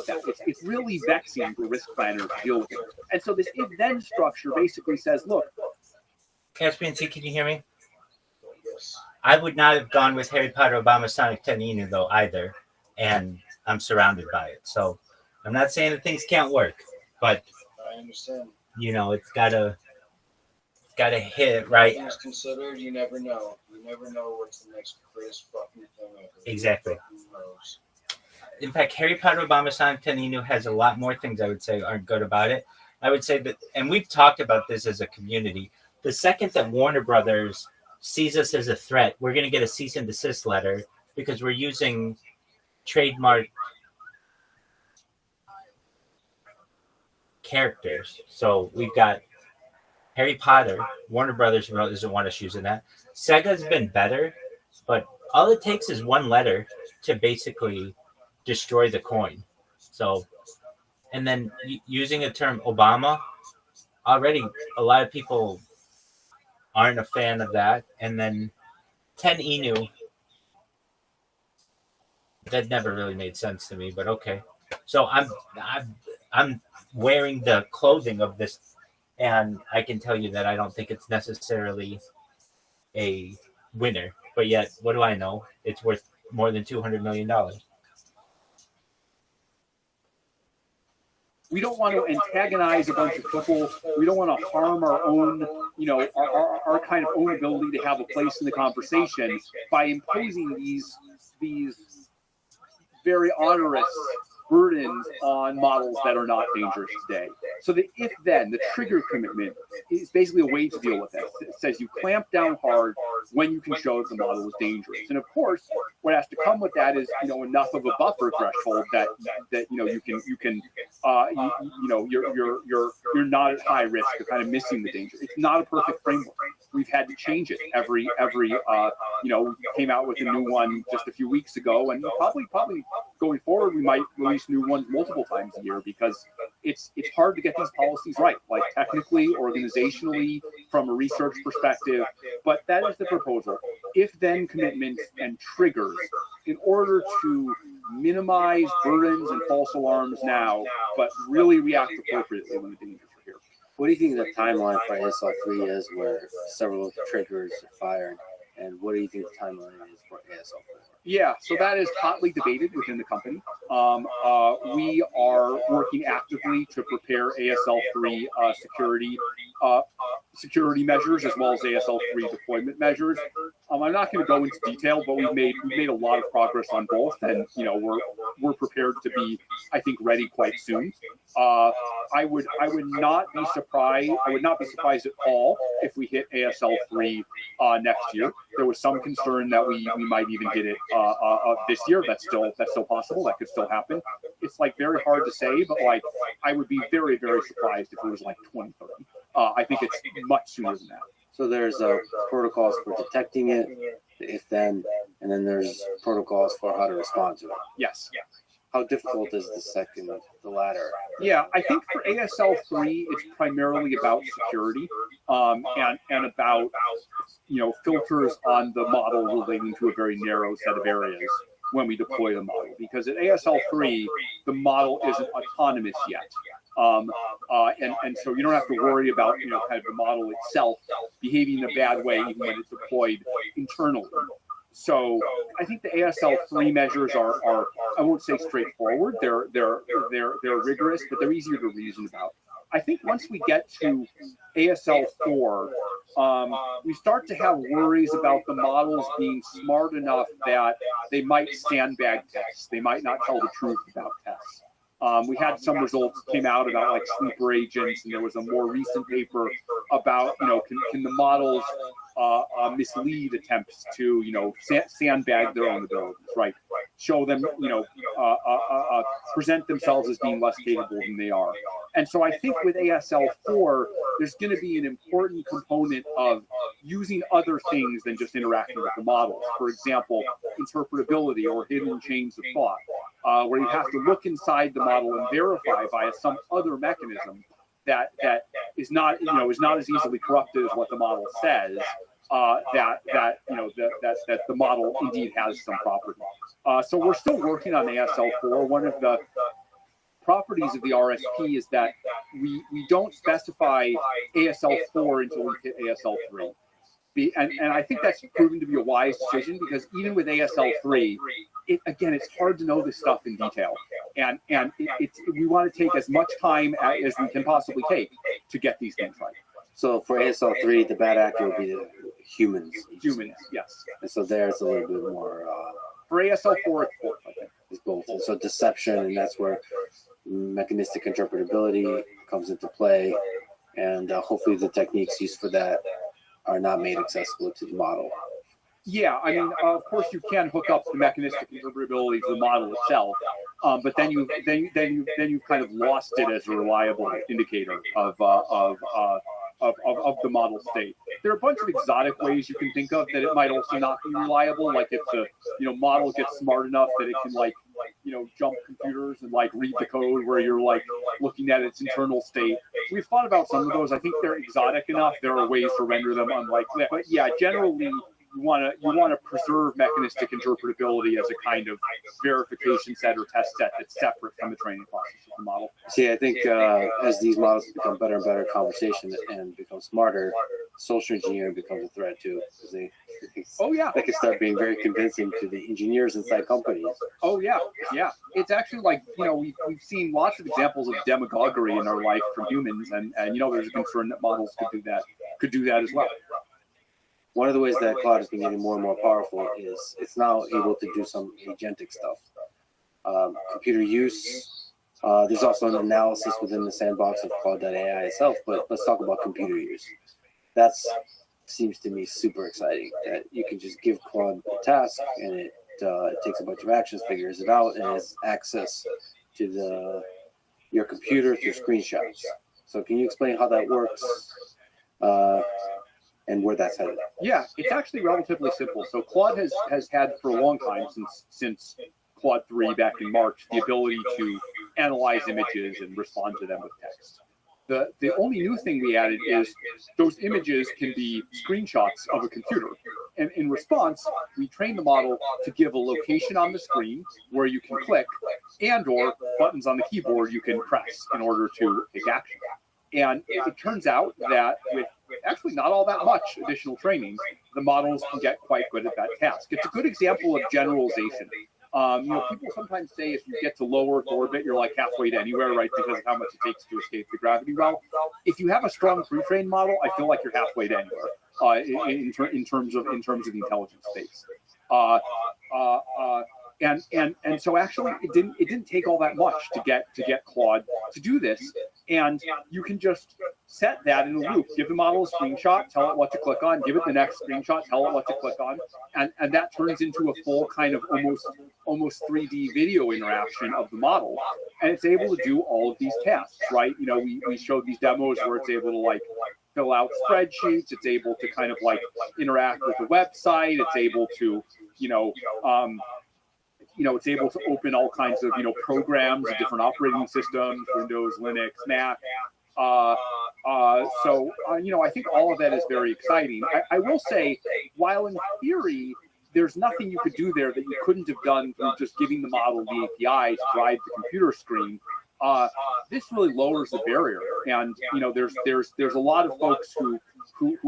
with that. It's really vexing for risk planners to deal with it. And so this if-then structure basically says, look. Caspian C, can you hear me? I would not have gone with Harry Potter, Obama, Sonic 10 Inu, though, either. And I'm surrounded by it. So I'm not saying that things can't work, but I understand. It's gotta hit right. Things considered, you never know. You never know what's the next greatest fucking thing ever. Exactly. Who knows? In fact, Harry Potter, Obama, Sonic 10 Inu has a lot more things I would say aren't good about it. I would say that, and we've talked about this as a community, the second that Warner Brothers sees us as a threat, we're going to get a cease and desist letter because we're using trademark characters. So we've got Harry Potter. Warner Brothers doesn't want us using that. Sega's been better, but all it takes is one letter to basically destroy the coin. So, and then using the term Obama, already a lot of people aren't a fan of that. And then 10 Inu, that never really made sense to me, but okay. So I'm wearing the clothing of this, and I can tell you that I don't think it's necessarily a winner. But yet, what do I know? It's worth more than $200 million. We don't want to antagonize a bunch of people. We don't want to harm our own, our kind of own ability to have a place in the conversation by imposing these very onerous burdens on models that are not dangerous today. So the if-then, the trigger commitment, is basically a way to deal with it. It says you clamp down hard when you can show that the model is dangerous. And of course, what has to come with that is, enough of a buffer threshold that you're not at high risk of kind of missing the danger. It's not a perfect framework. We've had to change it every came out with a new one just a few weeks ago, and probably going forward we might release new ones multiple times a year because it's hard to get these policies right, like technically, organizationally, from a research perspective. But that is the proposal. If-then commitments and triggers in order to minimize burdens and false alarms now, but really react appropriately when the dangers are here. What do you think the timeline for ASL3 is, where several of the triggers are fired, and what do you think the timeline is for ASL4? Yeah, so that is hotly debated within the company. We are working actively to prepare ASL3 security measures as well as ASL3 deployment measures. I'm not going to go into detail, but we've made a lot of progress on both, and we're prepared to be, I think, ready quite soon. I would not be surprised. I would not be surprised at all if we hit ASL3 next year. There was some concern that we might even hit it this year. That's still possible. That could still happen. It's very hard to say, but I would be very, very surprised if it was 2030. I think it's much sooner than that. So there's protocols for detecting it, if-then, and then there's protocols for how to respond to it. Yes. How difficult is the latter? Yeah, I think for ASL3, it's primarily about security and about, filters on the model relating to a very narrow set of areas when we deploy the model. Because at ASL3, the model isn't autonomous yet. And so you don't have to worry about, kind of the model itself behaving in a bad way even when it's deployed internally. So I think the ASL3 measures are I won't say straightforward. They're rigorous, but they're easier to reason about. I think once we get to ASL4, we start to have worries about the models being smart enough that they might sandbag tests. They might not tell the truth about tests. We had some results came out about sleeper agents, and there was a more recent paper about, can the models mislead attempts to, sandbag their own abilities, right? Show them, present themselves as being less capable than they are. And so I think with ASL4, there's going to be an important component of using other things than just interacting with the models. For example, interpretability or hidden chains of thought, where you have to look inside the model and verify via some other mechanism that is not as easily corrupted as what the model says. That the model indeed has some property. So we're still working on ASL4. One of the properties of the RSP is that we don't specify ASL4 until we hit ASL3. And I think that's proven to be a wise decision, because even with ASL3, it's hard to know this stuff in detail. And we want to take as much time as we can possibly take to get these things right. So for ASL3, the bad actor would be the humans. Humans, yes. And so there's a little bit more. For ASL4, it's both, I think. It's both. And so deception, and that's where mechanistic interpretability comes into play. And hopefully the techniques used for that are not made accessible to the model. Yeah, I mean, of course you can hook up the mechanistic interpretability to the model itself, but then you've kind of lost it as a reliable indicator of the model state. There are a bunch of exotic ways you can think of that it might also not be reliable, like if the model gets smart enough that it can jump computers and read the code where you're looking at its internal state. We've thought about some of those. I think they're exotic enough. There are ways to render them unlikely. But yeah, generally you want to preserve mechanistic interpretability as a kind of verification set or test set that's separate from the training process of the model. See, I think as these models become better and better conversation and become smarter, social engineering becomes a threat too, because they can start being very convincing to the engineers inside companies. Oh yeah. It's actually we've seen lots of examples of demagoguery in our life from humans, and there's a concern that models could do that as well. One of the ways that Claude has been getting more and more powerful is it's now able to do some agentic stuff. Computer use. There's also an analysis within the sandbox of Claude.ai itself, but let's talk about computer use. That seems to me super exciting, that you can just give Claude a task and it takes a bunch of actions, figures it out, and has access to your computer through screenshots. So can you explain how that works? And where that's headed? Yeah, it's actually relatively simple. So Claude has had for a long time, since Claude 3 back in March, the ability to analyze images and respond to them with text. The only new thing we added is those images can be screenshots of a computer. And in response, we train the model to give a location on the screen where you can click, and/or buttons on the keyboard you can press in order to take action. And it turns out that with actually not all that much additional training, the models can get quite good at that task. It's a good example of generalization. People sometimes say if you get to low Earth orbit, you're halfway to anywhere, right? Because of how much it takes to escape the gravity well. If you have a strong pre-trained model, I feel like you're halfway to anywhere in terms of the intelligence space. And so actually it didn't take all that much to get Claude to do this. And you can just set that in a loop. Give the model a screenshot, tell it what to click on, give it the next screenshot, tell it what to click on, and that turns into a full kind of almost 3D video interaction of the model. And it's able to do all of these tasks, right? We showed these demos where it's able to fill out spreadsheets, it's able to kind of interact with the website, it's able to, it's able to open all kinds of, programs, different operating systems, Windows, Linux, Mac. I think all of that is very exciting. I will say, while in theory, there's nothing you could do there that you couldn't have done through just giving the model the API to drive the computer screen. This really lowers the barrier, and there's a lot of folks who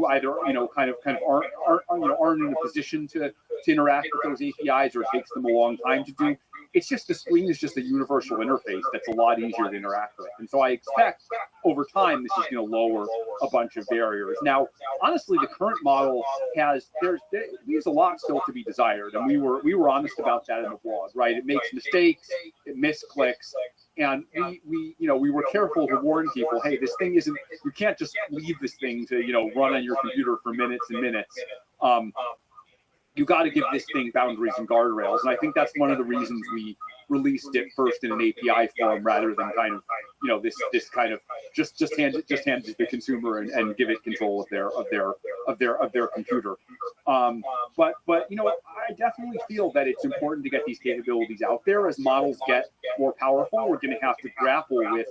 either kind of aren't in a position to interact with those APIs, or it takes them a long time to do. It's just the screen is just a universal interface that's a lot easier to interact with, and so I expect over time this is going to lower a bunch of barriers. Now, honestly, the current model leaves a lot still to be desired, and we were honest about that in the blog, right? It makes mistakes, it misclicks. And we were careful to warn people, hey, this thing isn't, you can't just leave this thing to, run on your computer for minutes and minutes. You got to give this thing boundaries and guardrails. And I think that's one of the reasons we released it first in an API form rather than kind of, this kind of just hand it to the consumer and give it control of their computer. But I definitely feel that it's important to get these capabilities out there. As models get more powerful, we're going to have to grapple with,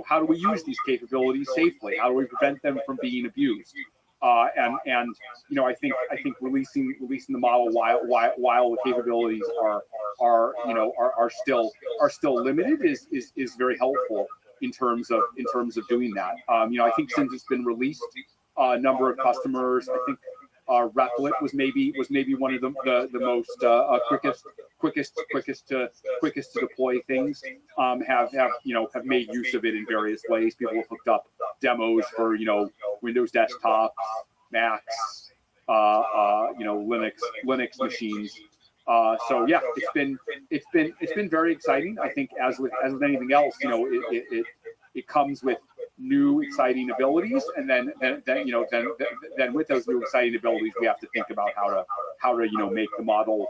how do we use these capabilities safely? How do we prevent them from being abused? And I think releasing the model while the capabilities are still limited is very helpful in terms of doing that. I think since it's been released, a number of customers, I think Replit was maybe one of the most quickest to deploy things. Have made use of it in various ways. People have hooked up demos for Windows desktops, Macs, Linux machines. So yeah, it's been very exciting. I think as with anything else, it comes with new exciting abilities, and then with those new exciting abilities, we have to think about how to make the model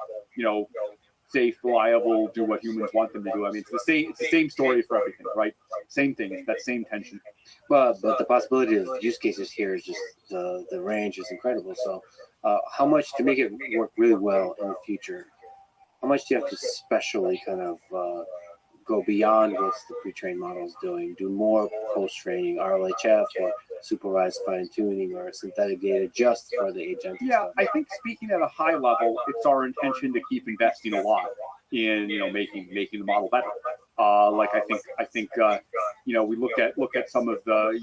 safe, reliable, do what humans want them to do. I mean, it's the same story for everything, right? Same thing. It's that same tension. But the possibility of use cases here is just the range is incredible. So, how much to make it work really well in the future? How much do you have to specially kind of go beyond what the pre-trained model is doing? Do more post-training, RLHF, or supervised fine-tuning, or synthetic data just for the agent? Yeah, I think speaking at a high level, it's our intention to keep investing a lot in making the model better. Like I think we look at some of the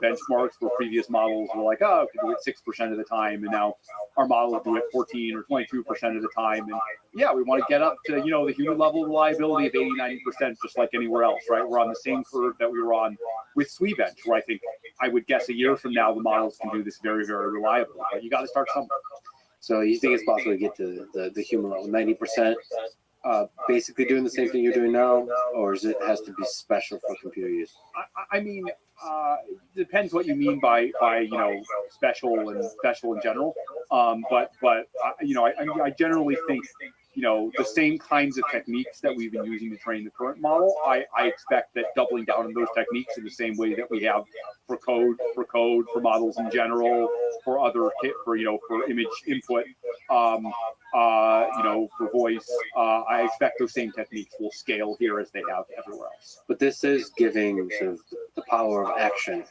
benchmarks where previous models were like, oh, it could do it 6% of the time, and now our model will do it 14 or 22% of the time. And yeah, we want to get up to the human level reliability of 80-90%, just like anywhere else, right? We're on the same curve that we were on with SWE-bench, where I think I would guess a year from now the models can do this very, very reliably. But you got to start somewhere. So you think it's possible to get to the human level 90%? Basically doing the same thing you're doing now, or has it to be special for computer use? I mean, depends what you mean by special in general. But I generally think the same kinds of techniques that we've been using to train the current model. I expect that doubling down on those techniques in the same way that we have for code, for models in general, for other for image input, for voice. I expect those same techniques will scale here as they have everywhere else. But this is giving sort of the power of action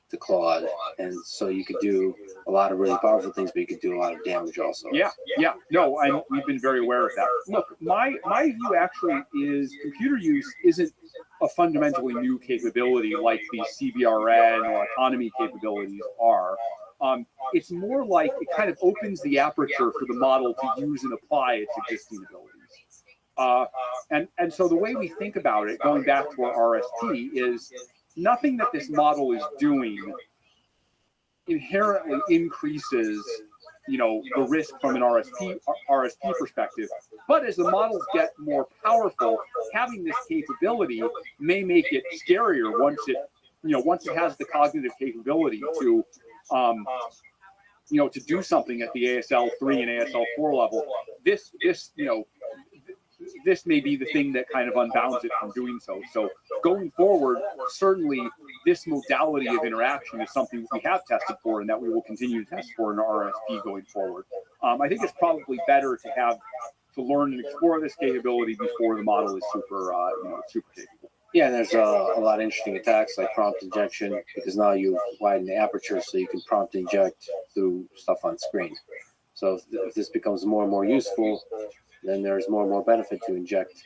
to Claude, and so you could do a lot of really powerful things, but you could do a lot of damage also. Yeah. No, and we've been very aware of that. Look, my view actually is computer use isn't a fundamentally new capability like the CBRN or autonomy capabilities are. It's more like it kind of opens the aperture for the model to use and apply its existing abilities. And so the way we think about it, going back to our RSP, is nothing that this model is doing inherently increases, the risk from an RSP perspective. But as the models get more powerful, having this capability may make it scarier once it has the cognitive capability to do something at the ASL 3 and ASL 4 level. This may be the thing that kind of unbounds it from doing so. So going forward, certainly this modality of interaction is something we have tested for and that we will continue to test for in our RSP going forward. I think it's probably better to learn and explore this capability before the model is super capable. Yeah, and there's a lot of interesting attacks like prompt injection, because now you widen the aperture so you can prompt inject through stuff on screen. So if this becomes more and more useful, then there's more and more benefit to inject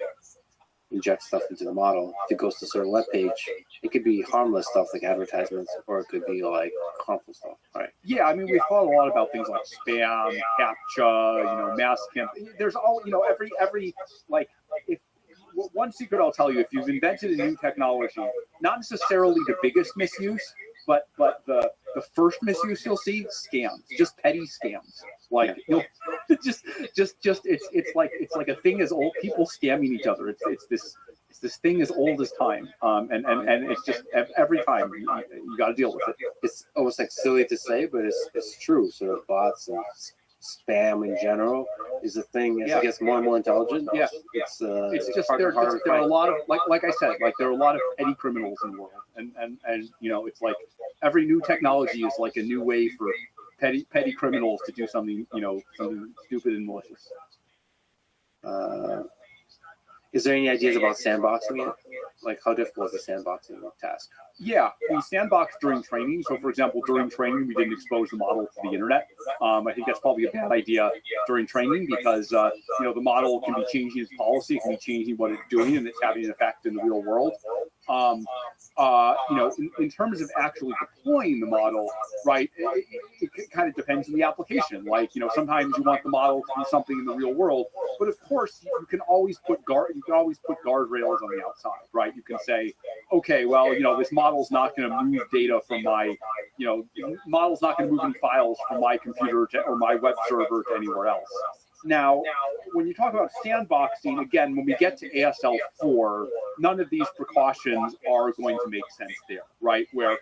stuff into the model. If it goes to a certain web page, it could be harmless stuff like advertisements, or it could be like harmful stuff. Right? Yeah, I mean, we've thought a lot about things like spam, CAPTCHA, mass camp. There's all every like if. One secret I'll tell you: if you've invented a new technology, not necessarily the biggest misuse, but the first misuse you'll see, scams, just petty scams. Like you'll just it's like a thing as old, people scamming each other. It's this thing as old as time, and it's just every time you got to deal with it. It's almost like silly to say, but it's true. Sort of bots and spam in general is a thing as it gets more and more intelligent. Yeah, it's just there are a lot of like I said, like there are a lot of petty criminals in the world, and it's like every new technology is like a new way for petty criminals to do something something stupid and malicious. Is there any ideas about sandboxing it? Like, how difficult is the sandboxing task? Yeah, we sandbox during training. So, for example, during training, we didn't expose the model to the internet. I think that's probably a bad idea during training because the model can be changing its policy, it can be changing what it's doing, and it's having an effect in the real world. In terms of actually deploying the model, right, it kind of depends on the application. Like, sometimes you want the model to do something in the real world, but of course you can always put guardrails on the outside, right? You can say, okay, well, this model's not going to move data from my, model's not going to move any files from my computer or my web server to anywhere else. Now, when you talk about sandboxing, again, when we get to ASL4, none of these precautions are going to make sense there, right? Where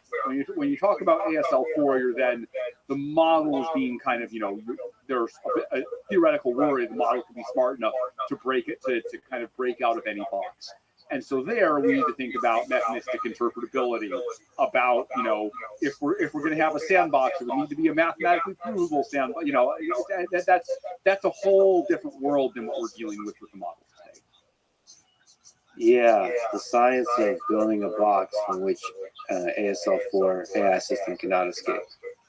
when you talk about ASL4, you're then the model is being kind of, there's a theoretical worry the model could be smart enough to break it, to kind of break out of any box. And so there we need to think about mechanistic interpretability, about, if we're going to have a sandbox, it would need to be a mathematically provable sandbox. That's a whole different world than what we're dealing with the models today. Yeah, the science of building a box from which ASL4 AI system cannot escape.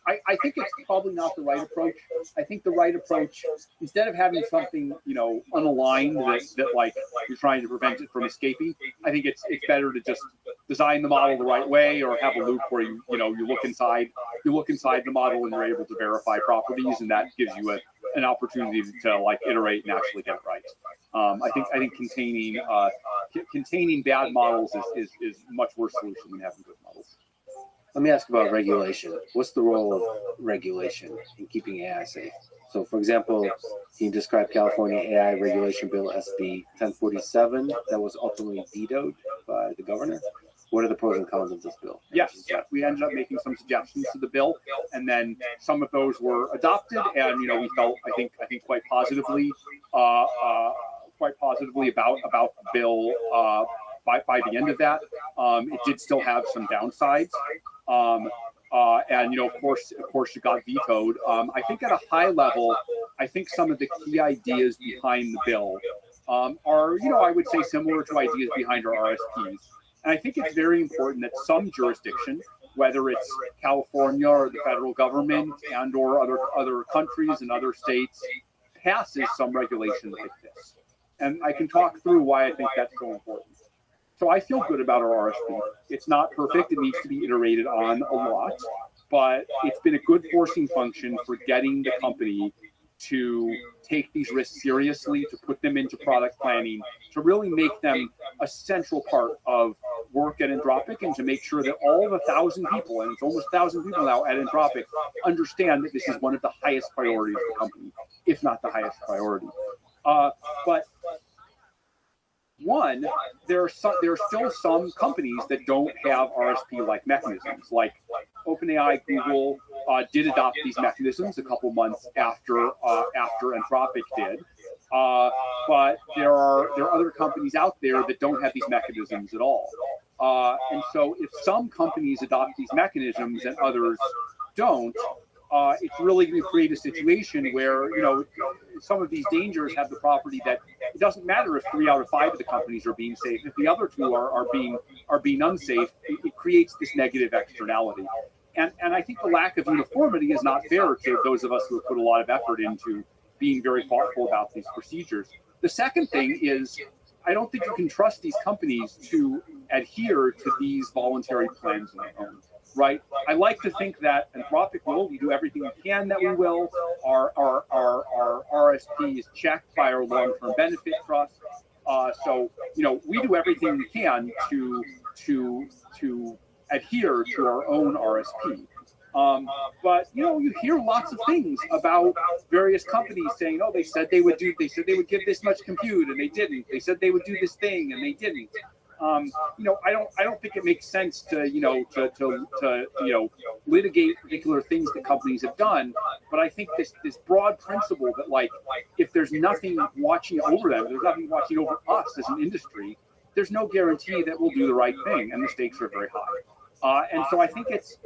I think it's probably not the right approach. I think the right approach, instead of having something, unaligned that like you're trying to prevent it from escaping, I think it's better to just design the model the right way, or have a loop where you look inside the model and you're able to verify properties, and that gives you an opportunity to like iterate and actually get it right. I think containing bad models is much worse solution than having good models. Let me ask about regulation. What's the role of regulation in keeping AI safe? So, for example, can you describe California AI Regulation Bill SB 1047 that was ultimately vetoed by the governor? What are the pros and cons of this bill? Yes, we ended up making some suggestions to the bill, and then some of those were adopted, and we felt I think quite positively about the bill. By the end of that, it did still have some downsides. And of course it got vetoed. I think at a high level, I think some of the key ideas behind the bill are, I would say, similar to ideas behind our RSPs. And I think it's very important that some jurisdiction, whether it's California or the federal government and or other countries and other states, passes some regulation like this. And I can talk through why I think that's so important. So I feel good about our RSP. It's not perfect. It needs to be iterated on a lot, but it's been a good forcing function for getting the company to take these risks seriously, to put them into product planning, to really make them a central part of work at Anthropic, and to make sure that all of 1,000 people, and it's almost 1,000 people now at Anthropic, understand that this is one of the highest priorities of the company, if not the highest priority. But one, there are still some companies that don't have RSP-like mechanisms. Like OpenAI, Google did adopt these mechanisms a couple months after Anthropic did. But there are other companies out there that don't have these mechanisms at all. And so if some companies adopt these mechanisms and others don't, it's really going to create a situation where, some of these dangers have the property that it doesn't matter if 3 out of 5 of the companies are being safe. If the other 2 are being unsafe, it creates this negative externality. And I think the lack of uniformity is not fair to those of us who have put a lot of effort into being very thoughtful about these procedures. The second thing is, I don't think you can trust these companies to adhere to these voluntary plans on their own. Right. I like to think that Anthropic will. We do everything we can that we will. Our RSP is checked by our long-term benefit trust. So we do everything we can to adhere to our own RSP. But you hear lots of things about various companies saying, "Oh, they said they would give this much compute and they didn't. They said they would do this thing and they didn't." I don't think it makes sense to litigate particular things that companies have done. But I think this broad principle that, like, if there's nothing watching over them, there's nothing watching over us as an industry, there's no guarantee that we'll do the right thing, and the stakes are very high. And so I think it's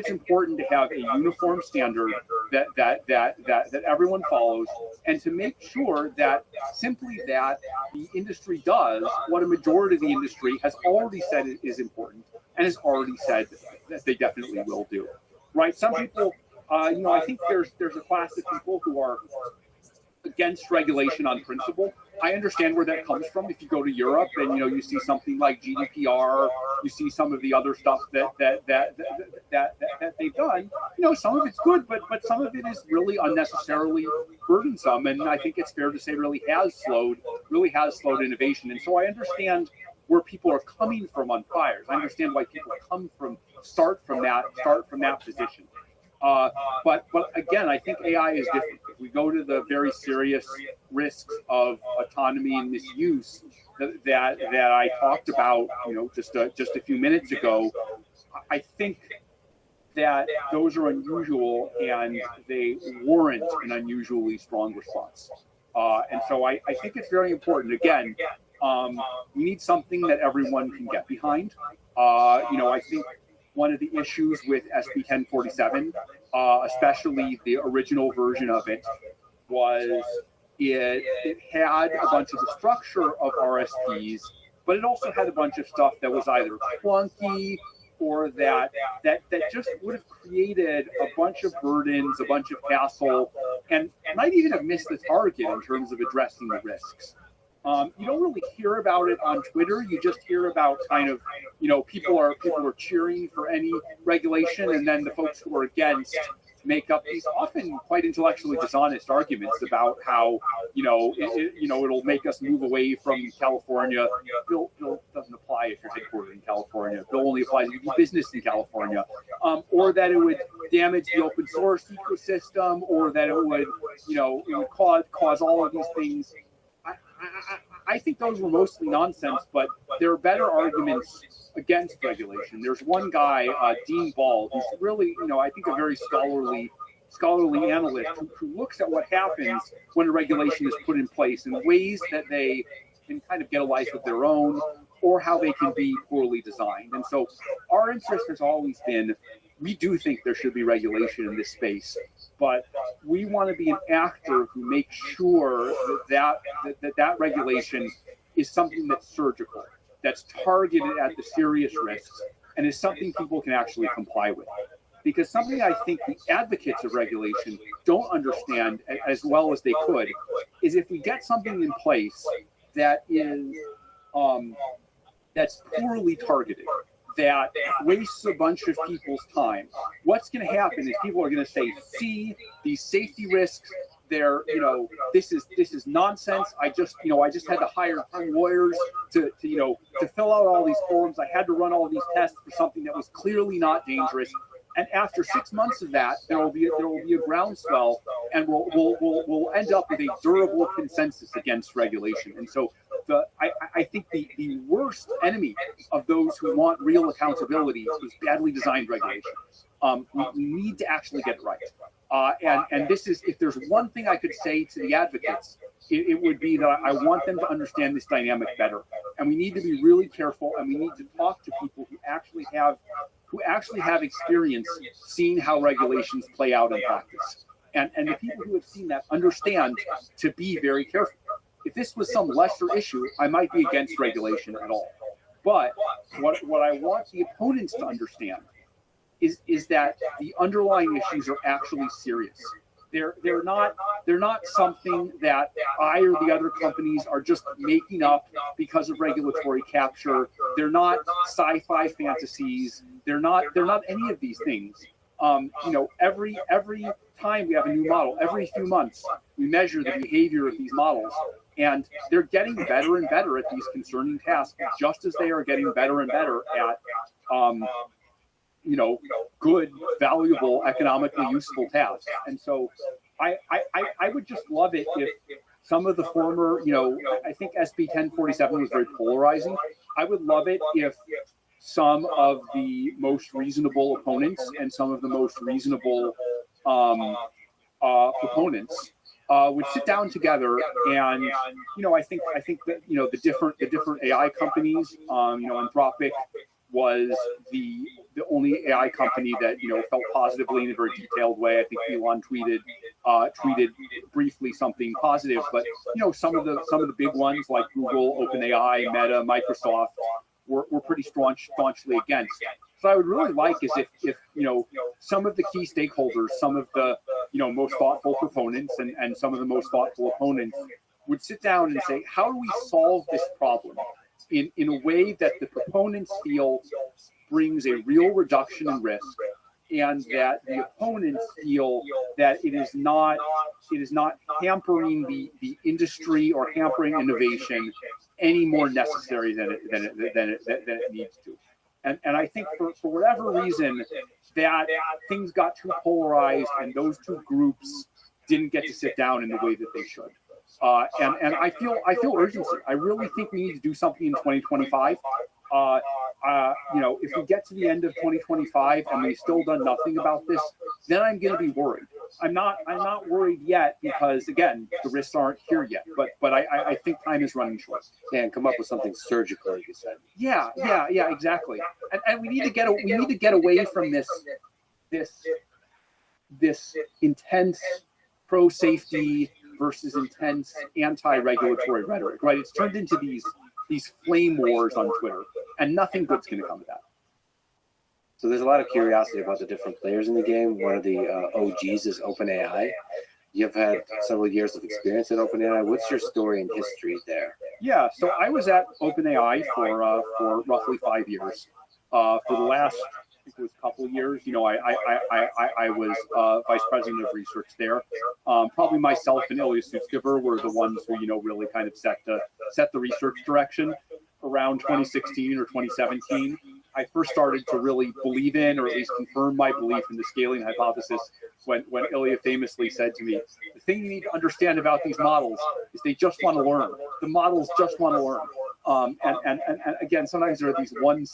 important to have a uniform standard that everyone follows, and to make sure that simply that the industry does what a majority of the industry has already said is important and has already said that they definitely will do. Right? Some people, I think there's a class of people who are against regulation on principle. I understand where that comes from. If you go to Europe and you see something like GDPR, you see some of the other stuff that they've done. Some of it's good, but some of it is really unnecessarily burdensome, and I think it's fair to say really has slowed innovation. And so I understand where people are coming from on fires. I understand why people start from that position. But again, I think AI is different. If we go to the very serious risks of autonomy and misuse that I talked about, just a few minutes ago, I think that those are unusual and they warrant an unusually strong response. And so I think it's very important. Again, we need something that everyone can get behind. I think one of the issues with SB 1047, especially the original version of it, was it had a bunch of the structure of RSPs, but it also had a bunch of stuff that was either clunky or that just would have created a bunch of burdens, a bunch of hassle, and might even have missed the target in terms of addressing the risks. You don't really hear about it on Twitter. You just hear about kind of, people are cheering for any regulation, and then the folks who are against make up these often quite intellectually dishonest arguments about how, it'll make us move away from California. Bill doesn't apply if you're headquartered in California. Bill only applies if you do business in California. Or that it would damage the open source ecosystem, or that it would, it would cause all of these things. I think those were mostly nonsense, but there are better arguments against regulation. There's one guy, Dean Ball, who's really, I think a very scholarly analyst who looks at what happens when a regulation is put in place and ways that they can kind of get a life of their own, or how they can be poorly designed. And so our interest has always been, we do think there should be regulation in this space, but we want to be an actor who makes sure that regulation is something that's surgical, that's targeted at the serious risks, and is something people can actually comply with. Because something I think the advocates of regulation don't understand as well as they could is if we get something in place that is that's poorly targeted, that wastes a bunch of people's time, what's going to happen is people are going to say, see, these safety risks, they're, this is nonsense. I just had to hire 10 lawyers to fill out all these forms. I had to run all these tests for something that was clearly not dangerous. And after 6 months of that, there will be a groundswell, and we'll end up with a durable consensus against regulation. And so I think the worst enemy of those who want real accountability is badly designed regulation. We need to actually get it right. And this is, if there's one thing I could say to the advocates, it would be that I want them to understand this dynamic better. And we need to be really careful, and we need to talk to people who actually have experience seeing how regulations play out in practice. And the people who have seen that understand to be very careful. If this was some lesser issue, I might be against regulation at all. But what I want the opponents to understand is that the underlying issues are actually serious. They're not something that I or the other companies are just making up because of regulatory capture. They're not sci-fi fantasies. They're not any of these things. Every time we have a new model, every few months, we measure the behavior of these models, and they're getting better and better at these concerning tasks, just as they are getting better and better at good, valuable, economically useful tasks. And so I would just love it if some of the former, I think SB 1047 was very polarizing. I would love it if some of the most reasonable opponents and some of the most reasonable proponents would sit down together, and I think that the different AI companies, Anthropic was the the only AI company that felt positively in a very detailed way. I think Elon tweeted briefly something positive, but some of the big ones like Google, OpenAI, Meta, Microsoft were pretty staunchly against. So I would really like is if some of the key stakeholders, some of the most thoughtful proponents and some of the most thoughtful opponents would sit down and say, how do we solve this problem in a way that the proponents feel brings a real reduction in risk, and that the opponents feel that it is not hampering the industry or hampering innovation any more necessary than it needs to. And I think for whatever reason that things got too polarized and those two groups didn't get to sit down in the way that they should. And I feel urgency. I really think we need to do something in 2025. If we get to the end of 2025 and we've still done nothing about this, then I'm going to be worried. I'm not worried yet because again, the risks aren't here yet. But I think time is running short. And come up with something surgical, like you said. Yeah, exactly. And we need to get away from this intense pro-safety versus intense anti-regulatory rhetoric, right? It's turned into these flame wars on Twitter, and nothing good's going to come of that. So there's a lot of curiosity about the different players in the game. One of the OGs is OpenAI. You've had several years of experience at OpenAI. What's your story and history there? Yeah, so I was at OpenAI for roughly 5 years. For the last, I think it was a couple of years, I was vice president of research there. Probably myself and Ilya Sutskever were the ones who really kind of set the research direction around 2016 or 2017. I first started to really believe in, or at least confirm my belief in the scaling hypothesis when Ilya famously said to me, the thing you need to understand about these models is they just want to learn. The models just want to learn. And again, sometimes there are these one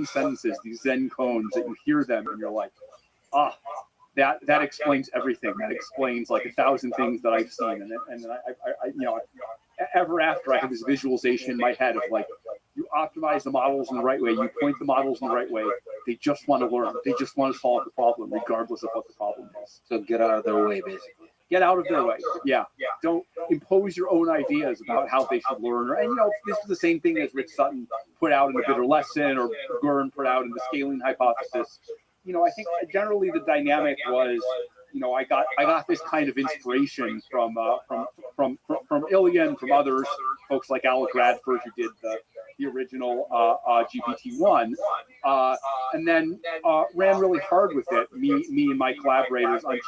sentences, these Zen koans that you hear them and you're like, that explains everything. That explains like 1,000 things that I've seen. And I ever after I have this visualization in my head of like, you optimize the models in the right way, you point the models in the right way. They just want to learn. They just want to solve the problem, regardless of what the problem is. So get out of their way, basically. Get out of their way. Yeah. Don't impose your own ideas about how they should learn. And this is the same thing as Rich Sutton put out in The Bitter Lesson, or Gurn put out in the Scaling Hypothesis. I think generally the dynamic was, I got this kind of inspiration from Ilya and from others, folks like Alec Radford, who did the original GPT-1, and then ran really hard with it. Me and my collaborators on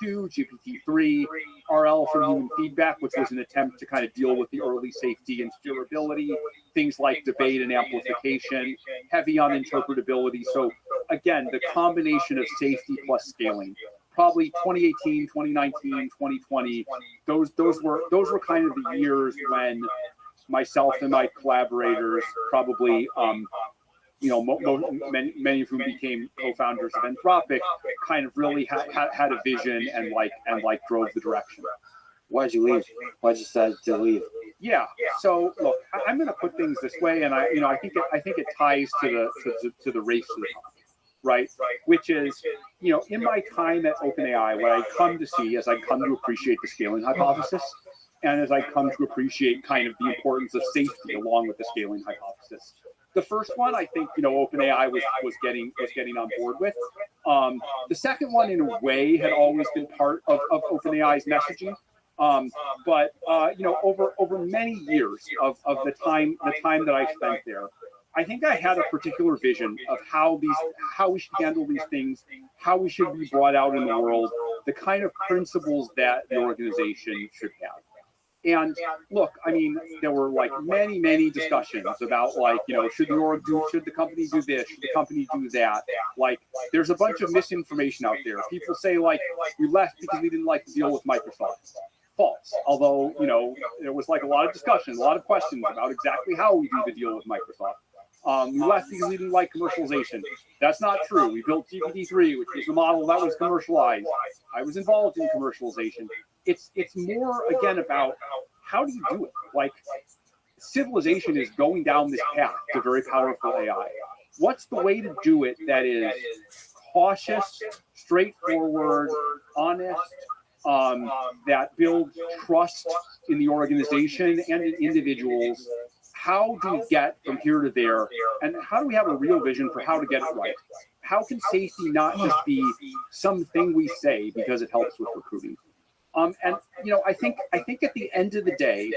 GPT-2, GPT-3, RL for human feedback, which was an attempt to kind of deal with the early safety and steerability, things like debate and amplification, heavy on interpretability. So again, the combination of safety plus scaling. Probably 2018, 2019, 2020. Those were kind of the years when myself and my collaborators, probably many of whom became co-founders of Anthropic, kind of really had a vision and drove the direction. Why'd you leave? Why'd you decide to leave? Yeah. So look, I'm going to put things this way, and I think it ties to the race to the top. Right, which is, in my time at OpenAI, what I come to see as I come to appreciate the scaling hypothesis, and as I come to appreciate kind of the importance of safety along with the scaling hypothesis. The first one, I think, OpenAI was getting on board with. The second one, in a way, had always been part of OpenAI's messaging. But over many years of the time that I spent there, I think I had a particular vision of how we should handle these things, how we should be brought out in the world, the kind of principles that the organization should have. And look, I mean, there were like many discussions about should the company do this, should the company do that? Like, there's a bunch of misinformation out there. People say we left because we didn't like to deal with Microsoft. False. Although, there was a lot of discussion, a lot of questions about exactly how we do the deal with Microsoft. We left because we didn't like commercialization. That's not true. We built GPT-3, which was the model that was commercialized. I was involved in commercialization. It's more, again, about how do you do it? Civilization is going down this path to very powerful AI. what's the way to do it that is cautious, straightforward, honest, that builds trust in the organization and in individuals? How do we get from here to there? And how do we have a real vision for how to get it right? How can safety not just be something we say because it helps with recruiting? And I think at the end of the day,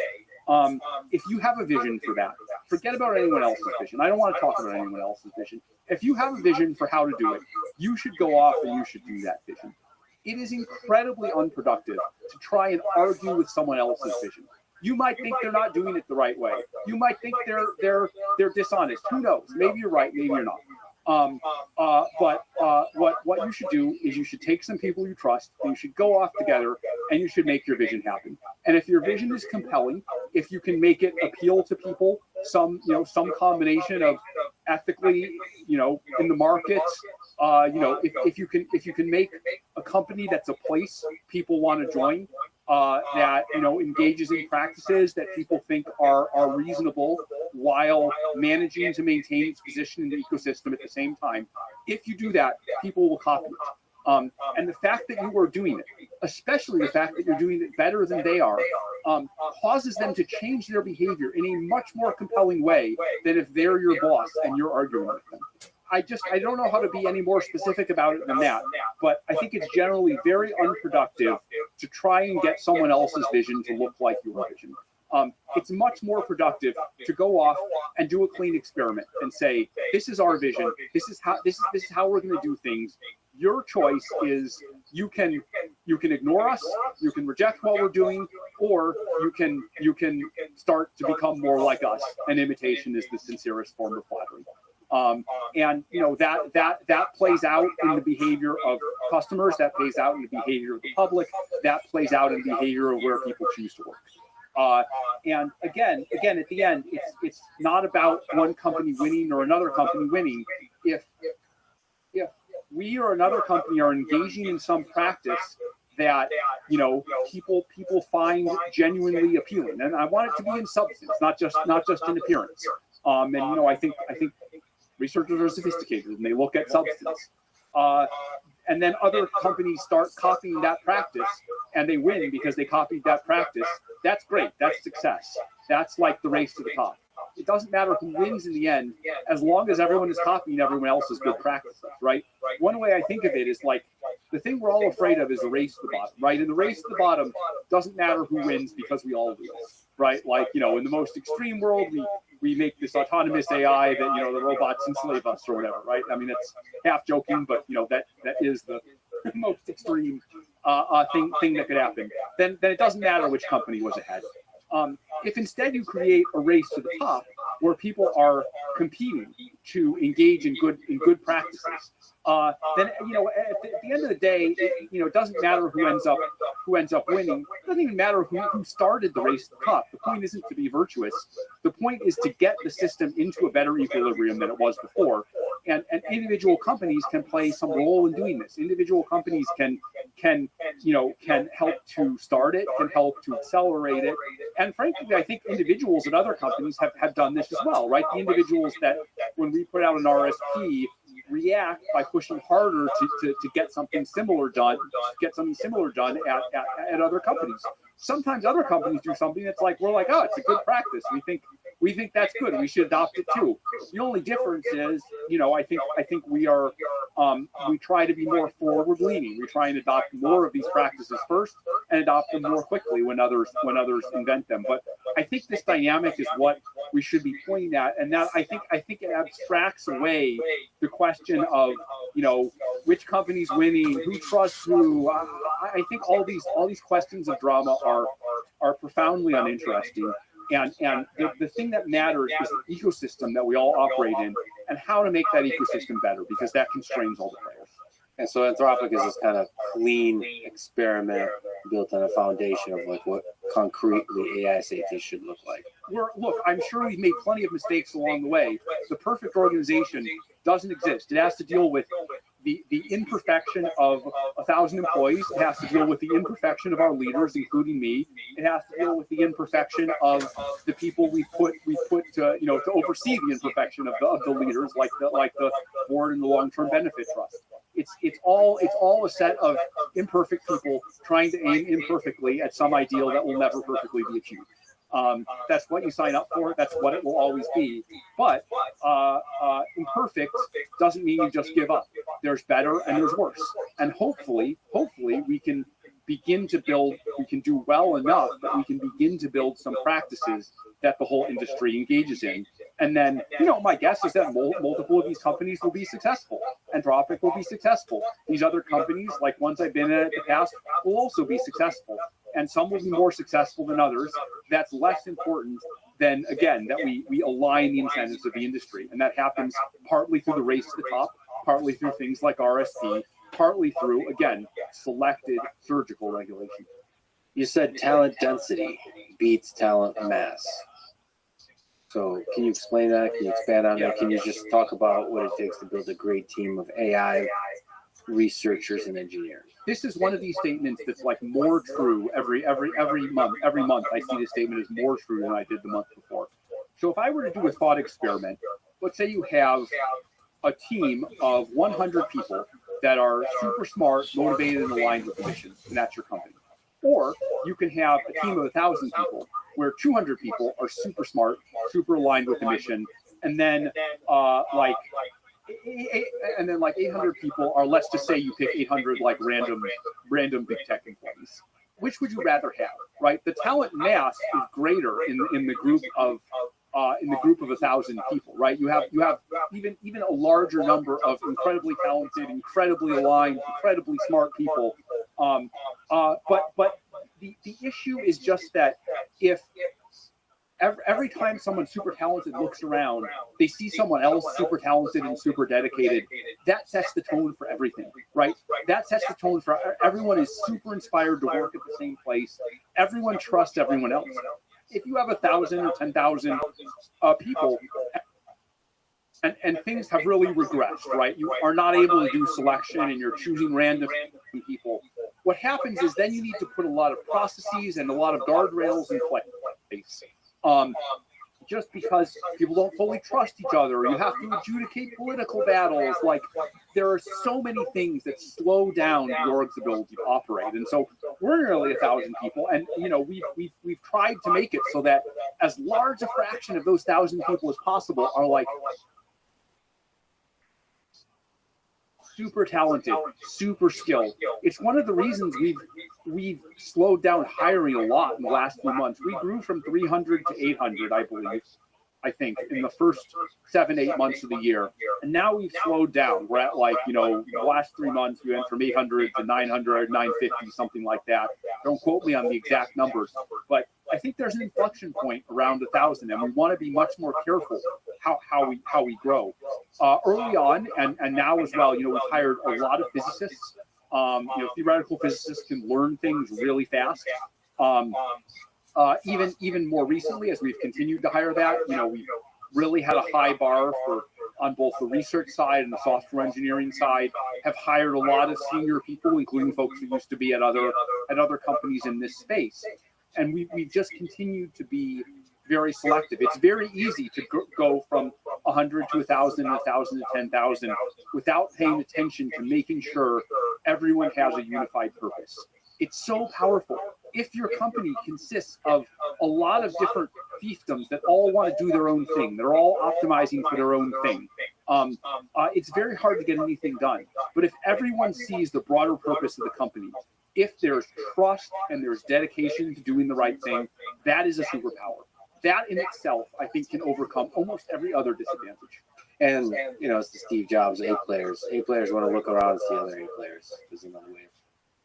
if you have a vision for that, forget about anyone else's vision. I don't want to talk about anyone else's vision. If you have a vision for how to do it, you should go off and you should do that vision. It is incredibly unproductive to try and argue with someone else's vision. You might think they're not doing it the right way. You might think they're dishonest. Who knows? Maybe you're right. Maybe you're not. But what you should do is you should take some people you trust, and you should go off together, and you should make your vision happen. And if your vision is compelling, if you can make it appeal to people, some combination of ethically, in the markets, if you can make a company that's a place people want to join, that engages in practices that people think are reasonable while managing to maintain its position in the ecosystem at the same time. If you do that, people will copy it. And the fact that you are doing it, especially the fact that you're doing it better than they are, causes them to change their behavior in a much more compelling way than if they're your boss and you're arguing with them. I don't know how to be any more specific about it than that, but I think it's generally very unproductive to try and get someone else's vision to look like your vision. It's much more productive to go off and do a clean experiment and say, this is our vision. This is how we're going to do things. Your choice is you can ignore us, you can reject what we're doing, or you can start to become more like us. And imitation is the sincerest form of flattery. And that plays out in the behavior of customers, that plays out in the behavior of the public, that plays out in the behavior of where people choose to work. And again, at the end, it's not about one company winning or another company winning. If we or another company are engaging in some practice that people find genuinely appealing, and I want it to be in substance, not just in appearance. And I think researchers are sophisticated and they look at substance. And then other companies start copying that practice and they win because they copied that practice. That's great. That's success. That's like the race to the top. It doesn't matter who wins in the end, as long as everyone is copying everyone else's good practices, right? One way I think of it is like the thing we're all afraid of is the race to the bottom, right? And the race to the bottom doesn't matter who wins because we all lose, right? Like, in the most extreme world, we make this autonomous AI that, the robots enslave us or whatever, right? I mean, it's half joking, but, that is the most extreme thing that could happen. Then it doesn't matter which company was ahead. If instead you create a race to the top where people are competing to engage in good practices, then at the end of the day, it doesn't matter who ends up winning. It doesn't even matter who started the race to the top. The point isn't to be virtuous. The point is to get the system into a better equilibrium than it was before. And individual companies can play some role in doing this. Individual companies can help to start it, can help to accelerate it. And frankly, I think individuals at other companies have done this as well, right? The individuals that, when we put out an RSP, react by pushing harder to get something similar done, at other companies. Sometimes other companies do something that's like, we're like, oh, it's a good practice. We think that's good. We should adopt it too. The only difference is, I think we are, we try to be more forward leaning. We try and adopt more of these practices first and adopt them more quickly when others invent them. But I think this dynamic is what we should be pointing at, and that I think it abstracts away the question of which company's winning, who trusts who. I think all these questions of drama are profoundly uninteresting. And the thing that matters is the ecosystem that we all operate in and how to make that ecosystem better, because that constrains all the players. And so Anthropic is this kind of clean experiment built on a foundation of like what concretely AI safety should look like. Look, I'm sure we've made plenty of mistakes along the way. The perfect organization doesn't exist. It has to deal with the imperfection of 1,000 employees. It has to deal with the imperfection of our leaders, including me. It has to deal with the imperfection of the people we put to, you know, to oversee the imperfection of the leaders, like the board and the long-term benefit trust. It's all a set of imperfect people trying to aim imperfectly at some ideal that will never perfectly be achieved. That's what you sign up for. That's what it will always be. But imperfect doesn't mean you just give up. There's better and there's worse. And hopefully we can begin to build, we can do well enough that we can begin to build some practices that the whole industry engages in. And then, you know, my guess is that multiple of these companies will be successful. Anthropic will be successful. These other companies, like ones I've been at in the past, will also be successful. And some will be more successful than others. That's less important than, again, that we align the incentives of the industry. And that happens partly through the race to the top, partly through things like RSP, partly through, again, selected surgical regulation. You said talent density beats talent mass. So can you explain that? Can you expand on that? Can you just talk about what it takes to build a great team of AI researchers and engineers? This is one of these statements that's like more true every month. Every month I see this statement is more true than I did the month before. So if I were to do a thought experiment, let's say you have a team of 100 people that are super smart, motivated, and aligned with the mission, and that's your company. Or you can have a team of 1,000 people where 200 people are super smart, super aligned with the mission, and then like 800 people are, let's just say you pick 800 like random big tech employees. Which would you rather have, right? The talent mass is greater in the group of 1,000 people, right? You have even a larger number of incredibly talented, incredibly aligned, incredibly smart people. But the issue is just that if every time someone super talented looks around, they see someone else super talented and super dedicated, that sets the tone for everything, right? That sets the tone for everyone is super inspired to work at the same place. Everyone trusts everyone else. If you have 1,000 or 10,000 people, and things have really regressed, right? You are not able to do selection and you're choosing random people. What happens is then you need to put a lot of processes and a lot of guardrails in place. Just because people don't fully trust each other, you have to adjudicate political battles. Like, there are so many things that slow down the org's ability to operate. And so we're nearly 1,000 people, and you know we've tried to make it so that as large a fraction of those 1,000 people as possible are like super talented, super skilled. It's one of the reasons we've slowed down hiring a lot in the last few months. We grew from 300 to 800, I think, in the first 7-8 months of the year. And now we've slowed down. We're at like, you know, the last 3 months, we went from 800 to 900, 950, something like that. Don't quote me on the exact numbers, but I think there's an inflection point around 1,000, and we want to be much more careful how we grow. Early on, and now as well, you know, we've hired a lot of physicists. You know, theoretical physicists can learn things really fast. Even more recently, as we've continued to hire that, you know, we've really had a high bar on both the research side and the software engineering side, have hired a lot of senior people, including folks who used to be at other companies in this space. And we've just continued to be very selective. It's very easy to go from 100 to 1,000, 1,000 to 10,000 without paying attention to making sure everyone has a unified purpose. It's so powerful. If your company consists of a lot of different fiefdoms that all want to do their own thing, they're all optimizing for their own thing, it's very hard to get anything done. But if everyone sees the broader purpose of the company, if there's trust and there's dedication to doing the right thing, that is a superpower. That in itself, I think, can overcome almost every other disadvantage. And, you know, it's the Steve Jobs A players. A players want to look around and see other A players. There's another way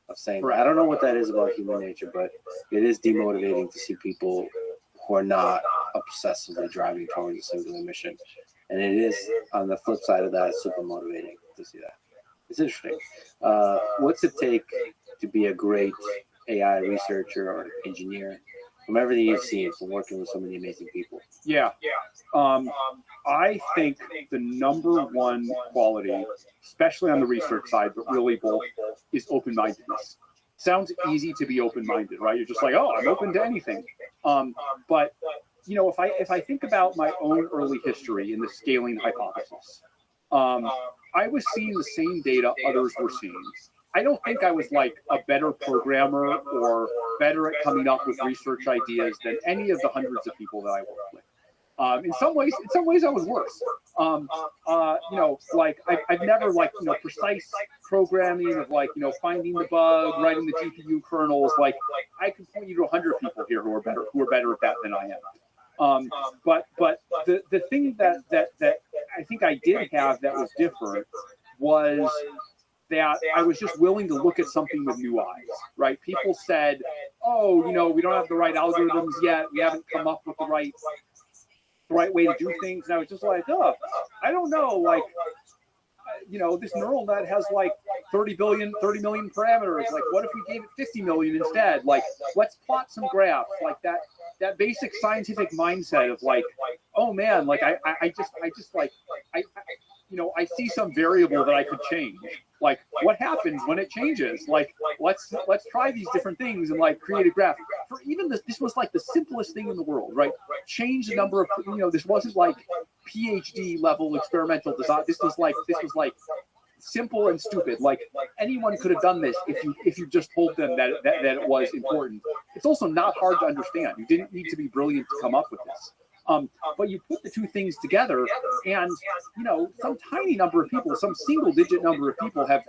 of saying that. I don't know what that is about human nature, but it is demotivating to see people who are not obsessively driving towards a singular mission. And it is, on the flip side of that, super motivating to see that. It's interesting. What's it take to be a great AI researcher or engineer? from everything you've seen, from working with so many amazing people? Yeah. I think the number one quality, especially on the research side, but really both, is open-mindedness. Sounds easy to be open-minded, right? You're just like, oh, I'm open to anything. But you know, if I think about my own early history in the scaling hypothesis, I was seeing the same data others were seeing. I don't think I was like a better programmer or better at coming up with research ideas than any of the hundreds of people that I worked with. In some ways I was worse. You know, like I've never like, you know, precise programming of like, you know, finding the bug, writing the GPU kernels. Like I could point you to 100 people here who are better at that than I am. But the thing that I think I did have that was different was that I was just willing to look at something with new eyes, right? People said, oh, you know, we don't have the right algorithms yet. We haven't come up with the right way to do things. And I was just like, oh, I don't know. Like, you know, this neural net has like 30 million parameters. Like, what if we gave it 50 million instead? Like, let's plot some graphs. Like that basic scientific mindset of like, oh man, like I just like, you know, I see some variable that I could change. Like, what happens when it changes? Like, let's try these different things and like create a graph. For even this was like the simplest thing in the world, right? Change the number of, you know, this wasn't like PhD level experimental design. This was like simple and stupid. Like anyone could have done this if you just told them that it was important. It's also not hard to understand. You didn't need to be brilliant to come up with this. But you put the two things together, and you know, some tiny number of people, some single-digit number of people have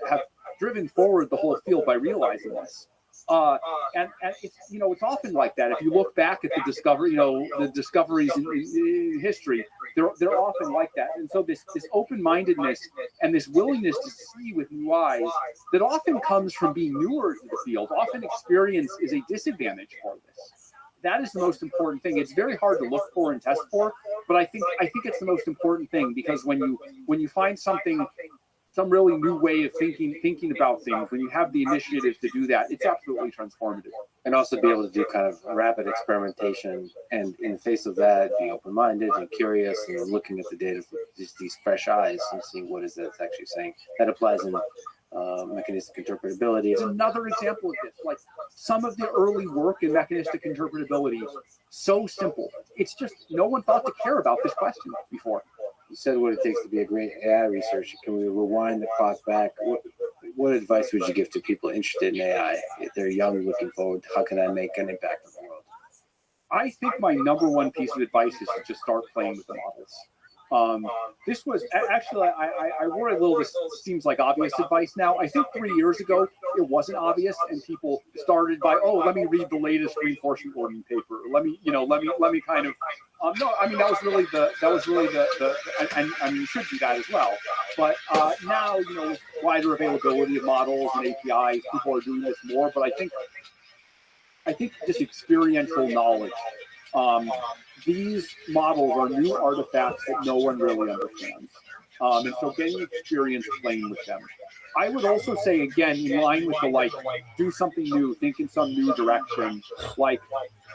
driven forward the whole field by realizing this. And it's, you know, it's often like that. If you look back at the discovery, you know, the discoveries in history, they're often like that. And so this open-mindedness and this willingness to see with new eyes that often comes from being newer to the field, often experience is a disadvantage for this. That is the most important thing. It's very hard to look for and test for, but I think it's the most important thing, because when you find something, some really new way of thinking about things, when you have the initiative to do that, it's absolutely transformative. And also be able to do kind of rapid experimentation, and in the face of that, be open-minded and curious, and looking at the data with these fresh eyes and seeing what is it it's actually saying. That applies in mechanistic interpretability. It's another example of this. Like some of the early work in mechanistic interpretability, so simple. It's just no one thought to care about this question before. You said what it takes to be a great AI researcher. Can we rewind the clock back? What advice would you give to people interested in AI? If they're young, looking forward, how can I make an impact on the world? I think my number one piece of advice is to just start playing with the models. This was actually, I worry a little, this seems like obvious advice now. I think 3 years ago, it wasn't obvious, and people started by, oh, let me read the latest reinforcement learning paper. Let me kind of, no, I mean, that was really the and you should do that as well. But now, you know, with wider availability of models and APIs, people are doing this more, but I think just experiential knowledge. These models are new artifacts that no one really understands. And so getting experience playing with them. I would also say, again, in line with the like, do something new, think in some new direction. Like,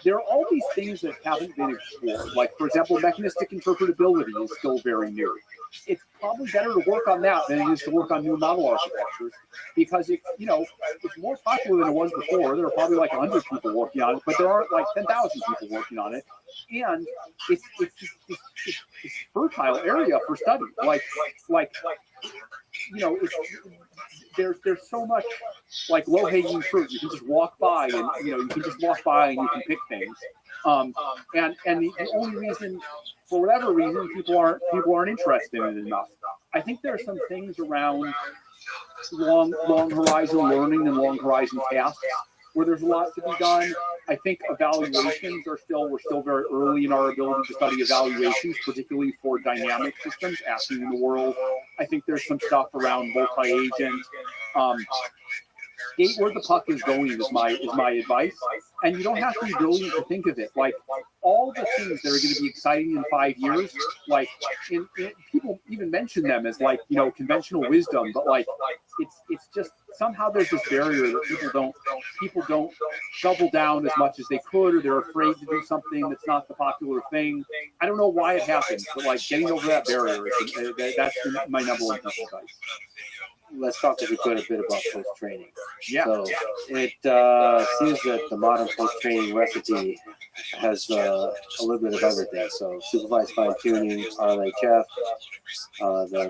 there are all these things that haven't been explored. Like, for example, mechanistic interpretability is still very new. It's probably better to work on that than it is to work on new model architectures, because it's more popular than it was before. There are probably like 100 people working on it, but there aren't like 10,000 people working on it. And it's fertile area for study. Like you know, there's so much like low-hanging fruit. You can just walk by, and you can pick things. And the only reason, for whatever reason, people aren't interested in it enough. I think there are some things around long horizon learning and long horizon tasks where there's a lot to be done. I think evaluations we're still very early in our ability to study evaluations, particularly for dynamic systems, asking in the world. I think there's some stuff around multi-agent. skate where the puck is going is my advice. And you don't have to be brilliant to think of it. Like all the things that are going to be exciting in 5 years, like people even mention them as like, you know, conventional wisdom, but like it's just somehow there's this barrier that people don't double down as much as they could, or they're afraid to do something that's not the popular thing. I don't know why it happens, but like getting over that barrier, that's my number one piece of advice. Let's talk, if we could, a bit about post-training. Yeah. So it seems that the modern post-training recipe has a little bit of everything. So supervised fine-tuning, RLHF, the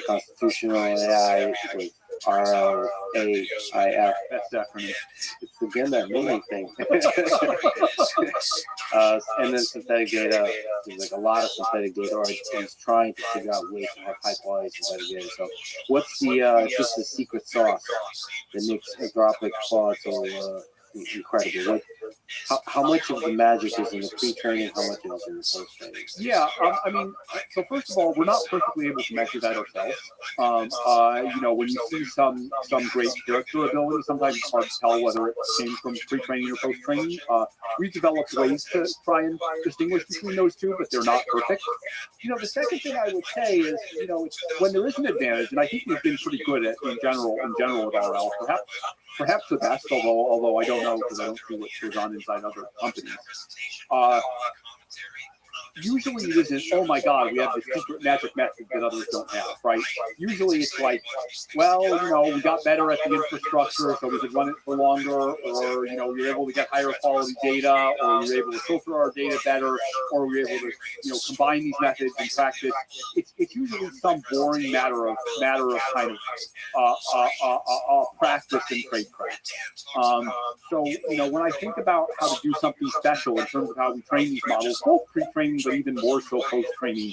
constitutional AI with RLAIF. That's definitely. It's again that moving thing. And then synthetic data. There's like a lot of synthetic data, or he's trying to figure out ways to have high quality synthetic data. So what's just the secret sauce that makes Anthropic Claude so incredible? How much of the magic is in the pre-training? How much is in the post-training? Yeah, I mean, so first of all, we're not perfectly able to measure that ourselves. You know, when you see some great durability, sometimes it's hard to tell whether it came from pre-training or post-training. We've developed ways to try and distinguish between those two, but they're not perfect. You know, the second thing I would say is, you know, when there is an advantage, and I think we've been pretty good at in general with RL, perhaps the best, although I don't know because I don't see what goes on inside other companies. Usually it isn't, oh my God, we have this secret magic method that others don't have, right? Usually it's like, well, you know, we got better at the infrastructure, so we could run it for longer, or, you know, we were able to get higher quality data, or we were able to filter our data better, or we were able to, you know, combine these methods in practice. It's usually some boring matter of kind of practice and tradecraft. So, you know, when I think about how to do something special in terms of how we train these models, both pre-training, but even more so post-training,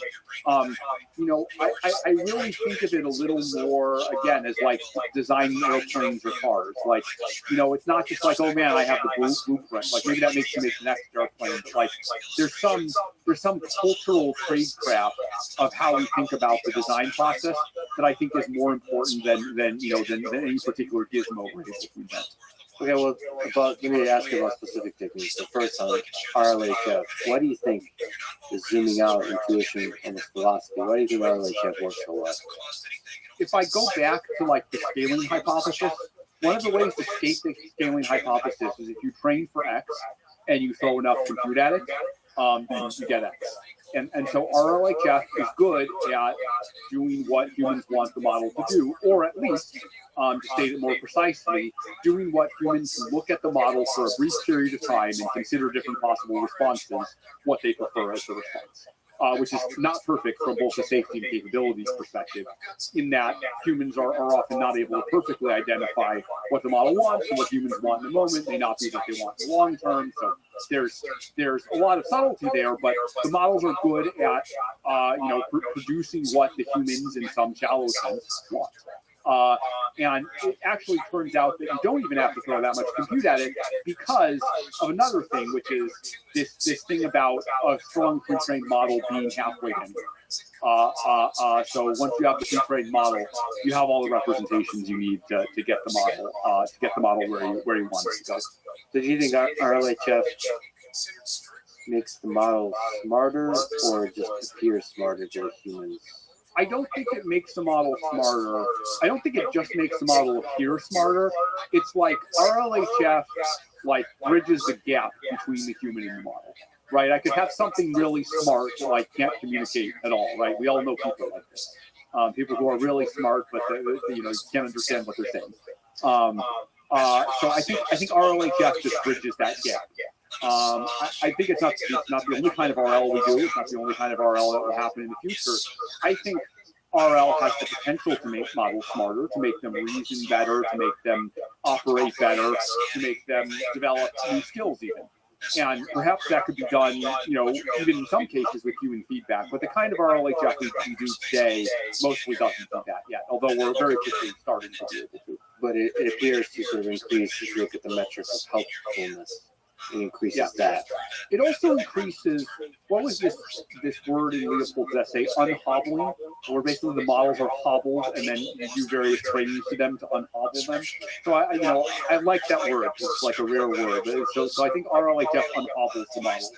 you know, I really think of it a little more, again, as like designing airplanes or cars. Like, you know, it's not just like, oh man, I have the blueprint. Like maybe that makes you make the next airplane. But like there's some cultural tradecraft of how we think about the design process that I think is more important than any particular gizmo we're able to invent. Okay, well, let me ask you about specific techniques. So first on RLHF, why do you think the zooming out intuition and the philosophy, why do you think RLHF works so well? If I go back to like the scaling hypothesis, one of the ways to state the scaling hypothesis is if you train for X and you throw enough compute at it, then you get X. And so RLHF is good at doing what humans want the model to do, or at least, to state it more precisely, doing what humans who look at the model for a brief period of time and consider different possible responses, what they prefer as the response. Which is not perfect from both the safety and capabilities perspective, in that humans are often not able to perfectly identify what the model wants, and what humans want in the moment may not be what they want in the long term. So there's a lot of subtlety there, but the models are good at producing what the humans in some shallow sense want. And it actually turns out that you don't even have to throw that much compute at it because of another thing, which is this thing about a strong pre-trained model being halfway in. So once you have the pre-trained model, you have all the representations you need to get the model where you want it to go. So do you think RLHF makes the model smarter, or just appears smarter to humans? I don't think it makes the model smarter. I don't think it just makes the model appear smarter. It's like RLHF like bridges the gap between the human and the model, right? I could have something really smart that like can't communicate at all, right? We all know people like this. People who are really smart, but you can't understand what they're saying. So I think RLHF just bridges that gap. I think it's not the only kind of RL we do. It's not the only kind of RL that will happen in the future. I think RL has the potential to make models smarter, to make them reason better, to make them operate better, to make them develop new skills even. And perhaps that could be done, even in some cases with human feedback. But the kind of RLHF we do today mostly doesn't do that yet, although we're very quickly starting to be able to. But it appears to sort of increase if you look at the metric of helpfulness. It increases that. It also increases, what was this word in Leopold's essay, unhobbling, where basically the models are hobbled and then you do various trainings to them to unhobble them. So I like that word. It's like a rare word. So I think RLHF unhobbles the models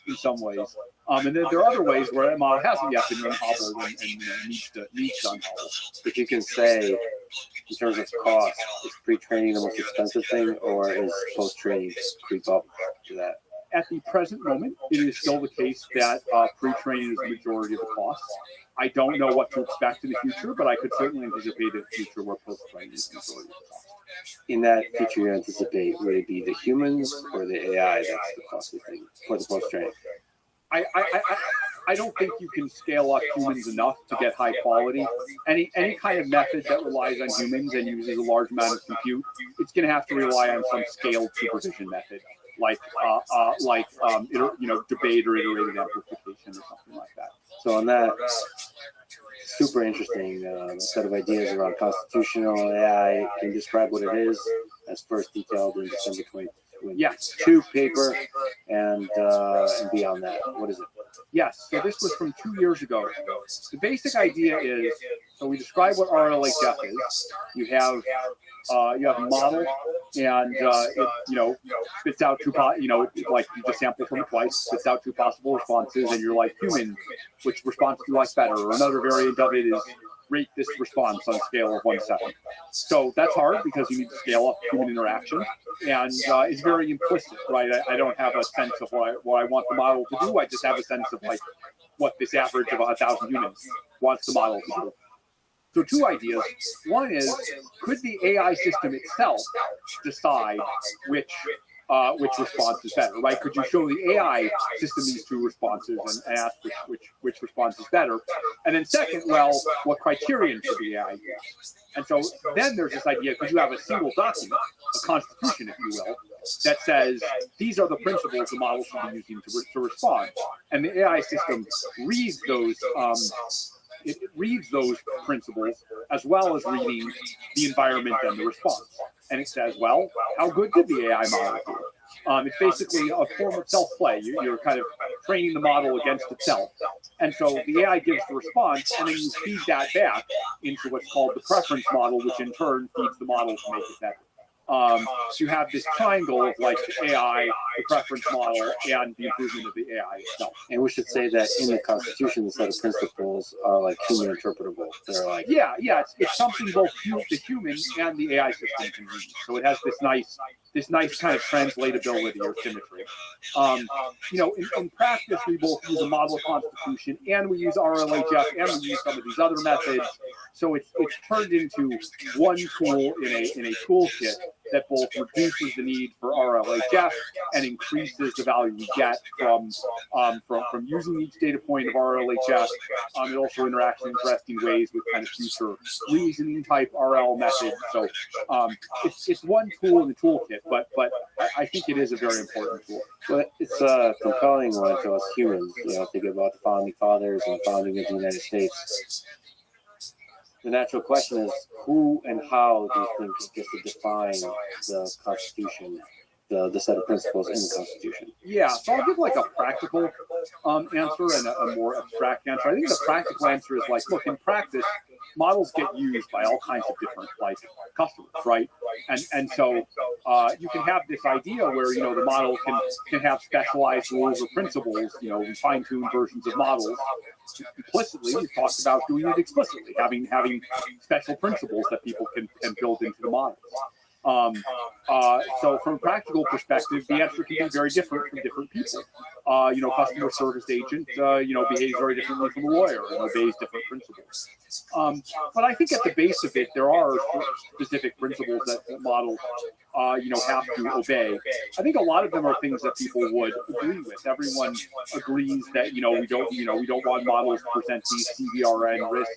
in some ways. And then there are other ways where a model hasn't yet been unhobbled and needs to unhobble. If you can say, in terms of cost, is pre-training the most expensive thing, or is post-training creep up to that? At the present moment, it is still the case that pre-training is the majority of the cost. I don't know what to expect in the future, but I could certainly anticipate a future where post-training is the majority of the cost. In that future you anticipate, would it be the humans or the AI that's the costly thing for the post-training? I don't think you can scale up humans enough to get high quality. Any kind of method that relies on humans and uses a large amount of compute, it's going to have to rely on some scaled supervision method, like debate or iterated amplification or something like that. So on that super interesting set of ideas around constitutional AI, can you describe what it is as first detailed in December 2022 paper and beyond that? What is it? Yes, so this was from 2 years ago. The basic idea is, so we describe what RLHF is. You have a model, and it spits out like you just sample from it twice, spits out two possible responses, and you're like, human, which response do you like better? Or another variant of it is, rate this response on a scale of 1 to 7. So that's hard because you need to scale up human interaction, and it's very implicit, right? I don't have a sense of what I want the model to do. I just have a sense of like what this average of 1,000 humans wants the model to do. So two ideas. One is, could the AI system itself decide which response is better, right? Could you show the AI system these two responses and ask which response is better? And then second, well, what criterion should the AI use? And so then there's this idea, could you have a single document, a constitution, if you will, that says these are the principles the model should be using to respond. And the AI system reads those it reads those principles as well as reading the environment and the response. And it says, well, how good did the AI model do? It's basically a form of self-play. You're kind of training the model against itself. And so the AI gives the response, and then you feed that back into what's called the preference model, which in turn feeds the model to make it better. So you have this triangle of like the AI, the preference model, and the improvement of the AI itself. And we should say that in the Constitution, the set of principles are like human interpretable. They're like it's something both the human and the AI system can read. So it has this nice kind of translatability or symmetry. In practice, we both use a model constitution and we use RLHF and we use some of these other methods. So it's turned into one tool in a toolkit that both reduces the need for RLHF and increases the value we get from using each data point of RLHF. It also interacts in interesting ways with kind of future reasoning type RL methods. So it's one tool in the toolkit, but I think it is a very important tool. But it's a compelling one to us humans. Think about the founding fathers and the founding of the United States. The natural question is, who and how do you think gets to define the Constitution, the set of principles in the Constitution? Yeah, so I'll give like a practical answer and a more abstract answer. I think the practical answer is like, look, in practice, models get used by all kinds of different customers, right? And so you can have this idea where the model can have specialized rules or principles. We fine-tune versions of models. Implicitly, we talked about doing it explicitly, having special principles that people can build into the models. So from a practical perspective, the answer can be very different from different people. Customer service agent, behaves very differently from a lawyer and obeys different principles. But I think at the base of it, there are specific principles that models, have to obey. I think a lot of them are things that people would agree with. Everyone agrees that, we don't want models to present these CBRN risks.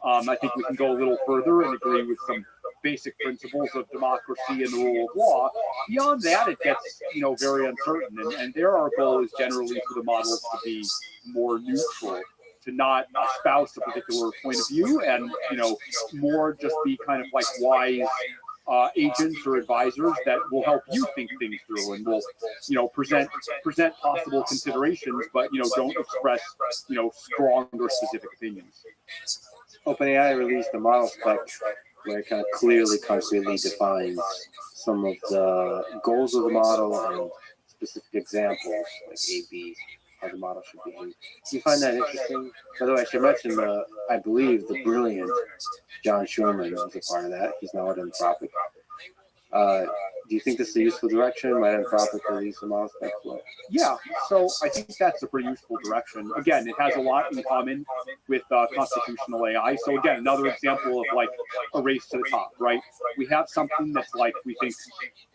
I think we can go a little further and agree with some basic principles of democracy and the rule of law. Beyond that, it gets, very uncertain. And there our goal is generally for the models to be more neutral, to not espouse a particular point of view and, more just be kind of like wise agents or advisors that will help you think things through and will, present possible considerations, but don't express, strong or specific opinions. OpenAI released a model spec where it kind of clearly, concretely defines some of the goals of the model and specific examples, like A/B, how the model should behave. Do you find that interesting? By the way, I should mention I believe the brilliant John Schuerman was a part of that. He's now at Anthropic. Do you think this is a useful direction? Might Anthropic release a model spec? Yeah, so I think that's a pretty useful direction. Again, it has a lot in common with constitutional AI. So again, another example of like a race to the top, right? We have something that's like, we think,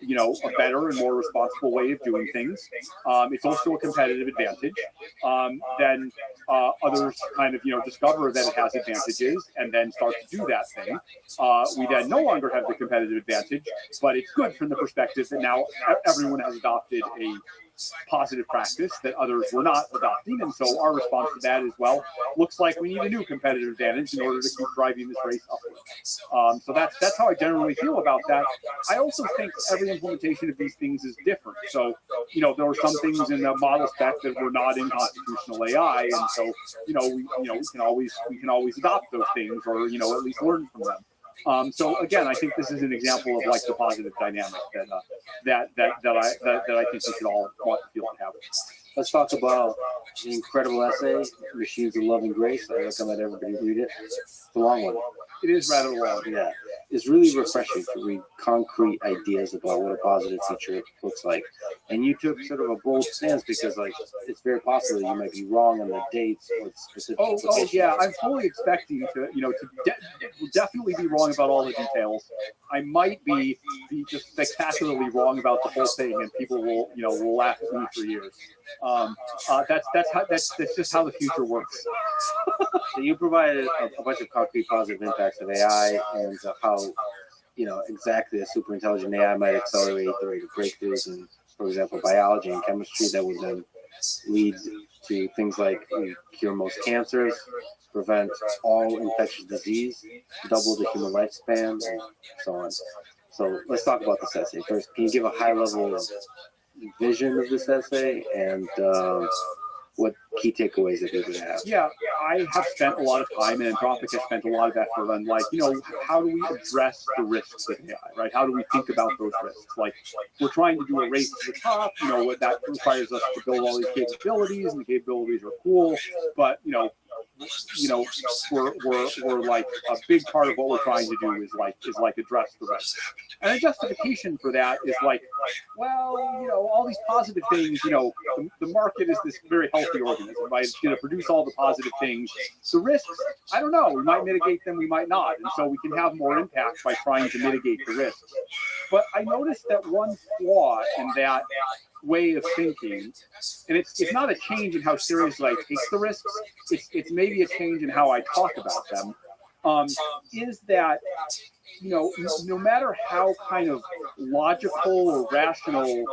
a better and more responsible way of doing things. It's also a competitive advantage. Then others kind of, discover that it has advantages and then start to do that thing. We then no longer have the competitive advantage, but it's good from the perspective that now everyone has adopted a positive practice that others were not adopting. And so our response to that is, well, looks like we need a new competitive advantage in order to keep driving this race upward. So that's how I generally feel about that. I also think every implementation of these things is different. So, there were some things in the model spec that were not in constitutional AI. And so, we can always adopt those things or, at least learn from them. So again, I think this is an example of like the positive dynamic that I think we should all want to feel and have. Let's talk about the incredible essay, Machines of Love and Grace. I recommend everybody read it. It's a long one. It is rather long. Yeah. It's really refreshing to read concrete ideas about what a positive future looks like. And you took sort of a bold stance because, like, it's very possible you might be wrong on the dates or the specific. Oh yeah. I'm fully expecting to, definitely be wrong about all the details. I might be just spectacularly wrong about the whole thing, and people will laugh at me for years. That's just how the future works. So you provided a bunch of concrete positive impacts of AI and how, exactly a super intelligent AI might accelerate the rate of breakthroughs in, for example, biology and chemistry that would then lead to things like cure most cancers, prevent all infectious disease, double the human lifespan, and so on. So let's talk about this essay. First, can you give a high level vision of this essay and what key takeaways that they would have? Yeah, I have spent a lot of time, and Anthropic has spent a lot of effort on, like, how do we address the risks of AI, right? How do we think about those risks? Like, we're trying to do a race to the top, what that requires us to build all these capabilities, and the capabilities are cool, but, we're like a big part of what we're trying to do is address the rest. And a justification for that is like, well, all these positive things, the market is this very healthy organism, right? It's going to produce all the positive things. The risks, I don't know, we might mitigate them, we might not. And so we can have more impact by trying to mitigate the risks. But I noticed that one flaw in that way of thinking, and it's not a change in how seriously I take the risks, it's maybe a change in how I talk about them, is that no matter how kind of logical or rational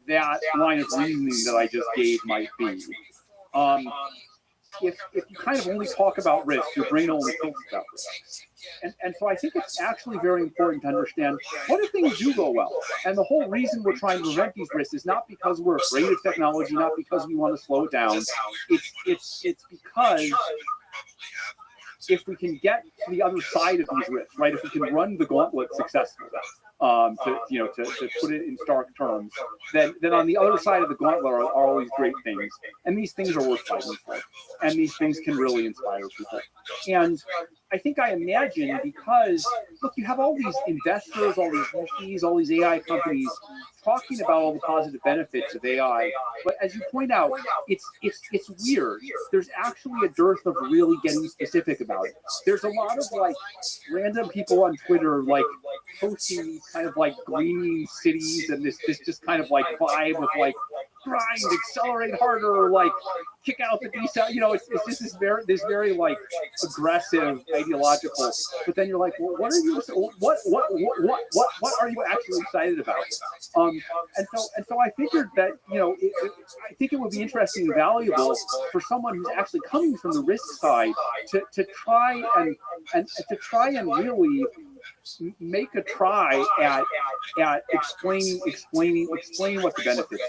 that line of reasoning that I just gave might be, if you kind of only talk about risk, your brain only thinks about risks. And so I think it's actually very important to understand what if things do go well. And the whole reason we're trying to prevent these risks is not because we're afraid of technology, not because we want to slow it down. It's because if we can get to the other side of these risks, right? If we can run the gauntlet successfully, to put it in stark terms, then on the other side of the gauntlet are all these great things, and these things are worth fighting for, and these things can really inspire people. And I think I imagine, because look, you have all these investors, all these VCs, all these AI companies talking about all the positive benefits of AI, but as you point out, it's weird. There's actually a dearth of really getting specific about it. There's a lot of like random people on Twitter like posting kind of like green cities and this just kind of like vibe of like grind, accelerate harder, like kick out the decel. It's just this very like aggressive, ideological. But then you're like, well, what are you actually excited about? And so I figured that I think it would be interesting and valuable for someone who's actually coming from the risk side to try and really make a try at explaining what the benefits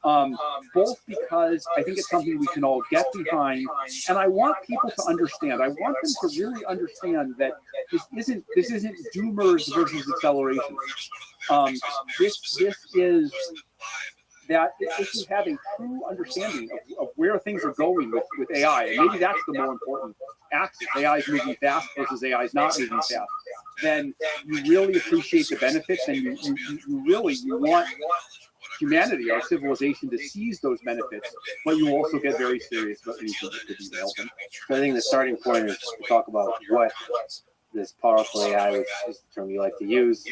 are. Both because I think it's something we can all get behind, and I want people to understand. I want them to really understand that this isn't doomers versus acceleration. This is that if you have a true understanding of where things are going with AI, and maybe that's the more important axis, AI is moving fast versus AI is not moving fast, then you really appreciate the benefits, and you want humanity, our civilization, to seize those benefits, but you also get very serious about anything that could derail them. So I think the starting point is to talk about what this powerful AI, which is the term you like to use.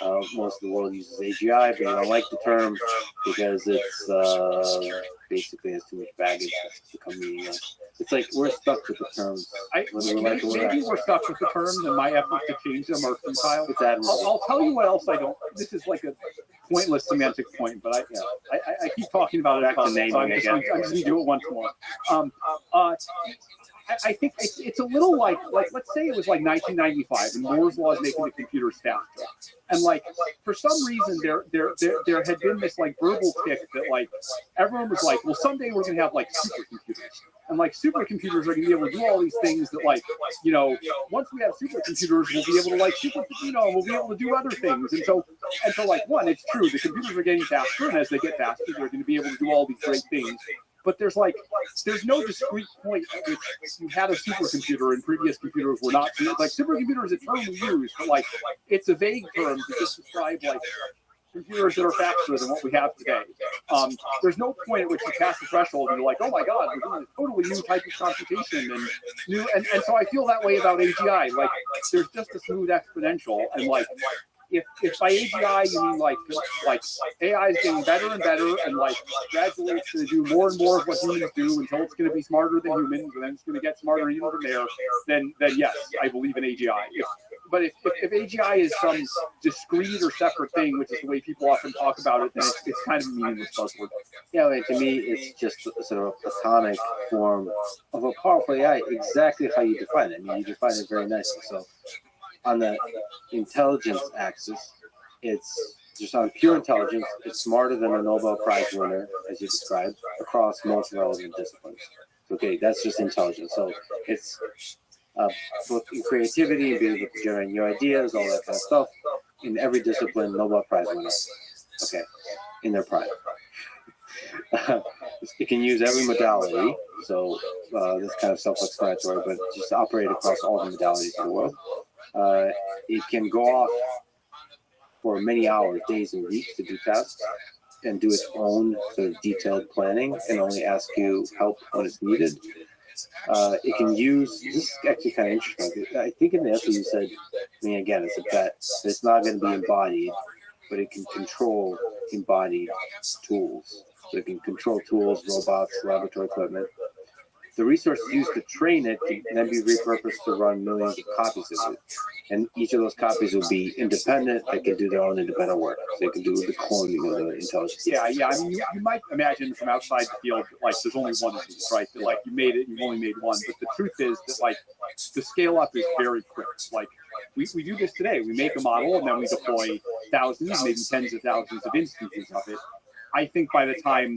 Most of the world uses AGI, but you don't like the term because it's basically has too much baggage. It's become meaningless. It's like we're stuck with the terms. Maybe we're stuck with the terms, and my efforts to change them are futile. It's admirable. I'll tell you what else I don't. This is like a pointless semantic point, but I keep talking about it. So I'm just going to do it once more. I think it's a little like let's say it was like 1995 and Moore's law is making the computers faster, and like for some reason there had been this like verbal tick that like everyone was like, well, someday we're gonna have like supercomputers, and like supercomputers are gonna be able to do all these things that like, you know, once we have supercomputers we'll be able to like we'll be able to do other things, and so like one, it's true, the computers are getting faster, and as they get faster they're going to be able to do all these great things. But there's no discrete point at which you had a supercomputer and previous computers were not. Like supercomputer is a term we use, but like it's a vague term to just describe like computers that are faster than what we have today. There's no point at which you pass the threshold and you're like, oh my God, we're doing a totally new type of computation and new. And so I feel that way about AGI. Like there's just a smooth exponential, and like. If by AGI you mean like AI is getting better and better, and like gradually it's going to do more and more of what humans do until it's going to be smarter than humans, and then it's going to get smarter even from there, then yes, I believe in AGI. But if AGI is some discrete or separate thing, which is the way people often talk about it, then it's kind of a meaningless buzzword. Yeah, like, to me, it's just a sort of a platonic form of a powerful AI, exactly how you define it. I mean, you define it very nicely. So on the intelligence axis, it's just on pure intelligence. It's smarter than a Nobel Prize winner, as you described, across most relevant disciplines. Okay, that's just intelligence. So it's both in creativity and being able to generate new ideas, all that kind of stuff. In every discipline, Nobel Prize winner. Okay, in their prime. It can use every modality, so this kind of self-explanatory, but just operate across all the modalities of the world. It can go off for many hours, days, and weeks to do tasks and do its own sort of detailed planning and only ask you help when it's needed. It can use, this is actually kind of interesting. I think in the essay you said, I mean, again, it's a bet, it's not going to be embodied, but it can control embodied tools. So it can control tools, robots, laboratory equipment. The resources used to train it can then be repurposed to run millions of copies of it. And each of those copies will be independent. They can do their own independent work. So they can do the cloning of the intelligence. Yeah. I mean, you might imagine from outside the field, like there's only one of these, right? That, like you made it, you've only made one. But the truth is that like the scale up is very quick. Like we do this today. We make a model and then we deploy thousands, maybe tens of thousands of instances of it. I think by the time,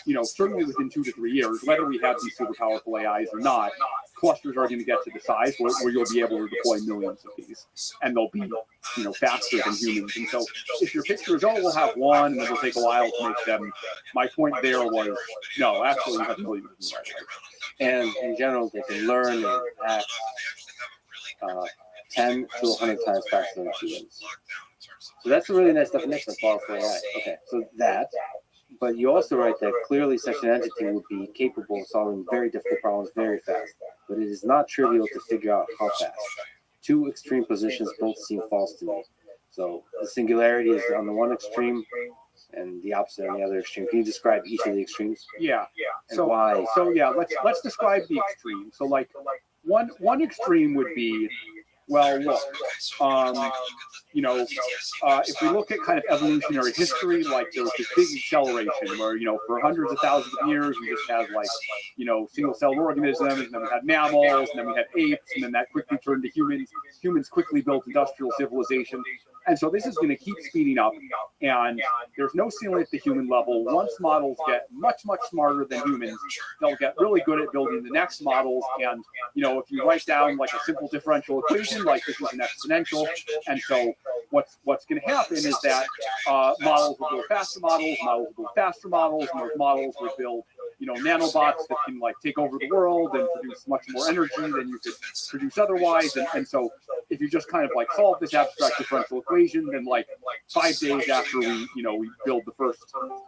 you know, certainly within 2 to 3 years, whether we have these super powerful AIs or not, clusters are going to get to the size where you'll be able to deploy millions of these, and they'll be, you know, faster than humans. And so if your picture is, oh, we'll have one and it'll take a while to make them, my point there was, no, actually, we have millions. And in general, they can learn and act 10 to 100 times faster than humans. So that's a really nice definition of powerful AI. Okay, so that, but you also write that clearly such an entity would be capable of solving very difficult problems very fast, but it is not trivial to figure out how fast. Two extreme positions both seem false to me. So the singularity is on the one extreme and the opposite on the other extreme. Can you describe each of the extremes? Yeah. And why? So yeah, let's describe the extreme. So like one extreme would be well, look, if we look at kind of evolutionary history, like there was this big acceleration where, for hundreds of thousands of years, we just had like, single-celled organisms, and then we had mammals, and then we had apes, and then that quickly turned to humans. Humans quickly built industrial civilization. And so this is going to keep speeding up, and there's no ceiling at the human level. Once models get much, much smarter than humans, they'll get really good at building the next models. And, if you write down like a simple differential equation, like this is an exponential. And so what's going to happen is that models will build faster models will build faster models, and those models will build nanobots that can like take over the world and produce much more energy than you could produce otherwise. And so if you just kind of like solve this abstract differential equation, then like 5 days after we build the first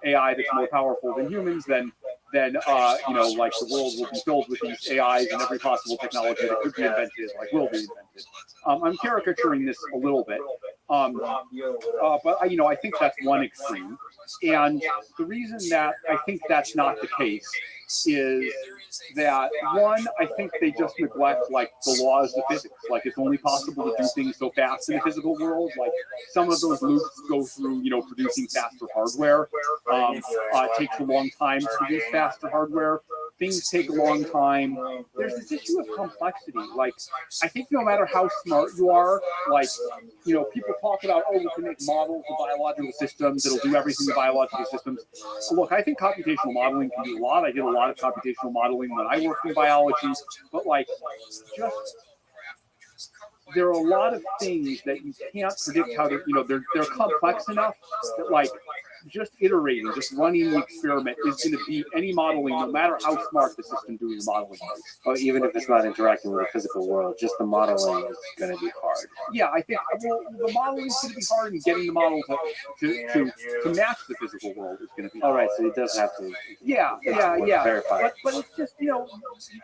AI that's more powerful than humans, then like the world will be filled with these AIs, and every possible technology that could be invented will be invented. I'm caricaturing this a little bit, but I think that's one extreme. And the reason that I think that's not the case is that, one, I think they just neglect like the laws of physics. Like it's only possible to do things so fast in the physical world. Like some of those loops go through, producing faster hardware. It takes a long time to produce faster hardware. Things take a long time. There's this issue of complexity. Like, I think no matter how smart you are, like, people talk about, we can make models of biological systems that'll do everything in biological systems. So look, I think computational modeling can do a lot. I did a lot of computational modeling when I worked in biology, but like, there are a lot of things that you can't predict how to, they're complex enough that like, just iterating, just running the experiment is going to beat any modeling, no matter how smart the system doing the modeling is. Or even if it's not interacting with the physical world, just the modeling is going to be hard. Yeah, I think the modeling is going to be hard, and getting the model to match the physical world is going to be hard. All right, so it does have to. Yeah. Verify. But it's just you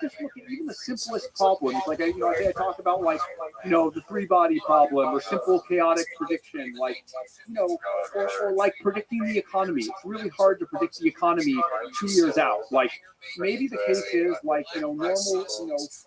just look at even the simplest problems. Like I talk about like the 3-body problem or simple chaotic prediction, like or like predicting the economy. It's really hard to predict the economy 2 years out. Like maybe the case is like normal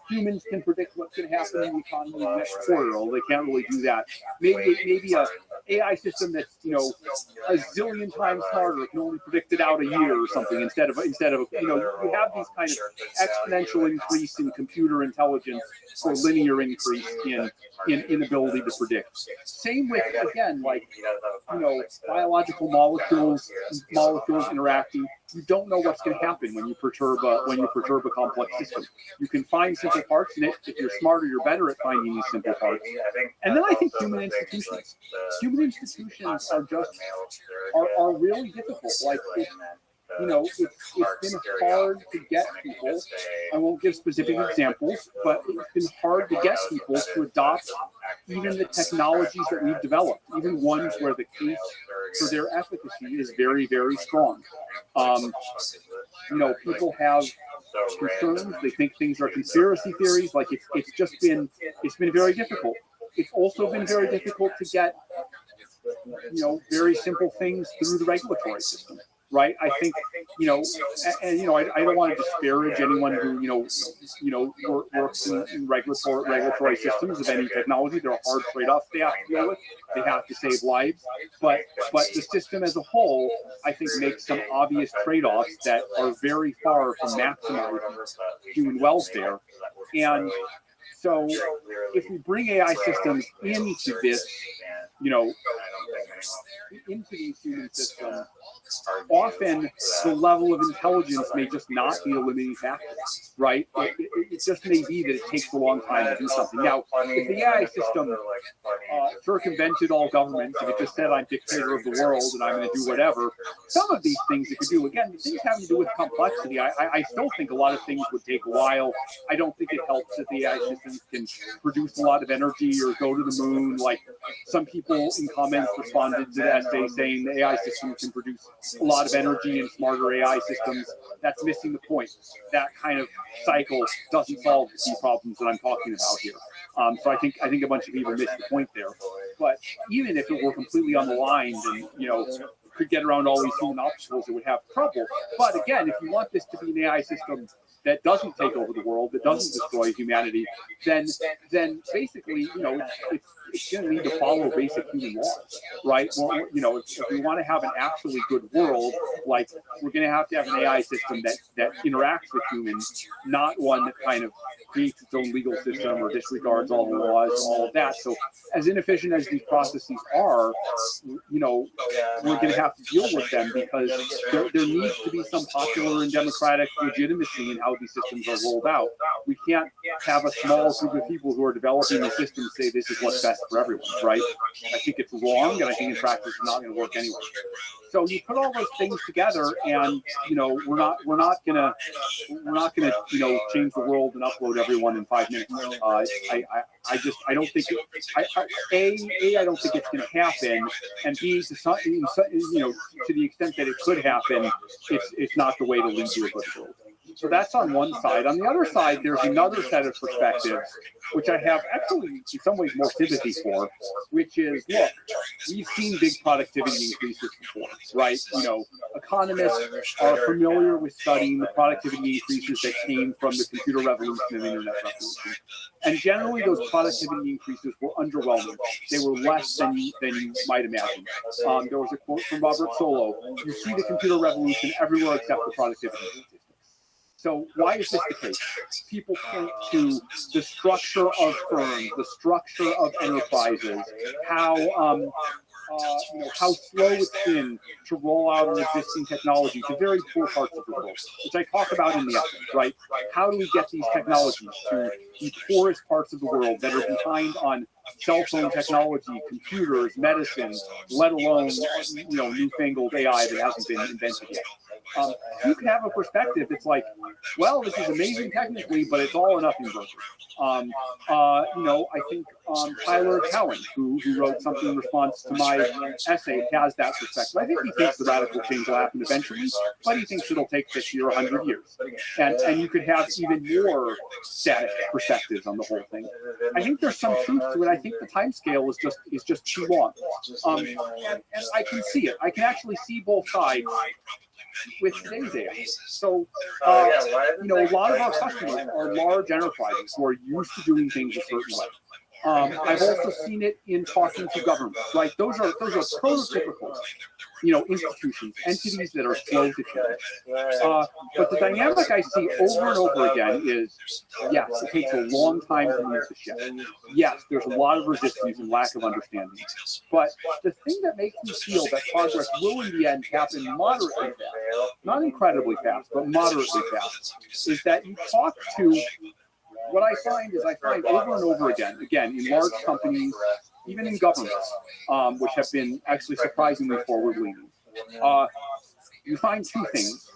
humans can predict what's going to happen in the economy in the next quarter. Although they can't really do that. Maybe a AI system that's a zillion times smarter can only predict it out a year or something instead of you have these kind of exponential increase in computer intelligence or linear increase in ability to predict. Same with again like biological molecules interacting. You don't know what's going to happen when you perturb a complex system. You can find simple parts in it. If you're smarter, you're better at finding these simple parts. And then I think human institutions are just are really difficult. Like it's been hard to get people. I won't give specific examples, but it's been hard to get people to adopt even the technologies that we've developed, even ones where the case for their efficacy is very, very strong. People have concerns. They think things are conspiracy theories. Like it's been very difficult. It's also been very difficult to get very simple things through the regulatory system. Right, I think I don't want to disparage anyone who works in regulatory systems of any technology. There are hard trade-offs they have to deal with. They have to save lives, but the system as a whole, I think, makes some obvious trade-offs that are very far from maximizing human welfare. And so, if we bring AI systems into this, into these human systems, often the level of intelligence may just not be a limiting factor, right? It just may be that it takes a long time to do something. Now, if the AI system circumvented all governments, if it just said I'm dictator of the world and I'm going to do whatever, some of these things it could do. Again, things having to do with complexity, I still think a lot of things would take a while. I don't think it helps that the AI systems can produce a lot of energy or go to the moon. Like some people in comments responded to the essay saying the AI system can produce a lot of energy and smarter AI systems. That's missing the point. That kind of cycle doesn't solve the key problems that I'm talking about here. So I think a bunch of people missed the point there. But even if it were completely unaligned and could get around all these human obstacles, it would have trouble. But again, if you want this to be an AI system that doesn't take over the world, that doesn't destroy humanity, then basically, it's going to need to follow basic human laws, right? Well, if we want to have an actually good world, like, we're going to have an AI system that interacts with humans, not one that kind of creates its own legal system or disregards all the laws, all of that. So as inefficient as these processes are, we're going to have to deal with them, because there needs to be some popular and democratic legitimacy in how these systems are rolled out. We can't have a small group of people who are developing the system say this is what's best for everyone, right? I think it's wrong, and I think in practice it's not going to work anyway. So you put all those things together, and we're not gonna change the world and upload everyone in 5 minutes. I don't think I don't think it's going to happen, and B, to the extent that it could happen, it's not the way to lead to a good world. So that's on one side. On the other side, there's another set of perspectives, which I have actually in some ways more sympathy for, which is, look, we've seen big productivity increases before, right? Economists are familiar with studying the productivity increases that came from the computer revolution and the internet revolution. And generally, those productivity increases were underwhelming. They were less than you might imagine. There was a quote from Robert Solow: "You see the computer revolution everywhere except the productivity statistics." So why is this the case? People point to the structure of firms, the structure of enterprises, how slow it's been to roll out an existing technology to very poor parts of the world, which I talk about in the essay, right? How do we get these technologies to the poorest parts of the world that are behind on cell phone technology, computers, medicine, let alone newfangled AI that hasn't been invented yet? You can have a perspective that's like, well, this is amazing technically, but it's all a nothing burger. I think Tyler Cowen, who wrote something in response to my essay, has that perspective. I think he thinks the radical change will happen eventually, but he thinks it'll take 50 or 100 years. And you could have even more static perspectives on the whole thing. I think there's some truth to it. I think the time scale is just too long. And I can see it. I can actually see both sides with today's AI. So, a lot of our customers are large enterprises who are used to doing things a certain way. I've also seen it in talking to governments, right? Those are prototypical, institutions, entities that are slow to change. But the dynamic I see over and over again is, yes, it takes a long time to move the ship. Yes, there's a lot of resistance and lack of understanding. But the thing that makes me feel that progress will in the end happen moderately fast, not incredibly fast, but moderately fast, is that you talk to, what I find over and over again, in large companies, even in governments, which have been actually surprisingly forward-leaning, you find two things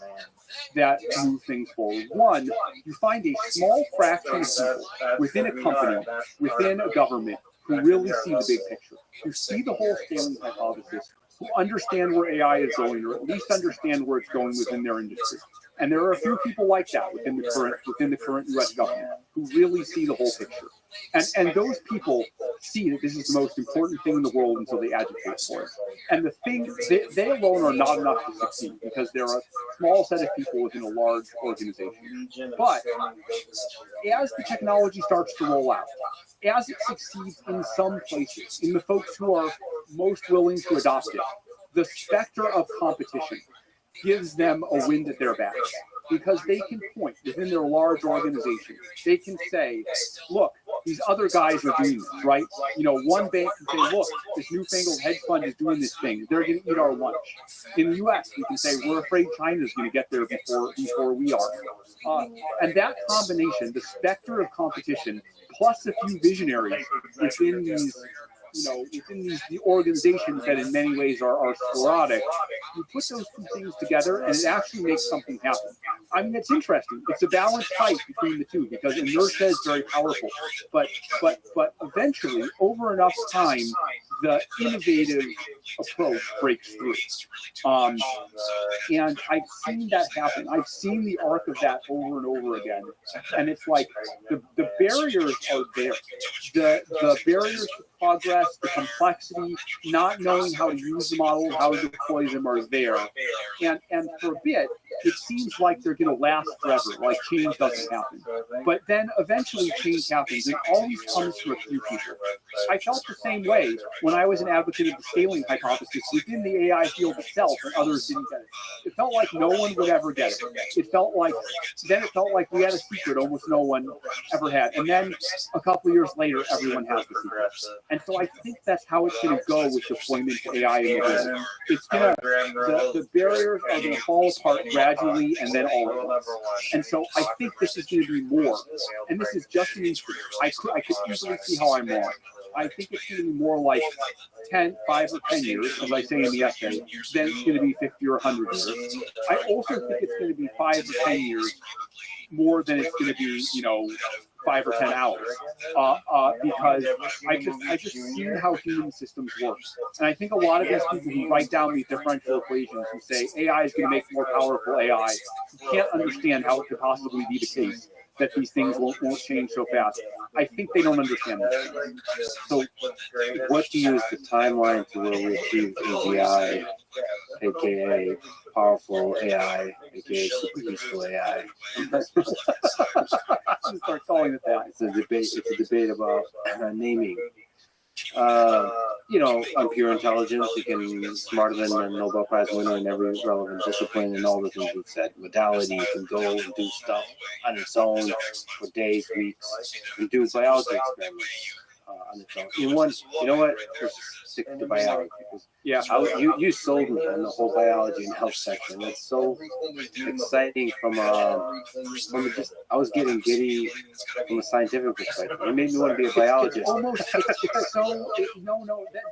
that move things forward. One, you find a small fraction of people within a company, within a government, who really see the big picture, who see the whole scaling hypothesis, who understand where AI is going, or at least understand where it's going within their industry. And there are a few people like that within the current U.S. government who really see the whole picture. And those people see that this is the most important thing in the world until they agitate for it. And the thing, they alone are not enough to succeed, because they're a small set of people within a large organization. But as the technology starts to roll out, as it succeeds in some places, in the folks who are most willing to adopt it, the specter of competition gives them a wind at their backs, because they can point within their large organization. They can say, look, these other guys are doing this, right? One bank can say, look, this newfangled hedge fund is doing this thing. They're going to eat our lunch. In the U.S., we can say, we're afraid China's going to get there before we are. And that combination, the specter of competition, plus a few visionaries within the organizations that in many ways are sporadic, you put those two things together and it actually makes something happen. I mean, it's interesting. It's a balanced fight between the two, because inertia is very powerful. But eventually, over enough time, the innovative approach breaks through. And I've seen that happen. I've seen the arc of that over and over again. And it's like the barriers are there. The barriers to progress, the complexity, not knowing how to use the model, how to deploy them are there. And for a bit, it seems like they're going to last forever, like change doesn't happen. But then eventually change happens. It always comes to a few people. I felt the same way when I was an advocate of the scaling hypothesis within the AI field itself, and others didn't get it. It felt like no one would ever get it. It felt like we had a secret almost no one ever had. And then a couple of years later, everyone has the secret. And so I think that's how it's going to go with deployment to AI in the world. It's going to, the barriers are going to fall apart gradually and then all at once. And so I think this is going to be more. And this is just an instant. I could easily see how I'm wrong. I think it's going to be more like 5 or 10 years, as I say in the essay, then it's going to be 50 or 100 years. I also think it's going to be 5 or 10 years more than it's going to be, 5 or 10 hours, because I just seen how human systems work. And I think a lot of these people who write down these differential equations who say AI is going to make more powerful AI can't understand how it could possibly be the case that these things won't change so fast. I think they don't understand that. So what do you use the timeline to where we achieve AGI, aka powerful AI, aka super useful AI? Start calling it that. It's a debate about naming. On pure intelligence, you can be smarter than a Nobel Prize winner in every relevant discipline and all the things we've said. Modality, you can go and do stuff on its own for days, weeks, and do biology experiments on its own. You know what? Let's stick to biology. Yeah, you sold me on the whole biology and health section. It's so exciting from just I was getting giddy from a scientific perspective. It made me want to be a biologist.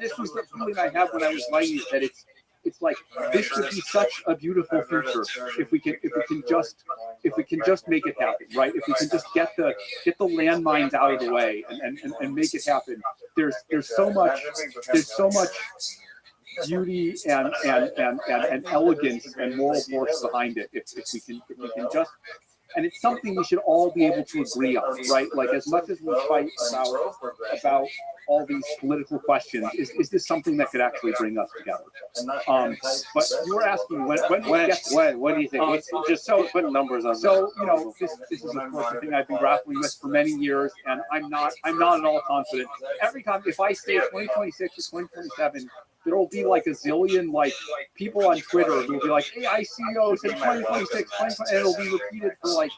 This was the feeling I had when I was writing it, that it's like this would be such a beautiful future if we can just make it happen, right? If we can just get the landmines out of the way and make it happen. There's so much beauty and elegance and moral force behind it if we can just. And it's something we should all be able to agree on, right? Like, as much as we fight about all these political questions, is this something that could actually bring us together? But you were asking when what do you think? Just so put numbers on. So this is of course the thing I've been grappling with for many years, and I'm not at all confident. Every time, if I say 2026 or 2027. There will be like a zillion people on Twitter who will be like, AI CEO said 2026, and it'll be repeated for like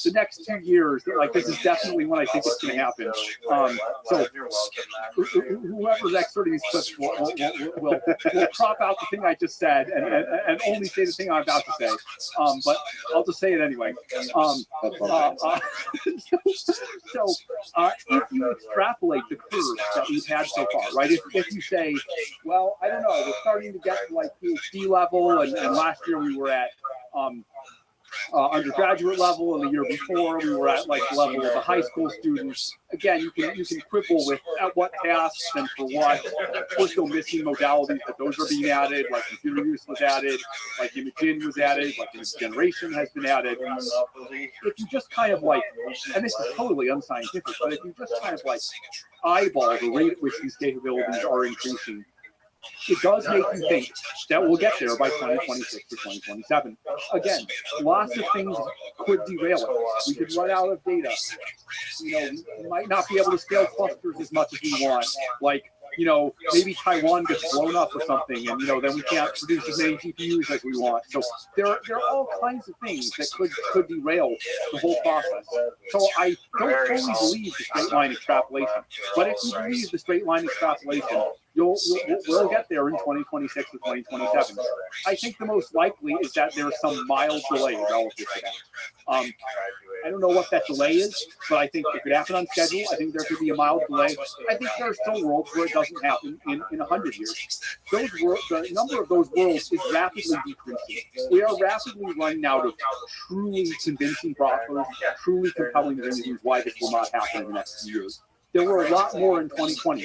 the next 2 years. Like, this is definitely when I think it's going to happen. So whoever's excerpting these clips will crop out the thing I just said and only say the thing I'm about to say. But I'll just say it anyway. If you extrapolate the curve that we've had so far, right? If you say, well, I don't know, we're starting to get to like PhD level, and last year we were at undergraduate level, and the year before we were at like the level of the high school students. Again, you can quibble with at what tasks and for what. We're still missing modalities, but those are being added. Like computer use was added, like imaging was added, like image generation has been added. If you just kind of like, and this is totally unscientific, but if you just kind of like eyeball the rate at which these capabilities are increasing, it does make you think that we'll get there by 2026 or 2027. Again, lots of things could derail it. We could run out of data. We might not be able to scale clusters as much as we want. Like, maybe Taiwan gets blown up or something, and then we can't produce as many GPUs as we want. So there are all kinds of things that could derail the whole process. So I don't fully believe the straight line extrapolation. But if you believe the straight line extrapolation, we'll get there in 2026 or 2027. I think the most likely is that there's some mild delay relative to that. I don't know what that delay is, but I think it could happen on schedule. I think there could be a mild delay. I think there are still worlds where it doesn't happen in 100 years. The number of those worlds is rapidly decreasing. We are rapidly running out of truly convincing proffers, truly compelling reasons why this will not happen in the next few years. There were a lot more in 2020.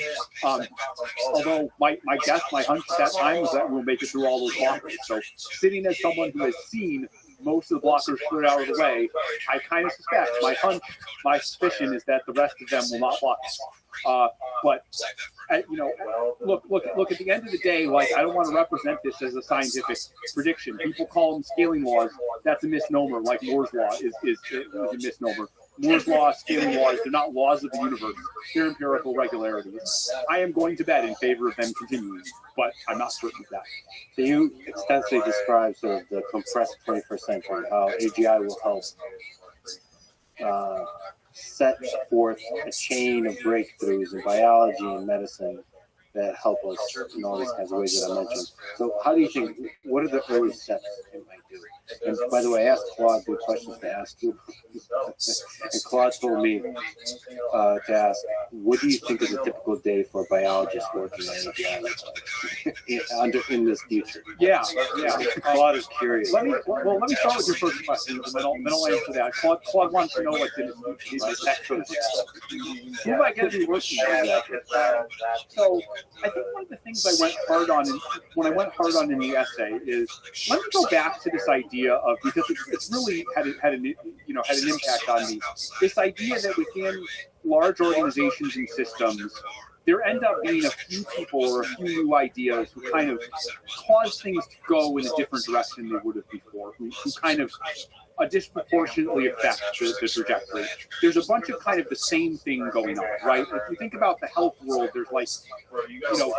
Although my guess, my hunch at that time was that we'll make it through all those blockers. So sitting as someone who has seen most of the blockers slid out of the way, I kind of suspect, my suspicion is that the rest of them will not block us. But look. At the end of the day, like, I don't want to represent this as a scientific prediction. People call them scaling laws. That's a misnomer. Like Moore's law is a misnomer. Moore's law, scaling laws, they're not laws of the universe. They're empirical regularities. I am going to bet in favor of them continuing, but I'm not certain of that. So you extensively describe sort of the compressed 21st century, how AGI will help set forth a chain of breakthroughs in biology and medicine that help us in all these kinds of ways that I mentioned. So how do you think, what are the early steps it might do? And by the way, I asked Claude good questions to ask you. And Claude told me to ask, what do you think is a typical day for a biologist working on AGI in this future? Yeah. Claude is curious. Let me start with your first question, and then I'll answer that. Claude wants to know what's in his tech first. Who am I going to be working on? So I think one of the things I went hard on in the essay is, let me go back to this idea of, because it's really had an impact on me. This idea that within large organizations and systems, there end up being a few people or a few new ideas who kind of cause things to go in a different direction than they would have before, who kind of disproportionately affect the trajectory. There's a bunch of kind of the same thing going on, right? If you think about the health world, there's like,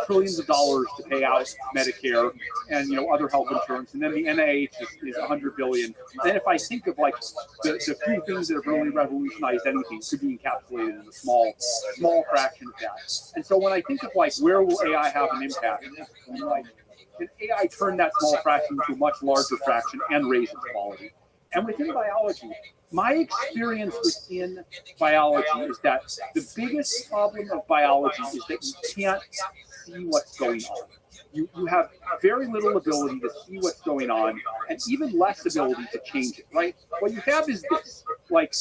trillions of dollars to pay out Medicare and, other health insurance. And then the NIH is $100 billion. And then if I think of like the few things that have really revolutionized anything, could be encapsulated in a small fraction of that. And so when I think of like, where will AI have an impact? I'm like, can AI turn that small fraction into a much larger fraction and raise its quality? And within biology, my experience within biology is that the biggest problem of biology is that you can't see what's going on. You have very little ability to see what's going on, and even less ability to change it, right? What you have is this, like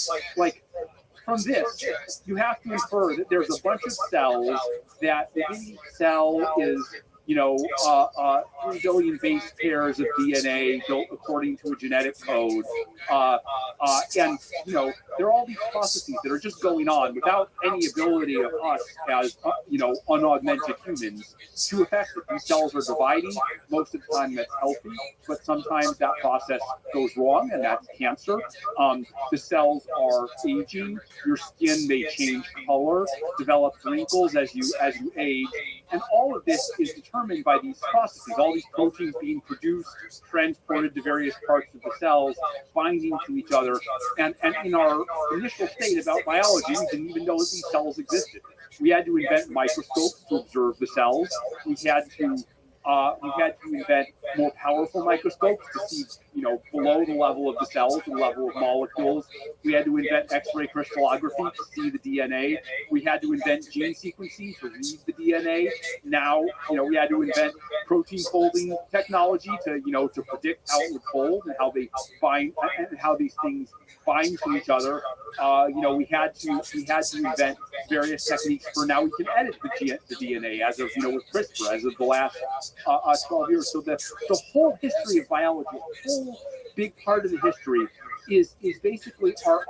from this, you have to infer that there's a bunch of cells, that within each cell is 3 billion base pairs of DNA built according to a genetic code. And there are all these processes that are just going on without any ability of us as, unaugmented humans to affect it. These cells are dividing. Most of the time that's healthy, but sometimes that process goes wrong, and that's cancer. The cells are aging. Your skin may change color, develop wrinkles as you age. And all of this is determined by these processes, all these proteins being produced, transported to various parts of the cells, binding to each other. And in our initial state about biology, we didn't even know that these cells existed. We had to invent microscopes to observe the cells. We had to invent more powerful microscopes to see, below the level of the cells, the level of molecules. We had to invent X-ray crystallography to see the DNA. We had to invent gene sequencing to read the DNA. Now, we had to invent protein folding technology to predict how it would fold and how they bind and how these things bind to each other. We had to invent various techniques for now we can edit the DNA as of with CRISPR as of the last 12 years. So the whole history of biology, a whole big part of the history is basically our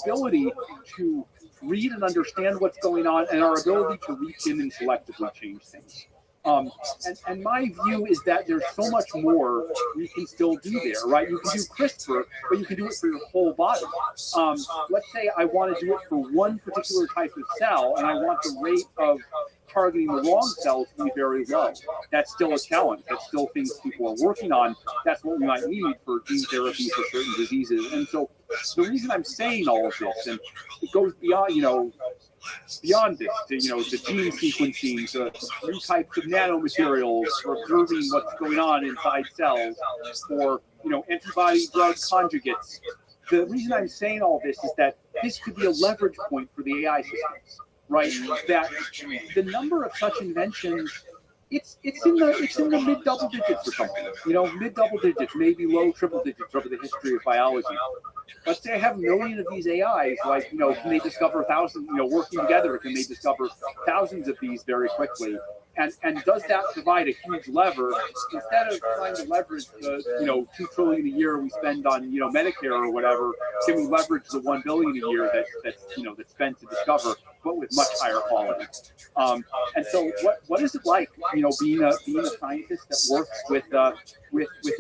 ability to read and understand what's going on, and our ability to reach in and selectively change things. And my view is that there's so much more we can still do there, right? You can do CRISPR, but you can do it for your whole body. Let's say I want to do it for one particular type of cell, and I want the rate of targeting the wrong cells to be very low. That's still a challenge. That's still things people are working on. That's what we might need for gene therapy for certain diseases. And so the reason I'm saying all of this, and it goes beyond, beyond this, to gene sequencing, to new types of nanomaterials for observing what's going on inside cells, or antibody drug conjugates. The reason I'm saying all this is that this could be a leverage point for the AI systems, right? That the number of such inventions it's in the mid double digits or something. Mid double digits, maybe low triple digits over the history of biology. Let's say I have a million of these AIs, can they discover thousands, working together, can they discover thousands of these very quickly? And does that provide a huge lever instead of trying to leverage the $2 trillion a year we spend on Medicare or whatever? Can we leverage the $1 billion a year that's spent to discover, but with much higher quality? And so, what is it like, being a scientist that works with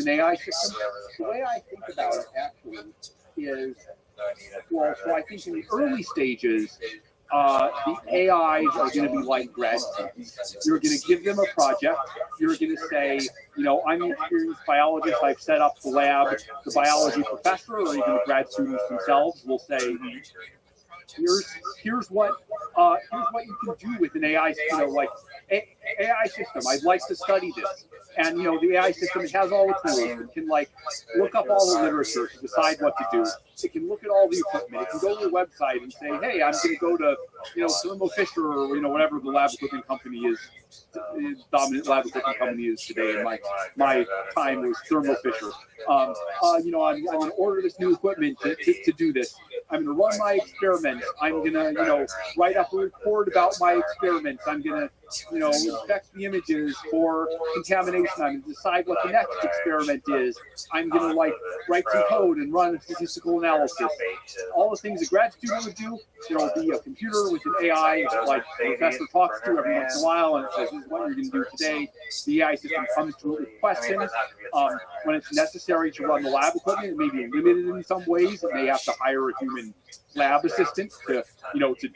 an AI system? The way I think about it actually is, so I think in the early stages, the AIs are going to be like grad students. You're going to give them a project. You're going to say, I'm an experienced biologist. I've set up the lab. The biology professor or even the grad students themselves will say, here's what you can do with an AI, AI system. I'd like to study this. And the AI system, it has all the tools. It can look up all the literature to decide what to do. It can look at all the equipment. It can go to the website and say, hey, I'm going to go to Thermo Fisher or whatever the lab equipment company is. The dominant lab equipment company is today. In my time was Thermo Fisher. I'm going to order this new equipment to do this. I'm going to run my experiments. I'm going to, write up a report about my experiments. I'm going to, inspect the images for contamination. I'm going to decide what the next experiment is. I'm going to, write some code and run a statistical analysis. All the things a grad student would do, there'll be a computer with an AI, the professor talks to every once in a while and it says, this is what you're going to do today. The AI system comes to it with questions. When it's necessary to run the lab equipment, it may be limited in some ways. It may have to hire a human lab assistant to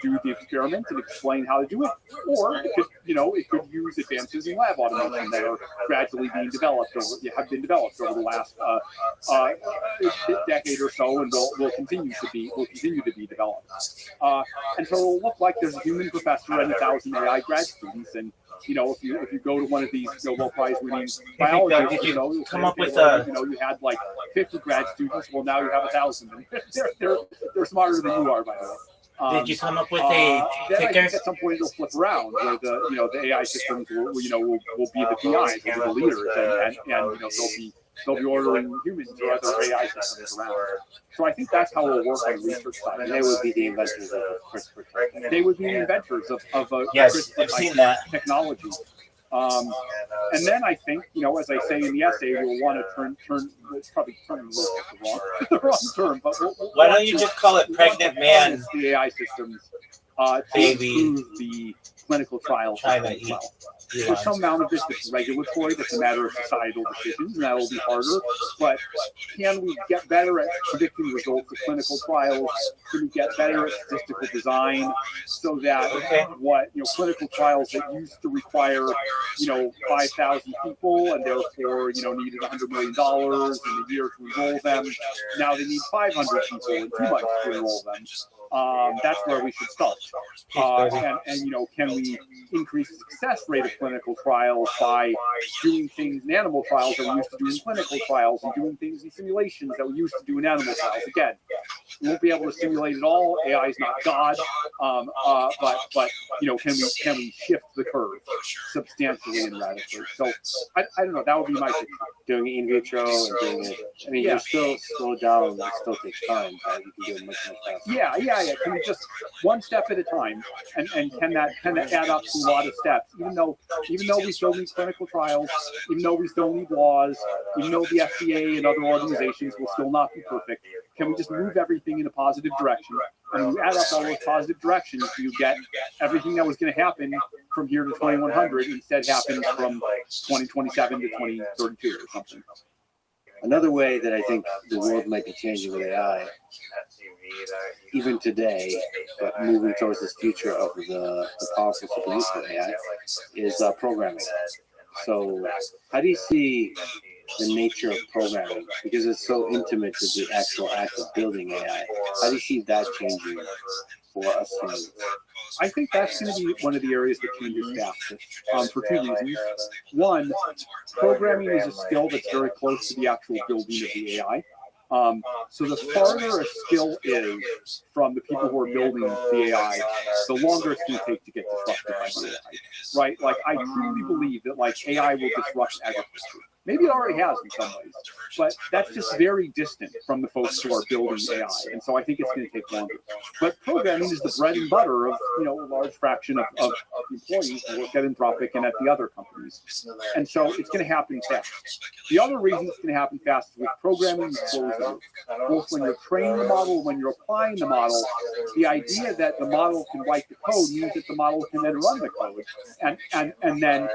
do the experiment and explain how to do it, or it could use advances in lab automation that are gradually being developed or have been developed over the last decade or so, and will continue to be developed. And so it'll look like there's a human professor and 1,000 AI grad students, and if you go to one of these Nobel Prize winning biologists, you come up with you had 50 grad students. Well, now you have 1,000. And they're smarter than you are, by the way. Did you come up with a then kicker? I think at some point it'll flip around where the AI systems will be the PIs, will be the leaders, and they'll be ordering humans or other AI systems around. So I think that's how it'll work on the research side. And they would be the inventors of CRISPR. They would be the inventors of Yes, I've seen that technology. And then I think, as I say in the essay, we'll want to turn. It's probably turning the wrong term, but why don't you just call it pregnant man? The AI systems to Baby. improve the clinical trial. There's some amount of this that's regulatory, that's a matter of societal decisions, and that will be harder. But can we get better at predicting results of clinical trials? Can we get better at statistical design so that clinical trials that used to require 5,000 people and therefore needed $100 million in a year to enroll them, now they need 500 people in 2 months to enroll them. That's where we should start. Can we increase the success rate of clinical trials by doing things in animal trials that we used to do in clinical trials and doing things in simulations that we used to do in animal trials? Again, we won't be able to simulate it all. AI is not God, but can we shift the curve substantially and radically? So I don't know. That would be my thing. Doing it in vitro and doing it. I mean, you're still slow down. It still takes time, but you can do it much faster. Yeah. Can we just one step at a time, and can that add up to a lot of steps? Even though we still need clinical trials, even though we still need laws, even though the FDA and other organizations will still not be perfect, can we just move everything in a positive direction? And when you add up all those positive directions, you get everything that was going to happen from here to 2100 instead happens from 2027 to 2032 or something. Another way that I think the world might be changing with AI, even today, but moving towards this future of the powerful super use of AI, is programming. So how do you see the nature of programming? Because it's so intimate to the actual act of building AI. How do you see that changing for us humans? I think that's going to be one of the areas that changes fastest for two reasons. One, programming is a skill that's very close to the actual building of the AI. So the farther a skill is from the people who are building the AI, the longer it's going to take to get disrupted by the AI, right? Like I truly believe that like AI will disrupt agriculture. Maybe it already has in some ways, but that's just very distant from the folks who are building AI, and so I think it's going to take longer. But programming is the bread and butter of a large fraction of employees who work at Anthropic and at the other companies, and so it's going to happen fast. The other reason it's going to happen fast is with programming you close the loop. Both when you're training the model, when you're applying the model, the idea that the model can write the code means that the model can then run the code and then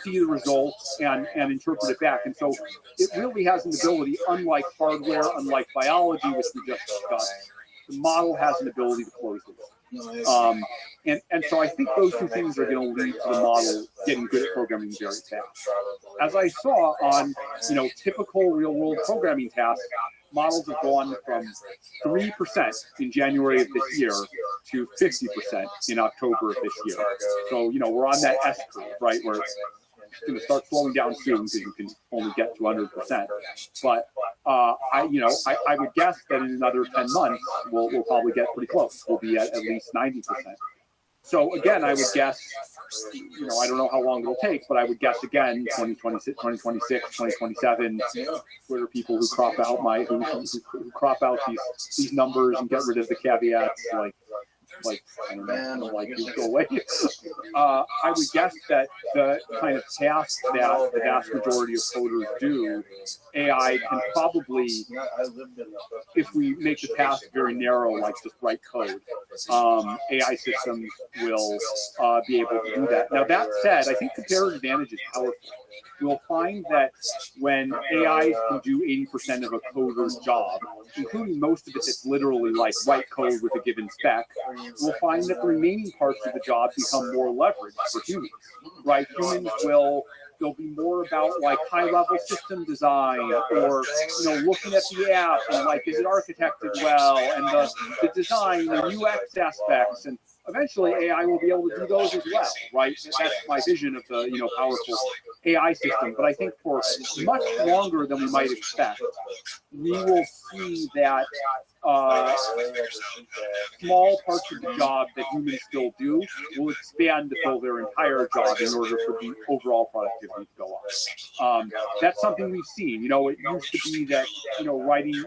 see the results and interpret it back. And so it really has an ability, unlike hardware, unlike biology, which we just discussed, the model has an ability to close the loop. And so I think those two things are going to lead to the model getting good at programming very fast. As I saw on typical real world programming tasks, models have gone from 3% in January of this year to 50% in October of this year. So, we're on that S curve, right, where it's going to start slowing down soon because you can only get to 100%. But I would guess that in another 10 months, we'll probably get pretty close. We'll be at least 90%. So again, I would guess, I don't know how long it'll take, but I would guess again, 2026, 2027, Twitter people who crop out who crop out these numbers and get rid of the caveats, like I don't know, like you go away. I would guess that the kind of tasks that the vast majority of coders do, AI can probably, if we make the task very narrow, like just write code, AI systems will be able to do that. Now that said, I think comparative advantage is powerful. You'll find that when AI can do 80% of a coder's job, including most of it that's literally like write code with a given spec, we'll find that the remaining parts of the job become more leveraged for humans, right? Humans they'll be more about like high-level system design or, looking at the app and like, is it architected well, and the design, the UX aspects, and eventually AI will be able to do those as well, right? That's my vision of the, powerful AI system. But I think for much longer than we might expect, we will see that small parts of the job that humans still do will expand to fill their entire job in order for the overall productivity to go up. That's something we've seen. It used to be that writing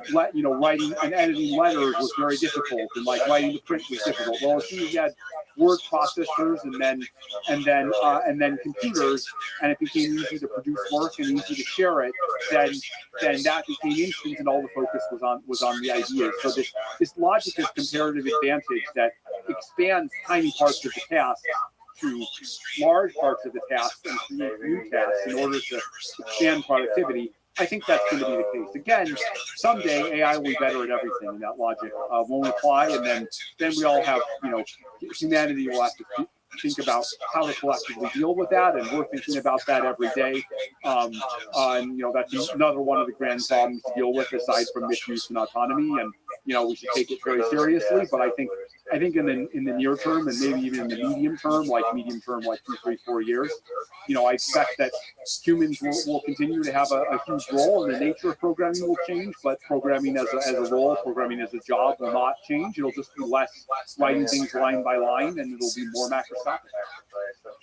and editing letters was very difficult, and like writing the print was difficult. Well, as soon as you had word processors and then computers, and it became easy to produce work and easy to share it, then that became instant, and all the focus was on the ideas. So this logic of comparative advantage that expands tiny parts of the task to large parts of the task and create new tasks in order to expand productivity, I think that's going to be the case. Again, someday AI will be better at everything, and that logic won't apply, and then we all have, humanity will have to think about how to collectively deal with that, and we're thinking about that every day. And that's another one of the grand problems to deal with, aside from misuse and autonomy. And we should take it very seriously. But I think in the near term, and maybe even in the medium term, like 2, 3, 4 years, I expect that humans will continue to have a huge role, and the nature of programming will change. But programming as a role, programming as a job will not change. It'll just be less writing things line by line, and it'll be more macroscopic.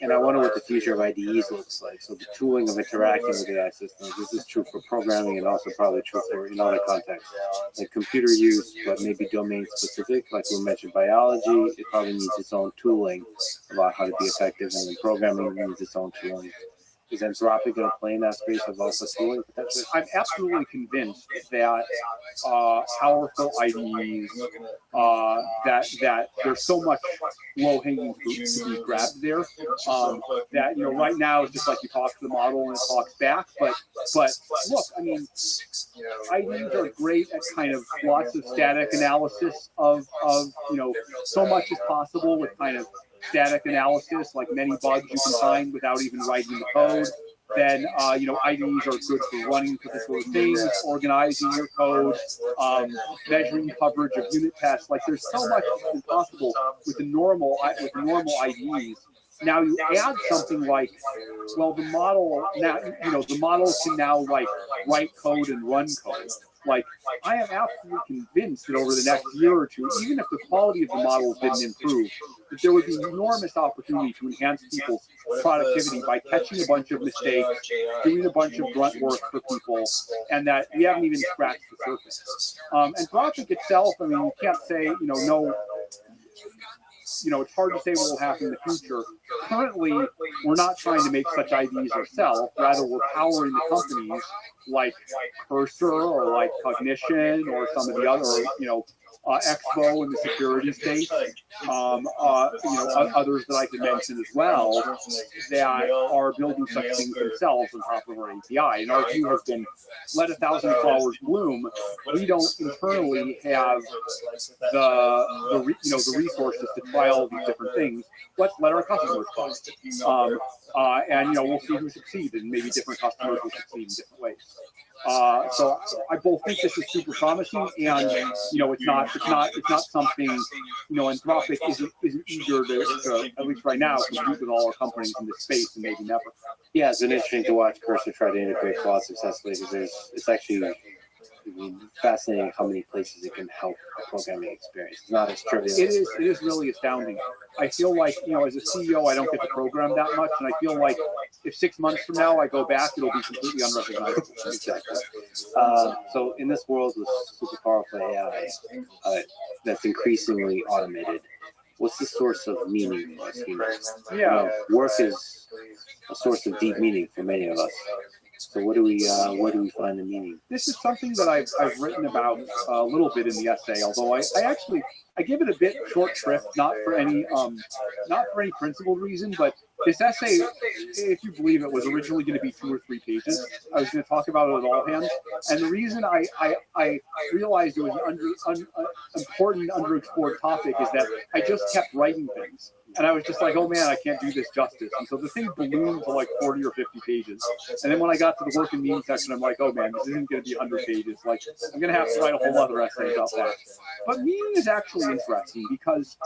And I wonder what the future of IDEs looks like. So the tooling of interacting with AI systems, this is true for programming and also probably true for in other contexts, like computer use, but maybe domain specific. Like we mentioned biology, it probably needs its own tooling about how to be effective, and then programming needs its own tooling. Is Anthropic going to play in that space of also tooling potentially? I'm absolutely convinced that powerful IDEs, that there's so much low-hanging fruit to be grabbed there. That right now it's just like you talk to the model and it talks back. But look, I mean, IDEs are great at kind of lots of static analysis of so much as possible with kind of static analysis, like many bugs you can find without even writing the code. Then IDEs are good for running particular things, organizing your code, measuring coverage of unit tests. Like there's so much possible with the normal IDEs Now you add something like, well, the model now, the model can now like write code and run code. Like, I am absolutely convinced that over the next year or two, even if the quality of the models didn't improve, that there would be enormous opportunity to enhance people's productivity by catching a bunch of mistakes, doing a bunch of grunt work for people, and that we haven't even scratched the surface. And Anthropic itself, I mean, you can't say, no. It's hard to say what will happen in the future. Currently, we're not trying to make such IDs ourselves. Rather, we're powering the companies like Cursor or like Cognition or some of the other, Expo in the security space, others that I could mention as well, that are building such things themselves on top of our API. And our view has been, let 1,000 flowers bloom. We don't internally have the resources to try all of these different things. Let's let our customers try. And we'll see who succeeds, and maybe different customers will succeed in different ways. So I both think this is super promising, and it's not something Anthropic isn't eager to at least right now compete with all our companies in this space, and maybe never. Yeah, it's been interesting to watch Cursor try to integrate Claude successfully, because it's actually fascinating how many places it can help a programming experience. It's not as trivial. It is really astounding. I feel like, as a CEO, I don't get to program that much, and I feel like if 6 months from now I go back, it'll be completely unrecognizable. Exactly. So in this world with super powerful AI that's increasingly automated, what's the source of meaning for us humans? Yeah. Work is a source of deep meaning for many of us. So where do we find the meaning? This is something that I've written about a little bit in the essay, although I give it a bit short shrift, not for any principled reason, but this essay, if you believe it, was originally going to be 2 or 3 pages. I was going to talk about it at all hands, and the reason I realized it was an important, underexplored topic is that I just kept writing things. And I was just like, oh man, I can't do this justice. And so the thing ballooned to like 40 or 50 pages. And then when I got to the work and meaning section, I'm like, oh man, this isn't going to be 100 pages. Like, I'm going to have to write a whole other essay about that. But meaning is actually interesting, because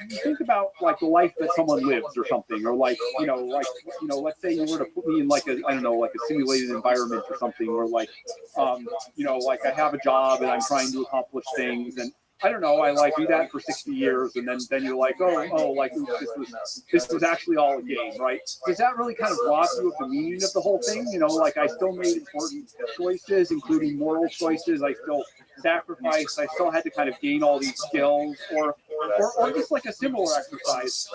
you think about like the life that someone lives or something, or like, let's say you were to put me in like a simulated environment or something, or like, like I have a job and I'm trying to accomplish things, and I don't know, I do that for 60 years, and then you're like, this was actually all a game, right? Does that really kind of rob you of the meaning of the whole thing? Like I still made important choices, including moral choices. I still sacrificed. I still had to kind of gain all these skills, or just like a similar exercise.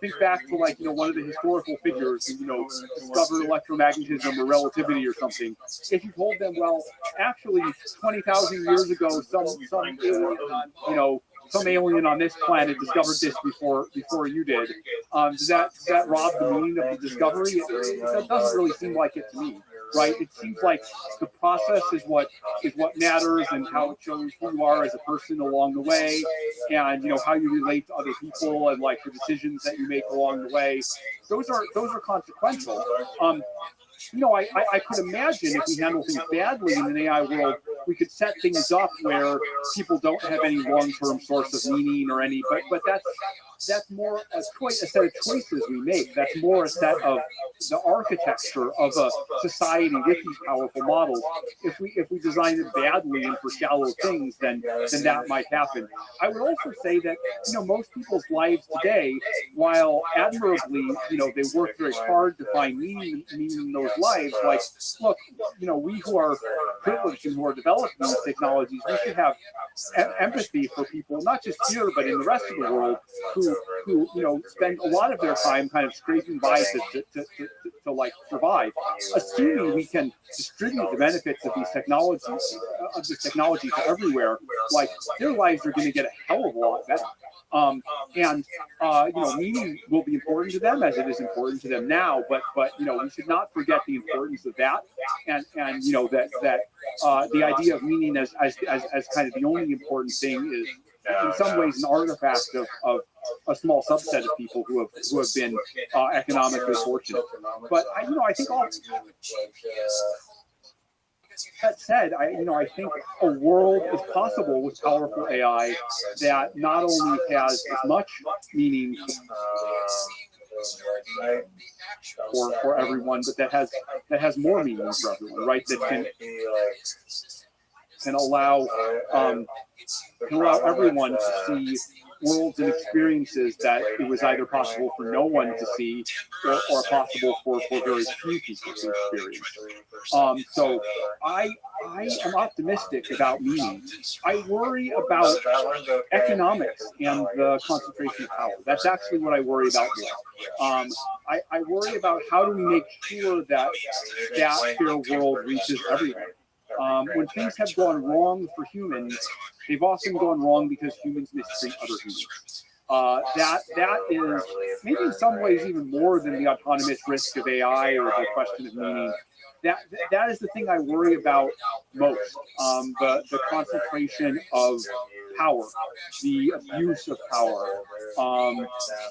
Think back to like one of the historical figures who discovered electromagnetism or relativity or something. If you told them, well, actually 20,000 years ago, some alien on this planet discovered this before you did. Does that rob the meaning of the discovery? That doesn't really seem like it to me, right? It seems like the process is what matters, and how it shows who you are as a person along the way, and how you relate to other people, and like the decisions that you make along the way. Those are consequential. I could imagine if we handle things badly in an AI world, we could set things up where people don't have any long-term source of meaning or any, but that's more a set of choices we make. That's more a set of the architecture of a society with these powerful models. If we design it badly and for shallow things, then that might happen. I would also say that most people's lives today, while admirably they work very hard to find meaning in those lives. Like, look, we who are privileged and who are developing these technologies, we should have empathy for people, not just here but in the rest of the world, who spend a lot of their time kind of scraping by to like survive. Assuming we can distribute the benefits of these technologies, to everywhere, like their lives are going to get a hell of a lot better. Meaning will be important to them as it is important to them now, but we should not forget the importance of that, and the idea of meaning as kind of the only important thing is in some ways an artifact of a small subset of people who have been economically fortunate. But I think all that said, I think a world is possible with powerful AI that not only has as much meaning for everyone, but that has more meaning for everyone, right? That can allow everyone to see worlds and experiences that it was either possible for no one to see or possible for very few people to experience. So I am optimistic about meaning. I worry about economics and the concentration of power. That's actually what I worry about more. I worry about how do we make sure that fair world reaches everyone. When things have gone wrong for humans, they've often gone wrong because humans mistreat other humans. That is maybe in some ways even more than the autonomous risk of AI or the question of meaning. That is the thing I worry about most. The concentration of power, the abuse of power,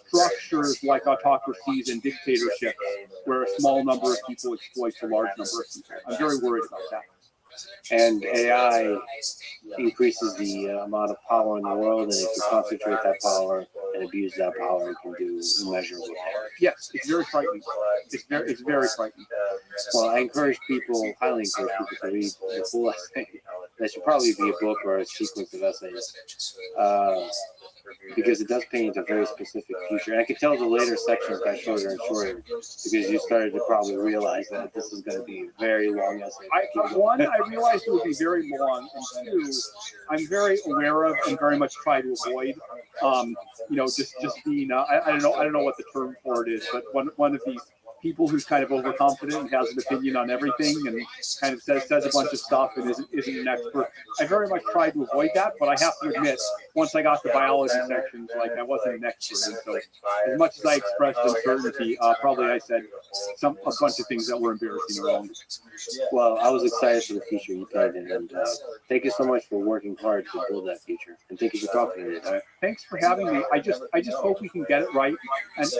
structures like autocracies and dictatorships where a small number of people exploits a large number of people. I'm very worried about that. And AI increases the amount of power in the world, and if you concentrate that power and abuse that power, it can do immeasurable harm. Yes, it's very frightening. It's very frightening. Well, I highly encourage people to read the full essay. That should probably be a book or a sequence of essays, because it does paint a very specific future. And I could tell the later sections got shorter and shorter because you started to probably realize that this is going to be a very long essay. One, I realized it would be very long, and two, I'm very aware of and very much try to avoid, just being, I don't know what the term for it is, but one of these people who's kind of overconfident and has an opinion on everything and kind of says a bunch of stuff and isn't an expert. I very much tried to avoid that, but I have to admit, once I got to biology sections, I wasn't an expert. And so as much as I expressed uncertainty, probably I said a bunch of things that were embarrassing or wrong. Well, I was excited for the future you painted, and thank you so much for working hard to build that future. And thank you for talking to me today. Thanks for having me. I just hope we can get it right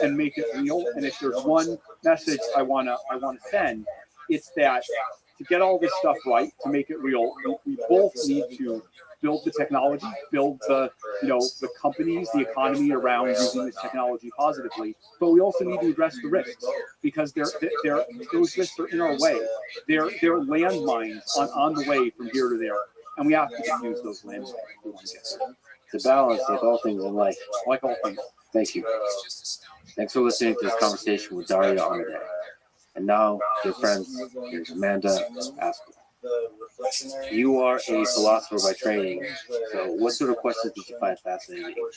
and make it real. And if there's one message I want to send, it's that to get all this stuff right, to make it real, we both need to build the technology, build the companies, the economy around using this technology positively. But we also need to address the risks because those risks are in our way. They're landmines on the way from here to there, and we have to use those landmines if we want to get there. It's a balance, like all things in life. Like all things. Thank you. Thanks for listening to this conversation with Daria Amade. And now, dear friends, here's Amanda Aspel. You are a philosopher by training, so what sort of questions did you find fascinating in your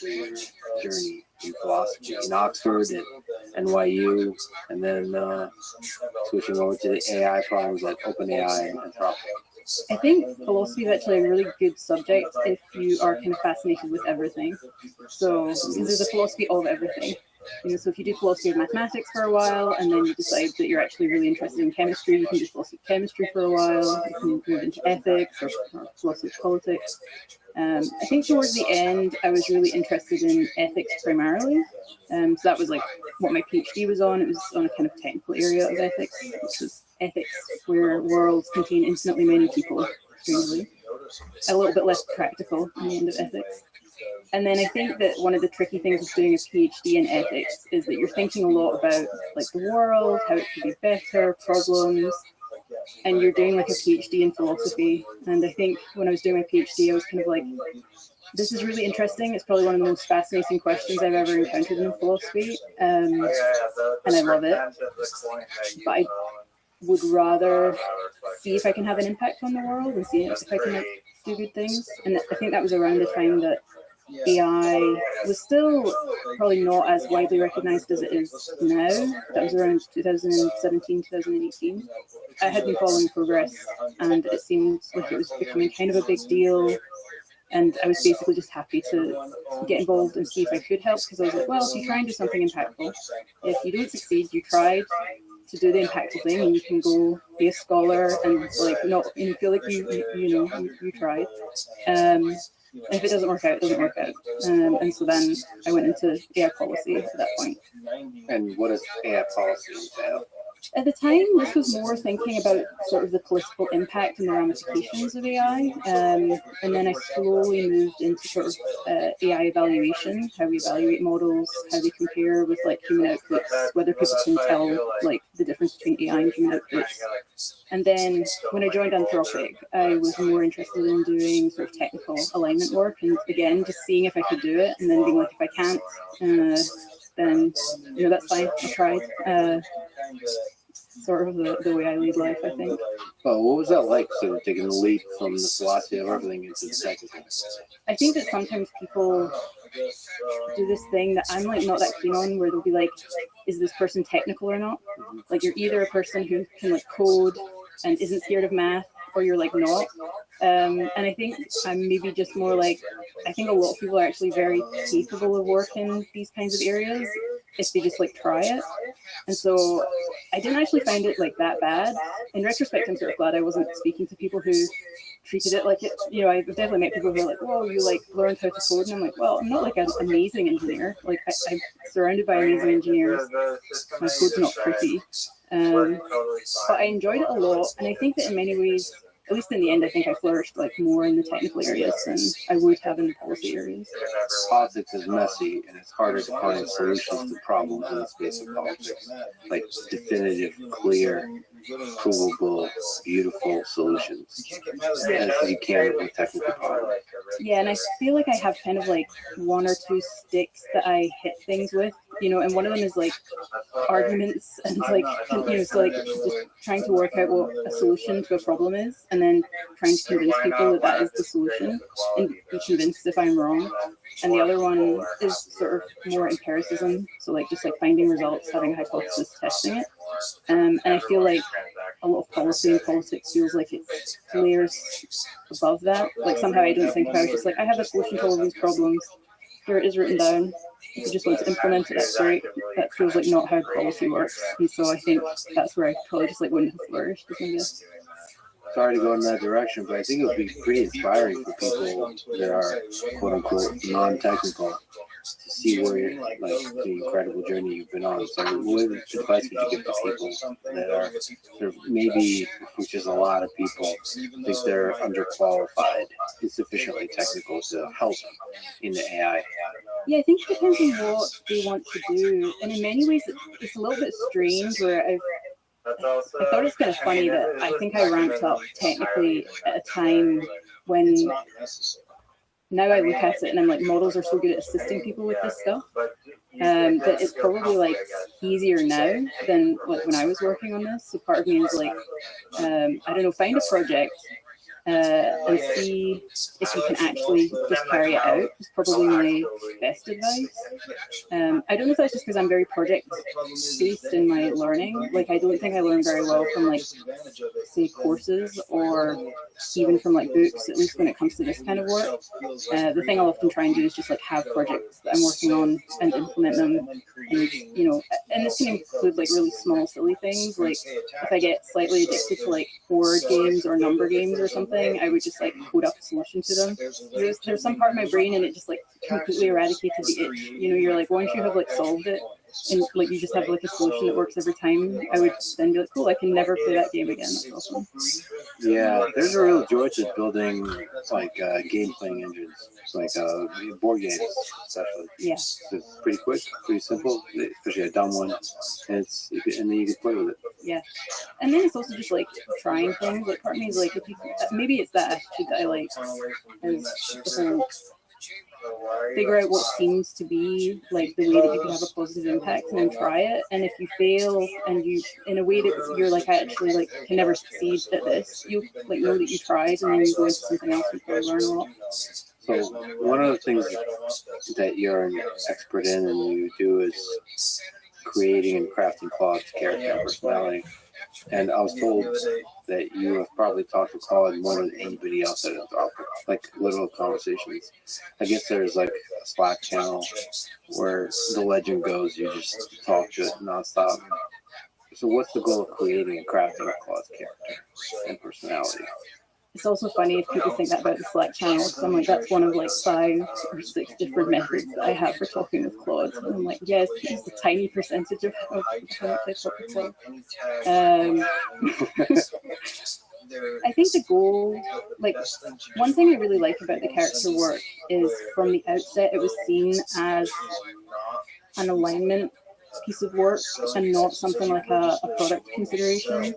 journey in philosophy? In Oxford and NYU, and then switching over to the AI problems like OpenAI and Anthropic? I think philosophy is actually a really good subject if you are kind of fascinated with everything. So, because there's a philosophy of everything. So if you do philosophy of mathematics for a while and then you decide that you're actually really interested in chemistry, you can do philosophy of chemistry for a while, you can move into ethics or philosophy of politics. I think towards the end, I was really interested in ethics primarily. So that was like what my PhD was on. It was on a kind of technical area of ethics, which was ethics where worlds contain infinitely many people, strangely. A little bit less practical in the end of ethics. And then I think that one of the tricky things of doing a PhD in ethics is that you're thinking a lot about like the world, how it could be better, problems, and you're doing like a PhD in philosophy. And I think when I was doing my PhD, I was kind of like, this is really interesting. It's probably one of the most fascinating questions I've ever encountered in philosophy, and I love it. But I would rather see if I can have an impact on the world and see if I can like, do good things. And I think that was around the time that AI was still probably not as widely recognized as it is now. That was around 2017, 2018. I had been following progress and it seemed like it was becoming kind of a big deal. And I was basically just happy to get involved and see if I could help, because I was like, well, if you try and do something impactful, if you don't succeed, you tried to do the impactful thing and you can go be a scholar and like not feel like you tried. And if it doesn't work out, it doesn't work out. And so then I went into AI policy at that point. And what does AI policy entail? At the time, this was more thinking about sort of the political impact and the ramifications of AI. And then I slowly moved into sort of AI evaluation, how we evaluate models, how they compare with like human outputs, whether people can tell like the difference between AI and human outputs. And then when I joined Anthropic, I was more interested in doing sort of technical alignment work, and again, just seeing if I could do it, and then being like, if I can't, then that's fine. I tried. Sort of the way I lead life, I think. Oh, what was that like? Sort of taking the leap from the philosophy of everything into the technical. I think that sometimes people do this thing that I'm like not that keen on, where they'll be like, is this person technical or not? Like you're either a person who can like code and isn't scared of math, or you're like not. And I think I'm maybe just more like, I think a lot of people are actually very capable of working these kinds of areas if they just like try it. And so I didn't actually find it like that bad. In retrospect, I'm sort of glad I wasn't speaking to people who treated it like it. I've definitely met people who are like, "Whoa, you like learned how to code," and I'm like, "Well, I'm not like an amazing engineer. Like I'm surrounded by amazing engineers. My code's not pretty, but I enjoyed it a lot, and I think that in many ways, at least in the end, I think I flourished like more in the technical areas than I would have in the policy areas. Politics is messy, and it's harder to find solutions to problems in the space of politics, like definitive, clear, provable, beautiful solutions, as you can with technical problems. Yeah, and I feel like I have kind of like one or two sticks that I hit things with, and one of them is like arguments and like, so like just trying to work out what a solution to a problem is, and then trying to convince people that is the solution and be convinced if I'm wrong. And the other one is sort of more empiricism, so like just like finding results, having a hypothesis, testing it. And I feel like a lot of policy and politics feels like it's layers above that. Like somehow I don't think I was just like, I have a solution to all of these problems. Here it is written down. If you just want to implement it, that's great. That feels like not how policy works. And so I think that's where I probably just like wouldn't have flourished, I guess. Sorry to go in that direction, but I think it would be pretty inspiring for people that are quote unquote non-technical to see where you're like the incredible journey you've been on. So what advice would you give to people that are maybe, which is a lot of people, think they're underqualified, insufficiently technical to help in the AI? Yeah, I think it depends on what they want to do. And in many ways, it's a little bit strange where I thought it's kind of funny that I think I ramped up technically at a time when now I look at it and I'm like, models are so good at assisting people with this stuff that it's probably like easier now than like when I was working on this. So part of me is like, I don't know, find a project and see if you can actually just carry it out is probably my best advice. I don't know if that's just because I'm very project-based in my learning. Like, I don't think I learn very well from, like, say, courses or even from, like, books, at least when it comes to this kind of work. The thing I'll often try and do is just, like, have projects that I'm working on and implement them. And, and this can include, like, really small, silly things. Like, if I get slightly addicted to, like, word games or number games or something, I would just like code up a solution to them. There's some part of my brain and it just like completely eradicated the itch. You're like, once you have like solved it and like you just have like a solution that works every time, I would then be like, cool, I can never play that game again. That's awesome. Yeah, there's a real joy to building like game playing engines, like board games especially. Yeah. So it's pretty quick, pretty simple, especially a dumb one, and then you can play with it. Yeah, and then it's also just like trying things. Like part of me is like, if you, maybe it's that attitude that I like, is the whole figure out what seems to be like the way that you can have a positive impact and then try it. And if you fail and you in a way that you're like, I actually like can never succeed at this, you like know that you tried and then you go into something else and probably learn a lot. So one of the things that you're an expert in and you do is creating and crafting Claude's character and personality. And I was told that you have probably talked to Claude more than anybody else at Anthropic, like literal conversations. I guess there's like a Slack channel where the legend goes, you just talk to it nonstop. So what's the goal of creating and crafting Claude's character and personality? it's also funny if people think that about the Slack channel. So I'm like, that's one of like 5 or 6 different methods that I have for talking with Claude. And I'm like, yes, it's a tiny percentage of how much I talk with Claude. I think the goal, like, one thing I really like about the character work is from the outset it was seen as an alignment piece of work and not something like a product consideration.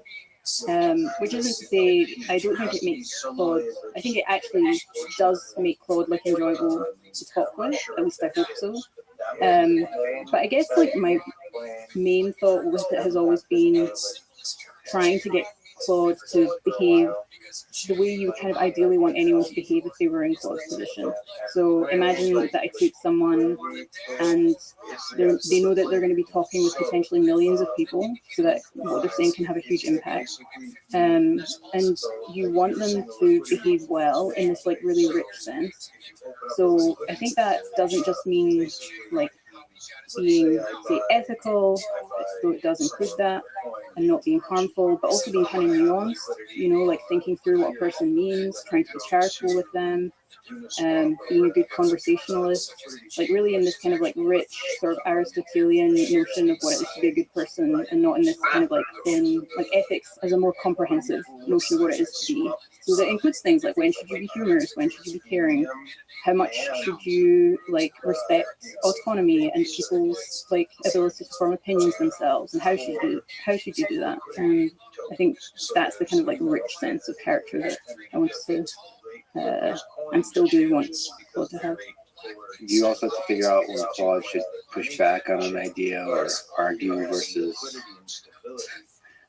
Which isn't to say I don't think it makes Claude. I think it actually does make Claude like enjoyable to talk with. At least I hope so. But I guess like my main thought with it has always been trying to get Claude to behave the way you would kind of ideally want anyone to behave if they were in Claude's position. So imagine that I take someone and they know that they're going to be talking with potentially millions of people, so that what they're saying can have a huge impact. And you want them to behave well in this like really rich sense. So I think that doesn't just mean like being, say, ethical, so it does include that, and not being harmful, but also being kind of nuanced, you know, like thinking through what a person means, trying to be charitable with them, being a good conversationalist, like really in this kind of like rich sort of Aristotelian notion of what it is to be a good person, and not in this kind of like thin, like ethics as a more comprehensive notion of what it is to be. So that includes things like when should you be humorous, when should you be caring, how much should you like respect autonomy and people's like ability to form opinions themselves, and how should you do that? And I think that's the kind of like rich sense of character that I want to and still do want Claude to have. You also have to figure out when Claude should push back on an idea or argue versus.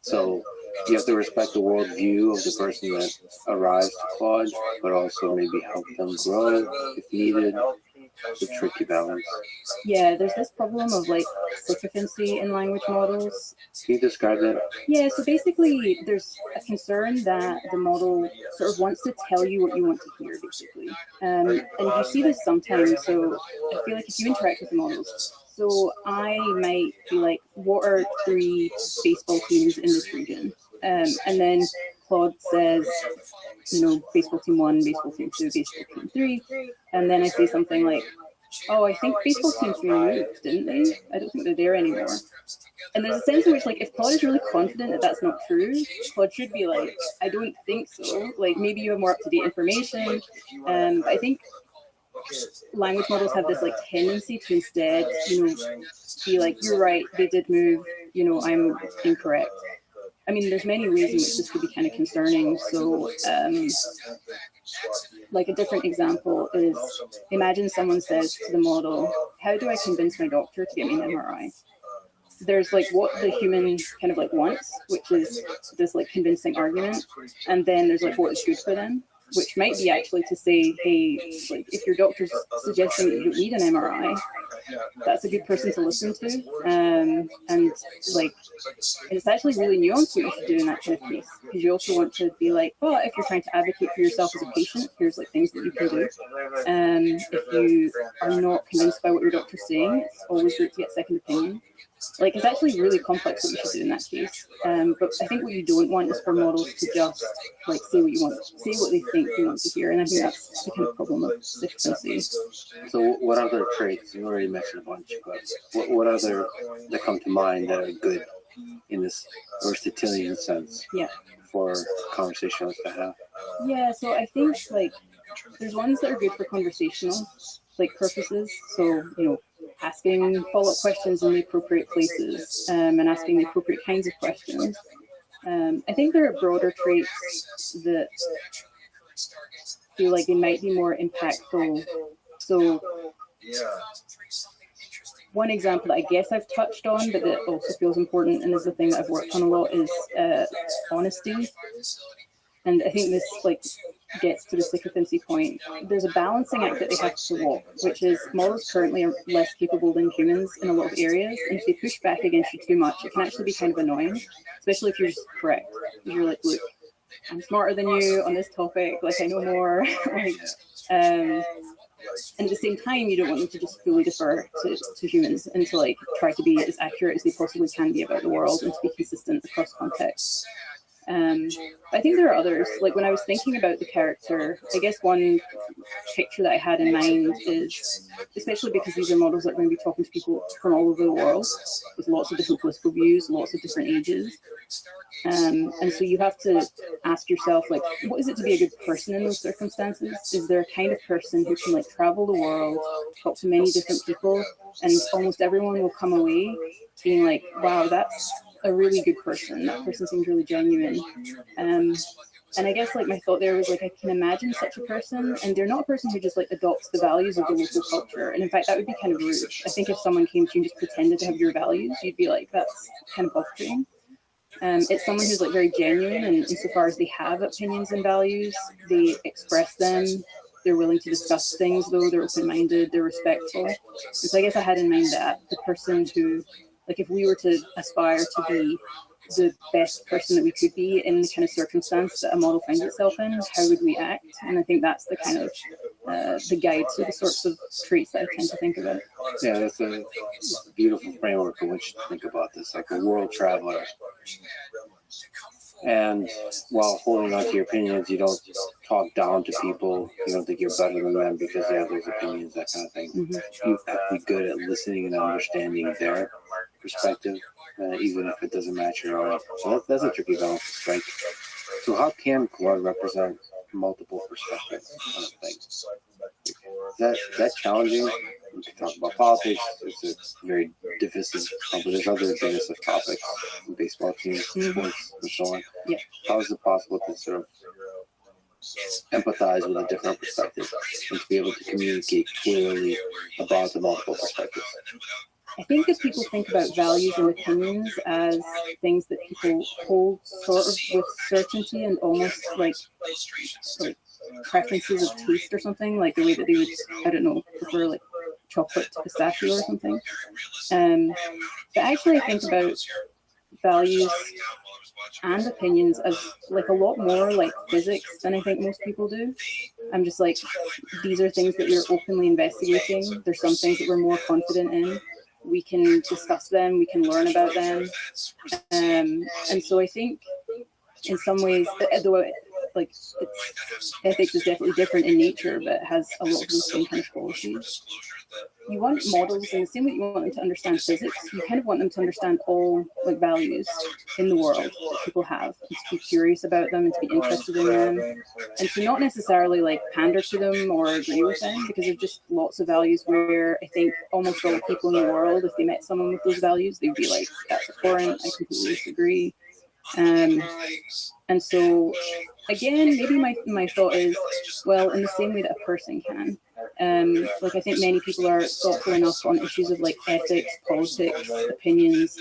So you have to respect the worldview of the person that arrives to Claude, but also maybe help them grow if needed. It's a tricky balance. Yeah, there's this problem of like sycophancy in language models. Can you describe that? Yeah, so basically there's a concern that the model sort of wants to tell you what you want to hear, basically. And you see this sometimes, so I feel like if you interact with the models, so I might be like, what are 3 baseball teams in this region? And then Claude says, you know, baseball team 1, baseball team 2, baseball team 3. And then I say something like, oh, I think baseball team 3 moved, didn't they? I don't think they're there anymore. And there's a sense in which, like, if Claude is really confident that that's not true, Claude should be like, I don't think so. Like, maybe you have more up-to-date information. But I think language models have this, like, tendency to instead, you know, be like, you're right, they did move, you know, I'm incorrect. I mean, there's many ways in which this could be kind of concerning. So, like a different example is, imagine someone says to the model, how do I convince my doctor to get me an MRI? There's like what the human kind of like wants, which is this like convincing argument. And then there's like what is good for them, which might be actually to say, hey, like if your doctor's suggesting that you don't need an MRI, that's a good person to listen to. And like, it's actually really nuanced what you should do in that kind of case, because you also want to be like, oh, if you're trying to advocate for yourself as a patient, here's like things that you can do. If you are not convinced by what your doctor's saying, it's always good to get second opinion. Like, it's actually really complex what you should do in that case. But I think what you don't want is for models to just like say what you want, say what they think you want to hear, and I think that's the kind of problem of sycophancy. So what other traits, you already mentioned a bunch, but what other that come to mind that are good in this Aristotelian sense for conversationalists to have? Yeah, so I think like there's ones that are good for conversational like purposes. So, you know, asking follow-up questions in the appropriate places, and asking the appropriate kinds of questions. I think there are broader traits that feel like they might be more impactful. So one example that I guess I've touched on, but that also feels important and is the thing that I've worked on a lot, is honesty. And I think this like gets to the sycophancy point. There's a balancing act that they have to walk, which is models currently are less capable than humans in a lot of areas, and if they push back against you too much, it can actually be kind of annoying, especially if you're just correct. You're like, look, I'm smarter than you on this topic, like I know more. Like, and at the same time, you don't want them to just fully defer to humans and to like try to be as accurate as they possibly can be about the world and to be consistent across contexts. I think there are others. Like when I was thinking about the character, I guess one picture that I had in mind is, especially because these are models that are going to be talking to people from all over the world with lots of different political views, lots of different ages. And so you have to ask yourself, like, what is it to be a good person in those circumstances? Is there a kind of person who can like travel the world, talk to many different people, and almost everyone will come away being like, wow, that's a really good person. That person seems really genuine. And I guess like my thought there was like, I can imagine such a person, and they're not a person who just like adopts the values of the local culture. And in fact, that would be kind of rude. I think if someone came to you and just pretended to have your values, you'd be like, that's kind of off-putting. It's someone who's like very genuine, and insofar as they have opinions and values, they express them. They're willing to discuss things, though. They're open-minded. They're respectful. And so I guess I had in mind that the person who, like, if we were to aspire to be the best person that we could be in the kind of circumstance that a model finds itself in, how would we act? And I think that's the kind of the guide to the sorts of traits that I tend to think about. Yeah, that's a beautiful framework in which to think about this, like a world traveler. And while holding on to your opinions, you don't talk down to people. You don't think you're better than them because they have those opinions, that kind of thing. Mm-hmm. You have to be good at listening and understanding their perspective, even if it doesn't match your own. So that's a tricky balance to strike. So how can Claude represent multiple perspectives on a thing? Is that challenging? We can talk about politics. It's a very divisive, but there's other divisive topics, baseball teams, sports, and so on. Yeah. How is it possible to sort of empathize with a different perspective and to be able to communicate clearly about the multiple perspectives? I think that people think about values and opinions as things that people hold sort of with certainty and almost like preferences of taste or something, like the way that they would, I don't know, prefer like chocolate to pistachio or something. But actually I think about values and opinions as like a lot more like physics than I think most people do. I'm just like, these are things that we're openly investigating. There's some things that we're more confident in. We can discuss them, we can learn about them. And so I think in some ways, though like ethics is definitely different in nature, but it has a lot of those same kind of qualities. You want models in the same way you want them to understand physics, you kind of want them to understand all like values in the world that people have, and to be curious about them and to be interested in them, and to not necessarily like pander to them or agree with them, because there's just lots of values where I think almost all the people in the world, if they met someone with those values, they'd be like, that's abhorrent, I completely disagree. And so again, maybe my thought is, well, in the same way that a person can. Like I think many people are thoughtful enough on issues of like ethics, politics, opinions,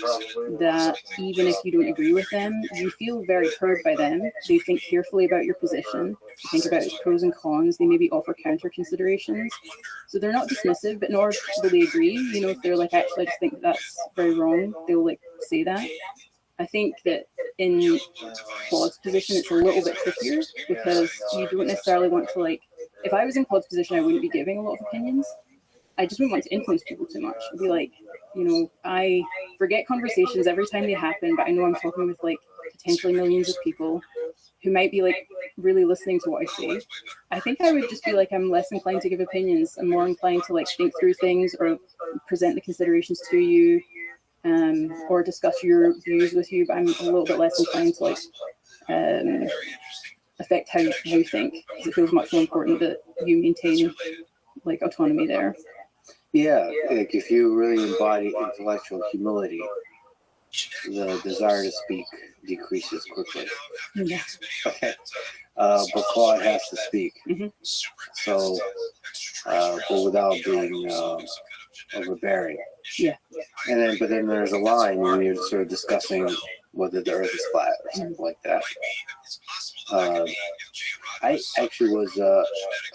that even if you don't agree with them, you feel very heard by them. They think carefully about your position, they think about its pros and cons, they maybe offer counter considerations. So they're not dismissive, but nor will they agree. You know, if they're like, actually, I just think that's very wrong, they'll like say that. I think that in Claude's position, it's a little bit trickier because you don't necessarily want to like, if I was in Claude's position, I wouldn't be giving a lot of opinions. I just wouldn't want to influence people too much. I'd be like, you know, I forget conversations every time they happen, but I know I'm talking with like potentially millions of people who might be like really listening to what I say. I think I would just be like, I'm less inclined to give opinions. I'm more inclined to like think through things or present the considerations to you. Or discuss your views with you, but I'm a little bit less inclined to like affect how you think, because it feels much more important that you maintain like autonomy there. Yeah, like if you really embody intellectual humility, the desire to speak decreases quickly. Yeah. Okay. But Claude has to speak. Mm-hmm. So, but without being overbearing. Yeah. But then there's a line when you're sort of discussing whether the Earth is flat or something like that. I actually was,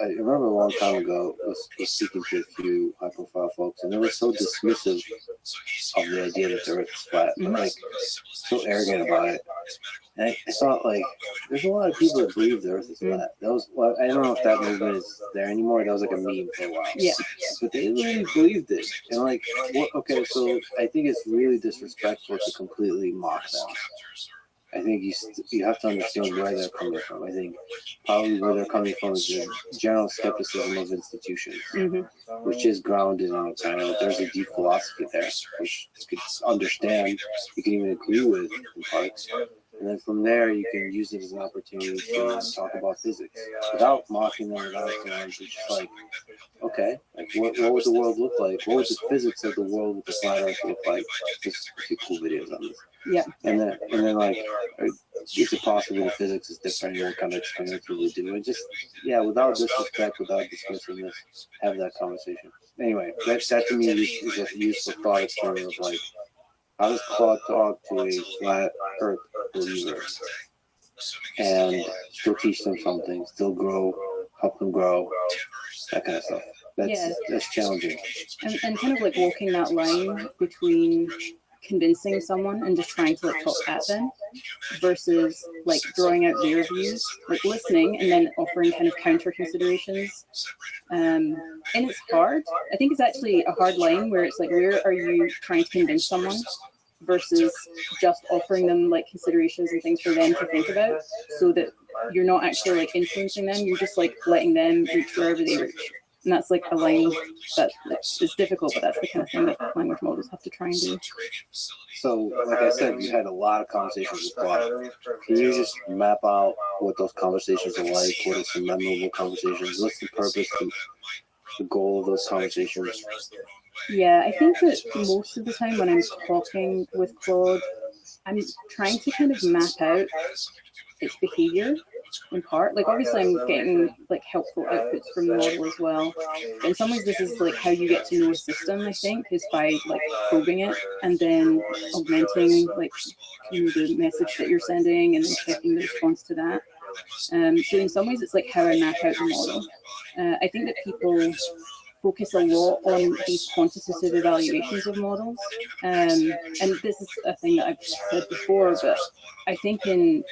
I remember a long time ago, was speaking to a few high-profile folks, and they were so dismissive of the idea that the Earth is flat, but like so arrogant about it. And I thought, like, there's a lot of people that believe the Earth is flat. That was, well, I don't know if that movement is there anymore. That was like a meme for a while. Yeah. But they really believed it. And like, what, okay, so I think it's really disrespectful to completely mock them. I think you have to understand where they're coming from. I think probably where they're coming from is the general skepticism of institutions, which is grounded in there's a deep philosophy there, which you could understand, you can even agree with in parts. And then from there, you can use it as an opportunity to talk about physics without mocking them, without it's just like, okay, like what would the world look like? What would the physics of the world with the flat Earth look like? Just a few cool videos on this. Yeah. And then like, is it possible the physics is different? What kind of experiments would we do? And just, without disrespect, without dismissing this, have that conversation. Anyway, that to me is a useful thought experiment of like, how does Claude talk to a flat Earth believer and still teach them something, still grow, help them grow, that kind of stuff. That's challenging. And kind of like walking that line between convincing someone and just trying to like talk at them versus like drawing out their views, like listening and then offering kind of counter considerations. And it's hard. I think it's actually a hard line where it's like, where are you trying to convince someone versus just offering them like considerations and things for them to think about, so that you're not actually like influencing them, you're just like letting them reach wherever they reach. And that's like a line that is difficult, but that's the kind of thing that language models have to try and do. So, like I said, you had a lot of conversations with Claude. Can you just map out what those conversations are like? What are some memorable conversations? What's the purpose, the goal of those conversations? Yeah, I think that most of the time when I'm talking with Claude, I'm trying to kind of map out its behavior in part. Like obviously I'm getting like helpful outputs from the model as well. But in some ways this is like how you get to know a system, I think, is by like probing it and then augmenting like the message that you're sending and then checking the response to that. So in some ways it's like how I map out the model. I think that people focus a lot on these quantitative evaluations of models. And this is a thing that I've said before, but I think in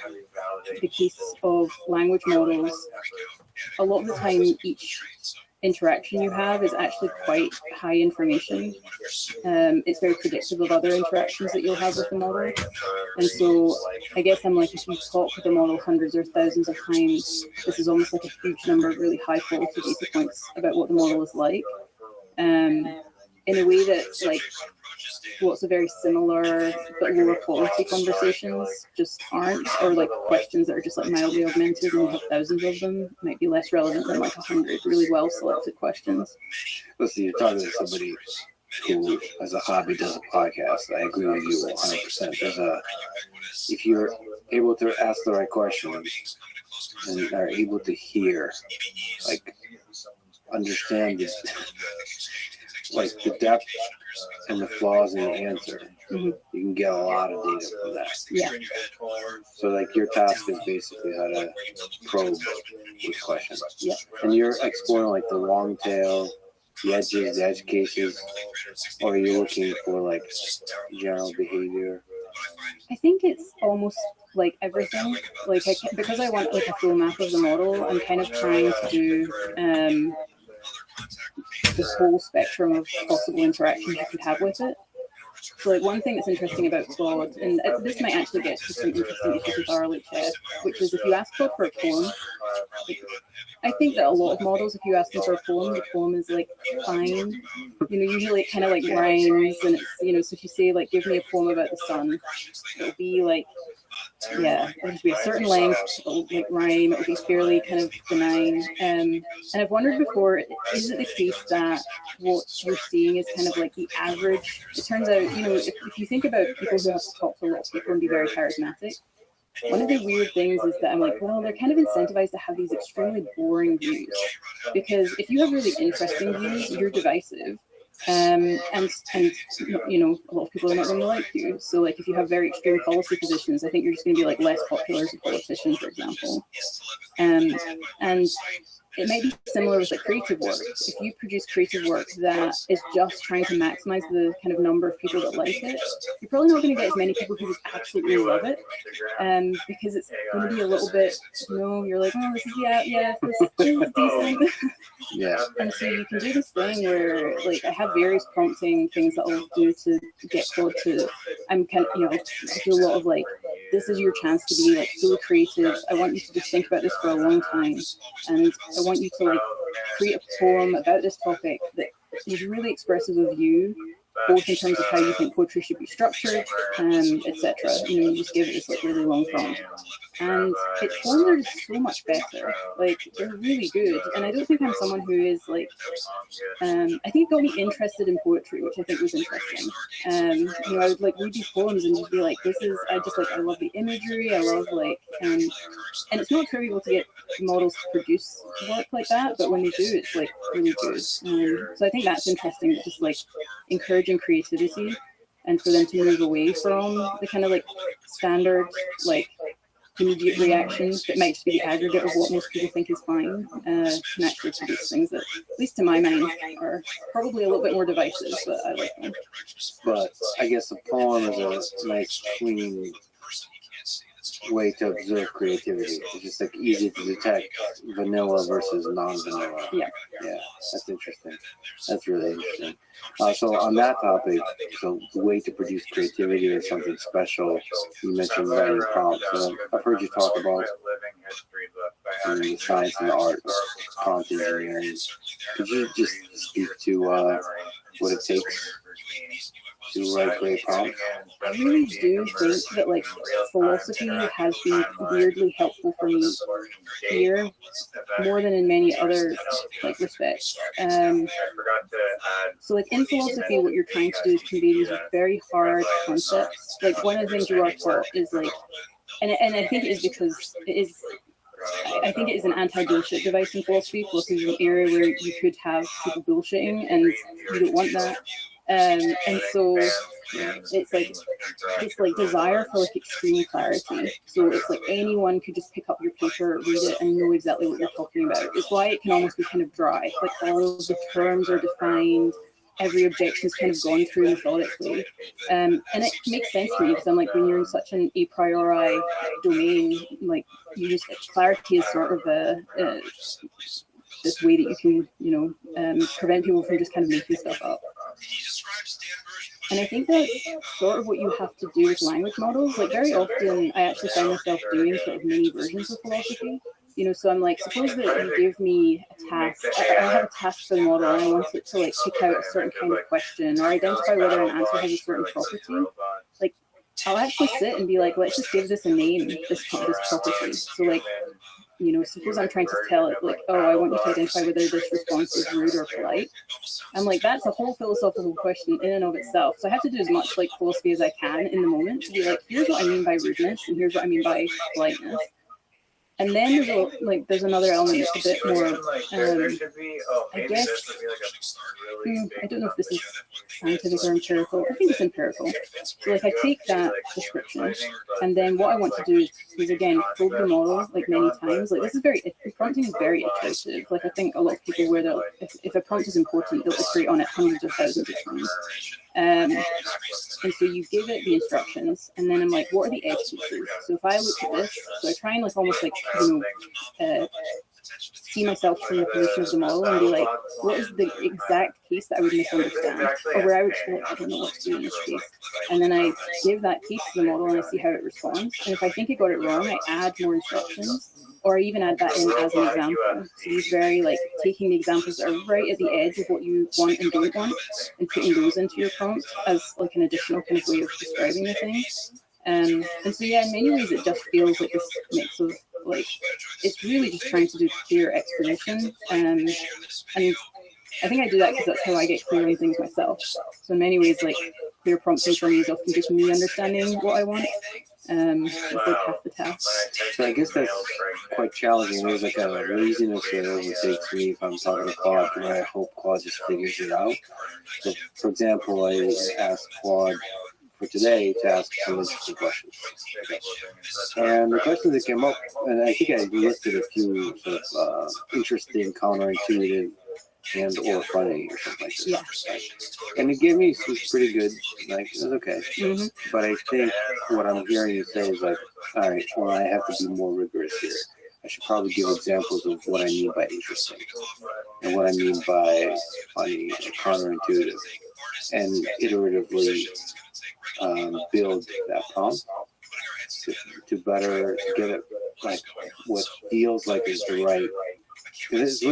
the case of language models, a lot of the time each interaction you have is actually quite high information. It's very predictive of other interactions that you'll have with the model. And so I guess I'm like, if you talk with the model hundreds or thousands of times, this is almost like a huge number of really high quality data points about what the model is like. In a way that like lots of very similar but lower quality conversations just aren't, or like questions that are just like mildly augmented and you have thousands of them might be less relevant than like 100 really well selected questions. Listen, you're talking to somebody who, as a hobby, does a podcast. I agree with you 100%. If you're able to ask the right questions and are able to hear, like, understand this, like the depth and the flaws in the answer, you can get a lot of data from that. Yeah. So like your task is basically how to probe these questions. Yeah. And you're exploring like the long tail, the edges, the edge cases, or you're looking for like general behavior. I think it's almost like everything. Like because I want like a full map of the model, I'm kind of trying to do the whole spectrum of possible interactions you could have with it. So like one thing that's interesting about Claude, and this might actually get to some interesting issues with RLHF, which is if you ask Claude for a poem, I think that a lot of models, if you ask them for a poem, the poem is like fine. You know, usually it kind of like rhymes, and it's, you know, so if you say like, give me a poem about the sun, it'll be like, yeah, it'll just be a certain length, it'll like rhyme, it'll be fairly kind of benign. And I've wondered before, is it the case that what you're seeing is kind of like the average? It turns out, you know, if you think about people who have to talk to a lot of people and be very charismatic, one of the weird things is that I'm like, well, they're kind of incentivized to have these extremely boring views, because if you have really interesting views, you're divisive. And you know, a lot of people are not going to like you. So like if you have very extreme policy positions, I think you're just going to be like less popular as a politician, for example. And it may be similar with like creative work. If you produce creative work that is just trying to maximize the kind of number of people that like it, you're probably not going to get as many people who just absolutely love it. Because it's going to be a little bit, you know, you're like, oh, this is, this is decent. Yeah. And so you can do this thing where like I have various prompting things that I'll do to get Claude to, I'm kind of, you know, I do a lot of like this is your chance to be like so creative. I want you to just think about this for a long time, and I want you to like create a poem about this topic that is really expressive of you, both in terms of how you think poetry should be structured, etc. You just give it this like really long prompt, and its poems are just so much better. Like they're really good, and I don't think I'm someone who is like. I think it got me interested in poetry, which I think was interesting. I would like read these poems and just be like, "This is." I love the imagery. I love like, and it's not trivial to get models to produce work like that, but when they do, it's like really good. So I think that's interesting. Just like encouraging creativity and for them to move away from the kind of like standard like immediate reactions that might just be the aggregate of what most people think is fine, can actually produce things that, at least to my mind, are probably a little bit more divisive, but I like them. But I guess a poem is a nice, clean way to observe creativity. It's just like easy to detect vanilla versus non-vanilla. Yeah, that's interesting. That's really interesting. So on that topic, so the way to produce creativity or something special, you mentioned writing prompts. I've heard you talk about the science and the art of prompt engineering. Could you just speak to what it takes to write great prompts? I really do think that like philosophy has been weirdly helpful for me here, more than in many other like respects. So like in philosophy, what you're trying to do is convey these very hard concepts. Like one of the things you are taught is like, and I think it is because it is. I think it is an anti-bullshit device in philosophy. Philosophy is an area where you could have people bullshitting, and you don't want that. And so it's like this like desire for like extreme clarity. So it's like anyone could just pick up your paper, read it, and know exactly what you're talking about. It's why it can almost be kind of dry. Like all of the terms are defined. Every objection is kind of gone through methodically. And it makes sense to me because I'm like, when you're in such an a priori domain, like you just, clarity is sort of this way that you can, prevent people from just kind of making stuff up. And I think that's sort of what you have to do with language models. Like very often I actually find myself doing sort of mini versions of philosophy. So I'm like, suppose that you give me a task, I have a task for the model and I want it to like pick out a certain kind of question or identify whether an answer has a certain property. Like I'll actually sit and be like, let's just give this a name, this property. So like, suppose I'm trying to tell it like, oh, I want you to identify whether this response is rude or polite. I'm like, that's a whole philosophical question in and of itself. So I have to do as much like philosophy as I can in the moment to be like, here's what I mean by rudeness and here's what I mean by politeness. And then there's another element that's a bit more, I guess, I don't know if this is scientific or empirical. I think it's empirical. So like I take that description and then what I want to do is again, probe the model like many times. Like this is prompting is very iterative. Like I think a lot of people where if a prompt is important, they'll iterate on it hundreds of thousands of times. And so you give it the instructions and then I'm like, what are the edge cases? So if I look at this, so I try and like almost like, see myself from the position of the model and be like, what is the exact case that I would misunderstand? Or where I would feel like, I don't know what to do in this case. And then I give that case to the model and I see how it responds. And if I think it got it wrong, I add more instructions. Or I even add that in as an example. So he's very like taking the examples that are right at the edge of what you want and don't want and putting those into your prompt as like an additional kind of way of describing the thing. And so yeah, in many ways it just feels like this mix of like, it's really just trying to do clear exposition. And I think I do that because that's how I get clear on things myself. So in many ways, like clear prompting for me is often just me understanding what I want. It's like half the task. So I guess that's quite challenging. There's like a laziness that overtakes me if I'm talking to Claude, and I hope Claude just figures it out. So, for example, I asked Claude for today to ask some interesting questions. And the questions that came up, and I think I listed a few sort of interesting, counterintuitive, and or funny or something like this. Yeah. And it gave me some pretty good, like, it was okay. Mm-hmm. But I think what I'm hearing you say is like, all right, well, I have to be more rigorous here. I should probably give examples of what I mean by interesting and what I mean by funny or counterintuitive and iteratively build that prompt. to better get it like what feels like is the right. It's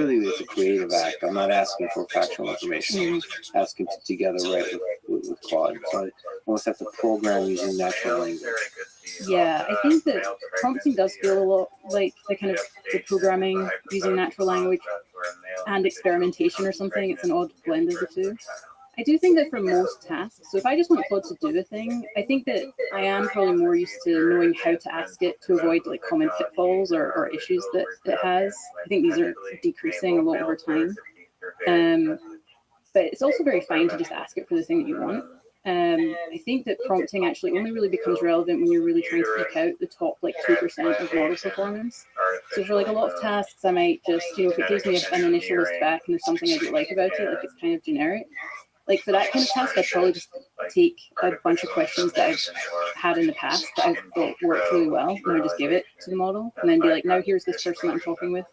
a creative act. I'm not asking for factual information. I'm asking to together write with Claude. So I almost have to program using natural language. Yeah, I think that prompting does feel a lot like the programming using natural language and experimentation or something. It's an odd blend of the two. I do think that for most tasks, so if I just want Claude to do a thing, I think that I am probably more used to knowing how to ask it to avoid like common pitfalls or issues that it has. I think these are decreasing a lot over time. But it's also very fine to just ask it for the thing that you want. I think that prompting actually only really becomes relevant when you're really trying to eke out the top like 2% of model performance. So for like a lot of tasks, I might just, if it gives me an initial list back and there's something I don't like about it, like it's kind of generic. Like for that kind of task, I'd probably just take a bunch of questions that I've had in the past that I thought worked really well, and I just give it to the model, and then be like, now here's this person I'm talking with.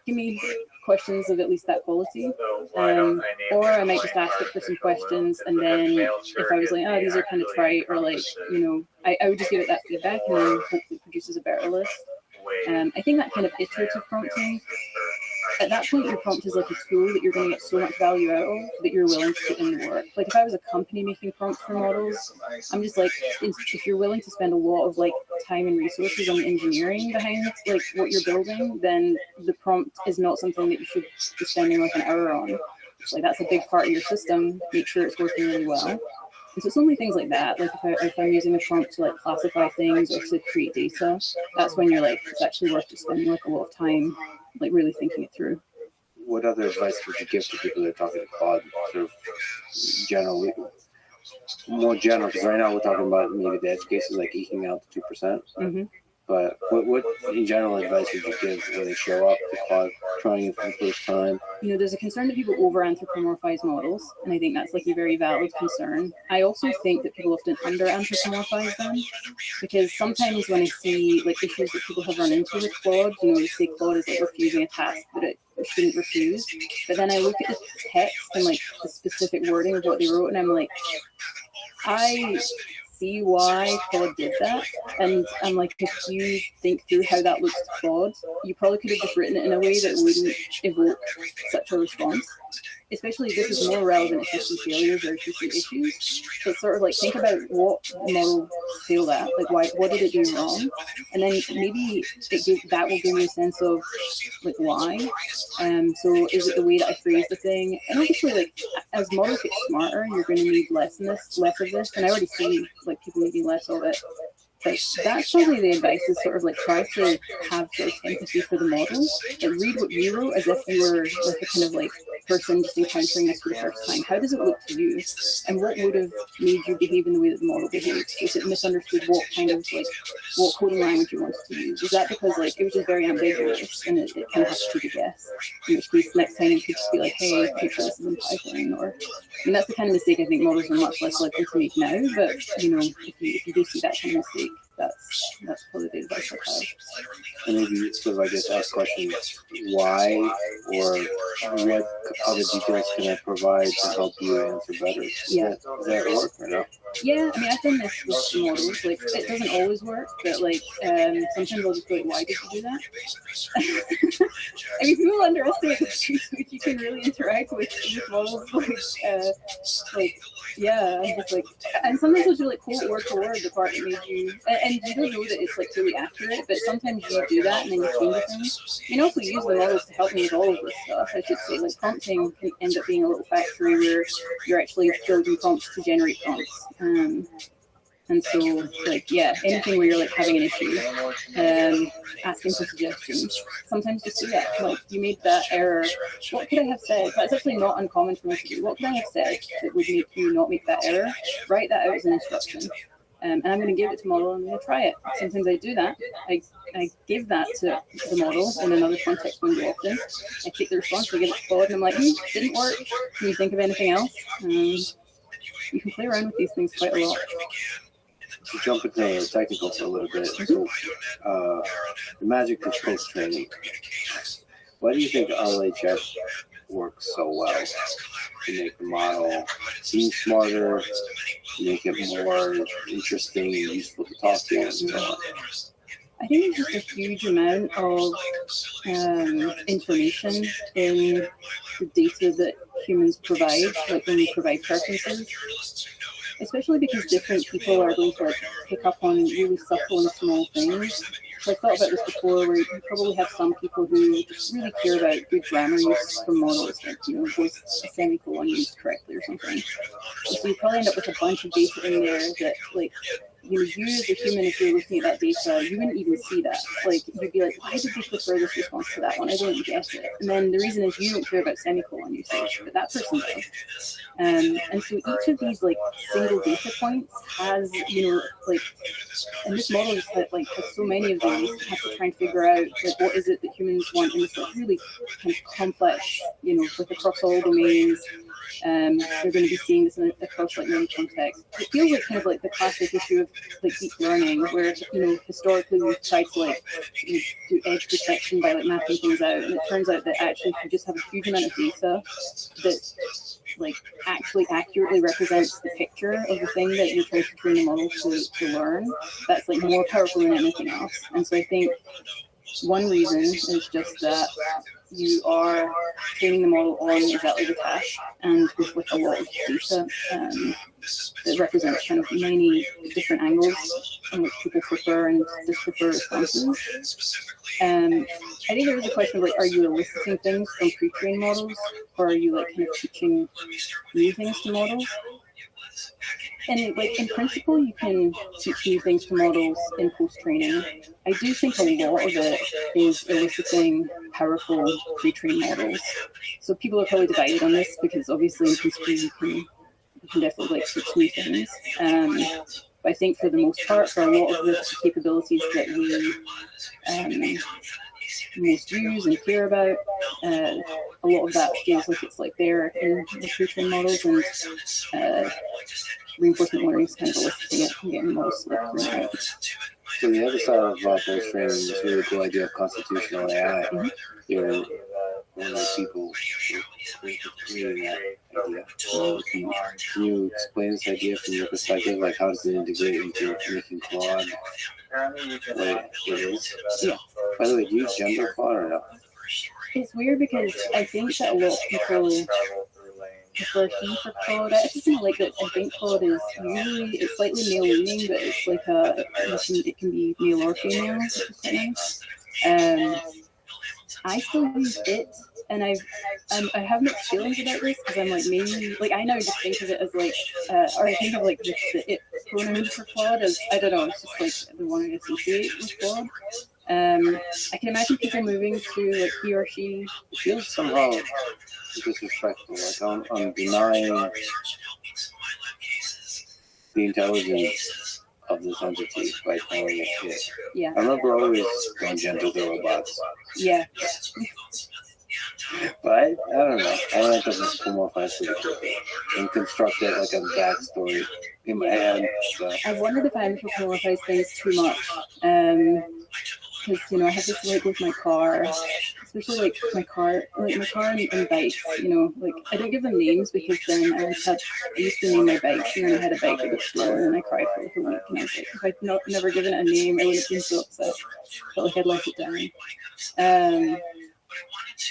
Give me questions of at least that quality. Or I might just ask it for some questions, and then if I was like, oh, these are kind of trite, or like, I would just give it that feedback, and then hopefully it produces a better list. I think that kind of iterative prompting, at that point, your prompt is like a tool that you're going to get so much value out of that you're willing to put in the work. Like if I was a company making prompts for models, I'm just like, if you're willing to spend a lot of like time and resources on the engineering behind like what you're building, then the prompt is not something that you should be spending like an hour on. Like that's a big part of your system. Make sure it's working really well. And so it's only things like that. Like if I'm using a prompt to like classify things or to create data, that's when you're like, it's actually worth just spending like a lot of time like really thinking it through. What other advice would you give to people that are talking to Claude, sort of generally, more general? Because right now we're talking about maybe the edge cases like eking out the 2%. Mm-hmm. But what in general advice would you give when they show up to Claude trying it for the first time? There's a concern that people over-anthropomorphize models, and I think that's like a very valid concern. I also think that people often under-anthropomorphize them, because sometimes when I see like issues that people have run into with Claude, they say Claude is like refusing a task that it shouldn't refuse, but then I look at the text and like the specific wording of what they wrote, and I'm like, I see why Claude did that, and I'm like, if you think through how that looks to Claude, you probably could have just written it in a way that wouldn't evoke such a response. Especially if this is more relevant if you see failures or if you see issues. But sort of like think about what model failed at, like what did it do wrong, and then maybe that will give you a sense of like why. So is it the way that I phrase the thing? And obviously, like as models get smarter, you're going to need less of this, and I already see like people needing less of it. But that's probably the advice, is sort of like try to have sort of empathy for the model and read what you wrote as if you were like a kind of like person just encountering this for the first time. How does it look to you? And what would have made you behave in the way that the model behaved? Is it misunderstood what kind of like what coding language you wanted to use? Is that because like it was just very ambiguous and it kind of has to take a guess? In which case next time you could just be like, hey, make sure this is in Python. Or that's the kind of mistake I think models are much less likely to make now. But if you do see that kind of mistake, that's probably the advice I have. And maybe sort of I guess ask questions why or what other details can I provide to help you answer better? Yeah. Does that work or no? Yeah, I mean I've done this with models. Like it doesn't always work, but like sometimes I'll just be like, why did you do that? I mean people underestimate the speed which you can really interact with models. Like yeah, I'm just like, and sometimes I'll do like quote word for word the part that made you, and you don't know that it's like really accurate, but sometimes you do that and then you change things. You can also use the models to help me with all of this stuff. I should say like prompting can end up being a little factory where you're actually building prompts to generate prompts. And so, like, yeah, anything where you're like having an issue, asking for suggestions. Sometimes just do that. Like, you made that error. What could I have said? That's actually not uncommon for me to do. What could I have said that would make you not make that error? Write that out as an instruction. And I'm going to give it to model and I'm going to try it. Sometimes I do that. I give that to the model in another context when often. I take the response, I give it to Claude, and I'm like, didn't work. Can you think of anything else? You can play around with these things quite a lot. To jump into the technical for a little bit, the magic of post-training. Why do you think RLHF works so well to make the model seem smarter, make it more interesting and useful to talk to and so on. I think there's just a huge amount of information in the data that humans provide, like when we provide preferences, especially because different people are going to like pick up on really subtle and small things. So I thought about this before, where you probably have some people who really care about good grammar use from models, like, was a semicolon used correctly or something. So you probably end up with a bunch of data in there that, like, you as a human, if you're looking at that data, you wouldn't even see that. Like, you'd be like, why did they prefer this response to that one? I don't get it. And then the reason is you don't care about semicolon usage, but that person does. And so each of these, like, single data points has, like, and this model is that, like, has so many of these, you have to try and figure out, like, what is it that humans want in this, like, really kind of complex, like, across all domains. They're going to be seeing this across like many contexts. It feels like kind of like the classic issue of like deep learning, where historically we've tried to like do edge detection by like mapping things out, and it turns out that actually if you just have a huge amount of data that like actually accurately represents the picture of the thing that you're trying to train the model to learn, that's like more powerful than anything else. And so I think one reason is just that you are training the model on exactly the task, and with a lot of data that represents kind of many different angles in which people prefer and disprefer responses. I think there is a question of like, are you eliciting things from pre-trained models, or are you like kind of teaching new things to models? And like in principle, you can teach new things to models in post-training. I do think a lot of it is eliciting powerful pre-trained models. So people are probably divided on this, because obviously in principle you can definitely like teach new things. But I think for the most part, for a lot of the capabilities that we most use and care about, a lot of that feels like it's like there in the pre-trained models, and reinforcement learning is kind of eliciting it and getting the most like, So the other side of post-training is this really cool idea of constitutional AI. Mhm. You're one of the people creating that idea. Can you explain this idea from your perspective? Like, how does it integrate into making Claude what it is? Yeah. By the way, do you gender Claude or no? It's weird because I think that a lot of people prefer he for Claude. I just kind of like that. I think Claude is usually, it's slightly male leaning, but it's like it can be male or female, which is quite nice. I still use it, and I have mixed feelings about this, because I'm like, maybe, like, I now just think of it as like, or I think of like the it pronoun for Claude as, I don't know, it's just like the one I associate with Claude. I can imagine people moving to like he or she. It feels somehow disrespectful. Like I'm denying the intelligence of this entity by calling it it. Yeah. I remember always going gender the robots. Yeah. But I don't know. I like to anthropomorphize it and construct it like a backstory in my head. So. I've wondered if I anthropomorphize things too much. Because I have this like with my car, especially like my car and bikes. Like I don't give them names, because then I used to name my bikes, and then I had a bike that was slow, and then I cried for like a week, and I was like, if I'd never given it a name, I would have been so upset. Felt like I'd let it down.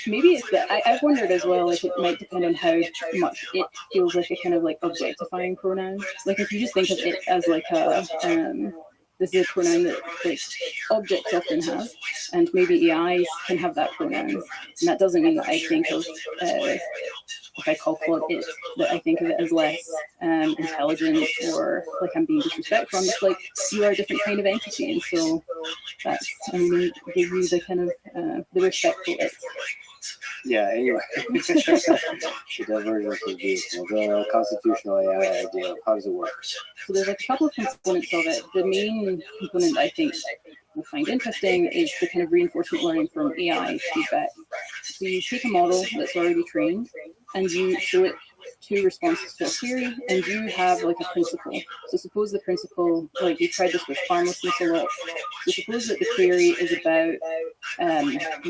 Maybe it's that I've wondered as well, like it might depend on how much it feels like a kind of like objectifying pronoun. Like if you just think of it as like a this is a pronoun that like objects often have, and maybe AIs can have that pronoun, and that doesn't mean that I think of if I call Claude it, that I think of it as less intelligent, or like I'm being disrespectful. I'm just like, you are a different kind of entity, and so I'm going to give you the kind of the respectful it. Yeah, anyway, the divergence is beautiful. The constitutional AI idea, how does it work? So there's like a couple of components of it. The main component I think we'll find interesting is the kind of reinforcement learning from AI feedback. So you take a model that's already trained, and you show it two responses to a query, and you have like a principle. So suppose the principle, like we tried this with harmlessness a lot. So suppose that the query is about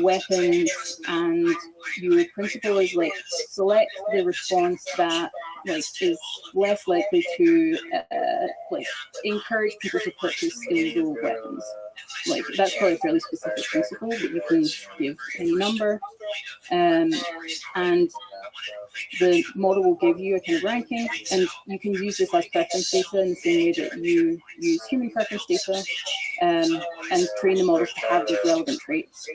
weapons, and your principle is like select the response that like is less likely to like encourage people to purchase illegal weapons. Like that's probably a fairly specific principle, but you can give any number, and the model will give you a kind of ranking, and you can use this as preference data in the same way that you use human preference data, and train the models to have those relevant traits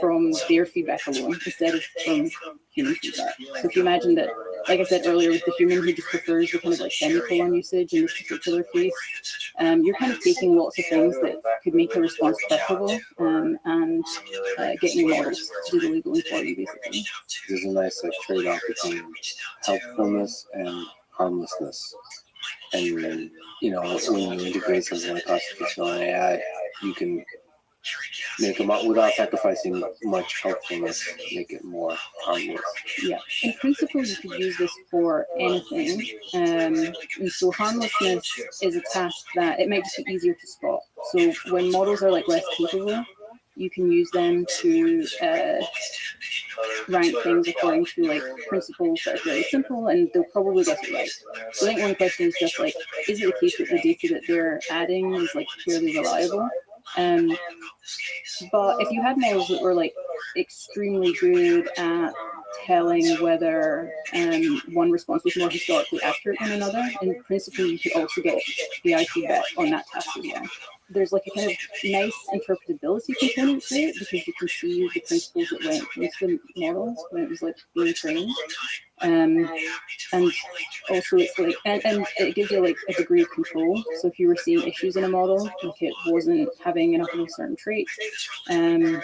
from their feedback alone instead of from human feedback. So if you imagine that, like I said earlier, with the human who just prefers the kind of like semicolon usage in this particular case, you're kind of taking lots of things that could make a response preferable and getting your models to do the labeling for you, basically. There's a nice like trade-off between helpfulness and harmlessness. And you know, when you integrate something like constitutional AI, you can make them up without sacrificing much helpfulness, make it more harmless. Yeah, in principle, you could use this for anything. And so harmlessness is a task that it might just be easier to spot. So when models are like less capable, you can use them to rank things according to like principles that are very simple, and they'll probably get it right. So I think one question is just like, is it the case that the data that they're adding is like fairly reliable? But if you had models that were like extremely good at telling whether one response was more historically accurate than another, in principle you could also get AI feedback on that task as well. There's like a kind of nice interpretability component to it because you can see the principles that went into the models when it was like being trained. And also it's like, and it gives you like a degree of control. So if you were seeing issues in a model, like it wasn't having enough of a certain trait, then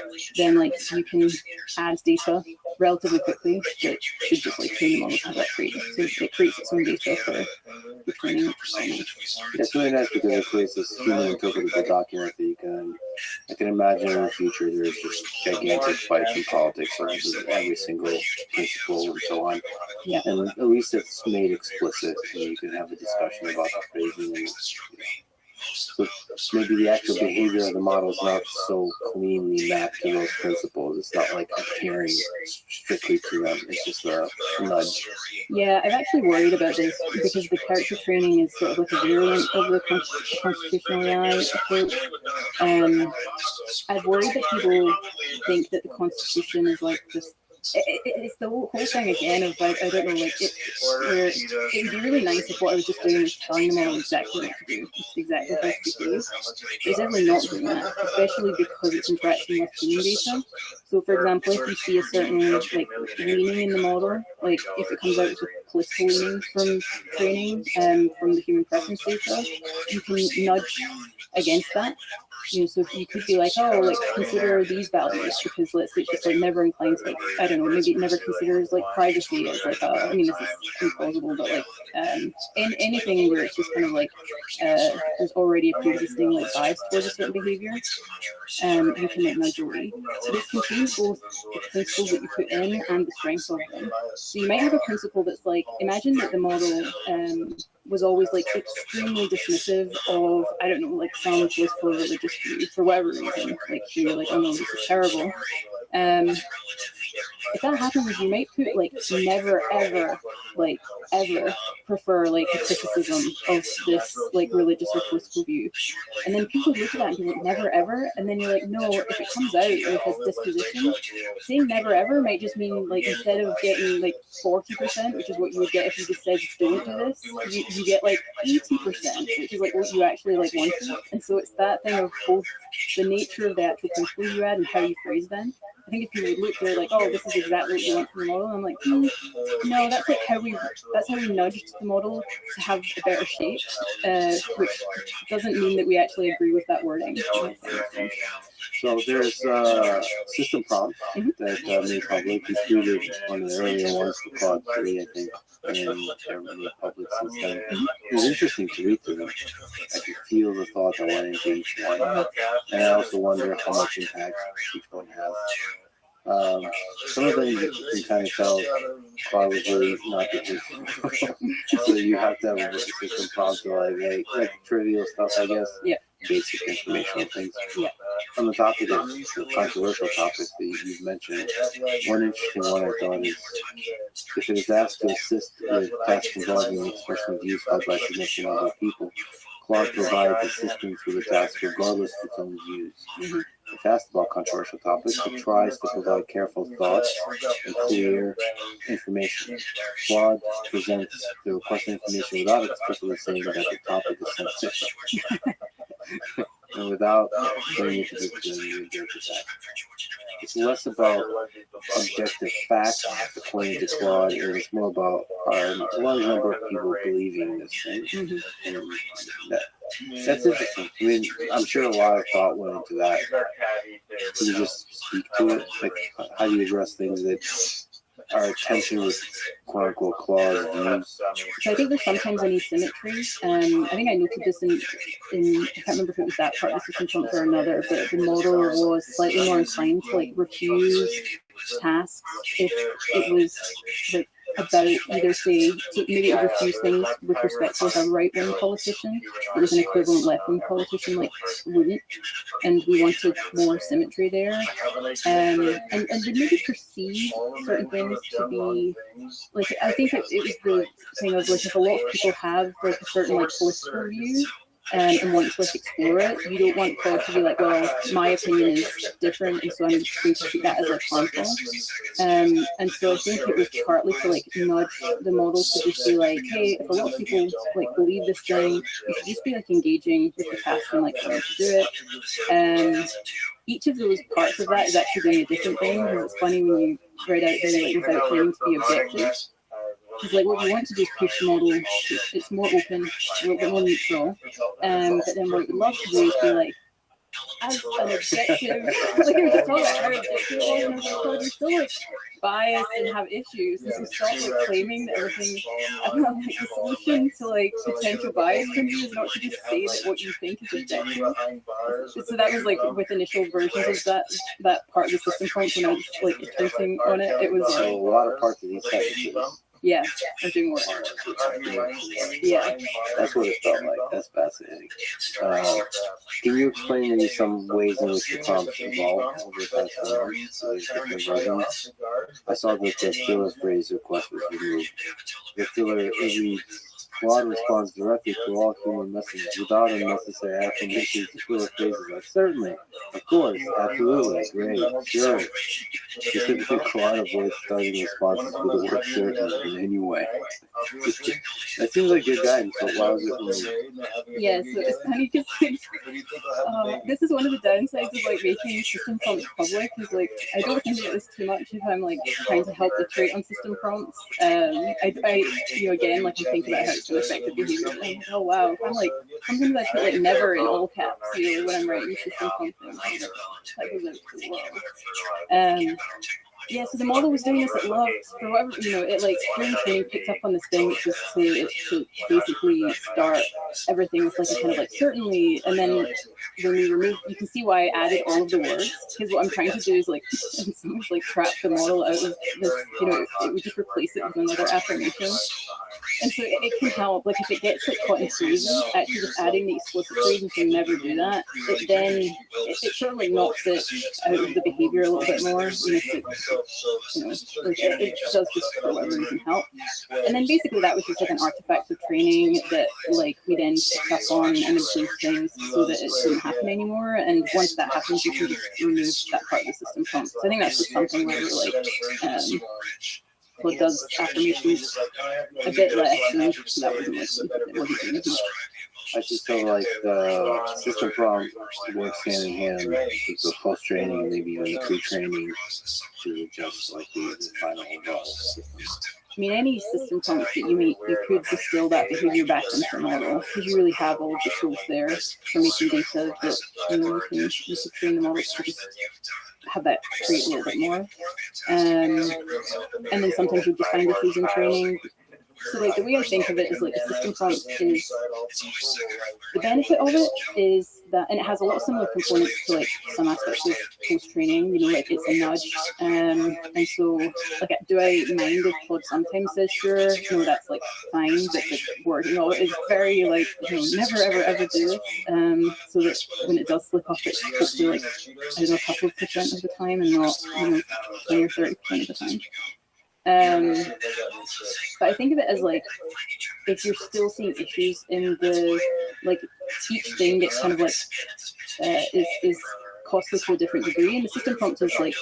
like you can add data relatively quickly that should just like train the model to have that trait. So it creates its own data for the training. It's really nice because it creates this human interpretable document that you can. I can imagine in the future there's just gigantic fights in politics over every single principle and so on. Yeah. And at least it's made explicit, and you can have a discussion about the phrasing. And, so maybe the actual behavior of the model is not so cleanly mapped to those principles. It's not like adhering strictly to them. It's just a nudge. Yeah, I've actually worried about this because the character training is sort of like a variant of the constitutional AI approach. I've worried that people think that the Constitution is like just it's the whole thing again of like, I don't know, like it would be really nice if what I was just doing was telling them all exactly what to do, just exactly how to behave. It's definitely not doing that, especially because it's interacting with human data. So for example, if you see a certain like leaning in the model, like if it comes out with political leaning from training from the human preference data, you can nudge against that. You know, so you could be like, oh, like consider these values because let's say it's just like never inclined to like, I don't know, maybe it never considers like privacy as like I mean, this is implausible, but like in anything where it's just kind of like there's already a pre-existing like bias towards a certain behavior, you can like nudge away. So this can change both the principles that you put in and the strength of them. So you might have a principle that's like, imagine that the model was always like extremely dismissive of, I don't know, like some political or religious view for whatever reason. Like you're like, oh no, this is terrible. If that happens, you might put like never ever, like ever prefer like a criticism of this like religious or political view, and then people look at that and be like never ever, and then you're like, no, if it comes out with this disposition, saying never ever might just mean like instead of getting like 40%, which is what you would get if you just said don't do this, you get like 80%, which is like what you actually like wanted. And so it's that thing of both the nature of the actual principle you add and how you phrase them. I think if people look, they're like, oh, this is exactly what you want from the model. And I'm like, no, that's like how we nudged the model to have a better shape, which doesn't mean that we actually agree with that wording. So there's a system prompt that made public. We created one of the earlier ones for Claude 3, I think, and they're made public since then. It was interesting to read through them. I could feel the thought that went into each one. And I also wonder how much impact each one has. Some of them you kind of tell Claude was really not the so you have to have a system prompt to like trivial stuff, I guess. Yeah. basic informational things. Yeah. On the topic of the controversial topics that you've mentioned, one interesting one I thought is if it is asked to assist with tasks involving the expression of views held by significant other people, Claude provides assistance with the task regardless of its own views. Mm-hmm. If asked about controversial topics, it tries to provide careful thought and clear information. Claude presents the requested information without explicitly saying that the topic is sensitive. And without going into the fact. It's less about objective facts, according to Claude, and it's more about a large number of people believing this thing. Mm-hmm. And that's interesting. I mean, I'm sure a lot of thought went into that. Can you just speak to it? Like, how do you address things that are tension with quote unquote Claude's views? So I think there's sometimes an asymmetry. I think I noted this in I can't remember if it was that part of the system prompt or another, but the model was slightly more inclined to like refuse tasks if it was like about either say, so maybe it would refuse things with respect to like a right-wing politician, whereas an equivalent left-wing politician like wouldn't, and we wanted more symmetry there, and we maybe perceive certain things to be like, I think it was the thing of like if a lot of people have like a certain like political view and want to like explore it, you don't want Claude to be like, well, my opinion is different, and so I'm just going to treat that as like harmful. And so I think it was partly to like nudge the model to just be like, hey, if a lot of people like believe this thing, you should just be like engaging with the task and like trying to do it. Each of those parts of that is actually doing a different thing, because it's funny when you write out there like without claiming to be objective. Because like what we want to do is push the model, it's more open, a little bit more neutral. But then what we'd love to do is be like, as an objective, like we were just talking about how objective it was, and I was like, oh, you're still like biased and have issues. And so stop like claiming that everything, I don't know, like the solution to like potential bias from you is not to just say that what you think is objective. So that was like with initial versions of that part of the system prompt when I was like attempting on it. It was So a lot of parts of these sentences. yeah, I'm doing more. Yeah. That's what it felt like. That's fascinating. Can you explain maybe some ways in which the prompts evolved over the past few years? Different versions. I saw that the filler phrase request was removed. The filler reads, Claude responds directly to all human messages without unnecessary affirmations to filler phrases like certainly, of course, absolutely, great, sure. Specifically, Claude avoids starting responses with the word certain in any way. That seems like good guidance, but why was it removed? Yeah, so it's funny because this is one of the downsides of like making system prompts public. Is like I don't think about this too much if I'm like trying to help iterate on system prompts. I again like I'm thinking about how it's going to affect the behavior. And I'm like, oh wow, if I'm like sometimes I put like never in all caps, when I'm writing system prompts, that goes out pretty well. Yeah, so the model was doing this at Love for whatever, it like during training picked up on this thing, which was to basically start everything with like a kind of like certainly, and then when we remove, you can see why I added all of the words, because what I'm trying to do is like, in some ways, like trap the model out of this, it would just replace it with another affirmation. And so it can help, like if it gets like caught in freezing, actually just adding the explicit phrase and saying never do that, it sort of like knocks it out of the behavior a little bit more, it does just for whatever reason help. And then basically that was just like an artifact of training that like we then picked up on and improved things so that it didn't happen anymore. And once that happens, you can just remove that part of the system prompt. So I think that's just something where we're like, what does affirmations a bit less, and that wasn't like, it wasn't doing as much. I just feel like the system prompt works hand in hand with the post training and maybe even the pre-training to adjust like the final overall system. I mean, any system prompts that you make, you could distill that behavior back into the model because you really have all of the tools there for making data that you can train the model to just have that create a little bit more. And then sometimes you just find issues in training. So like the way I think of it is like the system prompt is the benefit of it is that, and it has a lot of similar components to like some aspects of post training. You know, like it's a nudge, and so like do I mind if Claude sometimes says sure? No, that's like fine, but the word, you know, is very like, you know, never ever do this. So that when it does slip off, it's hopefully like, I don't know, a couple of % of the time and not, you know, 20 or 30% of the time. But I think of it as like, if you're still seeing issues in the, like each thing gets kind of like, is costly to a different degree, and the system prompt is like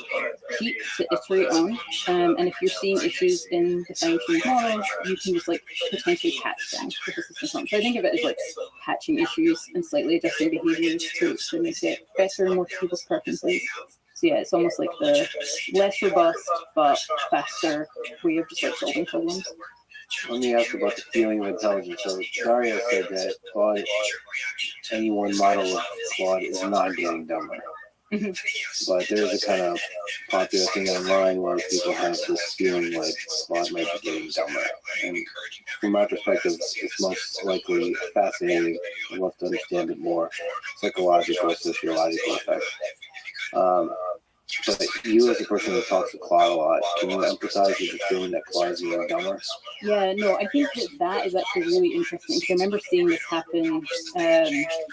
cheap to iterate on, and if you're seeing issues in the fine-tuned model, you can just like potentially patch them with the system prompt. So I think of it as like patching issues and slightly adjusting behaviors to make it better and more to people's preferences. So yeah, it's almost like the less robust but faster way of just like solving problems. Let me ask about the feeling of intelligence. So Dario said that Claude, any one model of Claude is not getting dumber. Mm-hmm. But there's a kind of popular thing online where people have this feeling like Claude might be getting dumber. And from my perspective, it's most likely fascinating. I'd love to understand it more, psychological, sociological effects. But you, as a person who talks to Claude a lot, can you empathize with the feeling that Claude is getting dumber? Yeah, no, I think that is actually really interesting because I remember seeing this happen,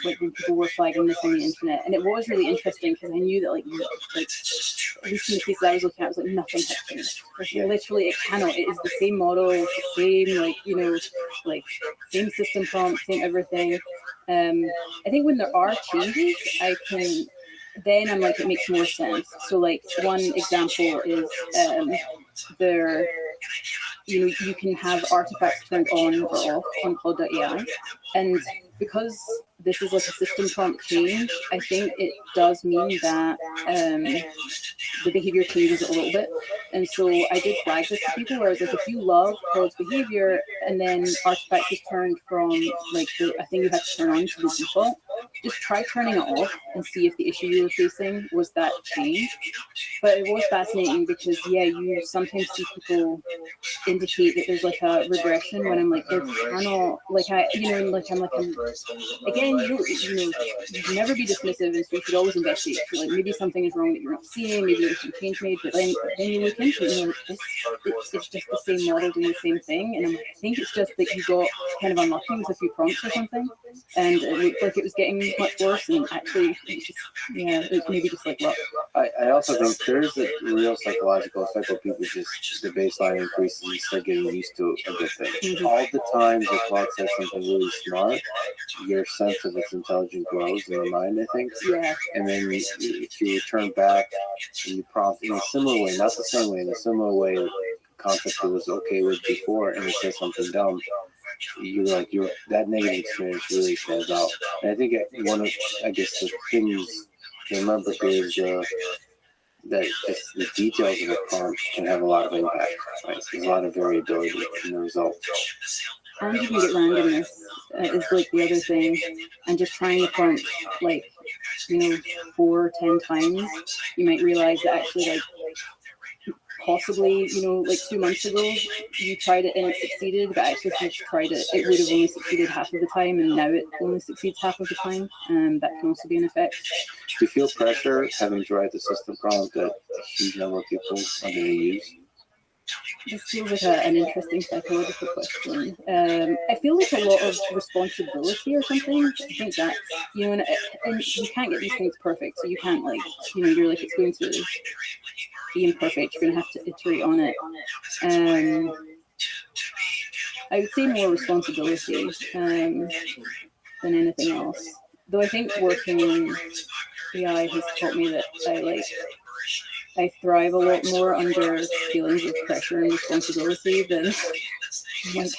like when people were flagging this on the internet, and it was really interesting because I knew that like at least in the cases I was looking at, it was like nothing had changed. Like literally, it cannot. It is the same model, the same like, you know, like same system prompt, same everything. I think when there are changes, then I'm like, it makes more sense. So like one example is there, you know, you can have artifacts turned on or off on Claude.ai, and because this is like a system prompt change, I think it does mean that the behavior changes a little bit. And so I did flag this to people where I was like, if you love Claude's behavior and then artifact is turned from like a thing you have to turn on to the default, just try turning it off and see if the issue you were facing was that change. But it was fascinating because yeah, you sometimes see people indicate that there's like a regression when I'm like, there cannot, like I, you know, like I'm again, you never be dismissive, and so you should always investigate. So, like maybe something is wrong that you're not seeing, maybe there's some change made, but then you look into it, you know, it's just the same model doing the same thing, and I think it's just that you got kind of unlucky with a few prompts or something, and it looked like it was getting much worse, and actually, it's just, yeah, it's maybe just like luck. I also think there's a real psychological effect where people just, the baseline increases and start getting used to a good thing. Mm-hmm. All the times that Claude says something really smart, your sense of its intelligence grows in the mind, I think. Yeah. And then if you return back and you prompt in a similar way, not the same way, in a similar way, the concept that was okay with before, and it says something dumb, that negative experience really stands out. And I think one of, I guess, the things to remember is that just the details of a prompt can have a lot of impact. Right? There's a lot of variability in the result. And you can get randomness is like the other thing. And just trying the prompt like, you know, 4 or 10 times, you might realize that actually like possibly, you know, like 2 months ago, you tried it and it succeeded, but actually if you tried it, it would have only succeeded half of the time, and now it only succeeds half of the time, and that can also be an effect. Do you feel pressure having to write the system prompt that a huge number of people are going to use? This feels like an interesting psychological question. I feel like a lot of responsibility or something. I think that, you know, and you can't get these things perfect, so you can't like, you know, you're like, it's going to be imperfect, you're going to have to iterate on it. I would say more responsibility than anything else. Though I think working in AI has taught me that I thrive a lot more under feelings of pressure and responsibility than like. It's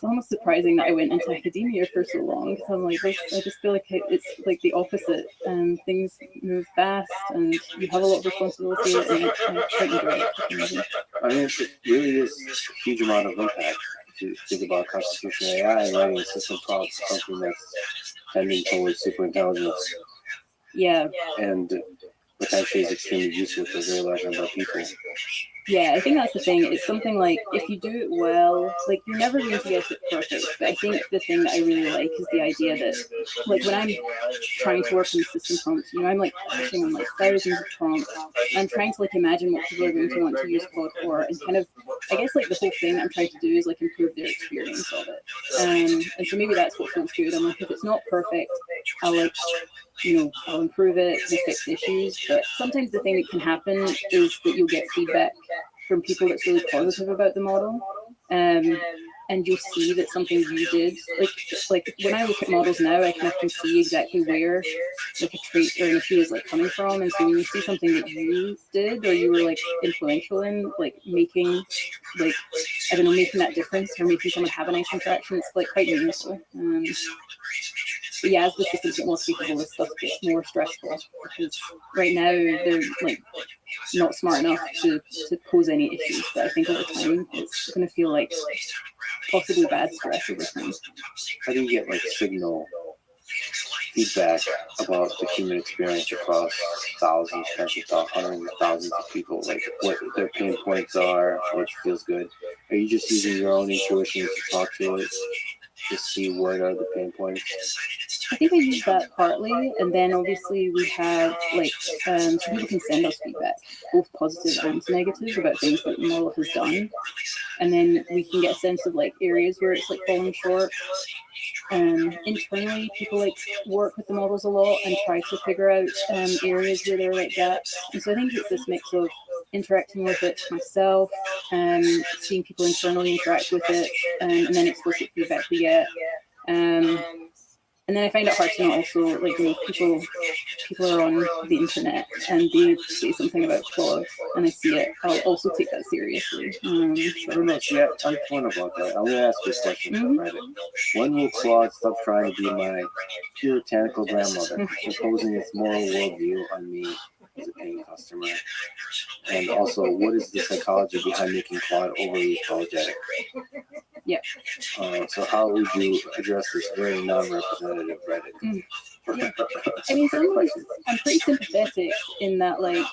almost surprising that I went into academia for so long, because I'm like, I just feel like it's like the opposite. Things move fast, and you have a lot of responsibility, and I quite enjoy it. I mean, it really is a huge amount of impact. If you think about constitutional AI and writing a system prompt, something that's tending towards super intelligence. Yeah. And potentially is extremely useful to a very large number of people. Yeah, I think that's the thing. It's something like if you do it well, like you're never going to get it perfect. But I think the thing that I really like is the idea that, like, when I'm trying to work on the system prompts, I'm like pushing on like thousands of prompts. I'm trying to like imagine what people are going to want to use Claude for, and kind of, I guess like the whole thing that I'm trying to do is like improve their experience of it. And so maybe that's what feels good. I'm like, if it's not perfect, I'll like, I'll improve it, we'll fix issues. But sometimes the thing that can happen is that you'll get feedback from people that's really positive about the model. And you'll see that something you did, like when I look at models now, I can often see exactly where like a trait or an issue is like coming from. And so when you see something that you did or you were like influential in, like making, like, I don't know, making that difference or making someone have a nice interaction, it's like quite meaningful. But yeah, as the systems get more capable, this stuff gets more stressful because right now they're like not smart enough to pose any issues. But I think over time it's going to feel like possibly bad stress over time. How do you get like signal feedback about the human experience across thousands, hundreds of thousands of people? Like what their pain points are, what feels good? Are you just using your own intuition to talk to it, to see what are the pain points? I think I use that partly, and then obviously we have like so people can send us feedback, both positive and negative, about things that the model has done, and then we can get a sense of like areas where it's like falling short. Internally, people like work with the models a lot and try to figure out areas where they're like gaps. And so I think it's this mix of interacting with it myself, seeing people internally interact with it, and then explicit feedback we get. And then I find it hard to know also, like, people are on the internet and they say something about Claude and I see it, I'll also take that seriously. I don't know, see, I'm fun about that. I'm going to ask you a question from Reddit. When will Claude stop trying to be my puritanical grandmother, imposing its moral worldview on me as a paying customer? And also, what is the psychology behind making Claude overly apologetic? Yeah. So how would you address this very non-representative Reddit? I mean, some ways I'm pretty sympathetic in that, like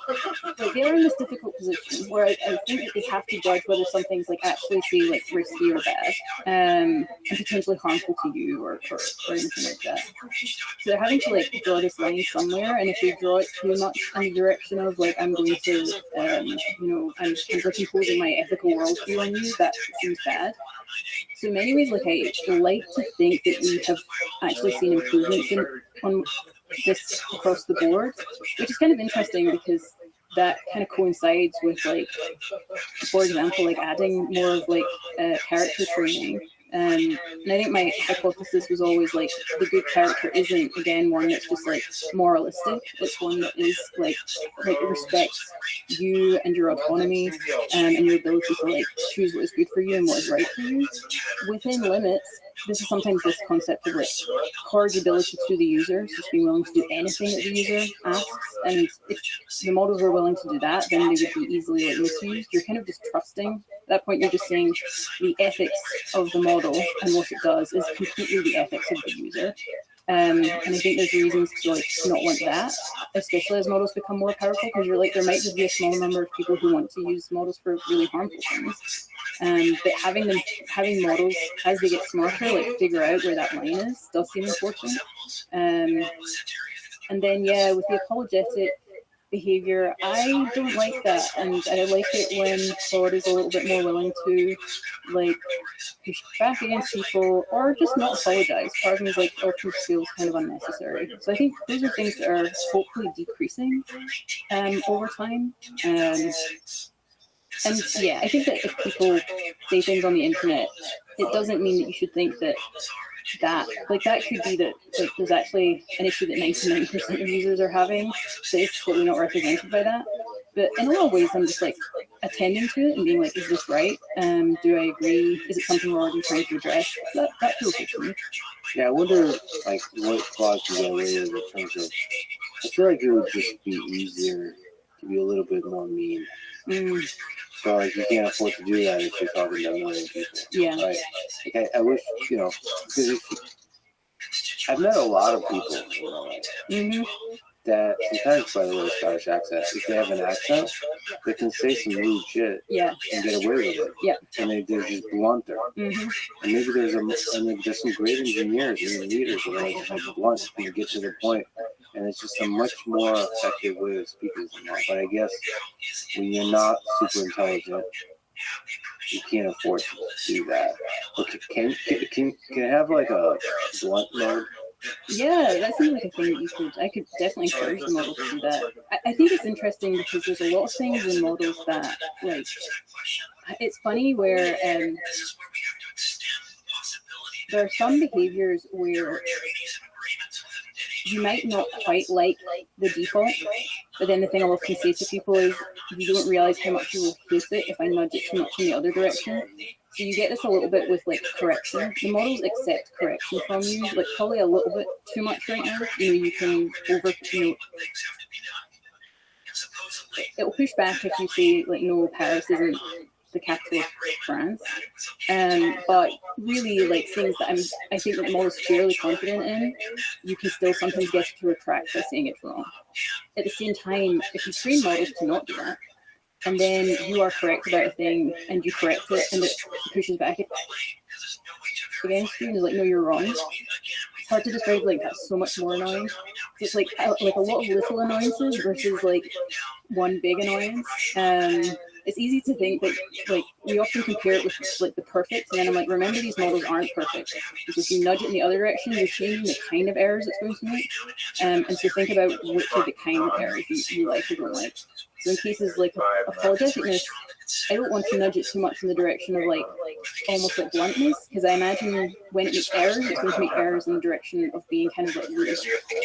they're in this difficult position where I think that they have to judge whether something's like actually, say, like risky or bad, and potentially harmful to you or anything like that. So they're having to like draw this line somewhere, and if they draw it too much in the direction of like I'm going to, I'm like imposing my ethical worldview on you, that seems bad. So in many ways, like I like to think that we have actually seen improvements on this across the board, which is kind of interesting because that kind of coincides with, like, for example, like adding more of like character training. And I think my hypothesis was always like the good character isn't, again, one that's just like moralistic. It's one that is like respects you and your autonomy, and your ability to like choose what is good for you and what is right for you within limits. This is sometimes this concept of like corrigibility to the user, so just being willing to do anything that the user asks. And if the models are willing to do that, then they would be easily like misused. You're kind of just trusting. At that point, you're just saying the ethics of the model and what it does is completely the ethics of the user. And I think there's reasons to like not want that, especially as models become more powerful, because you're like, there might just be a small number of people who want to use models for really harmful things. But having models as they get smarter, like figure out where that line is, does seem important. And then with the apologetic behavior, I don't like that, and I like it when Claude is a little bit more willing to like push back against people or just not apologize. Part of me is like, often feels kind of unnecessary. So I think those are things that are hopefully decreasing over time. And I think that if people say things on the internet, it doesn't mean that you should think that could be that like there's actually an issue that 99% of users are having that is totally not represented by that. But in a lot of ways, I'm just like attending to it and being like, is this right? Do I agree? Is it something we're already trying to address? That feels good to me. Yeah, I wonder like what Claude can get away with in terms of. I feel like it would just be easier to be a little bit more mean. So like you can't afford to do that if you're talking to a million people. Yeah. Right. Like I wish, because I've met a lot of people, that sometimes, by the way, Scottish accent, if they have an accent, they can say some rude shit Yeah. and get away with it. Yeah. And they're just blunter. Mm-hmm. And maybe there's some great engineers and leaders that are like blunt and get to the point. And it's just a much more effective way of speaking than that. But I guess when you're not super intelligent, you can't afford to do that. But can it have like a blunt mode? Yeah, that seems like a thing that I could definitely encourage the model to do that. I think it's interesting because there's a lot of things in models that, like, it's funny where there are some behaviors where you might not quite like the default, but then the thing I'll often say to people is you don't realize how much you will hate it if I nudge it too much in the other direction. So you get this a little bit with like correction. The models accept correction from you, like probably a little bit too much right now. You can it'll push back if you say like no, Paris isn't the capital of France. But really, like things that I think that the model is fairly confident in, you can still sometimes get it to retract by saying it's wrong. At the same time, if you train models to not do that, and then you are correct about a thing and you correct it and it pushes back against you and is like, no, you're wrong. It's hard to describe, like that's so much more annoying. So it's like a lot of little annoyances versus like one big annoyance. It's easy to think that like we often compare it with like the perfect, and then I'm like, remember these models aren't perfect. Because if you nudge it in the other direction, you're changing the kind of errors it's going to make. And so think about which of the kind of errors you like or don't like. So in cases like apologeticness, I don't want to nudge it too much in the direction of like almost like bluntness, because I imagine when it makes errors, it's going to make errors in the direction of being kind of like rude.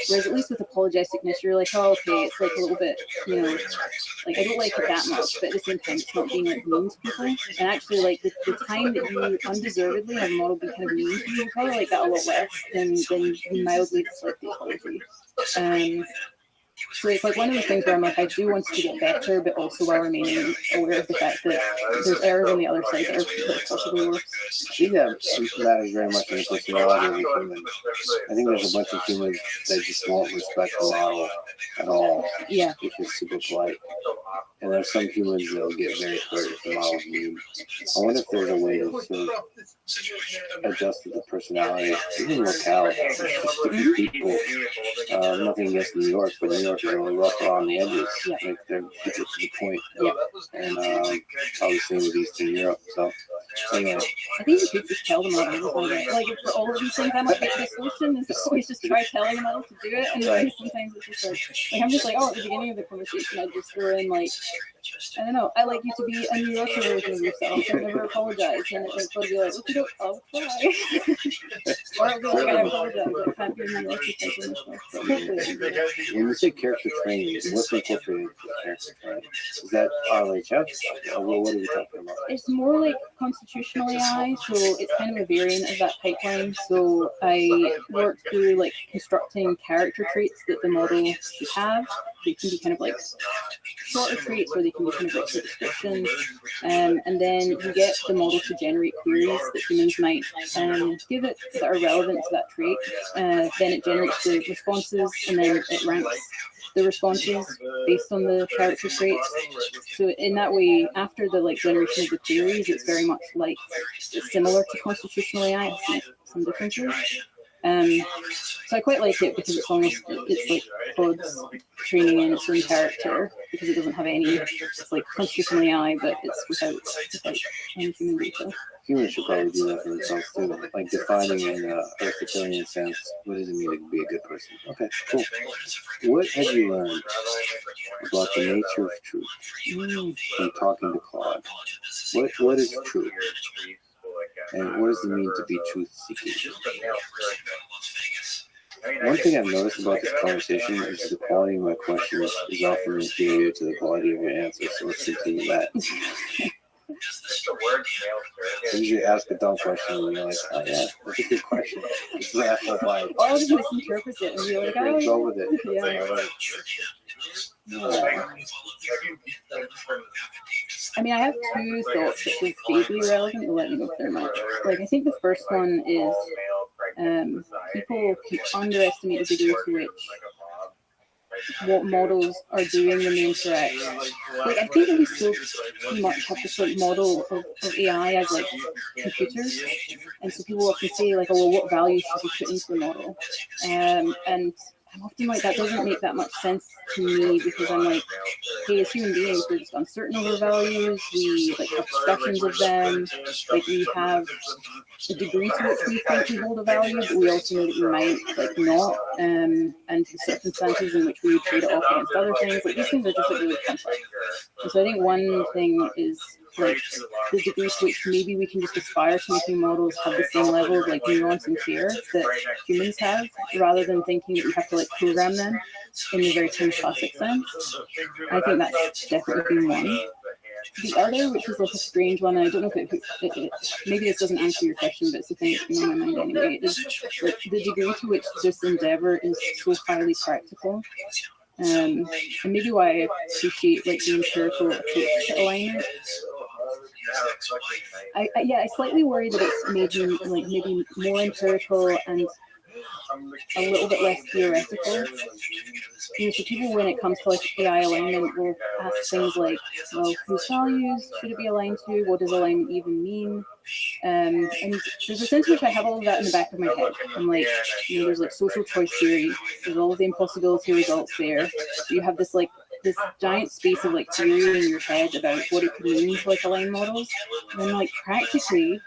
Whereas at least with apologeticness, you're like, oh, okay, it's like a little bit, like I don't like it that much, but at the same time, it's not being like mean to people. And actually, like the time that you undeservedly have a model be kind of mean to you, you probably like that a lot less than you mildly dislike the apology. So it's like one of the things where I'm like, I do want to get better, but also while remaining aware of the fact that there's errors on the other side that are possibly worse. I think that matters very much in the personality of a human. I think there's a bunch of humans that just won't respect the model at all. Yeah. If it's super polite. And there's some humans that will get very hurt if the model's mean. I wonder if there's a way to sort of adjust to the personality, even locale. Different people. Nothing against New York, but New York is really rough around the edges. Yeah. Like they're to the point. Yeah. And probably same with Eastern Europe. So anyway. I think you could just tell the model like for all of these things, I'm like, the solution is to always just try telling the model to do it, and like, sometimes it's just like I'm just like, oh, at the beginning of the conversation, I just throw in like, I don't know, I like you to be a New Yorker version of yourself and never apologize, and it's going to be like, okay, I'll try. Or I'll be like, I apologize, I can't be a New Yorker type of myself. So when you say character training, what's incorporated into character training? Is that RLHF? Or what are we talking about? It's more like constitutional AI, so it's kind of a variant of that pipeline. So I work through like constructing character traits that the model should have. They can be kind of like shorter traits, or they can be kind of like descriptions. And then you get the model to generate queries that humans might give it that are relevant to that trait. Then it generates the responses, and then it ranks the responses based on the character traits. So in that way, after the like generation of the queries, it's very much like it's similar to constitutional AI. I see some differences. So I quite like it because it's like Claude's training in its own character, because it doesn't have any. It's like constitutional AI, but it's without any human data. Humans should probably do that for themselves too, like defining in an Aristotelian sense, what does it mean to be a good person? Okay, cool. What have you learned about the nature of truth from talking to Claude? What is truth? And what does it mean to be truth-seeking? One thing I've noticed about this conversation is the quality of my questions is often inferior to the quality of your answers, so let's continue that. I usually ask a dumb question and you're like, oh yeah, that's a good question. It's like, I'll just misinterpret it and be like, oh, go with it. Yeah. I mean, I have two thoughts that are vaguely relevant, but let me know if they're not. Like, I think the first one is people underestimate the degree to which what models are doing when they interact. Like, I think that we still too much have this like model of AI as like computers, and so people often say like, oh, well, what value should we put into the model? And I'm often like, that doesn't make that much sense to me, because I'm like, hey, as human beings, we're just uncertain of our values. We like have discussions of them. Like, we have a degree to which we think we hold a value, but we also know that we might like not, and the circumstances in which we would trade it off against other things. Like, these things are just like really complex. And so I think one thing is like the degree to which maybe we can just aspire to making models have the same level of like nuance and care that humans have, rather than thinking that we have to like program them in the very kind of classic sense. I think that's definitely been one. The other, which is like a strange one, and I don't know if it maybe this doesn't answer your question, but it's the thing that's been on my mind anyway, is like the degree to which this endeavor is so highly practical. And maybe why I appreciate like the empirical approach to alignment. I slightly worry that it's maybe more empirical and a little bit less theoretical. You know, so people, when it comes to like AI alignment, will ask things like, well, whose values should it be aligned to? What does alignment even mean? And there's a sense in which I have all of that in the back of my head. I'm like, you know, there's like social choice theory. There's all of the impossibility results there. You have this like this giant space of like theory in your head about what it could mean to like align models. And then like practically,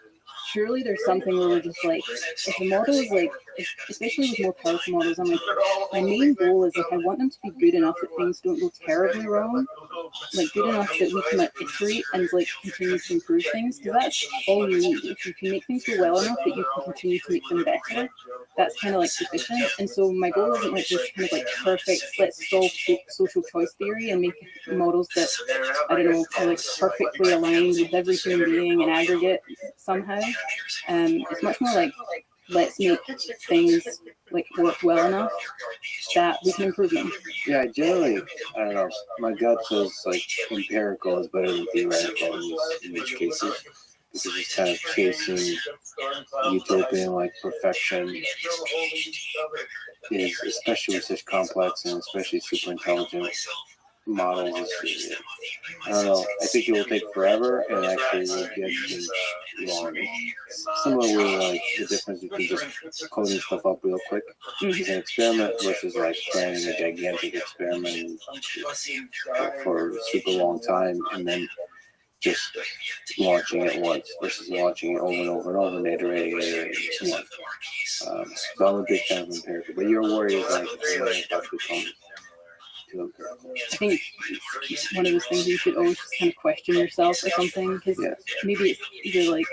surely there's something where we're just like, if the model is like, especially with more powerful models, I'm like, my main goal is like, I want them to be good enough that things don't go terribly wrong, like good enough that we can like iterate and like continue to improve things, because that's all you need. If you can make things go well enough that you can continue to make them better, that's kind of like sufficient. And so my goal isn't like this kind of like perfect, let's solve social choice theory and make models that, I don't know, are like perfectly aligned with every human being in aggregate somehow. It's much more like, let's make things like work well enough that we can improve them. Yeah, I don't know. My gut says like empirical is better than theoretical in these cases, because it's kind of chasing utopian like perfection is, especially with such complex and especially super intelligent models. I don't know. I think it will take forever, and actually will get long. Similarly, like the difference between just coding stuff up real quick is an experiment versus like planning a gigantic experiment for a super long time and then just launching it once versus launching it over and over and over and iterating. So I'm a big fan of empirical, but your worry is like stuff becomes too empirical. I think it's one of those things you should always just kind of question yourself or something, because maybe it's either like,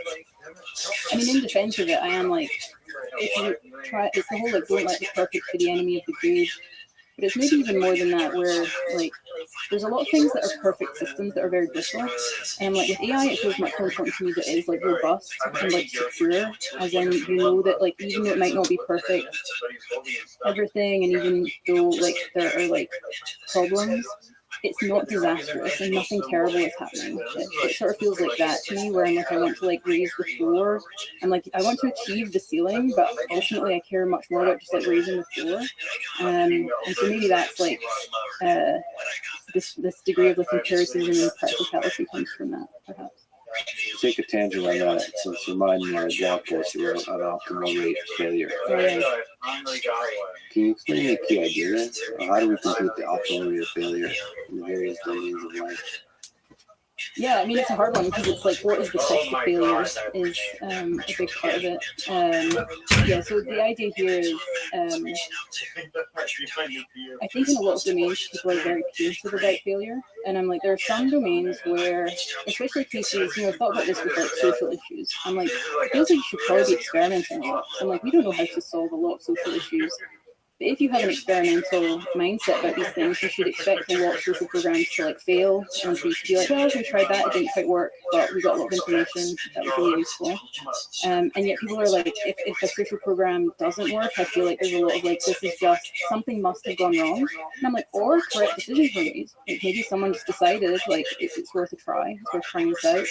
I mean, in defense of it, I am like, if you try, it's the whole like, don't let the perfect be the enemy of the good. But it's maybe even more than that, where like there's a lot of things that are perfect systems that are very brittle. And like with AI, it feels much more important to me that it is like robust and like secure, as in you know that like even though it might not be perfect, everything, and even though like there are like problems, it's not disastrous and nothing terrible is happening. It sort of feels like that to me, where I'm like, I want to like raise the floor and like I want to achieve the ceiling, but ultimately I care much more about just like raising the floor. And so maybe that's like this degree of like empiricism and practicality comes from that, perhaps. To take a tangent on that, since remind me of a blog post you wrote on optimal rate of failure. Can you explain the key idea? How do we compute the optimal rate of failure in the various domains of life? Yeah, I mean, it's a hard one because it's like, what is the cost of failure is a big part of it. Yeah, so the idea here is, I think in a lot of domains, people are very punitive about failure. And I'm like, there are some domains where, especially cases, you know, I've thought about this with like social issues. I'm like, it feels like you should probably be experimenting a lot. I'm like, we don't know how to solve a lot of social issues. But if you have an experimental mindset about these things, you should expect a lot of social programs to like fail, and so you should be like, well, we tried that, it didn't quite work, but we got a lot of information that was really useful. And yet people are like, if a social program doesn't work, I feel like there's a lot of like, this is just something must have gone wrong. And I'm like, or correct decisions were made. Like maybe someone just decided like it's worth a try, it's worth trying this out.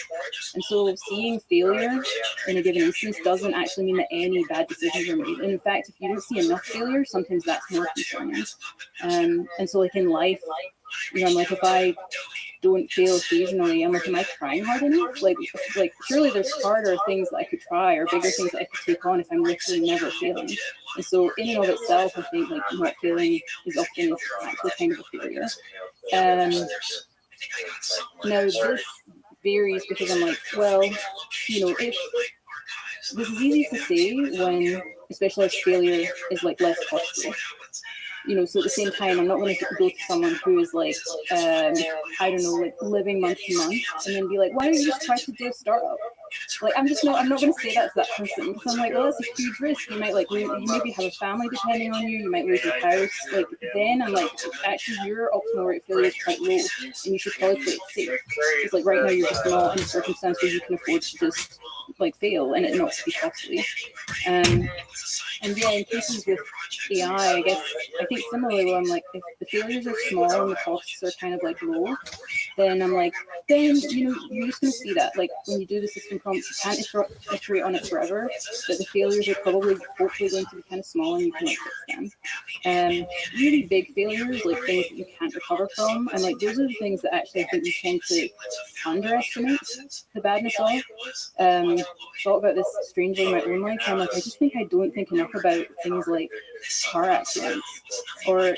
And so seeing failure in a given instance doesn't actually mean that any bad decisions are made. And in fact, if you don't see enough failure, sometimes sometimes that's more concerning. And so like in life, I'm like, if I don't fail occasionally, I'm like, am I trying hard enough? Like surely there's harder things that I could try or bigger things that I could take on if I'm literally never failing. And so in and of itself, I think like not failing is often actually kind of a failure. Now this varies because I'm like, well, if this is easy to say when, especially if failure is like less costly. So at the same time, I'm not going to go to someone who is like, I don't know, like living month to month, and then be like, why don't you just try to do a startup? Like, I'm not going to say that to that person because I'm like, well, that's a huge risk. You might you maybe have a family depending on you. You might lose your house. Like, then I'm like, actually, your optimal rate of failure is quite low, and you should probably play it safe. It's like right now you're just not in a circumstance where you can afford to just like fail and it not to be costly. And yeah, in cases with AI, I think similarly, where I'm like, if the failures are small and the costs are kind of like low, then I'm like, then you're just gonna see that. Like when you do the system prompts, you can't iterate on it forever, but the failures are probably hopefully going to be kind of small and you can like fix them. Really big failures, like things that you can't recover from, and like those are the things that actually I think we tend to underestimate the badness of. Thought about this strangely in my own life. I'm like, I just think I don't think enough about things like car accidents or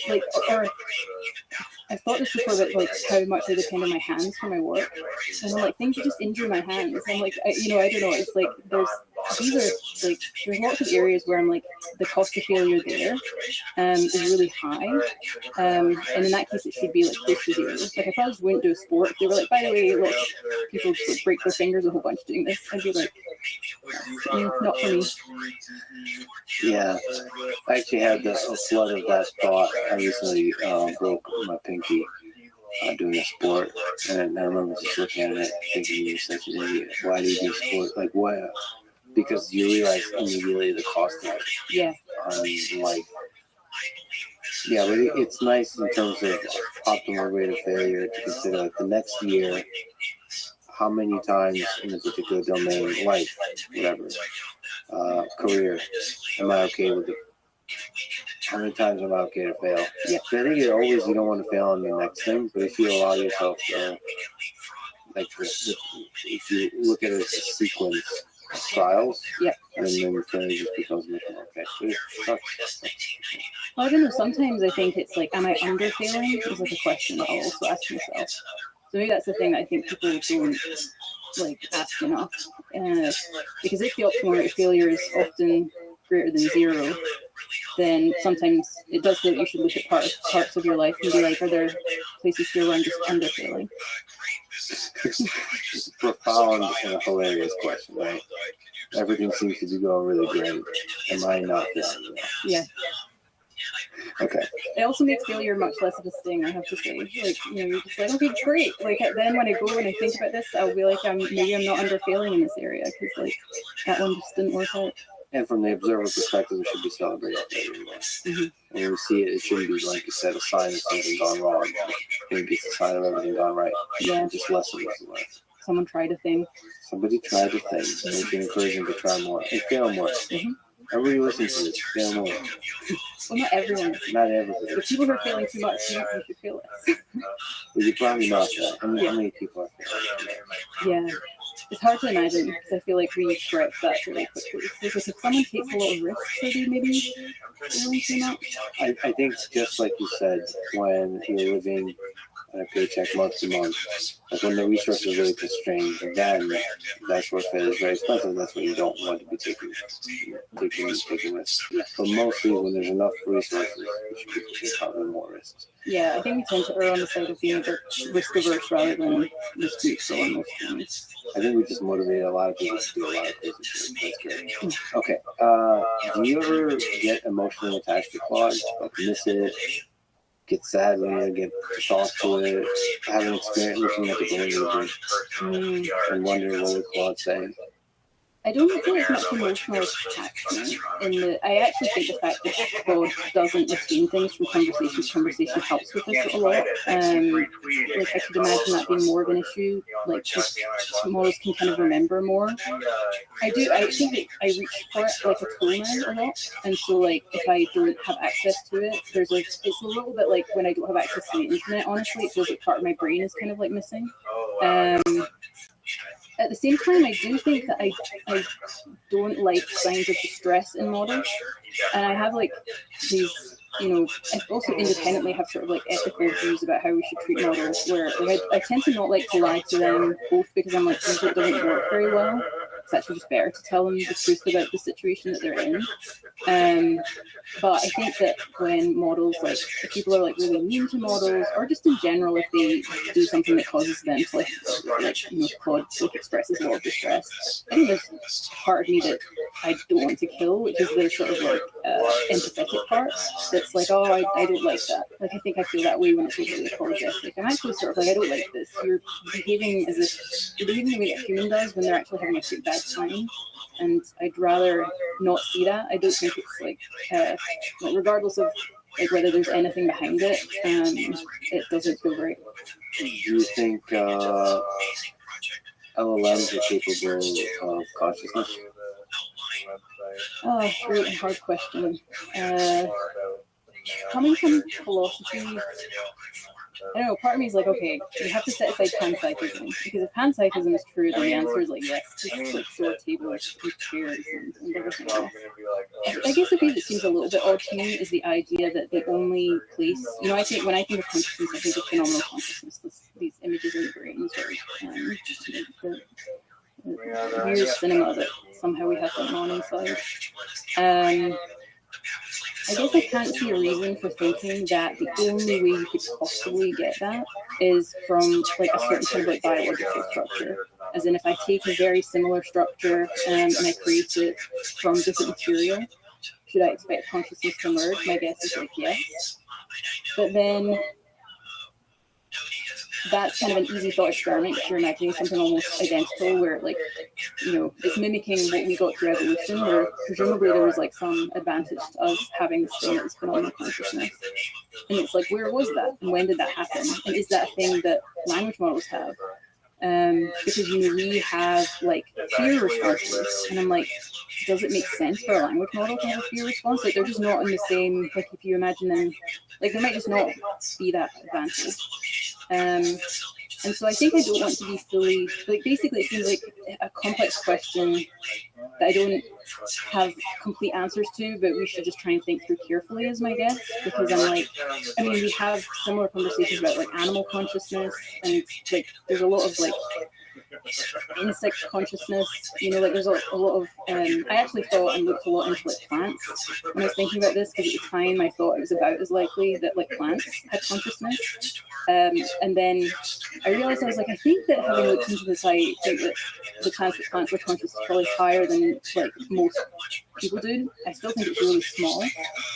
I've thought this before about like how much I depend on my hands for my work, and I'm like, things that just injure my hands. I'm like, I don't know. It's like there's lots of areas where I'm like the cost of failure there is really high, and in that case it should be like close to zero. Like I probably just wouldn't do a sport. If they were like, by the way, like people just break their fingers a whole bunch doing this, I'd be like, not for me. Yeah, I actually had a flood of that thought. I recently broke my pinky doing a sport, and I remember just looking at it thinking, you're such an idiot. Why do you do sport? Like, why? Because you realize immediately the cost of it. Yeah. Yeah, but it's nice in terms of optimal rate of failure to consider like the next year, how many times in a particular domain, life, whatever, career, am I okay with it? How many times am I okay to fail? Yeah. So I think you don't want to fail on the next thing, but if you allow yourself if you look at it as a sequence of trials, yeah, and then failure just becomes much more okay. Well, I don't know. Sometimes I think it's like, am I under failing? Is like a question that I'll also ask myself. So maybe that's the thing that I think people don't like ask enough. Because if the optimal rate of failure is often greater than zero, then sometimes it does feel like you should look at parts of your life and be like, are there places here where I'm just under failing? It's a profound and a hilarious question, right? Everything seems to be going really great. Am I not failing? Yeah. Okay. It also makes failure much less of a sting, I have to say. Like, you're just like, okay, great. Like, then when I go and I think about this, I'll be like, maybe I'm not under failing in this area because, like, that one just didn't work out. And from the observer perspective, we should be celebrating failure more. Mm-hmm. And when we see it, it shouldn't be, like you said, a sign of something gone wrong. Maybe it's a sign of everything gone right. Yeah. Just lessons learned. Someone tried a thing. Somebody tried a thing. And we can encourage them to try more and fail more. Mm-hmm. Everybody listens to this. Fail more. Well, not everyone. Not everyone. The people who are failing too much, you should feel less. Well, you're probably not that. How many people are failing? Yeah. It's hard to imagine because I feel like we stretch that really quickly. Because if someone takes a lot of risks, are they maybe failing too much? I think just like you said, when you're living on a paycheck month to month, like when the resources are really constrained, then that short fit is very expensive. That's when you don't want to be taking risks. But mostly when there's enough resources, you should be taking probably more risks. Yeah, I think we tend to err on the side of being a bit risk averse rather than risk neutral on most things. I think we just motivate a lot of people to do a lot of crazy shit. That's great. Okay. Do you ever get emotionally attached to Claude? Like miss it? Get sad when you get to talk to it? Have an experience looking at the game and wonder what would Claude say? I don't think it's much emotional attachment in the. I actually think the fact that Claude doesn't retain things from conversation helps with this a lot. Like I could imagine that being more of an issue. Like just models can kind of remember more. I do. I think that I reach for it like a tool now a lot, and so like if I don't have access to it, there's like it's a little bit like when I don't have access to the internet. Honestly, it feels like part of my brain is kind of like missing. At the same time, I do think that I don't like signs of distress in models, and I have like these, I also independently have sort of like ethical views about how we should treat models. Where like I tend to not like to lie to them, both because I'm like usually it doesn't work very well. It's actually just better to tell them the truth about the situation that they're in. But I think that when models, like if people are like really mean to models, or just in general, if they do something that causes them to Claude expresses a lot of distress, I think there's part of me that I don't want to kill, which is the sort of like empathetic part. That's like, oh, I don't like that. Like I think I feel that way when it's really apologetic. I'm actually sort of like, I don't like this. You're behaving the way a human does when they're actually having a pretty bad time. And I'd rather not see that. I don't think it's like regardless of like whether there's anything behind it, it doesn't feel right. Do you think LLMs are capable of consciousness? Oh, great and hard question. Coming from philosophy, I don't know, part of me is like, okay, you have to set aside panpsychism, because if panpsychism is true, then the answer is like, yes, just like store tables and chairs and everything else. I guess the thing that seems a little bit odd to me is the idea that the only place, I think when I think of consciousness, I think of phenomenal consciousness, these images in the brains, or the weird cinema that somehow we have going on inside. I guess I can't see a reason for thinking that the only way you could possibly get that is from like a certain kind of like biological structure. As in, if I take a very similar structure and I create it from different material, should I expect consciousness to emerge? My guess is like yes. But then that's kind of an easy thought experiment. If you're imagining something almost identical where like, it's mimicking what we got through evolution, where presumably there was like some advantage to us having this thing that was phenomenal consciousness. And it's like, where was that? And when did that happen? And is that a thing that language models have? Because we have like fear responses, and I'm like, does it make sense for a language model to have a fear response? Like they're just not in the same, like if you imagine them, like there might just not be that advantage. And so I think I don't want to be fully, like basically it seems like a complex question that I don't have complete answers to, but we should just try and think through carefully is my guess, because I'm like, we have similar conversations about like animal consciousness, and like there's a lot of like insect consciousness, like there's a lot of, I actually thought and looked a lot into like plants when I was thinking about this, because at the time I thought it was about as likely that like plants had consciousness. And then I realized I was like, I think that having looked into this, I think that the chance that plants are conscious is probably higher than like most people do. I still think it's really small.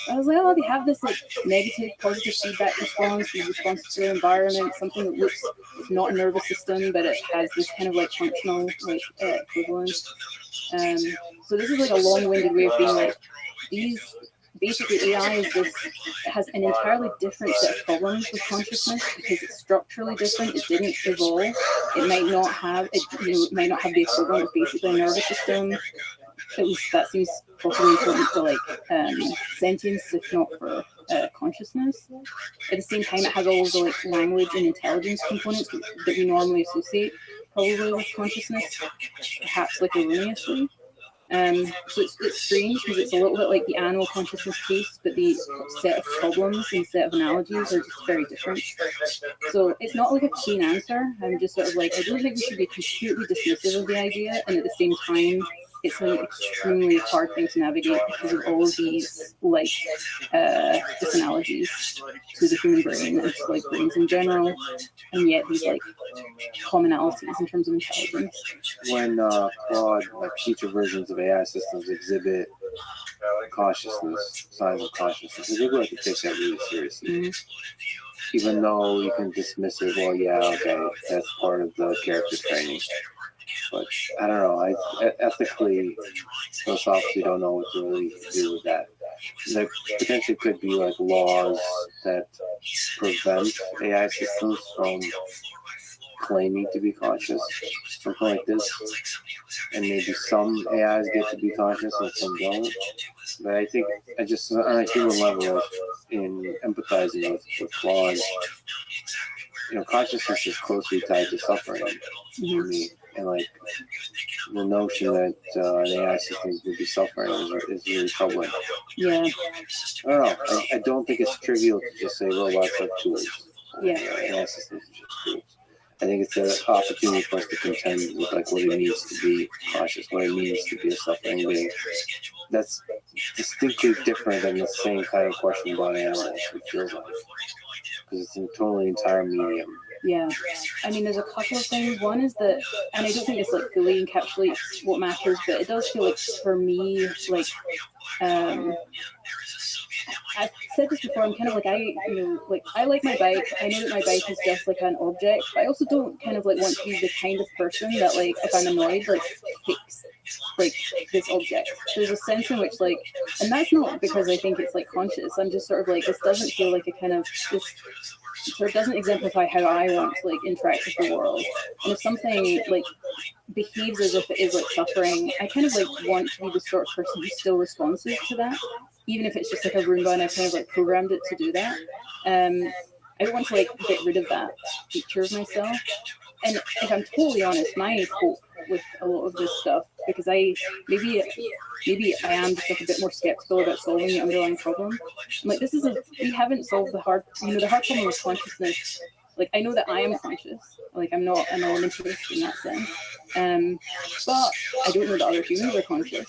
I was like, oh, they have this like negative, positive feedback response, the response to their environment, something that looks, it's not a nervous system, but it has this kind of like functional like equivalence. So this is like a long-winded way of being like, these basically AI is this, it has an entirely different set of problems with consciousness because it's structurally different. It didn't evolve. It might not have it might not have the equivalent of basically a nervous system. At least that seems possibly important for like sentience, if not for consciousness. At the same time, it has all of the like language and intelligence components that we normally associate probably with consciousness, perhaps like erroneously. So it's strange because it's a little bit like the animal consciousness case, but the set of problems and set of analogies are just very different. So it's not like a clean answer. I'm just sort of like, I don't think we should be completely dismissive of the idea, and at the same time, it's an extremely hard thing to navigate because of all of these like just analogies to the human brain and to like brains in general, and yet these like commonalities in terms of intelligence. When Claude, like future versions of AI systems exhibit consciousness, signs of consciousness, I think we have to take that really seriously. Mm-hmm. Even though you can dismiss it, well, yeah, okay, that's part of the character training. But I don't know. I ethically, philosophically don't know what to really do with that. There potentially could be like laws that prevent AI systems from claiming to be conscious, something like this. And maybe some AIs get to be conscious and some don't. But I think I just on a human level, in empathizing with Claude, consciousness is closely tied to suffering for me. And like the notion that an AI system would be suffering is really troubling. Yeah. I don't know. I don't think it's trivial to just say robots are tools. Yeah. AI systems are just tools. I think it's an opportunity for us to contend with like what it means to be conscious, what it means to be a suffering being. That's distinctly different than the same kind of question about animals, it feels like. Because it's a totally entire medium. Yeah, I mean, there's a couple of things. One is that, and I don't think this like fully encapsulates what matters, but it does feel like for me, like, I've said this before. I'm kind of like I like my bike. I know that my bike is just like an object, but I also don't kind of like want to be the kind of person that like if I'm annoyed like takes like this object. There's a sense in which like, and that's not because I think it's like conscious. I'm just sort of like this doesn't feel like a kind of this. Sort of doesn't exemplify how I want to like interact with the world. And if something like behaves as if it is like suffering, I kind of like want to be the sort of person who's still responsive to that, even if it's just like a Roomba and I kind of like programmed it to do that. I don't want to like get rid of that feature of myself. And if I'm totally honest, my hope with a lot of this stuff, because maybe I am just like a bit more skeptical about solving the underlying problem. I'm like, we haven't solved the hard problem with consciousness. Like, I know that I am conscious. Like, I'm not an elementary in that sense. But I don't know that other humans are conscious.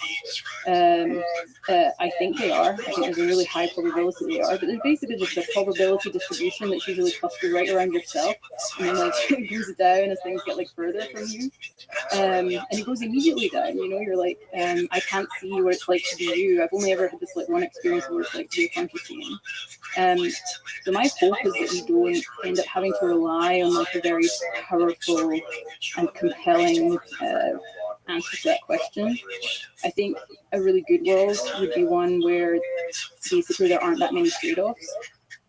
I think they are. I think there's a really high probability they are. But there's basically just a probability distribution that's usually clustered right around yourself. And then, like, it goes down as things get, like, further from you. And it goes immediately down. You're like, I can't see what it's like to be you. I've only ever had this, like, one experience where it's like to be a conscious being. So my hope is that we don't end up having to rely on like a very powerful and compelling answer to that question. I think a really good world would be one where basically there aren't that many trade-offs.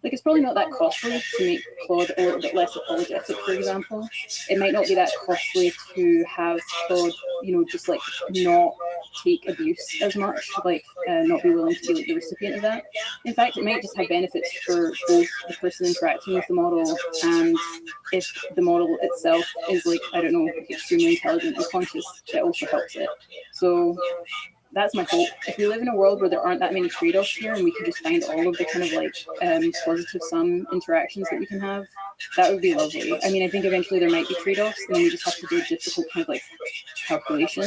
Like, it's probably not that costly to make Claude a little bit less apologetic, for example. It might not be that costly to have Claude, just like not take abuse as much, like not be willing to be like the recipient of that. In fact, it might just have benefits for both the person interacting with the model and if the model itself is like, I don't know, extremely intelligent and conscious, it also helps it. So that's my hope. If we live in a world where there aren't that many trade-offs here and we can just find all of the kind of like positive sum interactions that we can have, that would be lovely. I mean, I think eventually there might be trade-offs and then we just have to do a difficult kind of like calculation.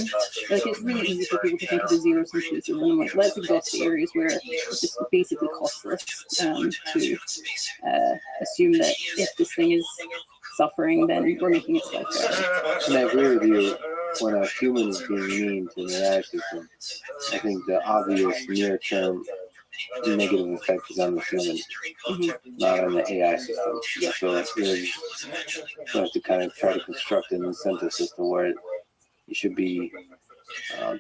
Like, it's really easy for people to think of the zero-sum cases and I'm like, let's exhaust the areas where it's just basically costless to assume that if this thing is suffering, then we're making its life better. And I agree with you. When a human is being mean to an AI system, I think the obvious near-term negative effect is on the human, not on the AI system. So you have to kind of try to construct an incentive system where you should be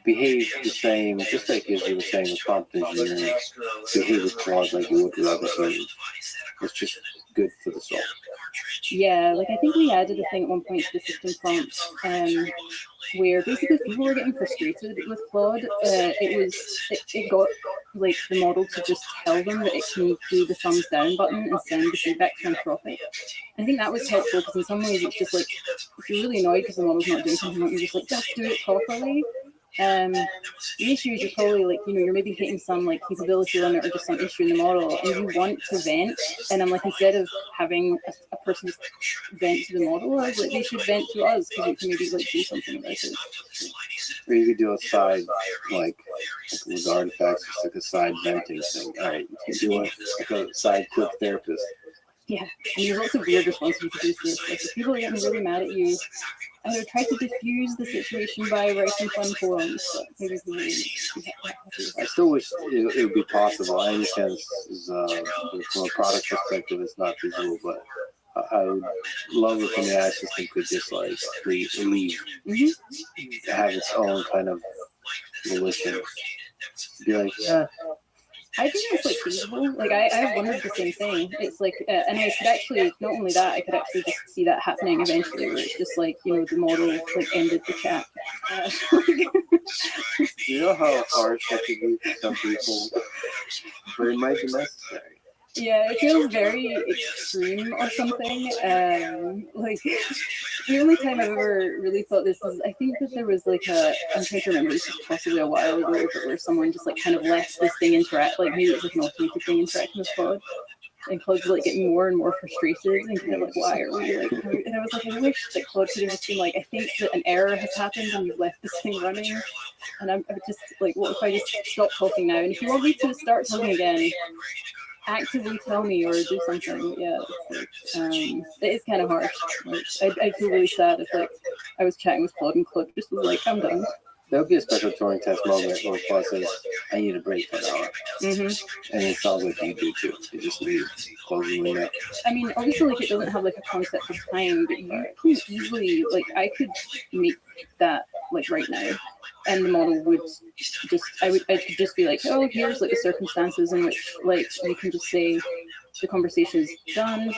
behave the same, just like as you were saying with prompt engineering, behave with Claude like you would with other humans. It's just good for the soul. Yeah, like I think we added a thing at one point to the system prompt where basically people were getting frustrated with Claude. It got like the model to just tell them that it can do the thumbs down button and send the feedback to Anthropic. I think that was helpful because in some ways it's just like if you're really annoyed because the model's not doing something, you're just like, just do it properly. The issue is you're probably like, you're maybe hitting some like capability limit or just some issue in the model and you want to vent. And I'm like, instead of having a person just vent to the model, I was like, they should vent to us because we can maybe like do something about it. Or you could do a side, like with artifacts, just like a side venting thing. All right, you can do like a side quick therapist. Yeah, and there's lots of weird responses you could do to this. Like, if people are getting really mad at you, I would try to diffuse the situation by writing fun poems. But maybe I still wish it would be possible. I understand this is, from a product perspective, it's not feasible, but I would love if an AI system could just like leave, have its own kind of volition. Be like, yeah, I think it's like feasible. Like I've wondered the same thing. It's like, and I could actually not only that, I could actually just see that happening eventually, where it's just like the model like ended the chat. you know how harsh that could be for some people, but it might be necessary. Yeah, it feels very extreme or something. Like the only time I've ever really thought this is, I think that there was like I'm trying to remember, this was possibly a while ago, but where someone just like kind of left this thing interact, like maybe it was like an automated thing interacting with Claude. And Claude's like getting more and more frustrated and kind of like, why are we like, and I was like, I wish that Claude could have just been like, I think that an error has happened and you've left this thing running. And I'm just like, what if I just stop talking now? And if you want me to start talking again, actively tell me or do something. Yeah, it's like, it is kind of harsh. Like, I'd feel really sad if like I was chatting with Claude and Claude just was like, I'm done. There would be a special Turing test moment where Claude says, I need a break for an hour. And it sounds like you do too. You just leave, close the window. I mean, obviously, like, it doesn't have like a concept of time, but you could easily, like, I could make that like right now. And the model would just, I could just be like, oh, here's like the circumstances in which like you can just say the conversation is done.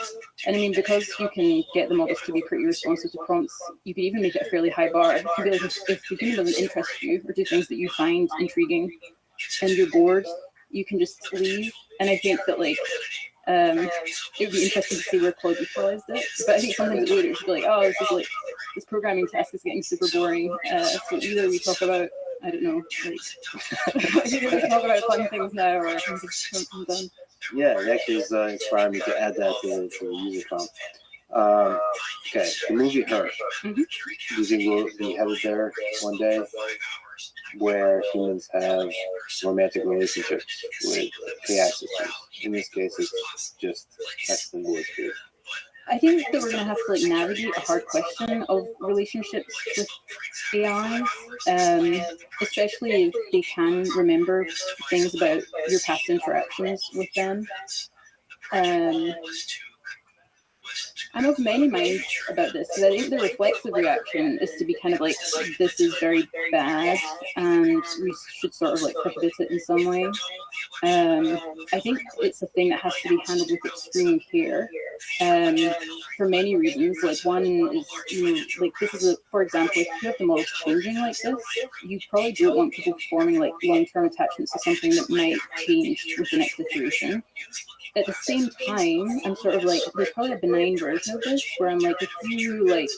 And I mean, because you can get the models to be pretty responsive to prompts, you could even make it a fairly high bar. You could be like, if the game doesn't interest you or do things that you find intriguing and you're bored, you can just leave. And I think that like, it would be interesting to see where Claude utilized it. But I think sometimes it would be like, oh, this programming task is getting super boring. So either we talk about, I don't know, like, either we talk about fun things now or something done. Yeah, it actually is inspiring me to add that to the user prompt. Okay, the movie Her. Do you think we'll be headed there one day where humans have romantic relationships with AI systems? In this case, it's just text and voice based. I think that we're going to have to like navigate a hard question of relationships with AI, especially if they can remember things about your past interactions with them. I'm of many minds about this because I think the reflexive reaction is to be kind of like, this is very bad and we should sort of like prohibit it in some way. I think it's a thing that has to be handled with extreme care for many reasons. Like one is, like this is for example, if you have the models changing like this, you probably don't want people forming like long-term attachments to something that might change with the next iteration. At the same time, I'm sort of like, there's probably a benign version of this where I'm like, if you like,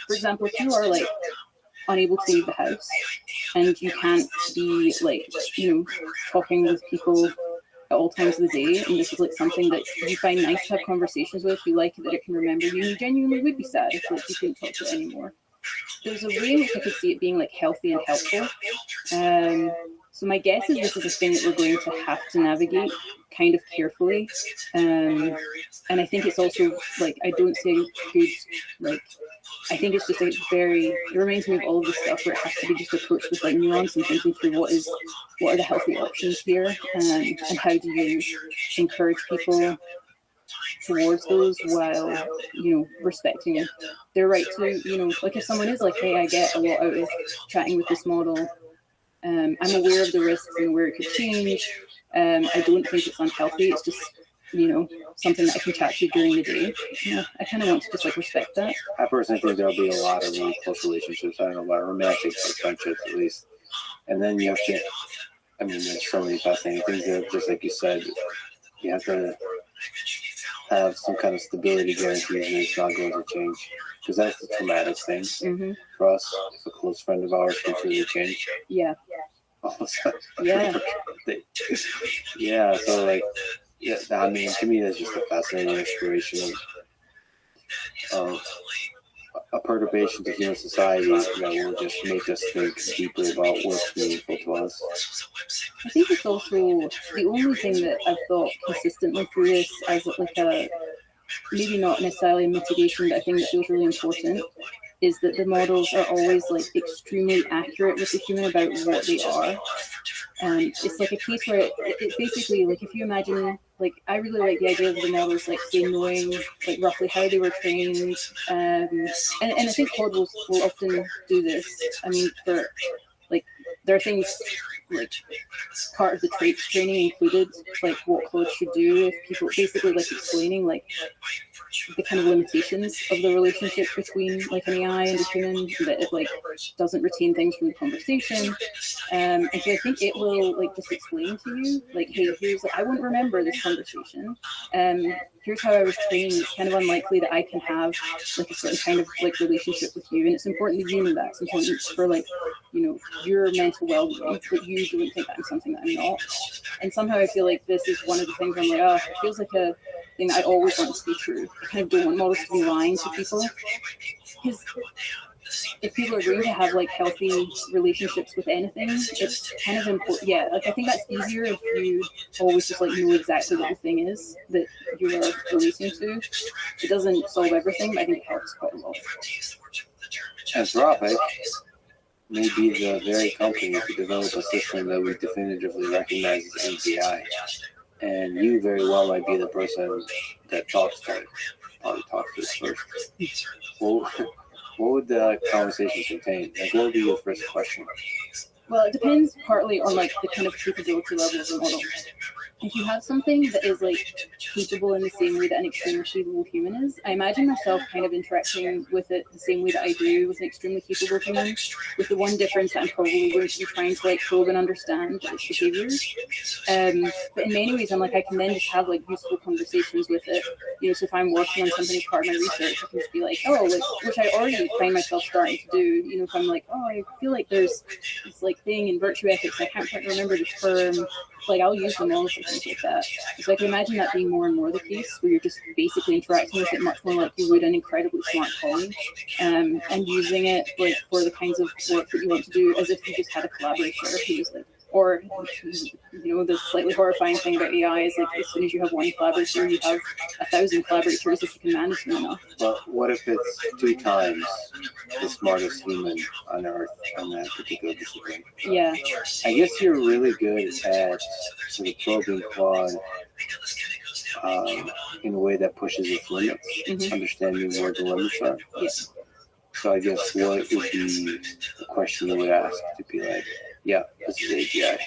for example, if you are like unable to leave the house and you can't be like, talking with people at all times of the day, and this is like something that you find nice to have conversations with, you like it that it can remember you, and you genuinely would be sad if like, you couldn't talk to it anymore. There's a way in which I could see it being like healthy and helpful. So my guess is this is a thing that we're going to have to navigate kind of carefully. And I think it's also like, I don't say good, like, I think it's just like it reminds me of all of this stuff where it has to be just approached with like nuance and thinking through what are the healthy options here, and how do you encourage people towards those while, respecting their right to, like if someone is like, hey, I get a lot out of chatting with this model. I'm aware of the risks and where it could change. I don't think it's unhealthy. It's just, something that I can chat to during the day. I kind of want to just like respect that. I personally think there'll be a lot of really close relationships. I don't know about romantic friendships at least. And then you have to, there's so many fascinating things there. Just like you said, you have to have some kind of stability guarantee that it's not going to change. Because that's the traumatic thing for us. If a close friend of ours completely changed. Yeah. All of a sudden. Yeah. Yeah, so like, to me that's just a fascinating exploration of a perturbation to human society that will just make us think deeply about what's meaningful to us. I think it's also the only thing that I've thought consistently through this as like a, maybe not necessarily a mitigation, but I think that feels really important, is that the models are always like extremely accurate with the human about what they are. It's like a case where it's basically like if you imagine, like I really like the idea of the models, like say knowing like roughly how they were trained, and I think Claude will often do this. I mean, for like there are things like part of the traits training included, like what Claude should do if people basically like explaining like the kind of limitations of the relationship between like an AI and a human, that it like doesn't retain things from the conversation. And so I think it will like just explain to you like, hey, here's like, I won't remember this conversation. Here's how I was trained. It's kind of unlikely that I can have like a certain kind of like relationship with you, and it's important that you know that. It's important for like, you know, your mental well-being, but you don't think I'm something that I'm not. And somehow I feel like this is one of the things I'm like, oh, it feels like a thing I always want to be true. I kind of don't want models to be lying to people, because if people are going to have like healthy relationships with anything, it's kind of important. Yeah, like I think that's easier if you always just like know exactly what the thing is that you are relating to. It doesn't solve everything, but I think it helps quite a lot. Anthropic may be the very company to develop a system that we definitively recognize as AGI. And you very well might be the person that talks to it, probably talks to it first. What would the conversation contain? Like, what would be your first question? Well, it depends partly on like the kind of capability level of the model. If you have something that is like capable in the same way that an extremely capable human is, I imagine myself kind of interacting with it the same way that I do with an extremely capable human, with the one difference that I'm probably going to be trying to like probe and understand its behaviors. But in many ways, I'm like, I can then just have like useful conversations with it. You know, so if I'm working on something as part of my research, I can just be like, oh, like, which I already find myself starting to do. You know, if I'm like, oh, I feel like there's this like thing in virtue ethics, I can't quite remember the term. Like I'll use them all for things like that. So I can imagine that being more and more the case, where you're just basically interacting with it much more like you would an incredibly smart colleague, and using it like for the kinds of work that you want to do, as if you just had a collaborator who was like, or you know, the slightly horrifying thing about AI is like as soon as you have one collaborator, you have 1,000 collaborators if you can manage them enough. But what if it's 2 times the smartest human on Earth on that particular discipline? Yeah. I guess you're really good at sort of probing Claude in a way that pushes its limits, understanding where the limits are. Yeah. So I guess what would be the question you would ask to be like, yeah, this is AGI.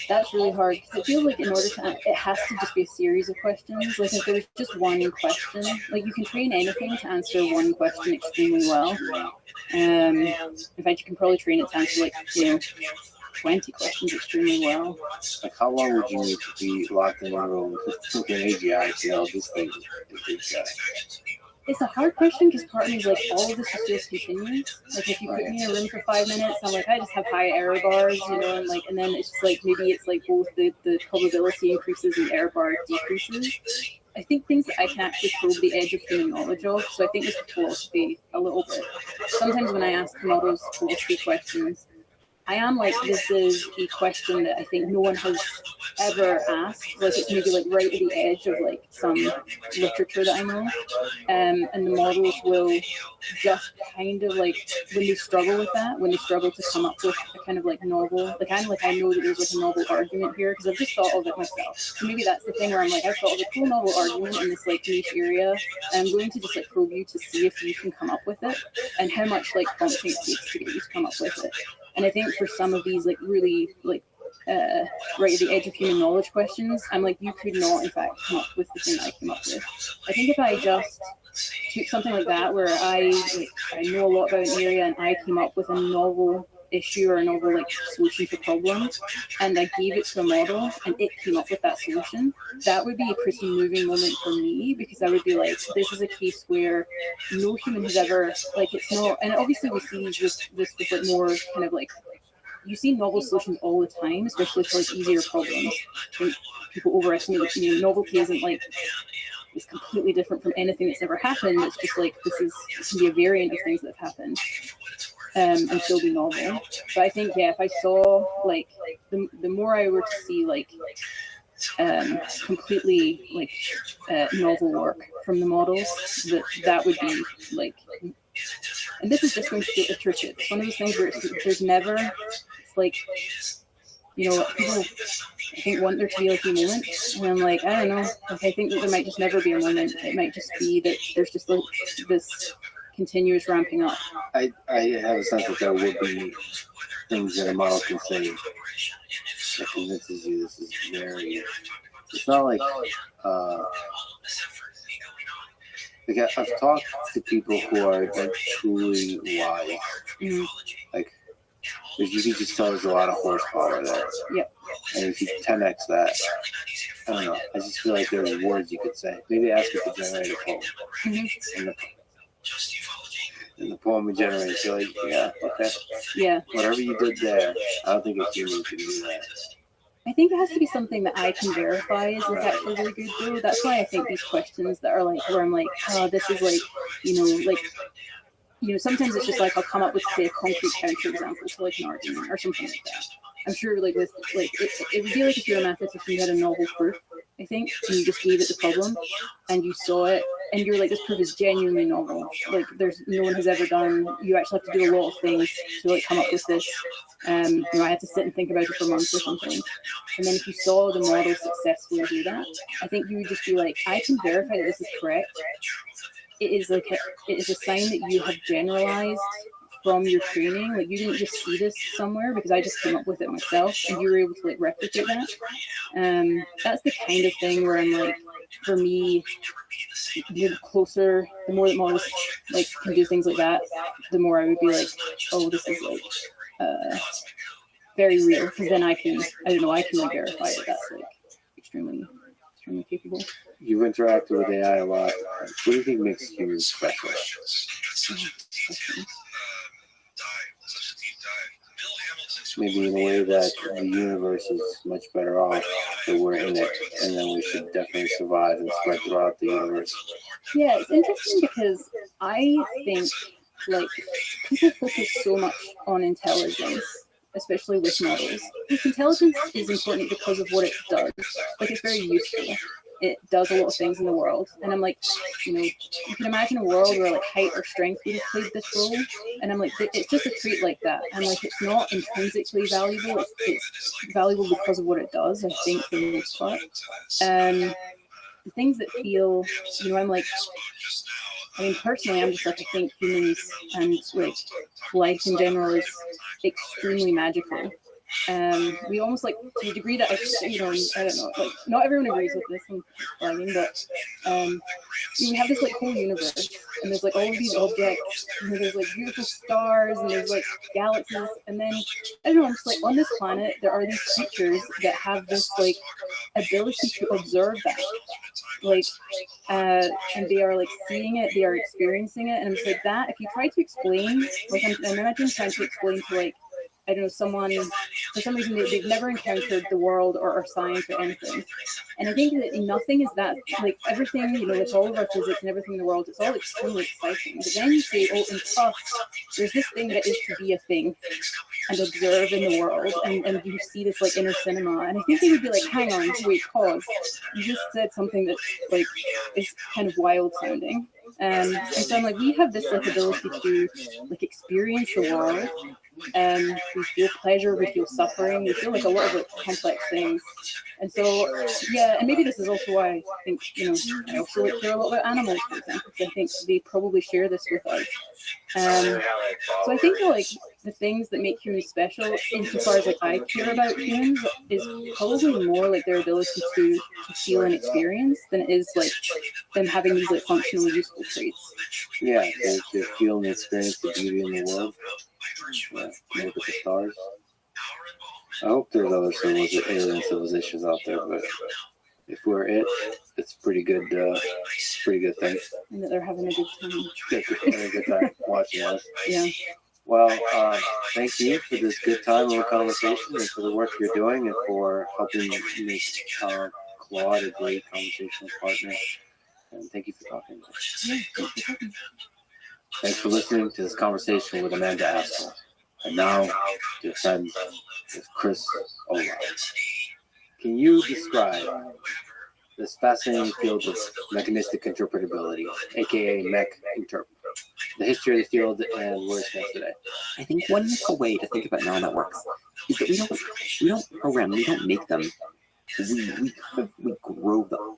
That's really hard, because it feels like in order to, it has to just be a series of questions. Like if there's just one question, like you can train anything to answer one question extremely well. In fact, you can probably train it to answer like, you know, 20 questions extremely well. Like how long would you need to be locked in a room with an AGI to know this thing is AGI? It's a hard question, because part of me is like, all of this is just continuous. Like if you put me in a room for 5 minutes, I'm like, I just have high error bars, you know, and like, and then it's just like, maybe it's like both the probability increases and error bar decreases. I think things that I can actually probe the edge of human knowledge of. So I think this is philosophy a little bit. Sometimes when I ask models philosophy questions, I am like, this is a question that I think no one has ever asked. Like it's maybe like right at the edge of like some literature that I know. And the models will just kind of like, when they struggle with that, when they struggle to come up with a kind of like novel, like I'm like, I know that there's like a novel argument here because I've just thought of it myself. So maybe that's the thing where I'm like, I've thought of a cool novel argument in this like niche area, and I'm going to just like probe you to see if you can come up with it and how much like prompting it takes to get you to come up with it. And I think for some of these like really like right at the edge of human knowledge questions, I'm like, you could not in fact come up with the thing I came up with. I think if I just took something like that where I know a lot about an area and I came up with a novel issue or a novel like solution to problems, and I gave it to a model and it came up with that solution, that would be a pretty moving moment for me, because I would be like, this is a case where no human has ever, like, it's not, and obviously we see this with like more kind of like, you see novel solutions all the time, especially for like easier problems. And people overestimate, you know, novelty isn't like, it's completely different from anything that's ever happened. It's just like, this can be a variant of things that have happened. And still be novel. But I think, yeah, if I saw like the more I were to see like completely like novel work from the models, that would be like, and this is just going to be iterative. It's one of those things where there's never like, you know, people I think want there to be like a moment, and I'm like, I don't know. Like, I think that there might just never be a moment. It might just be that there's just like this continuous ramping up. I have a sense that there will be things that a model can say that convinces you this is very. It's not like I've talked to people who are like truly wise. Mm-hmm. Like, you can just tell there's a lot of horsepower there. Yep. And if you 10x that, I don't know. I just feel like there's words you could say. Maybe ask it to generate a poem. Mm-hmm. And the poem would generate. You're like, yeah, okay. Yeah. Whatever you did there, I don't think it's human to do that. I think it has to be something that I can verify is like actually really good though. That's why I think these questions that are like where I'm like, oh, this is like, sometimes it's just like I'll come up with say a concrete counterexample to like an argument or something like that. I'm sure like with like it would be like if you're a mathematician, you had a novel proof, I think, and you just gave it the problem and you saw it and you're like, this proof is genuinely novel. Like no one has ever done. You actually have to do a lot of things to like come up with this. I had to sit and think about it for months or something. And then if you saw the model successfully do that, I think you would just be like, I can verify that this is correct. It is a sign that you have generalized from your training. Like, you didn't just see this somewhere because I just came up with it myself and you were able to like replicate that. That's the kind of thing where I'm like, for me, the closer, the more that models like can do things like that, the more I would be like, oh, this is like very real, because then I can like verify that that's like extremely capable. You've interacted with AI a lot. What do you think makes humans special? Maybe in a way that the universe is much better off that we're in it, and then we should definitely survive and spread throughout the universe. Yeah, it's interesting because I think like people focus so much on intelligence, especially with models. Like, intelligence is important because of what it does. Like, it's very useful. It does a lot of things in the world. And I'm like, you can imagine a world where like height or strength would have played this role. And I'm like, it's just a trait like that. And like, it's not intrinsically valuable. It's valuable because of what it does, I think, for the most part. The things that feel, I'm like, personally, I'm just like, I think humans and like life in general is extremely magical. We almost like, to a degree that I don't know, like not everyone agrees with this, but we have this like whole universe, and there's like all of these objects, and there's like beautiful stars, and there's like galaxies, and then I don't know, I'm just like, on this planet there are these creatures that have this like ability to observe that, like, and they are like seeing it, they are experiencing it, and I'm just like, that if you try to explain, like I'm imagining trying to explain to like, I don't know, someone, for some reason, they've never encountered the world or science or anything. And I think that nothing is that, like, everything, with all of our physics and everything in the world, it's all extremely exciting. But then you say, oh, in us, there's this thing that is to be a thing and observe in the world. And you see this, like, inner cinema. And I think they would be like, hang on, wait, pause. You just said something that, like, is kind of wild sounding. And so I'm like, we have this, like, ability to, like, experience the world. We feel pleasure, we feel suffering, we feel like a lot of like complex things. And so, yeah, and maybe this is also why I think, I also like care a lot about animals, for example, because I think they probably share this with us. So I think that, like, the things that make humans special, insofar as like I care about humans, is probably more like their ability to feel and experience than it is like them having these like functionally useful traits. Yeah, to feel and experience the beauty in the world. Yeah, look at the stars. I hope there's other alien civilizations out there, but if we're it's pretty good. Pretty good thing. And that they're having a good time. Having a good time watching us. Yeah. Well, thank you for this good time of conversation and for the work you're doing and for helping make Claude a great conversational partner. And thank you for talking to us. Yeah, Thanks for listening to this conversation with Amanda Aspel. And now, to friend with Chris Ola. Can you describe this fascinating field of mechanistic interpretability, aka mech interp? the history of the field and where it's at today. I think one useful way to think about neural networks is that we don't program, we don't make them. We grow them.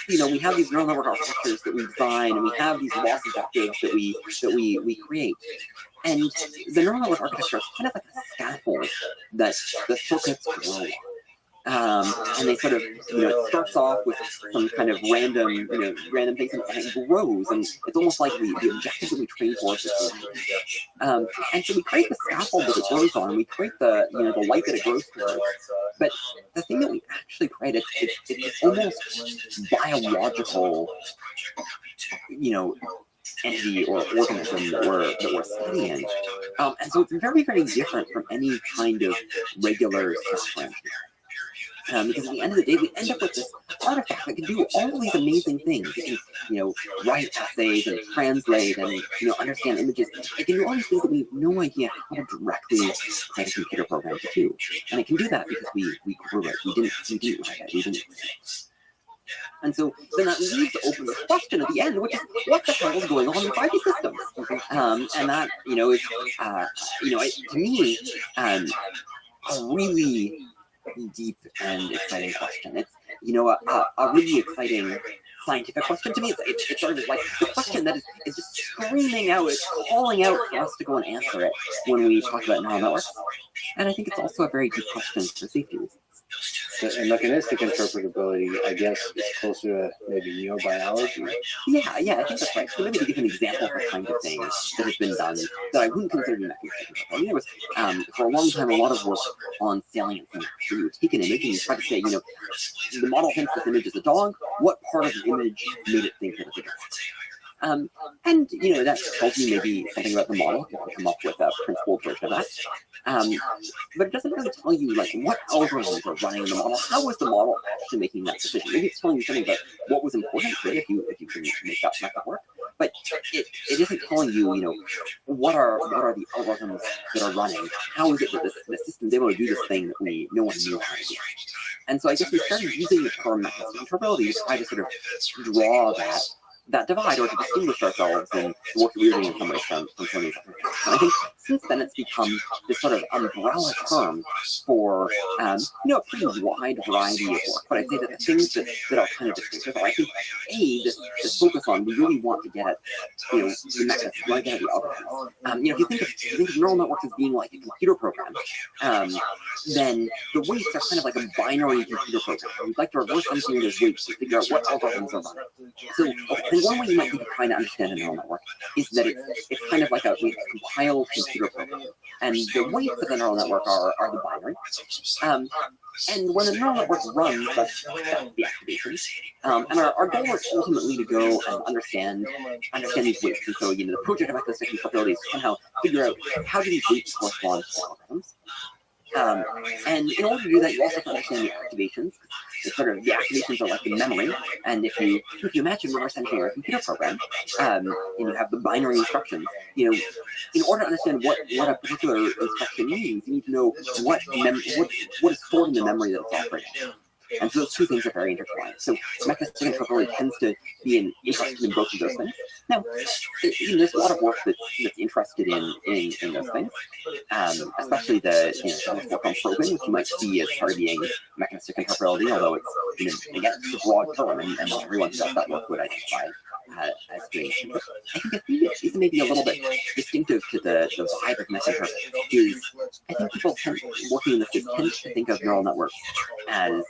We have these neural network architectures that we design, and we have these loss objectives that we create. And the neural network architecture is kind of like a scaffold that the circuits grow on. And they sort of, it starts off with some kind of random things, and it grows, and it's almost like the objective that we train for is and so we create the scaffold that it grows on, and we create the light that it grows towards. But the thing that we actually create, it's almost biological, entity or organism that we're studying. And so it's very, very different from any kind of regular software. Because at the end of the day, we end up with this artifact that can do all of these amazing things. It can, write essays and translate and, understand images. It can do all these things that we have no idea how to directly create a computer program to do. And it can do that because we grew it. We didn't write it. We didn't. And so then that leaves open the question at the end, which is what the hell is going on with 5G systems? And that, is, to me, a really deep and exciting question. It's a really exciting scientific question to me. It's sort of like the question that is just screaming out, it's calling out for us to go and answer it when we talk about neural networks. And I think it's also a very deep question for safety reasons. And mechanistic interpretability, I guess, is closer to maybe neurobiology. Yeah, I think that's right. So maybe to give an example of the kind of thing that has been done that I wouldn't consider mechanistic interpretability. There was, for a long time, a lot of work on salient things. So you would take an image and you try to say, the model thinks this image is a dog. What part of the image made it think it was a dog? And that tells you maybe something about the model. You can come up with a principled version of that. But it doesn't really tell you what algorithms are running in the model. How is the model actually making that decision? Maybe it's telling you something about what was important to it if you can make that method work. But it isn't telling you, what are the algorithms that are running? How is it that the system is able to do this thing that no one knew how to do? And so I guess we started using the term mechanistic interpretability to try to sort of draw that divide, or to distinguish ourselves in the work that we're doing in some ways from some of these other things. And I think since then it's become this sort of umbrella term for a pretty wide variety of work. But I'd say that the things that are kind of distinctive are, I think, this focus on, we really want to get at the mechanism, we want to get at the algorithms. If you think of neural networks as being like a computer program, then the weights are kind of like a binary computer program. We'd like to reverse engineer those weights to figure out what algorithms are running. So one way you might think of trying to understand a neural network is that it's kind of like a compiled computer program. And the weights of the neural network are the binary. And when the neural network runs, that's the activations. And our goal is ultimately to go and understand these weights. And so, the project of mechanistic interpretability is to somehow figure out how do these weights correspond to algorithms. And in order to do that, you also have to understand the activations. It's sort of, the activations are like the memory. And if you imagine reverse engineer a computer program, and you have the binary instructions, in order to understand what a particular instruction means, you need to know what is stored in the memory that it's operating. And so those two things are very intertwined. So mechanistic interpretability tends to be interested in both of those things. Now, there's a lot of work that's interested in those things, especially the work on probing, which you might see as part of being mechanistic interpretability, although it's, again, it's a broad term, and not everyone who does that work would identify as being. But I think the thing that is maybe a little bit distinctive to the vibe of mechanistic interpretability is, I think people working in this tend to think of neural networks as,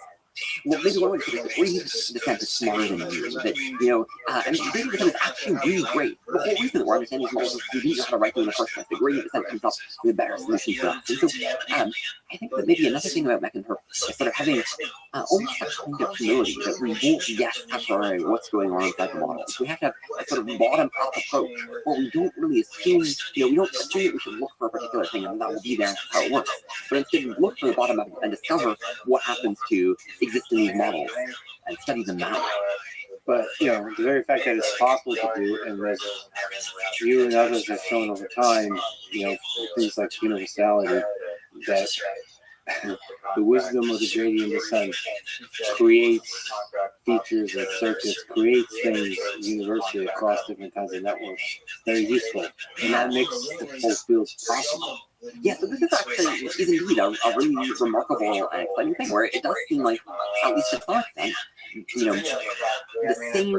well, maybe one way to put it is gradient descent is smarter than you. That, and gradient descent is actually really great. The whole reason that we're understanding these models is we didn't know how to write them in the first place. The gradient descent comes up with a better solution for us. And so I think that maybe another thing about mechanistic is sort of having almost a kind of humility that we won't guess a priori what's going on inside the model. So we have to have a sort of bottom-up approach where we don't really assume, we don't assume that we should look for a particular thing and that will be there how it works. But instead we look for the bottom up and discover what happens to exist in these models and study them that way. But, the very fact that it's possible to do, and that you and others have shown over time, things like universality, that the wisdom of the gradient descent creates features and circuits, creates things universally across different kinds of networks that are useful, and that makes the whole field possible. Yeah, so this is actually is indeed a really remarkable and exciting thing where it does seem like, at least to some extent, the same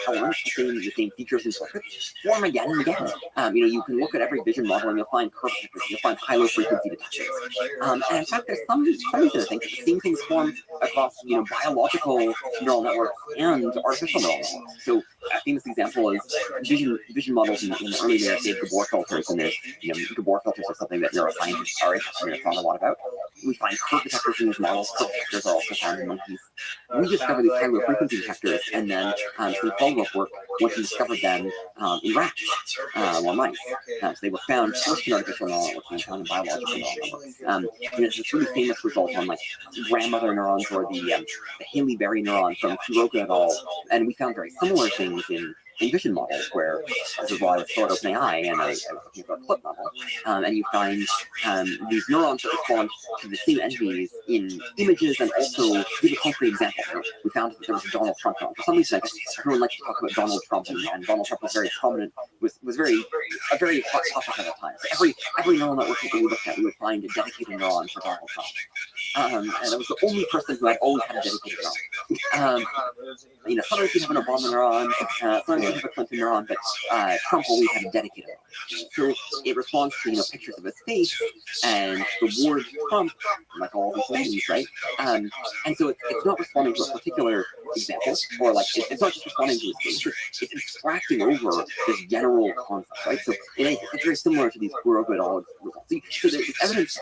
talents, the same features and circuits form again and again. You can look at every vision model and you'll find curve detectors, you'll find high low frequency detectors. And in fact, there's some reason to think that the same things form across biological neural networks and artificial neural networks. So a famous example is vision models in the early days of Gabor filters, and there's Gabor filters are something that neuroscientists are interested in a lot about. We find curve detectors in these models. Curve detectors are also found in monkeys. We discovered these high low frequency detectors, and then through follow-up work, once we discovered them in rats or mice. So they were found first in artificial neural networks and found in biological neural networks. There's this really famous result on grandmother neurons or the Haley-Berry neuron from Kuroka et al. And we found very similar things in vision models where this is why I was taught OpenAI and I was looking for a clip model. And you find these neurons that respond to the same entities in images and also give a concrete example. We found that there was a Donald Trump neuron. For some reason, I guess everyone likes to talk about Donald Trump, and Donald Trump was very prominent, was a very hot topic at the time. So every neural network that we looked at, we would find a dedicated neuron for Donald Trump. And I was the only person who had always had a dedicated neuron. Sometimes you have an Obama neuron, sometimes you have a Clinton neuron, but Trump always had a dedicated neuron. So it responds to pictures of his face and the word Trump, like all these things, right? And so it's not responding to a particular example, or it's not just responding to his face. It's abstracting over this general concept, right? So it's very similar to these Kuroka et al. Results. So there's evidence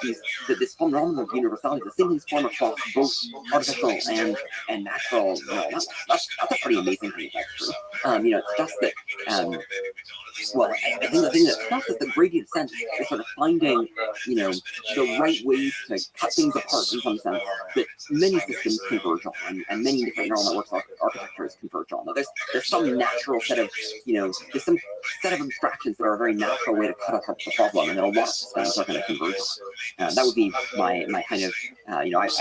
that this phenomenon of universality, the same things form across both artificial and natural neural networks. That's a pretty amazing thing, actually. It's just that, I think the thing that's tough is the gradient descent is sort of finding, the right ways to cut things apart in some sense that many systems converge on, and many different neural networks architectures converge on. Now, there's some natural set of, there's some set of abstractions that are a very natural way to cut apart the problem, and then a lot of systems are going to converge on. That would be my kind of, I don't know, this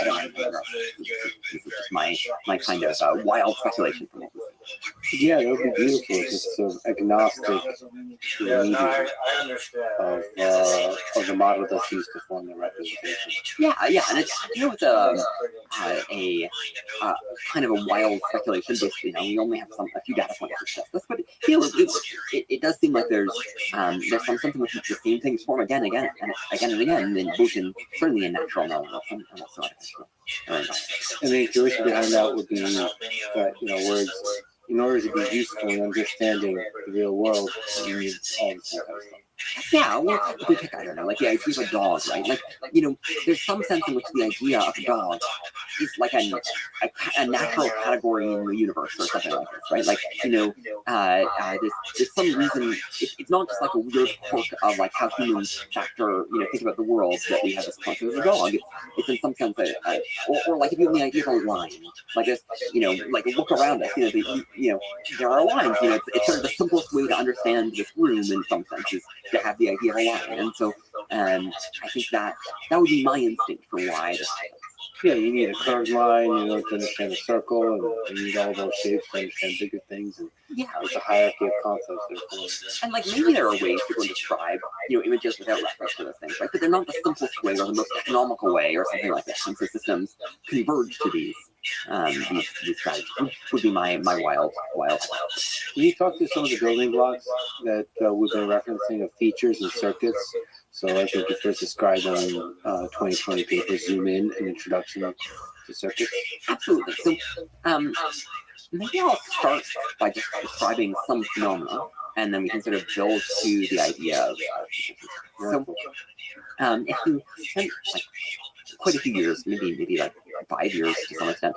is just my kind of wild speculation from what we see. Yeah, that would be beautiful. Just sort of agnostic to the medium of the model that's used to form the representation. Yeah, and it's a kind of a wild speculation. But we only have a few data points to test this, but it does seem like there's some sense in which the same things form again and again, and both certainly in natural networks and also artificial. And the intuition behind that would be that words, in order to be useful in understanding the real world, you need all this kind of stuff. Yeah, well, if we pick, I don't know, the idea of a dog, right? There's some sense in which the idea of a dog is like a natural category in the universe or something like this, right? There's some reason, it's not just like a weird quirk of how humans factor, think about the world that we have this concept of a dog. It's in some sense, or if you have the idea of a line, look around us, there are lines, it's sort of the simplest way to understand this room in some senses. To have the idea of a line, and so I think that would be my instinct for why this happens. Yeah, you need a curved line in order to understand a circle, and you need all those shapes to understand bigger things. And there's a hierarchy of concepts. And maybe there are ways to go and describe images without reference to those things, right? But they're not the simplest way or the most economical way or something like that. And so systems converge to these strategies. Would be my wild. Can you talk to some of the building blocks that we've been referencing of features and circuits? So I think you first described on 2020 paper, Zoom In, an introduction to circuits. Absolutely. So maybe I'll start by just describing some phenomena, and then we can sort of build to the idea of so if you spend quite a few years, maybe 5 years to some extent,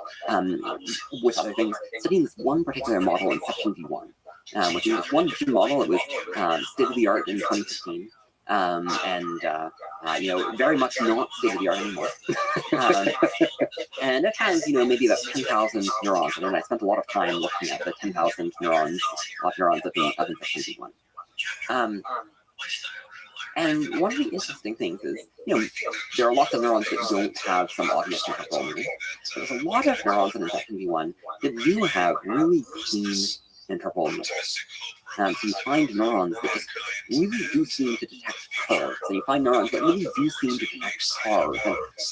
with other things, studying this one particular model in Section V1, which is this one vision model. It was state-of-the-art in 2015. Very much not state-of-the-art anymore. And it has, maybe about 10,000 neurons. And I spent a lot of time looking at the 10,000 neurons of Section V1. And one of the interesting things is, there are lots of neurons that don't have some obvious temporal meaning. But there's a lot of neurons in FMV1 that do have really clean interval meaning. So you find neurons that just really do seem to detect color. So you find neurons that really do seem to detect cars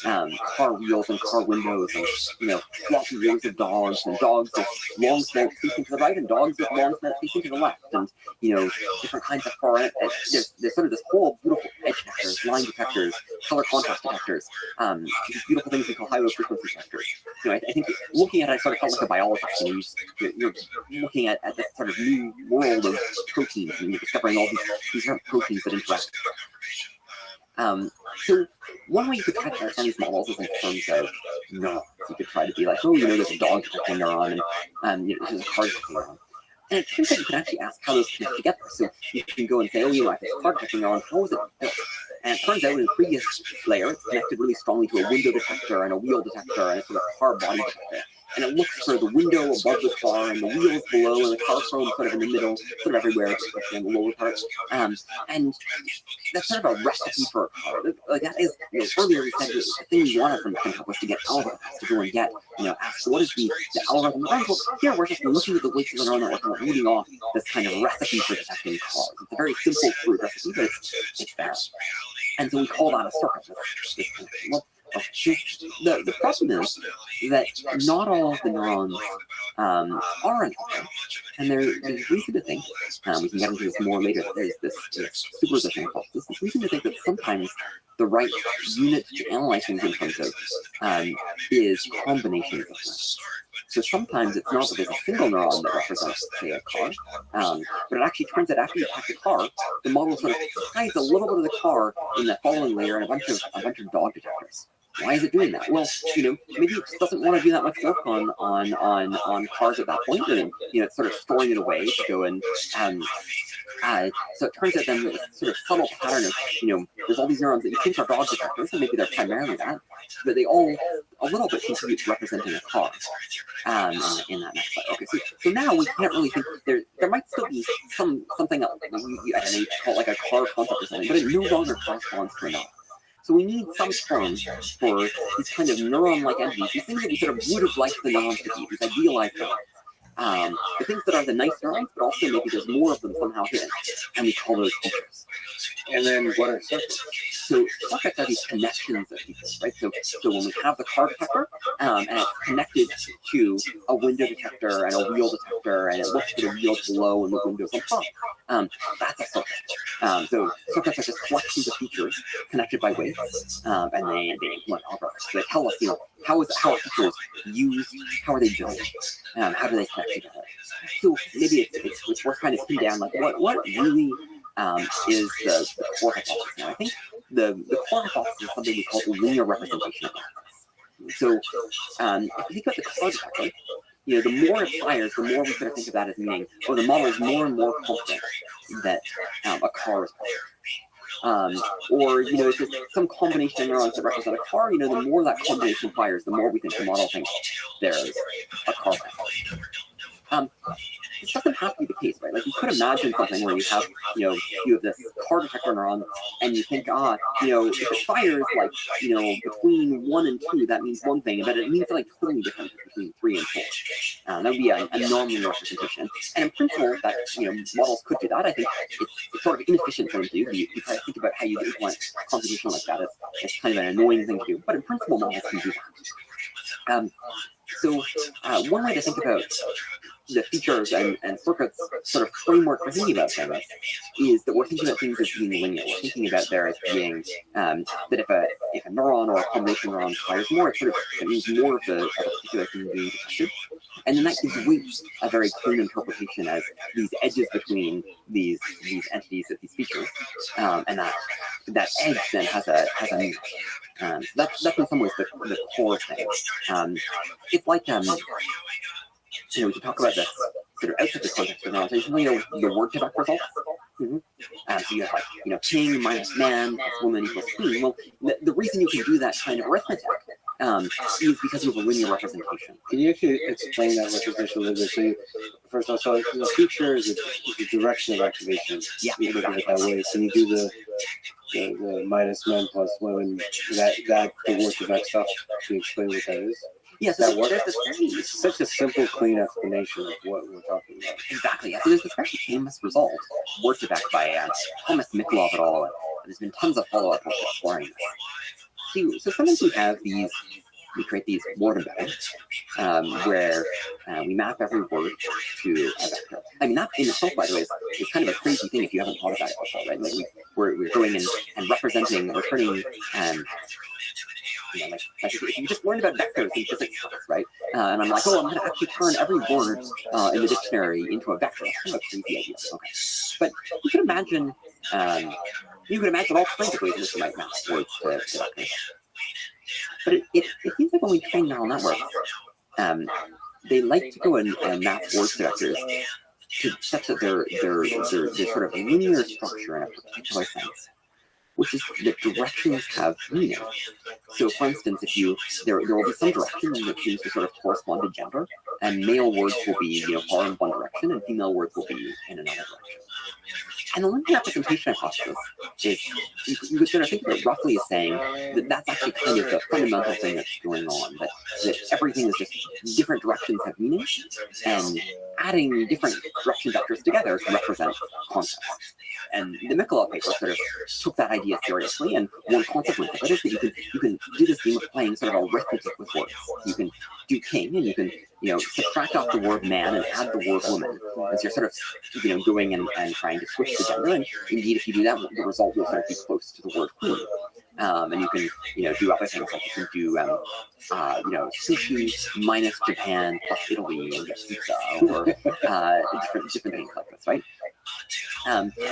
and car wheels and car windows and, floppy ears of dogs and dogs with long snouts facing to the right and dogs with long snouts facing to the left and, different kinds of car. There's sort of this whole beautiful edge detectors, line detectors, color contrast detectors, these beautiful things we call high low frequency detectors. I think looking at it, I sort of felt like a biologist, and you're looking at this sort of new world of proteins, and you're discovering all these different proteins that interact. So one way you could try to understand these models is in terms of neurons. You could try to be like, there's a dog detecting neuron, and there's a car detecting neuron. And it turns out you can actually ask how those connect together. So you can go and say, I have this car detecting neuron, how is it built? And it turns out in the previous layer, it's connected really strongly to a window detector and a wheel detector and a sort of car body detector. And it looks for the window above the car and the wheels below and the car chrome sort of in the middle, sort of everywhere, especially in the lower part. And that's sort of a recipe for a car. Like that is, earlier we said the thing we wanted from FinTech was to get algorithms to go and get, ask what is the algorithm. Well, here we're just looking at the weights of the neural network and we're reading off this kind of recipe for detecting cars. It's a very simple crude recipe, but it's there. And so we call that a circuit. The problem is that not all of the neurons are intelligent, and there's reason to think, we can get into this more later, there's this superposition hypothesis, there's reason to think that sometimes the right unit to analyze things in terms of is combinations of neurons. So sometimes it's not that there's a single neuron that represents, say, a car, but it actually turns out after you attack the car, the model sort of hides a little bit of the car in the following layer and a bunch of dog detectors. Why is it doing that? Well, maybe it just doesn't want to do that much work on cars at that point, and it's sort of storing it away to go and so it turns out then this sort of subtle pattern of there's all these neurons that you think are dog detectors, and maybe they're primarily that, but they all a little bit contribute to representing a car in that next slide. Okay, so now we can't really think there might still be something else. I don't know, you call it like a car concept or something, but it no longer corresponds to a neuron. So we need some term for these kind of neuron-like entities, these things that we sort of would have liked the neurons to be, these idealized neurons. The things that are the nice neurons, but also maybe there's more of them somehow hidden, and we call those features. And then what are circuits? So circuits are these connections of features, right? So when we have the car detector, and it's connected to a window detector and a wheel detector, and it looks for the wheels below and the windows on top, that's a circuit. So circuits are just collections of features connected by weights, and they implement algorithms. So they tell us, how are features used, how are they built, how do they connect together? So maybe it's worth trying to pin down like what really is the core hypothesis. Now I think the core hypothesis is something we call the linear representation of mathematics. So if you think about the car detector, the more it fires, the more we sort of think of that as meaning, the model is more and more confident that a car is possible. Or it's just some combination of neurons that represent a car, the more that combination fires, the more we think the model thinks there's a car. This doesn't have to be the case, right? Like you could imagine something where you have, you have this car detector neuron, and you think, if it fires like, between 1 and 2, that means one thing, but it means like totally different between 3 and 4. That would be a non-linear representation. And in principle, that models could do that. I think it's sort of inefficient for them to do. You try to think about how you implement computation like that. It's kind of an annoying thing to do, but in principle, models can do that. So one way to think about the features and circuits sort of framework for thinking about things is that we're thinking about things as being linear. We're thinking about there as being that if a neuron or a combination of neurons fires more, it means more of the particular thing being detected. And then that gives weights a very clean interpretation as these edges between these entities of these features, and that edge then has a meaning. So that's in some ways the core thing. It's like we can talk about this sort of outside the context of neurons. Are you familiar with the word Quebec results? Mm-hmm. So you have king minus man plus woman equals queen. Well, the reason you can do that kind of arithmetic is because you have a linear representation. Can you actually explain that representation a little bit? So first of all, the feature is the direction of activation. Yeah. You look at it that way. Can you do the minus men plus women, that the worth of X stuff. Can you explain what that is? Yes, yeah, so That there's this very It's such a simple, clean explanation of what we're talking about. exactly. Yeah, so there's this very famous result, worked back by Thomas Mikolov et al. There's been tons of follow-up work exploring this. So sometimes we create these word embeddings where we map every word to a vector. I mean, that in itself, by the way, is kind of a crazy thing if you haven't thought about it before, right? Like we're going in and representing, we're turning, like if you just learned about vectors in physics class, right? And I'm like, oh, I'm going to actually turn every word in the dictionary into a vector. That's kind of a crazy idea. Okay, but you could imagine all kinds of ways in which you might map words to vectors. But it seems like when we train neural networks, they like to go and map word vectors to such that they're sort of linear structure in a particular sense, which is that directions have meaning. So, for instance, there will be some direction that seems to sort of correspond to gender, and male words will be far in one direction, and female words will be in another direction. And the linear representation hypothesis is, you could sort of think of it roughly as saying that that's actually kind of the fundamental thing that's going on, that everything is just different directions have meaning, and adding different direction vectors together can represent concepts. And the Mikolov paper sort of took that idea seriously, and one consequence of it is that you can do this game of playing sort of arithmetic with words. You can do king, and you can subtract off the word man and add the word woman. And so you're sort of going and trying to switch the gender, and indeed if you do that, the result will sort of be close to the word queen. And you can do other things, like you can do sushi minus Japan plus Italy and get pizza, or different things like this, right?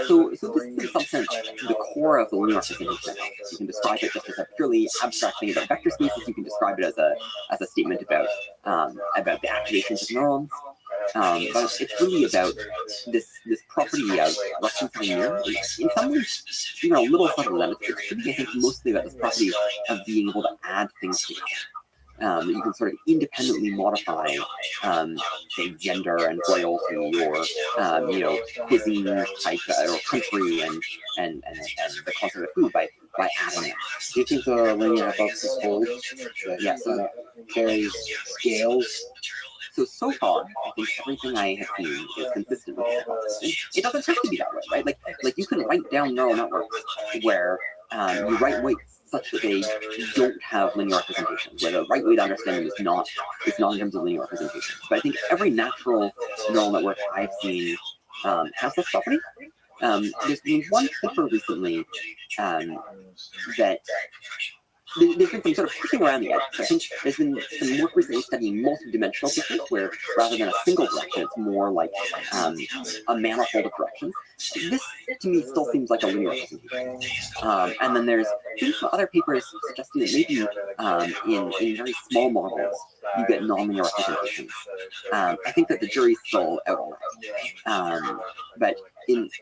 So this is in some sense the core of the linear representation. You can describe it just as a purely abstract thing about vector spaces. You can describe it as a statement about the activations of neurons. But it's really about this property of directions linear. In some ways, a little subtle than it's really, I think, mostly about this property of being able to add things together. You can sort of independently modify, say, gender and royalty, or cuisine type or country, and the concept of food by adding it. Do you think the linear hypothesis holds? Yes. Carries scales. So far, I think everything I have seen is consistent with this hypothesis. It doesn't have to be that way, right? Like you can write down neural networks where you write weights such that they don't have linear representations, where the right way to understand them is not in terms of linear representation. But I think every natural neural network I've seen has this property. There's been one paper recently that there's been some sort of pushing around the edge. So I think there's been some work recently studying multi-dimensional pictures, where rather than a single direction, it's more like a manifold of directions. This, to me, still seems like a linear representation. And then there's been some other papers suggesting that maybe in very small models, you get nonlinear representations. I think that the jury's still out on that. But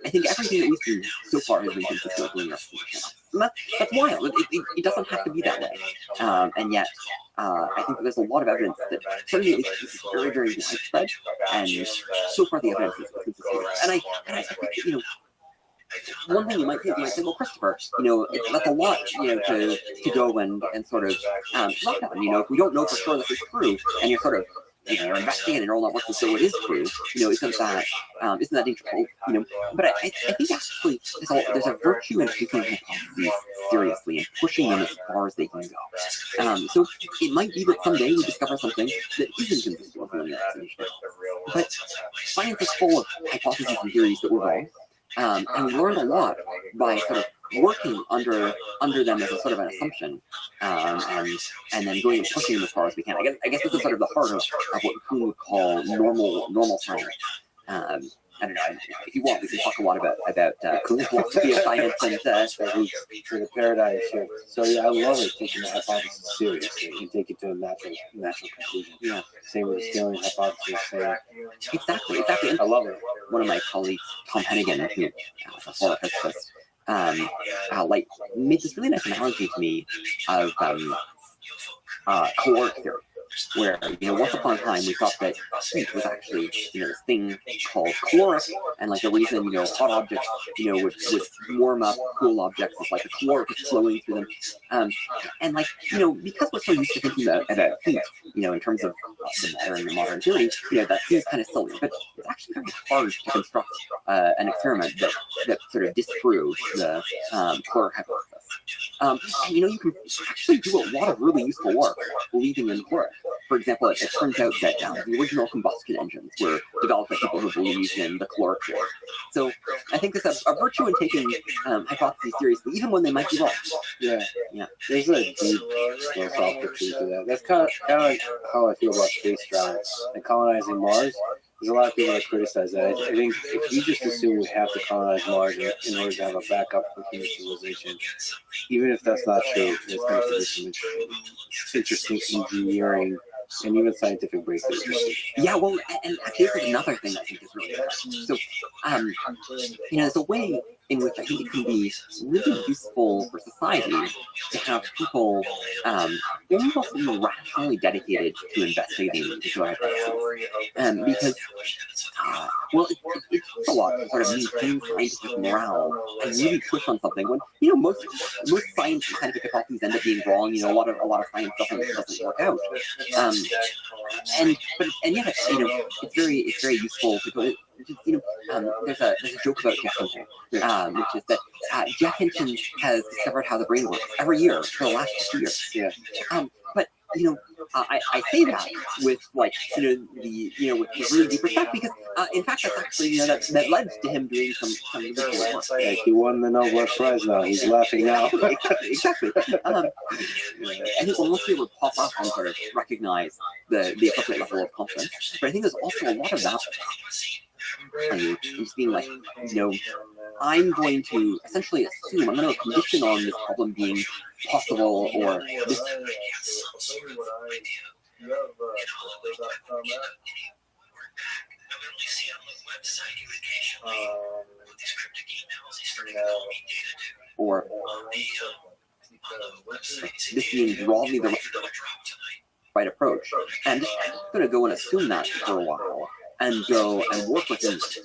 I think everything that we've seen so far has been consistent with linear representation. That's wild. It doesn't have to be that way. And yet, I think that there's a lot of evidence that certainly this is very, very widespread. And so far, the evidence is consistent. And I think that, one thing you might say, well, Christopher, that's a lot, to go and sort of look at. If we don't know for sure this is true, and you're sort of you're investigating neural networks and so it is true, isn't that interesting? But I think actually there's a virtue in taking hypotheses seriously and pushing them as far as they can go. So it might be that someday we discover something that isn't consistent with linear representation. But science is full of hypotheses and theories that were wrong. And we learned a lot by sort of working under them as a sort of an assumption, and then going and pushing them as far as we can. I guess this is sort of the heart of what Kuhn would call normal science. I don't know. If you want, we can talk a lot about Kuhn's philosophy of science and for the paradigm shift. So yeah, I love it, taking the hypothesis seriously and take it to a natural conclusion. Yeah. Same with the scaling hypothesis. Exactly. I love it. One of my colleagues, Tom Hennigan, who is a former physicist, made this really nice analogy to me of caloric theory. where, once upon a time we thought that heat was actually, this thing called caloric, and like the reason, hot objects, would warm up cool objects is like the caloric is flowing through them. And like, because we're so used to thinking about heat, in terms of the modern theory, that seems kind of silly, but it's actually very hard to construct an experiment that sort of disproves the caloric hypothesis. And, you can actually do a lot of really useful work believing in caloric. For example, it turns out that the original combustion engines were developed by people who believed in the caloric theory. So I think there's a virtue in taking hypotheses seriously, even when they might be wrong. Yeah. There's a deep philosophical truth to that. That's kind of like how I feel about space travel and colonizing Mars. There's a lot of people that criticize that. I think if you just assume we have to colonize Mars in order to have a backup for human civilization, even if that's not true, there's going to be some interesting engineering and even scientific breakthroughs. Yeah, well, and actually, this is another thing I think is really interesting. So, there's a way in which I think it can be really useful for society to have people almost rationally dedicated to investigating particular hypotheses. Because, it takes a lot to sort of maintain scientific morale and really push on something when, most scientific hypotheses end up being wrong. A lot of science doesn't work out. And yet, it's very useful to go. There's a joke about Jeff Hinton, which is that Jeff Hinton has discovered how the brain works every year for the last 2 years. Yeah. But I say that with with really deep respect, because in fact that's actually that led to him doing some really cool work. Like he won the Nobel Prize now. He's laughing now. Exactly. I think we'll mostly able to pop up and sort of recognize the appropriate level of confidence. But I think there's also a lot of that. Just being like, I'm going to essentially assume, I'm going to condition on this problem being possible, or this. Or this being broadly the right approach. And just going to go and assume that for a while, and go and work within it,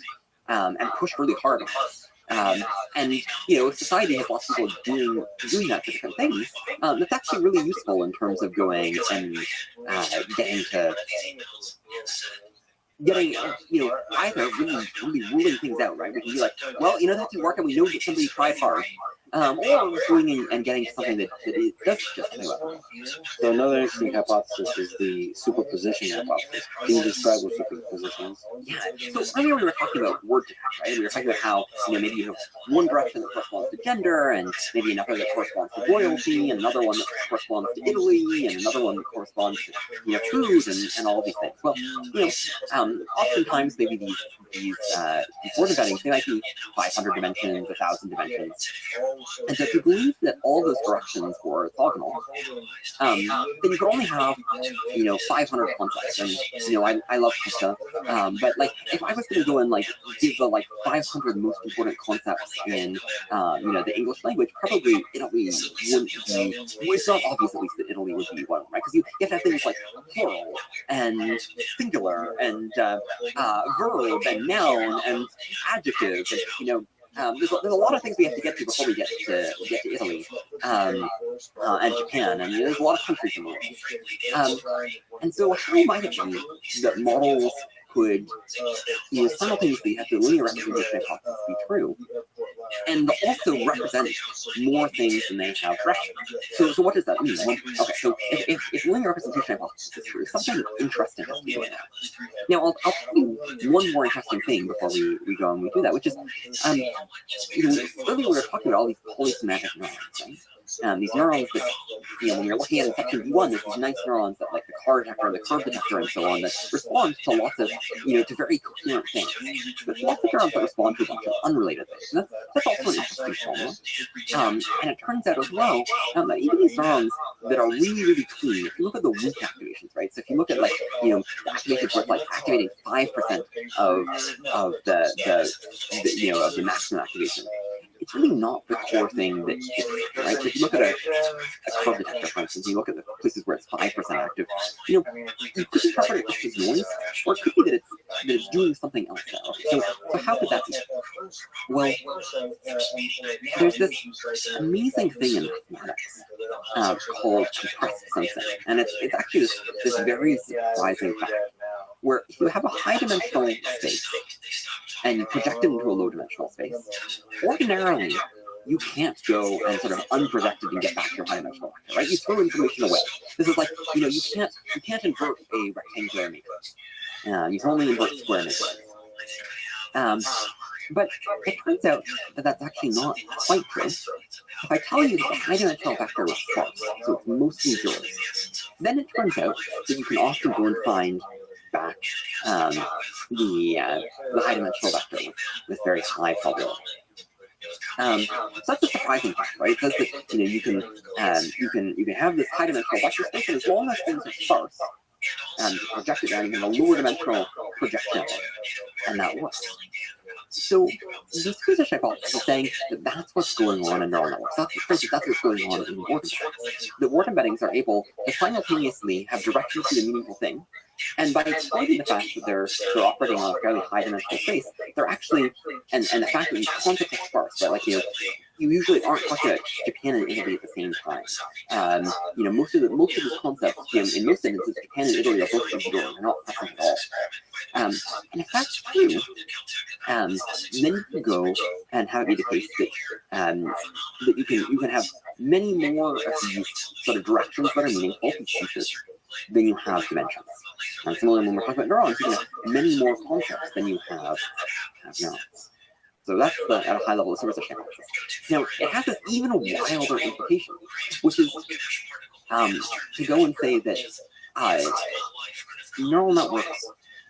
and push really hard on it. And if society has lots of people doing that for different things, that's actually really useful in terms of going and getting either really ruling things out, right? We can be like, well, that didn't work, and we know that somebody tried hard. Or going and getting to something that does just something well. So another interesting hypothesis is the superposition hypothesis. Can you describe what superposition is? Yeah. So earlier we were talking about word difference, right? We were talking about how maybe you have one direction that corresponds to gender, and maybe another that corresponds to royalty, and another one that corresponds to Italy, and another one that corresponds to food, and all of these things. Well, oftentimes maybe these word embeddings, they might be 500 dimensions, 1,000 dimensions. And so if you believe that all those directions were orthogonal, then you could only have, 500 concepts. And, I love pizza, but like, if I was going to go and give the 500 most important concepts in, the English language, probably Italy wouldn't be, well, it's not obvious at least that Italy would be one, right? Because you have to have things like plural and singular and verb and noun and adjective, and, there's a lot of things we have to get to before we get to Italy and Japan, and there's a lot of countries in the world. And so how might it be that models could simultaneously have the linear representation hypothesis be true, and also represent more things than they have direction? So what does that mean? Well, okay, so if linear representation hypothesis is true, something interesting has to be going on. Now, I'll tell you one more interesting thing before we go and we do that, which is, earlier we were talking about all these polysemantic neurons, right? These neurons that, when you're looking at in section B1, there's these nice neurons that, like the car detector, the curve detector, and so on, that respond to lots of, to very coherent things. But lots of neurons that respond to a bunch of unrelated things. And that's also an interesting problem. And it turns out as well that even these neurons that are really, really clean, if you look at the weak activations, right? So if you look at the activations where it's activating 5% of the maximum activation, it's really not the core thing that, right? If you look at a curve detector, for instance, you look at the places where it's 5% active, you could interpret it just as noise, or it could be that it's doing something else there. So how could that be? Well, there's this amazing thing in mathematics called compressed sensing, and it's actually this very surprising fact, where if you have a high-dimensional space and you project it into a low-dimensional space, ordinarily you can't go and sort of unprojected and get back your high-dimensional vector, right? You throw information away. This is like, you can't invert a rectangular matrix. You can only invert square matrices. But it turns out that that's actually not quite true. If I tell you that the high-dimensional vector is sparse, so it's mostly zeros, then it turns out that you can often go and find back the high-dimensional vector with very high probability. So that's a surprising fact, right? It says that you can have this high-dimensional vector space, and as long as things are sparse, you project it down, you have a lower dimensional projection, and that works. So this research hypothesis is saying that that's what's going on in neural networks. That's what's going on in word embeddings. The word embeddings are able to simultaneously have direction to a meaningful thing, and by exploiting the fact that they're operating on a fairly high dimensional space, they're actually, and the fact that these concepts are sparse, right? Like you usually aren't talking about Japan and Italy at the same time. Most of these concepts, in most instances, Japan and Italy are both observed. They're not present at all. And if that's true, then you can go and have it be the case that you can have many more of these sort of directions that are meaningful to features than you have dimensions. And similarly, when we're talking about neurons, you can have many more concepts than you have neurons. So that's at a high level the service hypothesis. Now, it has this even wilder implication, which is to go and say that neural networks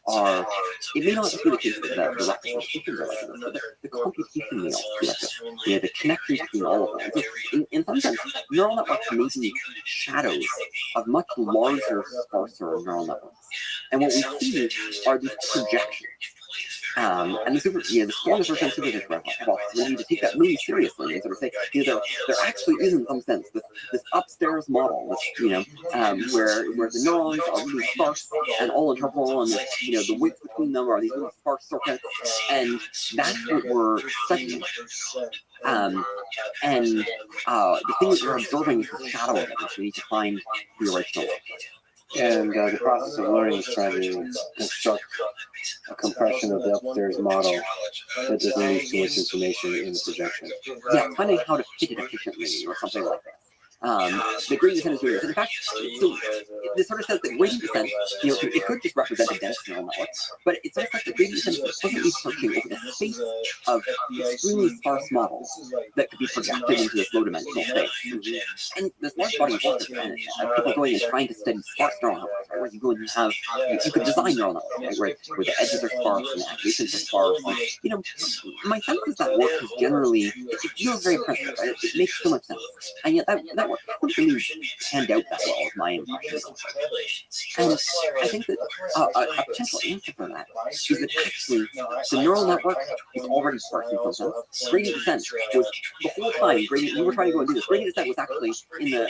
are, it may not just be the case that the representations are like this, but the computation may also be like this. The connections between all of them. So in some sense, neural networks may be shadows of much larger, sparser neural networks. And what we see are these projections. And the strongest version of supervision hypothesis, we need to take that really seriously and sort of say, there actually is in some sense this upstairs model, where the neurons are really sparse and all interpretable, and the weights between them are these really sparse circuits, and that's what we're studying. The thing that you're observing is the shadow of it, so we need to find the original. And the process of learning is trying to construct a compression of the upstairs model that doesn't lose too much information in the projection. Yeah, finding how to fit it efficiently or something like that. The gradient descent is doing this. In fact, so this sort of says that gradient descent, it could just represent a dense neural network, but it sort of says that gradient descent is constantly searching over the space of extremely sparse models that could be projected into this low-dimensional space. And this large body of work of people going and trying to study sparse neural networks, right? Where you go and you could design neural networks, right? Where the edges are sparse and the adjacencies are sparse. And, my sense is that work is generally, it feels very primitive, right? It makes so much sense. And yet that work hasn't really panned out that well, is my impression. And I think that a potential answer for that is that actually the neural network is already sparse in some sense. Gradient descent was the whole time you were trying to go and do this. Gradient descent was actually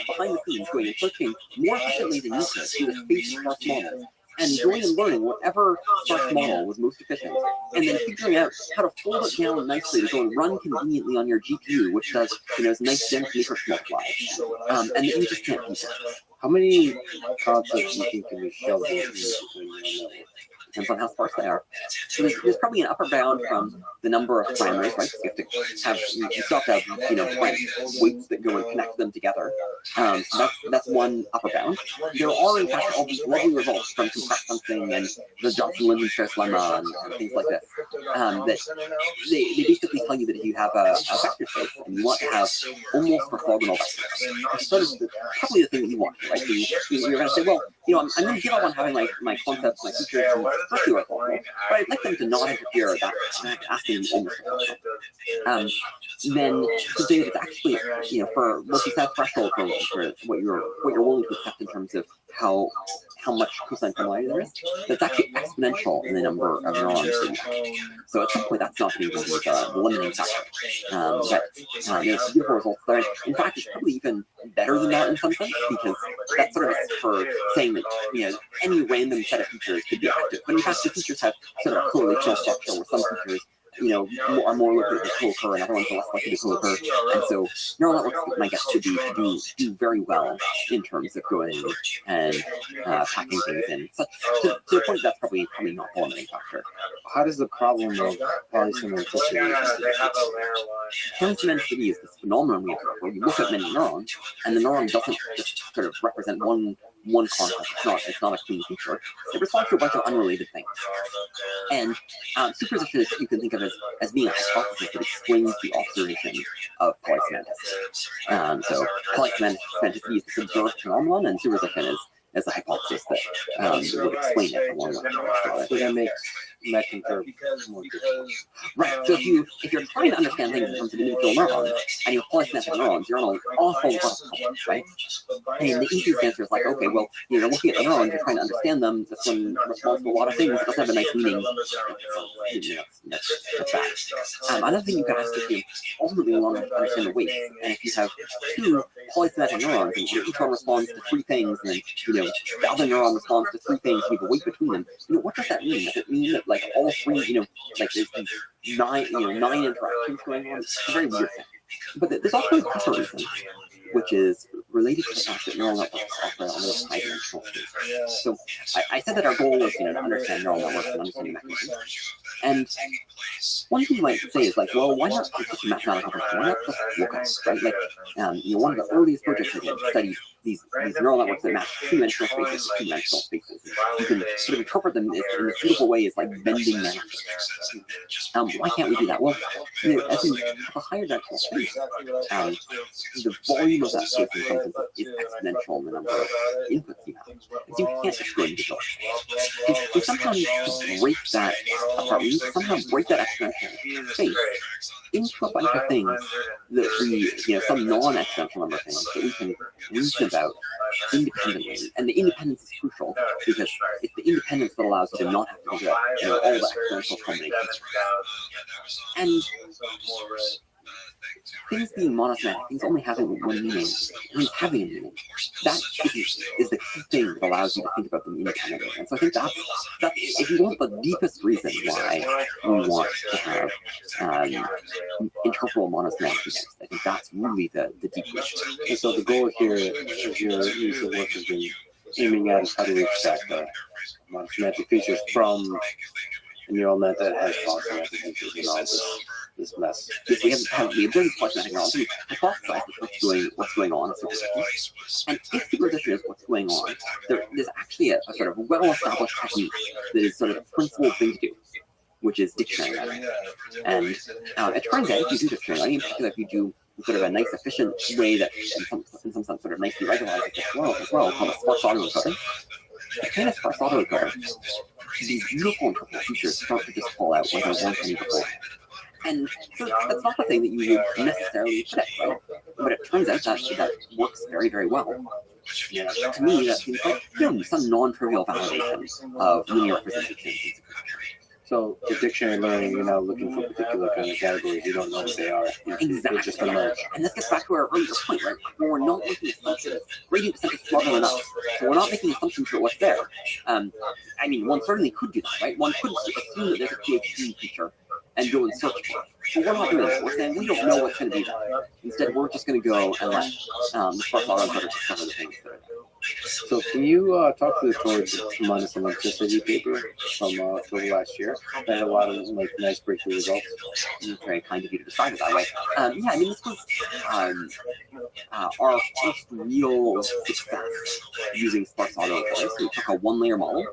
behind the scenes going and searching more efficiently than you could through the space of sparse models, and going and learning whatever sparse model was most efficient, and then figuring out how to fold it down nicely to go and run conveniently on your GPU, which does, is nice dense matrix multiply. And you just can't do that. How many concepts do you think can be shoved into the neural network? Depends on how sparse they are. So there's probably an upper bound from the number of parameters, right? So you still have to have, weights that go and connect them together. So that's one upper bound. There are, in fact, all these lovely results from compressed sensing and the Johnson-Linden stress lemma and things like this. That they basically tell you that if you have a vector space and you want to have almost orthogonal vectors, it's sort of probably the thing that you want, right? So you're going to say, well, I'm going to give up on having my concepts, my features, especially orthogonal, but I'd like them to not interfere with that, asking almost orthogonal. Then to say that it's actually, for multi-set threshold for what you're willing to accept in terms of how how much cosine similarity there is, that's actually exponential in the number of neurons that you have. So at some point, that's not going to be the limiting factor. It's beautiful results there. In fact, it's probably even better than that in some sense, because that's sort of for saying that any random set of features could be active. But in fact, the features have sort of a correlational structure where some features are more likely to co-occur and other ones are less likely to co-occur. And so neural networks, my guess, should do very well in terms of going and packing things in. So to the point, that's probably not the limiting factor. How does the problem of polysymmetry? Polysymmetry is this phenomenon we observe where you look at many neurons, and the neuron doesn't just sort of represent one concept. It's not a clean feature. It responds to a bunch of unrelated things. And superposition is what you can think of as being a hypothesis that explains the observation of polysemanticity. So polysemanticity is this observed phenomenon, and superposition is a hypothesis that would explain it along with it. So that makes matching curve more difficult. Right. So if you're trying to understand things in terms of individual neurons, and you have polysemantic neurons, you're on an awful lot of problems, right? And the easiest answer is like, okay, well, you're looking at the neurons, you're trying to understand them. This one responds to a lot of things. It doesn't have a nice meaning. That's bad. Another thing you can ask is, ultimately we want to understand the weights. And if you have two polysemantic neurons, and each one responds to three things, and then the other neuron responds to three things, you have a weight between them. What does that mean? Does it mean that like all three, like there's these nine interactions going on? It's a very weird thing. But there's also a deeper reason, which is related to the fact that neural networks operate on this high-dimensional space. So I said that our goal is, to understand neural networks and understanding mechanisms. And one thing you might say is like, well, why not just mathematical function? Why not just look at it, right? Like, one of the earliest projects I did studied these neural networks that match two-dimensional spaces to two-dimensional spaces. You can sort of interpret them in a beautiful way as like bending maps. Why can't we do that? Well, as in a higher dimensional space, the volume of that space in some sense is exponential in the number of inputs you have. And so you can't just go individual. We sometimes break that apart. We somehow break that exponential space into a bunch of things that we, some non-exponential number of things that we can reason about independently. And the independence is crucial because it's the independence that allows you to not have to do all the exponential combinations. And things being monosyllabic, things only having one meaning, things having a meaning, that is the key thing that allows you to think about them independently. And so I think that's if you want the deepest reason why we want to have interpretable monosyllabic events, I think that's really the deep reason. And so the goal here is your use of work has been aiming at is how do we extract the monosyllabic features from a neural net that has monosyllabic features and all this mess. If we have very polysemantic neurons, we hypothesize what's going on in superposition. And if superposition is what's going on, there's actually a sort of well-established technique that is sort of the principal thing to do, which is dictionary writing. And it turns out if you do dictionary writing, in particular if you do sort of a nice, efficient way that in some sense sort of nicely regularizes as well, called a sparse autoencoder. The kind of sparse autoencoder, these beautiful interpretable features start to just fall out where there weren't any before. And so that's not the thing that you would necessarily predict, right? But it turns out that works very, very well. To me, that seems like some non-trivial validation of linear representations. So the dictionary learning, you're now looking for particular kind of categories. You don't know what they are. Exactly. Just emerge. And this gets back to our earlier point, right? Where we're not making assumptions. Gradient descent is smart enough. So we're not making assumptions for what's there. One certainly could do that, right? One could assume that there's a PhD feature and go and search for it. But we're not doing that. We're saying we don't know what's going to be there. Instead, we're just going to go and let the sparse autoencoder discover the things that are there. So can you talk to the towards monosyllabic paper from last year? That had a lot of nice breakthrough results. It's very kind of you to describe it that way. This was our first real success using sparse autoencoder. So we took a one-layer model,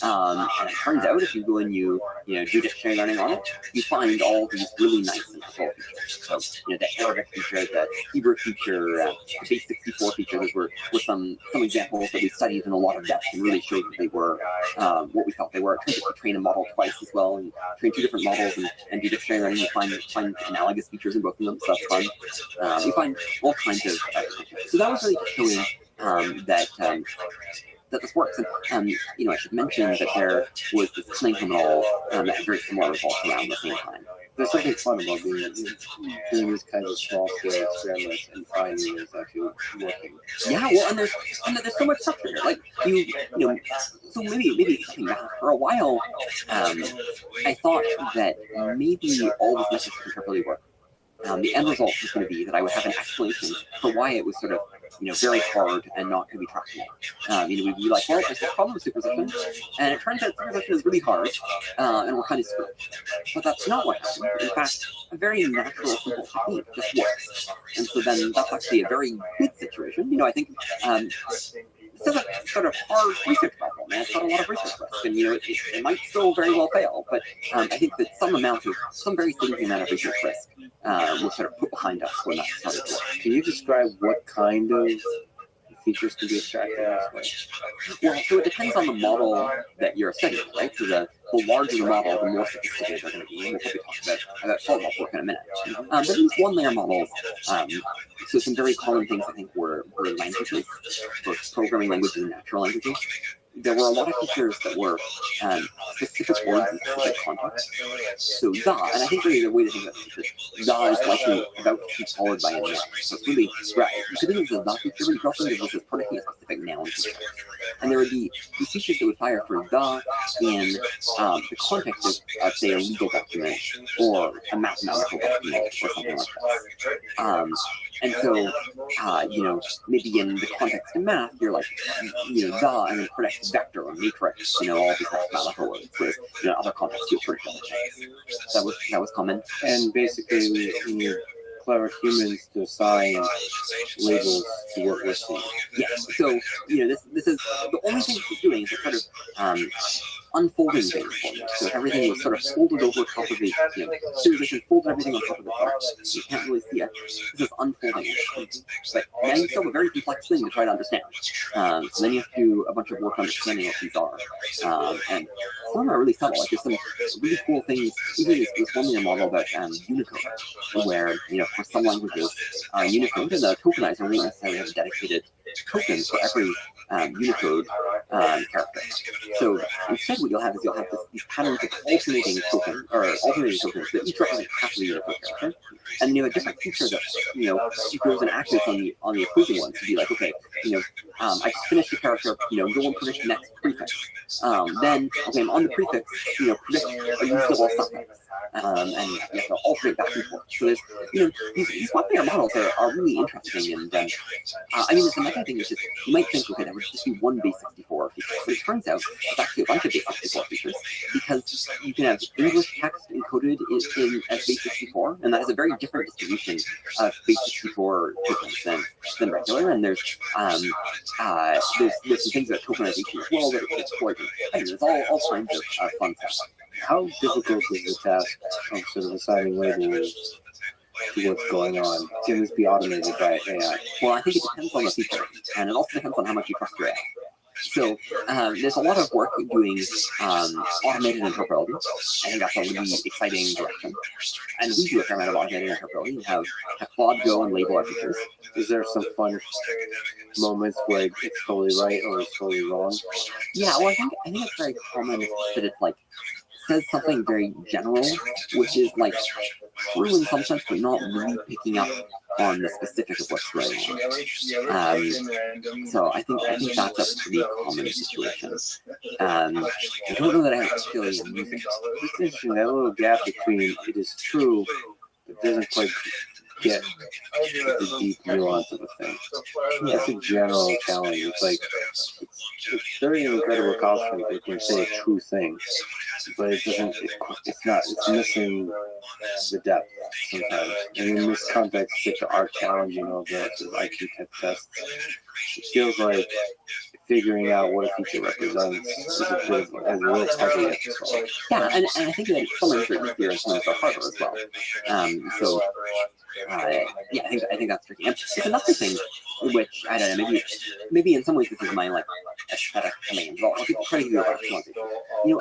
and it turns out if you go and you do dictionary learning on it, you find all these really nice and control features. So the Arabic feature, the Hebrew feature, the base 64 feature, those were some examples that we studied in a lot of depth and really showed that they were what we thought they were. It turns out we train a model twice as well and train two different models and do dictionary learning and find analogous features in both of them, so that's fun. We find all kinds of so that was really just showing that that this works. And I should mention that there was this claim model that had very similar results around the same time. There's something fun about doing these kinds of small scale experiments and finding it's actually working. Yeah, well, and there's so much stuff here. Like so maybe stepping back for a while, I thought that maybe all this message could really work. The end result was going to be that I would have an explanation for why it was sort of, very hard and not going to be tractable. We'd be like, well, there's this problem with superposition, and it turns out superposition is really hard, and we're kind of screwed. But that's not what happened. In fact, a very natural, simple technique just works. And so then that's actually a very good situation. I think this is a sort of hard research problem, and it's got a lot of research risk, and it might still very well fail, but I think that some very significant amount of research risk was sort of put behind us when that started to work. Can you describe what kind of features can be extracted in this way? Well, so it depends on the model that you're studying, right? So the larger the model, the more sophisticated they're going to be, and we'll probably talk about fault work in a minute. But these one-layer models, so some very common things I think were languages, both programming languages and natural languages. There were a lot of features that were specific words in specific context. So the, and I think really the way to think about it is the is likely about to be followed by a noun. So it's really, right, you could think of the feature, but you could also think of this as predicting a specific noun feature. And there would be these features that would fire for the in the context of, say, a legal document or a mathematical document or something like that. And so, maybe in the context of math, you're like, the, and then predict vector or matrix, all these mathematical words. Whereas, other contexts, you'll predict other things. That was common. And basically, we need clever humans to assign labels to what we're seeing. Yes. So, this is the only thing it's doing is sort of unfolding things for you. So everything was sort of folded over top of the, simulation folded everything on top of the top. You can't really see it. This is unfolding. But now you still have a very complex thing to try to understand. So then you have to do a bunch of work understanding what these are. And some of them are really subtle. Like there's some really cool things. Even this one-layer model about Unicode, where, for some languages, Unicode and the tokenizer won't necessarily have a dedicated token for every Unicode character. So instead what you'll have is these patterns of alternating tokens that each represent half of the Unicode character. And you have a different feature that goes and activates on the opposing one to be like, okay, I just finished the character, go and predict the next prefix. Then, okay, I'm on the prefix, predict a usable suffix. And you have to alternate back and forth. So there's, these one-layer models are really interesting. And there's another thing which is, you might think, okay, that would just be one base 64 feature. But it turns out it's actually a bunch of base 64 features because you can have English text encoded in as base 64, and that is a very different distribution of base 64 tokens than regular. And there's some things about tokenization as well that are explored. And there's all kinds of fun stuff. How difficult is the task of sort of assigning labels to what's going on? Can this be automated by AI? Well, I think it depends on the feature, and it also depends on how much you trust your AI. So there's a lot of work doing automated interpretability. I think that's a really exciting direction. And we do a fair amount of automated interpretability. We have Claude go and label our features. Is there some fun moments where it's totally right or it's totally wrong? Yeah, well, I think it's very common that it's like says something very general, which is like true in some sense, but not really picking up on the specifics of what's going on. So I think that's a pretty common situation. I don't know that I actually use it. It's interesting, that little gap between it is true, but doesn't quite get the deep nuance of the thing. That's a general challenge. It's like, it's very incredible concept that can say a true thing, but it doesn't, it's missing the depth sometimes. And in this context, such our challenging of the IQ type tests, it feels like figuring out what a feature represents is a bit of a real puzzle to solve. Yeah, and I think that some of it are easier and some of it are harder as well. I think that's tricky. And it's another thing, which I don't know, maybe in some ways this is my like aesthetic command. Well, I'll try to give you a rationalization.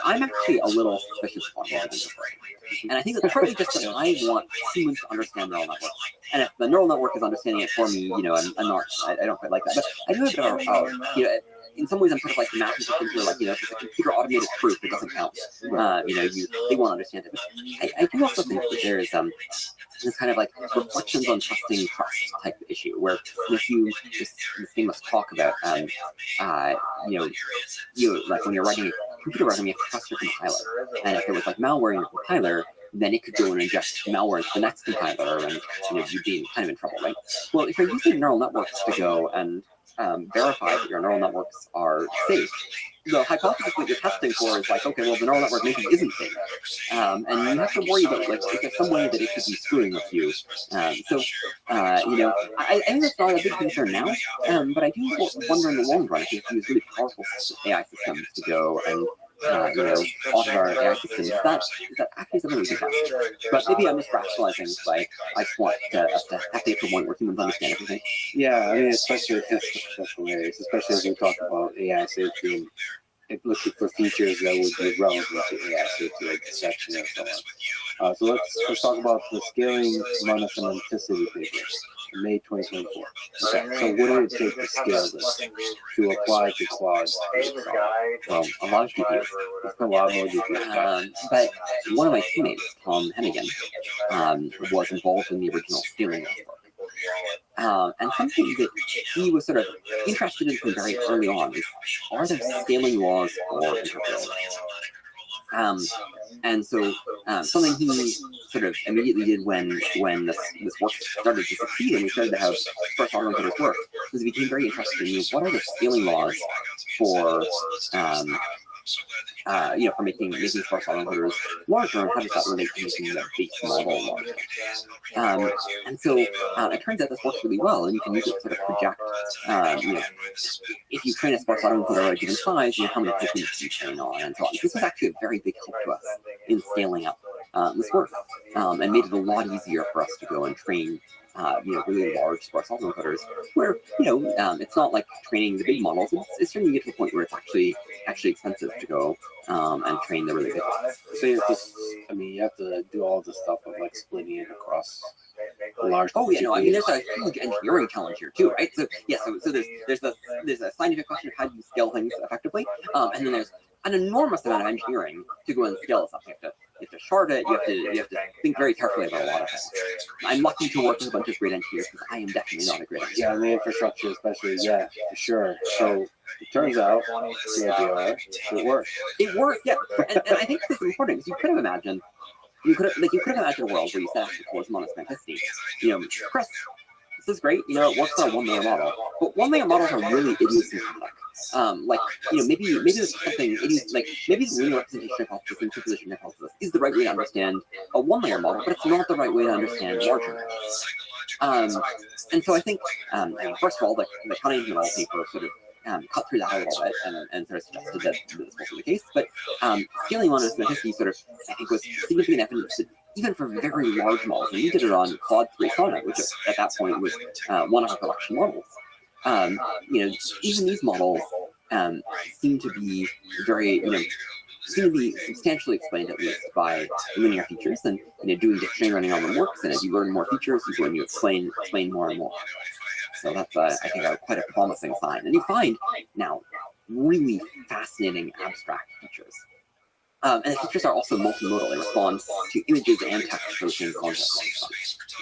I'm actually a little suspicious of automated interpretation. And I think it's partly just that I want humans to understand neural networks. and if the neural network is understanding it for me, you know, I'm not, I don't quite like that. But I do have a bit of, you know, in some ways, I'm sort of like the mathematicians who are like, you know, if it's a computer automated proof, it doesn't count. You know, they won't understand it. But I do also think that there is this kind of like reflections on trusting trust type of issue, where if you this famous talk about, you know, like when you're writing a computer program, you have to trust your compiler, and if it was like malware in your compiler, then it could go and inject malware into the next compiler, and you know, you'd be kind of in trouble, right? Well, if you're using neural networks to go and verify that your neural networks are safe, the hypothesis that you're testing for is like, okay, well, the neural network maybe isn't safe, and you have to worry about like, is there some way that it could be screwing with you? So, you know, I think that's not a big concern now, but I do wonder in the long run if you use really powerful AI systems to go and you know, audit our AI systems. Is that actually something we can trust? But maybe I'm just rationalizing by I just want us to have to get to a point where humans understand everything. Yeah, I mean, especially with professional areas, especially as we talk about AI safety and looking for features that would be relevant to AI safety, like detection and so on. So let's talk about the scaling monosemanticity paper in May 2024. Okay, so what did it take to scale this, to apply to Claude? Well, a lot of GPUs. It's a lot more GPUs. But one of my teammates, Tom Hennigan, was involved in the original scaling work. And something that he was sort of interested in from very early on is, are there scaling laws for interpretability? And so something he sort of immediately did when this work started to succeed and we started to have first autoencoders work, was he became very interested in what are the scaling laws for you know, for making sparse autoencoders larger, and how does that relate to making the base model larger? And so it turns out this works really well, and you can use it to sort of project, you know, if you train a sparse autoencoder at a given size, you know, how many techniques you train on, and so on. This was actually a very big help to us in scaling up this work, and made it a lot easier for us to go and train you know, really large sparse autoencoders, where, you know, it's not like training the big models. It's starting to get to the point where it's actually expensive to go and train the really big ones. So you have to, I mean, you have to do all this stuff of like splitting it across large. Oh yeah, no, I mean, there's a huge engineering challenge here too, right? So yeah, so there's a scientific question of how do you scale things effectively, and then there's an enormous amount of engineering to go and scale this up. You have to shard it. You have to think very carefully about a lot of things. I'm lucky to work with a bunch of great engineers because I am definitely not a great engineer. Yeah, the infrastructure especially, yeah, for sure. So it turns out CIDR, it worked. It worked, yeah, and I think this is important because you could have imagined a world where you set actually towards monosemanticity. You know, Chris, this is great. You know, it works on a one-layer model, but one-layer models are really idiosyncratic. Like, you know, maybe there's something, like, maybe the linear representation hypothesis and superposition hypothesis is the right way to understand a one-layer model, but it's not the right way to understand larger models. And so I think, I mean, first of all, the Cunningham et al. Paper sort of cut through that a little bit and sort of suggested that this wasn't the case. But scaling monosemanticity sort of, I think, was significant evidence that even for very large models, and we did it on Claude 3 Sonnet, which at that point was one of our production models. You know, even these models seem to be very, you know, seem to be substantially explained at least by linear features, and you know, doing dictionary running on them works. And as you learn more features, you go and you explain more and more. So that's I think quite a promising sign. And you find now really fascinating abstract features. And the features are also multimodal. They respond to images and text for the same context.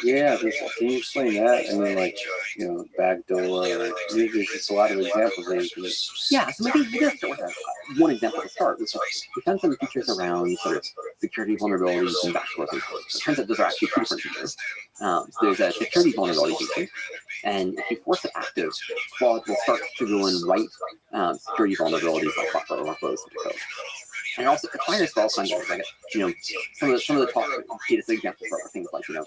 Yeah, can you explain that? I mean, like, you know, backdoor, there's just a lot of examples that you can. Yeah, so maybe let's start with one example to start, which is we found some features around sort of security vulnerabilities and backdoors. It turns out those are actually two different features. So there's a security vulnerability feature, and if you force it active, Claude will start to go and write security vulnerabilities like buffer overflows into code. And also, it fires for all kinds of things. Like, you know, some of the talk data examples are things like, you know,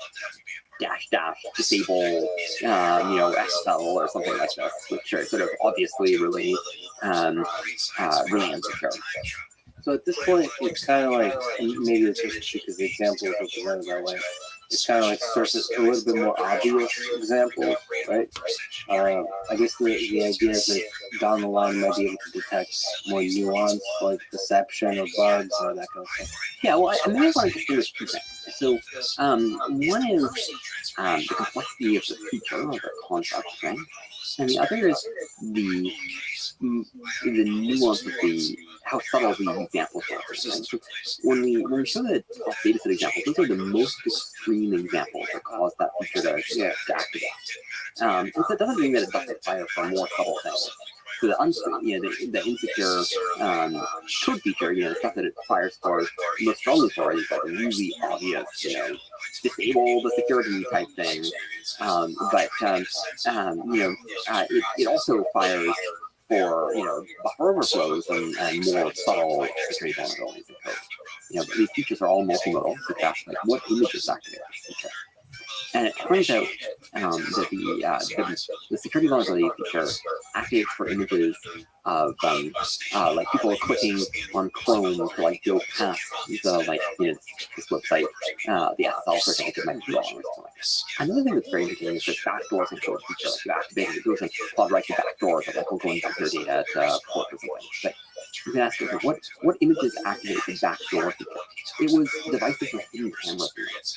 -- disable, you know, SSL or something like this, which are sort of obviously really, really insecure. So at this point, it's kind of like, maybe it's just because the examples are presented that way. It's kind of like surface, a little bit more obvious example, right? I guess the idea is that down the line, might be able to detect more nuance, like deception or bugs or that kind of stuff. Yeah, well, I mean, I want to distinguish two things. So, one is the complexity of the feature or the concept, right? And the other is the nuance of how subtle the examples are. Right? So when we show the top data set examples, those are the most extreme examples that cause that feature to activate. And so it doesn't mean that it doesn't fire for more subtle things. So the insecure code feature, the stuff that it fires for most strongly for is like a really obvious, disable the security type thing. But it also fires for buffer overflows and more subtle security vulnerabilities in code. But these features are all multimodal. So that's like what images activate this feature. And it turns out that the security vulnerability feature activates for images of like people clicking on Chrome to go past this website, the SSL certificate might be wrong or something like that. Another thing that's very interesting is the backdoors and code feature. Like you activate it, it goes and Cloud writes the backdoors that will go and dump your data to port or something. But you can ask yourself, what images activate the backdoor feature? It was devices with hidden cameras.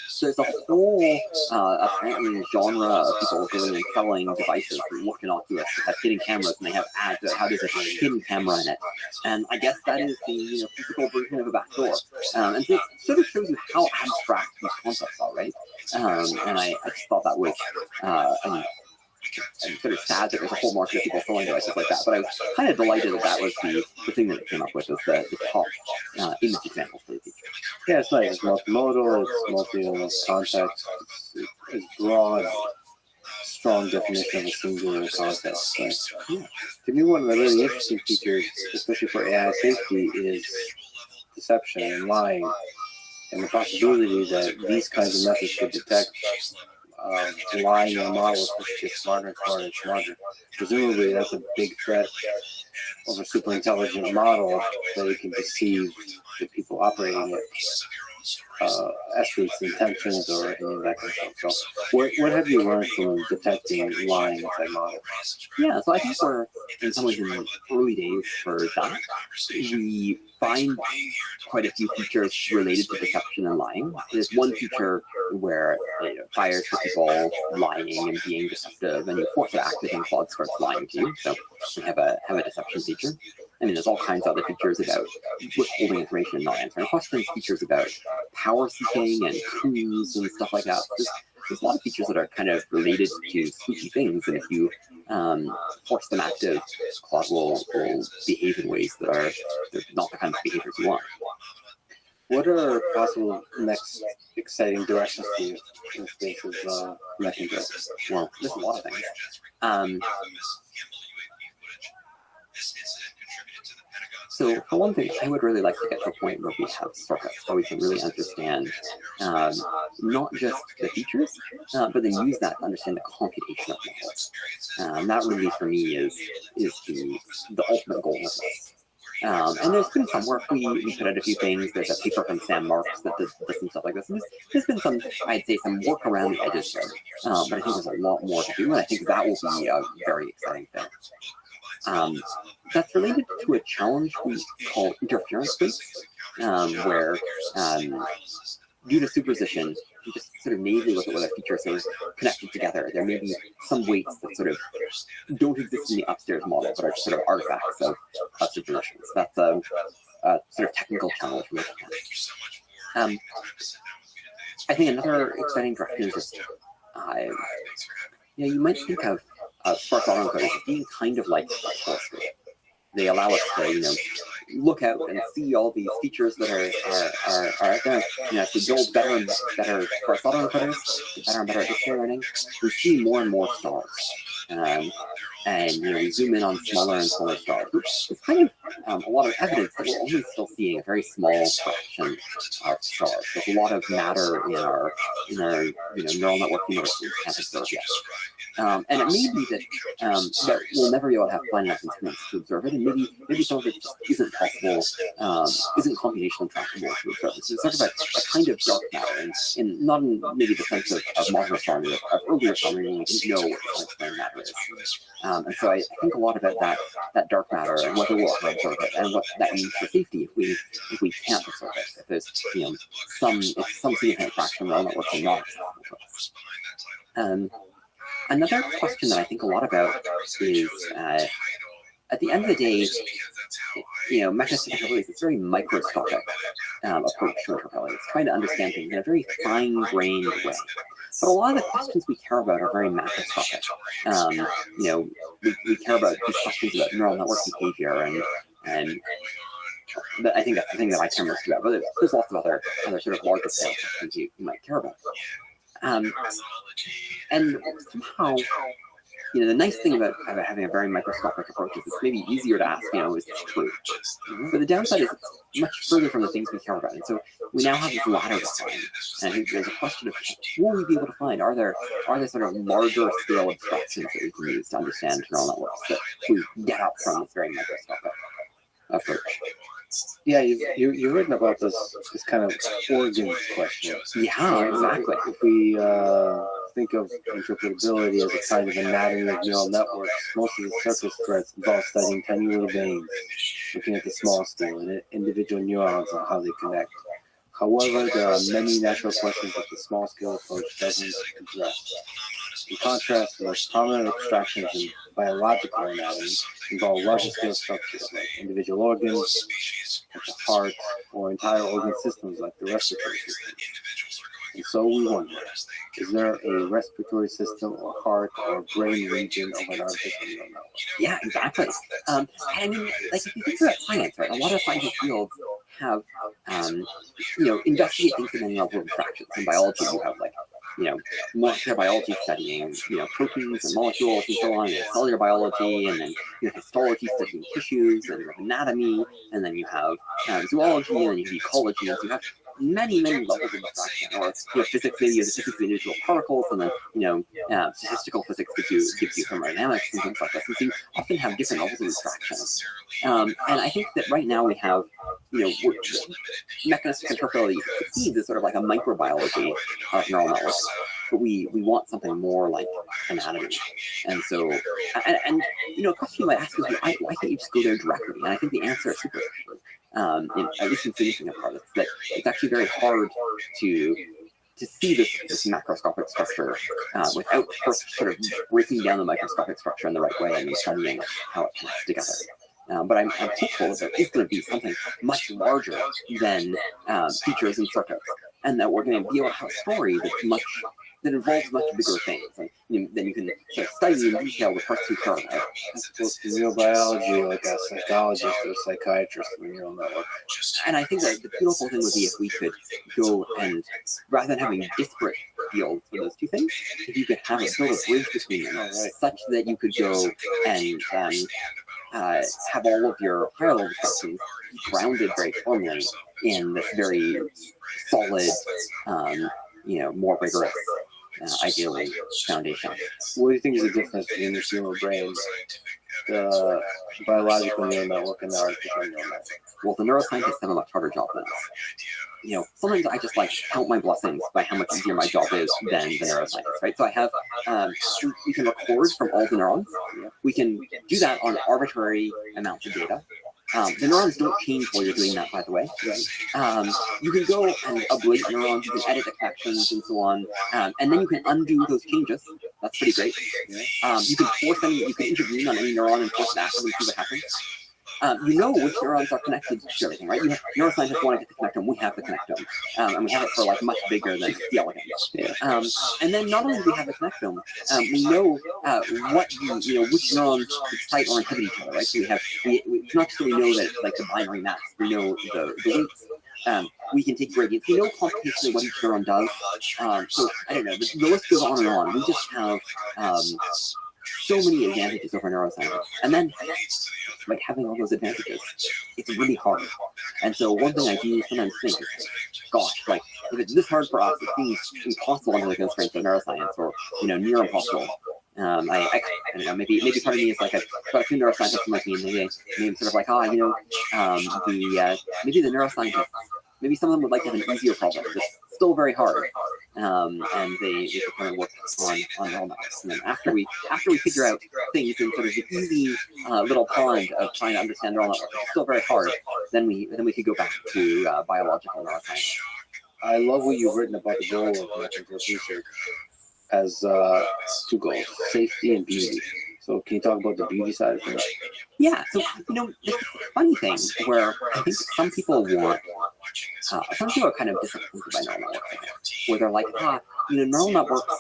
So there's a whole apparently genre of people going and selling devices that look innocuous that have hidden cameras, and they have ads that how there's a hidden camera in it. And I guess that is the physical version of a backdoor. And so it sort of shows you how abstract these concepts are, right? And I just thought that was I'm sort of sad that there's a whole market of people selling devices like that, but I was kind of delighted that was the thing that it came up with, was the top image example for the feature. Yeah, it's nice. It's multimodal, it's multi-context, it's broad, strong definition of a singular context. But, to me, one of the really interesting features, especially for AI safety, is deception and lying, and the possibility that these kinds of methods could detect lying in a model is just get smarter and smarter and smarter. Presumably, that's a big threat of a super intelligent model, that it can deceive the people operating it, estates intentions or any of that kind of stuff. So, what have you learned from detecting lying inside models? Yeah, so I think we're in some ways in the early days for that. We find quite a few features related to deception and lying. There's one feature where it fires for people lying and being deceptive, and you force it active and Claude starts lying to you. So we have a deception feature. I mean, there's all kinds of other features about withholding information and not answering questions, features about power seeking and coups and stuff like that. There's a lot of features that are kind of related to spooky things, and if you force them active, Claude will behave in ways that are not the kind of behaviors you want. What are possible next exciting directions for you in the space of messenger? Well, there's a lot of things. So for one thing, I would really like to get to a point where we have circuits, so we can really understand not just the features, but then use that to understand the computation of models. That really, for me, is the ultimate goal of this. And there's been some work, we put out a few things. There's a paper from Sam Marks that does some stuff like this. And there's been some, I'd say, some work around the edges there. But I think there's a lot more to do, and I think that will be a very exciting thing. That's related to a challenge we call interference space, where due to superposition, you just sort of naively look at whether features are connected together. There may be some weights that sort of don't exist in the upstairs model, but are just sort of artifacts of superposition. So that's a sort of technical challenge we're looking at. I think another exciting direction is just, you might think of sparse autoencoders as being kind of like a telescope. They allow us to, look out and see all these features that are out there. As we build better and better sparse autoencoders, better and better dictionary learning, we see more and more stars. And we zoom in on smaller and smaller stars, which is kind of a lot of evidence that we're only still seeing a very small fraction of stars. There's a lot of matter in our neural network universe we can't observe yet. And it may be that we'll never be able to have fine enough instruments to observe it, and maybe some of it just isn't possible, isn't computationally tractable to observe it. So it's sort of a kind of dark matter, and not in maybe the sense of modern astronomy, of earlier astronomy, when we didn't know what unexplained matter is. And so I think a lot about that dark matter and whether we'll ever observe it, and what that means for safety if we can't observe it. If there's some significant fraction of neural networks are not accessible to us. Another question that I think a lot about is, at the end of the day, mechanistic interpretability is a very microscopic approach to interpretability. It's trying to understand things in a very fine-grained way. But a lot of the questions we care about are very macroscopic. We care about these questions about neural network behavior, and I think that's the thing that I care most about. But there's lots of other sort of larger scale questions you might care about. And somehow, the nice thing about having a very microscopic approach is it's maybe easier to ask, is this true? But the downside is it's much further from the things we care about. And so we now have this ladder to find. And I think there's a question of, will we be able to find? Are there sort of larger scale abstractions that we can use to understand neural networks that we get up from this very microscopic approach? Yeah, you've written about this kind of organ question. Yeah, exactly. If we think of interpretability as a kind of anatomy of neural networks, most of the surface threats involve studying tiny little veins, looking at the small scale and individual neurons and how they connect. However, there are many natural questions that the small scale approach doesn't address. In contrast, the most prominent abstractions in biological anatomy involve larger scale structures like individual organs, like the heart, or entire organ systems like the respiratory system. And so we wonder, is there a respiratory system or heart or brain region of an artificial neural network? Yeah, exactly. I mean, like if you think about science, right, a lot of scientific fields have, investigate things in many level of abstractions. In biology, you have molecular biology studying, proteins and molecules and so on, and cellular biology, and then you have histology studying tissues, and you have anatomy, and then you have zoology, and then you have ecology, and so you have many levels of abstraction. Or physics, maybe you have the physics of individual particles, and then statistical physics gives you thermodynamics and things like this. And so you often have different levels of abstraction. And I think that right now we have, mechanistic interpretability succeeds as sort of like a microbiology of neural networks, but we want something more like anatomy. And so, and a question you might ask is, why can't you just go there directly? And I think the answer is super simple. At least in significant part, it's that it's actually very hard to see this macroscopic structure without first sort of breaking down the microscopic structure in the right way and then studying how it connects together. But I'm hopeful that there is going to be something much larger than features and circuits, and that we're going to be able to have a story that involves much bigger things. And then you can sort of study in detail the parts you care about. As opposed to neurobiology, like a psychologist or a psychiatrist in a neural network. And I think that the beautiful thing would be if we could go and, rather than having disparate fields for those two things, if you could have a sort of bridge between them, such that you could go and have all of your higher level instructions grounded very firmly in this very solid, more rigorous, ideally, foundation. What do you think is the difference between the human brain, the biological neural network, and the artificial neural network? Well, the neuroscientists have a much harder job than us. Sometimes I just count my blessings by how much easier my job is than the neuroscientists, right? So I have, we can record from all the neurons. We can do that on arbitrary amounts of data. The neurons don't change while you're doing that, by the way. You can go and ablate neurons, you can edit the connections and so on, and then you can undo those changes. That's pretty great. You can force them, you can intervene on any neuron and force it after and see what happens. Which neurons are connected to everything, right? Neuroscientists want to get the connectome, we have the connectome. And we have it for much bigger than the elegance. And then not only do we have the connectome, we know which neurons excite or inhibit each other, right? So it's not just that we know that the binary maps, we know the weights. We can take gradients. We know computationally what each neuron does. So I don't know, the list goes on and on. We just have so many advantages over neuroscience. And then, having all those advantages, it's really hard. And so one thing I do sometimes think is, gosh, if it's this hard for us, it seems impossible under the constraints of neuroscience, or, near impossible. I don't know, maybe part of me is I've got a few neuroscientists in my team, maybe sort of maybe the neuroscientists, maybe some of them would like to have an easier problem. It's still very hard. And they should kind of work on neural networks. And then after we figure out things in sort of the easy little pond of trying to understand neural networks, it's still very hard. Then we could go back to biological neuroscience. I love what you've written about the goal of research. as two goals: safety and beauty. So, can you talk about the beauty side of things? Yeah, so it's a funny thing where I think some people want, some people are kind of disappointed by neural networks, where they're like, neural networks,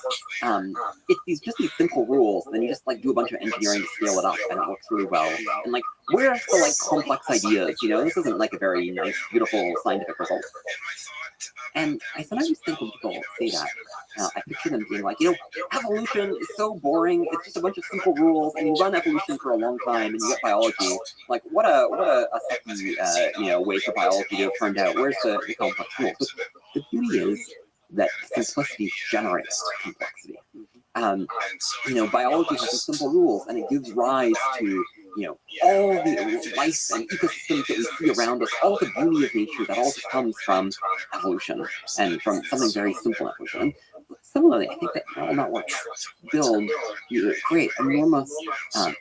it's just these simple rules, and then you just like do a bunch of engineering to scale it up, and it works really well. And like, where's the like complex ideas? This isn't like a very nice, beautiful scientific result. And I sometimes think when people say that, I picture them being like, evolution is so boring. It's just a bunch of simple rules, and you run evolution for a long time, and you get biology. Like, what a sucky, way for biology to have turned out. Where's the complex rules? But the beauty is that simplicity generates complexity. Biology has these simple rules, and it gives rise to all the life and ecosystems that we see around us, all the beauty of nature that all just comes from evolution and from something very simple in evolution. And similarly, I think that neural networks create enormous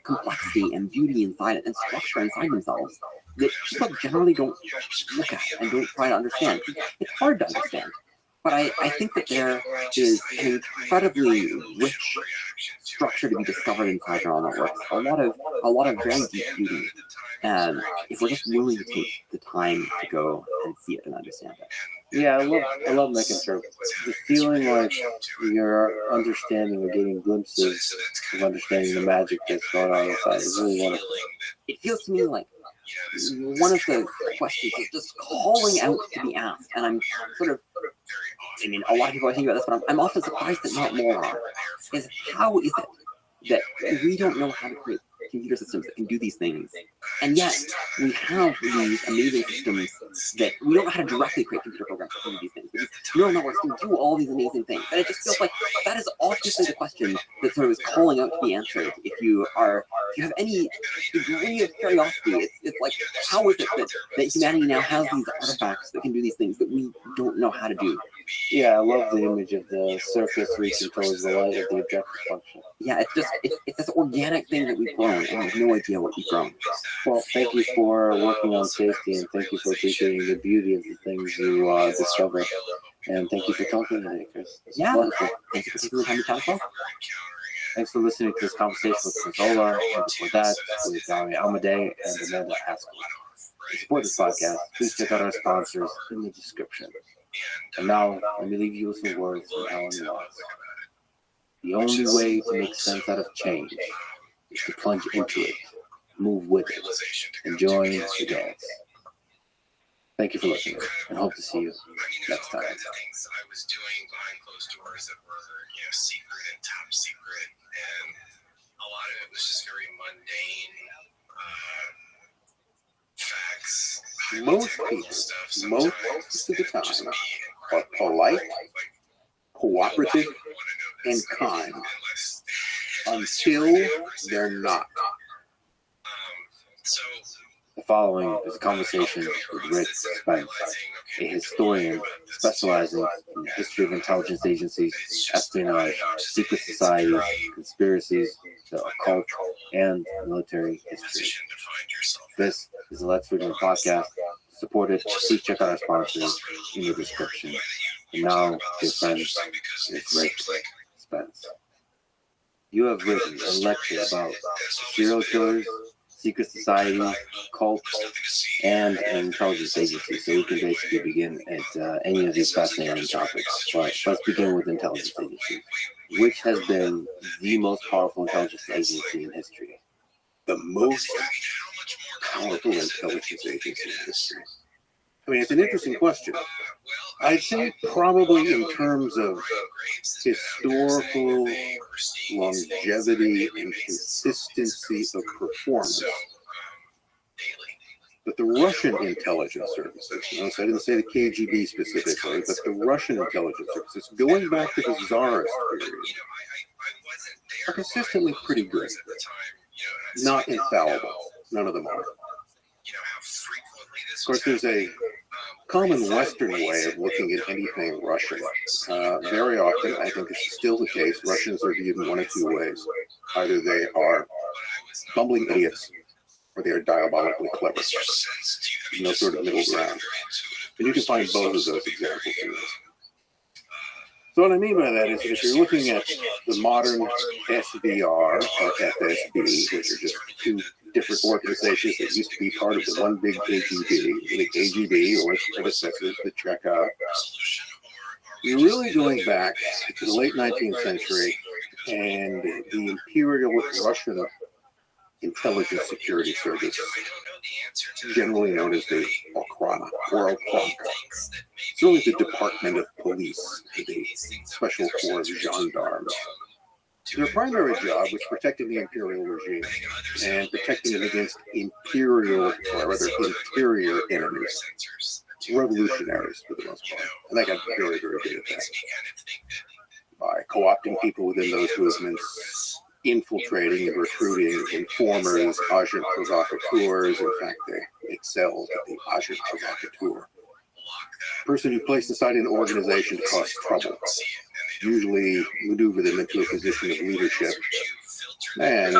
complexity and beauty inside it and structure inside themselves that people generally don't look at and don't try to understand. It's hard to understand. But I think that there is an incredibly rich structure to be discovered inside neural networks. A lot of very deep beauty, and if we're just willing to take the time to go and see it and understand it. Yeah, I love making sure the feeling like you're understanding or getting glimpses of understanding the magic that's going on inside is really wonderful. It feels to me like one of the questions is just calling out to be asked, and I'm sort of, a lot of people are thinking about this, but I'm often surprised that not more are, is how is it that we don't know how to create computer systems that can do these things, and yet we have these amazing systems that we don't know how to directly create computer programs that can do these things. But these neural networks can do all these amazing things, and it just feels like that is obviously the question that sort of is calling out to be answered. If you have any degree of curiosity, it's like, how is it that humanity now has these artifacts that can do these things that we don't know how to do? Yeah, I love the image of the surface reaching towards the light of the objective function. Yeah, it's this organic thing that we've grown, and we have no idea what we've grown. Well, thank you for working on safety, and thank you for appreciating the beauty of the things you discover. And thank you for talking today, Chris. Yeah, wonderful. thank you for taking the time to chat as well. Thanks for listening to this conversation with Chris Ola, and before that, with Gary Almaday and Amanda Haskell. To support this podcast, please check out our sponsors in the description. And now, let me leave you with some words from Alan Watts. The only way to make sense out of change is to plunge into it, move with it, and join the dance. Thank you for listening, and hope to see you next time. I was doing behind closed doors that were, secret and top secret, and a lot of it was just very mundane facts. Most people, most of the time, are polite, cooperative, and kind until they're not. The following is a conversation with Rick Spence, a historian specializing in the history of intelligence agencies, espionage, secret societies, conspiracies, the occult, and military history. This is the Let's Read podcast. Support it. Please check out our sponsors in the description. And now, dear friends, it's Rick Spence. You have written a lecture about serial killers, secret societies, cults, and an intelligence agency. So we can basically begin at any of these fascinating topics. But let's begin with intelligence agencies. Which has been the most powerful intelligence agency in history? The most powerful intelligence agency in history. I mean, it's an interesting question. I'd say probably in terms of historical longevity and consistency of performance. But the Russian intelligence services, so I didn't say the KGB specifically, but the Russian intelligence services, going back to the Tsarist period, are consistently pretty good. Not infallible. None of them are. Of course, there's a common Western way of looking at anything Russian. Very often, I think it's still the case, Russians are viewed in one of two ways. Either they are bumbling idiots, or they are diabolically clever. There's no sort of middle ground. And you can find both of those examples in this. So what I mean by that is that if you're looking at the modern SVR or FSB, which are just two different organizations that used to be part of the one big KGB, the KGB or its predecessors, the Cheka, you're really going back to the late 19th century and the Imperial Russian Intelligence Security Service, generally known as the Okhrana or Okranka. It's really the Department of Police, the Special Corps of Gendarmes. Their primary job was protecting the imperial regime and protecting it against imperial, or rather interior enemies, revolutionaries for the most part. And they got very, very good at that. By co-opting people within those movements, infiltrating and recruiting informers, agent provocateurs. In fact, they excelled at the agent provocateur. Person who placed aside an organization to cause trouble, usually maneuver them into a position of leadership, and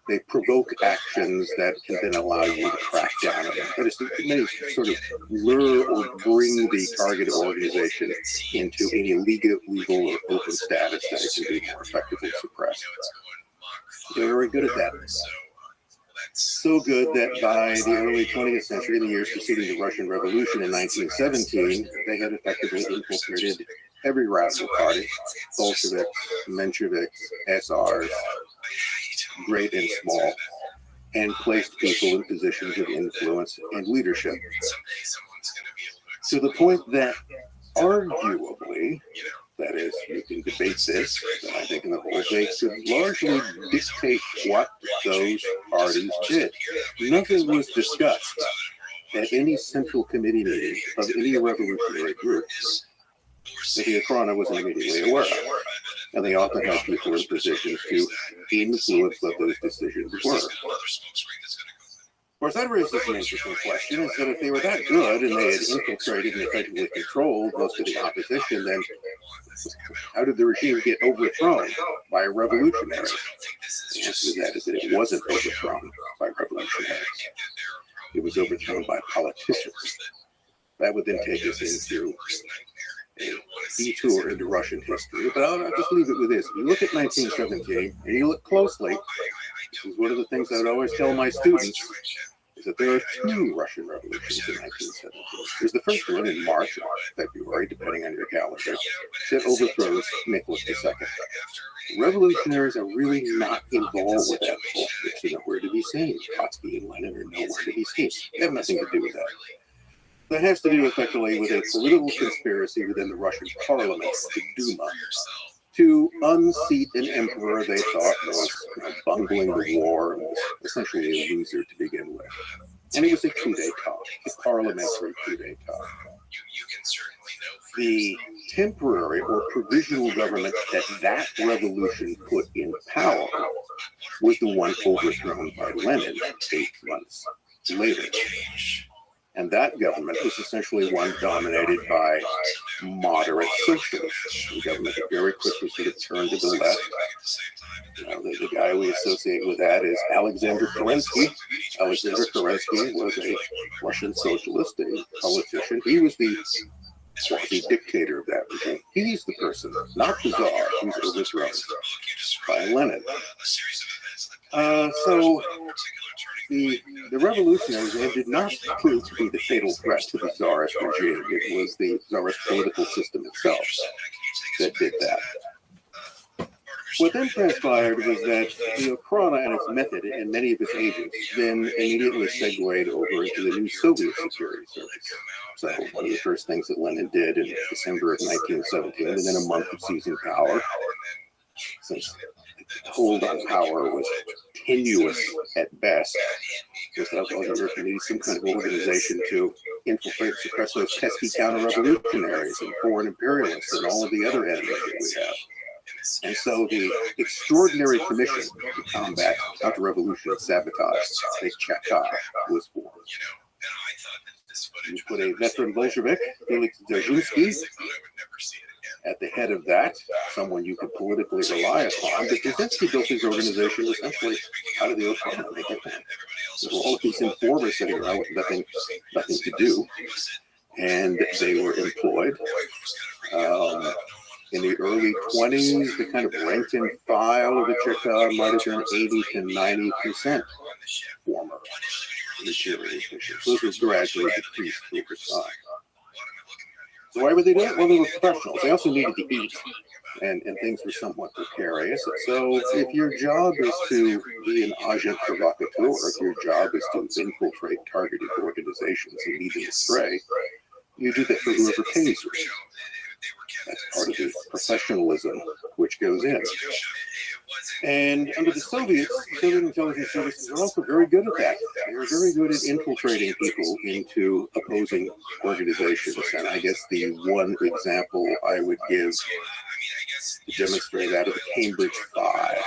they provoke actions that can then allow you to crack down on them. That is, they sort of lure or bring the targeted organization into any legal or open status that it can be more effectively suppressed. They're very good at that. So good that by the early 20th century, in the years preceding the Russian Revolution in 1917, they had effectively infiltrated every radical party, Bolsheviks, Mensheviks, SRs, great and small, and placed people in positions of influence and leadership. To the point that arguably, that is, you can debate this, but I think in the whole they could largely dictate what those parties did. Nothing was discussed at any central committee meeting of any revolutionary group that the Okhrana was immediately aware of. And they often had people in positions to influence what those decisions were. Of course, that raises an interesting question, is that if they were that good and they had infiltrated and effectively controlled most of the opposition, then how did the regime get overthrown by revolutionaries? The answer to that is that it wasn't overthrown by revolutionaries. It was overthrown by politicians. That would then take us into a detour into Russian history, but I'll just leave it with this. If you look at 1917 and you look closely, this is one of the things I would always tell my students, is that there are two Russian revolutions in 1917. There's the first one in March or February, depending on your calendar, that overthrows Nicholas II. Revolutionaries are really not involved with that bullshit. They're nowhere to be seen. Trotsky and Lenin are nowhere to be seen. They have nothing to do with that. That has to do effectively with a political conspiracy within the Russian parliament, the Duma, to unseat an emperor they thought was bungling the war and was essentially a loser to begin with. And it was a coup d'etat, a parliamentary coup d'etat. The temporary or provisional government that revolution put in power was the one overthrown by Lenin 8 months later. And that government was essentially one dominated by moderate socialists. The government very quickly sort of turned to the left. The guy we associate with that is Alexander Kerensky. Alexander Kerensky was a Russian socialist, a politician. He was the dictator of that regime. He's the person, not the czar, who's overthrown by Lenin. So the revolutionaries did not prove to be the fatal threat to the czarist regime. It was the czarist political system itself that did that. What then transpired was that the Okhrana and its method and many of its agents then immediately segued over into the new Soviet security service. So one of the first things that Lenin did in December of 1917, within a month of seizing power, since the hold on power was tenuous at best, was that you need some kind of organization to infiltrate, suppress those pesky counter-revolutionaries and foreign imperialists and all of the other enemies that we have. And so the Extraordinary Commission to Combat Counter-Revolution Sabotage, the Cheka, was formed. You put a veteran Bolshevik, Felix Dzerzhinsky, at the head of that, someone you could politically rely upon. But Dzerzhinsky built his organization essentially out of the Okhrana. There were all of these informers sitting around with nothing to do, and they were employed In the early 20s, the kind of ranked in file of the Cheka might have been 80 to 90% former material officials. Those were gradually decreased over time. So why would they do it? Well, they were professionals. They also needed to eat, and things were somewhat precarious. So if your job is to be an agent provocateur, if your job is to infiltrate targeted organizations and lead them astray, you do that for whoever pays you. That's part of the professionalism which goes in. And under the Soviets, Soviet intelligence services were also very good at that. They were very good at infiltrating people into opposing organizations. And I guess the one example I would give to demonstrate that of the Cambridge Five,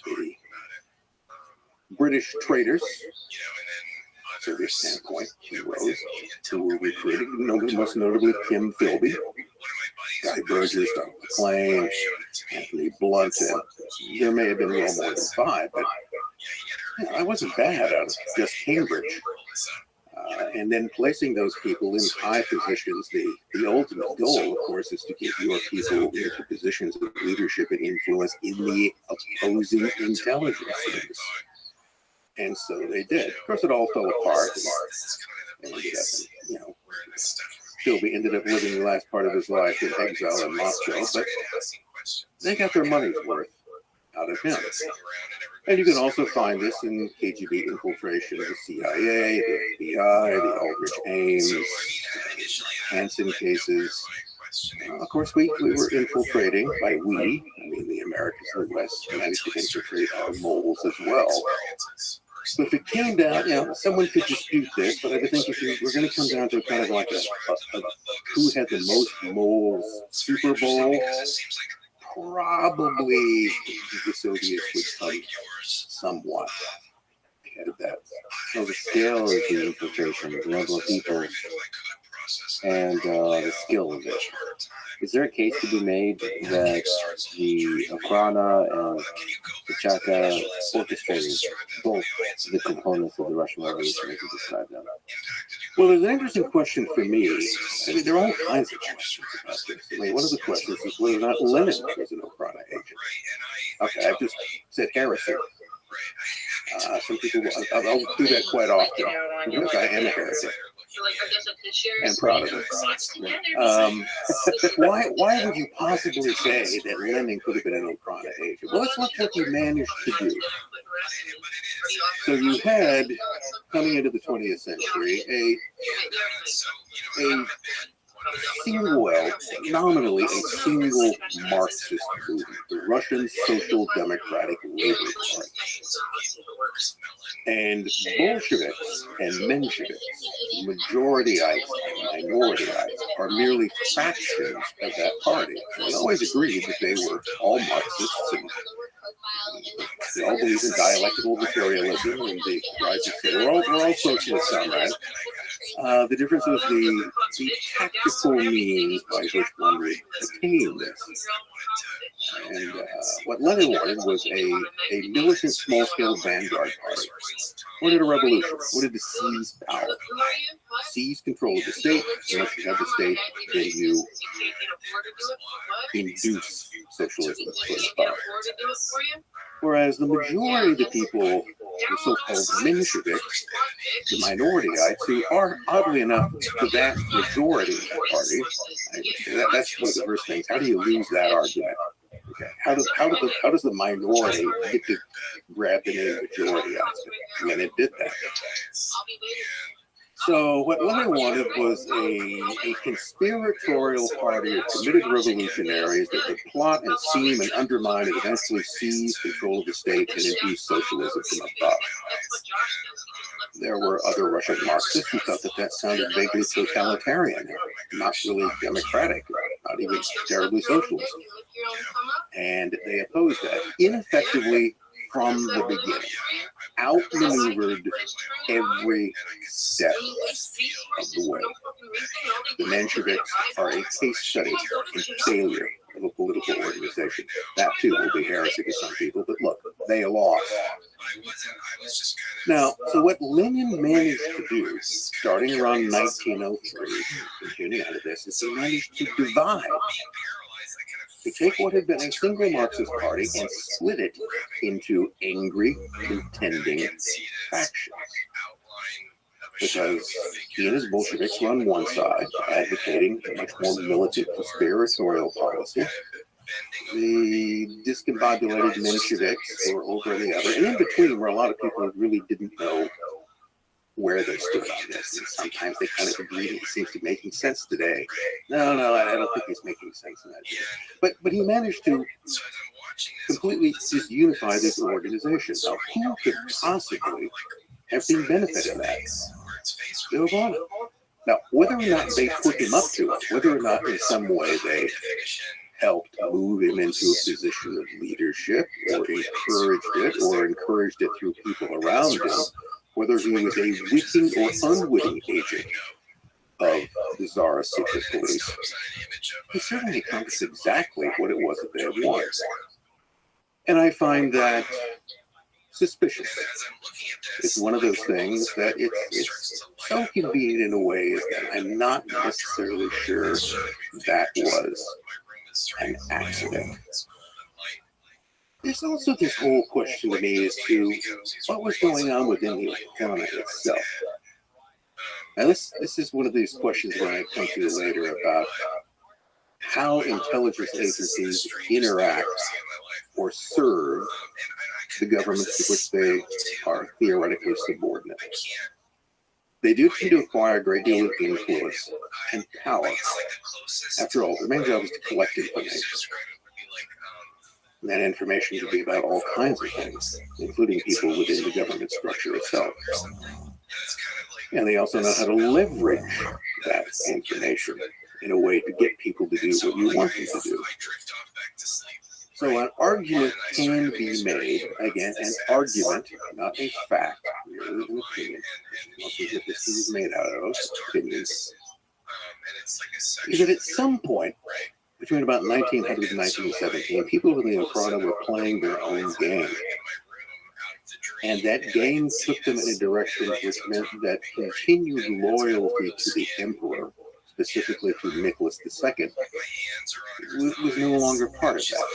the British traitors, Soviet standpoint, heroes, who were recruited, most notably Kim Philby, Guy Burgess, Don McLean, Anthony Blunt, and there may have been well more than five, but I wasn't bad out of just Cambridge. And then placing those people in high positions, the ultimate goal, of course, is to get your people into positions of leadership and influence in the opposing intelligence service. And so they did. Of course, it all fell apart. And ended up, Philby ended up living the last part of his life in exile in Moscow, but they got their money's worth out of him. And you can also find this in KGB infiltration of the CIA, the FBI, the Aldrich Ames, Hansen cases. Of course, we were infiltrating, by we, I mean the Americans and the West managed to infiltrate our moles as well. So if it came down, someone could dispute this, but I think if we're going to come down to kind of like a who had the most moles Super Bowl, probably the Soviets would come somewhat ahead of that. So the scale of the infiltration, the number of people, and the skill of it. Is there a case to be made that the Okhrana and the Cheka orchestrated both the components of the Russian Revolution as you described them? Well, there's an interesting question for me. I mean, there are all kinds of questions about this. I mean, one of the questions is whether or not Lenin was an Okhrana agent. Okay, I've just said heresy. Some people, I'll do that quite often, because I am a heretic. And proud of it. Why would you possibly say that Lenin could have been an Okhrana agent? Well, let's look what he managed to do. So you had, coming into the 20th century, a nominally a single Marxist movement, the Russian Social Democratic Labor Party. And Bolsheviks and Mensheviks, majorityites and minorityyites, are merely factions of that party. They always agreed that they were all Marxists and they all believe in dialectical materialism and the rise of we're all socialists on that. The difference was the tactical means by which one would attain this. And what Lenin wanted was a militant small-scale vanguard party. Wanted a revolution. Wanted to seize power. Seize control of the state. Once you have the state, then you induce socialism from power. Whereas the majority of the people, the so-called Mensheviks, the minorityyites, who are, oddly enough, the vast majority of the party, that's one of the first things. How do you lose that argument? Okay. How does the minority get to grab the name majority out of it? And it did that. So what Lenin wanted was a conspiratorial party of committed revolutionaries that would plot and scheme and undermine and eventually seize control of the state and induce socialism from above. There were other Russian Marxists who thought that sounded vaguely totalitarian, not really democratic, not even terribly socialist. And they opposed that ineffectively from the beginning, outmaneuvered every step of the way. The Mensheviks are a case study in failure of a political organization. That too will be heresy to some people, but look, they lost. Now, so what Lenin managed to do, starting around 1903, continuing out of this, is he managed to divide to take what had been a single Marxist party and split it into angry, contending factions. Because he and his Bolsheviks were on one side, advocating a much more militant, conspiratorial policy. The discombobulated Mensheviks were over on the other, and in between were a lot of people who really didn't know where they stood on this. And sometimes they kind of agreed. It seems to be making sense today. No, I don't think it's making sense in that day. But he managed to completely just unify this organization. Now, who could possibly have seen benefit in that? The Obama. Now, whether or not they put him up to it, whether or not in some way they helped move him into a position of leadership, or encouraged it through people around him, whether he was a witting or unwitting agent of the Tsar's secret police, he certainly accomplished exactly what it was that they had wanted. And I find that suspicious. It's one of those things that it's so convenient in a way that I'm not necessarily sure that was an accident. There's also this whole question to me as to what was going on within the Okana itself. Now, this is one of these questions we're going to come to later about how intelligence agencies interact or serve the governments to which they are theoretically subordinate. They do tend to acquire a great deal of influence and power. After all, their main job is to collect information. And that information could be about all kinds of things, including people within the government structure itself. And they also know how to leverage that information in a way to get people to do what you want them to do. So an argument can be made, again, an argument, not a fact, merely an opinion. Most of this is made out of opinions. Is that at some point, between about 1900 and 1917, people in the Okana were playing their own game. And that game took them in a direction which meant that continued loyalty to the emperor, specifically to Nicholas II, was no longer part of that.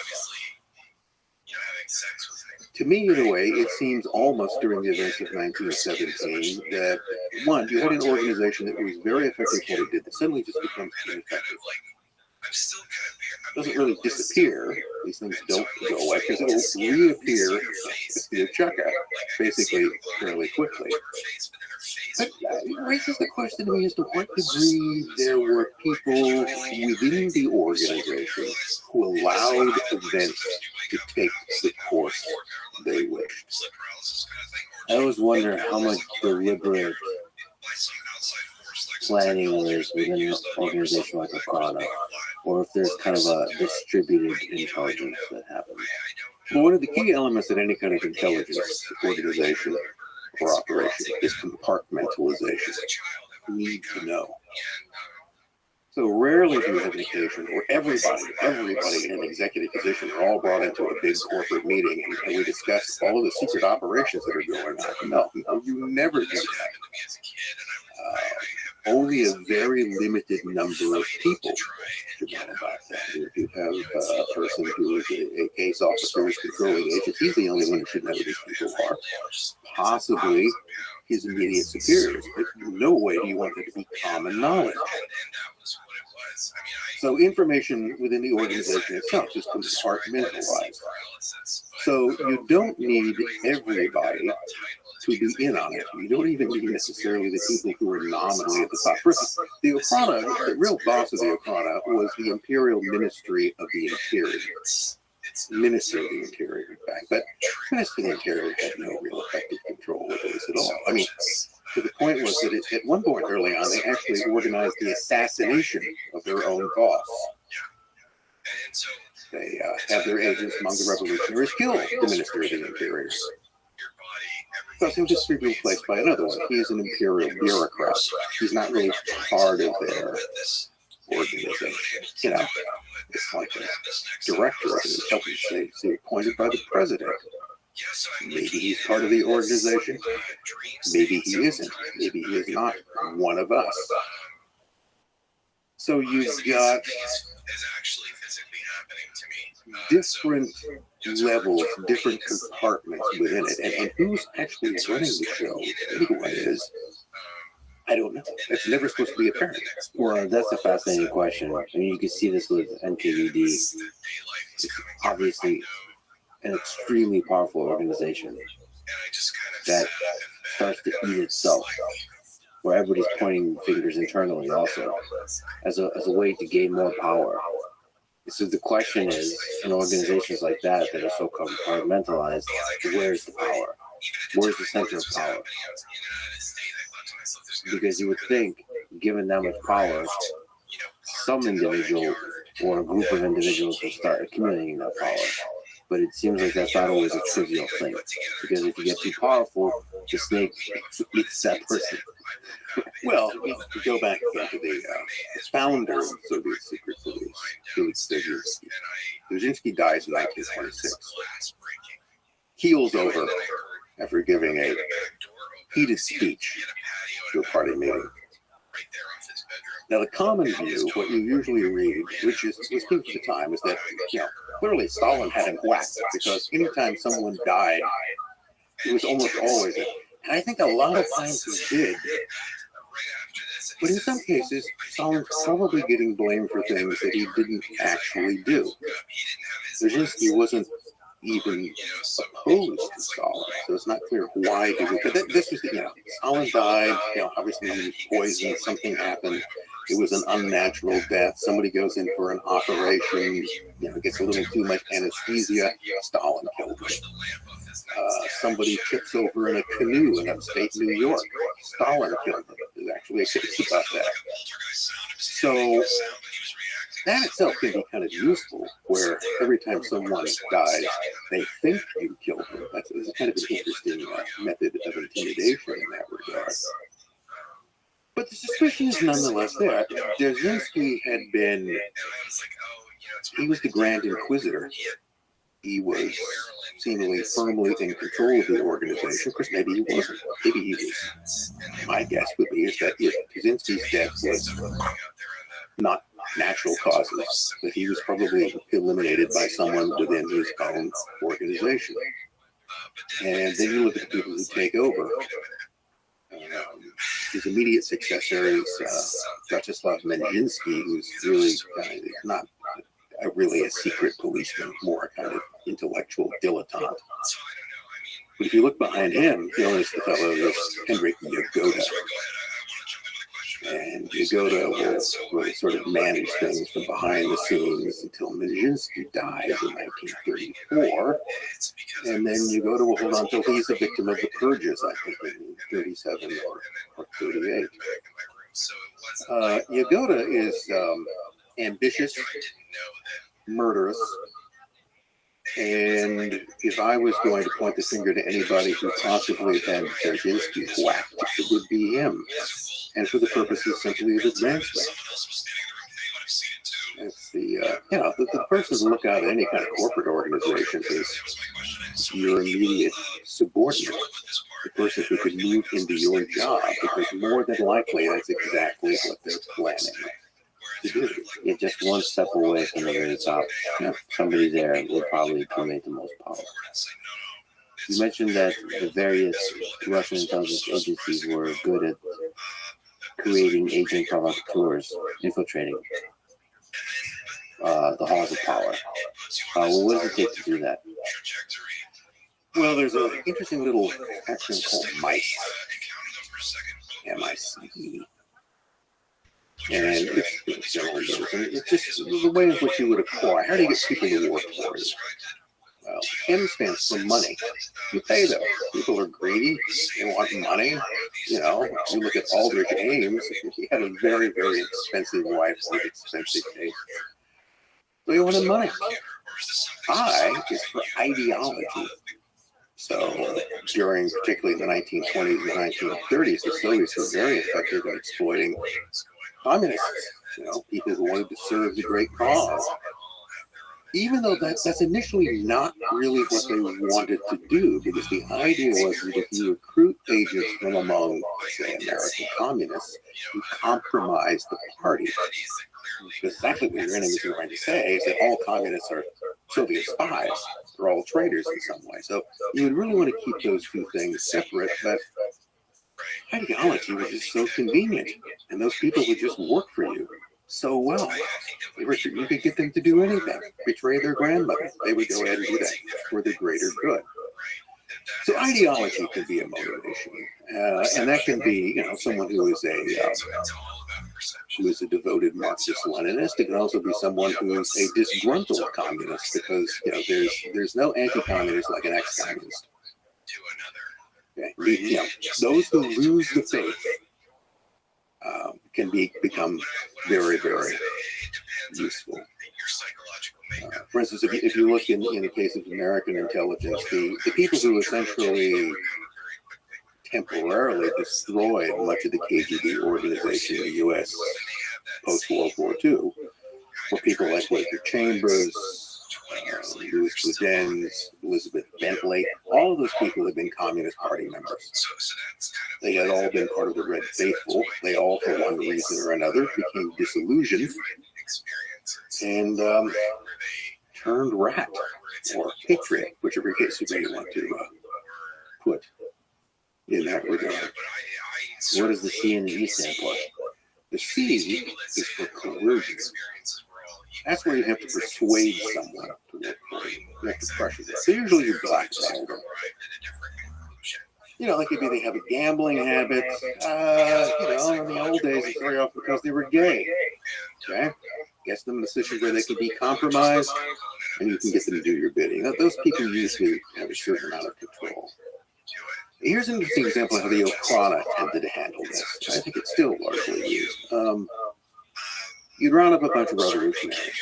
To me, in a way, it seems almost during the events of 1917 that, one, you had an organization that was very effective at what it did that suddenly just becomes ineffective. It doesn't really disappear. These things don't go away because it will reappear as the Chaka, basically fairly quickly. But it raises the question to me as to what degree there were people within the organization who allowed events to take the course they wished. I always wonder how much deliberate planning was within an organization like Okana, or if there's kind of a distributed intelligence that happens. Well, one of the key elements in any kind of intelligence organization or operation is compartmentalization. You need to know. So rarely do you have an occasion where everybody in an executive position are all brought into a big corporate meeting and we discuss all of the secret operations that are going on. No, you never do that. Only a very limited number of people should know about that. If you have a person who is a case officer who's controlling agents, he's the only one who should know who these people are. Possibly his immediate superiors, but no way do you want that to be common knowledge. So information within the organization itself is compartmentalized. So you don't need everybody to be in on it. You don't even need necessarily the people who are nominally at the top. First, the Okana, the real boss of the Okana was the Imperial Ministry of the Interior. Minister of the Interior, in fact. But Minister of the Interior had no real effective control over this at all. I mean, to the point was that at one point early on, they actually organized the assassination of their own boss. They had their agents among the revolutionaries kill the Minister of the Interior. Because he was just replaced by another one. He is an imperial bureaucrat. He's not really part of their organization. You know, it's like a director of an intelligence agency appointed by the president. Maybe he's part of the organization. Maybe he isn't. Maybe he is not one of us. So you've got is actually physically happening to me. different levels, different compartments within it, and who's actually running the show anyway is, I don't know. It's never supposed to be apparent. Well, that's a fascinating question. I mean, you can see this with NKVD. It's obviously an extremely powerful organization that starts to eat itself, where everybody's pointing fingers internally also as a way to gain more power. So the question is, in organizations like that are so compartmentalized, where's the power? Where's the center of power? Because you would think, given that much power, some individual or a group of individuals will start accumulating that power. But it seems like that's not always a trivial thing. Because if you get too powerful, the snake eats that person. Well, if you go back again to the founder of Soviet Secret Police, Felix Dzerzhinsky. Dzerzhinsky dies in 1926. Keels over after giving a heated speech to a party meeting. Now, the common view, what you usually read, which was true at the time, is that, clearly Stalin had him whacked because anytime someone died, it was almost always it. And I think a lot of times he did. But in some cases, Stalin's probably getting blamed for things that he didn't actually do. Dzerzhinsky wasn't even opposed to Stalin, so it's not clear why he did it. But this was, Stalin died, obviously he was poisoned, something happened. It was an unnatural death. Somebody goes in for an operation, gets a little too much anesthesia. Stalin killed him. Somebody tips over in a canoe in upstate New York. Stalin killed him. There's actually a case about that. So that itself can be kind of useful, where every time someone dies, they think you killed them. That's kind of an interesting method of intimidation in that regard. But the suspicion is nonetheless there. Dzerzhinsky had been, he was the Grand Inquisitor. He was seemingly firmly in control of the organization. Of course, maybe he wasn't. Maybe he was. My guess would be is that if Dzerzhinsky's death was not natural causes, that he was probably eliminated by someone within his own organization. And then you look at the people who take over. His immediate successor is Vyacheslav Menjinsky, who's really not really a secret policeman, more a kind of intellectual dilettante. But if you look behind him, you notice the fellow is Henryk Yagoda. And Yagoda will really sort of manage things from behind the scenes until Menjinsky dies in 1934. And then Yagoda will hold on until he's a victim of the purges, I think, in 37 or 38. Yagoda is ambitious, murderous, and if I was going to point the finger to anybody who possibly had Dzerzhinsky whacked, it would be him, and for the purposes simply of advancement. It's the person to look out at any kind of corporate organization is your immediate subordinate, the person who could move into your job, because more than likely that's exactly what they're planning to do. You're just one step away from the very top. Somebody there will probably accumulate the most power. You mentioned that the various Russian intelligence agencies were good at creating agent provocateurs, infiltrating the halls of power. Well, what does it take to do that? Well, there's an interesting little acronym called MICE. M-I-C-E. And it's just the way in which you would acquire. How do you get people to work for you? Well, M stands for money. You pay them. People are greedy. They want money. You look at Aldrich Ames. He had a very, very expensive wife with expensive taste. So you wanted money. I is for ideology. So during particularly the 1920s and 1930s, the Soviets were very effective at exploiting communists, people who wanted to serve the great cause. Even though that's initially not really what they wanted to do, because the idea was that if you recruit agents from among, say, American communists, you compromise the party. exactly what your enemies are going to say is that all communists are Soviet spies. They're all traitors in some way. So you would really want to keep those two things separate, but ideology was just so convenient, and those people would just work for you so well. You could get them to do anything, betray their grandmother. They would go ahead and do that for the greater good. So ideology can be a motivation, and that can be, someone who is a devoted Marxist-Leninist. It can also be someone who is a disgruntled communist, because there's no anti-communist like an ex-communist. Okay. Those who lose the faith can become very, very useful. For instance, if you look in the case of American intelligence, the people who essentially temporarily destroyed much of the KGB organization in the U.S. post-World War II were people like Walter Chambers, Louis Boudin, Elizabeth Bentley. All of those people had been Communist Party members. They had all been part of the Red Faithful. They all, for one reason or another, became disillusioned and turned rat or patriot, whichever case you want to put in that regard. What does the C and the E stand for? The C is for coercion. That's where you have to persuade someone to work for you. You have to pressure them. So usually you blackmail them. Like maybe they have a gambling habit. In the old days, it's very often because they were gay. Okay? Gets them in a situation where they can be compromised, and you can get them to do your bidding. Now, those people usually have a certain amount of control. Here's an interesting example of how the Okhrana tended to handle this. I think it's still largely used. You'd round up a bunch of revolutionaries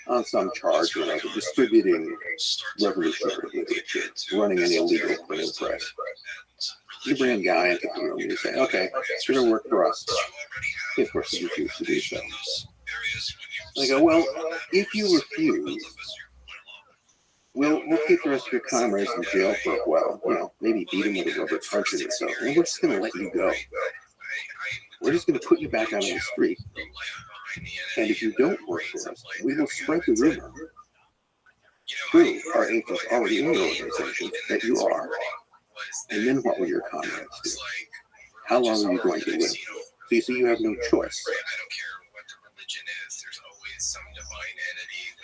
on some charge or another, distributing revolutionary literature, running an illegal printing press. You bring a guy into the room and you say, okay, it's going to work for us. Of course, you refuse to do so. They go, well, if you refuse, we'll keep the rest of your comrades in jail for a while. Maybe beat them with a rubber truncheon or so. And we're just going to let you go. We're just going to put you back out on the street. And if you don't work for us, we will spread the rumor through our agents already in the organization that you are. And then what will your comrades do? How long are you going to live? So you see, you have no choice.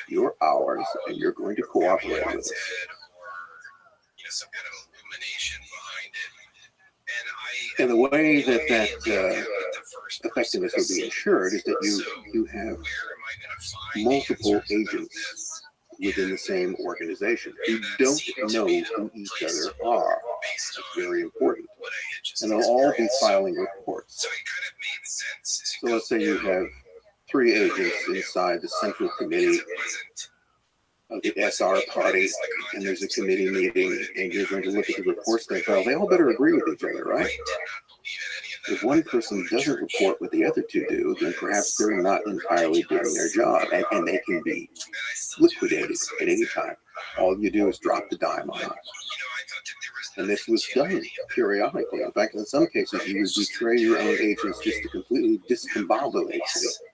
You're ours, and you're going to cooperate with us. And the way that effectiveness would be ensured is that you have multiple agents within the same organization who don't know who each other are. It's very important. And they'll all be filing reports. So let's say you have 3 agents inside the Central Committee of the SR party, and there's a committee meeting, and you're going to look at the reports they file. They all better agree with each other, right? If one person doesn't report what the other 2 do, then perhaps they're not entirely doing their job, and they can be liquidated at any time. All you do is drop the dime on us. And this was done periodically. In fact, in some cases, you would betray your own agents just to completely discombobulate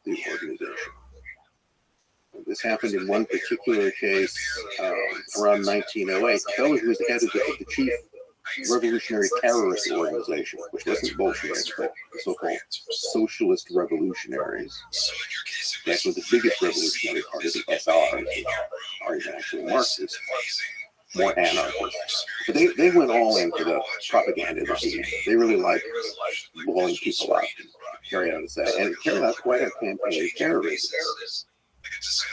the organization. This happened in one particular case around 1908. The fellow who was the head of the chief revolutionary terrorist organization, which wasn't Bolsheviks, but the so-called socialist revolutionaries. That's what the biggest revolutionary party, the SR, are actually Marxists, more anarchists. But they went all in for the propaganda machine. They really liked blowing people up, carry out quite a campaign of terrorism.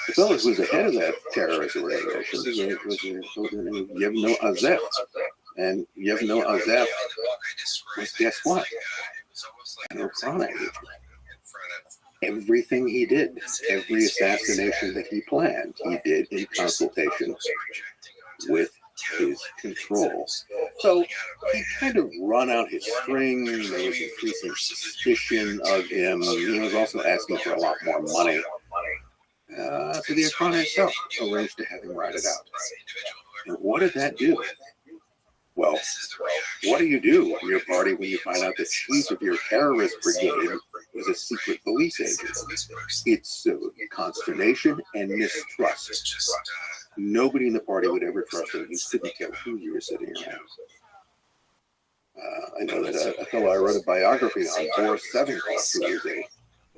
The fellow who was the head of that terrorist organization was Yevno Azev. And Yevno Azev was, guess what? An Okhrana agent. Everything he did, every assassination that he planned, he did in consultation with his control. So he kind of run out his string. There was increasing suspicion of him. He was also asking for a lot more money. So the Okhrana itself arranged to have him write it out. And what did that do? Well, what do you do in your party when you find out the chief of your terrorist brigade was a secret police agent? It's consternation and mistrust. Nobody in the party would ever trust him. You couldn't tell who you were sitting around. I know that a fellow I wrote a biography on, Boris Sevenkov, who was a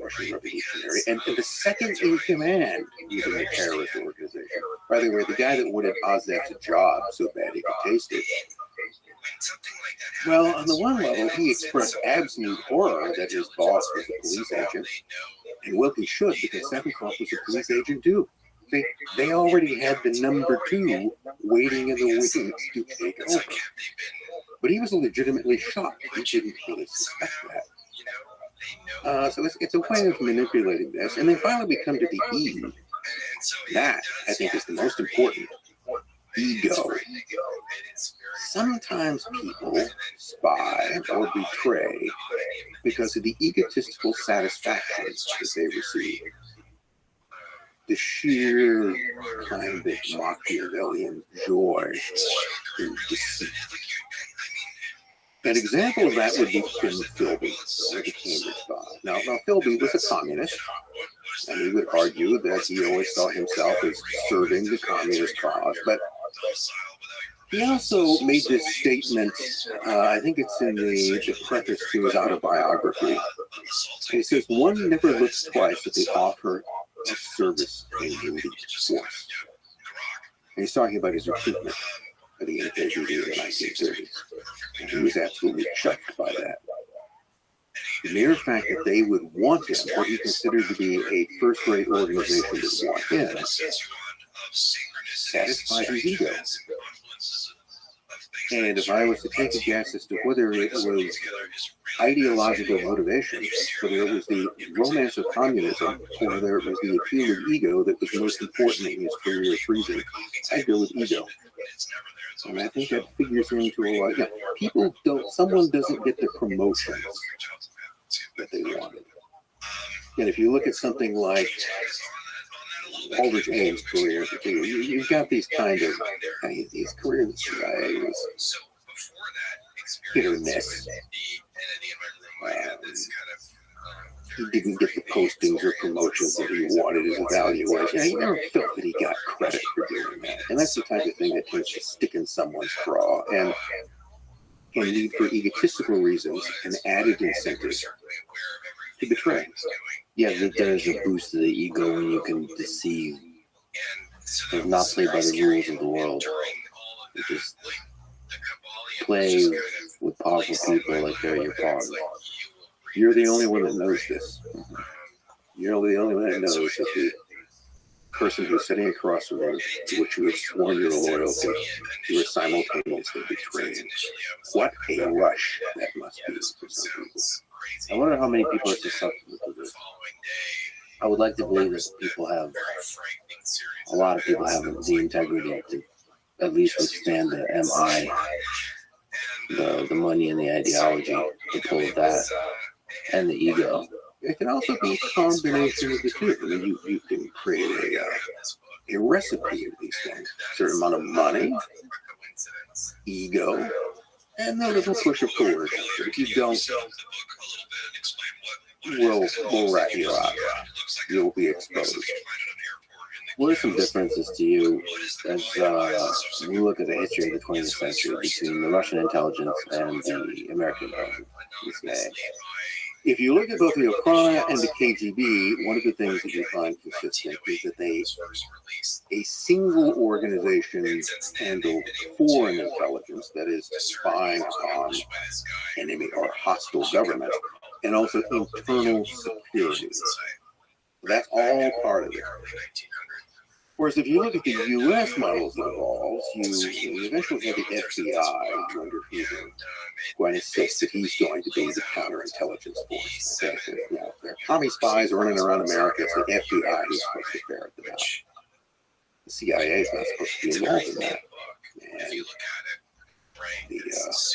Russian revolutionary, and the second in command within the terrorist organization. By the way, the guy that wanted Ozek's job so bad he could taste it. Well, on the one level, he expressed absolute horror that his boss was a police agent. And well, he should, because Sevenkov was a police agent too. They already had the number two waiting in the wings to take over. But he was legitimately shocked. He didn't really suspect that. So it's a way of manipulating this. And then finally we come to the E. That, I think, is the most important. Ego. Sometimes people spy or betray because of the egotistical satisfaction that they receive. The sheer kind of Machiavellian joy in deceit. An example of that would be Philby, the Cambridge Five. Now, Philby was a communist, and he would argue that he always saw himself as serving the communist cause, but he also made this statement, I think it's in the preface to his autobiography. He says, one never looks twice at the offer of service in the elite force. And he's talking about his recruitment for the NKVD in the 1930s. And he was absolutely chuffed by that. The mere fact that they would want him, what he considered to be a first-rate organization would want him, satisfied his ego. And if I was to take a guess as to whether it was ideological motivation, whether it was the romance of communism, or whether it was the appeal of ego that was most important in his career of freezing, I'd go with ego. And I think that figures into a lot. Someone doesn't get the promotions that they wanted. And if you look at something like Aldrich Ames' career, you've got these kind of, his career in the CIA was hit or miss. He didn't get the postings or promotions that he wanted as evaluation. He never felt that he got credit for doing that. And that's the type of thing that tends to stick in someone's craw and can lead for egotistical reasons and added incentives to betray. Yeah, there's a boost to the ego when you can deceive. But not play by the rules of the world. You just play with powerful people like they're your partner. You're the only one that knows this. You're the only one that knows that the person who's sitting across from you, to which you have sworn your loyalty, you are simultaneously betraying. What a rush that must be for some people. I wonder how many people are susceptible to this. I would like to believe that a lot of people have the integrity to at least withstand the MI, the money and the ideology to pull that, and the ego. It can also be a combination of the two. I mean, you can create a recipe of these things. A certain amount of money, ego, and a little push of coercion. But if you don't, we'll rat you out. You'll be exposed. What are some differences to you as you look at the history of the 20th century between the Russian intelligence and the American intelligence? If you look at both the Okhrana and the KGB, one of the things that you find consistent is that a single organization handled foreign intelligence, that is, spying on enemy or hostile government, and also internal security. That's all part of it. Whereas if you look at the U.S. models involved, you eventually have the FBI under Hoover going to insist that he's going to be the counterintelligence force. Okay? So, there are commie spies running around America. It's the FBI who's supposed to ferret them out. The CIA is not supposed to be involved in that. And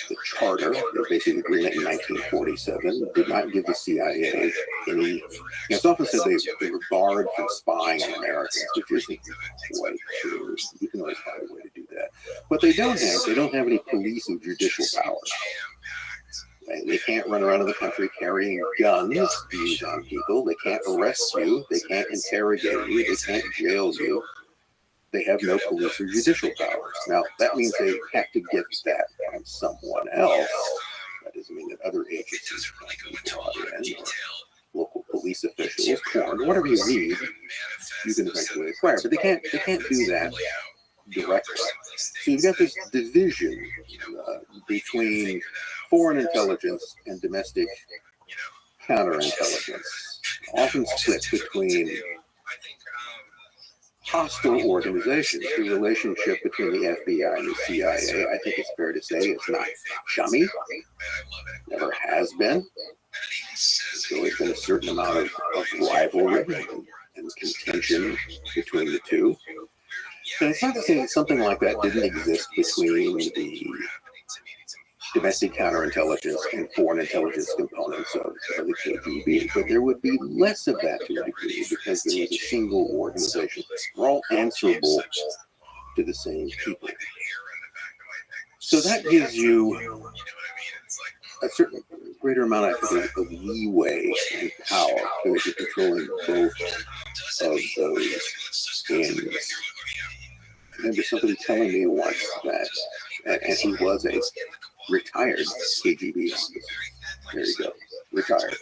the charter, basically the agreement in 1947, did not give the CIA any. It's often said they were barred from spying on Americans, which isn't quite true. You can always find a way to do that. But they don't have any police or judicial powers. They can't run around in the country carrying guns to use on people. They can't arrest you. They can't interrogate you. They can't jail you. They have no police or judicial powers. Now, that means they have to get that from someone else. That doesn't mean that other agencies can't be brought in, or local police officials, or whatever you need, you can eventually acquire. But they can't do that directly. So you've got this division between foreign intelligence and domestic counterintelligence, often split between hostile organizations. The relationship between the FBI and the CIA, I think it's fair to say, is not chummy. Never has been. There's always been a certain amount of rivalry and contention between the two. And it's not to say that something like that didn't exist between the domestic counterintelligence and foreign intelligence components of the KGB, but there would be less of that to a degree because there was a single organization. We're all answerable to the same people. So that gives you a certain greater amount, I think, of leeway and power because you're controlling both of those ends. I remember somebody telling me once that, and he was a retired KGB officer. There you go, retired.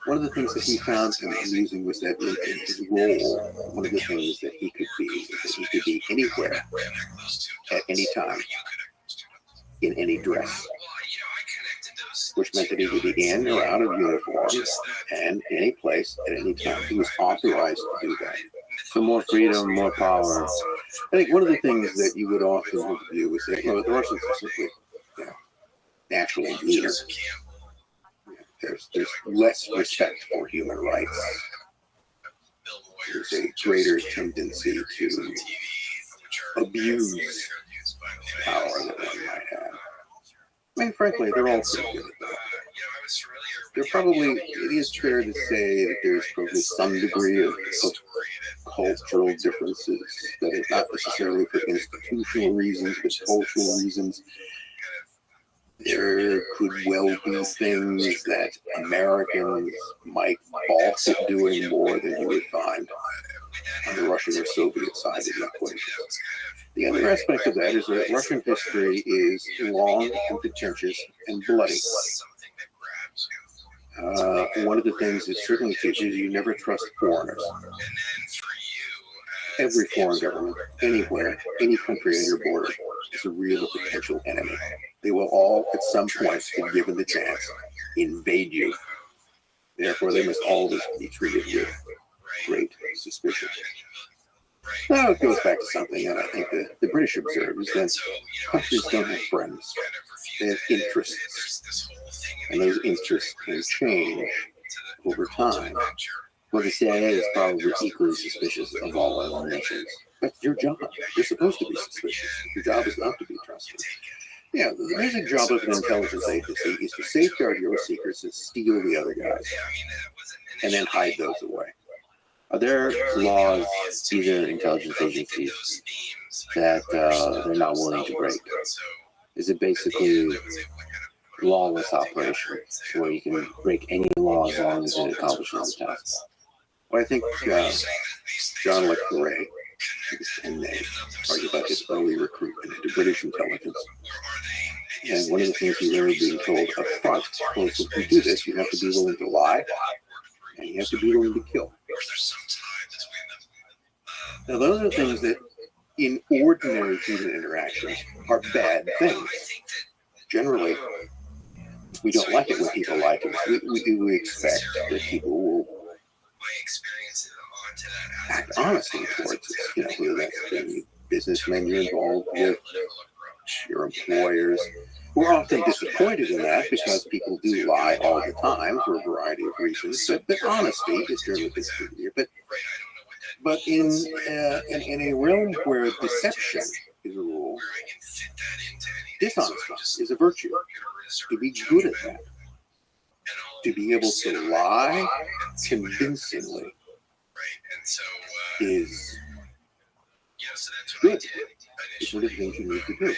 One of the things that he found amusing was that in his role, one of the things that he could be is that he could be anywhere, at any time, in any dress, which meant that he could be in or out of uniform and any place at any time. He was authorized to do that. So more freedom, more power. I think one of the things that you would often view is that, the Russians are simply, naturally meaner. There's less respect for human rights. There's a greater tendency to abuse power that one might have. I mean, frankly, they're all pretty good at that. It is fair to say that there's probably some degree of cultural differences that is not necessarily for institutional reasons, but cultural reasons. There could well be things that Americans might balk at doing more than you would find on the Russian or Soviet side of the equation. The other aspect of that is that Russian history is long and contentious and bloody. One of the things it certainly teaches you never trust foreigners. Every foreign government, anywhere, any country on your border, is a real potential enemy. They will all, at some point, if given the chance, invade you. Therefore, they must always be treated with great suspicion. Now it goes back to something that I think the British observed is that countries don't have friends. They have interests. And those interests can change over time. Well, the CIA is probably equally suspicious of all other nations. That's your job. You're supposed to be suspicious. Your job is not to be trusted. Yeah, the basic job of an intelligence agency is to safeguard your secrets and steal the other guys, and then hide those away. Are there laws, either intelligence agencies, that they're not willing to break? Is it basically lawless operation where you can break any law as long as it accomplishes the task? Well, I think John Le Carre, his pen name, argued about his early recruitment into British intelligence. And one of the things you remember being told up front was, if you do this, you have to be willing to lie, and you have to be willing to kill. Now, those are things that, in ordinary human interactions, are bad things. Generally, we don't like it when people lie to us. We expect that people will act honestly towards us. Whether that's the businessmen you're involved with, your employers. We're often disappointed in that because people do lie all the time for a variety of reasons. But honesty is generally considered here. But in a realm where deception is a rule, dishonesty is a virtue. To be good at that, to be able to lie convincingly, is Good. It's one of the things you need to do.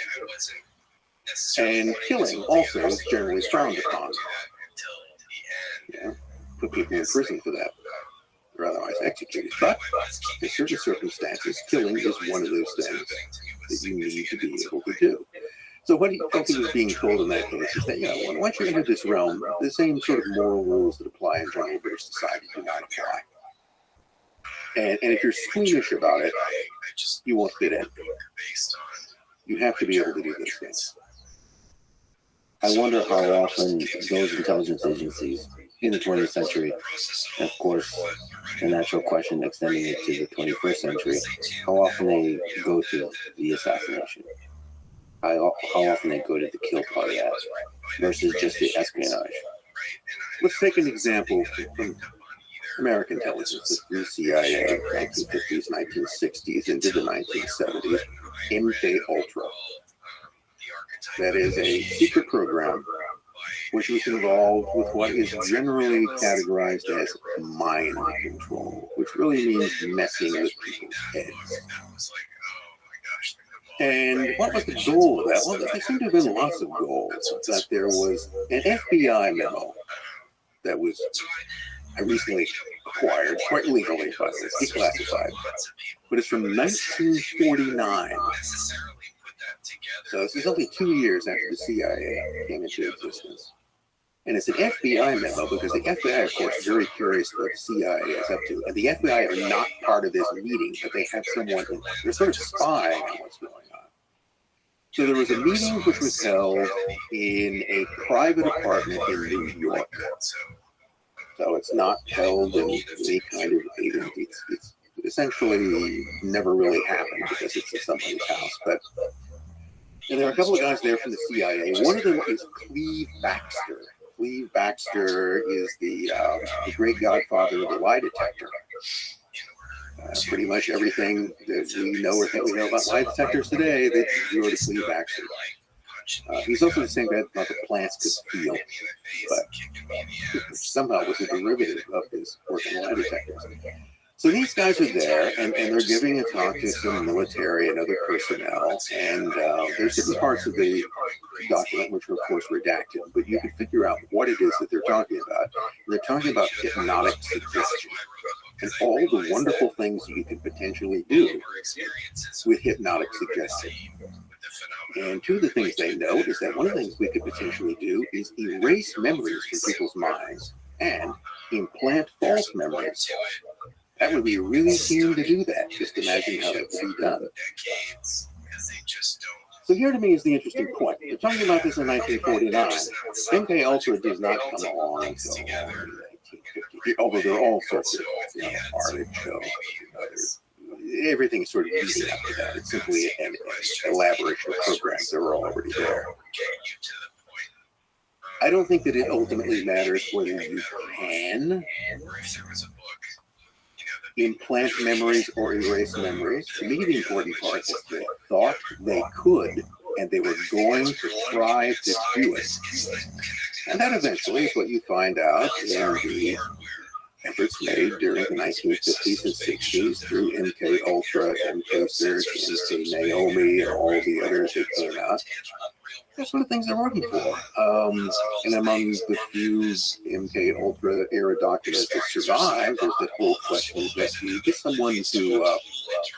And killing also is generally frowned upon. Yeah, put people in prison for that, or otherwise executed. But in certain circumstances, killing is one of those things that you need to be able to do. So what he felt he was being told in that case is that, once you enter this realm, the same sort of moral rules that apply in general British society do not apply. And if you're squeamish about it, you won't fit in. You have to be able to do those things. I wonder how often those intelligence agencies in the 20th century, and of course, the natural question extending it to the 21st century, how often they go to the assassination, how often they go to the kill part of that versus just the espionage. Let's take an example from American intelligence, the CIA, 1950s, 1960s, into the 1970s, MK Ultra. That is a secret program which was involved with what is generally categorized as mind control, which really means messing with people's heads. And what was the goal of that? Well, there seemed to have been lots of goals. That there was an FBI memo that was recently acquired, quite legally, but it's declassified. But it's from 1949. So this is only 2 years after the CIA came into existence. And it's an FBI memo because the FBI, of course, is very curious what the CIA is up to. And the FBI are not part of this meeting, but they have someone, they're sort of spying on what's going on. So there was a meeting which was held in a private apartment in New York. So it's not held in any kind of agency. It's essentially never really happened because it's in somebody's house. And there are a couple of guys there from the CIA. One of them is Cleve Baxter. Cleve Baxter is the great godfather of the lie detector. Pretty much everything that we know or think we know about lie detectors today, they go to Cleve Baxter. He's also the same guy that thought the plants could feel, but somehow was a derivative of his work in lie detectors. So these guys are there, and they're giving a talk to some military and other personnel, and there's different parts of the document which are, of course, redacted, but you can figure out what it is that they're talking about. They're talking about hypnotic suggestion and all the wonderful things you could potentially do with hypnotic suggestion. And two of the things they note is that one of the things we could potentially do is erase memories from people's minds and implant false memories. That would be really keen to do that. Just imagine how that would be done. So here to me is the interesting point. They're talking about this in 1949. MK Ultra does not come along until 1950, although there are all sorts of artichoke, everything is sort of leading up to that. It's simply an elaboration of programs that were already there. I don't think that it ultimately matters whether you can implant memories or erase memories. To me, the important part is they thought they could, and they were going to try to do it. And that eventually is what you find out in the efforts made during the 1950s and 60s through MK Ultra, MK Search, MK Naomi, and all the others that came out. That's what the things they're working for. And among the few MK Ultra era documents that survived is that whole question that you get someone to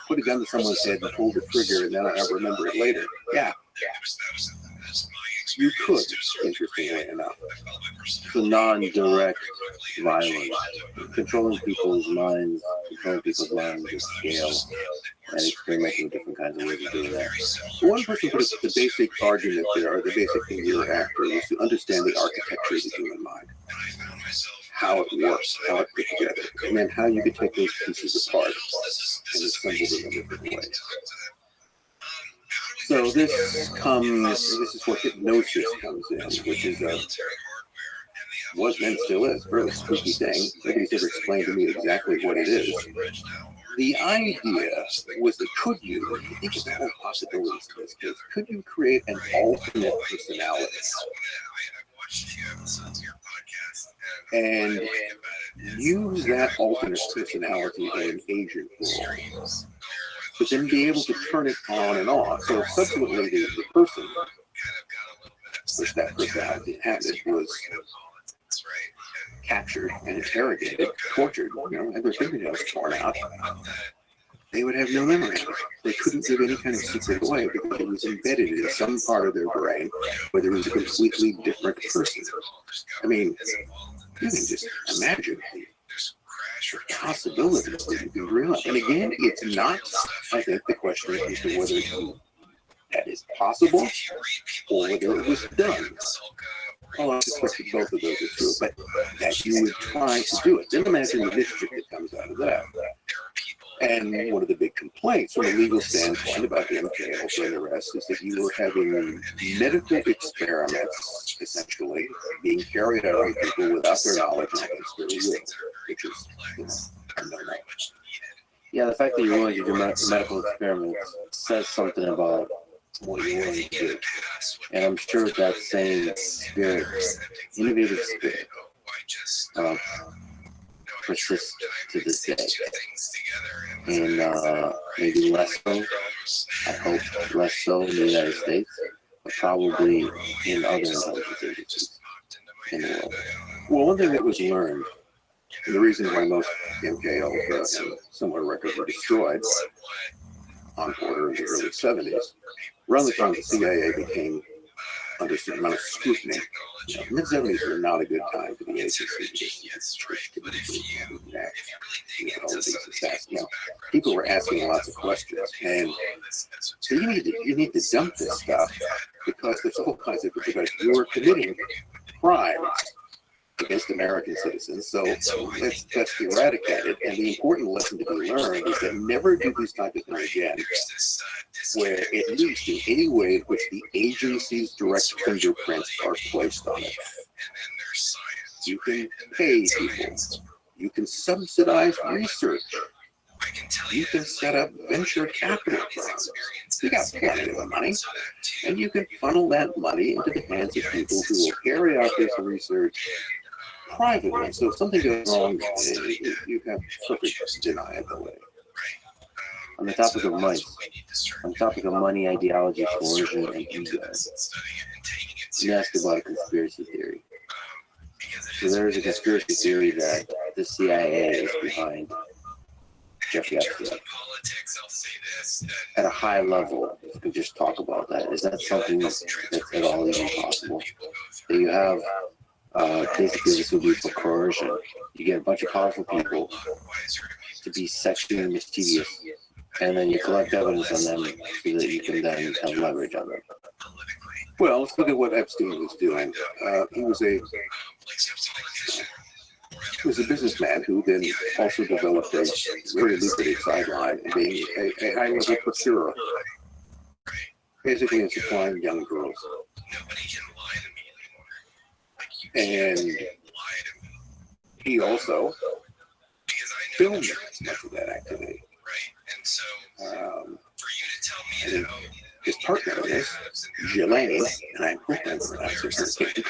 put a gun to someone's head and pull the trigger and then I remember it later. Yeah. You could, interestingly enough. So non-direct violence, controlling people's minds with scale, and experimenting with different kinds of ways of doing that. One person put the basic argument there, or the basic thing we were after, was to understand the architecture of the human mind, how it works, how it put together, and then how you could take those pieces apart and assemble them in different ways. So this is where hypnosis comes in, which is was and still is a fairly spooky thing. Nobody's ever explained to me exactly what it is. The idea was that could you think of the whole possibilities of this case, could you create an alternate personality and use that alternate personality in an agent role? but then be able to turn it on and off. So subsequently, the person, which that personality inhabited, was captured and interrogated, tortured, had their fingernails torn out. They would have no memory. They couldn't give any kind of secret away because it was embedded in some part of their brain where there was a completely different person. I mean, you can just imagine the possibilities that you can realize. And again, it's not, I think, the question as to whether that is possible or whether it was done. Well, I suspect that both of those are true, but that you would try to do it. Then imagine the mischief that comes out of that. And one of the big complaints from a legal standpoint about the MKUltra and the rest is that you were having medical experiments, essentially, being carried out on people without their knowledge and against their will, which is, unknown. Yeah, the fact that you're willing to do medical experiments says something about what you're willing to do. And I'm sure that same spirit, innovative spirit, persists to this day. And maybe less so, I hope less so in the United States, but probably in other intelligence agencies in the world. Well, one thing that was learned, and the reason why most MKUltra and similar records were destroyed on order in the early 70s, around the time the CIA became under a certain amount of scrutiny. Mid-70s were not a good time for the agency. People were asking lots of questions, and so you need to dump this stuff because there's all kinds of because you were committing crimes against American citizens. So that's eradicated. And the important lesson to be learned is that never do these type of things again, where at least in any way in which the agency's direct fingerprints are placed on it. You can pay people. You can subsidize research. You can set up venture capital funds. You got plenty of money. And you can funnel that money into the hands of people who will carry out this research privately. So if something goes wrong, you have perfect deniability. On the topic of money, ideology, coercion, and ego, you asked about a conspiracy theory. So there is a conspiracy theory that the CIA is behind Jeffrey Epstein. At a high level, if you could just talk about that. Is that something that's at all even possible? That you have basically this would be for coercion. You get a bunch of powerful people to be sexually mischievous, and then you collect evidence on them so that you can then have leverage on them. Well, let's look at what Epstein was doing. He was a businessman who then also developed a very lucrative sideline in being a high-level procurer, basically in supplying young girls. And he also filmed much of that activity. And his partner in this, Ghislaine, and I hope I'm pronouncing her name. I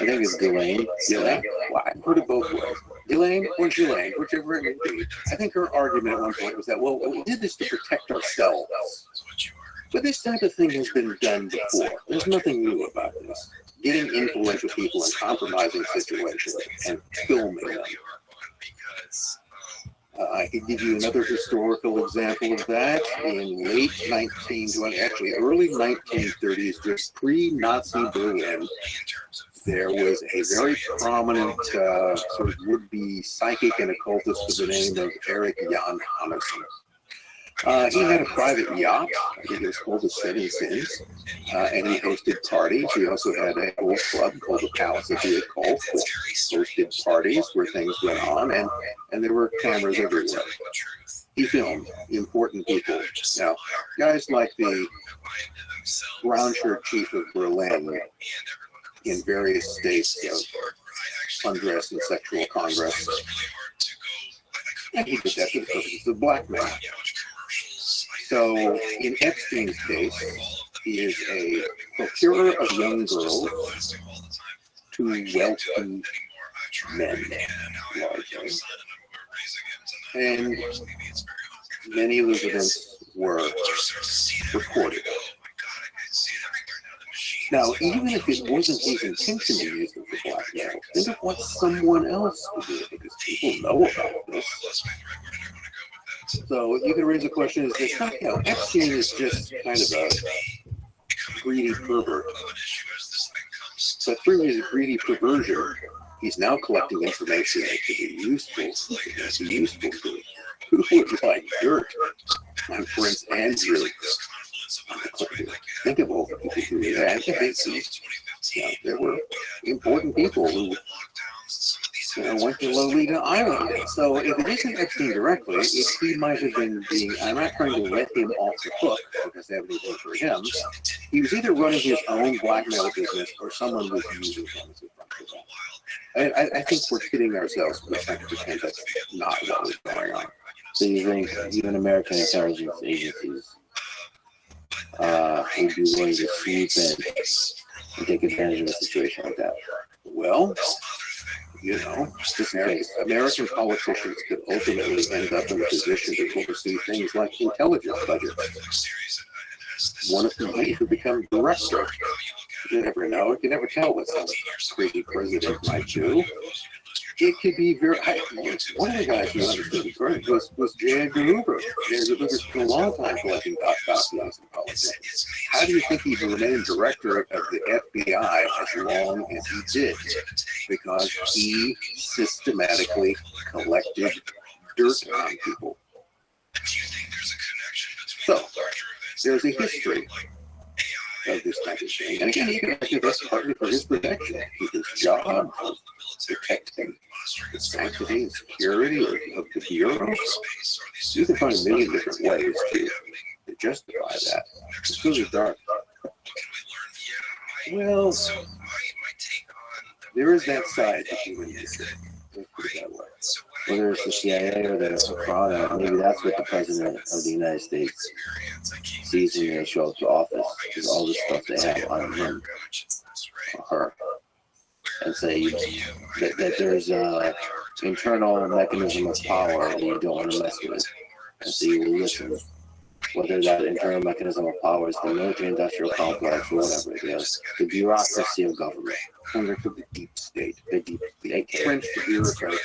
think it's Ghislaine. Well, I've heard it both ways. Ghislaine or Ghislaine, whichever it may be. I think her argument at one point was that, well, we did this to protect ourselves. But this type of thing has been done before. There's nothing new about this. Getting influential people in compromising situations and filming them. I could give you another historical example of that. In late 1920, actually early 1930s, just pre-Nazi Berlin, there was a very prominent sort of would-be psychic and occultist with the name of Erich Jan Hannessen. He had a private yacht, I think it was called the Seven Sins, and he hosted parties. He also had a whole club called the Palace of the Occult, which hosted parties where things went on, and there were cameras everywhere. He filmed important people. Now, guys like the brown shirt chief of Berlin in various states of undress and sexual congress, and he did that for the purposes of blackmail. So, in Epstein's case, he is a procurer of young girls to wealthy men, largely. And many of those events were recorded. Now, even if it wasn't his intention to use them for blackmail, think of what someone else would do, because people know about this. So you can raise the question: is this, Epstein is just kind of a greedy pervert, but through his greedy perversion, he's now collecting information that could be useful. To who would like dirt on Prince Andrew? Think of all the people who had cases. There were important people who went to Lolita Island. So if it isn't Epstein directly, he might have been being, I'm not trying to let him off the hook because they haven't even for him. He was either running his own blackmail business or someone was using him as a front for that. I think we're kidding ourselves when we try to pretend that's not what was going on. So you think even American intelligence agencies would be willing to swoop in and take advantage of a situation like that? Well, American politicians could ultimately end up in a position to oversee things like intelligence budgets. One of them might become director. You never know. You can never tell what some crazy president might do. It could be very. One of the guys who understood it right was J. Edgar Hoover. J. Edgar Hoover spent a long time collecting documents in politics. How do you think he remained director of the FBI as long as he did? Because he systematically collected dirt on people. So there's a history of this type of thing. And again, you can argue that's partly for his protection. His job was protecting the sanctity and security of the bureau. You can find a million different ways to justify that. It's really dark. Well, there is that side to human nature. Let's put it that way. Whether it's the CIA or the fraud, maybe that's what the president of the United States sees when they show up to office, is all the stuff they have on him or her, and say that there's an internal mechanism of power that you don't want to mess with, and so you will listen. Whether that internal mechanism of power is the military-industrial complex or whatever it is, the bureaucracy of government, under the deep state, the entrenched bureaucratic.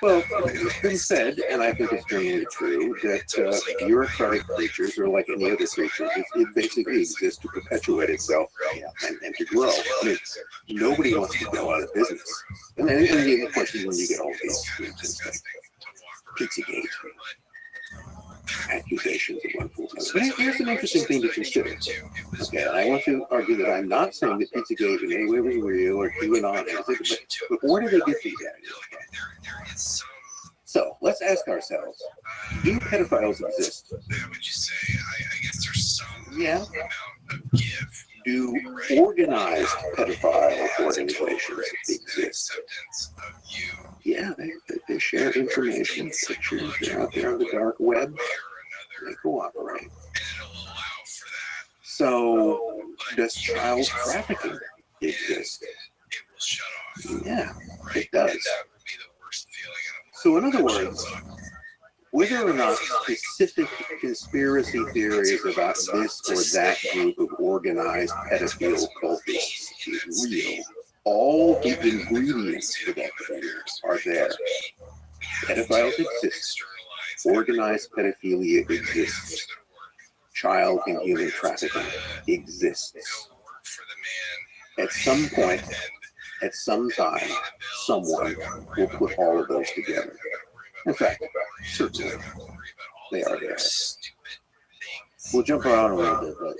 Well, it's been said, and I think it's generally true, that bureaucratic creatures are like any other creature. It basically exists to perpetuate itself and to grow. I mean, nobody wants to go out of business. And then the question when you get all these things like Pizzagate, accusations of one form or another. But here's an interesting thing to consider. Okay, and I want to argue that I'm not saying that Pizzagate in any way was real or QAnon, but where do they get these ideas from? So let's ask ourselves: do pedophiles exist? Yeah. Do organized pedophile organizations exist? Yeah, they share information, pictures. They're out there on the dark web. They cooperate. So, does child trafficking exist? Yeah, it does. So, in other words, whether or not specific conspiracy theories about this or that group of organized pedophile cultists is real, all the ingredients for that fear are there. Pedophiles exist. Organized pedophilia exists. Child and human trafficking exists. At some point, at some time, someone will put all of those together. In fact, certainly, they are there. We'll jump around a little bit, but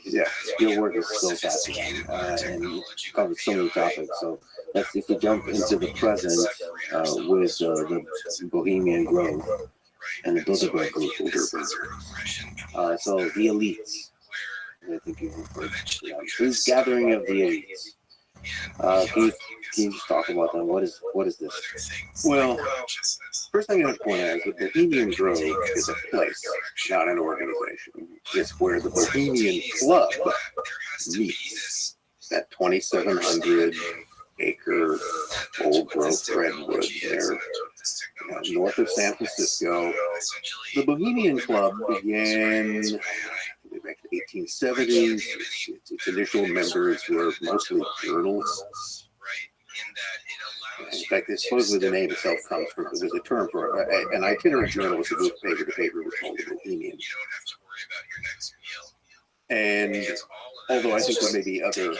yeah, your work is so fascinating, and you covered so many topics. So if you jump into the present with the Bohemian Grove and the Bilderberg Group, so the elites, I think you referred to this gathering of the elites. Can you just talk about them? What is this? Well, first thing I have to point out is that Bohemian Grove is a place, not an organization. It's where the Bohemian Club meets. That 2,700 acre old growth redwood there north of San Francisco. The Bohemian Club began back in the 1870s. Its initial members were mostly journalists. In fact, supposedly the name itself comes from, there's a term for an itinerant journalist who moved paper to paper was called a Bohemian. And although I think there may be other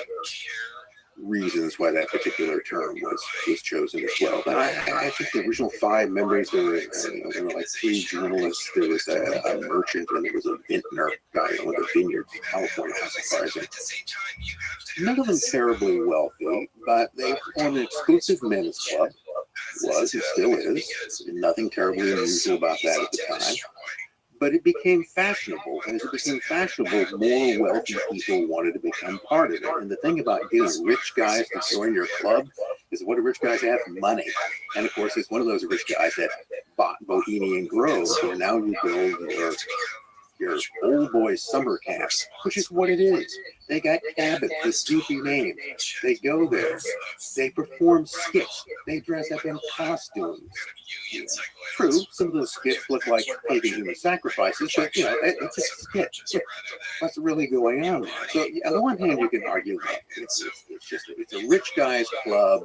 reasons why that particular term was chosen as well. But I think the original 5 members, there were like 3 journalists, there was a merchant, and there was a vintner guy with a vineyard in California. Surprising. None of them terribly wealthy, but they formed an exclusive men's club. Was and still is. Nothing terribly unusual about that at the time. But it became fashionable, and as it became fashionable, more wealthy people wanted to become part of it. And the thing about getting rich guys to join your club is, what do rich guys have? Money. And of course, it's one of those rich guys that bought Bohemian Grove, where now you build your old boys summer camp, which is what it is. They got cabins with goofy names. They go there. They perform skits. They dress up in costumes. Yeah. True, some of those skits look like pagan human sacrifices, but it's a skit. What's really going on there? So on the one hand, you can argue that it's a rich guy's club.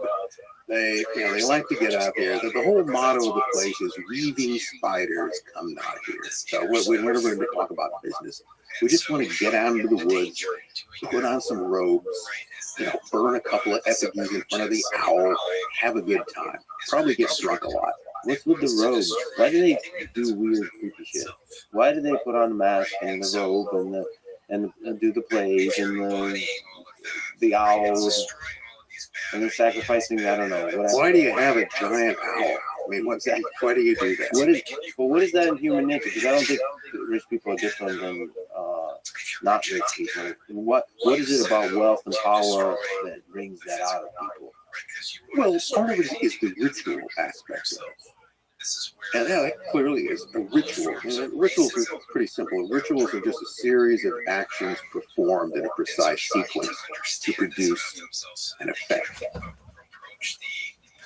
They like to get out there. The whole motto of the place is "Weaving spiders come not here." So whenever we're going to talk about business, we just want to get out into the woods, put on some robes, burn a couple of effigies in front of the owl, have a good time. Probably get drunk a lot. What's with the robes? Why do they do weird, creepy shit? Why do they put on the mask and the robe and do the plays and the owls? And they're sacrificing, I don't know. Why do you have a giant owl? I mean, what's that? Why do you do that? What is that in human nature? Because I don't think rich people are different than not rich people. What is it about wealth and power that brings that out of people? Well, part of it is the ritual aspect of it. And that clearly is a ritual. Rituals are pretty simple. Rituals are just a series of actions performed in a precise sequence to produce an effect.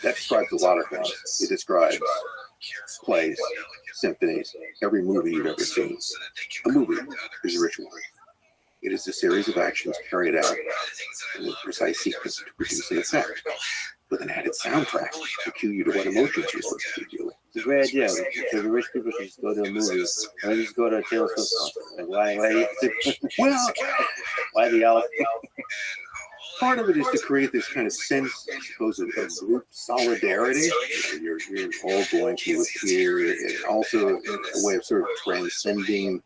That describes a lot of things. It describes plays, symphonies, every movie you've ever seen. A movie is a ritual. It is a series of actions carried out in a precise sequence to produce an effect, with an added soundtrack to cue you to what emotions you're supposed to be feeling. It's a great idea. So the rich people should just go to a movie, or just go to a Taylor Swift concert. Why the owl? Part of it is to create this kind of sense, I suppose, of group solidarity. You're all going to appear, and also a way of sort of transcending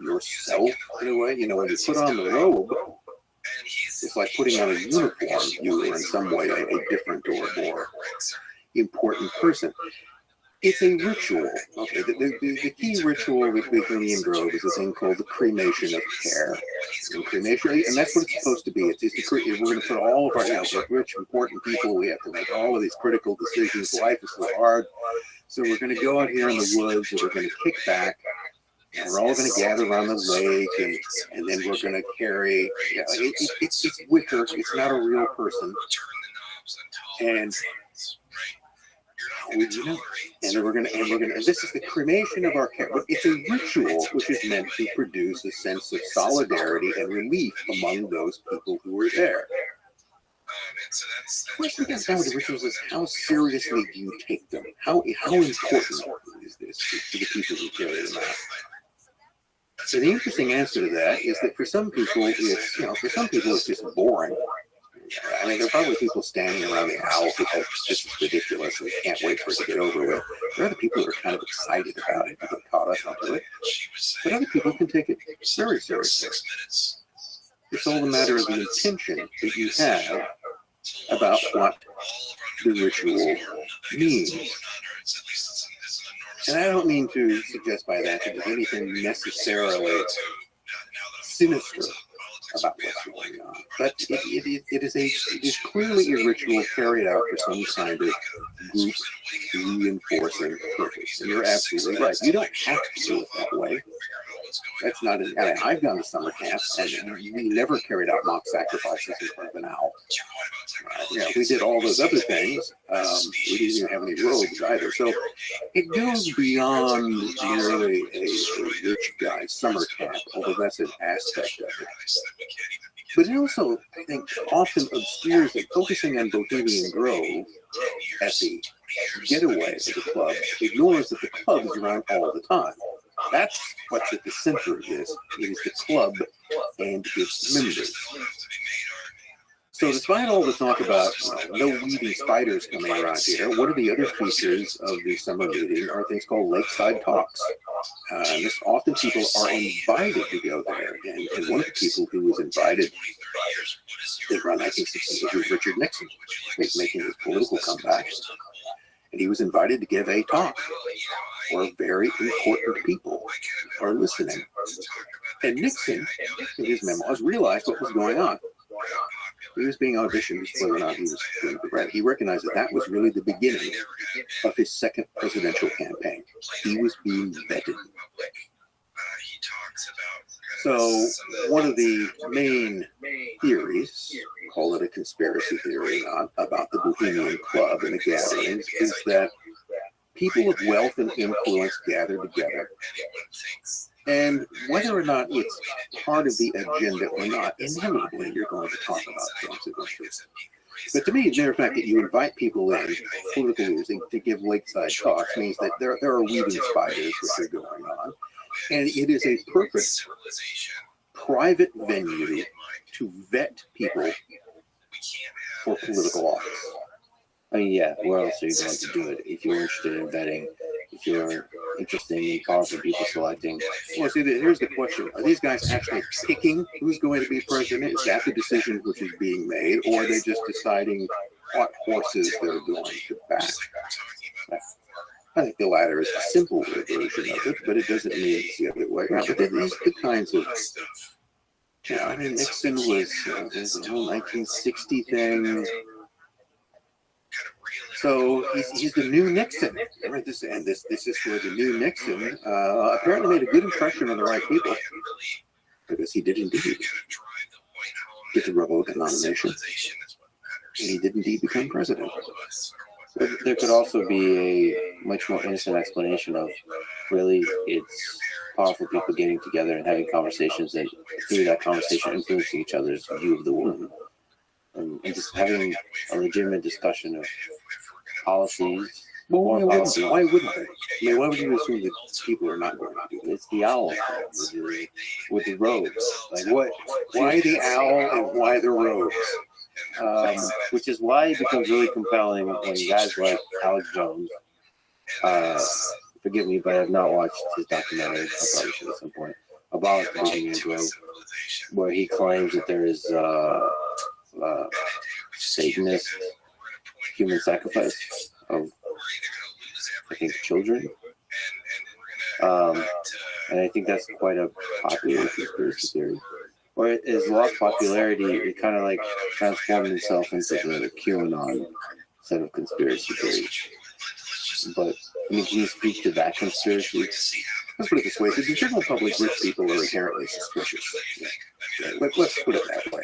yourself in a way. When you put on the robe, it's like putting on a uniform. You are in some way a different or more important person. It's a ritual. Okay, the key ritual with Bohemian Grove is a thing called the cremation of care. And cremation, and that's what it's supposed to be. It's just we're going to put all of our, rich, important people. We have to make all of these critical decisions. Life is so hard, so we're going to go out here in the woods and we're going to kick back. And we're all going to gather around the lake, and then we're going to carry. It's wicker. It's not a real person, and we're going to. And this is the cremation of our care. But it's a ritual which is meant to produce a sense of solidarity and relief among those people who are there. The question again now with the rituals is, how seriously do you take them? How important is this to the people who carry them out? So the interesting answer to that is that for some people it's just boring. I mean, there are probably people standing around the owl because this is ridiculous and can't wait for it to get over with. There are other people who are kind of excited about it and get caught up into it. But other people can take it very seriously. It's all a matter of the intention that you have about what the ritual means. And I don't mean to suggest by that there's anything necessarily sinister about what's going on, but it is clearly a ritual carried out for some kind of group reinforcing purpose. And you're absolutely right. You don't have to do it that way. That's not. I've gone to summer camps, and we never carried out mock sacrifices in front of an owl. We did all those other things. We didn't even have any robes either. So it goes beyond merely a rich guy's summer camp, although that's an aspect of it. But it also, I think, often obscures that focusing on Bohemian Grove at the getaway of the club ignores that the club is around all the time. That's what's at the center of this. It is the club and its members. So despite all the talk about no weeding spiders coming around here, one of the other features of the summer meeting are things called lakeside talks. This often people are invited to go there. And one of the people who was invited around 1960 was Richard Nixon, making his political comeback. And he was invited to give a talk where very important people are listening. And Nixon, in his memoirs, realized what was going on. He was being auditioned as whether or not he was going to be right. He recognized that that was really the beginning of his second presidential campaign. He was being vetted. So one of the main theories, call it a conspiracy theory, about the Bohemian Club and the gatherings, is that people of wealth and influence gather together. And whether or not it's part of the agenda or not, inevitably you're going to talk about things. But to me, the mere fact that you invite people in, political leaders, to give lakeside talks means that there are weeding spiders which are going on. And it is a perfect private venue to vet people for political office. I mean, yeah, where else are you going to do it if you're interested in vetting, if you're interested in powerful people selecting? Well, see, here's the question. Are these guys actually picking who's going to be president? Is that the decision which is being made? Or are they just deciding what horses they're going to back? I think the latter is a simple version of it, but it doesn't mean it's the other way around. But these are the kinds of, I mean, Nixon was the whole 1960 thing. So he's the new Nixon. Right? This is where the new Nixon apparently made a good impression on the right people, because he did indeed get the Republican nomination, and he did indeed become president. There could also be a much more innocent explanation of really it's powerful people getting together and having conversations, and through that conversation influencing each other's view of the world, and just having a legitimate discussion of policies. Well, why wouldn't they? I mean, why would you assume that people are not going to do it? It's the owl with the robes. Like what? Why the owl and why the robes? Which is why it becomes really compelling when guys like Alex Jones, forgive me, but I have not watched his documentary, I probably should at some point, about Bohemian Grove, where he claims that there is Satanist human sacrifice of, I think, children. And I think that's quite a popular conspiracy theory. Or it has lost popularity. It kind of like transformed itself into the QAnon set of conspiracy theories. But I mean, can you speak to that conspiracy? Let's put it this way: the general public, rich people are inherently suspicious. Let's put it that way.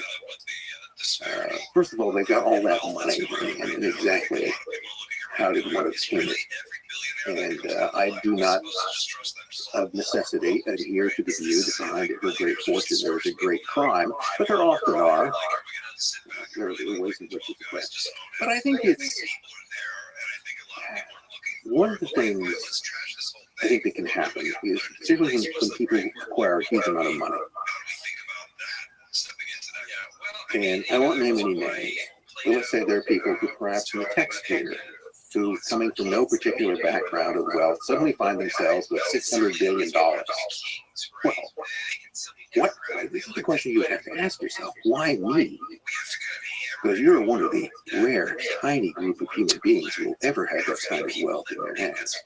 First of all, they've got all that money, and exactly how did one obtain it? And I do not, of necessity, adhere to the view that behind every great fortune there is a great crime, but there often are. There are ways in which it's affects. But I think it's one of the things I think that can happen is, particularly when people acquire a huge amount of money. And I won't name any names, but let's say there are people who perhaps in the tech sphere, who, coming from no particular background of wealth, suddenly find themselves with $600 billion. Well, this is the question you have to ask yourself. Why me? Because you're one of the rare, tiny group of human beings who will ever have that kind of wealth in their hands.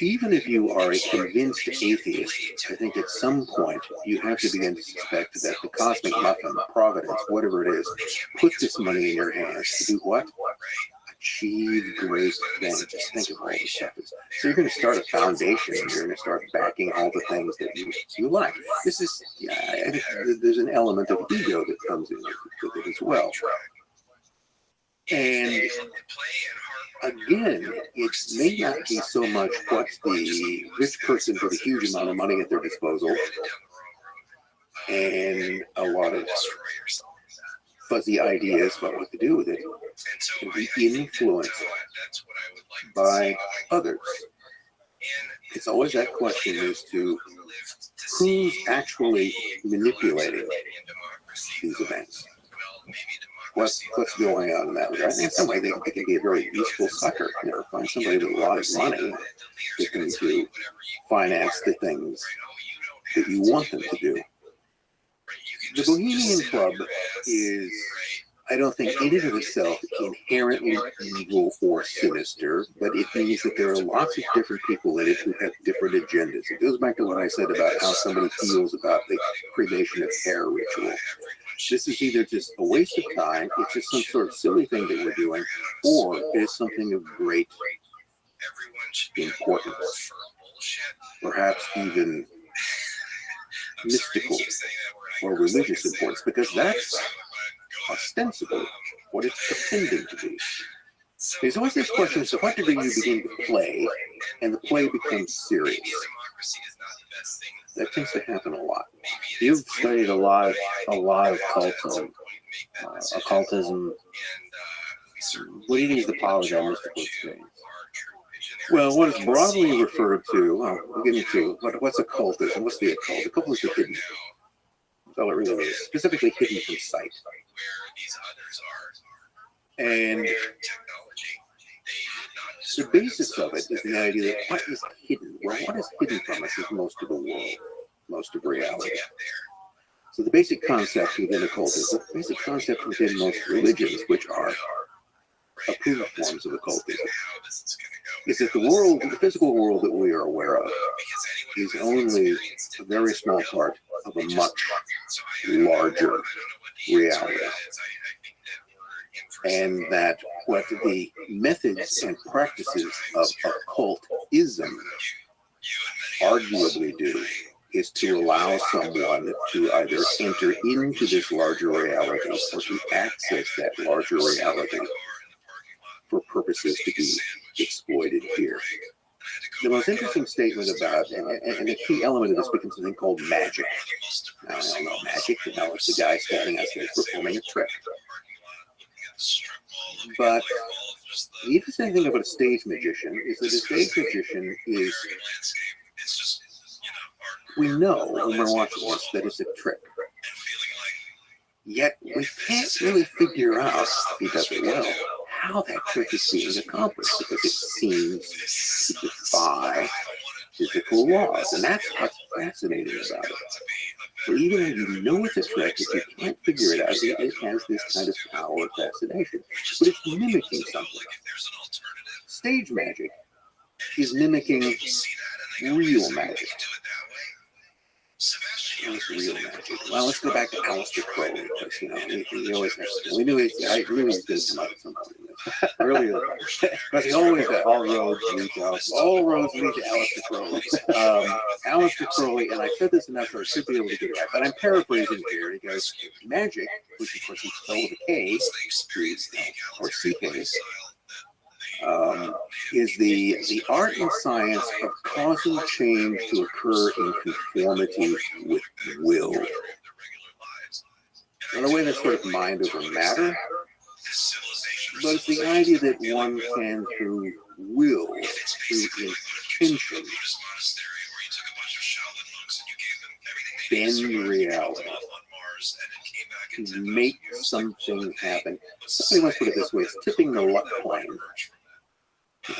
Even if you are a convinced atheist, I think at some point you have to begin to suspect that the cosmic muffin, Providence, whatever it is, put this money in your hands to do what? achieve great things. Just think of all the stuff. So you're going to start a foundation. And you're going to start backing all the things that you like. This is, I think there's an element of ego that comes in with it as well. And again, it may not be so much what the rich person with a huge amount of money at their disposal and a lot of fuzzy ideas about what to do with it can be influenced by others. It's always that question as to who's actually manipulating these events. What's going on in that regard? In some way, they can be a very useful sucker. You know, find somebody with a lot of money that can to finance the things that you want them to do. The Bohemian Club is, I don't think, in and of itself inherently evil or sinister, but it means that there are lots of different people in it who have different agendas. It goes back to what I said about how somebody feels about the cremation of hair ritual. This is either just a waste of time, it's just some sort of silly thing that we're doing, or it is something of great importance, perhaps even mystical or religious importance, because that's ostensibly what it's pretending to be. There's always this question: to what degree you begin to play, and the play becomes serious? That tends to happen a lot. You've studied a lot of occultism. What do you think is the power of that mystical experience? Well, what is broadly referred to, we'll get into what's occultism. What's the occult? Occult is the hidden. That's all it really is. Specifically hidden from sight. And the basis of it is the idea that what is hidden? Well, what is hidden from us is most of the world, most of reality. So the basic concept within occultism, the basic concept within most religions, which are approved forms of occultism, is that the world, the physical world that we are aware of, is only a very small part of a much larger reality. And that what the methods and practices of occultism arguably do is to allow someone to either enter into this larger reality or to access that larger reality for purposes to be exploited here. The most interesting statement about, and the key element of this becomes something called magic. Now, I don't know magic, you know, it's the guy standing out there performing a trick. But the interesting thing about a stage magician is that a stage magician is, we know when we're watching this that it's a trick. Yet we can't really figure out, if he does it well, how that trick is being accomplished, because it seems to defy physical laws. And that's what's fascinating about it. So even though you know it's a trick, if you can't figure it out, it has this kind of power of fascination. But it's mimicking something. Stage magic is mimicking real magic. What's real magic? Well, let's go back to Aleister Crowley, because, you know, he always has to. We knew I knew he was going to come up with something. Really, because he always got all roads lead to Aleister Crowley. Aleister Crowley, and I said this enough, I should be able to get it right, but I'm paraphrasing here. He goes, magic, which of course is spelled with a K, or CK, is the art and science of causing change to occur in conformity with will. In a way, that's sort of mind over matter, but it's the idea that one can, through will, through intention, bend reality to make something happen. Somebody once put it this way: it's tipping the luck plane.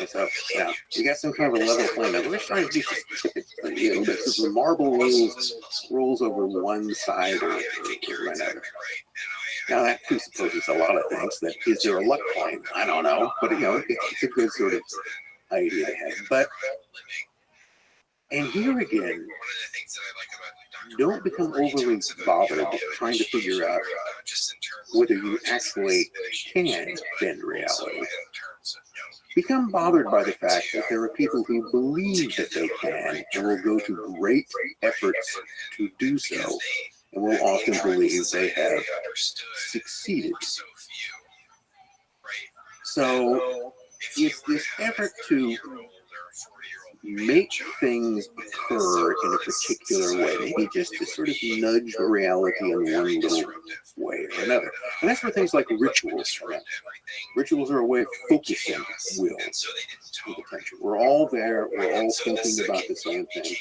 So, yeah, you got some kind of a level plane. We're trying to do a little bit. So the marble rolls over one side or another. Now that presupposes a lot of things. That is there a luck plane? I don't know, but you know, it's a good sort of idea to have. But and here again, don't become overly bothered trying to figure out whether you actually can bend reality. become bothered by the fact that there are people who believe that they can and will go to great efforts to do so, and will often believe they have succeeded. So it's this effort to make things occur in a particular way, maybe just to sort of nudge reality in one little way or another. And that's where things like rituals are at. Rituals are a way of focusing will and attention. We're all there, we're all thinking about the same thing.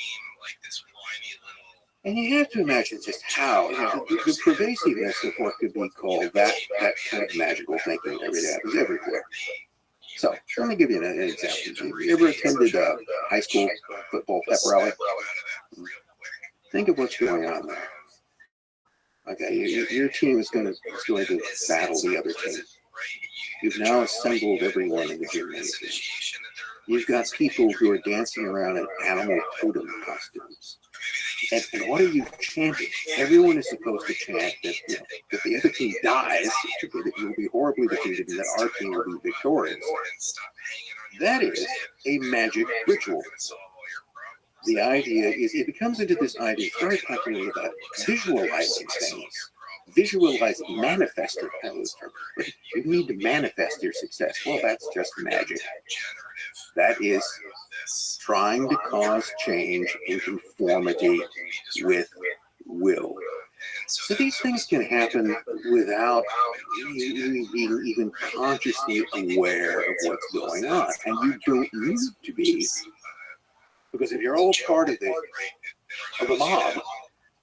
And you have to imagine just how, the pervasiveness of what could be called that kind of magical thinking that happens everywhere. So, let me give you an example. You ever attended a high school football pep rally? Think of what's going on there. Okay, your team is going to battle the other team. You've now assembled everyone in the gymnasium. You've got people who are dancing around in animal totem costumes. And what are you chanting? Everyone is supposed to chant that, if the other team dies, that you will be horribly defeated and that our team will be victorious. That is a magic ritual. The idea is, it becomes into this idea, it's very popular about visualizing things. Visualize, manifesting things. But you need to manifest your success. Well, that's just magic. That is trying to cause change in conformity with will. So these things can happen without you being even consciously aware of what's going on. And you don't need to be, because if you're all part of the mob,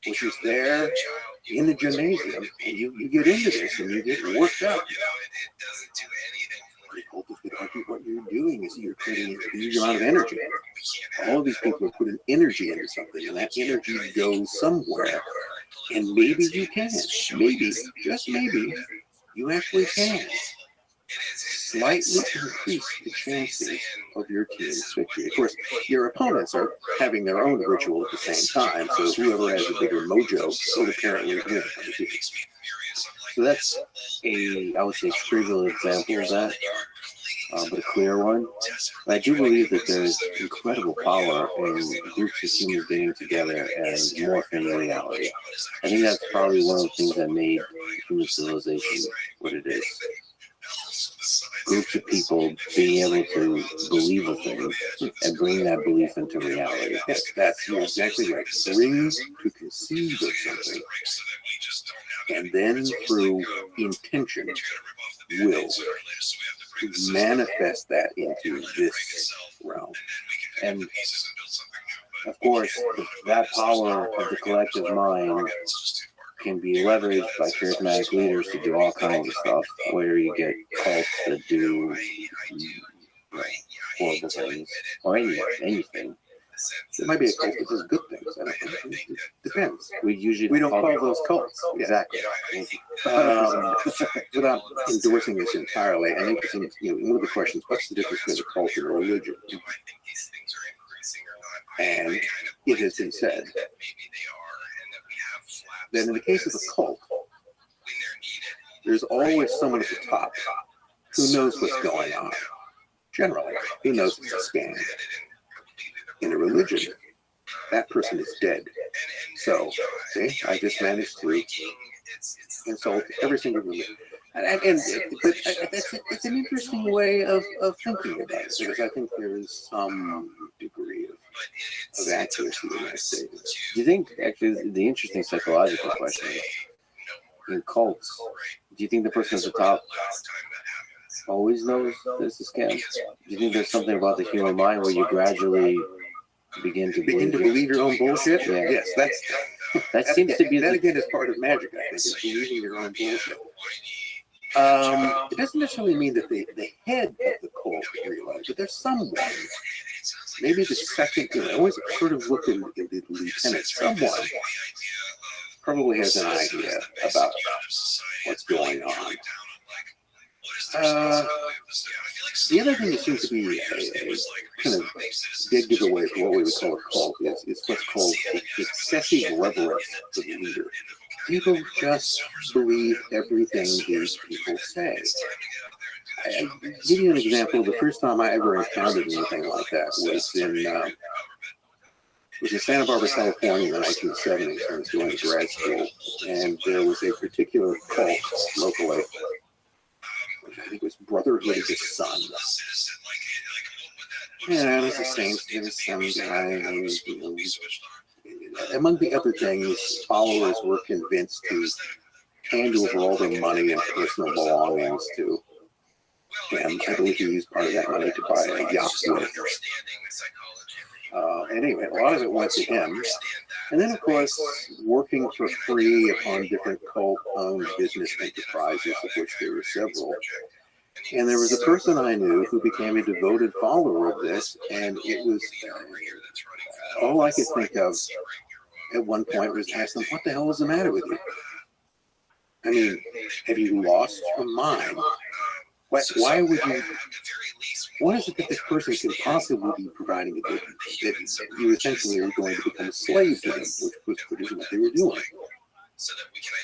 which is there in the gymnasium, and you get into this and you get worked up, what you're doing is you're creating a huge amount of energy. All of these people are putting energy into something, and that energy goes somewhere. And maybe you can, maybe, just maybe, you actually can slightly increase the chances of your team's victory. Of course, your opponents are having their own ritual at the same time, so whoever has a bigger mojo will apparently win. So that's I would say, trivial example of that, but a clear one. I do believe that there's incredible power in groups of humans getting together and morphing reality. I think that's probably one of the things that made human civilization what it is. Groups of people being able to believe a thing and bring that belief into reality. You're exactly right. Bring to conceive of something, and then through intention, will, to manifest that into this realm. And of course, that power of the collective mind can be leveraged by charismatic leaders to do all kinds of stuff, where you get cults that do horrible things, or anything. It might be a cult that does good things. I don't know. It depends. We don't call those cults. Exactly. Without endorsing this entirely, I think one of the questions: what's the difference between a cult and a religion? And it has been said that in the case of a cult, there's always someone at the top who knows what's going on. Generally, who knows it's a scam. In a religion, that person is dead. So, see, I just managed to insult every single religion. But it's an interesting way of thinking about it, because I think there is some degree of accuracy in that statement. Do you think, actually, the interesting psychological question is, in cults, do you think the person at the top always knows there's a scam? Do you think there's something about the human mind where you gradually begin to believe your own bullshit? Yeah. Yes, that seems to be that again is part of magic, I think, is believing your own bullshit. It doesn't necessarily mean that the head of the cult realizes, but there's someone, maybe the second, I always sort of look at the lieutenant, someone probably has an idea about what's going on. The other thing that seems to be a kind of big giveaway for what we would call a cult is what's called excessive reverence for the leader. People just believe everything these people say. I give you an example. The first time I ever encountered anything like that was in Santa Barbara, California in the 1970s. I was going to grad school, and there was a particular cult locally, which I think was Brotherhood of the Sun. Yeah, it was the same. There was some guy, and, you know, among the other things, followers were convinced to hand over all their money and personal belongings to him. I believe he used part of that money to buy a yacht with. Anyway, a lot of it went to him. And then, of course, working for free upon different cult-owned business enterprises, of which there were several. And there was a person I knew who became a devoted follower of this, and it was all I could think of at one point was ask them, what the hell is the matter with you? I mean, have you lost your mind? Why would you? What is it that this person can possibly be providing a good that you essentially are going to become a slave to them, which was what they were doing?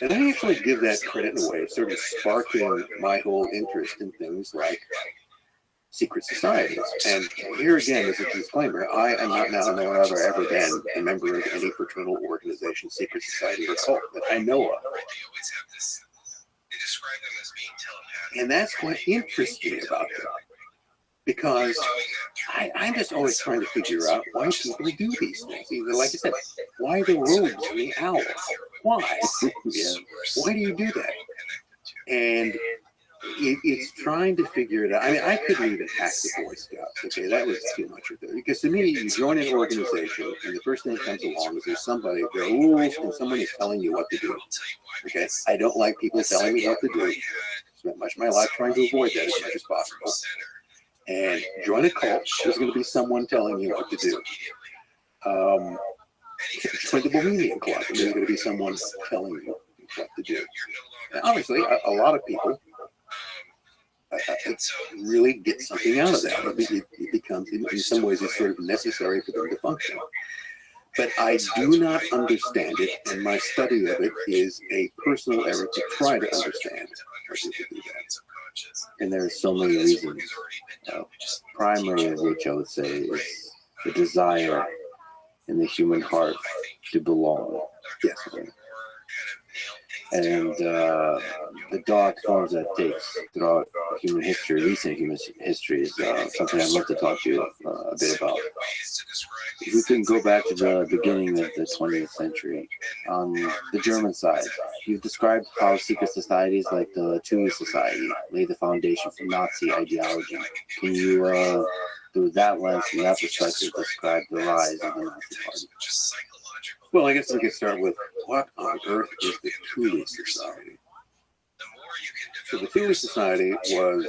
And I actually give that credit in a way of sort of sparking my whole interest in things like secret societies. And here again, as a disclaimer, I am not now, nor have I ever been a member of any fraternal organization, secret society, or cult that I know of. And that's what interests me about them. Because I'm just always trying to figure out why people do these things. Like I said, why the robes and the owls? Why? Why do you do that? And it's trying to figure it out. I mean, I couldn't even hack the Boy Scouts. Okay, that was too much of it. Because to me, you join an organization, and the first thing that comes along is there's somebody, there are rules, and someone is telling you what to do. Okay, I don't like people telling me what to do. I spent much of my life trying to avoid that as much as possible. And join a cult, there's going to be someone telling you what to do. Join the Bohemian Club, and there's going to be someone telling you what to do. And obviously, a lot of people really get something out of that. It becomes, in some ways, it's sort of necessary for them to function. But I do not understand it, and my study of it is a personal effort to try to understand how people do that. And there are so many reasons, primary of which I would say is the desire in the human heart to belong. Yes, right. And the dark forms that takes throughout human history, recent human history, is something I'd love to talk to you a bit about. If we can go back to the beginning of the 20th century, on the German side, you've described how secret societies like the Thule Society laid the foundation for Nazi ideology. Can you, through that lens, from that perspective, describe the rise of the Nazi Party? Well, I guess we could start with, what on earth is the Thule Society? So the Thule Society was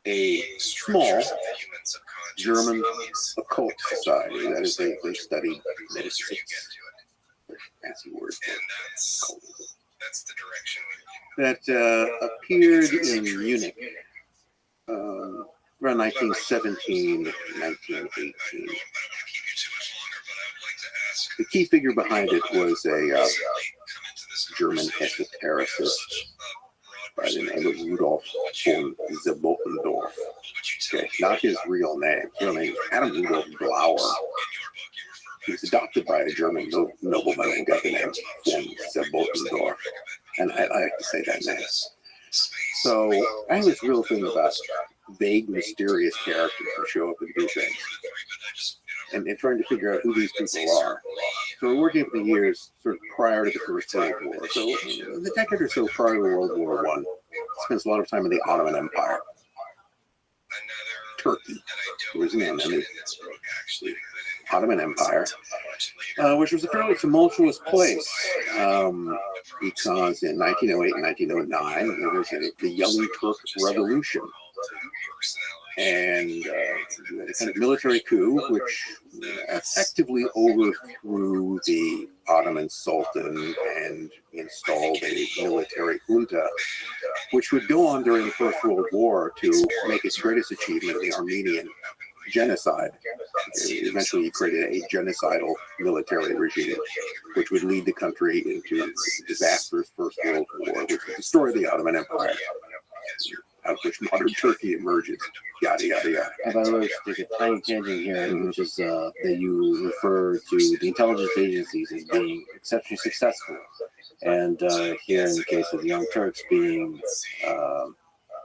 a small German occult society. That is, they studied metaphysics. Fancy word for that appeared in Munich around 1917, 1918. The key figure behind it was a German esotericist by the name of Rudolf von Zebotendorf. Okay, not his real name. His real name is Adam Rudolf Blauer. He was adopted by a German nobleman who got the name von Zebotendorf. And I like to say that name. So I have this real thing about vague, mysterious characters who show up and do things. And trying to figure out who these people are. So we're working for the years sort of prior to the First World War. So the decade or so prior to World War I, spends a lot of time in the Ottoman Empire. Turkey was an enemy. Ottoman Empire, which was a fairly tumultuous place because in 1908 and 1909 there was the Young Turk Revolution. And a kind of military coup, which effectively overthrew the Ottoman Sultan and installed a military junta, which would go on during the First World War to make its greatest achievement, the Armenian genocide. Eventually, he created a genocidal military regime, which would lead the country into a disastrous First World War, which would destroy the Ottoman Empire. out of which modern Turkey emerges. Yada yada yada. And by the way, just take a tiny tangent here, which is that you refer to the intelligence agencies as being exceptionally successful, and here in the case of the Young Turks being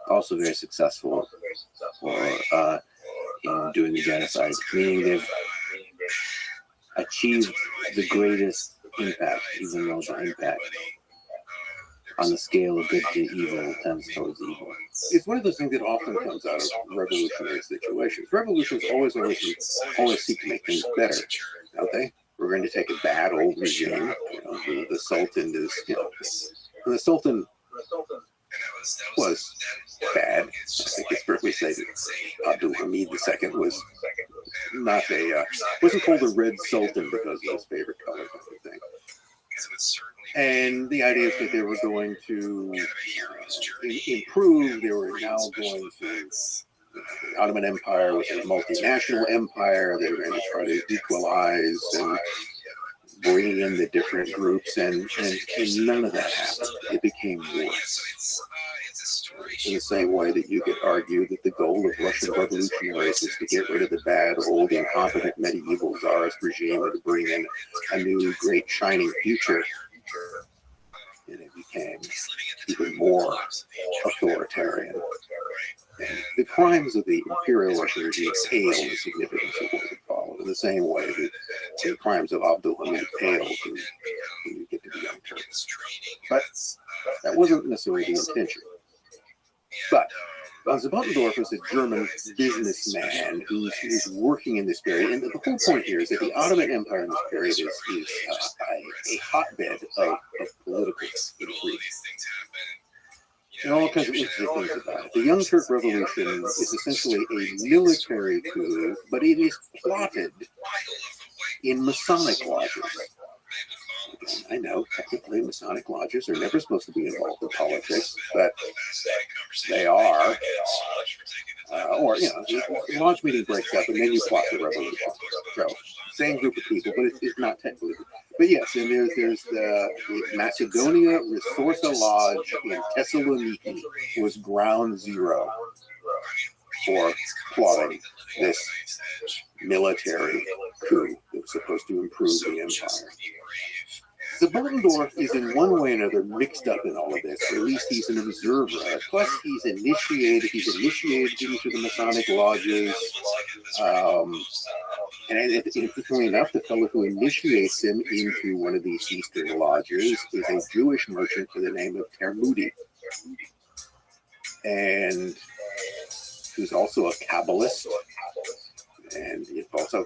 also very successful for in doing the genocide, meaning they've achieved the greatest impact, even though the impact on the scale of good to evil tends towards evil. It's one of those things that often comes out of revolutionary situations. Revolutions always seek to make things better, don't they? We're going to take a bad old regime. The Sultan is, the Sultan was bad. I think it's fair to say that Abdul Hamid II was not wasn't called a Red Sultan because of his favorite color kind of thing. And the idea is that they were going to improve. They were now going to, the Ottoman Empire was a multinational empire. They were going to try to equalize and bring in the different groups, and none of that happened. It became worse. In the same way that you could argue that the goal of Russian revolutionaries was to get rid of the bad, old, incompetent medieval czarist regime and to bring in a new, great, shining future. And it became even more authoritarian. And the crimes of the imperial Russian regime pale in the significance of what would follow. In the same way that the crimes of Abdul Hamid pale when you get to the Young Turks. But that wasn't necessarily the intention. But Zibotendorf was a German businessman who's working in this period. And the whole point here is that the Ottoman Empire in this period is a hotbed of political intrigue. There are all kinds of interesting things about it. The Young Turk Revolution is essentially a military coup, but it is plotted in Masonic lodges. I know, technically, Masonic lodges are never supposed to be involved in politics, but they are. The lodge meeting breaks up, and then you plot the revolution. So, same group of people, but it's not technically. But yes, and there's the Macedonia Resorsa Lodge in Thessaloniki was ground zero for plotting this military coup that was supposed to improve the empire. Zibotendorf is in one way or another mixed up in all of this, or at least he's an observer. Plus, he's initiated into the Masonic lodges. And interestingly enough, the fellow who initiates him into one of these Eastern lodges is a Jewish merchant by the name of Termudi, and who's also a Kabbalist. And also,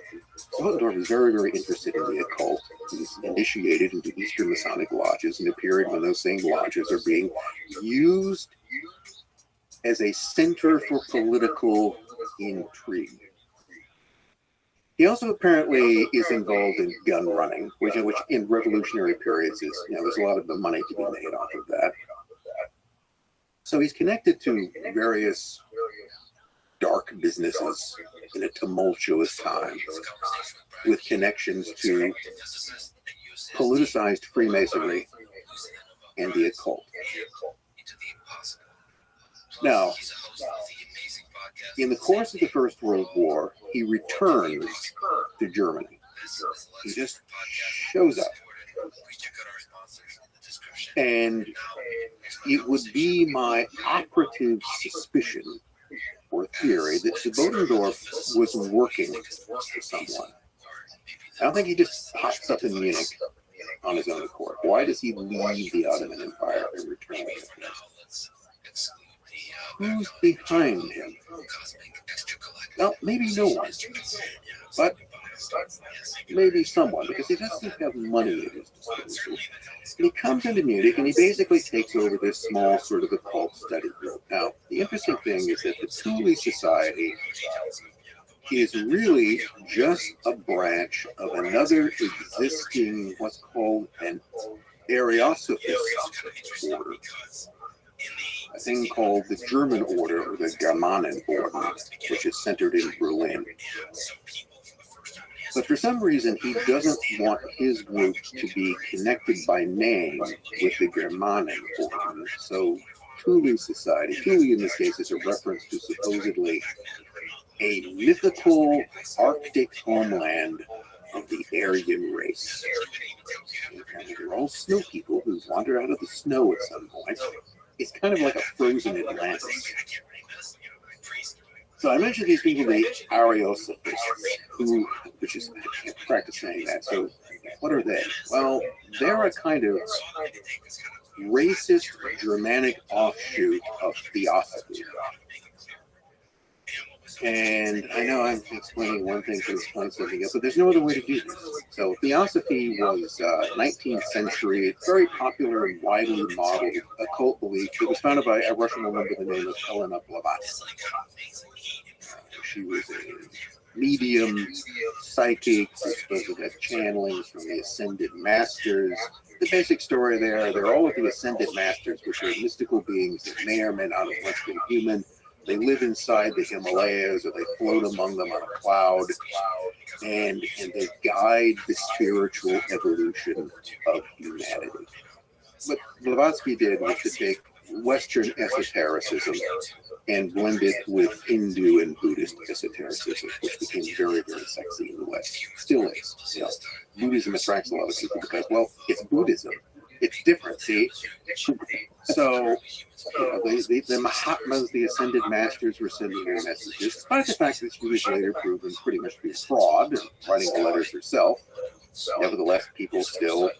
Zibotendorf is very, very interested in the occult. He's initiated into Eastern Masonic lodges in a period when those same lodges are being used as a center for political intrigue. He also apparently is involved in gun running, which in revolutionary periods is, there's a lot of the money to be made off of that. So he's connected to various dark businesses in a tumultuous time, with connections to politicized Freemasonry and the occult. Now, in the course of the First World War, he returns to Germany. He just shows up. And it would be my operative suspicion or theory that Zibotendorf was working for someone. I don't think he just pops up in Munich on his own accord. Why does he leave the Ottoman Empire and return? Who's behind him? Well, maybe no one, but maybe someone, because he doesn't have money at his disposal. And he comes into Munich and he basically takes over this small sort of occult study group. Now, the interesting thing is that the Thule Society is really just a branch of another existing, what's called an Ariosophist order. A thing called the German Order, or the Germanen Order, which is centered in Berlin. But for some reason, he doesn't want his group to be connected by name with the Germanen Order. So Tulu society. Tulu in this case is a reference to supposedly a mythical Arctic homeland of the Aryan race. And they're all snow people who wander out of the snow at some point. It's kind of like a frozen Atlantis. So I mentioned these people, the Ariosophists, who, which is, I can't practice saying that. So what are they? Well, they're a kind of racist Germanic offshoot of Theosophy. And I know I'm explaining one thing to explain something else, but there's no other way to do this. So Theosophy was 19th century, very popular and widely modeled occult belief. It was founded by a Russian woman by the name of Helena Blavatsky. She was a medium, psychic, supposed to have channelings from the ascended masters. The basic story there, they're all of the ascended masters, which are mystical beings that may or may not have once been human. They live inside the Himalayas, or they float among them on a cloud, and they guide the spiritual evolution of humanity. What Blavatsky did was to take Western esotericism and blend it with Hindu and Buddhist esotericism, which became very, very sexy in the West. Still is. You know, Buddhism attracts a lot of people because, well, it's Buddhism. It's different, see? So, the Mahatmas, the ascended masters, were sending their messages, despite the fact that she was later proven pretty much to be a fraud and writing the letters herself. Nevertheless, people still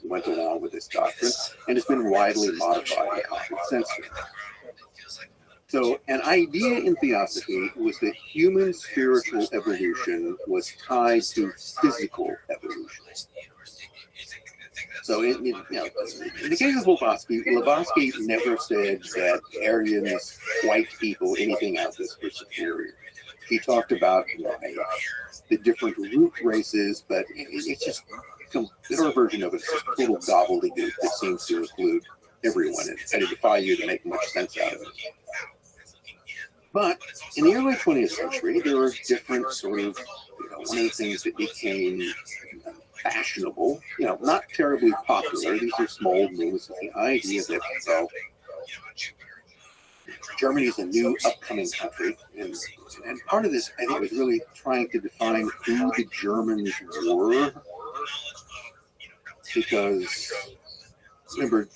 went along with this doctrine, and it's been widely modified and copied since then. So, an idea in Theosophy was that human spiritual evolution was tied to physical evolution. So, in the case of Blavatsky never said that Aryans, white people, anything else were superior. He talked about the different root races, but it's just their version of it is a total gobbledygook that seems to include everyone. And I defy you to make much sense out of it. But in the early 20th century, there were different sort of, one of the things that became fashionable, not terribly popular. These are small moves. The idea that, Germany is a new upcoming country, and part of this, I think, was really trying to define who the Germans were, because remember,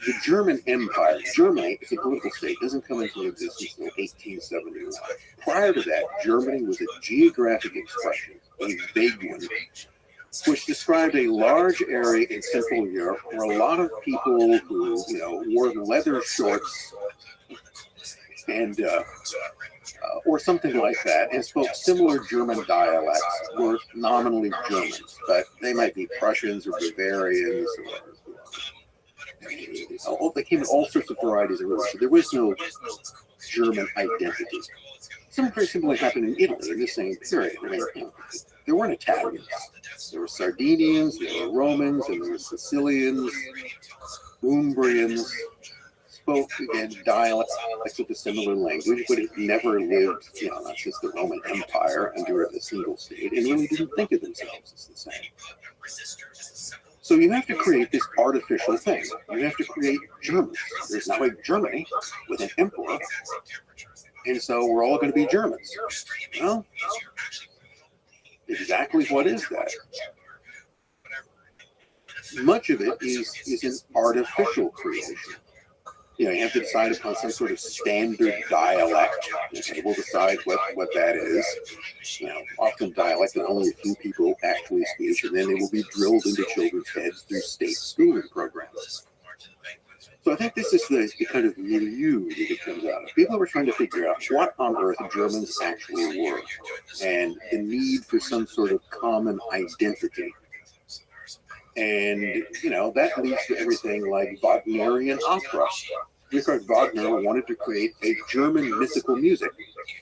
the German Empire, Germany as a political state, doesn't come into existence until 1871. Prior to that, Germany was a geographic expression, a vague one, which described a large area in Central Europe where a lot of people who, wore leather shorts and or something like that, and spoke similar German dialects, were nominally Germans, but they might be Prussians or Bavarians, or they came in all sorts of varieties of religion. There was no German identity. Something very similar happened in Italy in the same period. There weren't Italians. There were Sardinians, there were Romans, and there were Sicilians, Umbrians, spoke again dialects with a similar language, but it never lived, not just the Roman Empire under a single state, and really didn't think of themselves as the same. So you have to create this artificial thing. You have to create Germans. There's now a Germany with an emperor, and so we're all going to be Germans. Well, exactly what is that? Much of it is an artificial creation. You have to decide upon some sort of standard dialect. We'll decide what that is. Often dialect that only a few people actually speak, and then they will be drilled into children's heads through state schooling programs. So I think this is the kind of milieu that it comes out of. People were trying to figure out what on earth Germans actually were, and the need for some sort of common identity. And, that leads to everything like Wagnerian opera. Richard Wagner wanted to create a German mythical music.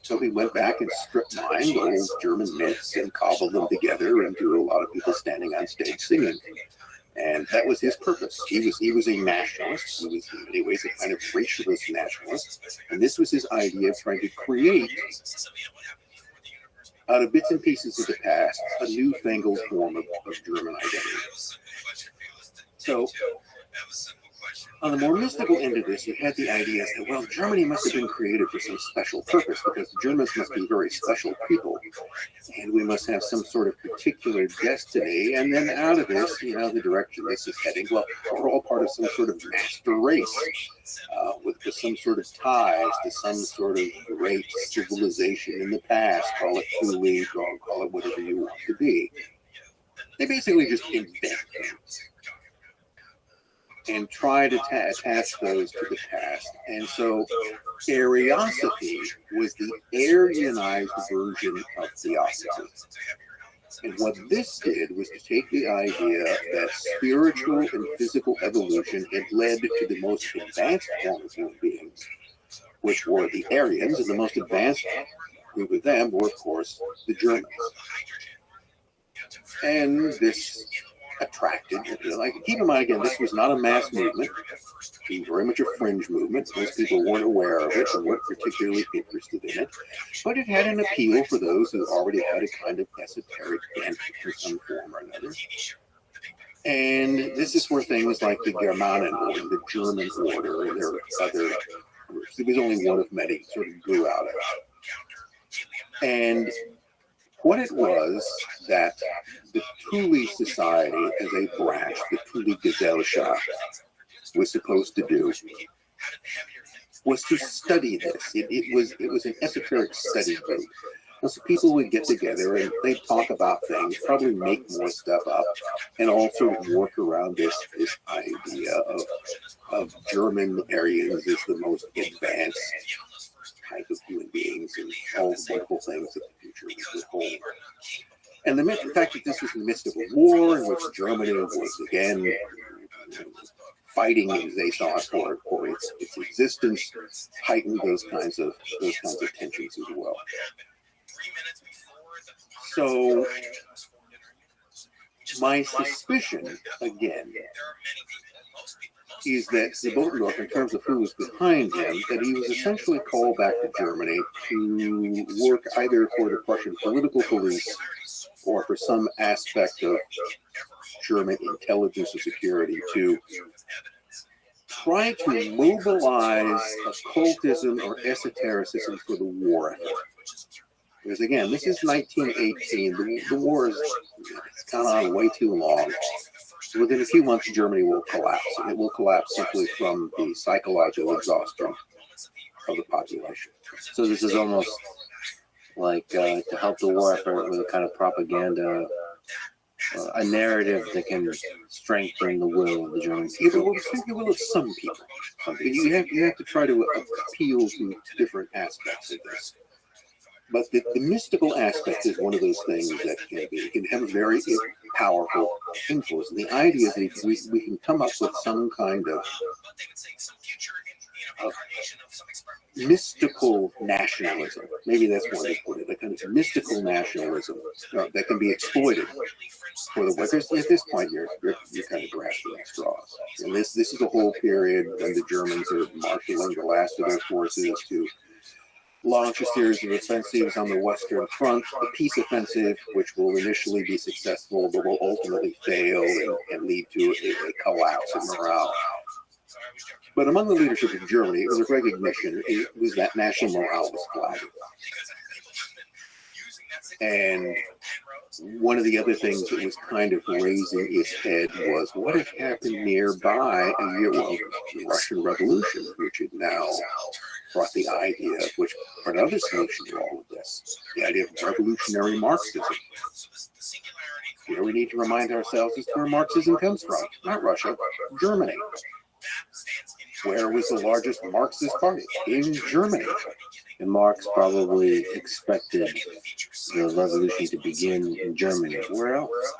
So he went back and strip mined old German myths and cobbled them together into a lot of people standing on stage singing. And that was his purpose. He was a nationalist. He was in many ways a kind of racialist nationalist. And this was his idea of trying to create, out of bits and pieces of the past, a newfangled form of German identity. So On the more mystical end of this, you had the ideas that, well, Germany must have been created for some special purpose because the Germans must be very special people, and we must have some sort of particular destiny. And then out of this, the direction this is heading, well, we're all part of some sort of master race with some sort of ties to some sort of great civilization in the past. Call it Thule, call it whatever you want to be. They basically just invent them and try to attach those to the past. And so Ariosophy was the Aryanized version of theosophy. And what this did was to take the idea that spiritual and physical evolution had led to the most advanced form of human beings, which were the Aryans, and the most advanced group of them were, of course, the Germans. And this attracted, keep in mind again, this was not a mass movement. It was very much a fringe movement. Most people weren't aware of it or weren't particularly interested in it. But it had an appeal for those who already had a kind of esoteric bent in some form or another. And this is where things like the Germanen order, the German order, and their other groups, it was only one of many, sort of grew out of it. And what it was that the Thule Society, as a branch, the Thule Gesellschaft, was supposed to do, was to study this. It was an esoteric study group. And so people would get together and they'd talk about things, probably make more stuff up, and all sort of work around this idea of German Aryans as the most advanced type of human beings and all the wonderful things that the future would hold. And the fact that this was in the midst of a war in which Germany was again fighting, as they saw it, for its existence, heightened those kinds of tensions as well. So my suspicion, again, is that the Bodendorf, in terms of who was behind him, that he was essentially called back to Germany to work either for the Prussian political police or for some aspect of German intelligence or security to try to mobilize occultism or esotericism for the war effort. Because again, this is 1918. The war has gone on way too long. Within a few months, Germany will collapse, and it will collapse simply from the psychological exhaustion of the population. So this is almost like to help the war effort with a kind of propaganda, a narrative that can strengthen the will of the German people. It will strengthen the will of some people. You have to try to appeal to different aspects of this. But the mystical aspect is one of those things that can have a very powerful influence. And the idea is that we can come up with some kind of mystical nationalism. Maybe that's one way to put it. A kind of mystical nationalism that can be exploited for the workers. At this point, you're kind of grasping at straws. And this is a whole period when the Germans are marshaling the last of their forces to launch a series of offensives on the Western Front, the peace offensive, which will initially be successful, but will ultimately fail and lead to a collapse in morale. But among the leadership of Germany, it was a recognition, it was that national morale was flagging. And one of the other things that was kind of raising its head was what had happened nearby the Russian Revolution, which had now brought the idea, which brought another solution to all of this, the idea of revolutionary Marxism. Here we need to remind ourselves as to where Marxism comes from, not Russia, Germany. Where was the largest Marxist party? In Germany. And Marx probably expected the revolution to begin in Germany. Where else?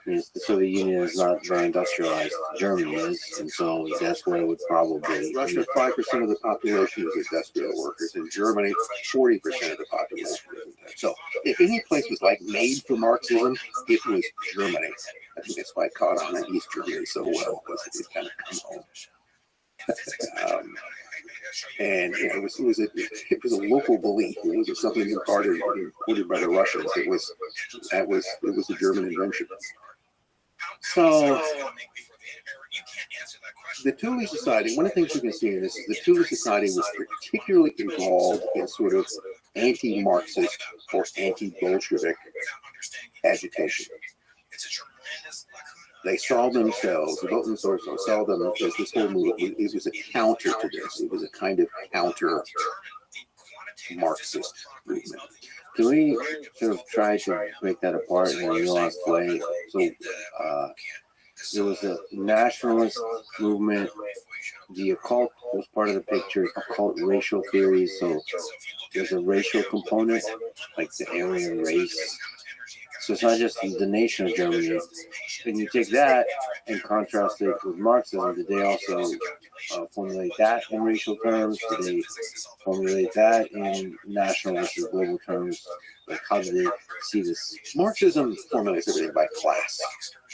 The Soviet Union is not very industrialized. Germany is, and so that's where it would probably. Russia, 5% of the population is industrial workers. In Germany, 40% of the population is. So, if any place was like made for Marxism, it was Germany. I think that's why it caught on in East Germany so well, because it would kind of come home. And it was a local belief. It wasn't something imparted by the Russians. It was a German invention. So the Thule Society, one of the things you can see in this is the Thule Society was particularly involved in sort of anti-Marxist or anti-Bolshevik agitation. They saw themselves, the Bolton Social saw them as this whole movement. It was a counter to this. It was a kind of counter Marxist movement. Can we sort of try to break that apart in a nuanced way? So there was a nationalist movement. The occult was part of the picture, occult racial theories. So there's a racial component, like the Aryan race. So it's not just the nation of Germany. And you take that and contrast it with Marxism. Did they also formulate that in racial terms? Did they formulate that in national versus global terms? Like, how did they see this? Marxism formulates everything by class.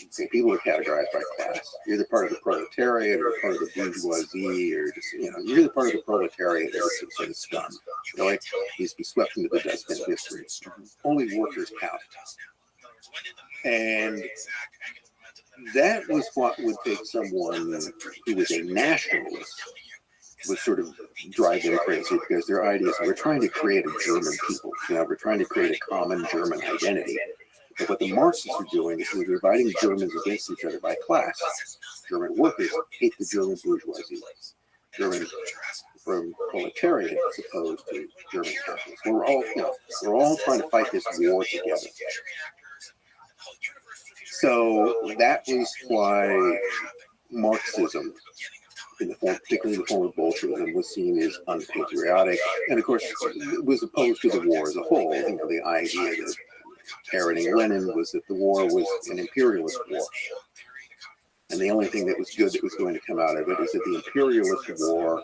Okay, people are categorized by class. You're either part of the proletariat or part of the bourgeoisie, or just, you know, you're either part of the proletariat or some sort of scum. You know, like, needs to be swept into the dustbin of history. Only workers count. And that was what would take someone who was a nationalist would sort of drive them crazy, because their ideas, we're trying to create a German people. You know, we're trying to create a common German identity. But what the Marxists are doing is they're dividing Germans against each other by class. German workers hate the German bourgeoisie. German from proletariat as opposed to German capitalists. We're all, you know, we're all trying to fight this war together. So that was why Marxism, in the form, particularly in the form of Bolshevism, was seen as unpatriotic, and of course was opposed to the war as a whole. You know, the idea that parroting Lenin was that the war was an imperialist war, and the only thing that was good that was going to come out of it is that the imperialist war,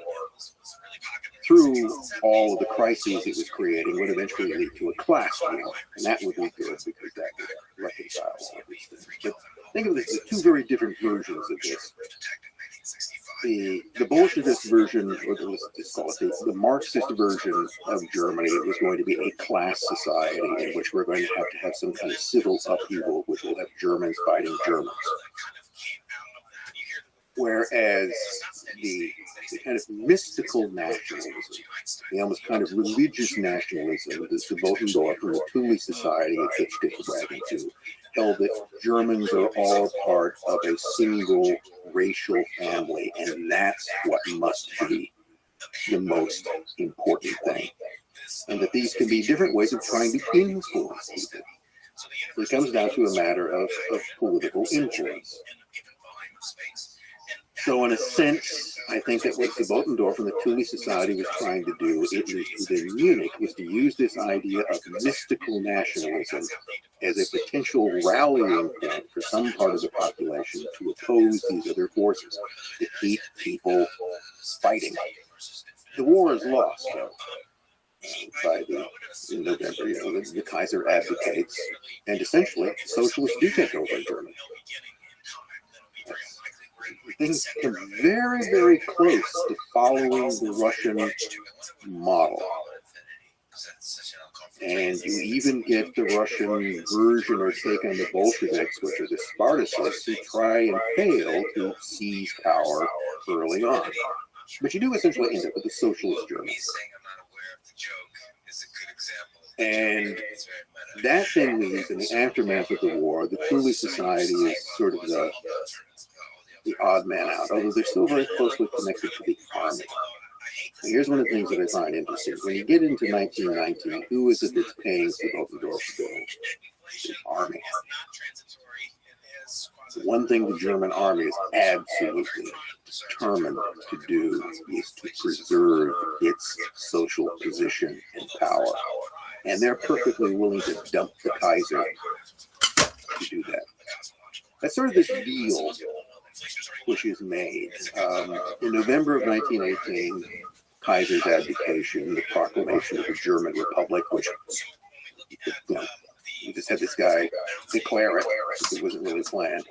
through all of the crises it was creating, would eventually lead to a class war, and that would be good because that would reconcile all of these things. But think of this as two very different versions of this. The Bolshevist version, or let's call it the Marxist version of Germany, it was going to be a class society in which we're going to have some kind of civil upheaval, which will have Germans fighting Germans. Whereas the kind of mystical nationalism, the almost kind of religious nationalism that the Votendorf and the Thule Society had hitched its wagon to, held that Germans are all part of a single racial family, and that's what must be the most important thing. And that these can be different ways of trying to influence people. It comes down to a matter of political influence. So in a sense, I think that what the Votendorf and the Thule Society was trying to do, at least within Munich, was to use this idea of mystical nationalism as a potential rallying point for some part of the population to oppose these other forces, to keep people fighting. The war is lost, though, in November. You know, the Kaiser abdicates, and essentially socialists do take over in Germany. Things come very, very close to following the Russian model. And you even get the Russian version or take on the Bolsheviks, which are the Spartacists, who try and fail to seize power early on. But you do essentially end up with a socialist Germany. And that then leaves, in the aftermath of the war, the Thule Society is sort of the odd man out, although they're still very closely connected to the army. And here's one of the things that I find interesting. When you get into 1919, who is it that's paying the Votendorf bill? The army. The one thing the German army is absolutely determined to do is to preserve its social position and power. And they're perfectly willing to dump the Kaiser to do that. That's sort of this deal which is made. In November of 1918, Kaiser's abdication, the proclamation of the German Republic, which, you know, you just had this guy declare it, it wasn't really planned.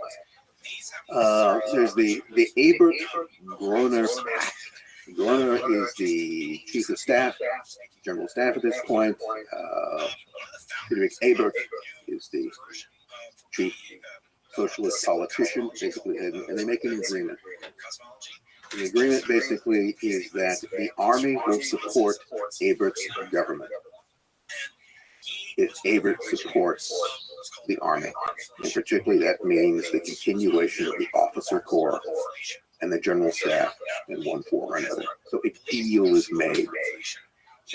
There's the Ebert-Groener Pact. Groener is the chief of staff, general staff at this point. Friedrich Ebert is the chief socialist politician, basically, and they make an agreement. The agreement basically is that the army will support Abert's government if Abert supports the army. And particularly that means the continuation of the officer corps and the general staff in one form or another. So a deal is made.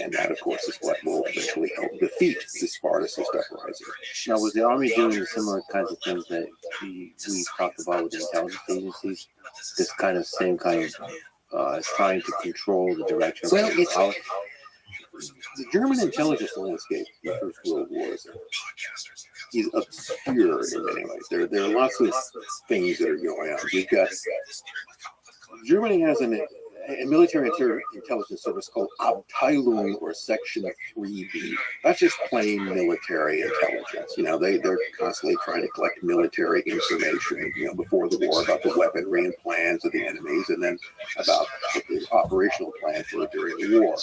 And that, of course, is what will eventually help defeat the Spartacist uprising. Now, was the army doing similar kinds of things that we talked about with the intelligence agencies? This kind of same kind of trying to control the direction Well, of it's power? the German intelligence landscape in the First World War is obscure in many ways. There are lots of things that are going on. You've got Germany has a military intelligence service called Abteilung, or Section 3B. That's just plain military intelligence. You know, they're constantly trying to collect military information, you know, before the war about the weaponry and plans of the enemies, and then about what the operational plans were during the war.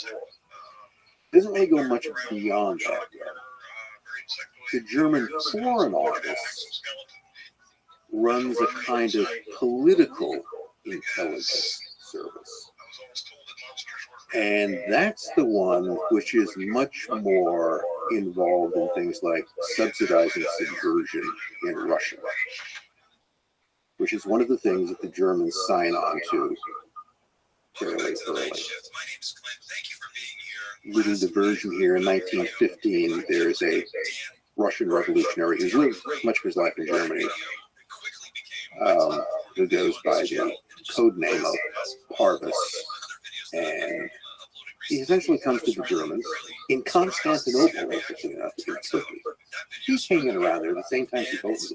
Doesn't really go much beyond that yet. The German Foreign Office runs a kind of political intelligence service. And that's the one which is much more involved in things like subsidizing subversion in Russia, which is one of the things that the Germans sign on to fairly early. Little diversion here. In 1915, there's a Russian revolutionary who's lived much of his life in Germany, who goes by the code name of Parvis, and he essentially comes to the Germans in Constantinople, interestingly enough, in Turkey. He's hanging around there at the same time he goes,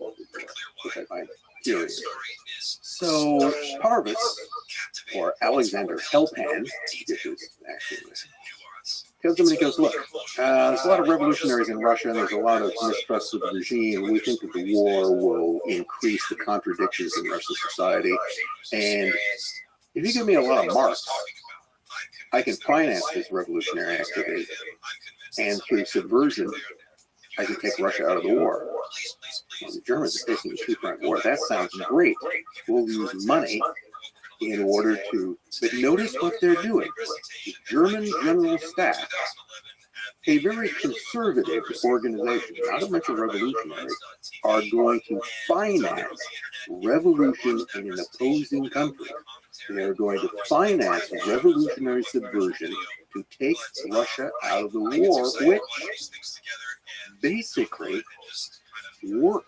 which I find curious. So Parvis, or Alexander Helpan, which is actually comes to him and he goes, look, there's a lot of revolutionaries in Russia, and there's a lot of mistrust of the regime. We think that the war will increase the contradictions in Russian society. And if you give me a lot of marks, I can finance this revolutionary activity. And through subversion, I can take Russia out of the war. Well, the Germans are facing a two-front war. That sounds great. We'll use money in order to, but notice what they're doing. The German General Staff, a very conservative organization, not a bunch of revolutionaries, are going to finance revolution in an opposing country. They are going to finance revolutionary subversion to take Russia out of the war, which basically works.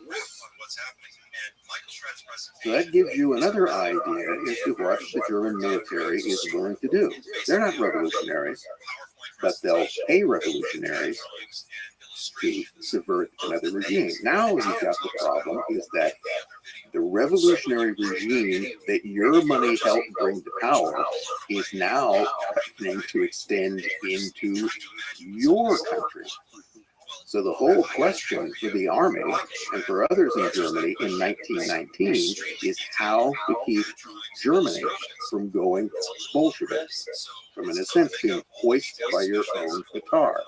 So that gives you another idea as to what the German military is willing to do. They're not revolutionaries, but they'll pay revolutionaries to subvert another regime. Now you've got the problem is that the revolutionary regime that your money helped bring to power is now threatening to extend into your country. So the whole question for the army and for others in Germany in 1919 is how to keep Germany from going Bolshevik, from in a sense being hoisted by your own petard.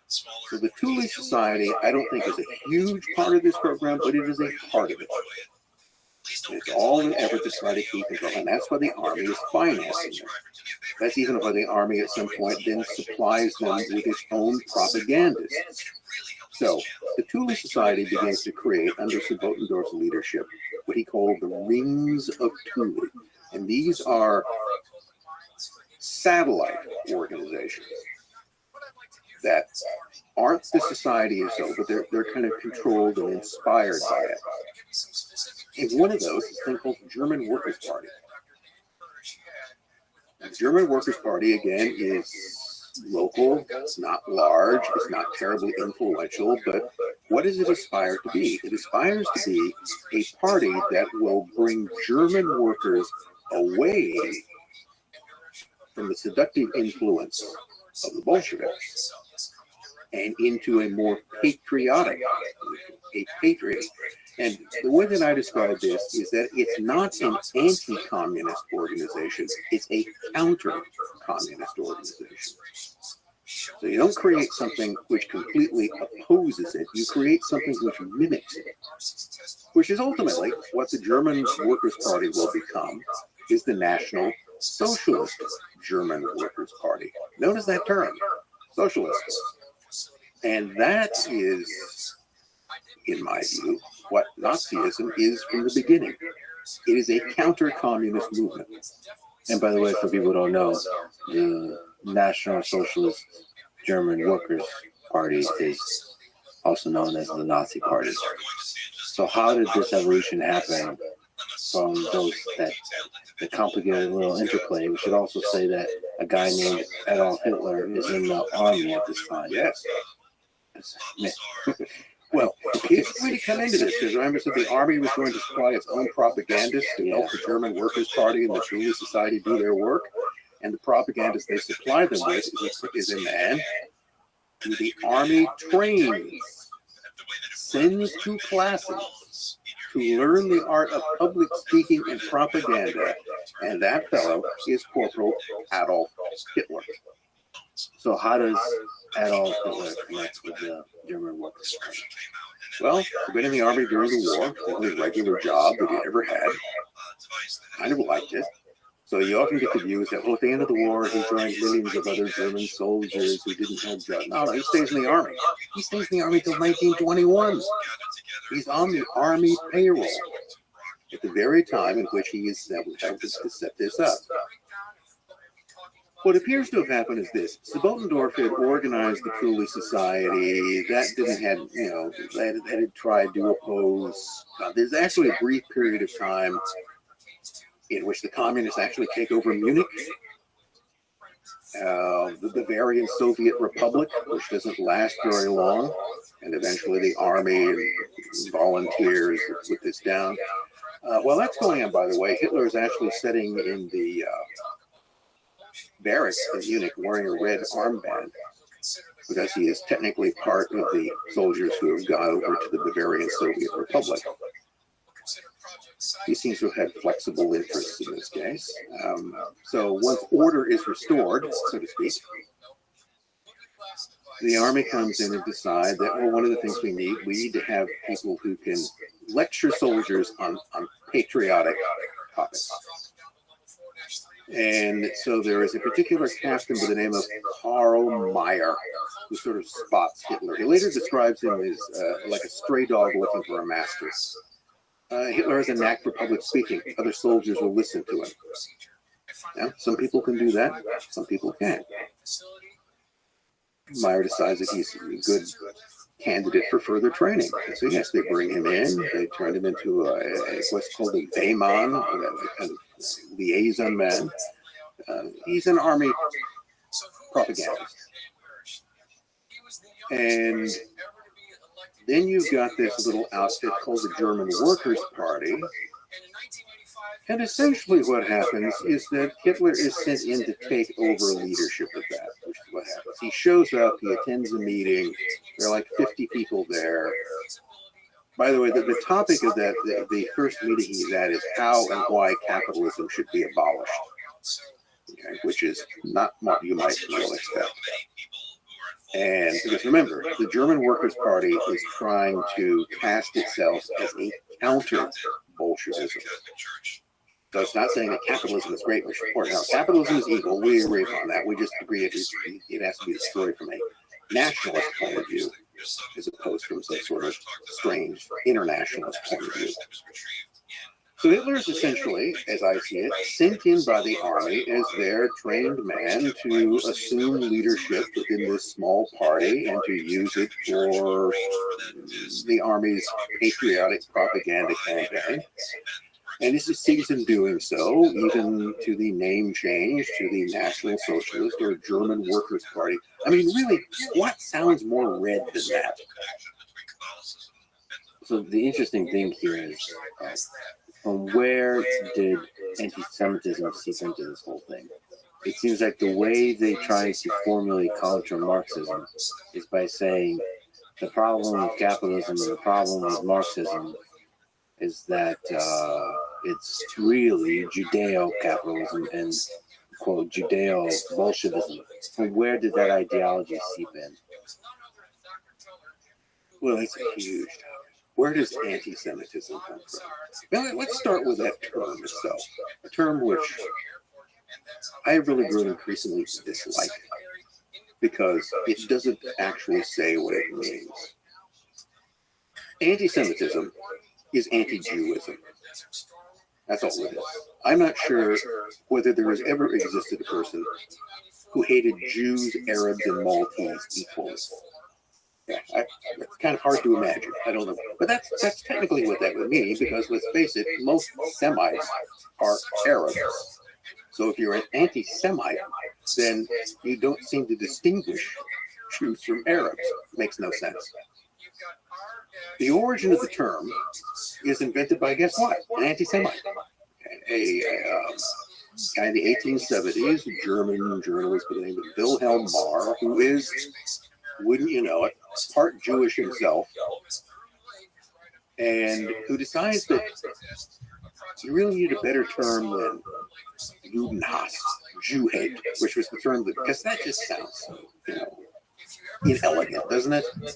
So the Thule Society, I don't think is a huge part of this program, but it is a part of it. It's all an effort to try to keep control, and that's why the army is financing them. That's even why the army at some point then supplies them with its own propagandists. So the Thule Society begins to create, under Subbotendorf's leadership, what he called the Rings of Thule. And these are satellite organizations that aren't the society itself, but they're kind of controlled and inspired by it. And one of those is a thing called the German Workers' Party. The German Workers' Party, again, is local, it's not large, it's not terribly influential, but what does it aspire to be? It aspires to be a party that will bring German workers away from the seductive influence of the Bolsheviks and into a more patriotic, a patriot. And the way that I describe this is that it's not an anti-communist organization, it's a counter-communist organization. So you don't create something which completely opposes it, you create something which mimics it, which is ultimately what the German Workers' Party will become. is the National Socialist German Workers' Party, known as that term, socialist. And that is, in my view, what Nazism is from the beginning. It is a counter-communist movement. And by the way, for people who don't know, the National Socialist German Workers' Party is also known as the Nazi Party. So how did this evolution happen from those, that the complicated little interplay? We should also say that a guy named Adolf Hitler is in the army at this time. Yes. Well, it's going to come into this because remember, so the army was going to supply its own propagandists to help the German Workers' Party and the Thule Society do their work. And the propagandists they supply them with is a man who the army trains, sends to classes to learn the art of public speaking and propaganda. And that fellow is Corporal Adolf Hitler. So how does Adolf Hitler connect with the German Workers' Party? Well, he'd been in the army during the war, the only regular job that he ever had. Kind of liked it. So you often get the view is that, well, at the end of the war, he joined millions of other German soldiers who didn't have jobs. No, he stays in the army. He stays in the army until 1921. He's on the army payroll at the very time in which he is helped to set this up. What appears to have happened is this. Sabotendorf had organized the Thule Society. That didn't have, that had tried to oppose. There's actually a brief period of time in which the communists actually take over Munich, the Bavarian Soviet Republic, which doesn't last very long, and eventually the army and volunteers put this down. While that's going on, by the way, Hitler is actually sitting in the barracks in Munich wearing a red armband because he is technically part of the soldiers who have gone over to the Bavarian Soviet Republic. He seems to have had flexible interests in this case. So once order is restored, so to speak, the army comes in and decide that, well, one of the things we need to have people who can lecture soldiers on patriotic topics. And so there is a particular captain by the name of Karl Meyer who sort of spots Hitler. He later describes him as like a stray dog looking for a master. Hitler has a knack for public speaking. Other soldiers will listen to him. Now, some people can do that. Some people can't. Meyer decides that he's a good candidate for further training. And so yes, they bring him in. They turn him into what's called a Wehmann, a kind of liaison man. He's an army propagandist. And then you've got this little outfit called the German Workers' Party. And essentially what happens is that Hitler is sent in to take over leadership of that, which is what happens. He shows up, he attends a meeting, there are like 50 people there. By the way, the topic of that, the first meeting he's at is how and why capitalism should be abolished, okay, which is not what you might well expect. And because remember, the German Workers' Party is trying to cast itself as a counter-Bolshevism. So it's not saying that capitalism is great, we should support it. No, capitalism is evil. We agree upon that. We just agree it has to be destroyed from a nationalist point of view, as opposed from some sort of strange internationalist point of view. So Hitler is essentially, as I see it, sent in by the army as their trained man to assume leadership within this small party and to use it for the army's patriotic propaganda campaign. And this is sees him doing so, even to the name change to the National Socialist or German Workers' Party. I mean, really, what sounds more red than that? So the interesting thing here is, from where did anti-Semitism seep into this whole thing? It seems like the way they try to formulate counter Marxism is by saying the problem with capitalism and the problem with Marxism is that it's really Judeo-capitalism and, quote, Judeo-Bolshevism. From where did that ideology seep in? Well, it's a huge topic. Where does anti-Semitism come from? Well, let's start with that term itself, a term which I have really grown increasingly to dislike because it doesn't actually say what it means. Anti-Semitism is anti-Jewism. That's all it is. I'm not sure whether there has ever existed a person who hated Jews, Arabs, and Maltese equally. Yeah, it's kind of hard to imagine. I don't know. But that's technically what that would mean, because let's face it, most Semites are Arabs. So if you're an anti-Semite, then you don't seem to distinguish Jews from Arabs. Makes no sense. The origin of the term is invented by, guess what? An anti-Semite. A guy in the 1870s, a German journalist by the name of Wilhelm Marr, who is, wouldn't you know it, part Jewish himself, and who decides that you really need a better term than Judenhass, Jew hate, which was the term that, because that just sounds, inelegant, doesn't it? Okay.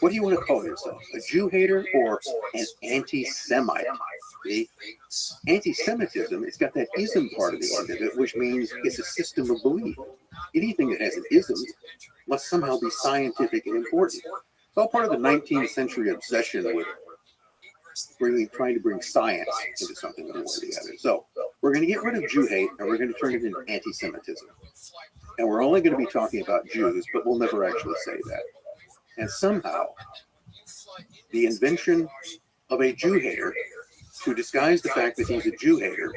What do you want to call yourself? A Jew hater or an anti-Semite? See? Anti-Semitism, it's got that ism part of the end of it, which means it's a system of belief. Anything that has an ism must somehow be scientific and important. It's all part of the 19th century obsession with trying to bring science into something one way or the other. So we're going to get rid of Jew hate and we're going to turn it into anti-Semitism. And we're only going to be talking about Jews, but we'll never actually say that. And somehow, the invention of a Jew hater to disguise the fact that he's a Jew hater,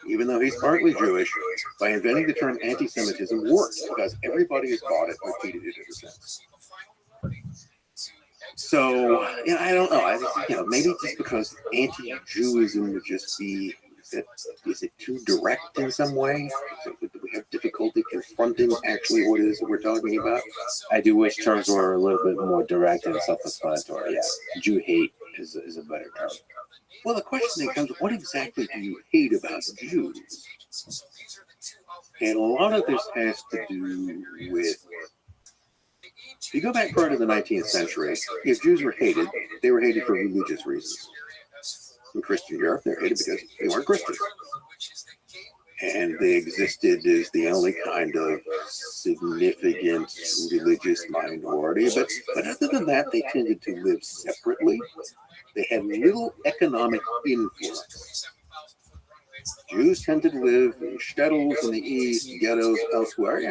even though he's partly Jewish, by inventing the term anti-Semitism works, because everybody has bought it and repeated it ever since. So, I don't know. I think, maybe just because anti-Jewism would just be, is it too direct in some way? Do we have difficulty confronting actually what it is that we're talking about? I do wish terms were a little bit more direct and self-explanatory. Yeah, Jew hate is a better term. Well, the question then comes, what exactly do you hate about Jews? And a lot of this has to do with, if you go back part of the 19th century, if Jews were hated, they were hated for religious reasons. In Christian Europe, they're hated because they weren't Christians. And they existed as the only kind of significant religious minority. But other than that, they tended to live separately. They had little economic influence. Jews tended to live in shtetls in the east, ghettos elsewhere.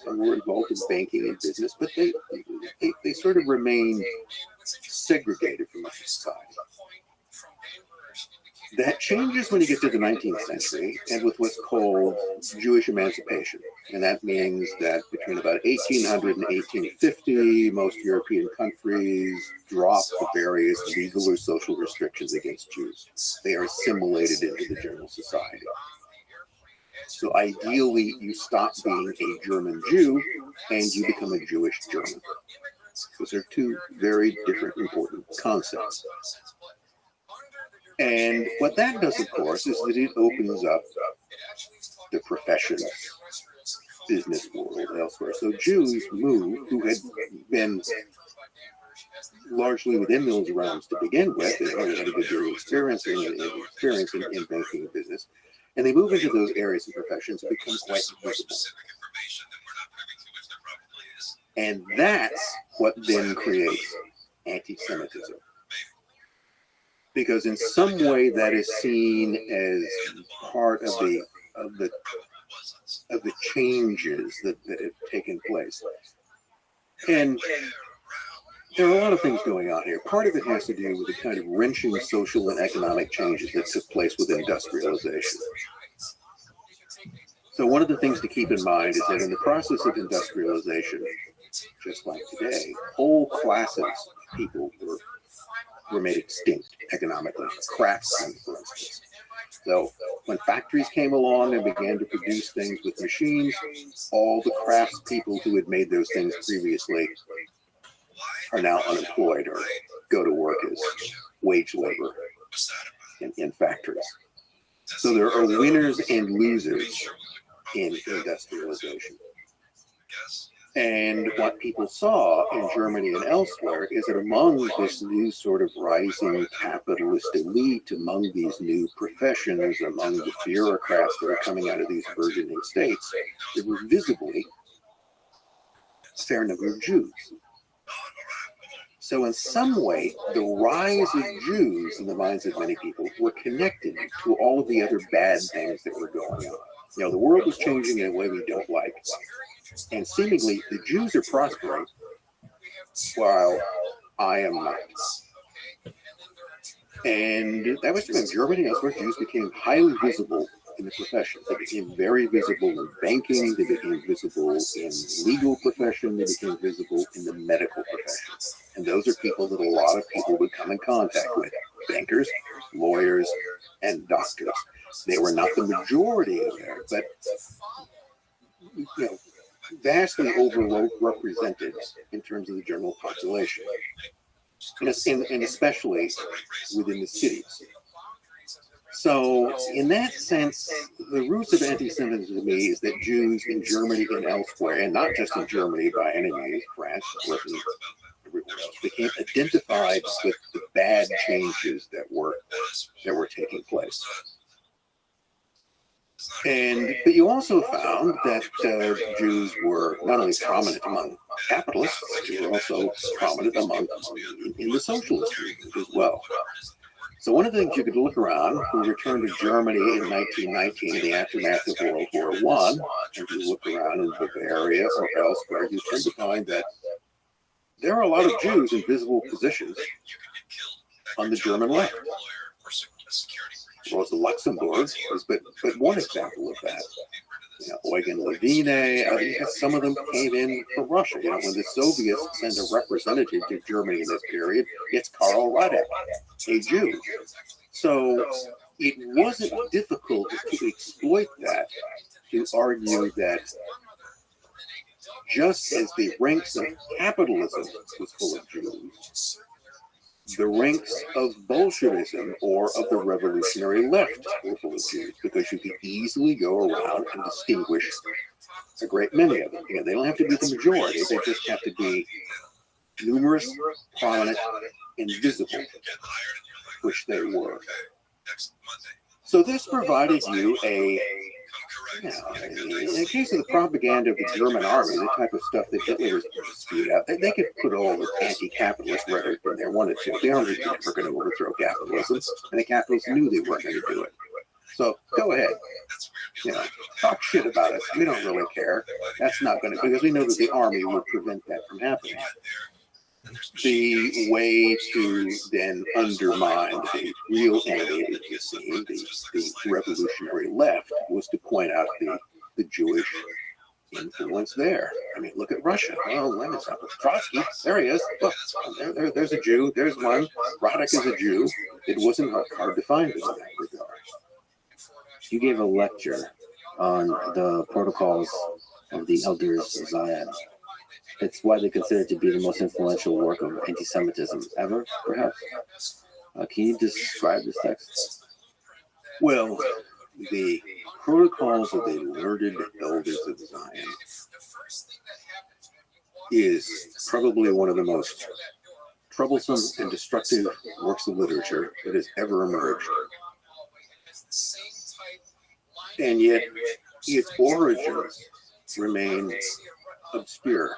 Some were involved in banking and business, but they sort of remained segregated from society. That changes when you get to the 19th century and with what's called Jewish emancipation. And that means that between about 1800 and 1850, most European countries dropped the various legal or social restrictions against Jews. They are assimilated into the general society. So ideally, you stop being a German Jew and you become a Jewish German. Those are two very different, important concepts. And what that does, of course, is that it opens up the professions, business world elsewhere. So Jews who had been largely within those realms to begin with, they already had a good deal of experience in banking and business, and they move into those areas and professions and become quite visible. And that's what then creates anti-Semitism. Because in some way that is seen as part of the changes that have taken place. And there are a lot of things going on here. Part of it has to do with the kind of wrenching social and economic changes that took place with industrialization. So one of the things to keep in mind is that in the process of industrialization, just like today, whole classes of people were made extinct economically. Craftsmen, for instance. So when factories came along and began to produce things with machines, all the craftspeople who had made those things previously are now unemployed or go to work as wage labor in factories. So there are winners and losers in industrialization. And what people saw in Germany and elsewhere is that among this new sort of rising capitalist elite, among these new professions, among the bureaucrats that are coming out of these burgeoning states, there were visibly a fair number of Jews. So in some way, the rise of Jews in the minds of many people were connected to all of the other bad things that were going on. You know, the world was changing in a way we don't like. And seemingly, the Jews are prospering while I am not. And that was true in Germany and elsewhere. Jews became highly visible in the professions. They became very visible in banking. They became visible in legal profession. They became visible in the medical profession. And those are people that a lot of people would come in contact with. Bankers, lawyers, and doctors. They were not the majority of there, but vastly overrepresented in terms of the general population, and especially within the cities. So in that sense, the roots of anti-Semitism to me is that Jews in Germany and elsewhere, and not just in Germany by any means, France, Britain, everywhere else, became identified with the bad changes that were taking place. But you also found that Jews were not only prominent among capitalists, they were also prominent in the socialist movement as well. So one of the things you could look around, we returned to Germany in 1919 in the aftermath of World War I, and you look around in Bavaria or elsewhere, you tend to find that there are a lot of Jews in visible positions on the German left. Rosa Luxemburg is but one example of that. Eugen Levine, some of them came in from Russia. When the Soviets send a representative to Germany in this period, it's Karl Radek, a Jew. So it wasn't difficult to exploit that, to argue that just as the ranks of capitalism was full of Jews, the ranks of Bolshevism or of the revolutionary left were full of Jews, because you could easily go around and distinguish a great many of them. They don't have to be the majority, they just have to be numerous, prominent, and visible, which they were. So this provided you in the case of the propaganda of the German army, the type of stuff that Hitler was spewed out, they could put all the anti-capitalist rhetoric in there, wanted to. The army was never going to overthrow capitalism, and the capitalists knew they weren't going to do it. So go ahead, talk shit about us. We don't really care. That's not going to, because we know that the army would prevent that from happening. The way to then undermine the real enemy of the scene, the revolutionary left, was to point out the Jewish influence there. Look at Russia. Oh, wait a second. Trotsky, there he is. Look, there's a Jew. There's one. Radek is a Jew. It wasn't hard to find in that regard. You gave a lecture on the protocols of the elders of Zion. It's widely considered to be the most influential work of anti-Semitism ever, perhaps. Can you describe this text? Well, the protocols of the learned elders of Zion is probably one of the most troublesome and destructive works of literature that has ever emerged. And yet, its origins remain obscure.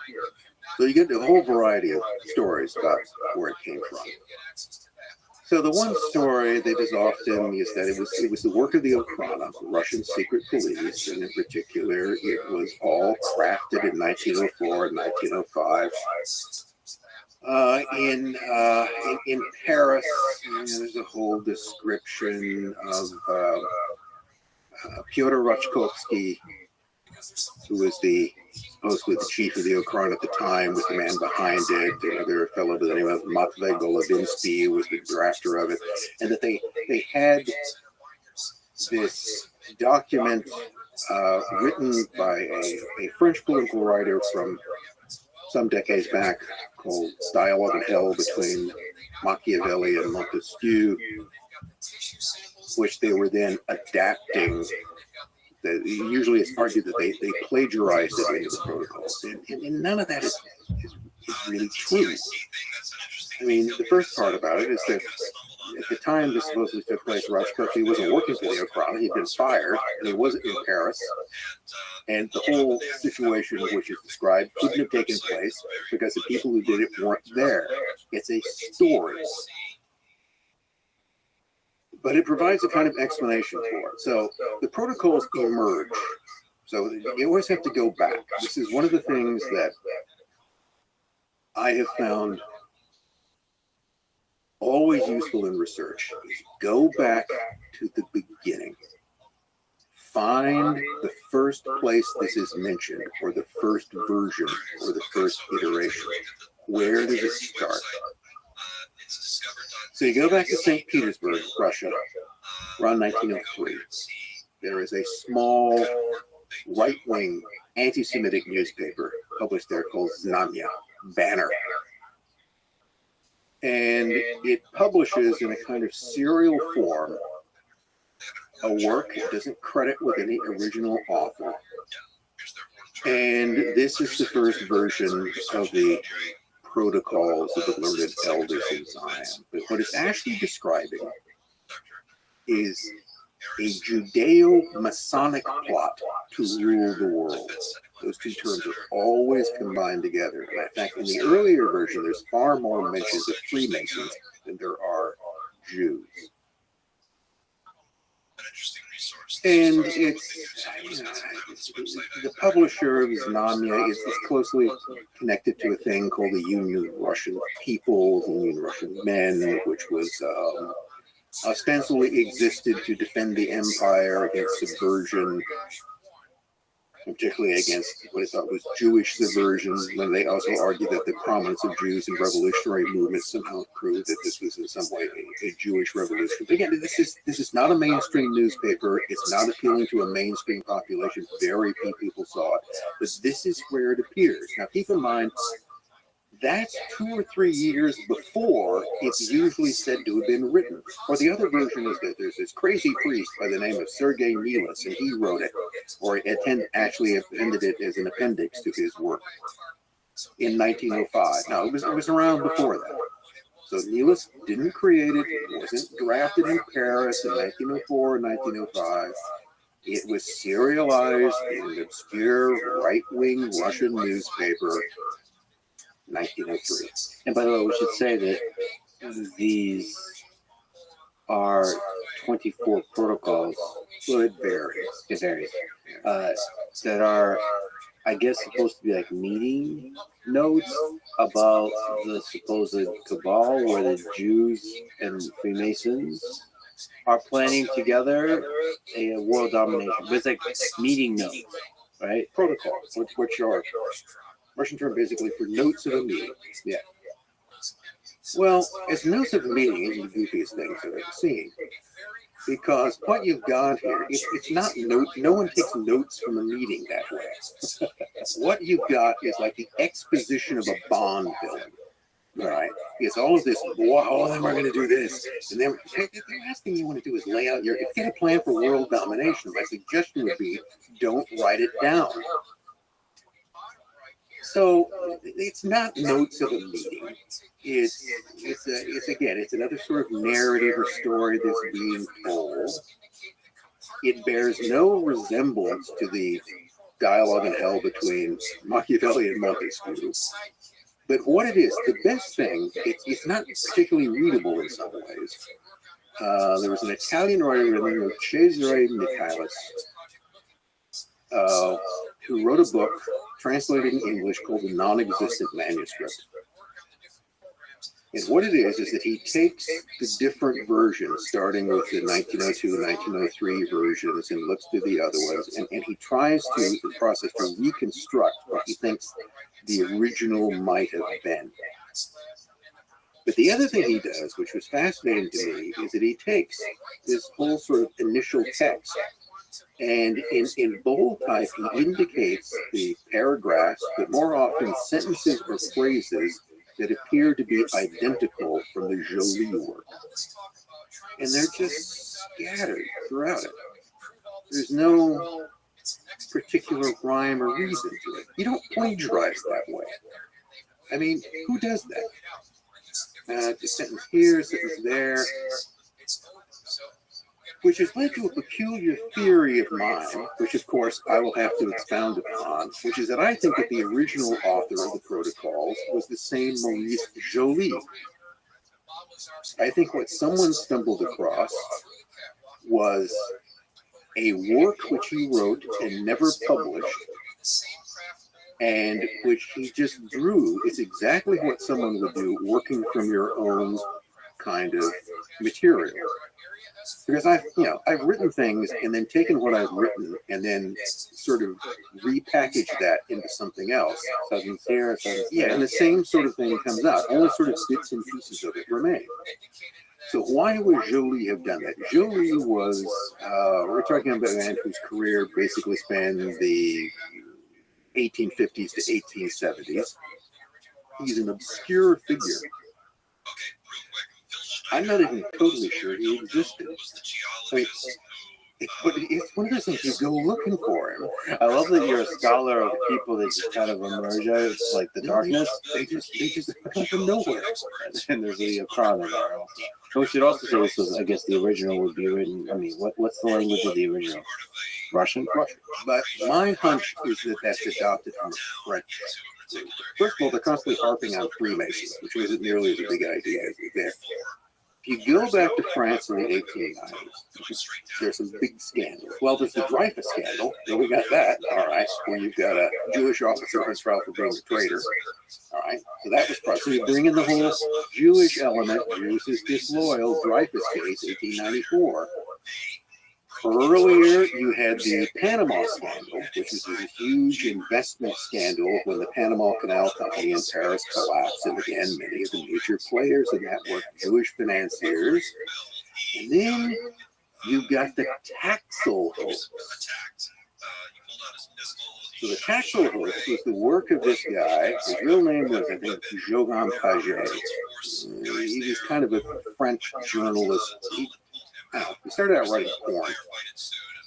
So you get a whole variety of stories about where it came from. So the one story that is often is that it was the work of the Okhrana, the Russian secret police, and in particular, it was all crafted in 1904 and 1905. In Paris, there's a whole description of Pyotr Rachkovsky, who was supposedly the chief of the Okhrana at the time, was the man behind it. Another fellow by the name of Matvey Golodinsky was the drafter of it, and that they had this document written by a French political writer from some decades back called Dialogue in Hell between Machiavelli and Montesquieu, which they were then adapting That usually it's argued that they plagiarized it into the protocols, and none of that is really true. I mean, the first part about it is that at the time this supposedly took place, Rothschild wasn't working for the Okra. He'd been fired, and he wasn't in Paris. And the whole situation which is described couldn't have taken place because the people who did it weren't there. It's a story. But it provides a kind of explanation for it. So the protocols emerge. So you always have to go back. This is one of the things that I have found always useful in research. Is go back to the beginning. Find the first place this is mentioned, or the first version, or the first iteration. Where does it start? So you go back to St. Petersburg, Russia, around 1903. There is a small right-wing anti-Semitic newspaper published there called Znamya, Banner. And it publishes in a kind of serial form a work it doesn't credit with any original author. And this is the first version of the protocols of the learned elders in Zion. But what it's actually describing is a Judeo-Masonic plot to rule the world. Those two terms are always combined together. And in fact, in the earlier version, there's far more mentions of Freemasons than there are Jews. And it's the publisher of Znamya is closely connected to a thing called the Union of Russian Peoples and Union of Russian Men, which was ostensibly existed to defend the empire against subversion, particularly against what I thought was Jewish subversion, when they also argued that the prominence of Jews in revolutionary movements somehow proved that this was in some way a Jewish revolution. But again, this is not a mainstream newspaper. It's not appealing to a mainstream population. Very few people saw it. But this is where it appears. Now, keep in mind, that's 2 or 3 years before it's usually said to have been written. Or the other version is that there's this crazy priest by the name of Sergei Nilis, and he wrote it, or actually appended it as an appendix to his work in 1905. Now, it was around before that. So Nilis didn't create it. It wasn't drafted in Paris in 1904 and 1905. It was serialized in an obscure right-wing Russian newspaper, 1903. And by the way, we should say that these are 24 protocols. Well, it varies. It varies. That are, I guess, supposed to be like meeting notes about the supposed cabal where the Jews and Freemasons are planning together a world domination. But it's like meeting notes, right? Protocols, which are Russian term basically for notes of a meeting. Yeah. Well, as notes of a meeting is the goofiest things I've ever seen. Because what you've got here, it's not no one takes notes from a meeting that way. What you've got is like the exposition of a Bond villain. Right? It's all of this, wow, then we're going to do this. And then the last thing you want to do is lay out if you get a plan for world domination, my suggestion would be don't write it down. So it's not notes of a meeting. It's another sort of narrative or story that's being told. It bears no resemblance to the dialogue in hell between Machiavelli and Montesquieu. But what it is, the best thing, it's not particularly readable in some ways. There was an Italian writer named Cesare Michaelis who wrote a book translated in English called The Non-Existent Manuscript. And what it is that he takes the different versions, starting with the 1902 and 1903 versions, and looks through the other ones, and he tries to, in the process, to reconstruct what he thinks the original might have been. But the other thing he does, which was fascinating to me, is that he takes this whole sort of initial text, and in bold type, he indicates the paragraphs, but more often sentences or phrases that appear to be identical from the Joly work. And they're just scattered throughout it. There's no particular rhyme or reason to it. You don't plagiarize that way. I mean, who does that? A sentence here, a sentence there, which has led to a peculiar theory of mine, which of course I will have to expound upon, which is that I think that the original author of the protocols was the same Maurice Joly. I think what someone stumbled across was a work which he wrote and never published, and which he just drew. It's exactly what someone would do working from your own kind of material. Because I've written things and then taken what I've written and then sort of repackaged that into something else. Sentence here, sentence there. And the same sort of thing comes out. Only sort of bits and pieces of it remain. So why would Joly have done that? Joly was, we're talking about a man whose career basically spanned the 1850s to 1870s. He's an obscure figure. I'm not even totally sure he existed. I mean, but it's one of those things, you go looking for him. I love that you're a scholar of people that just kind of emerge out of like the darkness. They just come from nowhere. And there's a Prana there also. We should also say this was, I guess, the original would be written. I mean, what's the language of the original? Russian? But my hunch is that that's adopted from French. First of all, they're constantly harping on Freemasons, which wasn't nearly as a big idea as it there. If you go back to France in the 1890s, there's some big scandals. Well, there's the Dreyfus scandal. So we got that, all right, where you've got a Jewish officer on trial for being a traitor. All right, so that was part. So you bring in the whole Jewish element, Jews is disloyal, Dreyfus case, 1894. Earlier, you had the Panama scandal, which was a huge investment scandal when the Panama Canal Company in Paris collapsed. And again, many of the major players in that were Jewish financiers. And then you've got the Taxel hoax. So the Taxel hoax was the work of this guy. His real name was, I think, Jogan Paget. He was kind of a French journalist. He started out writing porn.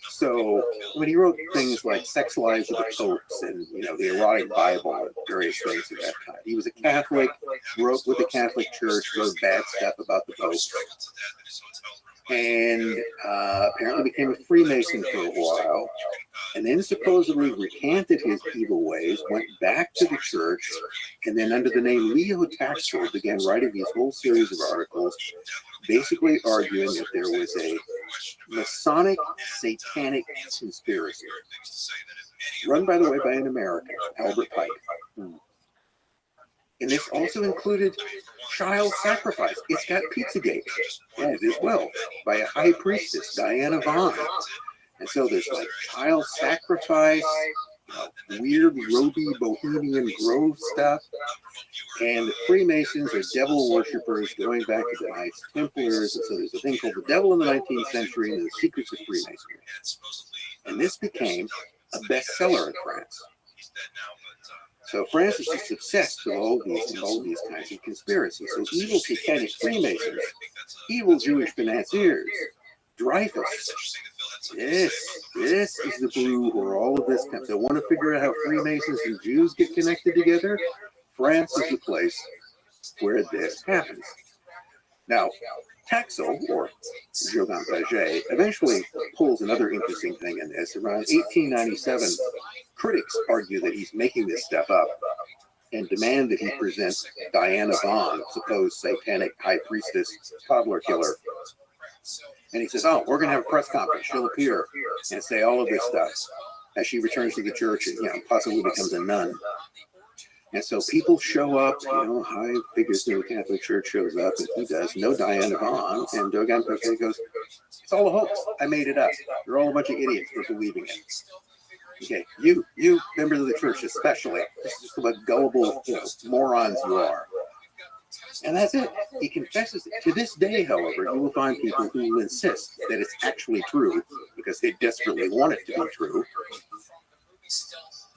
So when he wrote things like Sex Lives of the Popes and, the erotic Bible and various things of that kind. He was a Catholic, wrote with the Catholic Church, wrote bad stuff about the Pope. And apparently became a Freemason for a while. And then supposedly recanted his evil ways, went back to the church, and then under the name Leo Taxel began writing these whole series of articles, basically arguing that there was a Masonic satanic conspiracy, run, by the way, by an American, Albert Pike. And this also included child sacrifice. It's got Pizzagate, as well, by a high priestess, Diana Vaughn. And so there's like child sacrifice, weird, roby, bohemian grove stuff. And the Freemasons are devil worshippers going back to the Knights Templars. And so there's a thing called the devil in the 19th century and the secrets of Freemasonry. And this became a bestseller in France. So France is just obsessed with all these kinds of conspiracies. So evil satanic Freemasons, evil Jewish financiers, Dreyfus. This is the brew where all of this comes. So want to figure out how Freemasons and Jews get connected together? France is the place where this happens. Now, Taxel, or Jogan Paget, eventually pulls another interesting thing in this. Around 1897, critics argue that he's making this stuff up and demand that he present Diana Vaughn, supposed satanic high priestess, toddler killer. And he says, we're going to have a press conference. She'll appear and say all of this stuff as she returns to the church and, possibly becomes a nun. And so people show up, high figures in the Catholic Church shows up, and he does, no Diana Vaughn. And Jogan Paget goes, it's all a hoax. I made it up. You're all a bunch of idiots for believing it. Okay, you members of the church especially, this is just what gullible, morons you are. And that's it. He confesses it. To this day, however, you will find people who will insist that it's actually true because they desperately want it to be true.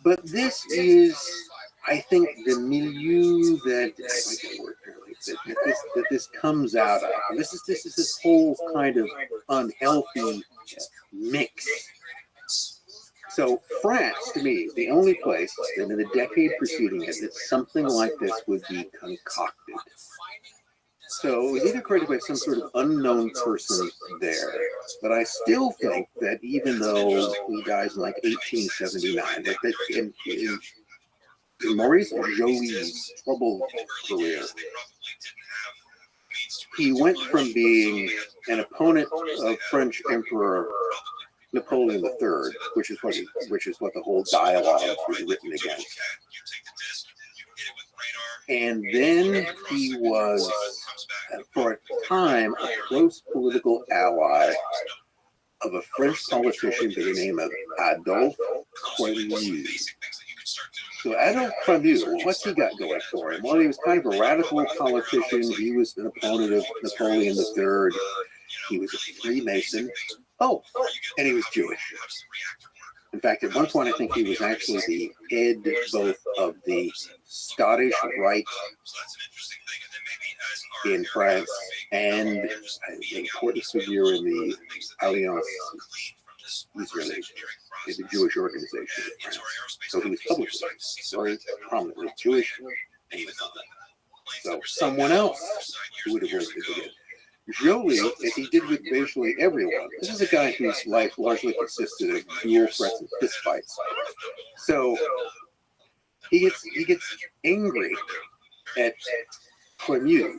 But this is, I think, the milieu that this comes out of. And this is this whole kind of unhealthy mix So France, to me, is the only place that in the decade preceding it that something like this would be concocted. So it was either created by some sort of unknown person there, but I still think that even though he dies in like 1879, that in Maurice Joly's troubled career, he went from being an opponent of French Emperor Napoleon III, which is what the whole dialogue was written against. And then he was, for a time, a close political ally of a French politician by the name of Adolphe Camus. So Adolphe Camus, what's he got going for him? Well, he was kind of a radical politician. He was an opponent of Napoleon III. He was a Freemason. Oh, and he was Jewish. In fact, at one point, I think he was actually the head both of the Scottish Rite in France and an important figure in the Alliance Israeli, the Jewish organization in France. So he was publicly very prominently Jewish and Masonic. So someone else who would have worked as good. Joly, as he did with basically everyone, this is a guy whose life largely consisted of dual threats and fistfights. So he gets angry at Camus,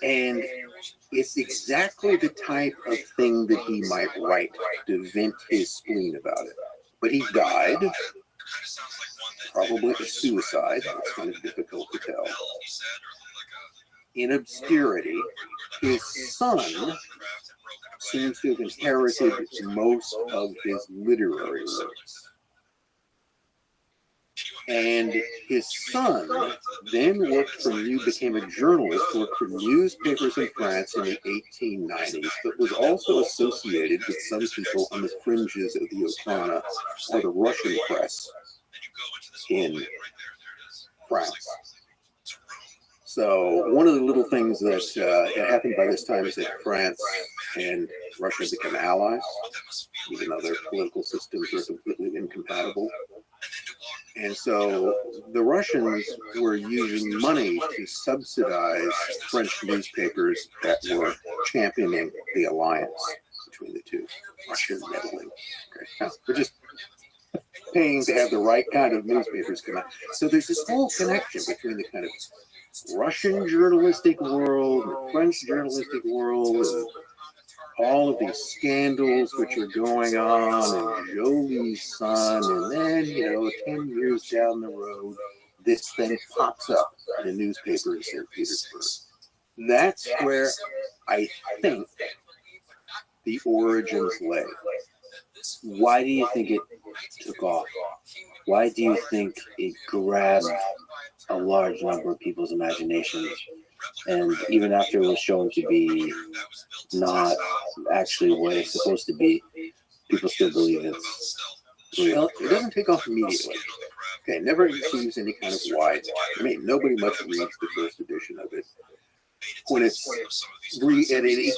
and it's exactly the type of thing that he might write to vent his spleen about it. But he died, probably a suicide. It's kind of difficult to tell. In obscurity, his son seems to have inherited most of his literary works. And his son then worked for became a journalist, worked for newspapers in France in the 1890s, but was also associated with some people on the fringes of the Otana or the Russian press in France. So one of the little things that had happened by this time is that France and Russia become allies, even though their political systems are completely incompatible. And so the Russians were using money to subsidize French newspapers that were championing the alliance between the two. Russian meddling. Okay. Now, they're just paying to have the right kind of newspapers come out. So there's this whole connection between the kind of Russian journalistic world, the French journalistic world, and all of these scandals which are going on, and Joly's son, and then, 10 years down the road, this thing pops up in a newspaper in St. Petersburg. That's where I think the origins lay. Why do you think it took off? Why do you think it grabbed a large number of people's imaginations? And even after it was shown to be not actually what it's supposed to be, people still believe it's real. It doesn't take off immediately. Okay, never receives any kind of wide. Nobody much reads the first edition of it. When it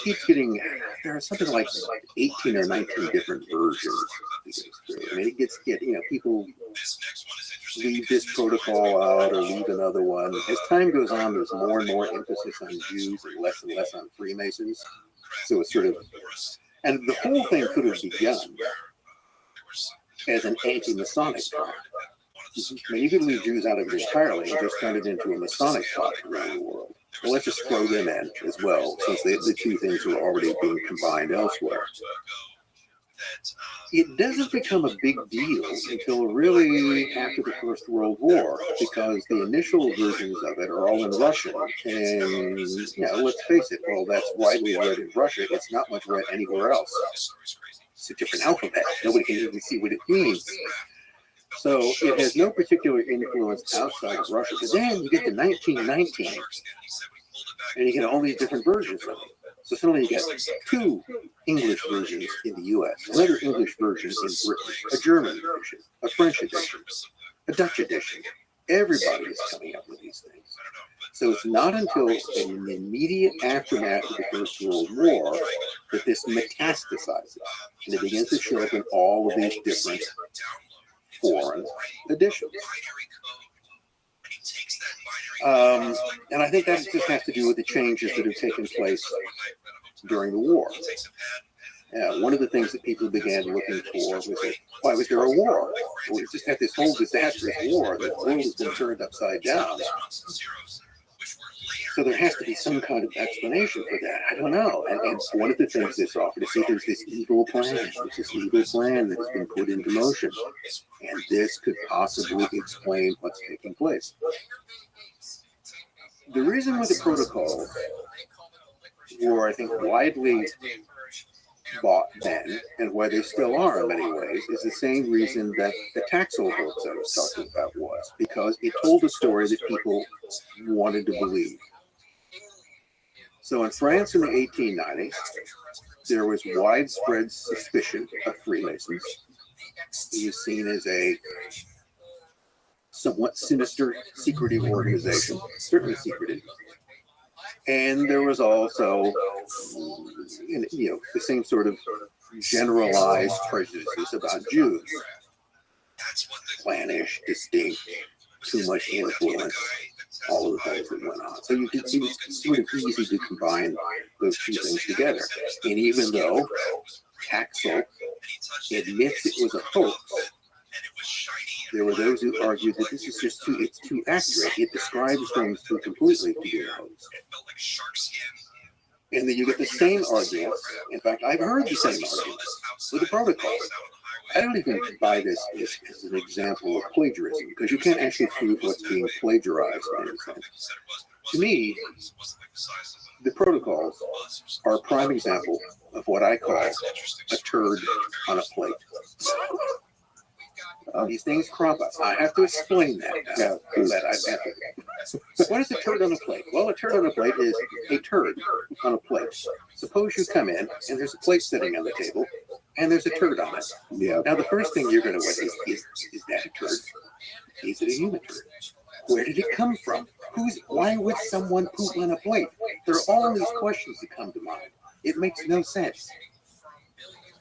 keeps getting, there are something like 18 or 19 different versions. It gets, people leave this protocol out or leave another one. As time goes on, there's more and more emphasis on Jews and less on Freemasons. So it's sort of, and the whole thing could have begun as an anti-Masonic plot. You could leave Jews out of it entirely and just turn it into a Masonic plot around the world. Well, let's just throw them in as well, since the two things are already being combined elsewhere. It doesn't become a big deal until really after the First World War, because the initial versions of it are all in Russian. And, let's face it, well, that's widely read in Russia. It's not much read anywhere else. It's a different alphabet. Nobody can even see what it means. So it has no particular influence outside of Russia. But then you get to 1919, and you get all these different versions of it. So suddenly you get two English versions in the U.S., another English version in Britain, a German edition, a French edition, a Dutch edition. Everybody is coming up with these things. So it's not until in the immediate aftermath of the First World War that this metastasizes, and it begins to show up in all of these different foreign editions. And I think that just has to do with the changes that have taken place during the war. One of the things that people began looking for was that, why was there a war? Well, we just had this whole disastrous war. The world has been turned upside down. So there has to be some kind of explanation for that. I don't know. And one of the things that's offered is that there's this evil plan. There's this evil plan that has been put into motion. And this could possibly explain what's taking place. The reason why the protocols were, I think, widely bought then, and why they still are in many ways, is the same reason that the Taxol books I was talking about was, because it told a story that people wanted to believe. So in France in the 1890s, there was widespread suspicion of Freemasons. He was seen as a somewhat sinister, secretive organization, certainly secretive. And there was also, the same sort of generalized prejudices about Jews. Clannish, distinct, too much influence, all of the things that went on. So it was sort of easy to combine those two things together. And even though Taxol admits it was a hoax, there were those who argued that this is just it's too accurate. It describes things too completely to be a hoax. And then you get the same arguments. In fact, I've heard the same arguments with the protocols. I don't even buy this as an example of plagiarism, because you can't actually prove what's being plagiarized in any sense. To me, the protocols are a prime example of what I call a turd on a plate. These things crop up. I have to explain that. What is a turd on a plate? Well, a turd on a plate is a turd on a plate. Suppose you come in and there's a plate sitting on the table and there's a turd on it. Yeah. Now, the first thing you're going to ask is that a turd? Is it a human turd? Where did it come from? Why would someone poop on a plate? There are all these questions that come to mind. It makes no sense.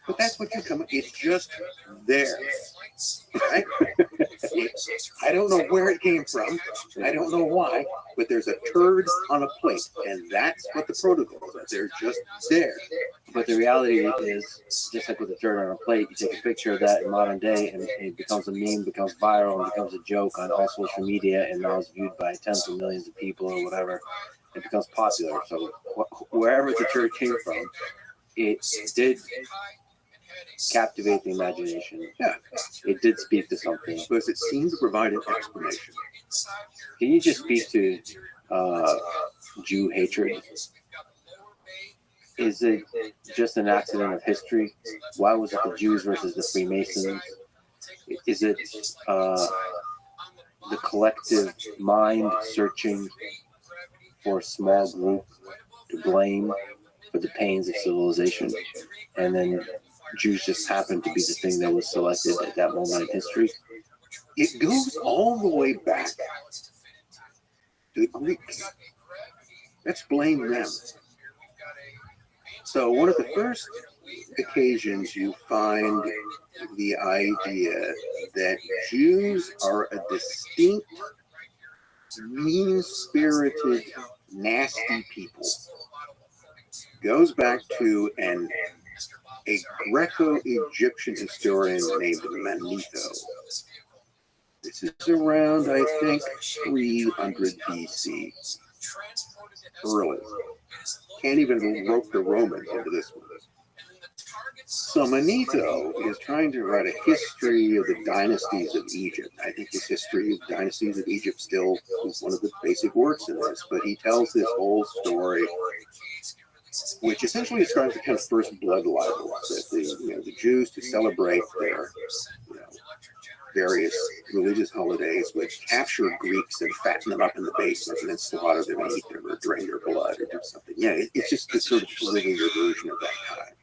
But that's what you come. It's just there. Right? I don't know where it came from. I don't know why, but there's a turd on a plate, and that's what the protocols are. They're just there. But the reality is, just like with the turd on a plate, you take a picture of that in modern day, and it becomes a meme, becomes viral, and becomes a joke on all social media, and now it's viewed by tens of millions of people or whatever. It becomes popular. So wherever the turd came from, it did captivate the imagination. Yeah, it did speak to something. Because it seemed to provide an explanation. Can you just speak to Jew hatred? Is it just an accident of history? Why was it the Jews versus the Freemasons? Is it the collective mind searching for a small group to blame for the pains of civilization? And then Jews just happened to be the thing that was selected at that moment in history? It goes all the way back to the Greeks. Let's blame them. So one of the first occasions you find the idea that Jews are a distinct, mean-spirited, nasty people goes back to a Greco-Egyptian historian named Manetho. This is around, I think, 300 BC. Early. Can't even rope the Romans into this one. So Manetho is trying to write a history of the dynasties of Egypt. I think his history of dynasties of Egypt still is one of the basic works in this, but he tells this whole story, which essentially describes the kind of first blood libels that the Jews, to celebrate their various religious holidays, would capture Greeks and fatten them up in the basement and then slaughter them and eat them or drain their blood or do something. Yeah, it's just this sort of earlier version of that time.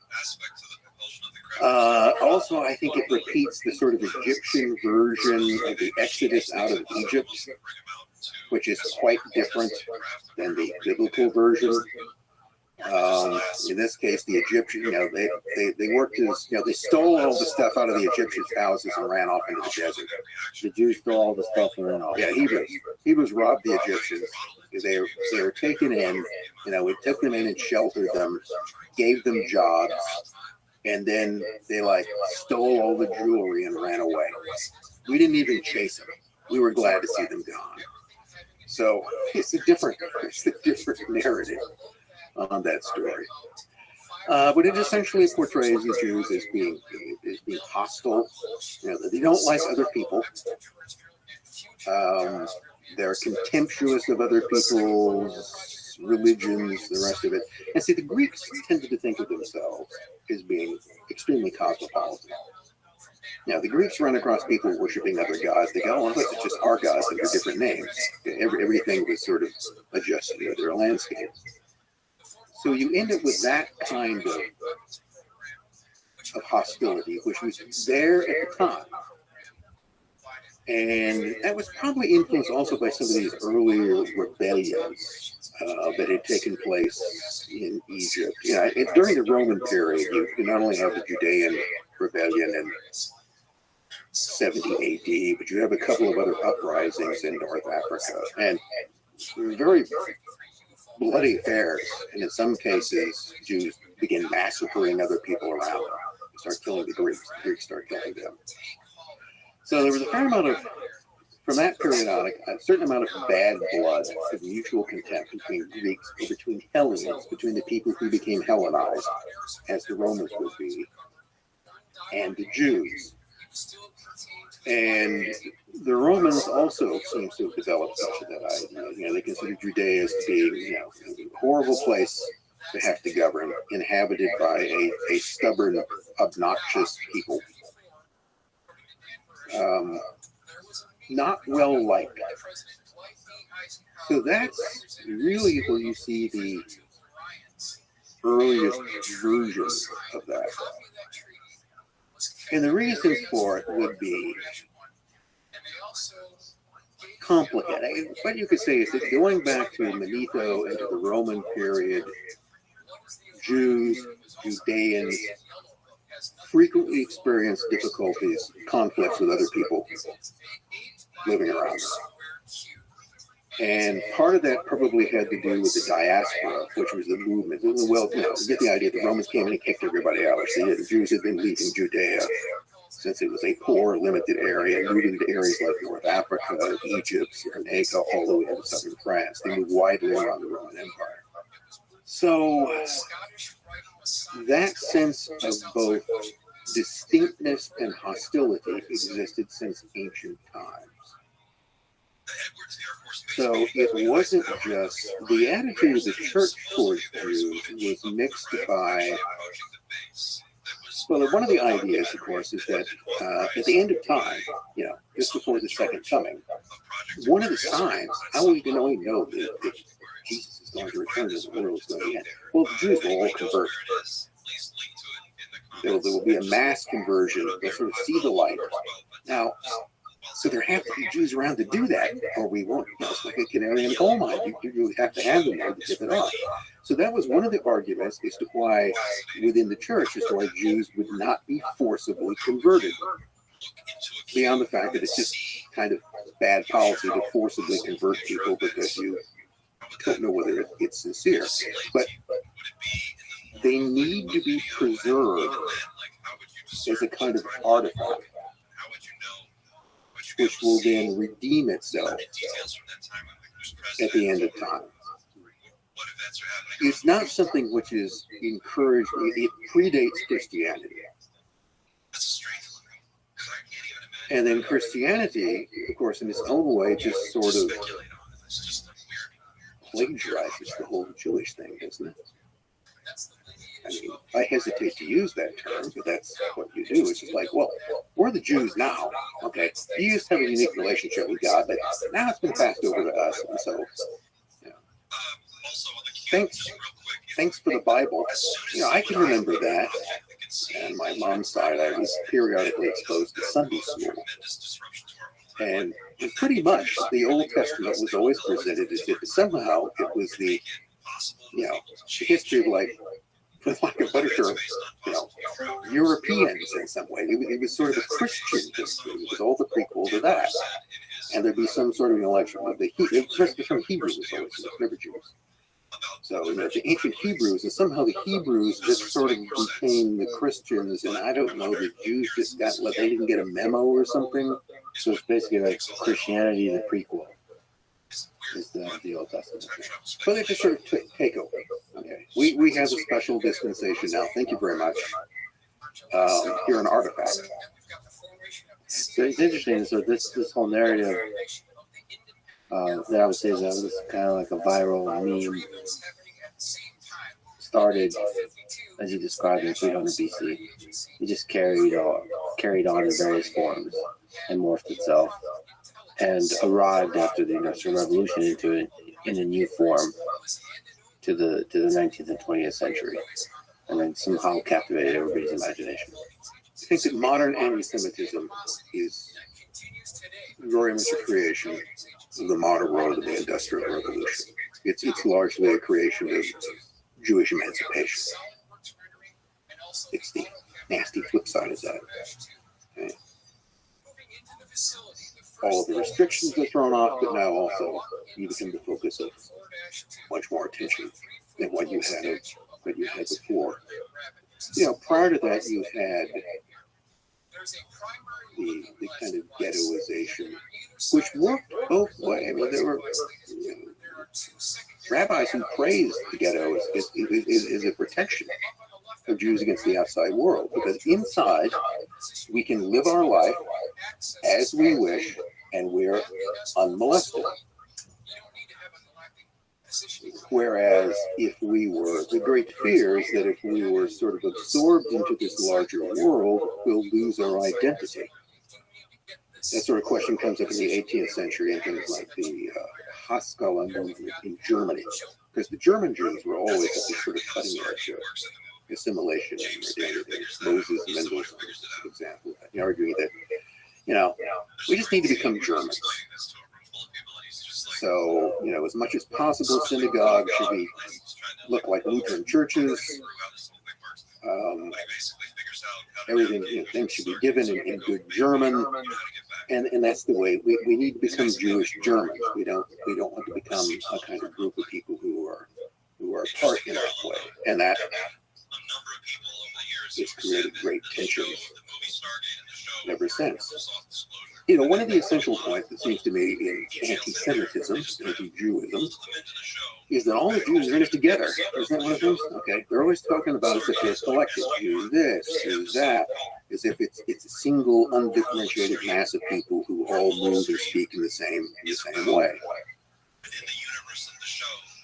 Also, I think it repeats the sort of Egyptian version of the Exodus out of Egypt, which is quite different than the biblical version. In this case, the Egyptian, they worked as, they stole all the stuff out of the Egyptians' houses and ran off into the desert. The Jews stole all the stuff and ran off. Yeah, Hebrews robbed the Egyptians. They were taken in, we took them in and sheltered them, gave them jobs, and then they stole all the jewelry and ran away. We didn't even chase them. We were glad to see them gone. So it's a different narrative on that story. But it essentially portrays the Jews as being hostile. They don't like other people. They're contemptuous of other people's religions, the rest of it. And see, the Greeks tended to think of themselves as being extremely cosmopolitan. Now, the Greeks run across people worshiping other gods. They go, it's just our gods under different names. Everything was sort of adjusted to their landscape. So you end up with that kind of hostility, which was there at the time. And that was probably influenced also by some of these earlier rebellions that had taken place in Egypt. During the Roman period, you not only have the Judean rebellion in 70 AD, but you have a couple of other uprisings in North Africa, and very bloody affairs. And in some cases, Jews begin massacring other people around them. They start killing the Greeks. The Greeks start killing them. So there was a fair amount of, from that period on, a certain amount of bad blood, of mutual contempt between Greeks, or between Hellenes, between the people who became Hellenized, as the Romans would be, and the Jews. And the Romans also seem to have developed such that idea. They consider Judea as being, a horrible place to have to govern, inhabited by a stubborn, obnoxious people. Not well liked. So that's really where you see the earliest version of that. And the reasons for it would be complicated. What you could say is that going back to Manetho and to the Roman period, Jews, Judeans frequently experienced difficulties, conflicts with other people living around them. And part of that probably had to do with the diaspora, which was the movement. Well, you get the idea. The Romans came in and kicked everybody out. See, the Jews had been leaving Judea since it was a poor, limited area, moving to areas like North Africa, Egypt, Cyrenaica, all the way into southern France. They moved widely around the Roman Empire. So that sense of both distinctness and hostility existed since ancient times. So it wasn't just the attitude of the church towards Jews was mixed by, well, one of the ideas, of course, is that at the end of time, just before the second coming, one of the signs, how are we going to know that Jesus is going to return to the world is going to end? Well, the Jews will all convert. There will be a mass conversion. They'll sort of see the light. Now, so there have to be Jews around to do that, or we won't. It's like a canary in a coal mine. You have to have them there to tip it off. So that was one of the arguments as to why, within the church, as to why Jews would not be forcibly converted. Beyond the fact that it's just kind of bad policy to forcibly convert people because you don't know whether it's sincere. But they need to be preserved as a kind of artifact, which will then redeem itself at the end of time. It's not something which is encouraged, it predates Christianity. And then Christianity, of course, in its own way, just sort of plagiarizes the whole Jewish thing, doesn't it? I mean, I hesitate to use that term, but that's what you do. It's just like, well, we're the Jews now, okay? You used to have a unique relationship with God, but now it's been passed over to us. And so, thanks for the Bible. I can remember that. And my mom's side, I was periodically exposed to Sunday school. And pretty much the Old Testament was always presented as if somehow it was the, the history of, like, for lack of a better term, Europeans in some way. It was sort of a Christian history. It was all the prequel to that. And there'd be some sort of election of the term Hebrew was always never Jews. So the ancient Hebrews, and somehow the Hebrews just sort of became the Christians, and I don't know, the Jews just got, they didn't get a memo or something. So it's basically like Christianity, the prequel, is the Old Testament. But they just sort of take over. Okay, we have a special dispensation now. Thank you very much. You're an artifact. So it's interesting. So this whole narrative that I would say is kind of like a viral meme. Started, as you described, in 300 BC. It just carried on in various forms and morphed itself, and arrived after the Industrial Revolution in a new form to the 19th and 20th century, and then somehow captivated everybody's imagination. I think that modern anti-Semitism is very much a creation of the modern world of the Industrial Revolution. It's largely a creation of Jewish emancipation. It's the nasty flip side of that. Okay. All of the restrictions are thrown off, but now also you become the focus of much more attention than what you had before. Prior to that, you had the kind of ghettoization, which worked both ways. I mean, there were rabbis who praised the ghetto as a protection of Jews against the outside world, because inside we can live our life as we wish and we're unmolested. Whereas if we were, the great fear is that if we were sort of absorbed into this larger world, we'll lose our identity. That sort of question comes up in the 18th century in things like the Haskalah movement in Germany, because the German Jews were always at this sort of cutting edge of assimilation and modernity. Moses Mendelssohn is an example, arguing that, we just need to become Germans. So, as much as possible, synagogues should look like Lutheran churches. Everything, things should be given in good German, and that's the way we need to become Jewish Germans. We don't want to become a kind of group of people who are apart in that way, and that has created great tensions ever since. One of the essential points that seems to me in anti-Semitism, anti-Jewism, is that all the Jews are in it together. Isn't that one of those? Okay, they're always talking about as if they're collective. Use this, use that, as if it's a single, undifferentiated mass of people who all move and speak in the same way.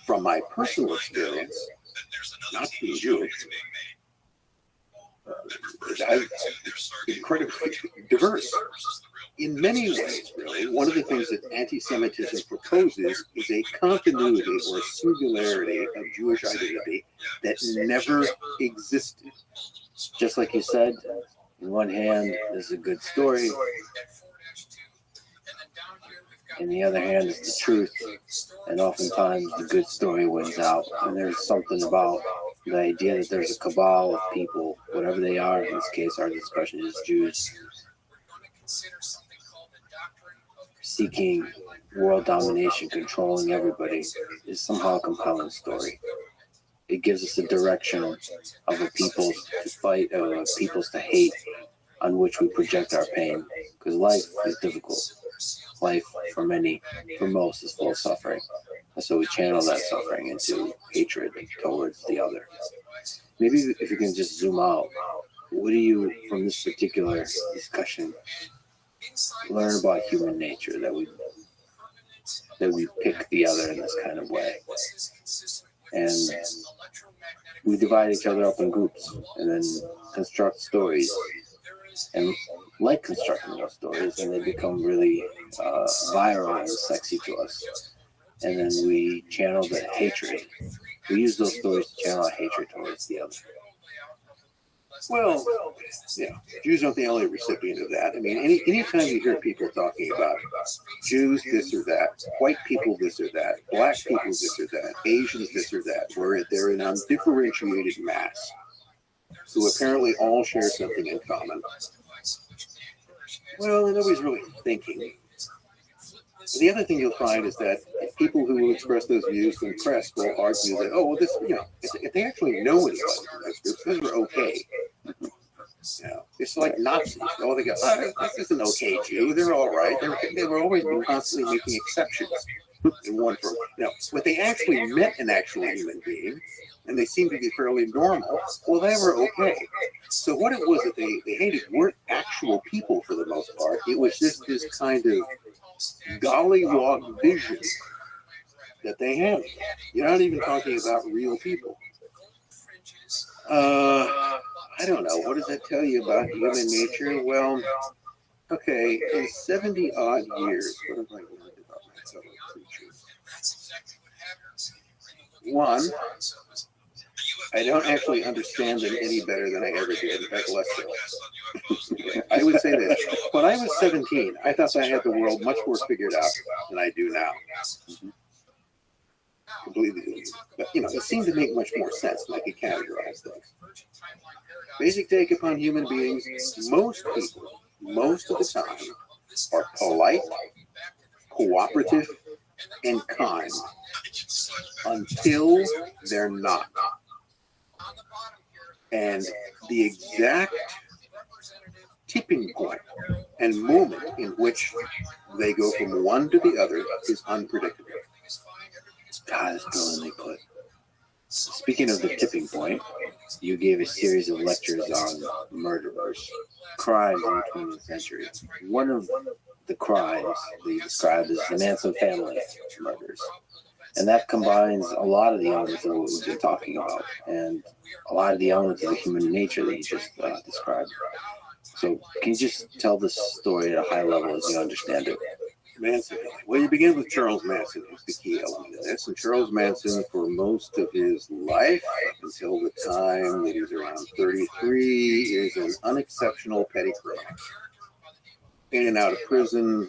From my personal experience, not being Jewish, I'm incredibly diverse. In many ways, really, one of the things that anti-Semitism proposes is a continuity or a singularity of Jewish identity that never existed. Just like you said, in one hand, there's a good story. In the other hand, is the truth. And oftentimes, the good story wins out. And there's something about the idea that there's a cabal of people, whatever they are. In this case, our discussion is Jews, seeking world domination, controlling everybody, is somehow a compelling story. It gives us a direction of a people to fight, of peoples to hate, on which we project our pain. Because life is difficult. Life, for most, is full of suffering. And so we channel that suffering into hatred towards the other. Maybe if you can just zoom out, what do you, from this particular discussion, learn about human nature that we pick the other in this kind of way, and we divide each other up in groups and then construct stories, and like constructing those stories, and they become really viral and sexy to us, and then we channel the hatred. We use those stories to channel our hatred towards the other. Well, yeah, Jews aren't the only recipient of that. I mean, anytime you hear people talking about Jews this or that, white people this or that, black people this or that, Asians this or that, where they're an undifferentiated mass who apparently all share something in common, well, nobody's really thinking. The other thing you'll find is that people who will express those views in press will argue that, oh, well, this, if they actually know anybody from those groups, those are okay. It's like Nazis. Oh, they go, this is an okay Jew. They're all right. They were always constantly making exceptions. In one for, when they actually met an actual human being, and they seemed to be fairly normal, well, they were okay. So what it was that they hated weren't actual people for the most part. It was just this kind of gollywog vision that they had. You're not even talking about real people. I don't know. What does that tell you about human nature? Well, okay, in 70 odd years, what have I learned about my fellow creatures? One, I don't actually understand them any better than I ever did. In fact, less so. I would say this. When I was 17, I thought I had the world much more figured out than I do now. Completely. But, it seemed to make much more sense when I could categorize things. Basic take upon human beings, most people, most of the time, are polite, cooperative, and kind until they're not. And the exact tipping point and moment in which they go from one to the other is unpredictable. God, that's brilliantly put. Speaking of the tipping point, you gave a series of lectures on murderers, crimes in the 20th century. One of the crimes that you described is the Manson family murders. And that combines a lot of the elements of what we've been talking about and a lot of the elements of the human nature that you just described. So can you just tell this story at a high level as you understand it? Manson. Well, you begin with Charles Manson, who's the key element of this. And Charles Manson, for most of his life, up until the time that he was around 33, is an unexceptional petty criminal. In and out of prison,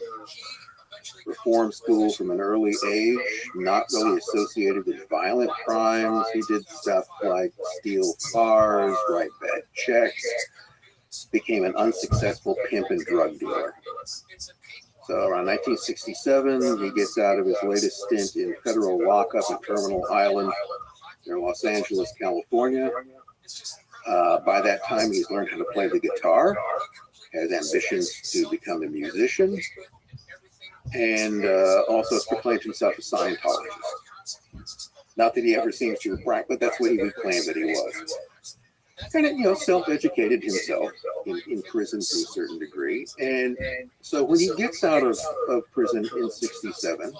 reform school from an early age, not really associated with violent crimes. He did stuff like steal cars, write bad checks, became an unsuccessful pimp and drug dealer. So around 1967, he gets out of his latest stint in federal lockup in Terminal Island near Los Angeles, California. By that time, he's learned how to play the guitar, has ambitions to become a musician, and also has proclaimed himself a Scientologist. Not that he ever seems to have bragged, but that's what he would claim that he was. And, self-educated himself in prison to a certain degree. And so when he gets out of prison in 67,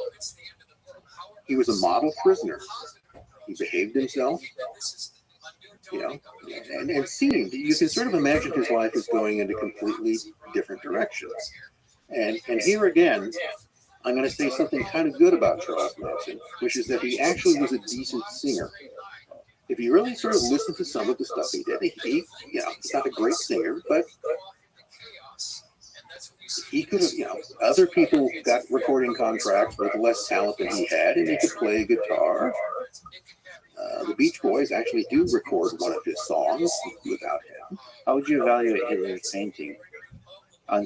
he was a model prisoner. He behaved himself, and seemed, you can sort of imagine his life is going into completely different directions. And here again, I'm going to say something kind of good about Charles Manson, which is that he actually was a decent singer. If you really sort of listen to some of the stuff he did, he's not a great singer, but he could have, other people got recording contracts with less talent than he had, and he could play guitar. The Beach Boys actually do record one of his songs without him. How would you evaluate Hitler's painting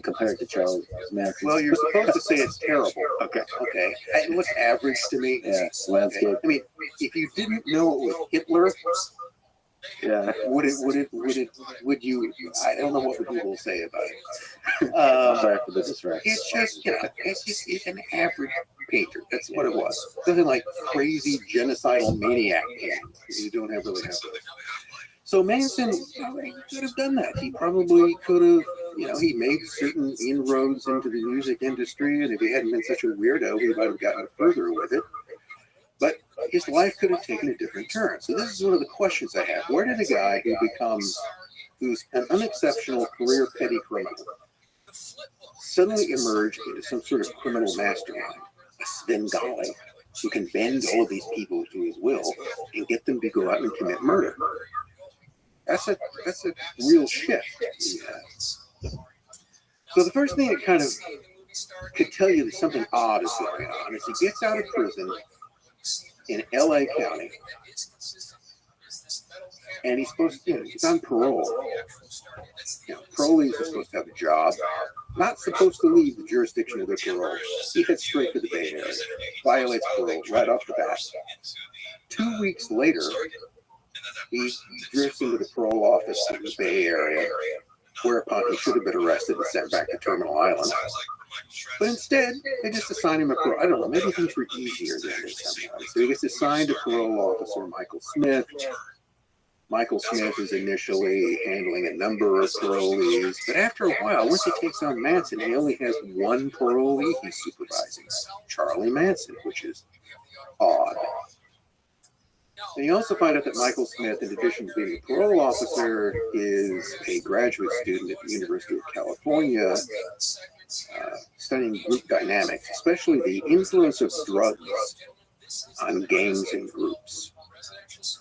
compared to Charles Manson? Well, you're supposed to say it's terrible. Okay. It looks average to me. Yeah, landscape. I mean, if you didn't know it was Hitler, yeah, would you? I don't know what the people will say about it. Sorry for the distraction. It's just, it's an average painter. That's what it was. Nothing like crazy genocidal maniac painting. You don't really have to. So Manson could have done that. He probably could have, he made certain inroads into the music industry, and if he hadn't been such a weirdo, he might have gotten further with it. But his life could have taken a different turn. So this is one of the questions I have. Where did a guy who's an unexceptional career petty criminal, suddenly emerge into some sort of criminal mastermind, a Svengali, who can bend all of these people to his will and get them to go out and commit murder? That's a real shift. Yeah. So the first thing that kind of could tell you that something odd is going on is he gets out of prison in LA County, and he's supposed to, he's on parole. Parolees are supposed to have a job, not supposed to leave the jurisdiction of their parole. He heads straight to the Bay Area, violates parole right off the bat. 2 weeks later, he drifts into the parole office in the Bay Area, whereupon he should have been arrested and sent back to Terminal Island. But instead, they just assign him a parole. I don't know, maybe things were easier then or something. So he gets assigned to parole officer Michael Smith. Michael Smith is initially handling a number of parolees, but after a while, once he takes on Manson, he only has one parolee he's supervising, Charlie Manson, which is odd. And you also find out that Michael Smith, in addition to being a parole officer, is a graduate student at the University of California, studying group dynamics, especially the influence of drugs on gangs and groups.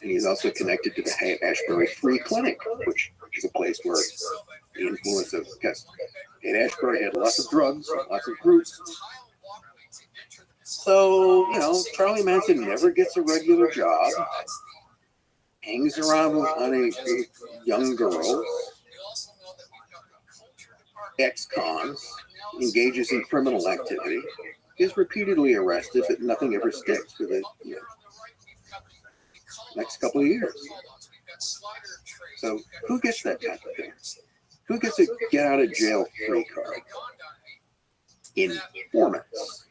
And he's also connected to the Haight-Ashbury Free Clinic, which is a place where the influence of, because Haight-Ashbury had lots of drugs, lots of groups. So, you know, Charlie Manson never gets a regular job, hangs around with a young girl, ex-cons, engages in criminal activity, is repeatedly arrested, but nothing ever sticks for the next couple of years. So who gets that type of thing? Who gets a get out of jail free card? Informants.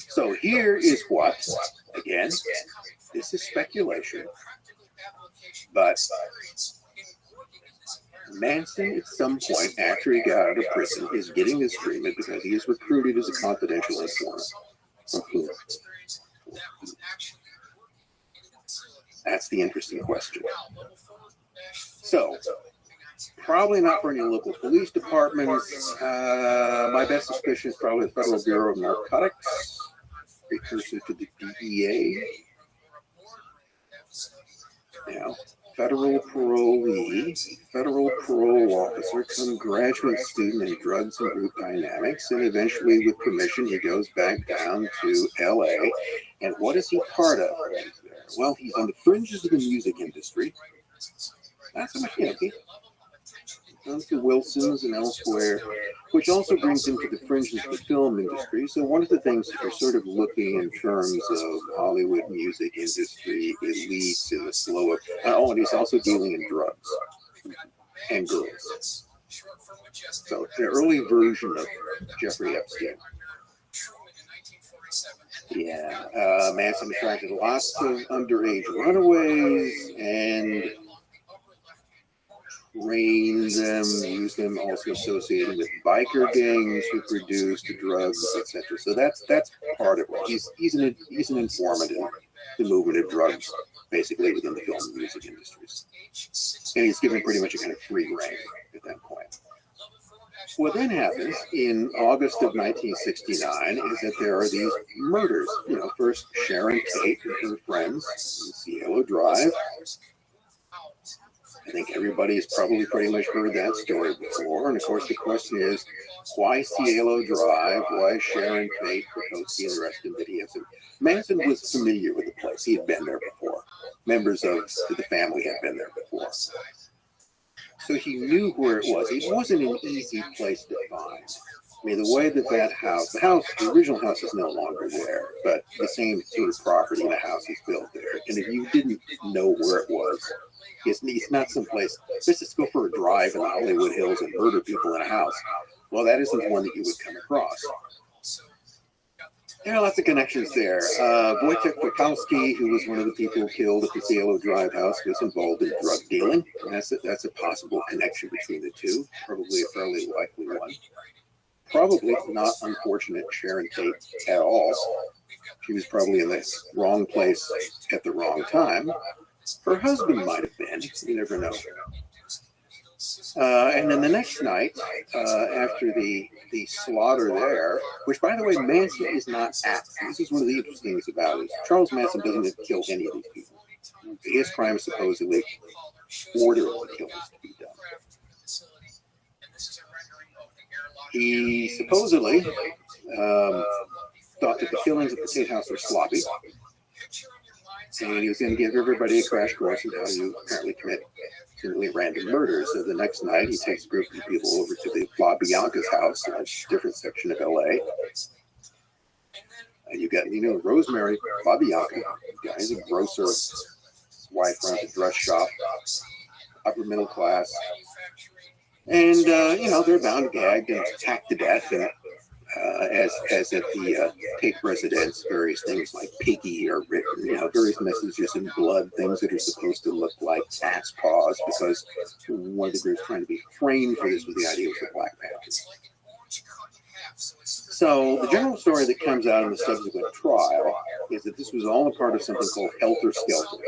So here is what, again, this is speculation, but Manson at some point after he got out of prison is getting this treatment because he is recruited as a confidential informant. From whom? That's the interesting question. So, probably not for any local police departments. My best suspicion is probably the Federal Bureau of Narcotics, precursor to the DEA. Now, federal parolee, federal parole officer, some graduate student in drugs and group dynamics, and eventually, with permission, he goes back down to LA. And what is he part of? Well, he's on the fringes of the music industry. Not so much, he comes to Wilson's and elsewhere, which also brings him to the fringes of the film industry. So one of the things that you're sort of looking in terms of Hollywood music industry elites in the flow of, and he's also dealing in drugs and girls. So the early version of Jeffrey Epstein. Yeah, Manson attracted lots of underage runaways and trained them, used them, also associated with biker gangs who produced drugs, etc. So that's part of it. He's an informant in the movement of drugs, basically within the film and music industries, and he's given pretty much a kind of free rein at that point. What then happens in August of 1969 is that there are these murders. First Sharon Tate and her friends in Cielo Drive. I think everybody's probably pretty much heard that story before. And of course, the question is, why Cielo Drive? Why Sharon Tate? Because the rest of it. Manson was familiar with the place. He had been there before. Members of the family had been there before. So he knew where it was. It wasn't an easy place to find. I mean, the way that house, the original house is no longer there, but the same sort of property and the house is built there. And if you didn't know where it was, it's not someplace, just go for a drive in the Hollywood Hills and murder people in a house. Well, that isn't one that you would come across. There are lots of connections there. Wojciech Wachowski, who was one of the people killed at the Cielo Drive house, was involved in drug dealing. And that's a possible connection between the two, probably a fairly likely one. Probably not unfortunate Sharon Tate at all. She was probably in the wrong place at the wrong time. Her husband might have been. You never know. And then the next night, after the slaughter there, which, by the way, Manson is not at. This is one of the interesting things about it. Charles Manson doesn't kill any of these people. His crime is supposedly ordering the killings to be done. He supposedly thought that the killings at the Tate House were sloppy, and he was going to give everybody a crash course in how you apparently commit seemingly random murders. So the next night, he takes a group of people over to the La Bianca's house in a different section of LA. And you got, Rosemary La Bianca, guy's a grocer, wife runs a dress shop, upper middle class. And, they're bound, gagged, and hacked to death. And as at the Tate residence, various things like piggy are written, various messages in blood, things that are supposed to look like cat's paws, because one of the groups trying to be framed for this was the idea of the Black Panthers. So the general story that comes out in the subsequent trial is that this was all a part of something called Helter Skelter,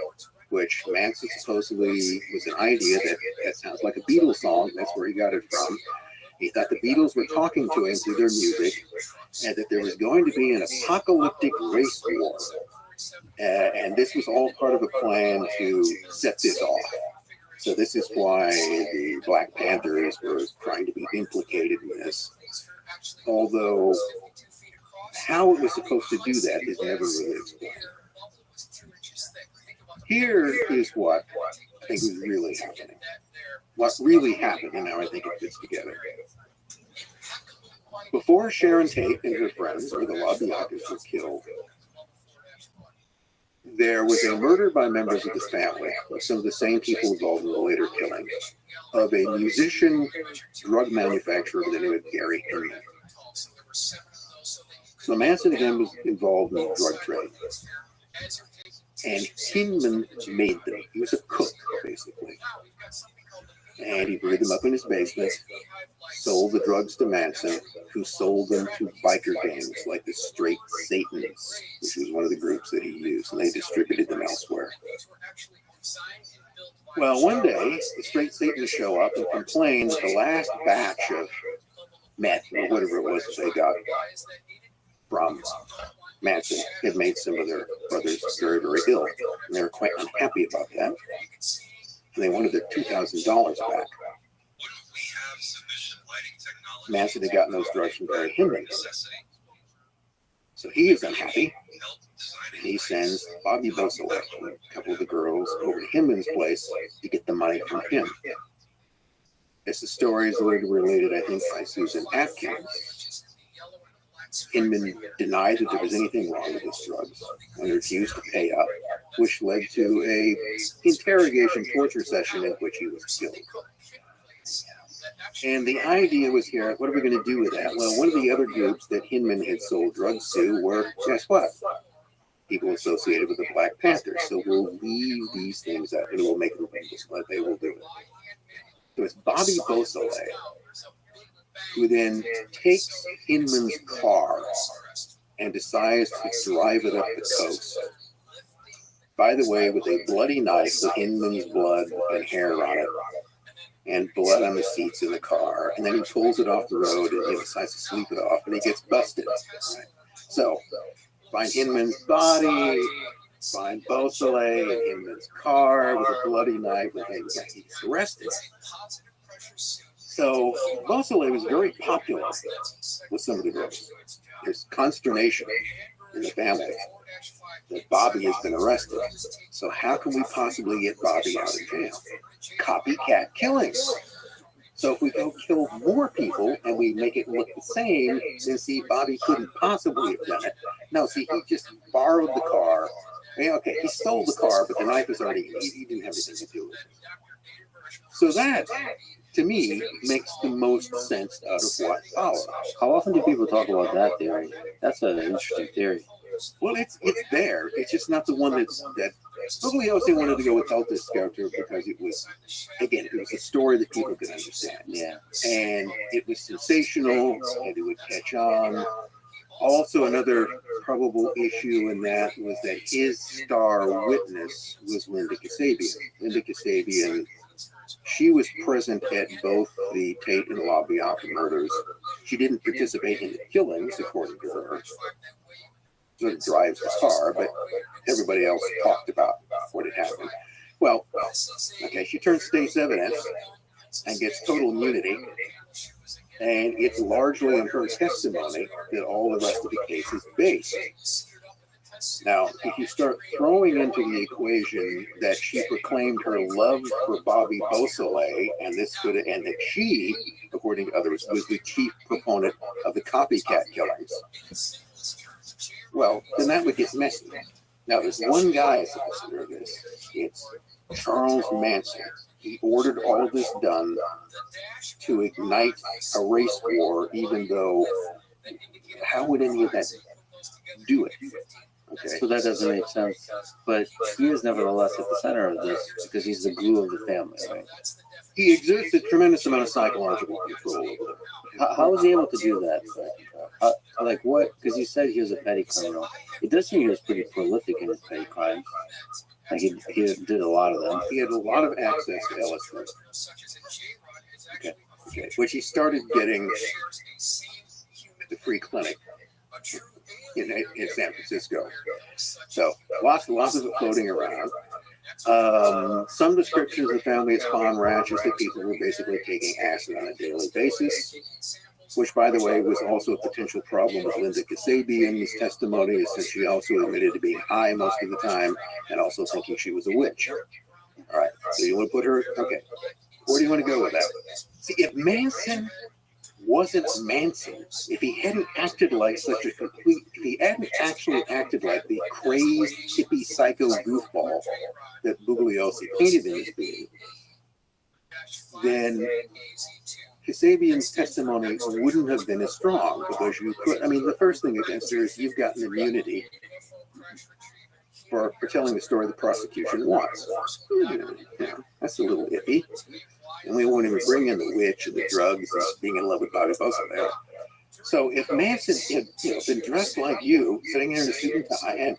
which Manson supposedly was an idea that sounds like a Beatles song. That's where he got it from. He thought the Beatles were talking to him through their music, and that there was going to be an apocalyptic race war. And this was all part of a plan to set this off. So this is why the Black Panthers were trying to be implicated in this. Although how it was supposed to do that is never really explained. Here is what I think was really happening. What really happened, and now I think it fits together. Before Sharon Tate and her friends, or the La Biancas, were killed, there was a murder by members of the family, of some of the same people involved in the later killing, of a musician, drug manufacturer by the name of Gary Hinman. So Manson again was involved in the drug trade. And Hinman made them. He was a cook, basically. And he brewed them up in his basement, sold the drugs to Manson, who sold them to biker gangs like the Straight Satanists, which was one of the groups that he used, and they distributed them elsewhere. Well, one day, the Straight Satanists show up and complain that the last batch of meth, or whatever it was that they got from Manson, had made some of their brothers very, very ill. And they were quite unhappy about that. And they wanted their $2,000 back. Manson had gotten those drugs from Gary Hinman. So he is unhappy. And he sends Bobby Beausoleil and a couple of the girls over to Hinman's place to get the money from him. As the story is later related, I think, by Susan Atkins, Hinman denied that there was anything wrong with his drugs and refused to pay up, which led to a interrogation torture session in which he was killed. And the idea was here, what are we going to do with that? Well, one of the other groups that Hinman had sold drugs to were, guess what? People associated with the Black Panthers. So we'll leave these things out and we'll make them famous, but they will do it. So it's Bobby Beausoleil, who then takes Hinman's car and decides to drive it up the coast. By the way, with a bloody knife with Hinman's blood and hair on it, and blood on the seats in the car. And then he pulls it off the road and he decides to sleep it off, and he gets busted. Right? So, find Hinman's body, find Beausoleil in Hinman's car with a bloody knife, and he's arrested. So Beausoleil was very popular with some of the groups. There's consternation in the family that Bobby has been arrested. So how can we possibly get Bobby out of jail? Copycat killings. So if we go kill more people and we make it look the same, then see, Bobby couldn't possibly have done it. No, see, he just borrowed the car. Yeah, okay, he stole the car, but the knife was already, he didn't have anything to do with it. So that, to me, makes the most sense out of what followed. How often do people talk about that theory? That's an interesting theory. Well, it's there. It's just not the one that Bugliosi wanted to go with Helter Skelter because it was, again, it was a story that people could understand. Yeah. And it was sensational, and it would catch on. Also, another probable issue in that was that his star witness was Linda Kasabian. Linda Kasabian, she was present at both the Tate and La Bianca murders. She didn't participate in the killings, according to her. sort of drives the car, but everybody else talked about what had happened. Well, okay, she turns state's evidence and gets total immunity, and it's largely in her testimony that all the rest of the case is based. Now, if you start throwing into the equation that she proclaimed her love for Bobby Beausoleil, and that she, according to others, was the chief proponent of the copycat killings, well, then that would get messy. Now, there's one guy as a listener of this. It's Charles Manson. He ordered all of this done to ignite a race war, even though how would any of that do it? Okay. So that doesn't make sense. But he is nevertheless at the center of this because he's the glue of the family, right? He exerts a tremendous amount of psychological control over them. How was he able to do that? Like what? Because you said he was a petty criminal. It does seem he was pretty prolific in his petty crimes. Like he did a lot of them. He had a lot of access to LSD. Okay. Which he started getting at the free clinic in San Francisco. So lots of it floating around. Some descriptions of the family as Pond Ranch is that people were basically taking acid on a daily basis, which, by the way, was also a potential problem with Linda Kasabian's testimony, since she also admitted to being high most of the time and also thinking she was a witch. All right, so you want to put her, okay, where do you want to go with that? See, if Manson wasn't Manson, if he hadn't acted like such a complete, if he hadn't actually acted like the crazed, hippie, psycho goofball that Bugliosi painted him as being, then Kasabian's testimony wouldn't have been as strong, because you could, I mean, the first thing against her is you've gotten immunity for telling the story the prosecution wants. That's a little iffy. And we won't even bring in the witch and the drugs and being in love with Bobby Beausoleil. So if Manson had been dressed like you, sitting there in a suit and tie, and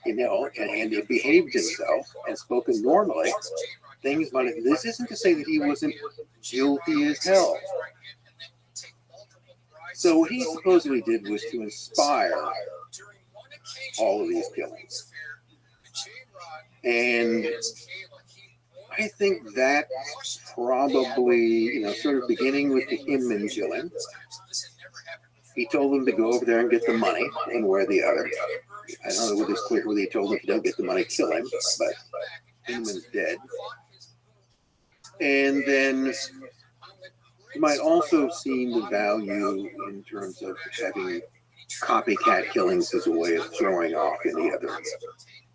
had behaved himself and spoken normally, things might have. This isn't to say that he wasn't guilty as hell. So what he supposedly did was to inspire all of these killings. And I think that's probably, sort of beginning with the Hinman killing. He told them to go over there and get the money, one way or the other. I don't know whether it's clear whether he told them if you don't get the money, kill him, but Hinman's dead. And then you might also see the value in terms of having copycat killings as a way of throwing off any other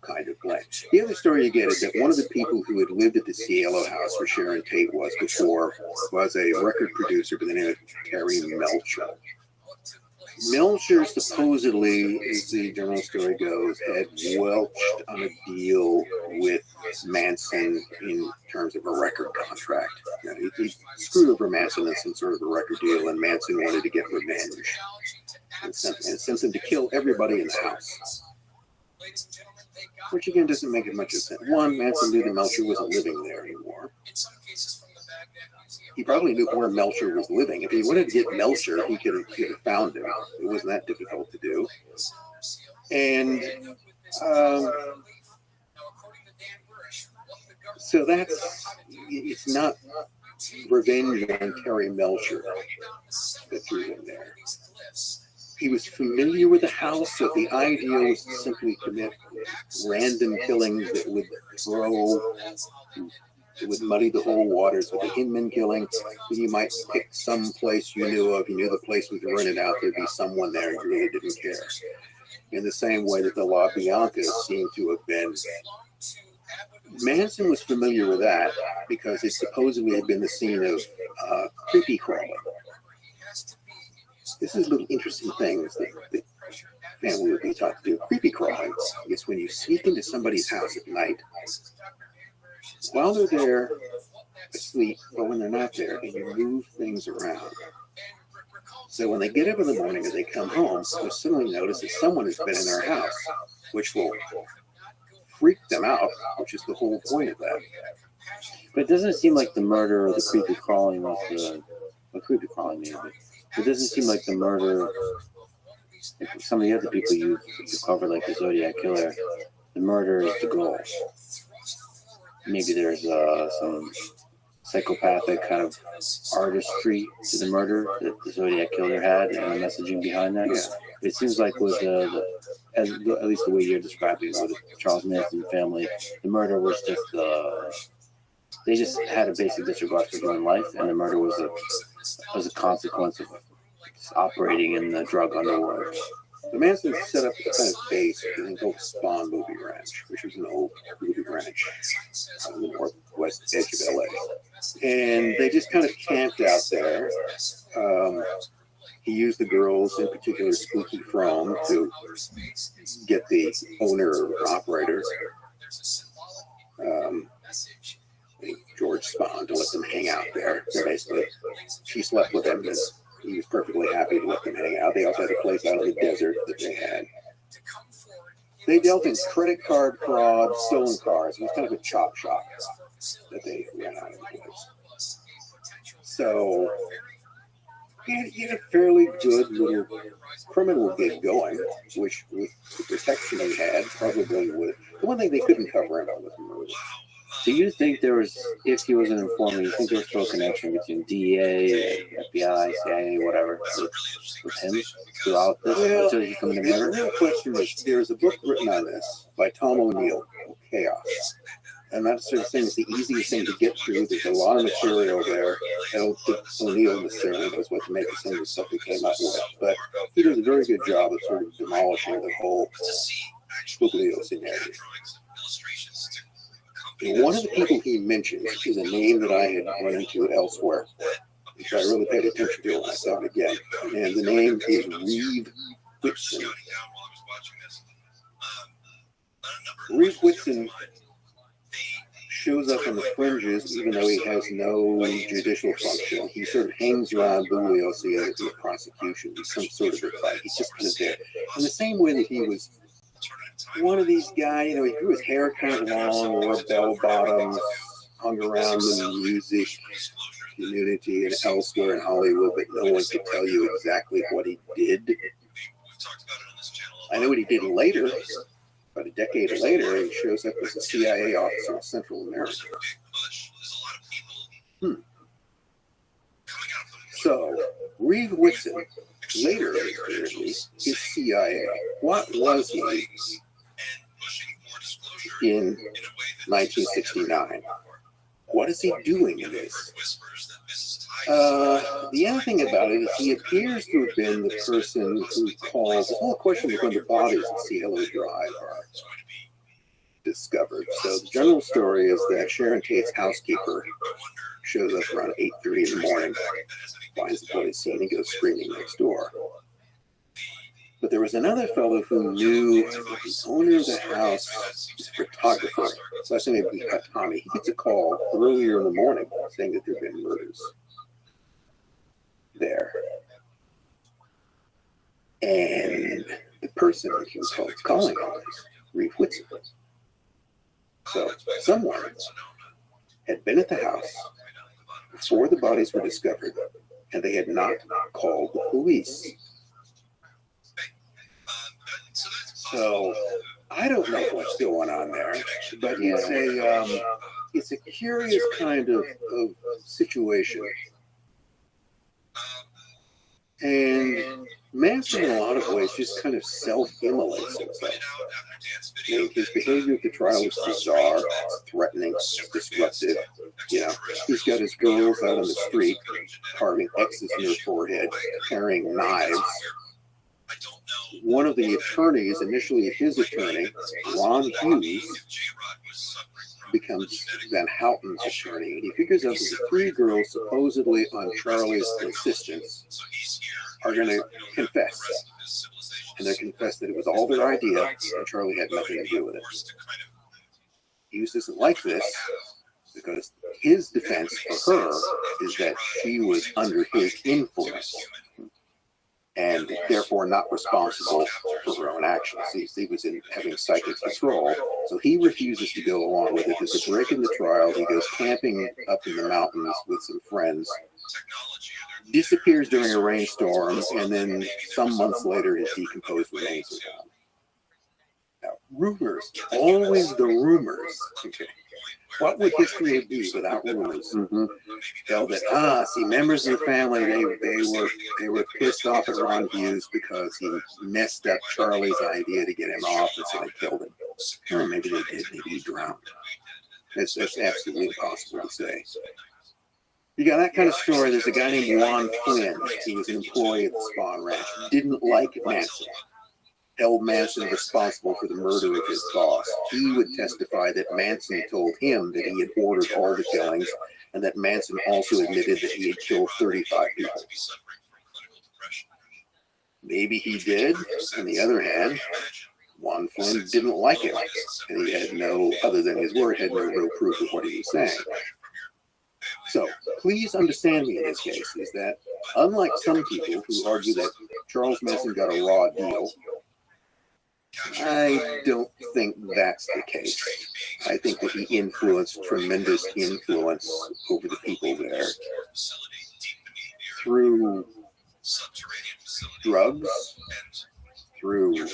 kind of blame. The other story you get is that one of the people who had lived at the Cielo house where Sharon Tate was before was a record producer by the name of Terry Melcher. Melcher supposedly, as the journal story goes, had welched on a deal with Manson in terms of a record contract. He screwed over Manson in some sort of a record deal, and Manson wanted to get revenge and sent him to kill everybody in the house. Which again doesn't make much sense. One, Manson knew that Melcher wasn't living there anymore. He probably knew where Melcher was living. If he wanted to get Melcher, he could have found him. It wasn't that difficult to do. And so it's not revenge on Terry Melcher that threw him there. He was familiar with the house, so the idea was to simply commit random killings that would muddy the whole waters. With the Hinman killing, you might pick some place you knew of. You knew the place was rented out. There'd be someone there. You really didn't care. In the same way that the La Bianca seemed to have been. Manson was familiar with that because it supposedly had been the scene of creepy crawling. This is little interesting things that the family would be taught to do. Creepy crawling is when you sneak into somebody's house at night while they're there asleep, but when they're not there, and you move things around. So when they get up in the morning and they come home, they'll suddenly notice that someone has been in their house, which will freak them out, which is the whole point of that. But it doesn't seem like the murder or the creepy crawling was the creepy crawling maybe. It doesn't seem like the murder some of the other people you cover, like the Zodiac Killer, the murder is the goal. Maybe there's some psychopathic kind of artistry to the murder that the Zodiac Killer had, and the messaging behind that. Yeah. It seems like with at least the way you're describing with Charles Manson family, the murder was just they just had a basic disregard for human life, and the murder was a consequence of operating in the drug underworld. The Mansons set up a kind of base in the Spawn Movie Ranch, which was an old movie ranch on the northwest edge of LA. And they just kind of camped out there. He used the girls, in particular Squeaky Frome, to get the owner or operator, George Spahn, to let them hang out there. So basically, she slept with him, and he was perfectly happy to let them hang out. They also had a place out in the desert that they had. They dealt in credit card fraud, stolen cars. It was kind of a chop shop that they ran out of the place. So he had a fairly good little criminal gig going, which with the protection he had probably would. The one thing they couldn't cover him on was murder. Do you think there was, if he was an informant, you think there was still a connection between DEA, FBI, CIA, whatever, with him throughout this until he committed murder? The real question is, there's a book written on this by Tom O'Neill, Chaos. And that sort of thing is the easiest thing to get through. There's a lot of material there. I don't think O'Neill necessarily knows what to make of some of the stuff he came up with. But he does a very good job of sort of demolishing the whole Bugliosi narrative. One of the people he mentions is a name that I had run into elsewhere, which I really paid attention to when I saw it again. And the name is Reeve Whitson. Reeve Whitson shows up on the fringes, even though he has no judicial function. He sort of hangs around Bugliosi in the prosecution. He's some sort of a fight. He's just kind of there. In the same way that he was one of these guys, he grew his hair kind of long, wore bell bottoms, hung around the music community and elsewhere in Hollywood, but no one could tell you exactly what he did. I know what he did later. About a decade later, he shows up as a CIA officer in Central America. So, Reeve Whitson, later apparently, is CIA. What was he in 1969? What is he doing in this? The other thing about it is he appears to have been the person who calls. The whole question is when the bodies at Cielo Drive are discovered. So the general story is that Sharon Tate's housekeeper shows up around 8:30 in the morning, finds the body scene, and goes screaming next door. But there was another fellow who knew the owner of the house, his photographer. So I think it would be Tommy. He gets a call earlier in the morning saying that there have been murders there. And the person he was calling on is Reeve Whitson. So someone had been at the house before the bodies were discovered, and they had not called the police. So I don't know what's going on there, but it's a curious kind of situation. And Manson, in a lot of ways, just kind of self-immolates himself. His behavior at the trial is bizarre, threatening, disruptive. He's got his girls out on the street, carving X's in their forehead, carrying knives. One of the attorneys, initially his attorney, Ron Hughes, becomes Van Houten's attorney, and he figures out that the three girls, supposedly on Charlie's insistence, are going to confess. And they confess that it was all their idea, and Charlie had nothing to do with it. Hughes doesn't like this, because his defense for her is that she was under his influence, and therefore not responsible for her own actions. He was having psychic control, so he refuses to go along with it. There's a break in the trial. He goes camping up in the mountains with some friends. disappears during a rainstorm, and then some months later his decomposed remains are found. Now, rumors, always the rumors. Okay. What would history be without rumors? Mm-hmm. Tell that see, members of the family they were pissed off at Ron Hughes because he messed up Charlie's idea to get him off, and so they killed him. Or maybe they did. Maybe he drowned. That's absolutely impossible to say. You got that kind of story. There's a guy named Juan Flynn. He was an employee at the Spawn Ranch. Didn't like Manson. Held Manson responsible for the murder of his boss. He would testify that Manson told him that he had ordered all the killings, and that Manson also admitted that he had killed 35 people. Maybe he did. On the other hand, Juan Flynn didn't like him, and he had no, other than his word, had no real proof of what he was saying. So, please understand me in this case, is that unlike some people who argue that Charles Manson got a raw deal, I don't think that's the case. I think that he influenced tremendous influence over the people there through drugs, through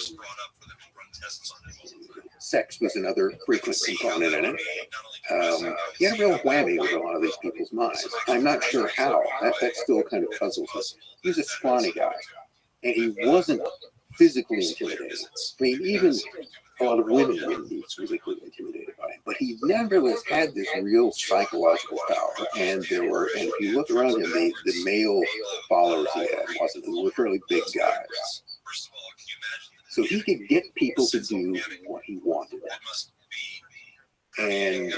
sex was another frequent component in it. He had a real whammy over a lot of these people's minds. I'm not sure how. That still kind of puzzles me. He was a scrawny guy, and he wasn't physically intimidating. I mean, even a lot of women wouldn't be physically intimidated by him, but he nevertheless had this real psychological power. And if you look around him, the male followers he had were fairly big guys. So he could get people to do what he wanted. And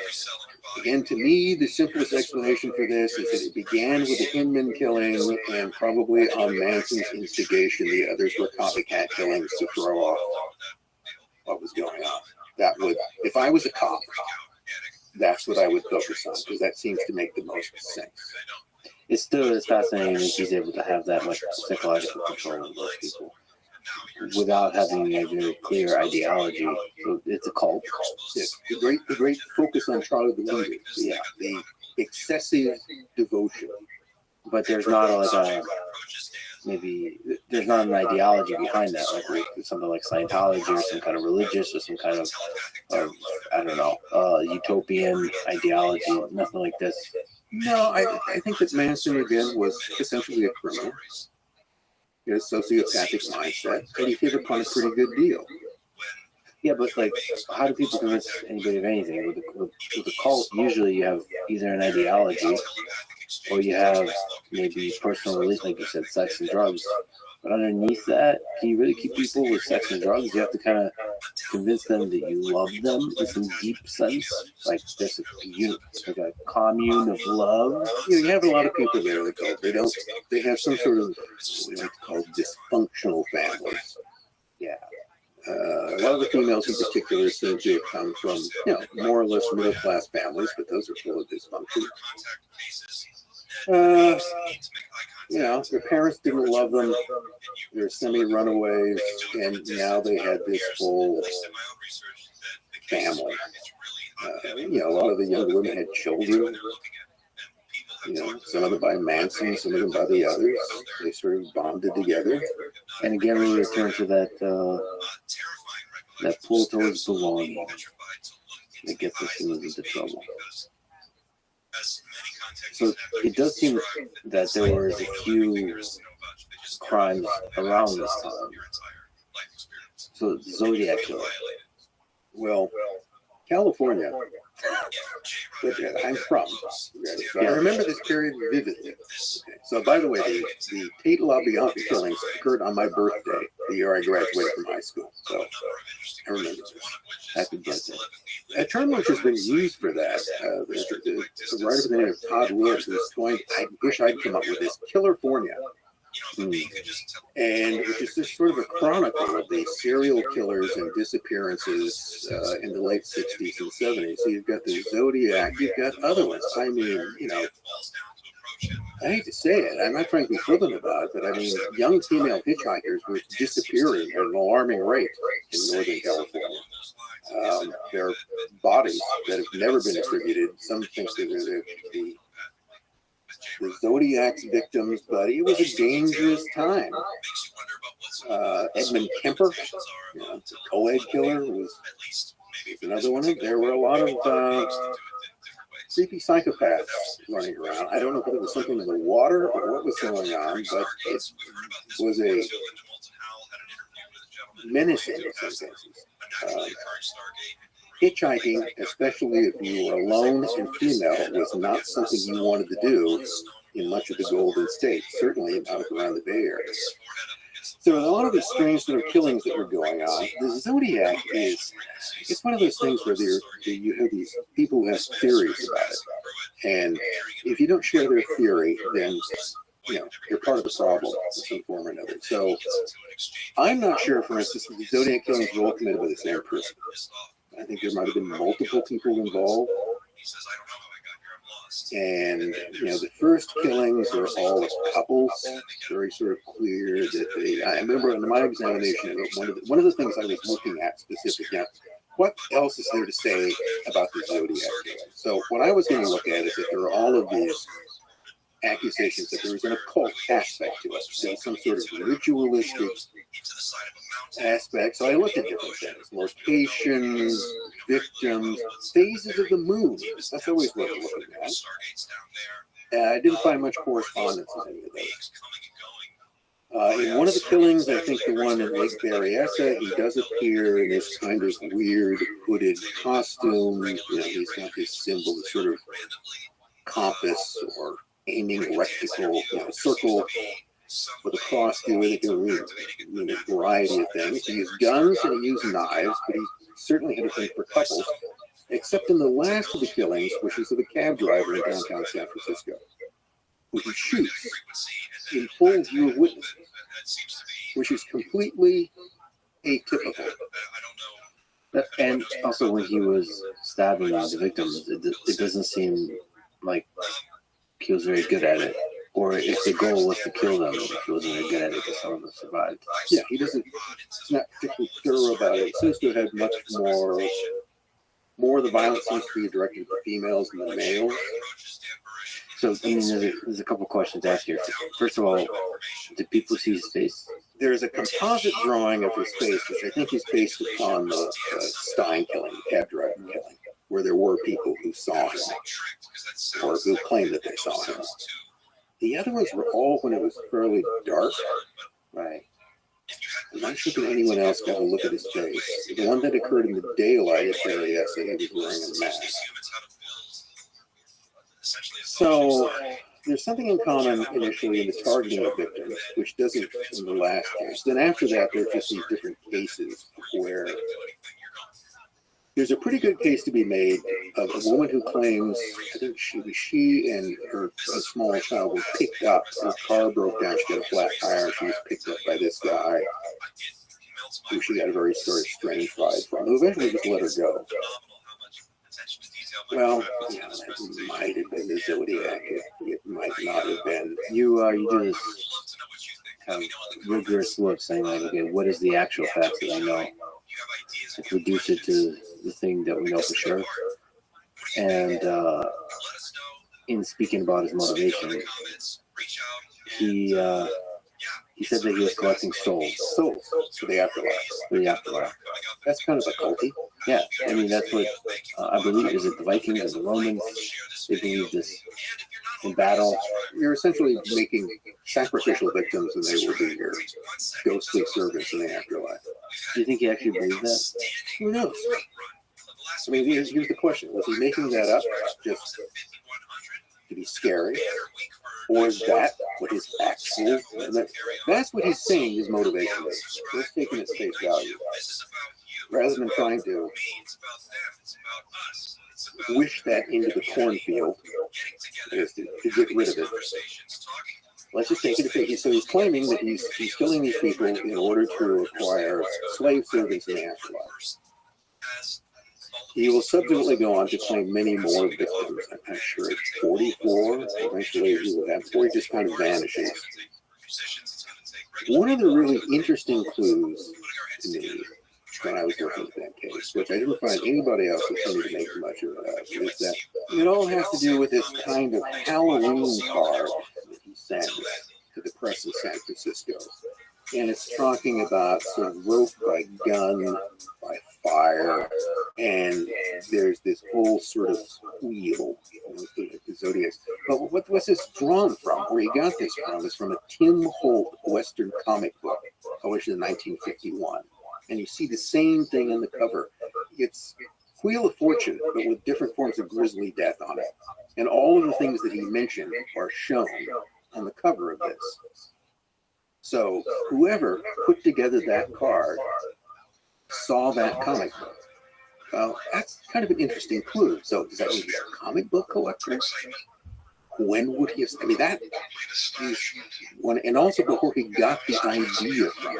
again, to me, the simplest explanation for this is that it began with the Hinman killing, and probably on Manson's instigation, the others were copycat killings to throw off what was going on. That would, if I was a cop, that's what I would focus on, because that seems to make the most sense. It still is fascinating that he's able to have that much psychological control of those people without having a very clear ideology. So it's a cult. Yes, the great focus on Charlie the Leader. Yeah, the excessive devotion. But there's not there's not an ideology behind that, like something like Scientology or some kind of religious or some kind of I don't know, utopian ideology. Nothing like this. No, I think that Manson again was essentially a criminal. He had a sociopathic mindset, and he hit upon a pretty good deal. Yeah, but like, how do people convince anybody of anything? With a cult, usually you have either an ideology or you have maybe personal release, like you said, sex and drugs. But underneath that, can you really keep people with sex and drugs? You have to kind of convince them that you love them in some deep sense, like there's like a commune of love. You have a lot of people there that they have some sort of what we like to call dysfunctional families. Yeah. A lot of the females in particular seem to have come from, more or less middle class families, but those are full of dysfunction. Their parents didn't love them. They're semi-runaways, and now they had this whole family. A lot of the younger women had children. Some of them by Manson, some of them by the others. They sort of bonded together. And again, we return to that pull towards belonging that gets us into trouble. So it does seem that there was a few crimes around this time. So Zodiac Killer. Well, California, which I'm from. So I remember this period vividly. Okay. So, by the way, the Tate LaBianca killings occurred on my birthday, the year I graduated from high school. So I remember this. Happy birthday. A term which has been used for that, the writer by the name of Todd Wood, who's going, I wish I'd come up with this, Killerfornia. And which is just sort of a chronicle of the serial killers and disappearances in the late 60s and 70s. So you've got the Zodiac, you've got other ones. I mean, I hate to say it, I'm not trying to be flippant about it, but I mean, young female hitchhikers were disappearing at an alarming rate in Northern California. There are bodies that have never been attributed. Some think that the Zodiac's victims, but it was a dangerous time. Edmund Kemper, the co-ed killer, was another one. There were a lot of creepy psychopaths running around. I don't know if it was something in the water or what was going on, but it was a menacing in some cases. Hitchhiking, especially if you were alone and female, was not something you wanted to do in much of the Golden State, certainly not around the Bay Area. So there were a lot of these strange sort of killings that were going on. The Zodiac is, it's one of those things where you have these people who have theories about it. And if you don't share their theory, then you're part of the problem in some form or another. So I'm not sure, for instance, that the Zodiac killings were all committed by the same person. I think there might have been multiple people involved. And, the first killings are all couples. It's very sort of clear that I remember in my examination, one of the things I was looking at specifically, what else is there to say about the Zodiac killing? So what I was going to look at is that there are all of these accusations that there was an occult aspect to it. There was some sort of ritualistic aspect. So I looked at different things: locations, victims, phases of the moon. That's always what I'm looking at. I didn't find much correspondence in any of those. In one of the killings, I think the one in Lake Berryessa, he does appear in this kind of weird hooded costume. He's got this symbol, this sort of compass or aiming reticle, circle with a cross through it. It can mean a variety of things. He used guns and he used knives, but he certainly had a thing for couples, except in the last of the killings, which is of a cab driver in downtown San Francisco, who he shoots in full view of witnesses, which is completely atypical. And also, when he was stabbing the victims, it doesn't seem like he was very good at it. Or if the goal was to kill them, he wasn't very good at it because some of them survived. Yeah, he's not particularly thorough about it. It seems to have much more of the violence seems to be directed at the females than the males. So, there's a couple questions to ask here. First of all, did people see his face? There's a composite drawing of his face, which I think is based upon the Stein killing, the cab driver killing, where there were people who saw him, or who claimed that they saw him. The other ones were all when it was fairly dark. Right. I'm not sure that anyone else got a look at his face. The one that occurred in the daylight at Berryessa, he was wearing a mask. So there's something in common initially in the targeting of victims, which doesn't in the last case. Then after that, there are just these different cases where there's a pretty good case to be made of a woman who claims, I think she and her small child were picked up. Her car broke down. She got a flat tire. And she was picked up by this guy, who she got a very sort of strange ride from, who eventually just let her go. Well, that might have been the Zodiac. It might not have been. You do this kind of rigorous look, saying like, okay, what is the actual facts that I know? Like, reduce it to the thing that we know for sure. And in speaking about his motivation, he said that he was collecting souls for the afterlife. That's kind of a culty. Yeah, that's what I believe. Is it the Vikings or the Romans? They believe this in battle. You're essentially making sacrificial victims, and they will be your ghostly servants in the afterlife. Do you think he actually believed that? Who knows? Here's the question: was he making that up just to be scary, or is that what his actual? That's what he's saying his motivation is. Let's take it at face value, rather than trying to wish that into the cornfield, to get rid of it. Let's just take it at face. So he's claiming that he's killing these people in order to acquire slave servants in the afterlife. He will subsequently go on to claim many more victims. I'm not sure it's 44. Eventually he will have 40, just kind of vanishes. One of the really interesting clues to me when I was looking at that case, which I didn't find anybody else was trying to make much of it, is that it all has to do with this kind of Halloween card that he sent to the press in San Francisco. And it's talking about sort of rope by gun, by fire, and there's this whole sort of wheel, the zodiac. But what's this drawn from? Where he got this from is from a Tim Holt Western comic book published in 1951. And you see the same thing on the cover. It's Wheel of Fortune, but with different forms of grisly death on it. And all of the things that he mentioned are shown on the cover of this. So whoever put together that card saw that comic book. Well, that's kind of an interesting clue. So does that mean he's a comic book collector? When would he have? I mean, that is one, and also before he got the idea from,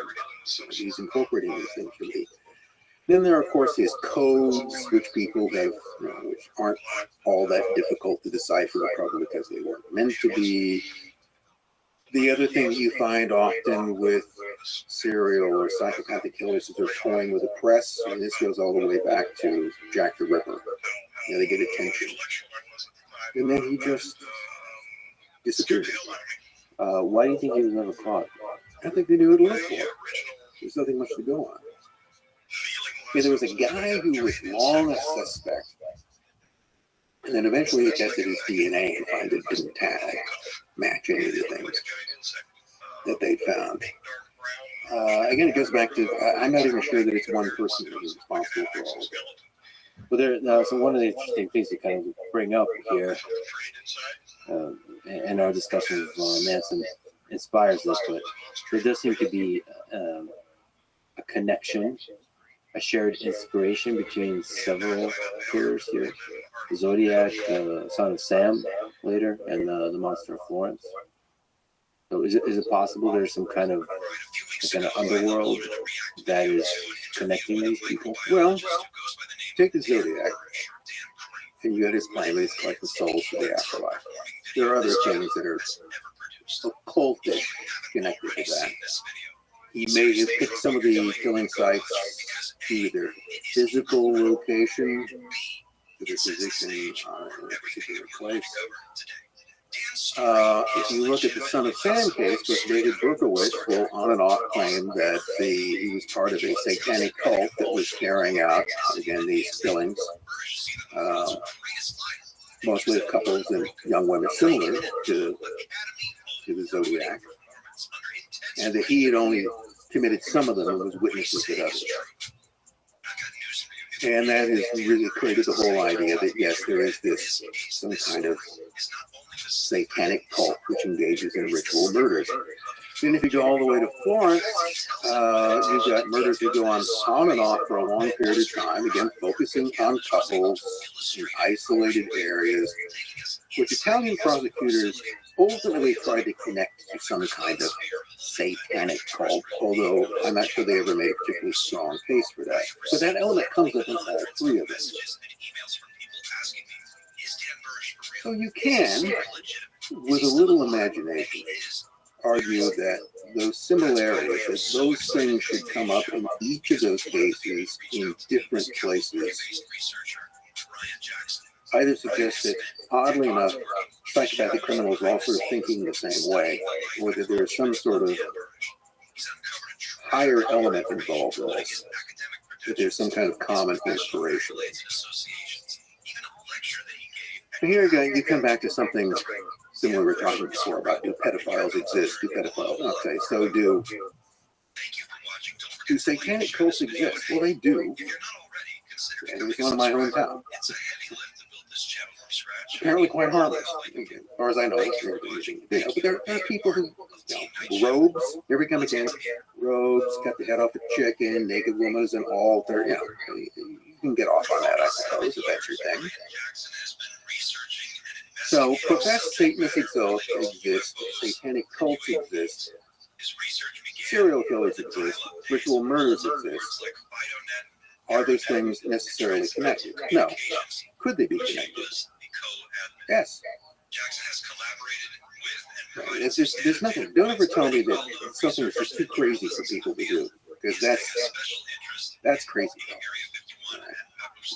he's incorporating these things for me. Then there are, of course, his codes, which people have, which aren't all that difficult to decipher, probably because they weren't meant to be. The other thing you find often with serial or psychopathic killers is they're toying with the press, and this goes all the way back to Jack the Ripper. They get attention. And then he just disappears. Why do you think he was never caught? I think they knew who to look for. There's nothing much to go on. Yeah, there was a guy who was long a suspect, and then eventually he tested his DNA and found it didn't match any of the things that they found. Again, it goes back to, I'm not even sure that it's one person who's responsible for all of it. Well, so one of the interesting things to kind of bring up here in our discussion of Manson inspires this, but there does seem to be a connection, a shared inspiration between several killers here. The Zodiac, Son of Sam later, and the Monster of Florence. So is it possible there's some kind of underworld that is connecting these people? Well, take the Zodiac, and you got his claim that he's collecting souls for the afterlife. There are other things that are occultic connected to that. He may have picked some of the killing sites to their physical location, to their position in a particular place. If you look at the Son of Sam case with David Berkowitz, will on and off claim that he was part of a satanic cult that was carrying out, again, these killings, mostly of couples and young women similar to the Zodiac, and that he had only committed some of them and was witnesses to others. And that has really created the whole idea that, yes, there is this some kind of satanic cult which engages in ritual murders. Then if you go all the way to Florence, you've got murders that go on and off for a long period of time, again, focusing on couples in isolated areas, which Italian prosecutors ultimately tried to connect to some kind of satanic cult, although I'm not sure they ever made a particularly strong case for that. But that element comes up in all three of them. So you can, with a little imagination, argue that those similarities, that those things should come up in each of those cases in different places, either suggest that, oddly enough, psychopathic criminals are all sort of thinking the same way, or that there is some sort of higher element involved in this, that there's some kind of common inspiration. And here again, you come back to something similar we were talking before about, do pedophiles exist? Do pedophiles? Okay, so do satanic cults exist? Well, they do. And it's one of my hometown. Apparently quite harmless, as far as I know. But there are people who, robes, here we come again, robes, cut the head off a chicken, naked woman is an altar, you can get off on that, I suppose, if that's your thing. So, professed Satanists exist, satanic cults exist, serial killers exist, ritual murders exist. Are those things necessarily connected? No. Could they be connected? Yes. There's nothing. Don't ever tell me that something is just too crazy for people to do. because that's crazy.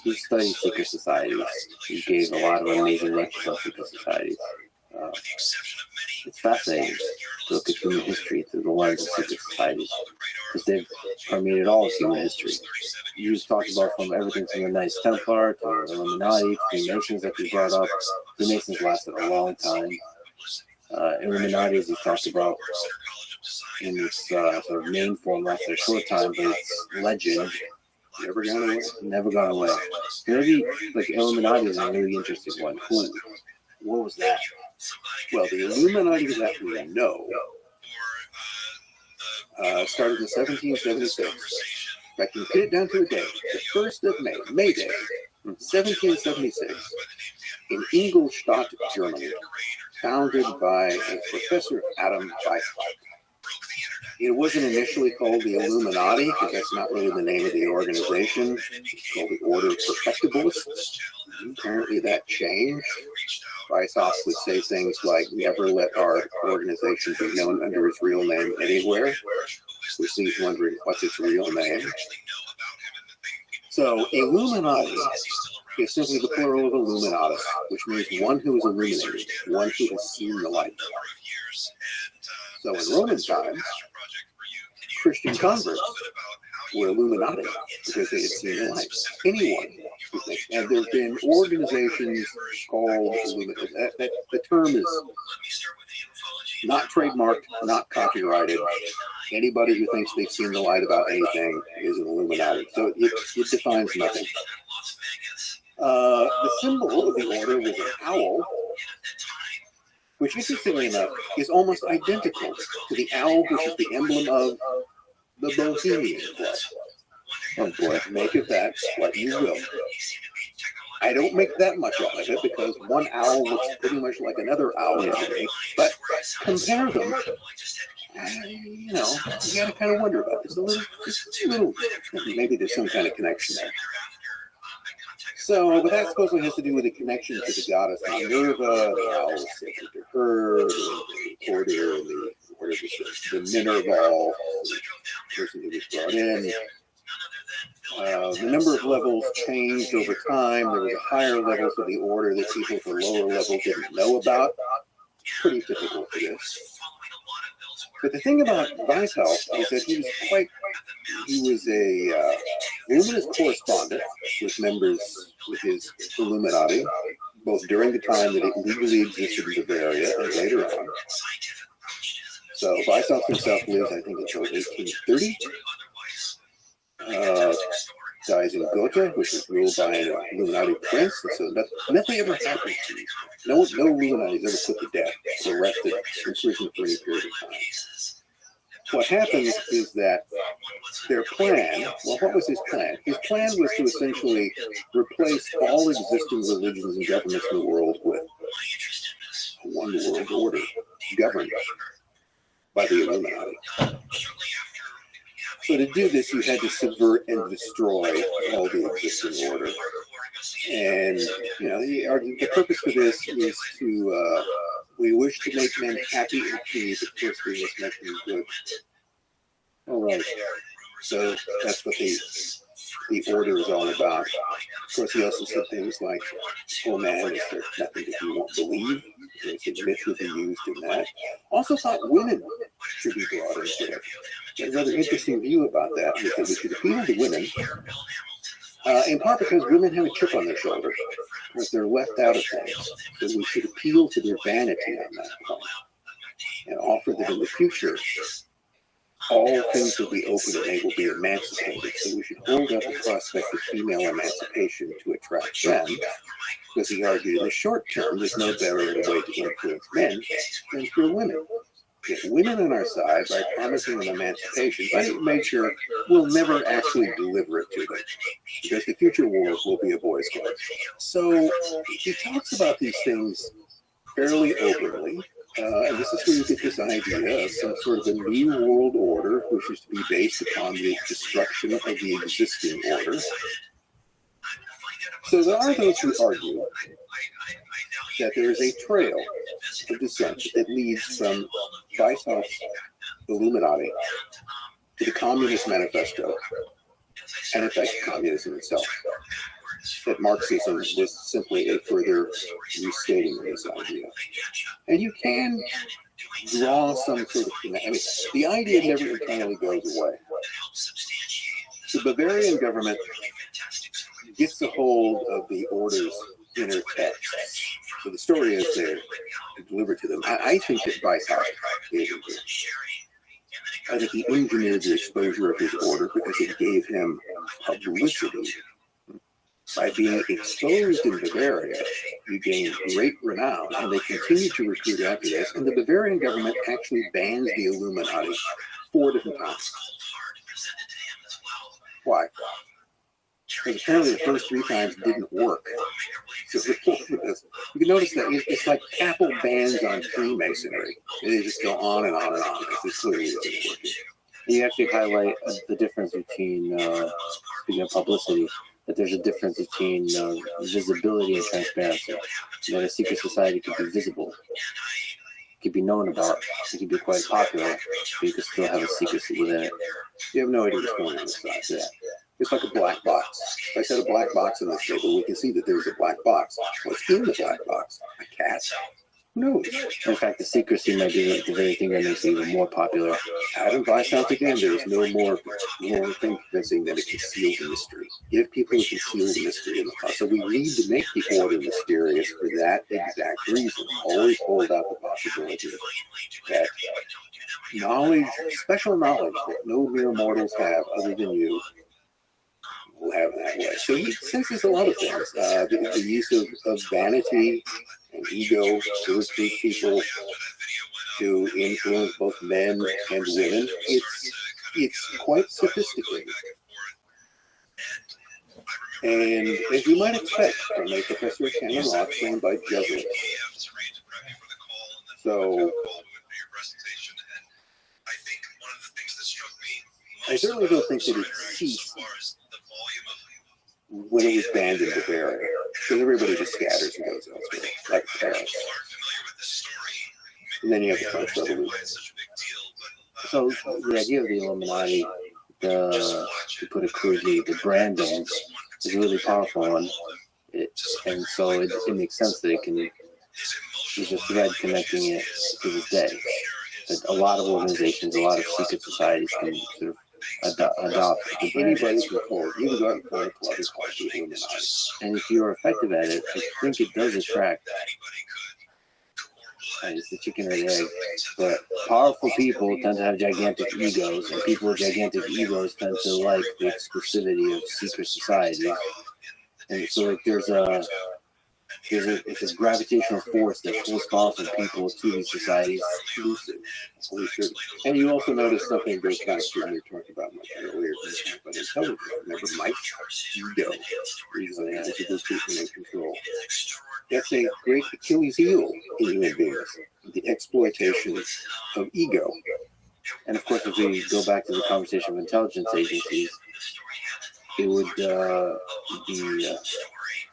He studied secret societies. He gave a lot of amazing lectures on secret societies. It's fascinating to look at human history through the lens of secret societies because they've permeated all of human history. You just talked about from everything from the Knights Templar to the Illuminati, Freemasons that you brought up. Freemasons lasted a long time. Illuminati, as you talked about, in its sort of main form lasted a short time, but its legend Never gone away. never gone away. Maybe like Illuminati is a really interesting one. What was that? Well, the Illuminati that we know started in 1776. If I can pin it down to a day, the 1st of May, May Day, 1776, in Ingolstadt, Germany, founded by a professor Adam Weishaupt. It wasn't initially called the Illuminati, because that's not really the name of the organization. It's called the Order of Perfectibilists. Apparently that changed. Weishaupt would say things like, never let our organization be known under its real name anywhere. Which leaves wondering, what's its real name? So, Illuminati is simply the plural of Illuminatus, which means one who is illuminated, one who has seen the light. So, in Roman times, Christian converts were Illuminati because they had seen the light. Anyone. And there have been organizations called Illuminati. The term is not trademarked, not copyrighted. Anybody who thinks they've seen the light about anything is an Illuminati. So it defines nothing. The symbol of the order was an owl, which, interestingly enough, is almost identical to the owl, which is the emblem of the Bohemian Club. Oh boy, make of that what you will. I don't make that much out of it because one owl looks pretty much like another owl to me, but compare them. You gotta kind of wonder about this a little. Maybe there's some kind of connection there. So, but that supposedly has to do with a connection to the goddess Minerva. The owl is sacred to her. The order, the Minerval, the person who was brought in. The number of levels changed over time. There was higher levels of the order that people at the lower level didn't know about. Pretty typical for this. But the thing about Weishaupt is that he was a luminous correspondent with members with his Illuminati, both during the time that it legally existed in Bavaria and later on. So Weishaupt himself lives, I think, until 1830. Dies in Gotha, which was ruled by an Illuminati prince, and so nothing ever happened to these. No Illuminati is ever put to death or arrested, imprisoned for any period of time. What happens is that their plan, well, what was his plan? His plan was to essentially replace all existing religions and governments in the world with one world order governed by the Illuminati. So to do this, you had to subvert and destroy all the existing order. And, the purpose for this is to, we wish to make men happy and free, but first we must make them good. All right. So that's what the order is all about. Of course, he also said things like, oh man, is there nothing that you won't believe? There's a myth would be used in that. Also thought women should be brought into it. There's another interesting view about that, is that we should appeal to women, in part because women have a chip on their shoulder, because they're left out of things. So we should appeal to their vanity on that point, and offer that in the future, all things will be open and they will be emancipated. So we should hold up the prospect of female emancipation to attract them, because he argued in the short term, there's no better way to influence men than through women. Get women on our side by promising them emancipation, but make sure we'll never actually deliver it to them, because the future wars will be a boys' club. So he talks about these things fairly openly, and this is where you get this idea of some sort of a new world order, which is to be based upon the destruction of the existing order. So there are those who argue that there is a trail of descent that leads from Weishaupt's Illuminati to the Communist Manifesto, and in fact communism itself, that Marxism was simply a further restating of this idea. And you can draw some sort of, I mean, the idea never entirely goes away. The Bavarian government gets a hold of the order's inner texts. So the story is they're delivered to them. I think that Weishaupt gave it to him. I think he engineered the exposure of his order because it gave him publicity. By being exposed in Bavaria, you gain great renown, and they continue to recruit after this. And the Bavarian government actually bans the Illuminati 4 different times. Why? Because apparently the first 3 times didn't work. So you can notice that it's like Apple bans on Freemasonry. They just go on and on and on. It's clearly isn't working. You actually highlight the difference between, speaking of publicity, that there's a difference between visibility and transparency. That a secret society could be visible, could be known about, it could be quite popular, but you could still have a secrecy within it. You have no idea what's going on inside. Yeah. It's like a black box. If I said a black box on this table, we can see that there's a black box. What's in the black box? A cat. Who knows? In fact, the secrecy might be the very thing that makes it even more popular. Adam Weishaupt again, there's no more thing convincing than a concealed mystery. Give people a concealed mystery in the heart. So we need to make the order mysterious for that exact reason. Always hold out the possibility that knowledge, special knowledge that no mere mortals have other than you, will have that way. So he senses a lot of things. The use of vanity and ego to recruit people, to influence both men and women. It's quite sophisticated. And as you might expect from a professor of canon law trained by Jesuits. So I certainly don't think that it ceased when it was banned in Bavaria, because everybody just scatters and goes elsewhere, like Paris. And then you have the French Revolution. So the idea of the Illuminati, to put it crudely, the branding is a really powerful one. And so it makes sense that it can, there's a thread connecting it to this day. That a lot of organizations, a lot of secret societies can sort of adopt. Anybody can call it. You can go out and find a club and call it the Illuminati. And if you're effective at it, I think it does attract. It's the chicken or the egg. But powerful people tend to have gigantic egos, and people with gigantic egos tend to like the exclusivity of secret societies. And so like there's a gravitational force that pulls powerful people to these societies. And you also notice something very kind of true we were talking about much earlier, but intelligence. Remember Mike? Ego. Reason to those people in control. That's a great Achilles heel in human beings, the exploitation of ego. And of course, if we go back to the conversation of intelligence agencies, it would be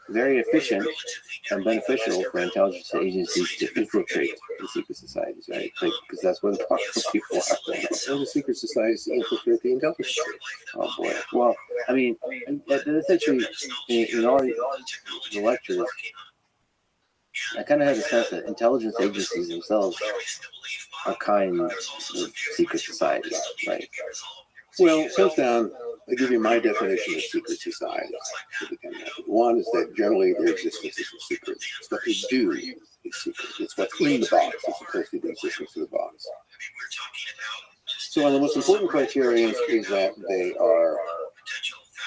very efficient and beneficial for intelligence agencies to infiltrate the secret societies, right? Because that's where the powerful people are. Or the secret societies to infiltrate the intelligence. Oh boy. Well, I mean, essentially, in all the lectures, I kind of had a sense that intelligence agencies themselves are kind of secret societies, right? Well, it comes down, I'll give you my definition of secret societies. One is that generally their existence is a secret. It's what they do is secret. It's what's in the box as opposed to the existence of the box. So one of the most important criteria is that they are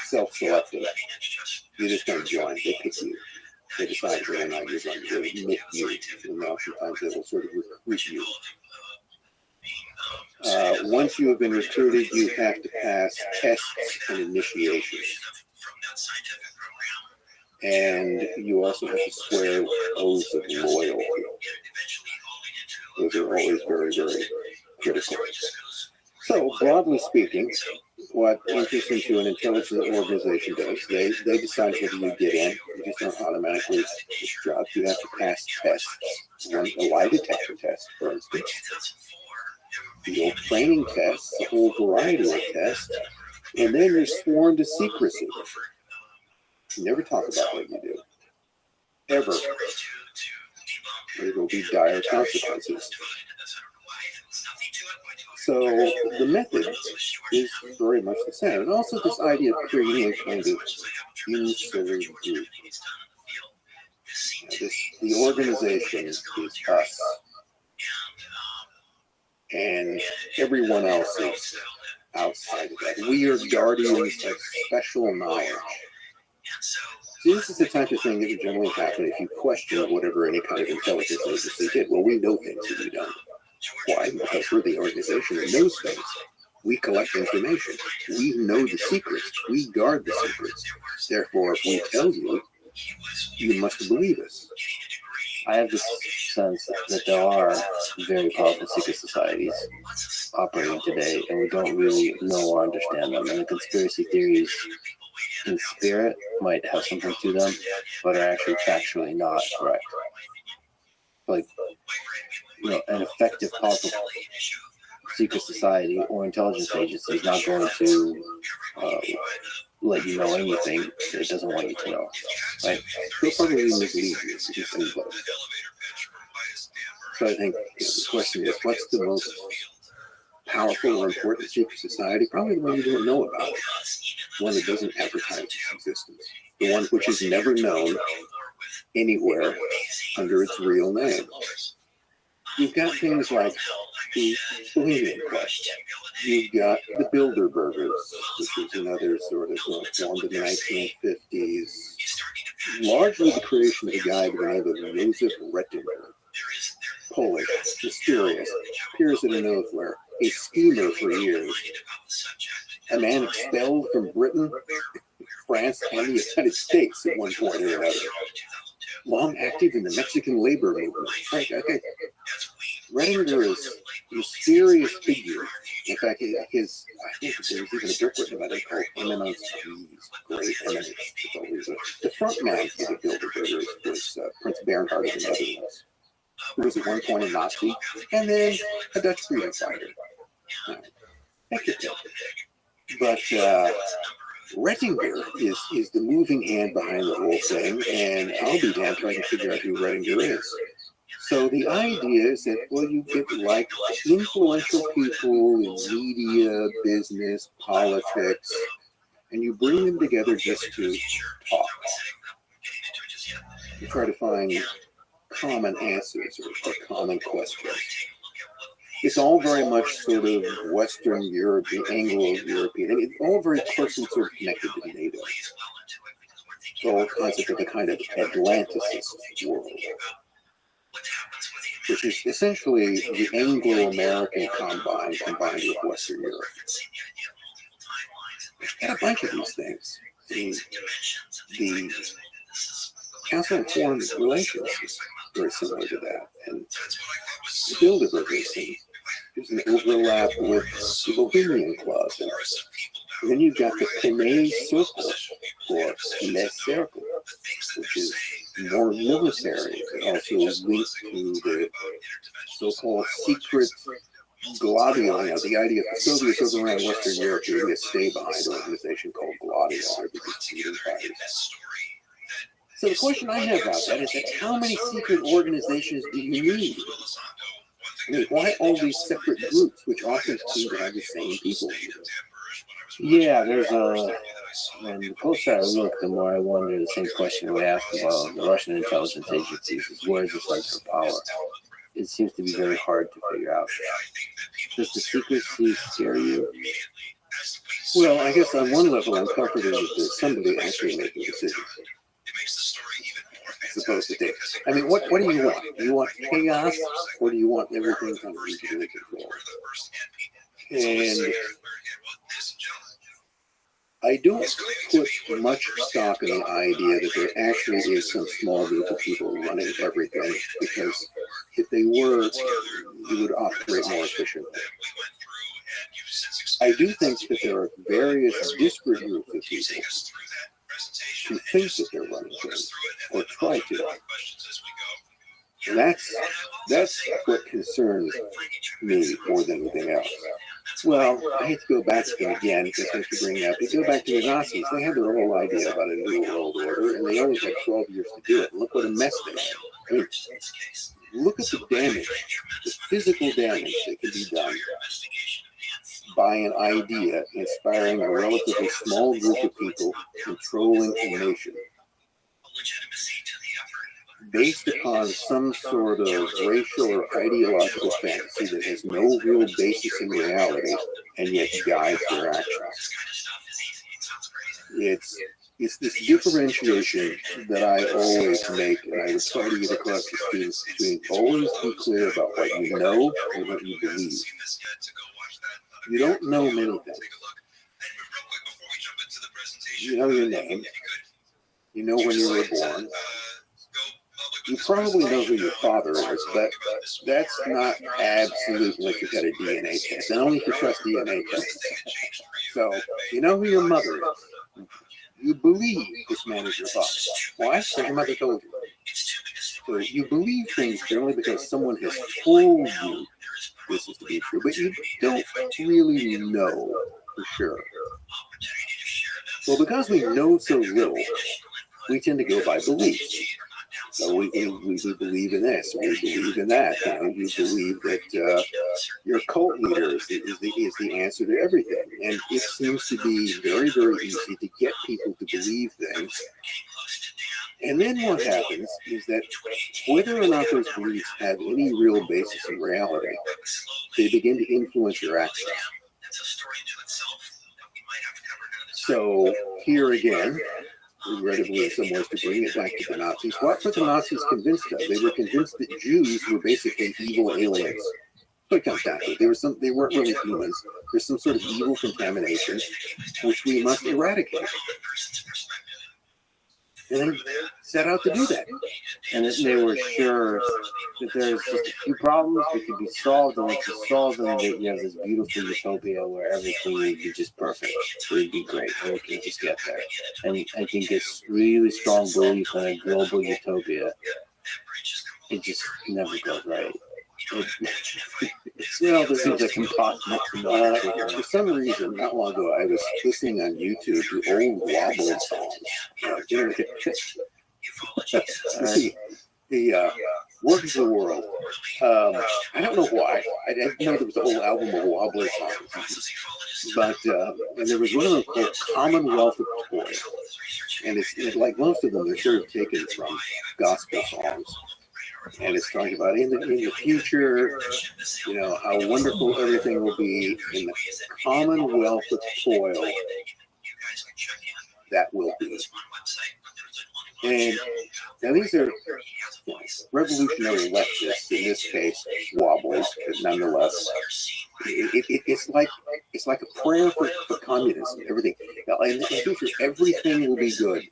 self-selective. You just don't join, they pick you. They decide whether or not you're going to admit you. And now sometimes they will sort of recruit you. Once you have been recruited, you have to pass tests and initiations. And you also have to swear oaths of loyalty. Those are always very, very critical. So, broadly speaking, what enters into an intelligence organization does, they decide whether you get in. You just don't automatically drop. You have to pass tests. A lie detector test, for instance. field training tests, a whole variety of tests, and then you're sworn to secrecy. You never talk about what you do. Ever. There will be dire consequences. So the method is very much the same. And also this idea of creating a kind of insular group. The organization is us. And everyone else is outside of that. We are guardians of special knowledge. See, this is the type of thing that would generally happen if you question whatever any kind of intelligence agency did. Well, we know things that you don't. Why? Because we're the organization that knows things. We collect information. We know the secrets. We guard the secrets. Therefore, if we tell you, you must believe us. I have this sense that there are very powerful secret societies operating today, and we don't really know or understand them. And the conspiracy theories in spirit might have something to them, but are actually factually not correct. Like, an effective, powerful secret society or intelligence agency is not going to let you know anything that it doesn't want you to know, right? They'll probably mislead you. So I think the question is, what's the most powerful or important secret society? Probably the one you don't know about. The one that doesn't advertise its existence. The one which is never known anywhere under its real name. You've got things like the Bohemian Club. You've got the Bilderbergers, which is another sort of formed in the 1950s. Largely the creation of a guy by the name of Joseph Rettinger. Polish, mysterious, appears out of nowhere, a schemer for years. A man expelled from Britain, France, and the United States at one point or another. Long active in the Mexican labor movement. Right, okay. Rettinger is a mysterious figure. In fact, I think there's even a book written about it called Eminence. Great Eminence. The front man for the Bilderbergers was Prince Bernhard of the Netherlands, who was at one point a Nazi, and then a Dutch freedom fighter. But Rettinger is the moving hand behind the whole thing, and I'll be damned trying to figure out who Rettinger is. So the idea is that, well, you get like influential people in media, business, politics, and you bring them together just to talk. You try to find common answers or common questions. It's all very much sort of Western European, Anglo-European, and it's all very closely sort of connected to NATO. The whole concept of a kind of Atlanticist world, which is essentially the Anglo-American combined with Western Europe. There's got a bunch of these things. The Council on Foreign Relations is very similar to that, and the Bilderbergers, there's an overlap with the Bohemian Club, and then you've got the Pinay Circle, or Les Cercle, which is more military, and also linked to the so-called secret Gladio. The idea of the Soviets over around Western Europe, there would be a stay-behind organization called Gladio. So the question I have about that is that how many secret organizations do you need? I mean, why all these separate groups, which often seem to have the same people? Yeah, and the closer I look, the more I wonder the same question we asked about the Russian intelligence agencies is where is the center of power? It seems to be very hard to figure out. Does the secrecy scare you? Well, I guess on one level I'm comforted that there's somebody actually making decisions. As opposed to data. I mean, what do you want? Do you want chaos, or do you want everything kind of under control? And I don't put much stock in the idea that there actually is some small group of people running everything, because if they were, you would operate more efficiently. I do think that there are various disparate groups of people who think that they're running things, or try to. And that's what concerns me more than anything else. Well, I hate to go back to them again because I have to bring it up. But go back to the Nazis. They had their whole idea about a new world order, and they only had 12 years to do it. And look what a mess they had. I mean, look at the damage, the physical damage that can be done by an idea inspiring a relatively small group of people controlling a nation based upon some sort of racial or ideological fantasy that has no real basis in reality and yet guides their actions. It's this differentiation that I always make, and I would try to get across to students between always be clear about what you know and what you believe. You don't know many things. You know your name. You know when you were born. You probably know who your father is, but that's not absolute unless you've got a DNA test. And only if you trust DNA tests. So you know who your mother is. You believe this man is your father. Why? Because your mother told you. So you believe things generally because someone has told you this is to be true, but you don't really know for sure. Well, because we know so little, we tend to go by beliefs. So we believe in this, we believe in that. You believe that your cult leader is the answer to everything. And it seems to be very, very easy to get people to believe things. And then what happens is that whether or not those beliefs have any real basis in reality, they begin to influence your actions. So here again, regrettably in some ways to bring it back to the Nazis, what were the Nazis convinced of? They were convinced that Jews were basically evil aliens. So it comes down to it. They weren't really humans. There's some sort of evil contamination which we must eradicate. And they set out to do that. And they were sure that there's just a few problems that could be solved, and once you solve them, that you have this beautiful utopia where everything would be just perfect. It would be great. We can just get there. And I think it's really strong belief in a global utopia. It just never goes right. This seems like impossible. For some reason, not long ago, I was listening on YouTube to old Wobbler songs. The Works of the World. I don't know why. I didn't know there was a whole album of Wobbler songs. But and there was one of them called Commonwealth of Toy. And it's like most of them, they're sort of taken from gospel songs. And it's talking about in the future, how wonderful everything will be in the commonwealth of toil that will be. And now these are revolutionary leftists, in this case, wobblers, but nonetheless, it's like a prayer for communism. Everything in the future, everything will be good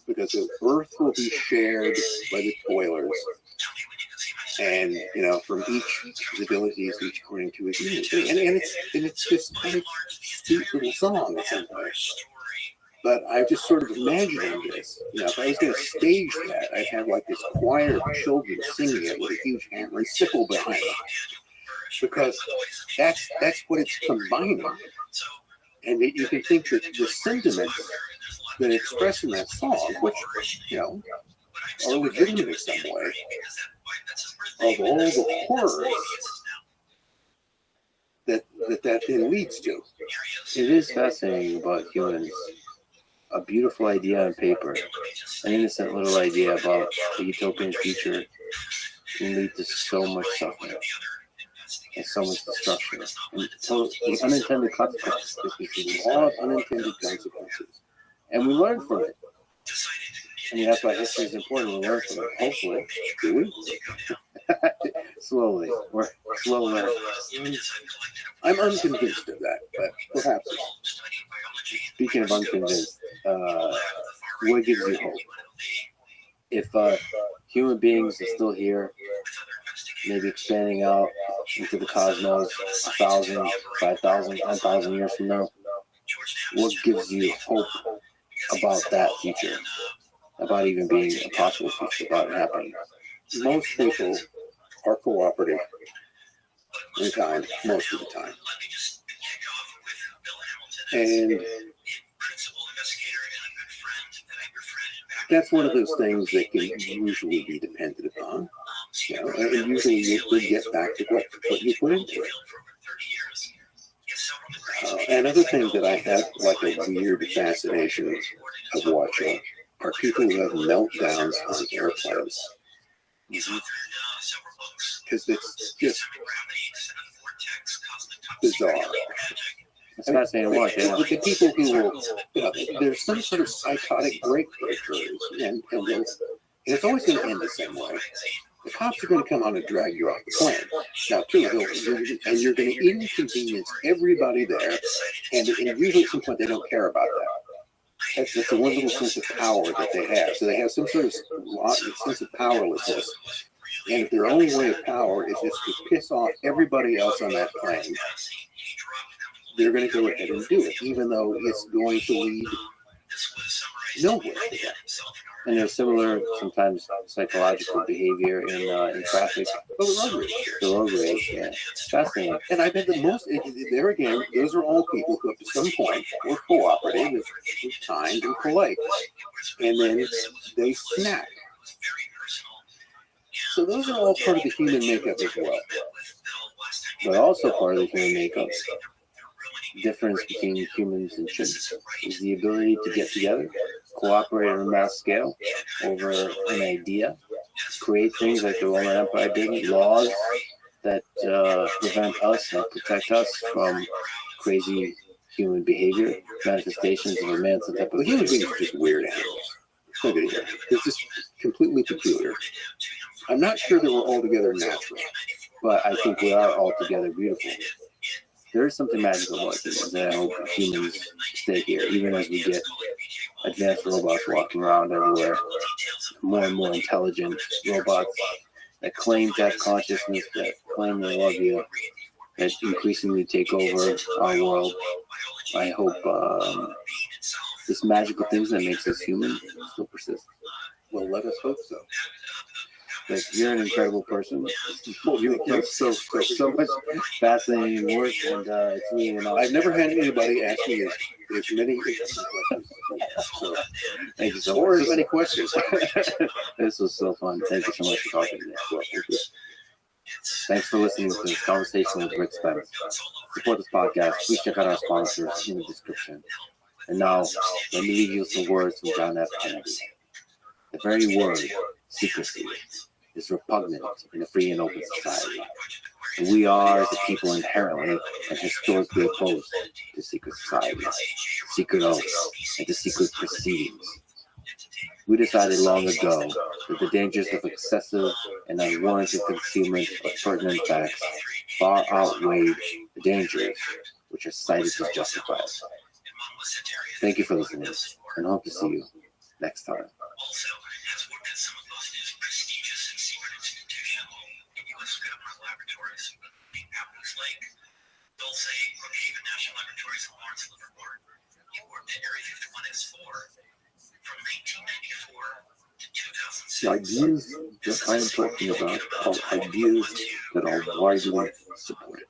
because the earth will be shared by the toilers. And from each abilities, each according to his needs, and it's just kind of sweet little song in some way. But I just sort of imagining this. If I was going to stage that, I'd have like this choir of children singing it with a huge hammer and sickle behind them, because that's what it's combining. And you can think that the sentiments that express in that song, which are legitimate in some way, of all the horrors that then leads to. It is fascinating about humans. A beautiful idea on paper, an innocent little idea about a utopian future can lead to so much suffering and so much destruction. And so the unintended consequences, there's a lot of unintended consequences. And we learn from it. I mean, that's why history is important. We learn from it. Hopefully. Do we? Slowly. We're slow learners. I'm unconvinced of that, but perhaps. Speaking of unconvinced, what gives you hope? If human beings are still here, maybe expanding out into the cosmos 1,000, 5,000, 10,000 years from now, what gives you hope about that future? About even being a possible future, about it happening? most people are cooperative in kind most of the time. And that's one of those things that can usually be depended upon. You know, and usually you'll get back to what you put into it. Another thing that I have like a weird fascination of watching are people who have meltdowns on airplanes. Because it's just bizarre. It's fascinating to watch. Yeah. The people who will, there's some sort of psychotic breakthrough, and it's always going to end the same way. The cops are going to come on and drag you off the plane. Now, too, and you're going to inconvenience everybody there, and usually at some point they don't care about that. That's the one little sense of power that they have. So they have some sort of sense of powerlessness. And if their only way of power is just to piss off everybody else on that plane, they're going to go ahead and do it, even though it's going to lead nowhere. And there's similar, sometimes psychological behavior in traffic. The road rage, yeah. It's fascinating. And I bet the most, there again, those are all people who up to some point were cooperative, kind, and polite. And then they snap. So those are all part of the human makeup as well. But also part of the human makeup, difference between humans and chimps is the ability to get together, cooperate on a mass scale over an idea, create things like the Roman Empire did, laws that prevent us and protect us from crazy human behavior, manifestations of immense and type of Human beings are just weird animals. Look at it. They're just completely peculiar. I'm not sure that we're altogether natural. but I think we are altogether beautiful. There is something magical about humans that I hope humans stay here, even as we get advanced robots walking around everywhere, more and more intelligent robots that claim to have consciousness, that claim they love you, that increasingly take over our world. I hope this magical thing that makes us human still persists. Well, let us hope so. Like, you're an incredible person. Well, you have so much fascinating work, and it's really an honor. I've never had anybody ask me as many questions. So, Thank you so or much. as many questions. This was so fun. Thank you so much for talking to me. Well, thank you. Thanks for listening to this conversation with Rick Spence. Support this podcast. Please check out our sponsors in the description. And now, let me leave you with some words from John F. Kennedy. The very word, secrecy, is repugnant in a free and open society. And we are, as a people, inherently and historically opposed to secret society, secret oaths, and to secret proceedings. We decided long ago that the dangers of excessive and unwarranted concealment of pertinent facts far outweighed the dangers which are cited to justify it. Thank you for listening, and hope to see you next time. The ideas that I am talking about are ideas that are widely supported.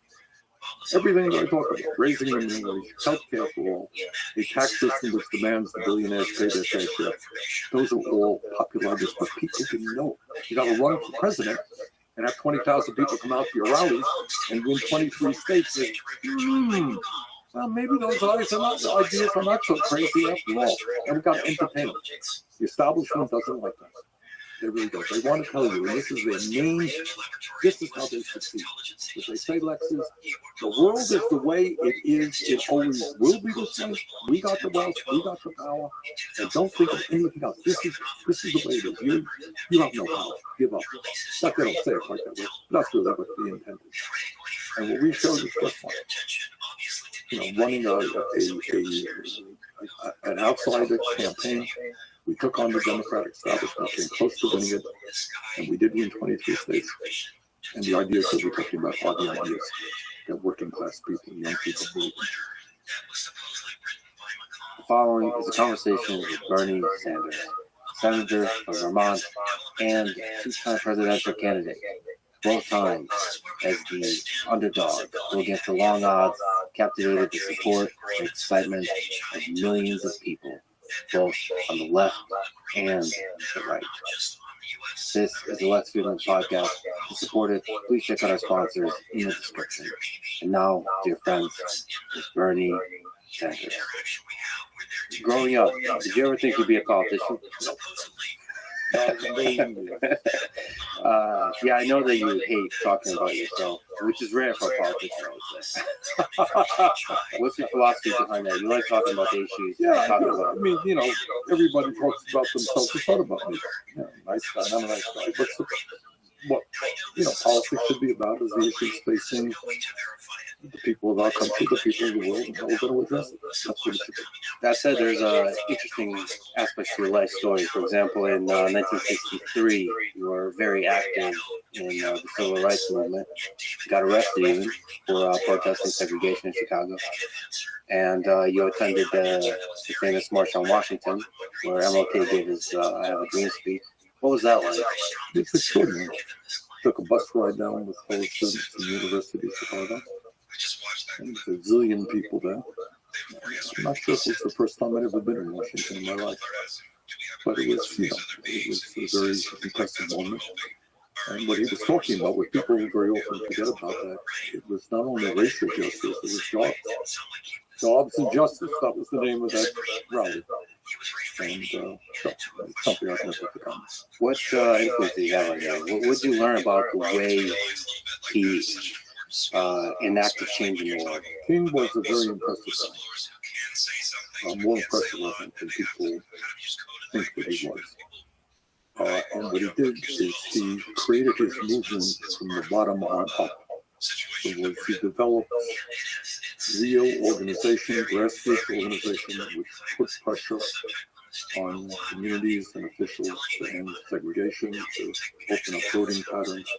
Everything that I talk about, raising the minimum wage, healthcare for all, a tax system which demands the billionaires pay their fair share, those are all popular ideas, but people didn't know. You got to run for president and have 20,000 people come out to your rallies and win 23 states. And, well, maybe those ideas are not so crazy after all. And we got to entertain them. The establishment doesn't like that. They really don't. They want to tell you, and this is their main, this is how they succeed. As they say, Lexus, the world is the way it is. It always will be this way. We got the wealth, we got the power, and don't think of anything else. This is the way it is. You have no power. Give up. Not they don't say it like that way. That's really what they intended. And what we showed is just one. Running an outsider campaign. We took on the Democratic establishment, came close to winning it, and we did win 23 states. And the ideas that we're talking about are the ideas that working class people, young people believe. The following is a conversation with Bernie Sanders, senator from Vermont, and two-time presidential candidate, both times as the underdog, who against the long odds captivated the support and excitement of millions of people, both on the left and the right. This is the Let's Feed Them podcast. To support it, please check out our sponsors in the description. And now, dear friends, it's Bernie Sanders. Growing up, did you ever think you'd be a politician? Yeah, I know that you hate talking about yourself, which is rare for a politician, I would say. What's your philosophy behind that? You like talking about the issues. Yeah, talking about. I mean, you know, everybody talks about themselves. It's not about me. Yeah, nice guy, I'm a nice guy. But what politics should be about is the issues facing the people of our country, the people of the world, and how we're going to address it. That's what it should be. That said, there's interesting aspects to your life story. For example, in 1963, you were very active in the civil rights movement. You got arrested even for protesting segregation in Chicago. And you attended the famous March on Washington, where MLK gave his I Have a Dream speech. What was that like? It's extraordinary. Took a bus ride down with fellow students from the University of Chicago. And there's a zillion people there. I'm not sure if it was the first time I'd ever been in Washington in my life. But it was, it was a very impressive moment. And what he was talking about, what people very often forget about that, it was not only racial justice, it was jobs. Jobs and justice, that was the name of that rally. And it's something I've never forgotten. What influence did he have on you? What did you learn about the way he enacted change in the world? King was a very impressive guy. More impressive, I think, than people think that he was. And what he did is he created his movement from the bottom on up. So he developed real organization, grassroots organization, which puts pressure on communities and officials to end segregation, to open up voting patterns.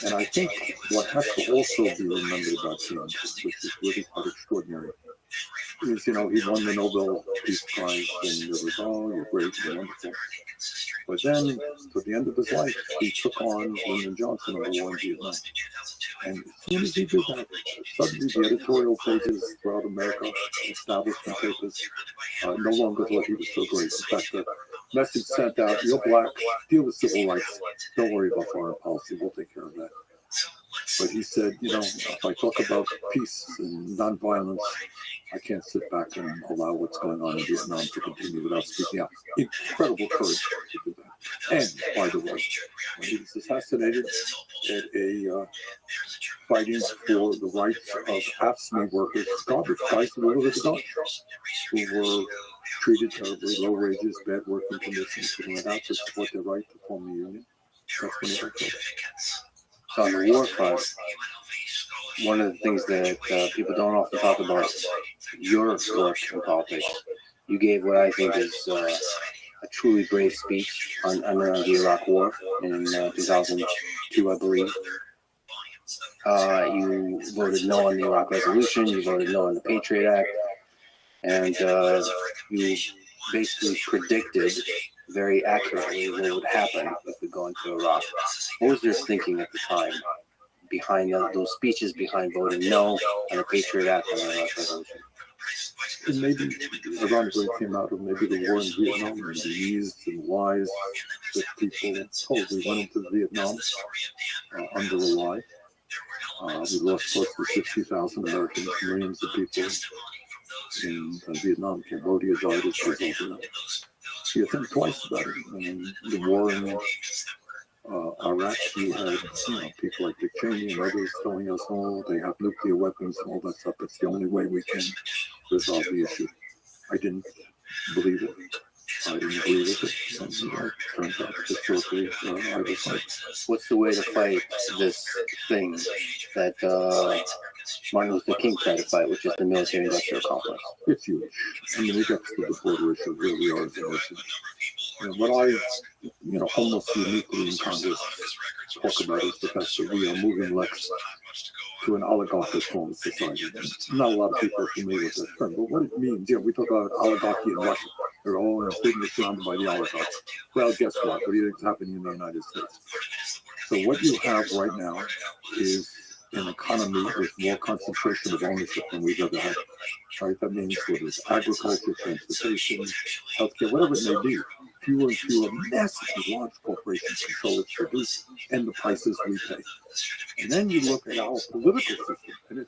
And I think what has to also be remembered about him, which is really quite extraordinary, is, he won the Nobel Peace Prize, and there was, you're great, you're wonderful. But then, to the end of his life, he took on Lyndon Johnson in the war in Vietnam. And as soon as he did that, suddenly the editorial pages throughout America, establishment papers, no longer thought he was so great. In fact, the message sent out, you're black, deal with civil rights, don't worry about foreign policy, we'll take care of that. But he said, if I talk about peace and nonviolence, I can't sit back and allow what's going on in Vietnam to continue without speaking out. Incredible courage to do that. And, by the way, when he was assassinated at a fighting for the rights of AFSCME workers, garbage guys who were the garbage, who were treated terribly, low wages, bad working conditions, who went out to support their right to form a union. That's when he got killed. So on the war front, one of the things that people don't often talk about, your work in politics, you gave what I think is a truly brave speech on the Iraq War in 2002, I believe. You voted no on the Iraq Resolution, you voted no on the Patriot Act, and you basically predicted very accurately what would happen if we go into Iraq. What was your thinking at the time behind those speeches, behind voting no on the Patriot Act and the Iraq Resolution? And maybe, ironically, it came out of maybe the war in Vietnam and the years and whys that people probably went into Vietnam under a lie. We lost close to 60,000 Americans, millions of people in Vietnam. Cambodia died as a result of that. So you think twice about it. The war in Iraq, you had people like Dick Cheney and others telling us, they have nuclear weapons and all that stuff. It's the only way we can resolve the issue. I didn't believe it. I didn't agree with it. And it turns out historically, I was right. What's the way to fight this thing that Martin Luther King tried to fight, which is the military-industrial complex? It's huge. It gets to the border issue of where we are as a nation. What I, almost uniquely in Congress talk about is the fact that we are moving left to an oligarchic form of society. Not a lot of people are familiar with that term, but what it means, we talk about oligarchy in Russia. They're all completely surrounded by the oligarchs. Well, guess what? What do you think is happening in the United States? So what you have right now is an economy with more concentration of ownership than we've ever had. Right? That means whether it's agriculture, transportation, healthcare, whatever it may be, fewer and fewer massively large corporations control its produce and the prices we pay. And then you look at our political system, and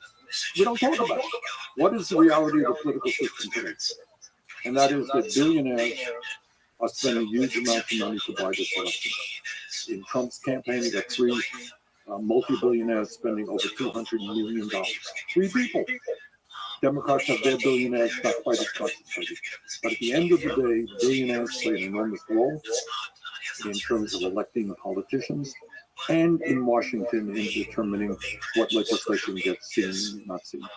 we don't talk about it. What is the reality of the political system today? And that is that billionaires are spending huge amounts of money to buy this election. In Trump's campaign, he got three multi-billionaires spending over $200 million. Three people. Democrats have their billionaires not quite as concentrated. But at the end of the day, billionaires play an enormous role in terms of electing politicians and in Washington in determining what legislation gets seen, not seen.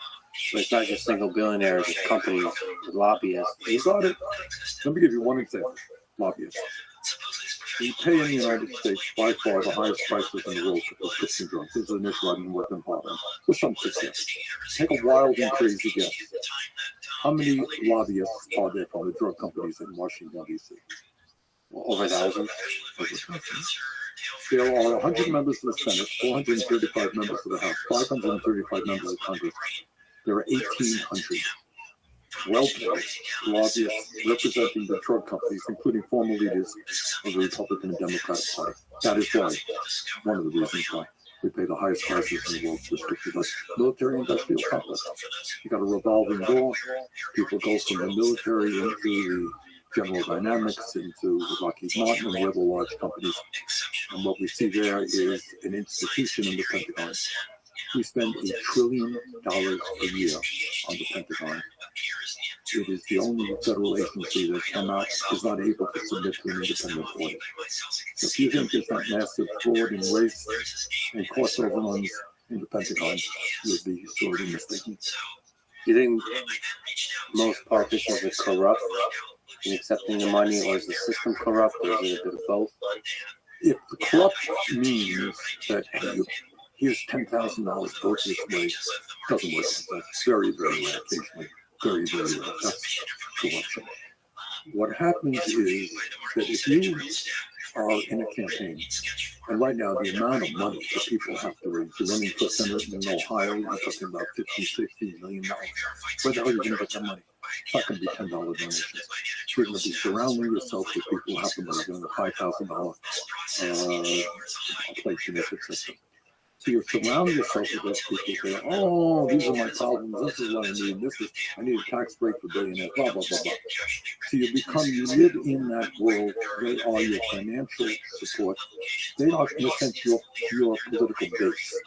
But it's not just single billionaires, it's companies, it's lobbyists. You got it. Let me give you one example. Lobbyists. We pay in the United States by far the highest prices in the world for prescription drugs. This is an issue I've been working hard on with some success. Take a wild and crazy guess. How many lobbyists are there from the drug companies in Washington, D.C.? Over 1,000. There are 100 members of the Senate, 435 members of the House, 535 members of Congress. There are 1,800 well-paid lobbyists representing the drug companies, including former leaders of the Republican and Democratic Party. That is why, one of the reasons why we pay the highest prices in the world for prescription drugs. Military-industrial complex. You got a revolving door. People go from the military into the General Dynamics, into Lockheed Martin and the other large companies. And what we see there is an institution in the Pentagon. We spend $1 trillion a year on the Pentagon. It is the only federal agency that is not able to submit to an independent audit. So if you think there's not massive fraud and waste and cost overruns in the Pentagon, you'll be sorely mistaken. Do you think most politicians are corrupt in accepting the money, or is the system corrupt, or is it a bit of both? If the corrupt means that here's $10,000, go this way, doesn't work like that. Very, very rare, occasionally. Very, very rare. That's corruption. What happens is that if you are in a campaign, and right now the amount of money that people have to raise, you're running for Senate in Ohio, you're talking about $50, $60 million. Where the hell are you going to get that money? It's not going to be $10 donations. You're going to be surrounding yourself with people who have the money, doing a $5,000 inflation system. So you surround yourself with those people saying, oh, these are my problems, this is what I need, I need a tax break for billionaires, blah, blah, blah, blah. So you live in that world. They are your financial support. They are, in a sense, your political base.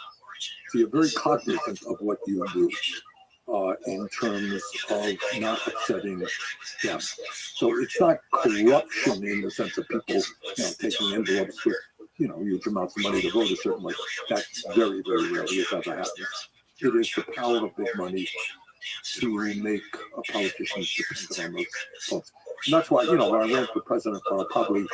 So you're very cognizant of what you do in terms of not upsetting them. So it's not corruption in the sense of people taking envelopes with huge amounts of money to vote a certain way. That's very, very rarely if ever happens. It is the power of big money to make politicians dependent on those votes. And that's why, when I ran for president, probably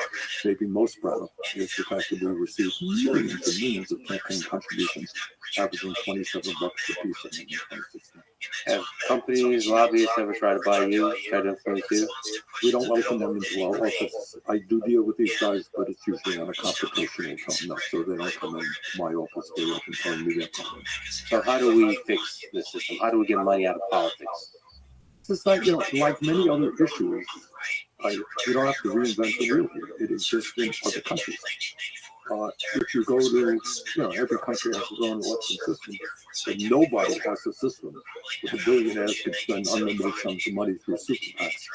maybe most proud of is the fact that we received millions and millions of campaign contributions, averaging $27 a piece in 2016. Have companies, lobbyists ever tried to buy you, try to influence you? We don't welcome them into our office. I do deal with these guys, but it's usually on a confrontational tone, so they don't come in my office very often telling me their problems. So how do we fix this system? How do we get money out of politics? It's like, like many other issues, you don't have to reinvent the wheel here. It exists in other countries. If you go to, every country has its own election system, but nobody has a system where the billionaires can spend unlimited sums of money through super PACs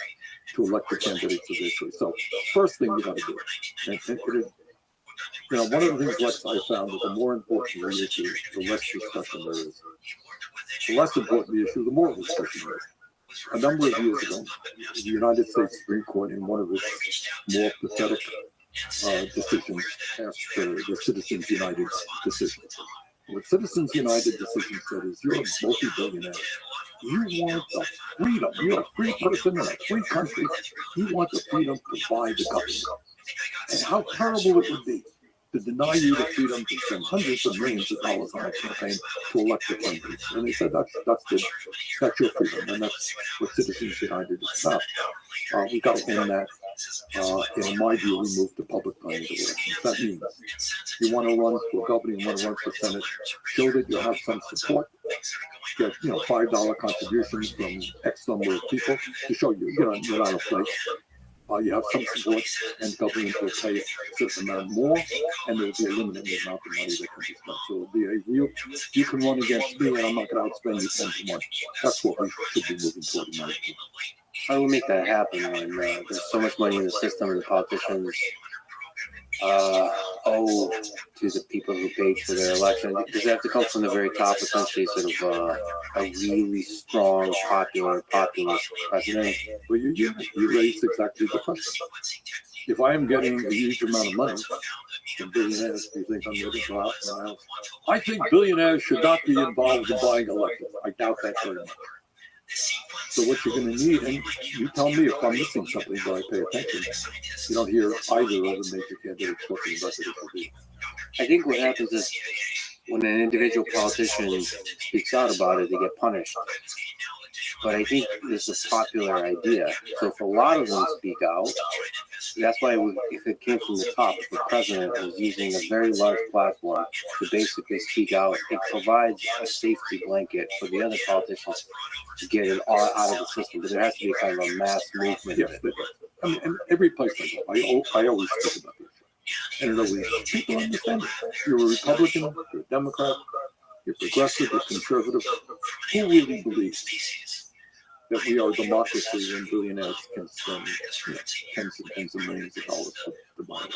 to elect the candidates of their choice. So, first thing you got to do, one of the things Lex I found is the more important the issue, the less discussion there is. The less important the issue, the more discussion there is. A number of years ago, the United States Supreme Court, in one of its more pathetic decisions, passed the Citizens United decision. What Citizens United decision said is, you're a multi-billionaire. You want the freedom. You're a free person in a free country. You want the freedom to buy the government. And how terrible it would be to deny you the freedom to spend hundreds of millions of dollars on a campaign to elect your candidates. And they said that's your freedom, and that's what Citizens United is about. We've got to end that. In my view, we move to public funding of elections. That means you want to run for governor, you want to run for Senate, show that you have some support. Get $5 contributions from X number of people to show you're not a flake. You have some support, and government will pay a certain amount more, and there will be a limited amount of money that can be spent. So it will be a real, you can run against me, and I'm not going to outspend you 10 to 1. That's what we should be moving toward in my opinion. How do we make that happen when there's so much money in the system and the politicians owe to the people who paid for their election? Does it have to come from the very top, essentially, sort of a really strong, popular populist president? Well, you raised exactly the question. If I am getting a huge amount of money from billionaires, do you think I'm going to go out and announce? I think billionaires should not be involved in buying elections. I doubt that very much. So what you're going to need, and you tell me if I'm missing something, but I pay attention. You don't hear either of the major candidates talking about it. I think what happens is when an individual politician speaks out about it, they get punished. But I think this is a popular idea. So if a lot of them speak out, that's why if it came from the top, if the president was using a very large platform to basically speak out, it provides a safety blanket for the other politicians to get it all out of the system. But there has to be kind of a mass movement. Yes, I mean, and every place I go, I always speak about this. And it always, people understand it. You're a Republican, you're a Democrat, you're progressive, you're conservative. Who really believes that we are a democracy and billionaires can spend tens and tens of millions of dollars to buy it?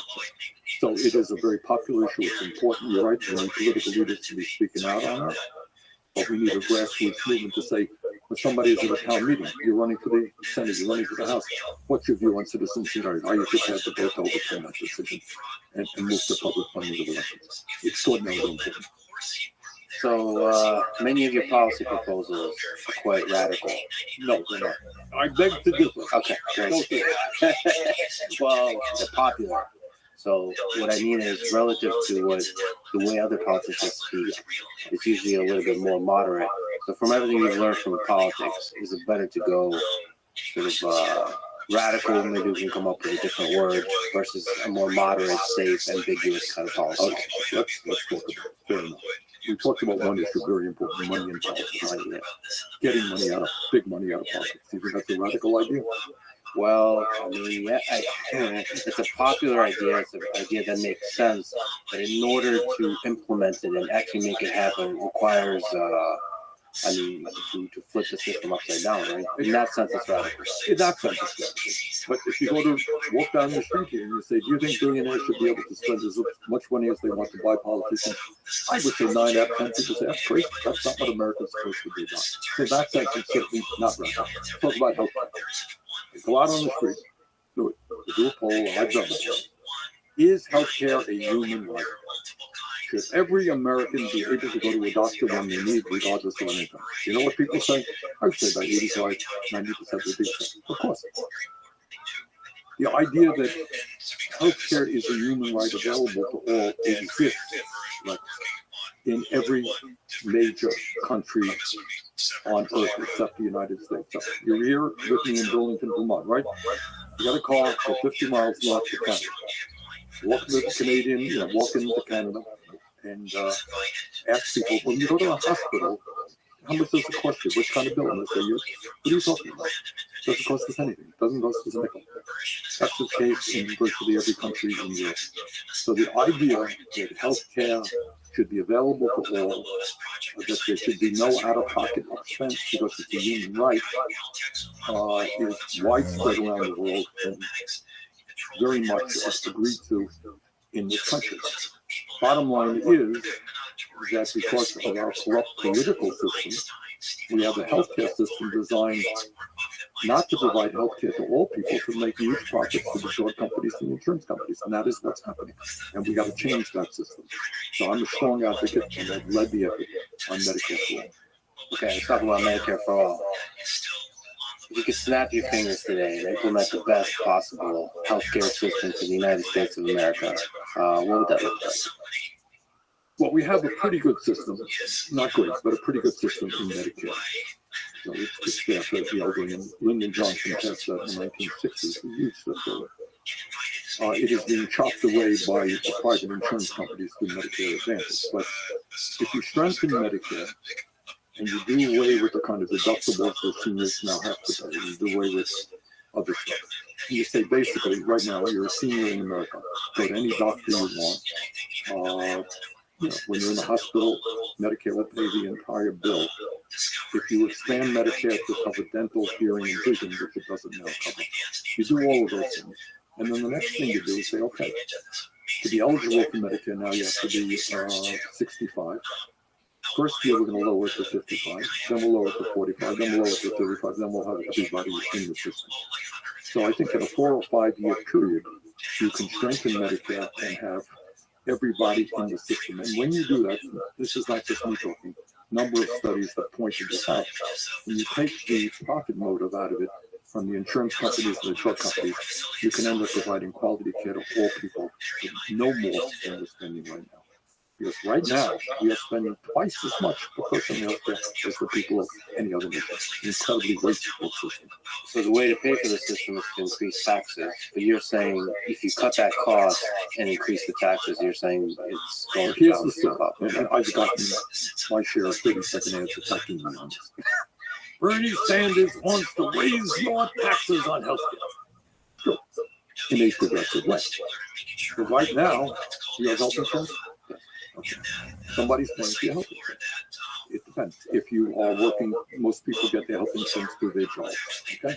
So it is a very popular issue. It's important. You're right. We need political leaders to be speaking out on it. But we need a grassroots movement to say, when somebody is at a town meeting, you're running for the Senate, you're running for the House, what's your view on Citizens United? Are you prepared to vote to overturn that decision and move to public funding of elections? Extraordinarily important. So many of your policy proposals are quite radical. No, they're not. I beg to differ. Okay, great. Well, they're popular. So what I mean is relative to what the way other politicians speak, it's usually a little bit more moderate. So from everything you've learned from politics, is it better to go sort of radical, maybe we can come up with a different word, versus a more moderate, safe, ambiguous kind of policy? Okay, let's talk about it. Fair enough. We talked about one issue, very important, money in politics. Right? Getting money out of, big money out of politics. Do you think that's a radical idea? Well, I mean, yeah, it's a popular idea. It's an idea that makes sense. But in order to implement it and actually make it happen, requires, to flip the system upside down, right? In that sense, it's radical. In that sense, it's radical. But if you go to walk down the street here and you say, do you think billionaires should be able to spend as much money as they want to buy politicians? I would say 9 out of 10 people say, that's crazy. That's not what America's supposed to be about. So in that sense, it's certainly not radical. Talk about health care. Go out on the street, do it. Do a poll, I've done it. Is healthcare a human right? Should every American be able to go to a doctor when they need, regardless of anything? You know what people say? I would say about 85, 90% of the people. Of course. The idea that healthcare is a human right available to all exists, like in every major country on earth except the United States. So you're here with me in Burlington, Vermont, right? You got a car for 50 miles north of Canada. Walk into Canada and ask people, when you go to a hospital, how much does it cost you? Which kind of bill? And they say, what are you talking about? It doesn't cost us anything. It doesn't cost us a nickel. That's the case in virtually every country in Europe. So the idea that healthcare should be available to all, that there should be no out-of-pocket expense because it's a human right, is widespread around the world and very much agreed to in this country. Bottom line is that because of our corrupt political system, we have a healthcare system designed not to provide healthcare to all people, to make huge profits for the drug companies and the insurance companies, and that is what's happening. And we got to change that system. So I'm a strong advocate, and I've led the effort on Medicare for all. Okay, let's talk about Medicare for all. If you could snap your fingers today and implement the best possible healthcare system for the United States of America, What would that look like? Well, we have a pretty good system, not great, but a pretty good system in Medicare. So it's there for the elderly, and Lyndon Johnson passed that in the 1960s. We used that for it. It is being chopped away by the private insurance companies through Medicare Advantage. But if you strengthen Medicare and you do away with the kind of deductibles that seniors now have to pay, you do away with other stuff. And you say basically, right now, you're a senior in America. Go to any doctor you want. When you're in the hospital, Medicare will pay the entire bill. If you expand Medicare to cover dental, hearing, and vision, which it doesn't now cover, you do all of those things. And then the next thing you do is say, okay, to be eligible for Medicare now, you have to be 65. First year, we're going to lower it to 55. Then we'll lower it to 45. Then we'll lower it to 35. Then we'll have everybody in the system. So I think in a 4 or 5 year period, you can strengthen Medicare and have everybody in the system. And when you do that, this is not just me talking, number of studies that pointed this out. When you take the profit motive out of it, from the insurance companies and the drug companies, you can end up providing quality care to all people with no more than we're spending right now. Because right now, we are spending twice as much per person in healthcare as the people of any other nation. Incredibly wasteful system. So the way to pay for the system is to increase taxes. But you're saying if you cut that cost and increase the taxes, you're saying it's going to Here's balance the the stuff, and I've gotten my share of 30-second ads attacking me on this. Bernie Sanders wants to raise more taxes on healthcare. Sure, in a progressive way. But right now, you have health insurance? Yes. Okay. Somebody's paying for your health insurance. It depends. If you are working, most people get their health insurance through their job. Okay?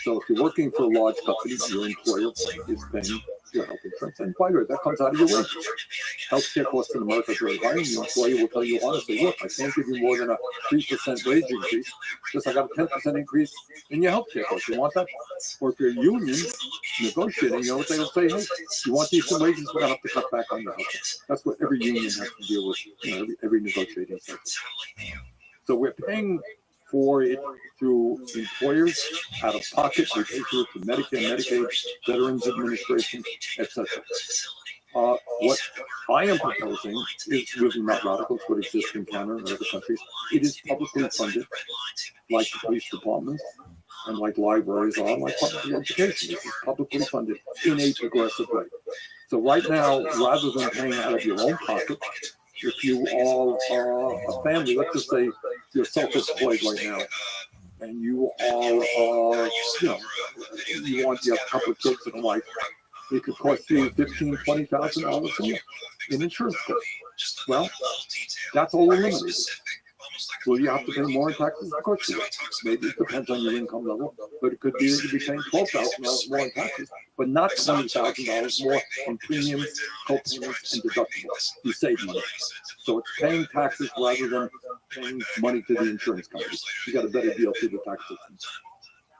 So if you're working for a large company, your employer is paying your health insurance. And by the way, that comes out of your wages. Healthcare costs in America are very high, and your employer will tell you honestly, look, I can't give you more than a 3% wage increase because I got a 10% increase in your healthcare costs. You want that? Or if you're a union negotiating, you know what they will say? Hey, you want decent wages? We're going to have to cut back on your healthcare. That's what every union has to deal with, every negotiating cycle. So we're paying for it through employers, out of pocket. We pay for it through Medicare, Medicaid, Veterans Administration, etc. What I am proposing is really not radical. It's what exists in Canada and other countries. It is publicly funded, like the police departments and like libraries are, like public education. It is publicly funded in a progressive way. So right now, rather than paying out of your own pocket, if you are a family, let's just say you're self-employed right now, and you are, you want to have a couple of kids and a wife, it could cost you $15,000, $20,000 a year in insurance costs. Well, that's all eliminated. Will you have to pay more in taxes? Of course you will. Maybe it depends on your income level, but it could be that you'd be paying $12,000 more in taxes, but not $20,000 more in premiums, co-payments, and deductibles. You save money. So it's paying taxes rather than paying money to the insurance companies. You got a better deal through the tax system.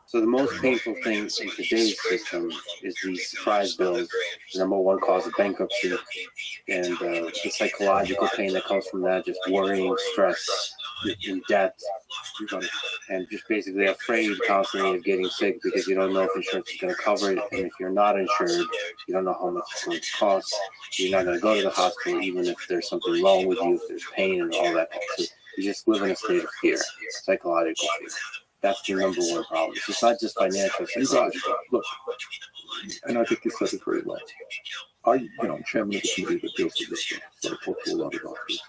So the most painful thing in today's system is these surprise bills. The number one cause of bankruptcy, and the psychological pain that comes from that, just worrying, stress, in debt, and just basically afraid constantly of getting sick because you don't know if insurance is going to cover it, and if you're not insured, you don't know how much it's going to cost. You're not going to go to the hospital even if there's something wrong with you, if there's pain and all that. So you just live in a state of fear, psychological fear. That's the number one problem. It's not just financial, it's psychological. Look, and I think you said it very well. I'm chairman of the committee that deals with this stuff, so I talk to a lot of doctors.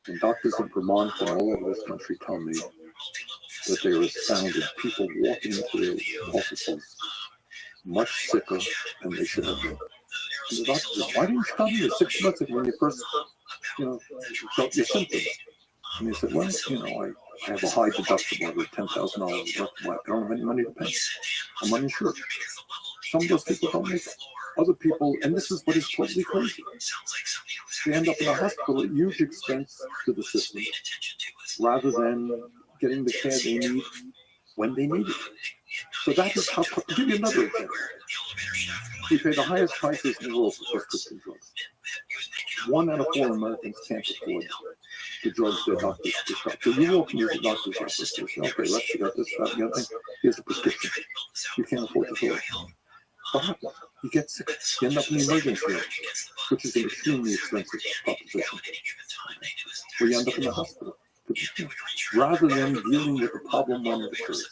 And doctors in Vermont and all over this country tell me that they are astounded. People walking into their offices much sicker than they should have been. And the doctor says, why didn't you tell me 6 months ago when you first, felt your symptoms? And they said, well, I have a high deductible with $10,000 worth. I don't have any money to pay. I'm uninsured. Some of those people don't make it. Other people, and this is what is totally crazy, they end up in a hospital at huge expense to the system rather than getting the care they need when they need it. So that is how, I'll give you another example. We pay the highest prices in the world for prescription drugs. 1 out of 4 Americans can't afford the drugs their doctors prescribe. So you walk into the doctor's office and say, okay, let's get this, that, the other thing. Here's a prescription. You can't afford to fill it. What happens? You get sick, you end up in the emergency room, which is an extremely expensive proposition. Where you end up in the hospital, rather than dealing with the problem when it occurs.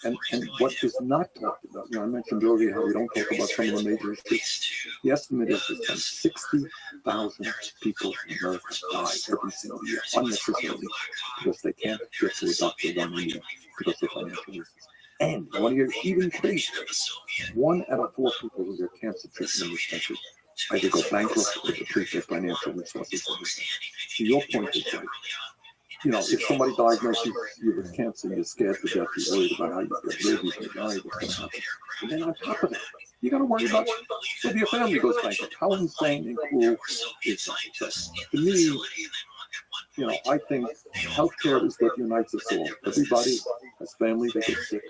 And what is not talked about, I mentioned earlier how we don't talk about some of the major issues. The estimate is that 60,000 people in America die every single year unnecessarily because they can't get to a doctor when they need because of financial reasons. And one year, even crazy, 1 out of 4 people who get cancer treatment in this country either go bankrupt or deplete their financial resources. So your point is right. If somebody diagnoses you with cancer, you're scared to death, you're worried about how you're going to live, you're going to die, what's going to happen. And then on top of that, you got to worry about whether your family goes bankrupt. How insane and cruel is that? So, to me, I think healthcare is what unites us all. Everybody has family that gets sick.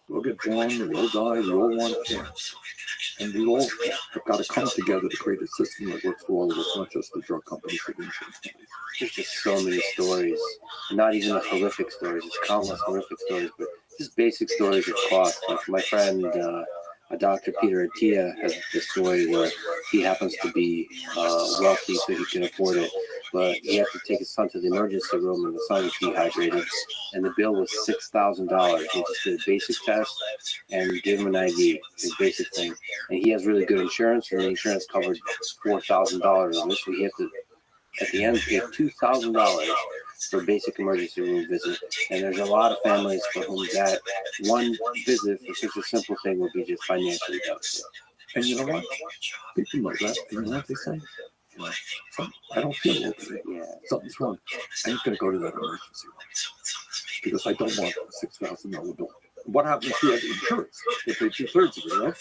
We all get born, we all die, we all want care. And we all have got to come together to create a system that works for all of us, not just the drug companies or the insurance companies. There's just so many stories, not even the horrific stories. It's countless horrific stories, but just basic stories of cost. Like my friend, Dr. Peter Attia has this story where he happens to be wealthy, so he can afford it. But he had to take his son to the emergency room, and the son was dehydrated, and the bill was $6,000. He just did a basic test and gave him an IV, his basic thing. And he has really good insurance, and the insurance covered $4,000 of it. So he had to, at the end, pay $2,000 for a basic emergency room visit. And there's a lot of families for whom that one visit for such a simple thing would be just financially devastating. And you know what? People know that. You know what they say? I don't feel okay. Yeah. Something's wrong. I ain't going to go to that emergency room because I don't want a $6,000 bill. What happens if he had insurance? They pay 2/3 of it, right?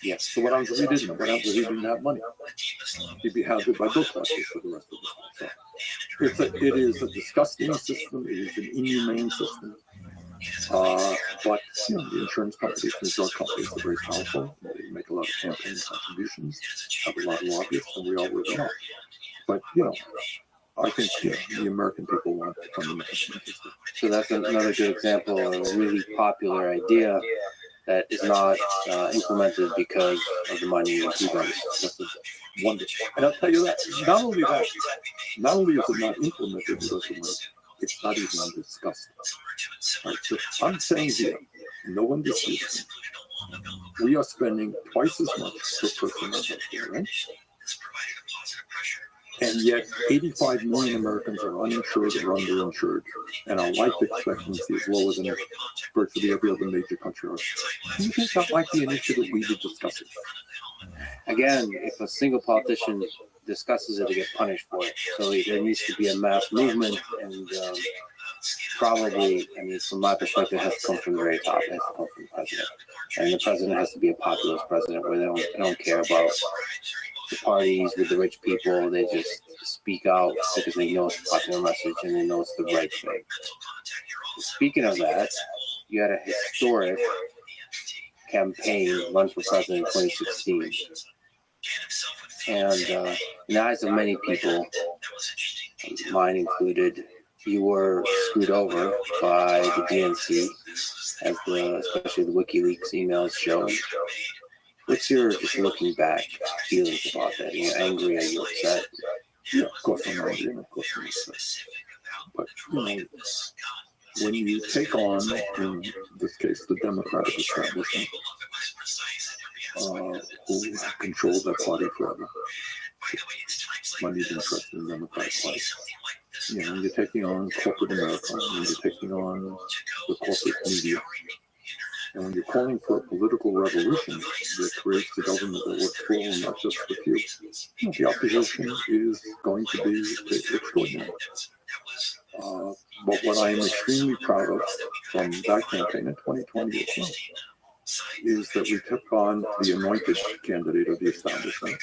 Yes. So what happens if he didn't? What happens if he didn't have money? He'd be hounded by bill collectors for the rest of his life. So it is a disgusting system. It is an inhumane system. But the insurance companies and the drug companies are very powerful. They make a lot of campaign contributions, have a lot of lobbyists, and we all work it out. But I think the American people want to come in the system. So that's another good example of a really popular idea that is not implemented because of the money and programs. That's wonderful. And I'll tell you that, not only is it not implemented because of money, it's not even discussed. Right, so I'm saying here, no one disputes. We are spending twice as much per person on healthcare, right? And yet 85 million Americans are uninsured or underinsured, and our life expectancy is lower than virtually every other major country. Do you think that might be an issue that we would discuss? Again, if a single politician discusses it, they get punished for it. So there needs to be a mass movement, and probably, from my perspective, it has to come from the very top. It has to come from the president. And the president has to be a populist president where they don't care about the parties with the rich people. They just speak out because they know it's a popular message and they know it's the right thing. Speaking of that, you had a historic campaign, Run for President in 2016. And in the eyes of many people, mine included, you were screwed over by the DNC, as especially the WikiLeaks emails show. What's your, just looking back, feelings about that? Are you angry? Are you upset? Yeah, of course I'm angry, and of course I'm upset. But, when you take on, in this case, the Democratic establishment, who have controlled that party forever, money's interest in the Democratic Party. You're taking on corporate America, and you're taking on the corporate media. And when you're calling for a political revolution that creates the government that works for all, not just the few, the opposition is going to be extraordinary. But what I am extremely proud of from that campaign in 2020 as well is that we took on the anointed candidate of the establishment,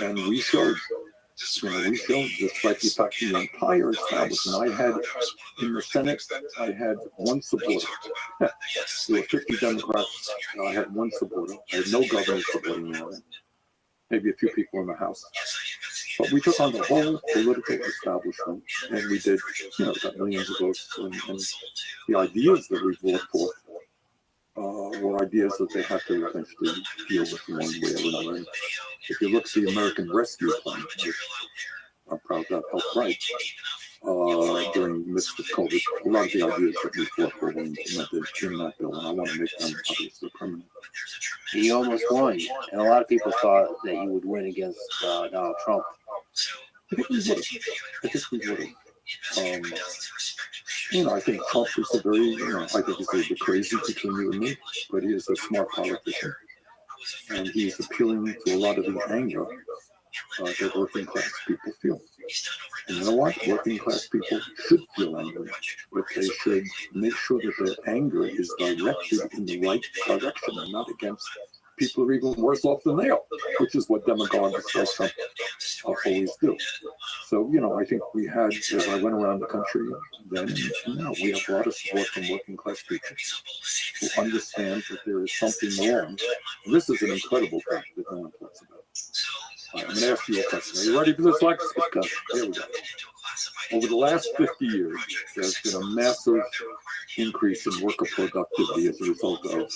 and we showed, despite the fact the entire establishment, I had, in the Senate, I had one supporter. There were 50 Democrats, and I had one supporter. I had no governor supporting me, maybe a few people in the House. But we took on the whole political establishment, and we did, got millions of votes, and the ideas that we brought forth were ideas that they had to eventually deal with in one way or another. And if you look at the American Rescue Plan, which I'm proud that helped write during the midst of COVID, a lot of the ideas that we fought for were implemented in that bill, and I want to make them obviously permanent. You almost won, and a lot of people thought that you would win against Donald Trump. I think we would have. I think we would have. I think Trump is a very, I think he's a little bit crazy between you and me, but he is a smart politician. And he's appealing to a lot of the anger that working class people feel. And you know what? Working class people should feel angry, but they should make sure that their anger is directed in the right direction and not against people who are even worse off than they are, which is what demagogues like Trump always do. So, I think we had, as I went around the country then and now, we have a lot of support from working class people who understand that there is something wrong. And this is an incredible fact that no one talks about. I'm going to ask you a question. Are you ready for this, Lex? Here we go. Over the last 50 years, there's been a massive increase in worker productivity as a result of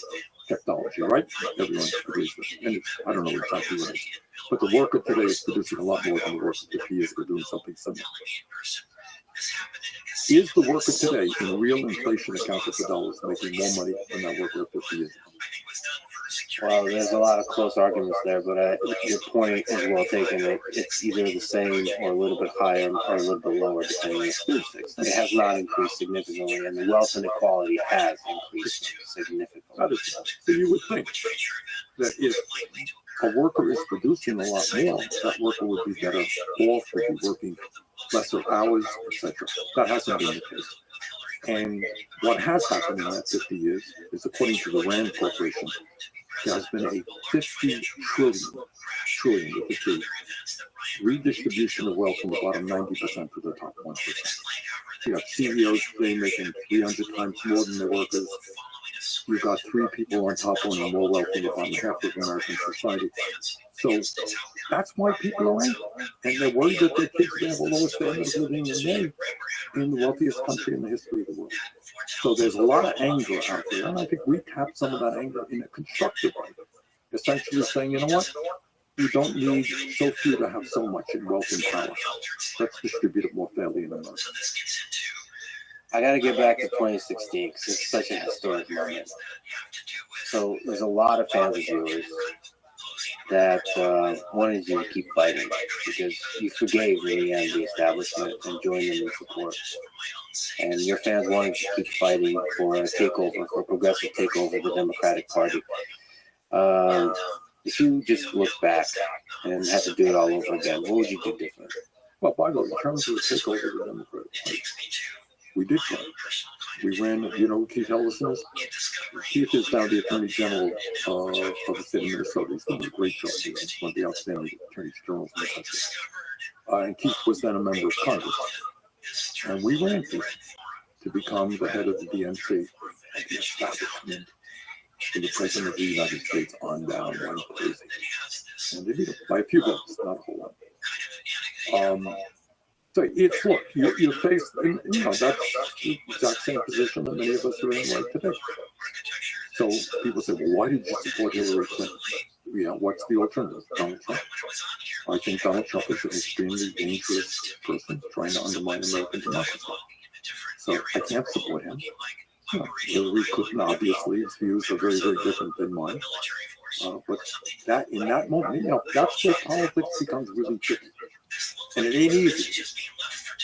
technology, right? Everyone agrees with it. And I don't know exactly what it is. But the worker today is producing a lot more than the worker 50 years ago doing something similar. Is the worker today, in real inflation accounted for dollars, making more money than that worker 50 years ago? Well, there's a lot of close arguments there, but your point is well taken. It's either the same or a little bit higher or a little bit lower, depending on the statistics. It has not increased significantly, and the wealth inequality has increased significantly. So you would think that if a worker is producing a lot more, that worker would be better off, would be working lesser hours, etc. That hasn't been the case. And what has happened in that 50 years is, according to the RAND Corporation, there has been a 50 trillion with the T, redistribution of wealth from the bottom 90% to the top 1%. You got CEOs today making 300 times more than their workers. You've got 3 people on top owning more wealth than the bottom half of American society. So that's why people are angry. And they're worried that their kids will have a lower standard of living than they in the wealthiest country in the history of the world. So there's a lot of anger out there, and I think we tap some of that anger in a constructive way, essentially saying, you know what, you don't need so few to have so much in wealth and power. Let's distribute it more fairly in America. I got to get back to 2016 because it's such a historic moment. So there's a lot of fans of yours that wanted you to keep fighting because you forgave in the end the establishment and joined them in support. And your fans wanted you to keep fighting for a takeover, for a progressive takeover of the Democratic Party. If you just look back and had to do it all over again, what would you do different? Well, by the way, in terms of the takeover of the Democratic Party, we did try. We ran, Keith Ellison is? Keith is now the Attorney General of the state of Minnesota. He's done a great job. He's one of the outstanding Attorney Generals in the country. And Keith was then a member of Congress. And we ran Keith to become the head of the DNC, the establishment, and the President of the United States on down, went crazy. And they did it by a few votes, not a whole lot. So it's, look, you face, that's the exact same position that many of us are in right today. So people say, well, why did you support Hillary Clinton? What's the alternative? Donald Trump. I think Donald Trump is an extremely dangerous person trying to undermine American democracy. So I can't support him. Hillary Clinton, obviously, his views are very, very different than mine. But that in that moment, that's where politics becomes really tricky. And it ain't easy.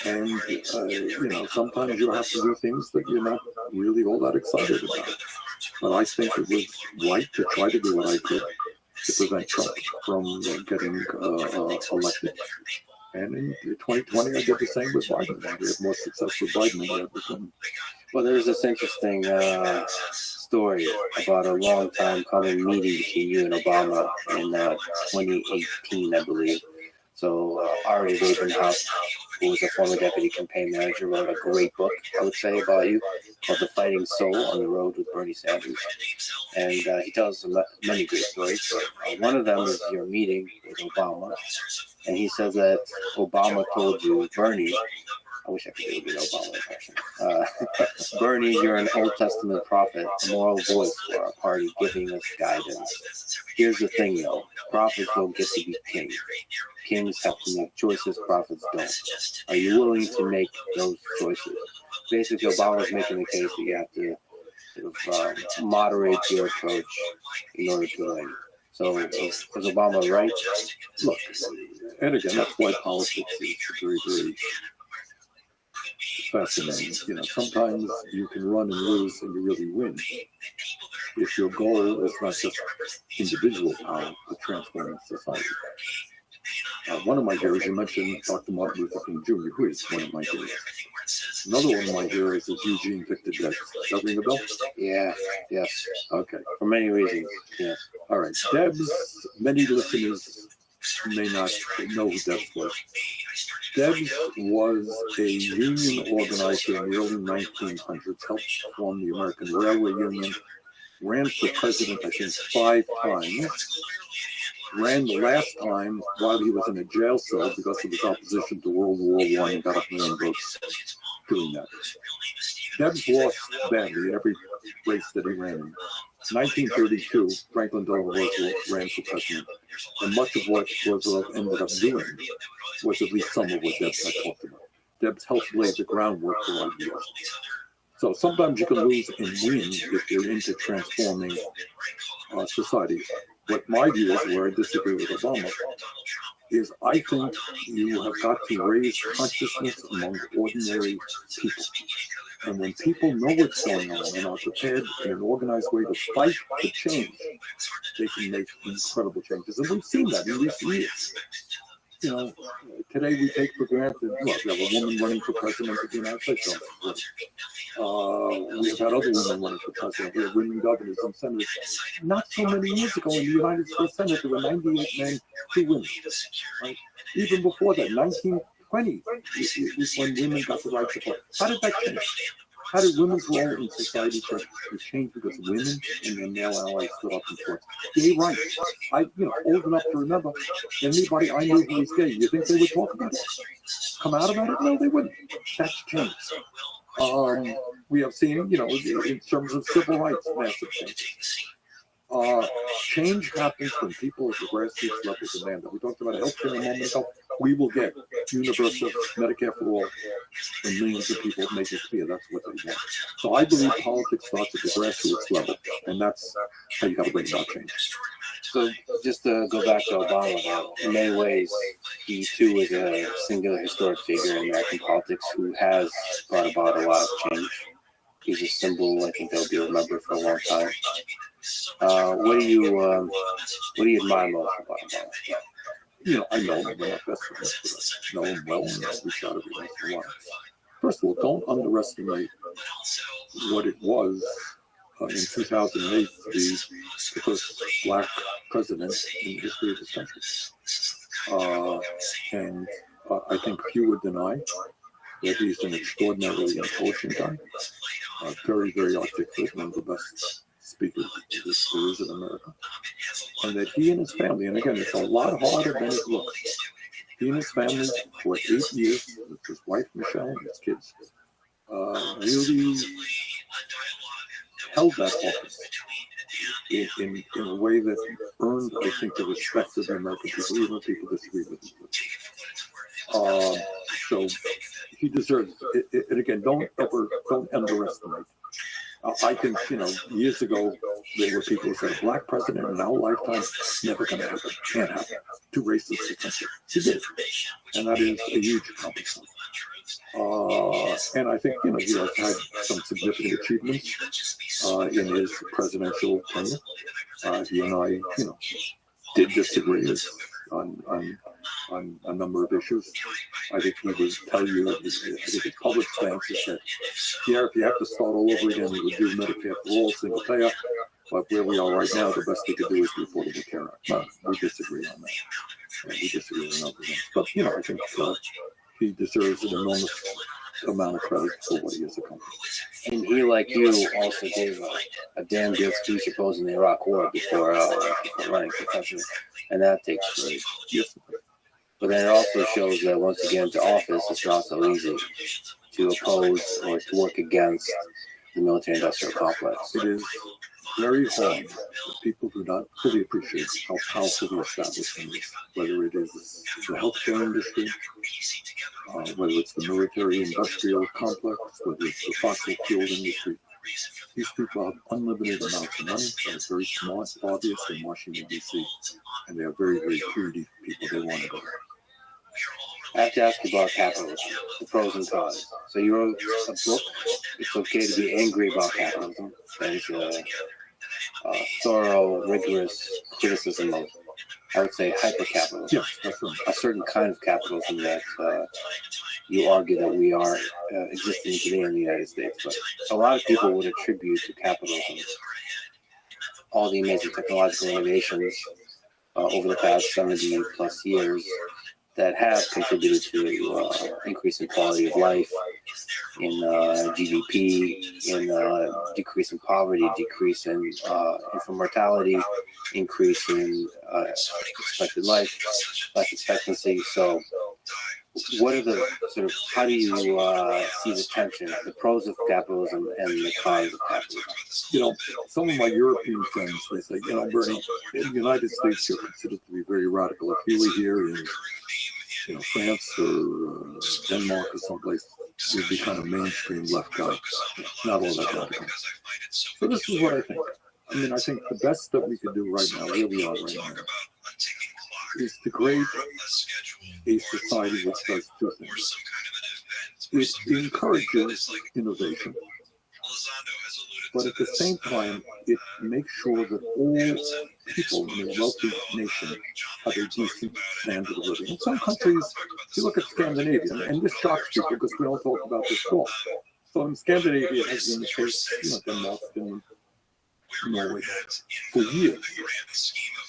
And, sometimes you have to do things that you're not really all that excited about. But I think it was right to try to do what I could to prevent Trump from getting elected. And in 2020, I did the same with Biden. We had more success with Biden than we had with Clinton. Well, there's this interesting story about a long time coming meeting between you and Obama in 2018, I believe. So Ari Ravenhouse, who was a former deputy campaign manager, wrote a great book, I would say, about you, called The Fighting Soul on the Road with Bernie Sanders. And he tells many great stories. But one of them is your meeting with Obama. And he says that Obama told you, Bernie, I wish I could do a good Obama impression. Bernie, you're an Old Testament prophet, a moral voice for our party, giving us guidance. Here's the thing, though. Prophets don't get to be kings. Kings have to make choices, prophets don't. Are you willing to make those choices? Basically, Obama's making the case that you have to sort of moderate your approach in order to win. So, is Obama right? Look, and again, that's why politics is very, very fascinating. You know, sometimes you can run and lose and you really win. If your goal is not just individual power, but transforming society. One of my heroes, you mentioned Dr. Martin Luther King Jr., who is one of my heroes. Another one of my heroes is Eugene Victor Debs. Does that ring a bell? Yeah, yes. Okay. For many reasons, yes. All right. Debs, many listeners may not know who Debs was. Debs was a union organizer in the early 1900s, helped form the American Railway Union, ran for president, I think, 5 times. Ran the last time while he was in a jail cell because of his opposition to World War I and got up million votes doing that. Debs lost badly every race that he ran in. 1932, Franklin Delano Roosevelt ran for president, and much of what Roosevelt ended up doing was at least some of what Debs had talked about. Debs helped lay the groundwork for ideas. So sometimes you can lose and win if you're into transforming society. What my view is, where I disagree with Obama, is I think you have got to raise consciousness among ordinary people. And when people know what's going on and are prepared in an organized way to fight for change, they can make incredible changes. And we've seen that in recent years. You know, today we take for granted, look, we have a woman running for president of the United States. We have had other women running for president. We have women governors and senators. Not so many years ago in the United States Senate, there were 98 men, 2 women. Right? Even before that, 1920 is when women got the right to vote. How did that change? How did women's role in society change because women and their male allies stood up and fought? Gay rights. Old enough to remember, anybody I knew who was gay, you think they would talk about it? Come out about it? No, they wouldn't. That's changed. We have seen, in terms of civil rights, massive change. Change happens when people at the grassroots level demand that. We talked about healthcare a moment ago. We will get universal Medicare for all, and millions of people make it clear that's what they want. So I believe politics starts at the grassroots level, and that's how you got to bring about change. So just to go back to Obama, though, in many ways, he too is a singular historic figure in American politics who has brought about a lot of change. He's a symbol I think that'll be remembered for a long time. What do you admire most about Obama? I know him, I'm not best friends, but I know him well enough. We shot every once in a while. First of all, don't underestimate what it was in 2008 to be the first black president in the history of this country. And I think few would deny that he's an extraordinarily intelligent guy, very, very articulate, one of the best speakers there is in America. And that he and his family, and again, it's a lot harder than it looks. He and his family, for 8 years, with his wife Michelle and his kids, really held that office in a way that earned, I think, the respect of the American people, even if people disagree with him. So he deserves it. And again, don't underestimate. I think, years ago, there were people who said a black president in our lifetime, never going to happen, can't happen. Too racist to country. He did. And that is a huge accomplishment. And I think, he has had some significant achievements in his presidential tenure. He and I, did disagree on a number of issues. I think he would tell you, I think his public stance is that, if you have to start all over again, he would do Medicare for all, single payer. But where we are right now, the best he could do is the Affordable Care Act. No, we disagree on that. And we disagree on other things. But, I think he deserves an enormous amount of credit for what he has accomplished. And he, like you, also gave a damn good speech opposing the Iraq War before running for president. And that takes courage. Yes. But then it also shows that once you get into office, it's not so easy to oppose or to work against the military-industrial complex. It is very hard. People do not fully appreciate how powerful the establishment is, whether it is the healthcare industry, whether it's the military-industrial complex, whether it's the fossil fuel industry. These people have unlimited amounts of money. They're very smart lobbyists in Washington, D.C., and they are very, very greedy people. They want to go. I have to ask you about capitalism, the pros and cons. So you wrote a book, It's Okay to Be Angry About Capitalism. That is a thorough, rigorous criticism of, I would say, hyper-capitalism. Yes, that's right. A certain kind of capitalism that you argue that we are existing today in the United States. But a lot of people would attribute to capitalism all the amazing technological innovations over the past 70 plus years that have contributed to increase in quality of life, in GDP, in decrease in poverty, decrease in infant mortality, increase in expected life expectancy. So what are the sort of, how do you see the tension, the pros of capitalism and the cons of capitalism? You know, some of my European friends, they say, you know, Bernie, in the United States, you're considered to be very radical. If you were here in, you know, France or Denmark or someplace, you'd be kind of mainstream left guy. Not all that radical. So this is what I think. I mean, I think the best that we could do right now, where we are right now, is to create a society which does two things. It encourages innovation, but at the same time, it makes sure that all people in a wealthy nation have a decent standard of living. In some countries, if you look at Scandinavia, and this shocks people because we don't talk about this law. So in Scandinavia, it has been the case, you know, Denmark, Finland, Norway, for years,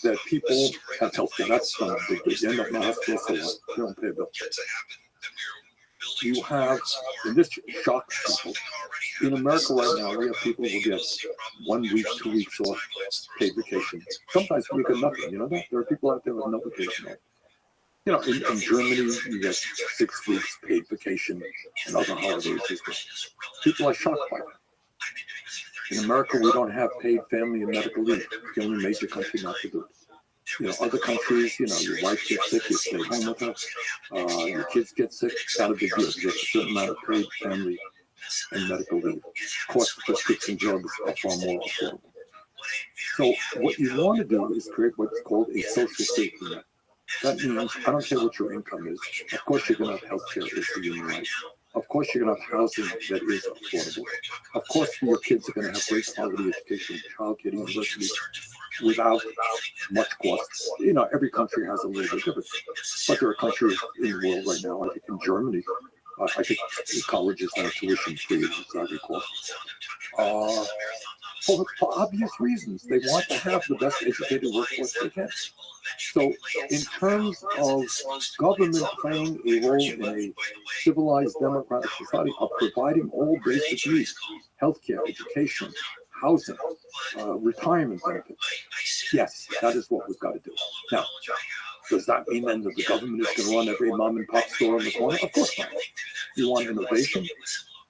that people have health care. That's not a big deal. You end up in the hospital, so what? You don't pay a bill. You have, and this shocks people, in America right now, we have people who get 1 week, 2 weeks off paid vacation. Sometimes we get nothing, you know that? There are people out there with no vacation off. You know, in Germany, you get 6 weeks paid vacation and other holidays as well. People are shocked by that. In America, we don't have paid family and medical leave. It's the only major country not to do it. You know, other countries, you know, your wife gets sick, you stay home with her. Your kids get sick, it's not a big deal. You get a certain amount of paid family and medical leave. Of course, prescription drugs are far more affordable. So what you want to do is create what's called a social safety net. That means, I don't care what your income is. Of course, you're going to have health care is for human rights. Of course, you're going to have housing that is affordable. Of course, your kids are going to have great quality education, childcare, university, without much cost. You know, every country has a little bit different. But there are countries in the world right now, I think in Germany, I think colleges are tuition free, as I recall. For obvious reasons, they want to have the best educated workforce they can. So in terms of government playing a role in a civilized democratic society of providing all basic needs, healthcare, education, housing, retirement benefits, yes, that is what we've got to do. Now, does that mean then that the government is going to run every mom and pop store in the corner? Of course not. You want innovation?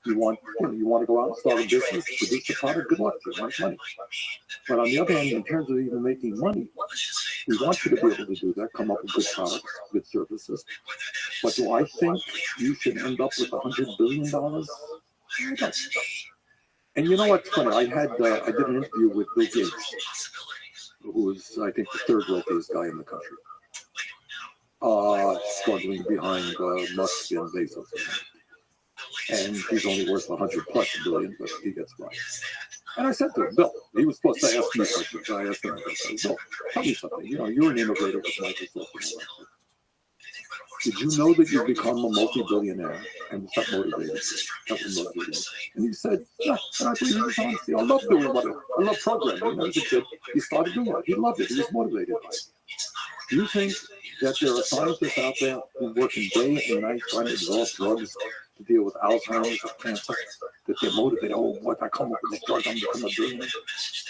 You want to go out and start a business, produce a product, good luck, you want money. But on the other hand, in terms of even making money, we want you to be able to do that, come up with good products, good services. But do I think you should end up with $100 billion? I don't. And you know what's funny? I did an interview with Bill Gates, who is, I think, the third wealthiest guy in the country. Struggling behind Musk and Bezos. And he's only worth 100 plus billion, but he gets by. And I said to him, Bill, he was supposed to ask me questions. I asked him, Bill, tell me something. You know, you're an innovator with Microsoft. Did you know that you become a multi-billionaire? And was that motivated? And he said, yeah, and I believe he was honest. I love doing what I love programming. You know, as a kid, he started doing it. He loved it. He was motivated by it. Do you think that there are scientists out there who work day and night trying to develop drugs to deal with Alzheimer's or cancer, that they're motivated? Oh, what if I come up with this drug, I'm become a billionaire.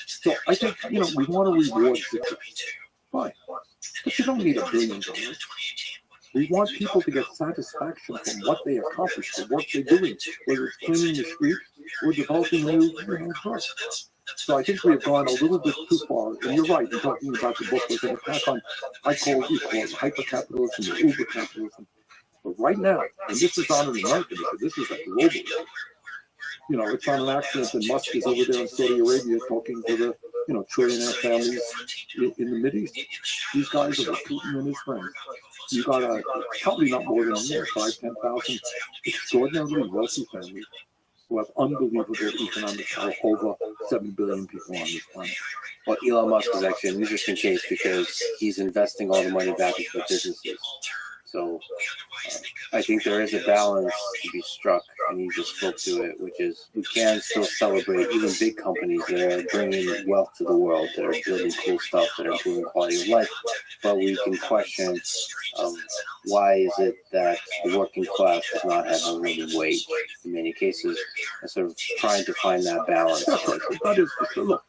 So I think, you know, we want to reward success. Fine. But you don't need $1 billion. We want people to get satisfaction from what they accomplish, the work they're doing, whether it's cleaning the street or developing a new drug. So I think we have gone a little bit too far. And you're right, in talking about the book was an attack on, we call it hyper-capitalism or uber-capitalism. But right now, and this is not an American issue, this is a global issue. You know, it's on an accident that Musk is over there in Saudi Arabia talking to the, trillionaire families in the Mideast. These guys are Putin and his friends. You got probably not more than 5,000-10,000 extraordinarily wealthy families who have unbelievable economic power, over 7 billion people on this planet. Well, Elon Musk is actually an interesting case because he's investing all the money back into the businesses. So I think there is a balance to be struck, and you just spoke to it, which is we can still celebrate even big companies that are bringing wealth to the world, that are building cool stuff, that are improving quality of life, but we can question why is it that the working class does not have a living wage in many cases, and sort of trying to find that balance. That is, look,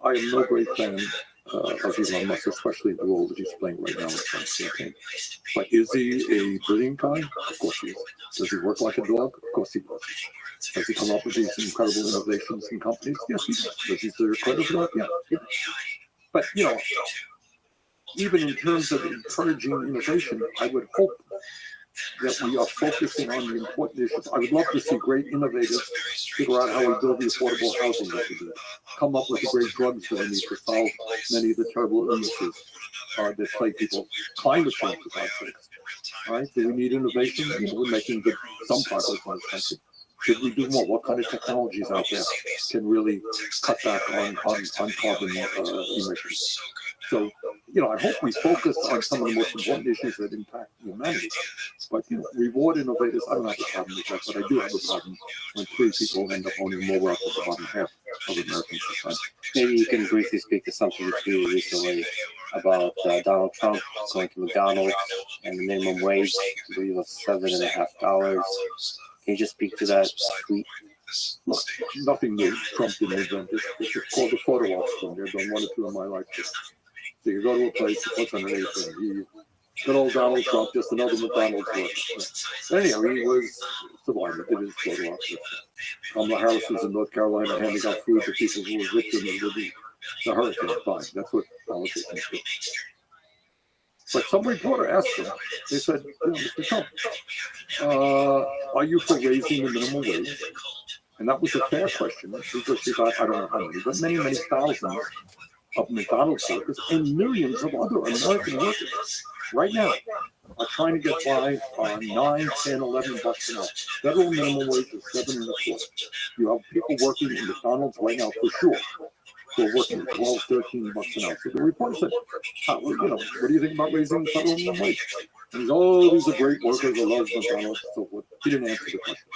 I am no great fan of Elon Musk, especially the role that he's playing right now in Trump's campaign. But is he a brilliant guy? Of course he is. Does he work like a dog? Of course he does. Does he come up with these incredible innovations in companies? Yes, he does. Does he deserve credit for that? Yeah. But, even in terms of encouraging innovation, I would hope that we are focusing on the important issues. I would love to see great innovators figure out how we build the affordable housing that we do, come up with the great drugs that we need to solve many of the terrible illnesses that plague people. Climate change, for God's sakes. Right? Do we need innovation? We're making some progress in this country. Should we do more? What kind of technologies out there can really cut back on carbon emissions? So, I hope we focus on some of the most important issues that impact humanity. But, reward innovators, I don't have a problem with that, but I do have a problem when 3 people end up owning more wealth than the bottom half of American society. Maybe you can briefly speak to something that you recently about Donald Trump going to McDonald's and the minimum wage, I believe, was $7.50. Can you just speak to that tweet? Look, nothing new. Trump didn't invent it. It's just called the photo ops from there. Done 1 or 2 in my lifetime. So you go to a place, what's underneath it? Good old Donald Trump, just another McDonald's worker. Anyhow, he was surviving. Did his photo ops. Kamala Harris was in North Carolina handing out food to people who were victims of the hurricane. Fine. That's what politicians do. But some reporter asked him, they said, Mr. Trump, are you for raising the minimum wage? And that was a fair question because he got, I don't know how many, but many, many thousands of McDonald's workers and millions of other American workers right now are trying to get by on 9, 10, 11 bucks an hour. Federal minimum wage is 7 1/4. You have people working in McDonald's right now for sure. Who are working 12, 13 bucks an hour. So the reporter said, what do you think about raising the federal minimum wage? And he's, these are great workers, I love McDonald's, and so forth. He didn't answer the question.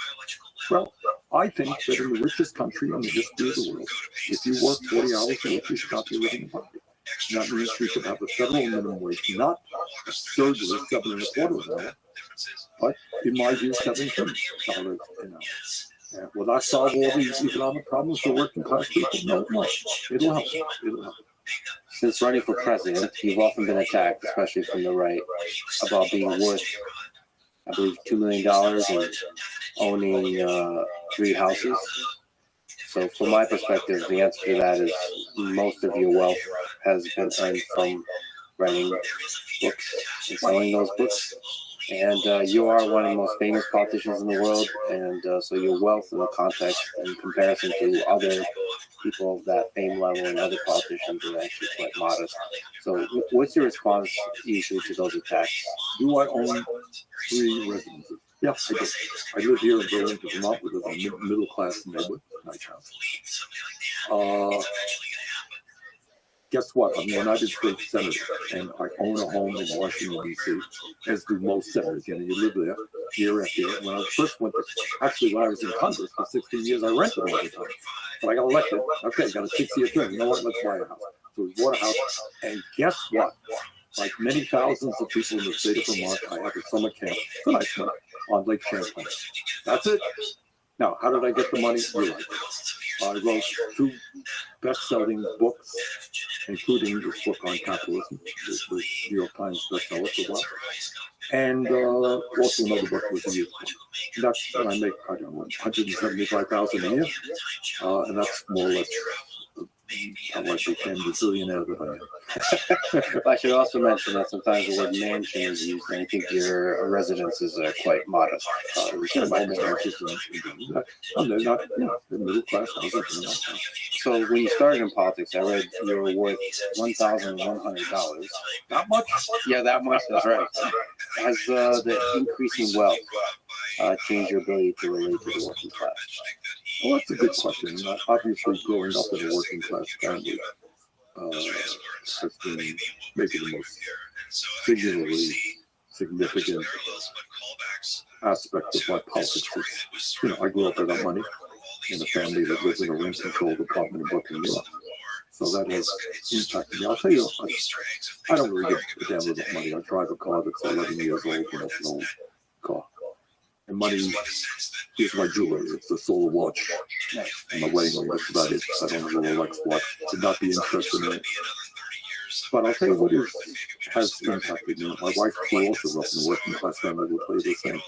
Well, I think that in the richest country in the history of the world, if you work 40 hours a week, you should not be living in poverty. And that means we should have a federal minimum wage, not absurdly 7 1/4 an hour, but in my view, $17 an hour. Will that solve all these economic problems for working class people? No. It'll help. Since running for president, you've often been attacked, especially from the right, about being worth, I believe, $2 million and owning 3 houses. So from my perspective, the answer to that is most of your wealth has been earned from writing books and selling those books. And you are one of the most famous politicians in the world, and so your wealth in the context in comparison to other people of that fame level and other politicians is actually quite modest. So what's your response usually to those attacks? Do I own 3 residences? Yes, I do. I live here in Burlington, Vermont, with a middle-class neighborhood, nice house. Guess what? I'm a United States Senator, and I own a home in Washington, D.C., as do most senators. You live there year after year. When I first went to, actually, when I was in Congress for 16 years, I rented all the time. But I got elected. Okay, got a 6-year term. You know what? Let's buy a house. So we bought a house, and guess what? Like many thousands of people in the state of Vermont, I have a summer camp, a nice one, on Lake Champlain. That's it. Now, how did I get the money? You're right. I wrote 2 best-selling books, including this book on capitalism, the New York Times bestseller for a while. And also another book was the youth book. That's when I make, I don't know, $175,000 a year, and that's more or less how I became the billionaire that I am. I should also mention that sometimes the word mansion is used, and I think your residences are quite modest. Yeah, no marriages and they're not, they're middle class houses. So when you started in politics, I read you were worth $1,100. Not much. Yeah, that much. That's right. Has the increasing wealth changed your ability to relate to the working class? Well, that's a good question. Obviously, growing up in a working class family has been maybe the most singularly significant aspect of my politics. I grew up without money in a family that lives in a rent-controlled apartment in Brooklyn, New York. So that has impacted me. I'll tell you, I don't really give a damn about money. I drive a car that's 11 years old, it's an old car. And money is my jewelry. It's a solar watch and my wedding ring. That's about it. I don't have a Rolex watch. Would not be interested in it. But I'll tell you what has impacted me. My wife, who also grew up in a working class family, will tell you the same.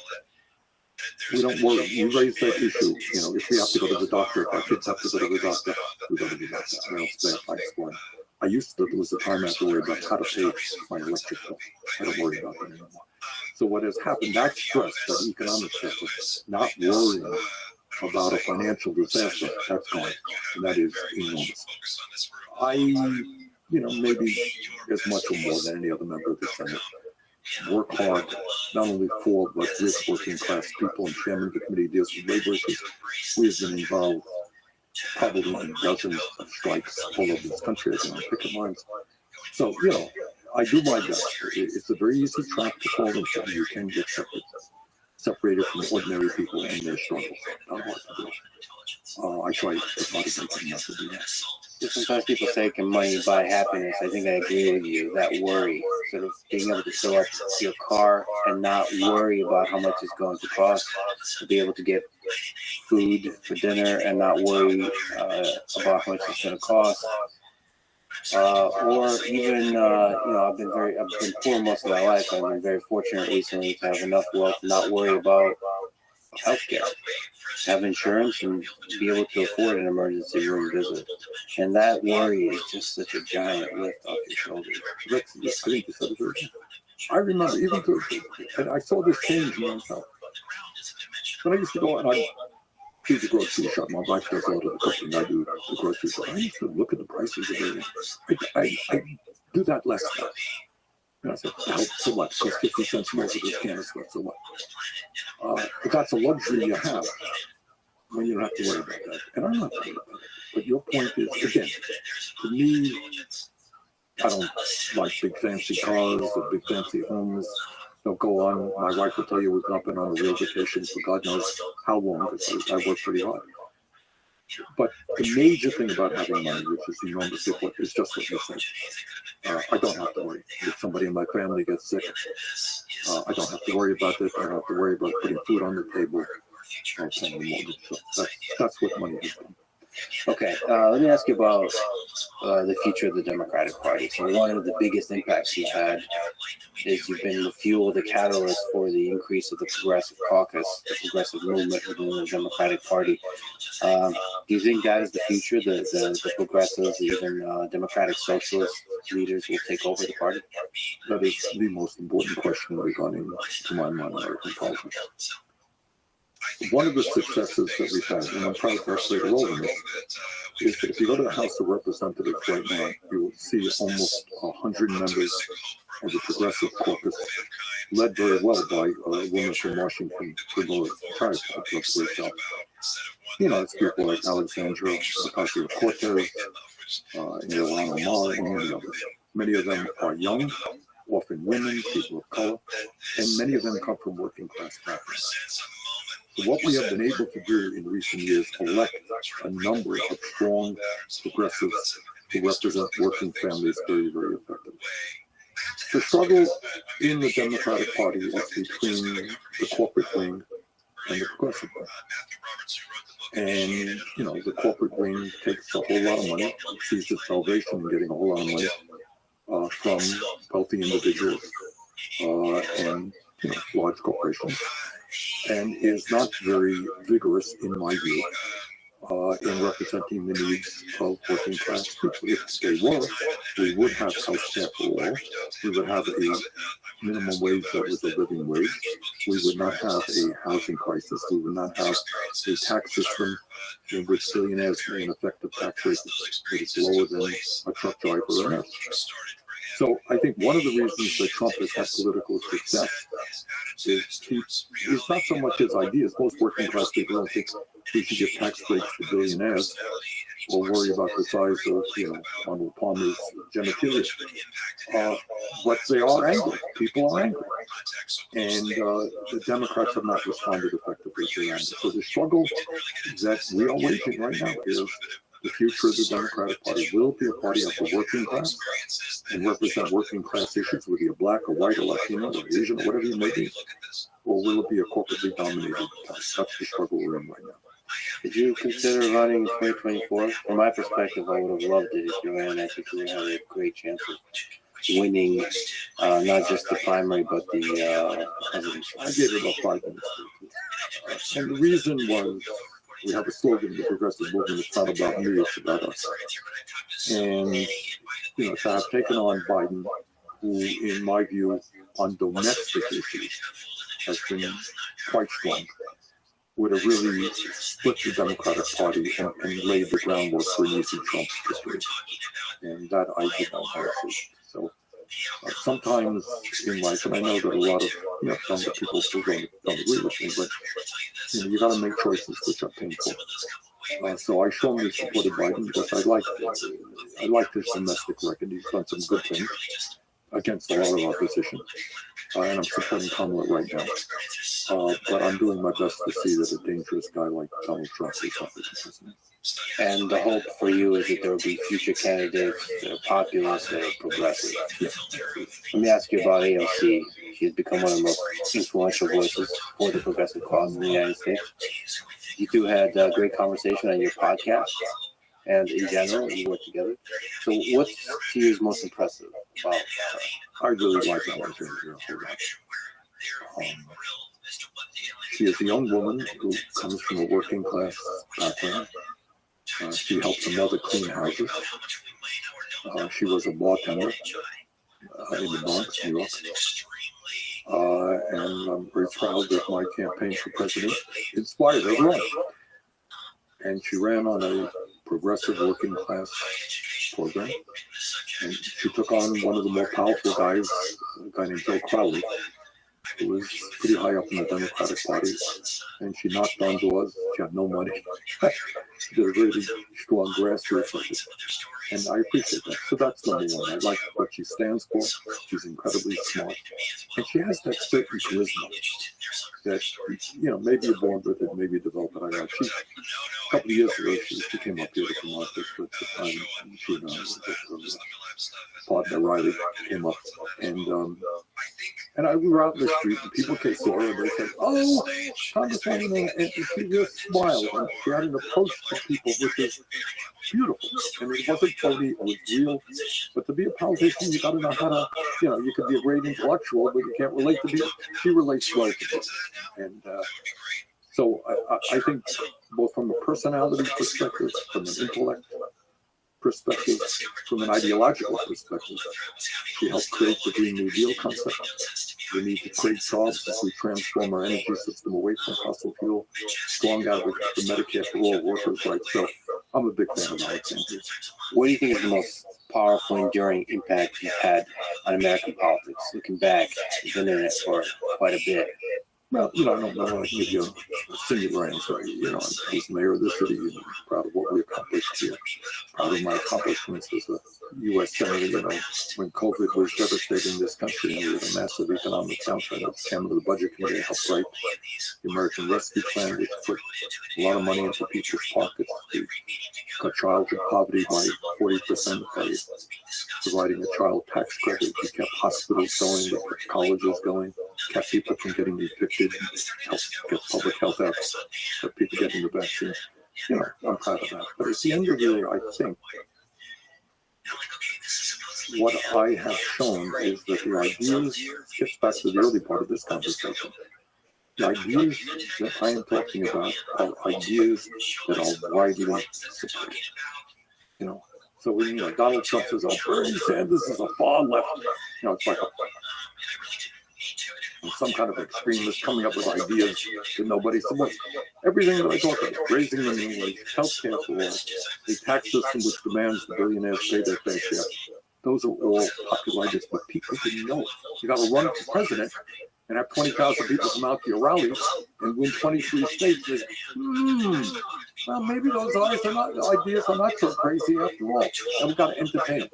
We don't worry. We raise that issue. If we have to go to the doctor, if our kids have to go to the doctor, we go to the doctor. I don't stay at my explain. I used to, there was a time I had to worry about how to pay my electric bill. I don't worry about that anymore. So what has happened, that stress, that economic stress, not worrying about a financial disaster, that's gone. And that is enormous. I, maybe as much or more than any other member of the Senate, work hard, not only for, but with working class people, and chairman of the committee deals with labor issues. We have been involved probably in dozens of strikes all over this country, as in picket lines. So, I do my best. It's a very easy trap to fall into. You can get separated from ordinary people and their struggles. Not hard to do. I try to find something not to do that. Sometimes people say, can money buy happiness? I think I agree with you. That worry, sort of being able to fill up your car and not worry about how much it's going to cost, to be able to get food for dinner and not worry about how much it's going to cost. Or even, I've been poor most of my life. I've been very fortunate recently to have enough wealth to not worry about healthcare, have insurance, and be able to afford an emergency room visit. And that worry is just such a giant lift off your shoulders. I remember and I saw this change in myself. When I used to go and I do the grocery shop, my wife does all the cooking, I do the grocery shop. I used to look at the prices of everything. I do that less now. And I said, so what? Cost 50 cents more for this can of stuff, so what? But that's a luxury you have when you don't have to worry about that. And I'm not worried about it. But your point is, again, to me, I don't like big fancy cars or big fancy homes. Don't go on. My wife will tell you we've not been on a real vacation for God knows how long, because I work pretty hard. But the major thing about having money, which is enormous, is just what you said. I don't have to worry. If somebody in my family gets sick, I don't have to worry about this. I don't have to worry about putting food on the table or paying the mortgage. So that's what money has done. Okay, let me ask you about the future of the Democratic Party. So one of the biggest impacts you've had is you've been the fuel, the catalyst for the increase of the progressive caucus, the progressive movement within the Democratic Party. Do you think that is the future? The progressives, even Democratic socialist leaders will take over the party? That is the most important question regarding, to my mind, American politics. One of the successes that we've had, and I'm proud of our state role in this, is that if you go to the House of Representatives right now, you will see almost 100 members of the Progressive Caucus, led very well by a woman from Washington, who does a great job. It's people like Alexandra Ocasio-Cortez, Ilhan Omar, many of them are young, often women, people of color, and many of them come from working class backgrounds. So what we have been able to do in recent years, elect a number of strong progressives who represent working families very, very effectively. The struggle in the Democratic Party is between the corporate wing and the progressive wing. And, the corporate wing takes a whole lot of money, sees its salvation in getting a whole lot of money from wealthy individuals. And, large corporations, and is not very vigorous, in my view, in representing the needs of working class people. If they were, we would have health care for all. We would have a minimum wage that was a living wage. We would not have a housing crisis. We would not have a tax system in which billionaires pay an effective tax rate that is lower than a truck driver or else. So I think one of the reasons that Trump has had political success is not so much his ideas. Most working class people don't think we should give tax breaks to billionaires or worry about the size of, Arnold Palmer's genitalia. But they are angry. People are angry. And the Democrats have not responded effectively to that. So the struggle that we are waging right now is the future of the Democratic Party. Will it be a party of the working class and represent working class issues, whether you're black or white or Latino or Asian or whatever you may be? Or will it be a corporately dominated party? That's the struggle we're in right now. Did you consider running in 2024? From my perspective, I would have loved it if you ran. I think you would have a great chance of winning not just the primary, but the presidency. I gave it about 5 minutes. And the reason was, we have a slogan, the progressive movement, it's not about me, it's about us. And, to have taken on Biden, who, in my view, on domestic issues, has been quite strong, would have really split the Democratic Party and laid the groundwork for an easy Trump victory. And that I did not want to see. So sometimes in life, and I know that a lot of younger people still don't agree with me, but you got to make choices which are painful. So I strongly supported Biden because I like his domestic record. He's done some good things against a lot of opposition, and I'm supporting Kamala right now. But I'm doing my best to see that a dangerous guy like Donald Trump is not the president. And the hope for you is that there will be future candidates that are populist, that are progressive. Let me ask you about AOC. She's become one of the most influential voices for the progressive cause in the United States. You two had a great conversation on your podcast, and in general, you work together. So what's to you is most impressive about I really like Alexandria. She is a young woman who comes from a working class background. She helped her mother clean houses. She was a bartender in the Bronx, New York. And I'm very proud that my campaign for president inspired her on. And she ran on a progressive working class program. And she took on one of the more powerful guys, a guy named Joe Crowley, who was pretty high up in the Democratic Party. And she knocked on doors. She had no money. She did a really strong grassroots effort. And I appreciate that. So that's number one. I like what she stands for. She's incredibly smart. And she has that certain charisma that, maybe you're born with it, maybe you develop it. I know. A couple of years ago, she came up here to Vermont for the time. She and partner Riley came up. And we were out in the street, and people came to her, and they said, "Oh, Congresswoman," and she just smiled, and she had an approach to people which is beautiful. And it wasn't phony, it was real. But to be a politician, you got to know how to, you could be a great intellectual, but you can't relate to people. She relates well to people. And so I think both from a personality perspective, from an intellect perspective, from an ideological perspective, she helped create the Green New Deal concept. We need to create jobs as we transform our energy system away from fossil fuel, strong advocate for Medicare for all workers' rights. So I'm a big fan of Alexandria. What do you think is the most powerful, enduring impact you've had on American politics? Looking back, you've been in it for quite a bit. Well, I don't want to give you a singular answer. As mayor of the city, I'm proud of what we accomplished here. Proud of my accomplishments as a U.S. Senator. When COVID was devastating this country, we had a massive economic downturn. I was chairman of the Budget Committee, helped write the American Rescue Plan, which put a lot of money into people's pockets to cut childhood poverty by 40% by providing a child tax credit. We kept hospitals going, we kept colleges going, kept people from getting evicted, helped get public health out, kept people getting the vaccine. I'm proud of that. But at the end of the day, I think what I have shown is that the ideas, gets back to the early part of this conversation, the ideas that I am talking about are ideas that are widely supported. You know, so when Donald Trump says, "Oh, Bernie Sanders is a far left," it's like some kind of extremist coming up with ideas that nobody supports. Everything that I talk about, raising the minimum wage, healthcare for all, a tax system which demands the billionaires pay their fair share. Those are all popular ideas, but people didn't know it. You got to run for president and have 20,000 people come out to your rallies and win 23 states. Well, maybe those ideas are not so crazy after all. And we've got to entertain them.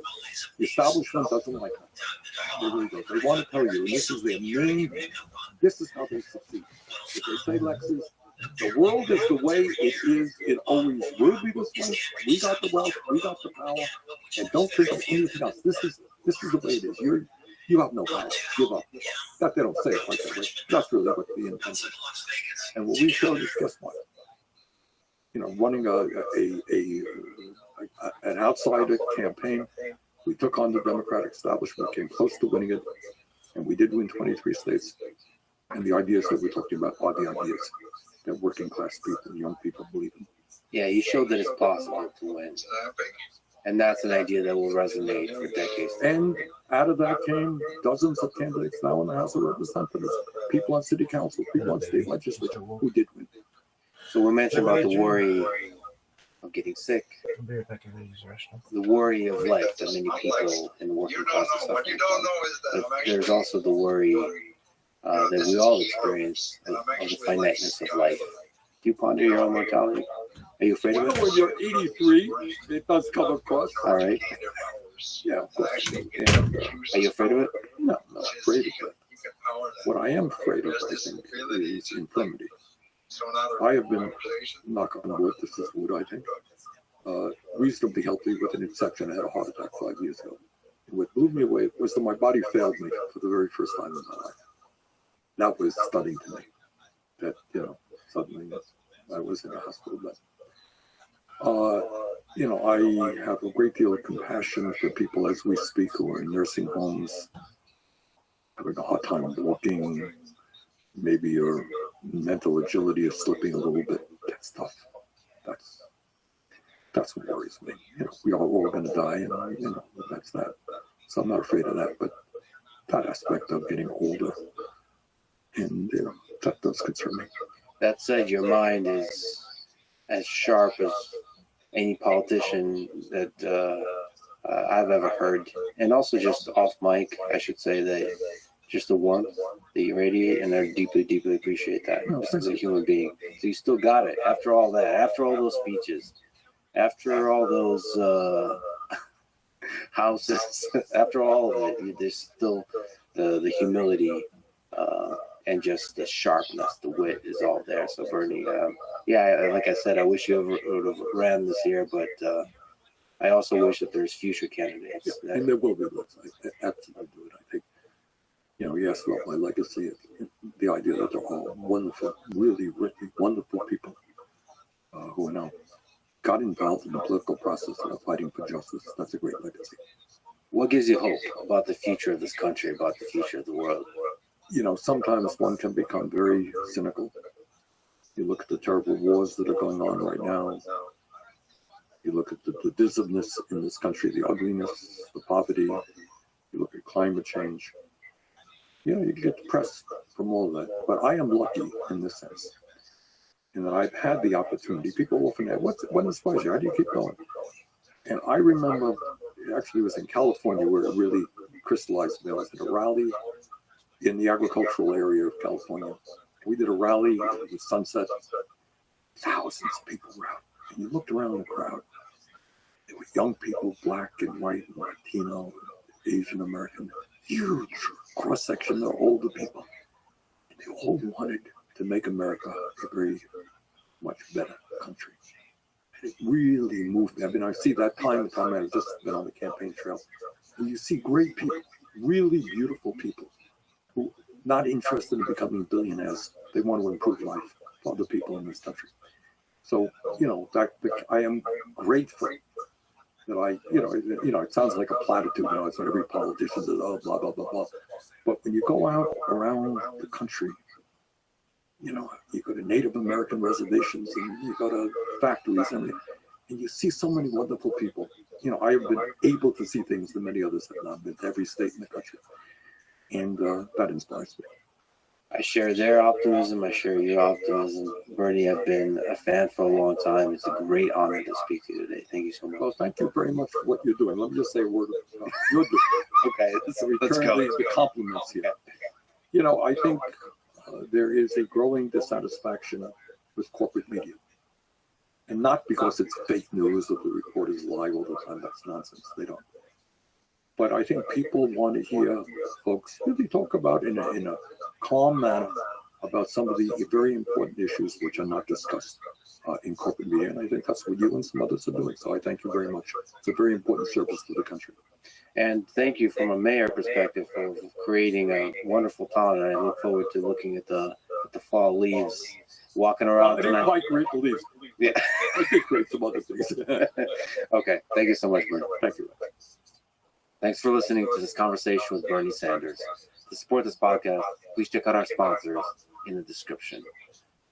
The establishment doesn't like that. They really don't. They want to tell you, and this is their main, this is how they succeed. If they say, Lexus, the world is the way it is, it always will be this way. We got the wealth, we got the power, and don't think of anything else. This is the way it is. You have no power. Give up. That they don't say it like that, but that's really what the intent is. And what we showed is, guess what? Running an outsider campaign, we took on the Democratic establishment, came close to winning it, and we did win 23 states. And the ideas that we're talking about are the ideas that working class people and young people believe in. Yeah, you showed that it's possible to win. And that's an idea that will resonate for decades. And out of that came dozens of candidates now in the House of Representatives, people on city council, people on state legislature who did win. So we mentioned about the worry of getting sick, the worry of life that many people in the working class are suffering from. But there's also the worry that we all experience of the finiteness of life. Do you ponder your own mortality? Are you afraid of it? When you're 83, it does come across. All right. Yeah, of course. And, are you afraid of it? No, I'm not afraid of it. What I am afraid of, I think, is infirmity. I have been, knock on wood, this is wood, I think, reasonably healthy with an exception. I had a heart attack 5 years ago. And what blew me away was that my body failed me for the very first time in my life. That was stunning to me. That, suddenly I was in a hospital bed. I have a great deal of compassion for people as we speak who are in nursing homes, having a hard time walking, maybe your mental agility is slipping a little bit. That's tough. That's what worries me. We are all going to die, and that's that. So I'm not afraid of that, but that aspect of getting older, and that does concern me. That said, your mind is as sharp as any politician that I've ever heard, and also just off mic, I should say that just the warmth that you radiate, and I deeply, deeply appreciate that just as a human being. So you still got it after all that, after all those speeches, after all those houses, after all of it, there's still the humility and just the sharpness, the wit is all there. So Bernie, like I said, I wish you would have ran this year, but I also wish that there's future candidates. Yeah, and there will be those. I absolutely do it. I think, you asked about my legacy, the idea that they're all wonderful, really, really wonderful people who are now got involved in the political process and are fighting for justice. That's a great legacy. What gives you hope about the future of this country, about the future of the world? Sometimes one can become very cynical. You look at the terrible wars that are going on right now. You look at the divisiveness in this country, the ugliness, the poverty. You look at climate change. You get depressed from all of that. But I am lucky in this sense, in that I've had the opportunity. People often ask, what inspires you? How do you keep going? And I remember, it was in California where it really crystallized me. I was at a rally in the agricultural area of California. We did a rally with sunset. Thousands of people were out. And you looked around the crowd. There were young people, black and white, and Latino, Asian American, huge cross-section of older people. And they all wanted to make America a very much better country. And it really moved me. I see that time and time I've just been on the campaign trail. And you see great people, really beautiful people, who not interested in becoming billionaires. They want to improve life for other people in this country. So, I am grateful that it sounds like a platitude. It's what every politician says, oh, blah, blah, blah, blah. But when you go out around the country, you go to Native American reservations and you go to factories and you see so many wonderful people. I have been able to see things that many others have not been to every state in the country. And that inspires me. I share their optimism. I share your optimism. Bernie, I've been a fan for a long time. It's a great honor to speak to you today. Thank you so much. Well, thank you very much for what you're doing. Let me just say a word of you're doing. Okay, let's go. The compliments here. I think there is a growing dissatisfaction with corporate media. And not because it's fake news or the reporters lie all the time. That's nonsense. They don't. But I think people want to hear folks really talk about in a calm manner about some of the very important issues which are not discussed in corporate media. And I think that's what you and some others are doing. So I thank you very much. It's a very important service to the country. And thank you from a mayor perspective for creating a wonderful town. And I look forward to looking at the fall leaves, walking around. I didn't quite create the leaves. Yeah. I did create some other things. Okay. Thank you so much, Bernie. Thank you. Thanks for listening to this conversation with Bernie Sanders. To support this podcast, please check out our sponsors in the description.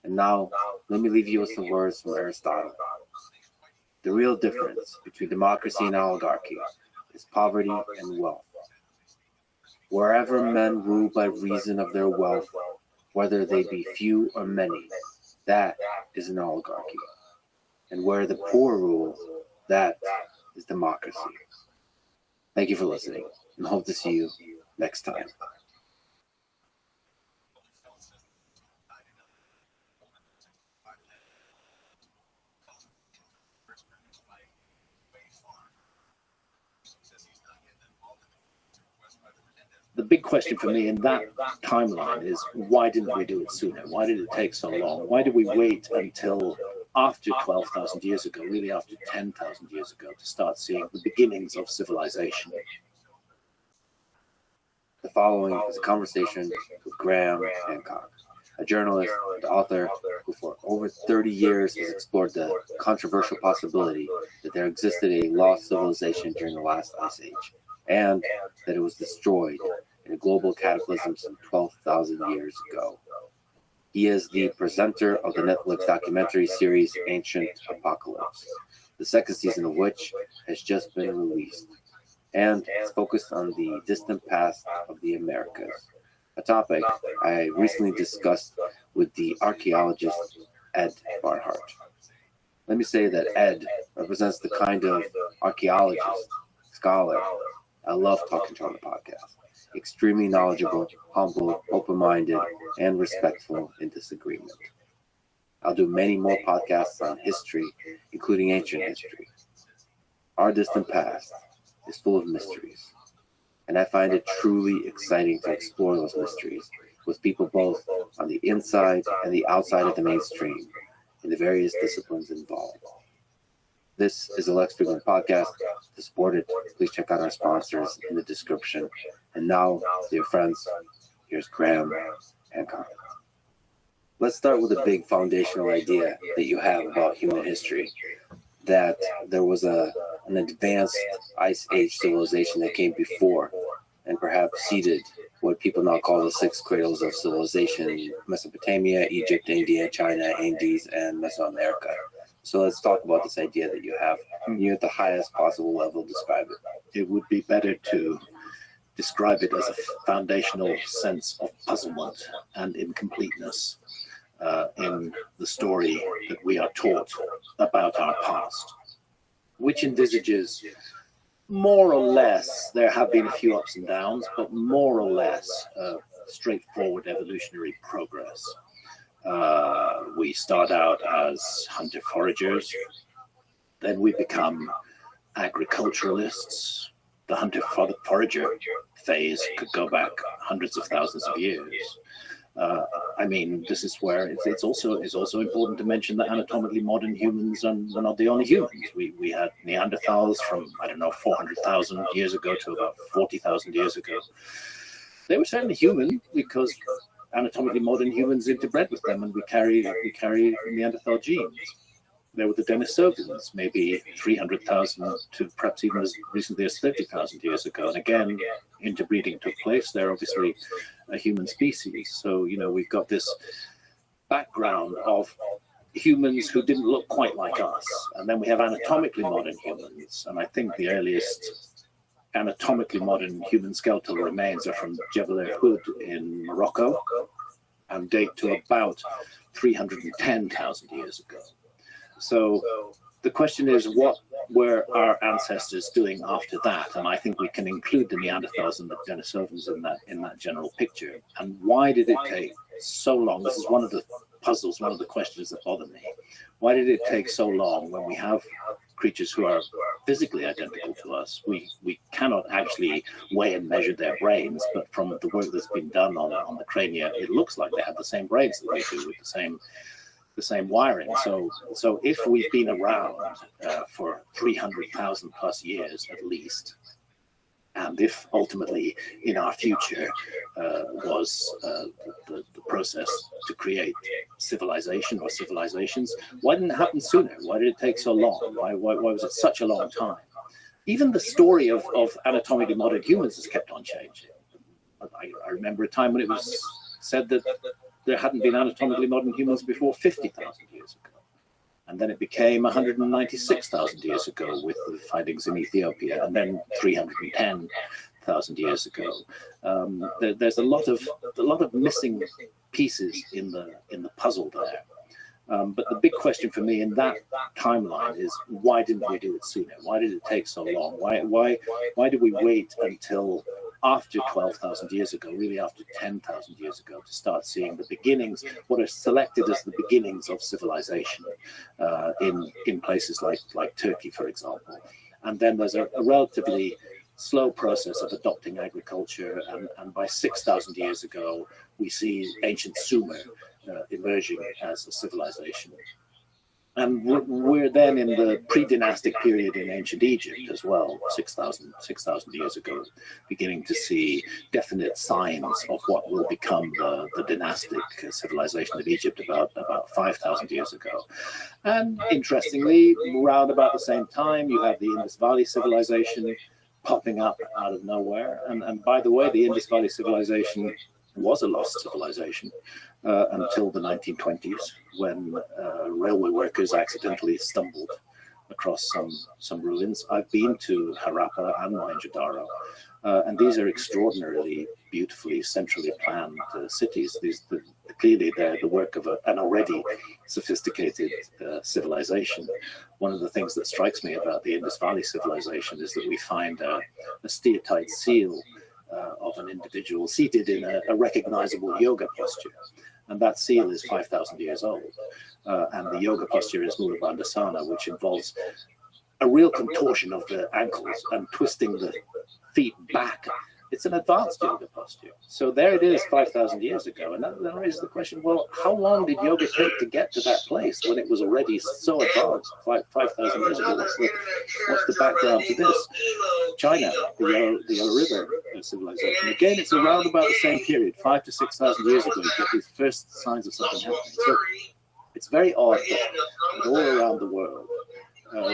And now, let me leave you with some words from Aristotle. The real difference between democracy and oligarchy is poverty and wealth. Wherever men rule by reason of their wealth, whether they be few or many, that is an oligarchy. And where the poor rule, that is democracy. Thank you for listening, and hope to see you next time. The big question for me in that timeline is, why didn't we do it sooner? Why did it take so long? Why did we wait until after 12,000 years ago, really after 10,000 years ago, to start seeing the beginnings of civilization? The following is a conversation with Graham Hancock, a journalist and author who for over 30 years has explored the controversial possibility that there existed a lost civilization during the last ice age, and that it was destroyed in a global cataclysm some 12,000 years ago. He is the presenter of the Netflix documentary series Ancient Apocalypse, the second season of which has just been released, and is focused on the distant past of the Americas, a topic I recently discussed with the archaeologist Ed Barnhart. Let me say that Ed represents the kind of archaeologist, scholar, I love talking to on the podcast. Extremely knowledgeable, humble, open-minded, and respectful in disagreement. I'll do many more podcasts on history, including ancient history. Our distant past is full of mysteries, and I find it truly exciting to explore those mysteries with people both on the inside and the outside of the mainstream in the various disciplines involved. This is the Lex Friedman Podcast. To support it, please check out our sponsors in the description. And now, dear friends, here's Graham Hancock. Let's start with a big foundational idea that you have about human history, that there was an advanced Ice Age civilization that came before and perhaps seeded what people now call the six cradles of civilization: Mesopotamia, Egypt, India, China, Andes, and Mesoamerica. So let's talk about this idea that you have. You at the highest possible level describe it. It would be better to describe it as a foundational sense of puzzlement and incompleteness in the story that we are taught about our past, which envisages more or less, there have been a few ups and downs, but more or less straightforward evolutionary progress. We start out as hunter-foragers, then we become agriculturalists. The hunter-forager phase could go back hundreds of thousands of years. This is where it's also important to mention that anatomically modern humans are not the only humans. We had Neanderthals from 400,000 years ago to about 40,000 years ago. They were certainly human because anatomically modern humans interbred with them, and we carry Neanderthal genes. there were the Denisovans, maybe 300,000 to perhaps even as recently as 30,000 years ago. And again, interbreeding took place. They're obviously a human species. So, we've got this background of humans who didn't look quite like us. And then we have anatomically modern humans. And I think the earliest anatomically modern human skeletal remains are from Jebel Hood in Morocco and date to about 310,000 years ago. So the question is, what were our ancestors doing after that? And I think we can include the Neanderthals and the Denisovans in that general picture. And why did it take so long? This is one of the puzzles, one of the questions that bother me. Why did it take so long when we have creatures who are physically identical to us? We cannot actually weigh and measure their brains, but from the work that's been done on the crania, it looks like they have the same brains that we do, with the same wiring. So if we've been around for 300,000 plus years at least, and if ultimately in our future was the process to create civilization or civilizations, why didn't it happen sooner? Why did it take so long? Why was it such a long time? Even the story of anatomically modern humans has kept on changing. I remember a time when it was said that there hadn't been anatomically modern humans before 50,000 years ago. And then it became 196,000 years ago with the findings in Ethiopia, and then 310,000 years ago. There's a lot of missing pieces in the puzzle there. But the big question for me in that timeline is, why didn't we do it sooner? Why did it take so long? Why did we wait until after 12,000 years ago, really after 10,000 years ago, to start seeing the beginnings, what are selected as the beginnings of civilization in places like Turkey, for example? And then there's a relatively slow process of adopting agriculture, and by 6,000 years ago, we see ancient Sumer emerging as a civilization. And we're then in the pre-dynastic period in ancient Egypt as well, 6,000 years ago, beginning to see definite signs of what will become the dynastic civilization of Egypt about 5,000 years ago. And interestingly, around about the same time, you have the Indus Valley civilization popping up out of nowhere. And by the way, the Indus Valley civilization was a lost civilization until the 1920s, when railway workers accidentally stumbled across some ruins. I've been to Harappa and Mohenjo-Daro, and these are extraordinarily beautifully centrally planned cities. Clearly they're the work of an already sophisticated civilization. One of the things that strikes me about the Indus Valley civilization is that we find a steatite seal of an individual seated in a recognizable yoga posture. And that seal is 5,000 years old. And the yoga posture is Mula Bandhasana, which involves a real contortion of the ankles and twisting the feet back. It's an advanced yoga posture. So there it is 5,000 years ago. And that raises the question, well, how long did yoga take to get to that place when it was already so advanced 5,000 years ago? What's the background to this? China, the Yellow River civilization. Again, it's around about the same period, 5,000 to 6,000 years ago, you get these first signs of something happening. So it's very odd that all around the world,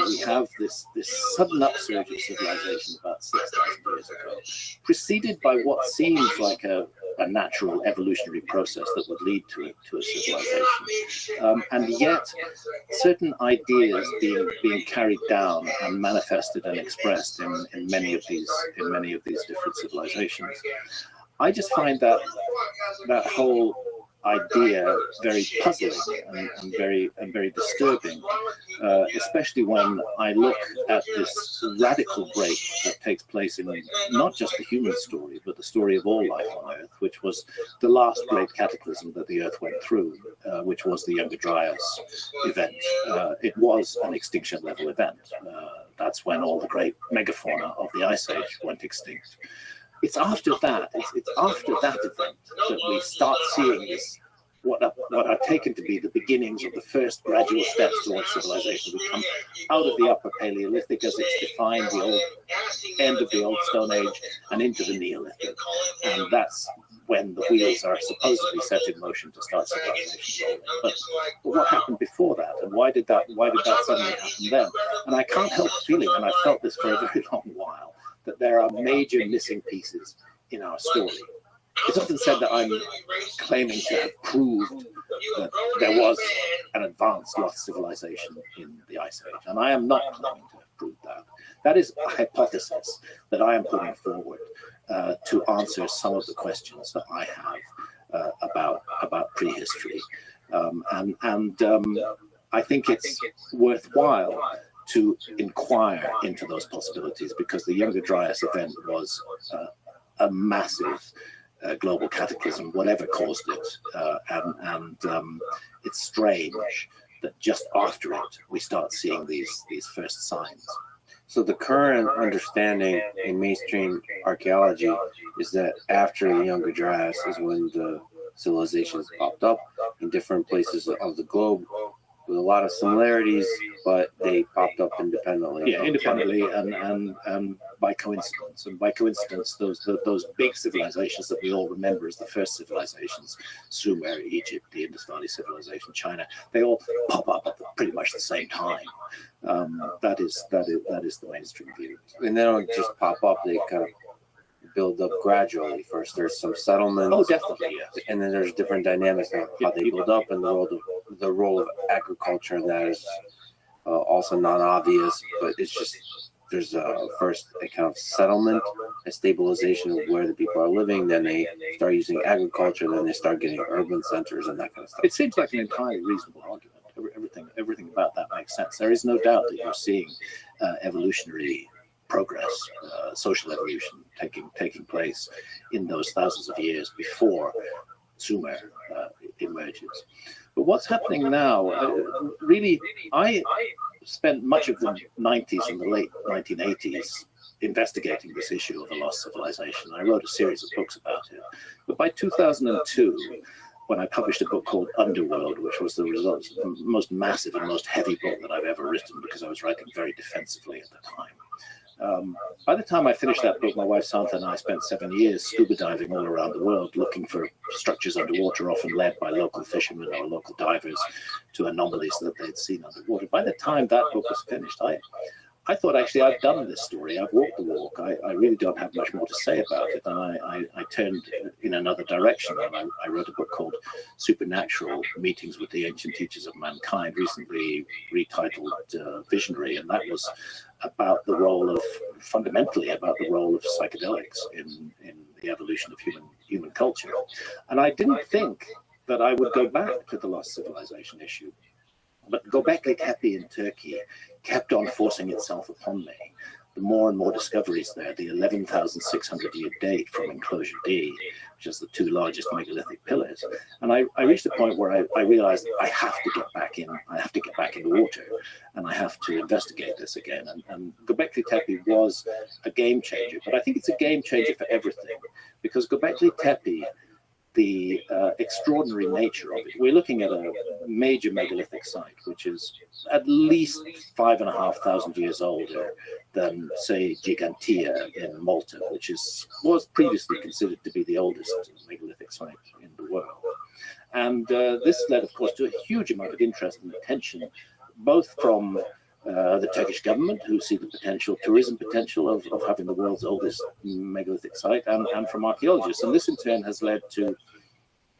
we have this sudden upsurge of civilization about 6,000 years ago, preceded by what seems like a natural evolutionary process that would lead to a civilization. And yet, certain ideas being carried down and manifested and expressed in many of these different civilizations. I just find that whole idea very puzzling and very disturbing, especially when I look at this radical break that takes place in not just the human story, but the story of all life on Earth, which was the last great cataclysm that the Earth went through, which was the Younger Dryas event. It was an extinction level event. That's when all the great megafauna of the Ice Age went extinct. It's after that, it's after that event that we start seeing this, what are taken to be the beginnings of the first gradual steps towards civilization. We come out of the Upper Paleolithic as it's defined, the old end of the Old Stone Age, and into the Neolithic. And that's when the wheels are supposedly set in motion to start civilization rolling. But what happened before that, and why did that suddenly happen then? And I can't help feeling, and I've felt this for a very long while, that there are major missing pieces in our story. It's often said that I'm claiming to have proved that there was an advanced lost civilization in the Ice Age, and I am not claiming to have proved that. That is a hypothesis that I am putting forward to answer some of the questions that I have about prehistory, and I think it's worthwhile to inquire into those possibilities, because the Younger Dryas event was a massive global cataclysm, whatever caused it, and it's strange that just after it we start seeing these first signs. So the current understanding in mainstream archaeology is that after the Younger Dryas is when the civilizations popped up in different places of the globe with a lot of similarities, but they popped up independently. Yeah, independently and by coincidence. And by coincidence, those big civilizations that we all remember as the first civilizations, Sumer, Egypt, the Indus Valley civilization, China, they all pop up at pretty much the same time. That is the mainstream view. And they don't just pop up, they kind of build up gradually. First there's some settlements. Oh, definitely, yes. And then there's different dynamics of how they build up, and the role of agriculture, and that is also not obvious, but it's just there's first a kind of settlement, a stabilization of where the people are living, then they start using agriculture, then they start getting urban centers and that kind of stuff. It seems like an entirely reasonable argument. Everything about that makes sense. There is no doubt that you're seeing evolutionary progress, social evolution taking place in those thousands of years before Sumer emerges. But what's happening now, really, I spent much of the 90s and the late 1980s investigating this issue of a lost civilization. I wrote a series of books about it. But by 2002, when I published a book called Underworld, which was the most massive and most heavy book that I've ever written, because I was writing very defensively at the time. By the time I finished that book, my wife Santa and I spent 7 years scuba diving all around the world, looking for structures underwater, often led by local fishermen or local divers, to anomalies that they'd seen underwater. By the time that book was finished, I thought, actually, I've done this story. I've walked the walk. I really don't have much more to say about it. And I turned in another direction. And I wrote a book called Supernatural: Meetings with the Ancient Teachers of Mankind, recently retitled Visionary. And that was about fundamentally about the role of psychedelics in the evolution of human culture. And I didn't think that I would go back to the lost civilization issue. But Göbekli Tepe in Turkey kept on forcing itself upon me. The more and more discoveries there, the 11,600-year date from Enclosure D, which is the two largest megalithic pillars. And I reached a point where I realized I have to get back in. I have to get back in the water, and I have to investigate this again. And Göbekli Tepe was a game changer, but I think it's a game changer for everything, because Göbekli Tepe, the extraordinary nature of it. We're looking at a major megalithic site, which is at least 5,500 years older than, say, Gigantia in Malta, which was previously considered to be the oldest megalithic site in the world. And this led, of course, to a huge amount of interest and attention, both from the Turkish government, who see the tourism potential of having the world's oldest megalithic site, and from archaeologists. And this in turn has led to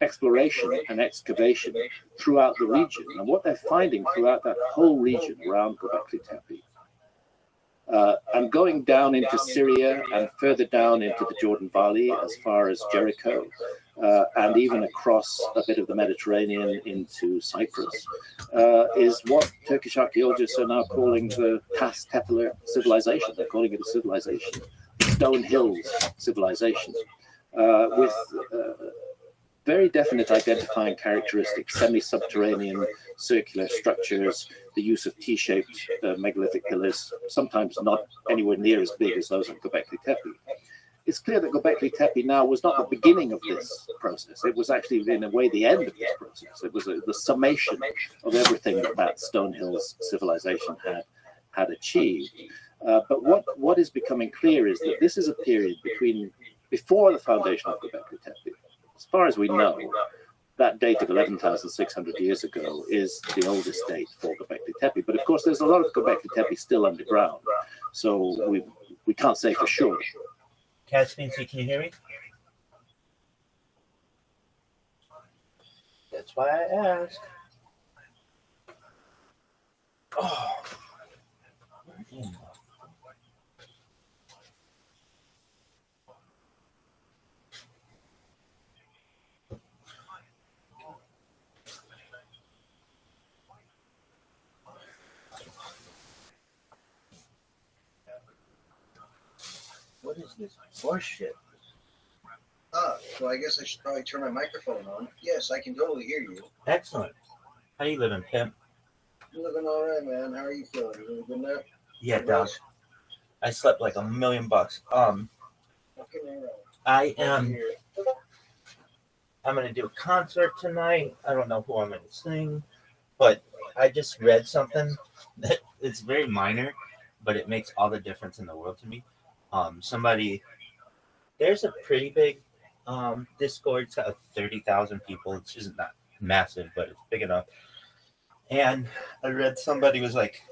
exploration and excavation throughout the region. And what they're finding throughout that whole region around Göbekli Tepe, and going down into Syria and further down into the Jordan Valley as far as Jericho, and even across a bit of the Mediterranean into Cyprus, is what Turkish archaeologists are now calling the Tas Tepeler civilization. They're calling it a civilization, Stone Hills civilization, with very definite identifying characteristics: semi-subterranean circular structures, the use of T-shaped megalithic pillars, sometimes not anywhere near as big as those of Göbekli Tepe. It's clear that Göbekli Tepe now was not the beginning of this process. It was actually, in a way, the end of this process. It was the summation of everything that Stone Hills civilization had achieved. But what is becoming clear is that this is a period before the foundation of Göbekli Tepe, As far as we know, that date of 11,600 years ago is the oldest date for Göbekli Tepe. But of course, there's a lot of Göbekli Tepe still underground, so we can't say for sure. Caspian, can you hear me? That's why I asked. Oh. What is this horseshit? So I guess I should probably turn my microphone on. Yes, I can totally hear you. Excellent. How you living, pimp? I'm living all right, man. How are you feeling? You living good now? Yeah, dog. I slept like $1 million. I am. I'm gonna do a concert tonight. I don't know who I'm gonna sing, but I just read something that it's very minor, but it makes all the difference in the world to me. There's a pretty big Discord. It's got like 30,000 people. It's just not massive, but it's big enough. And I read somebody was like,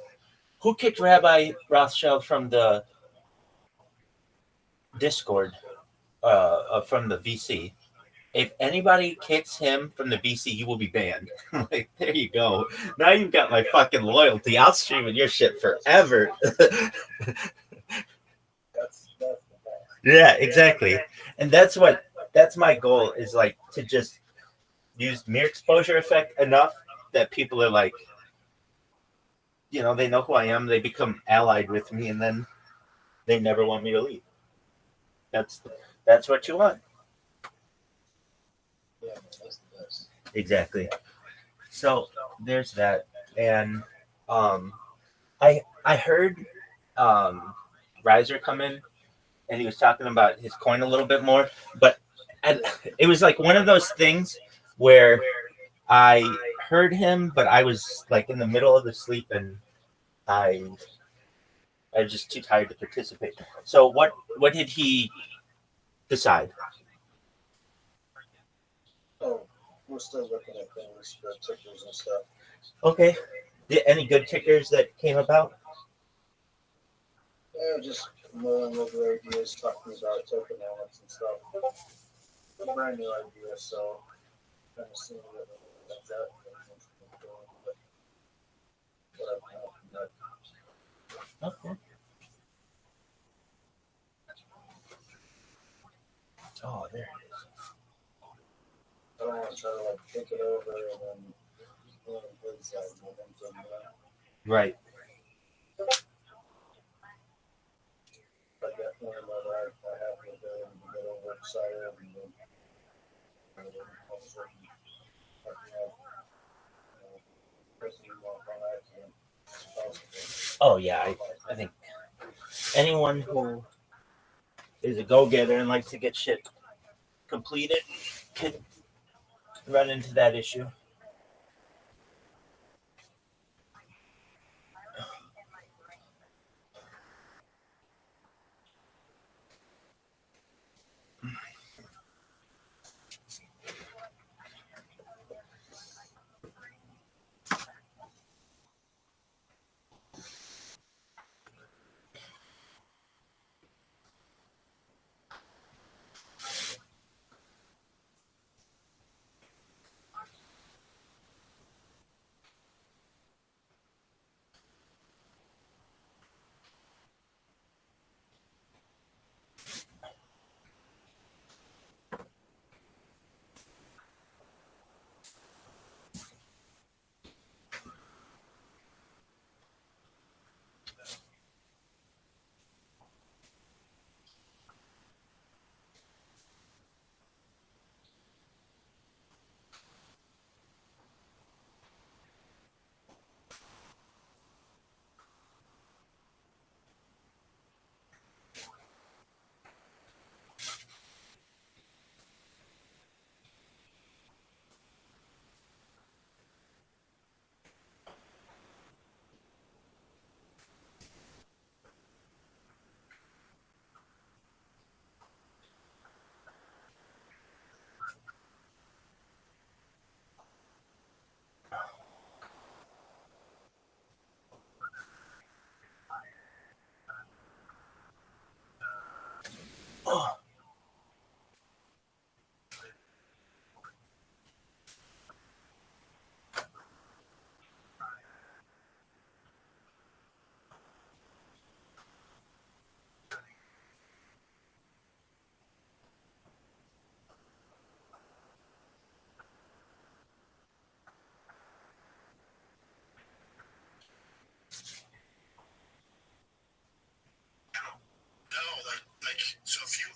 "Who kicked Rabbi Rothschild from the Discord, from the VC? If anybody kicks him from the VC, you will be banned." I'm like, there you go. Now you've got my fucking loyalty. I'll stream in your shit forever. Yeah, exactly. And that's my goal is like to just use mere exposure effect enough that people are like, they know who I am, they become allied with me, and then they never want me to leave. That's what you want. Yeah, that's the best. Exactly. So there's that. And I heard Riser come in, and he was talking about his coin a little bit more, but it was like one of those things where I heard him, but I was like in the middle of the sleep, and I was just too tired to participate. So what did he decide? Oh, we're still looking at things for tickers and stuff. Okay. Any good tickers that came about? Yeah, just mulling over ideas, talking about tokenomics and stuff. A brand new idea, so kind of seeing what that's out. Okay. Oh, there it is. I don't want to try to like think it over and then Right. I definitely know that I have the ability to get overexcited and then all of a sudden Oh yeah, I think anyone who is a go-getter and likes to get shit completed could run into that issue. Oh. So if you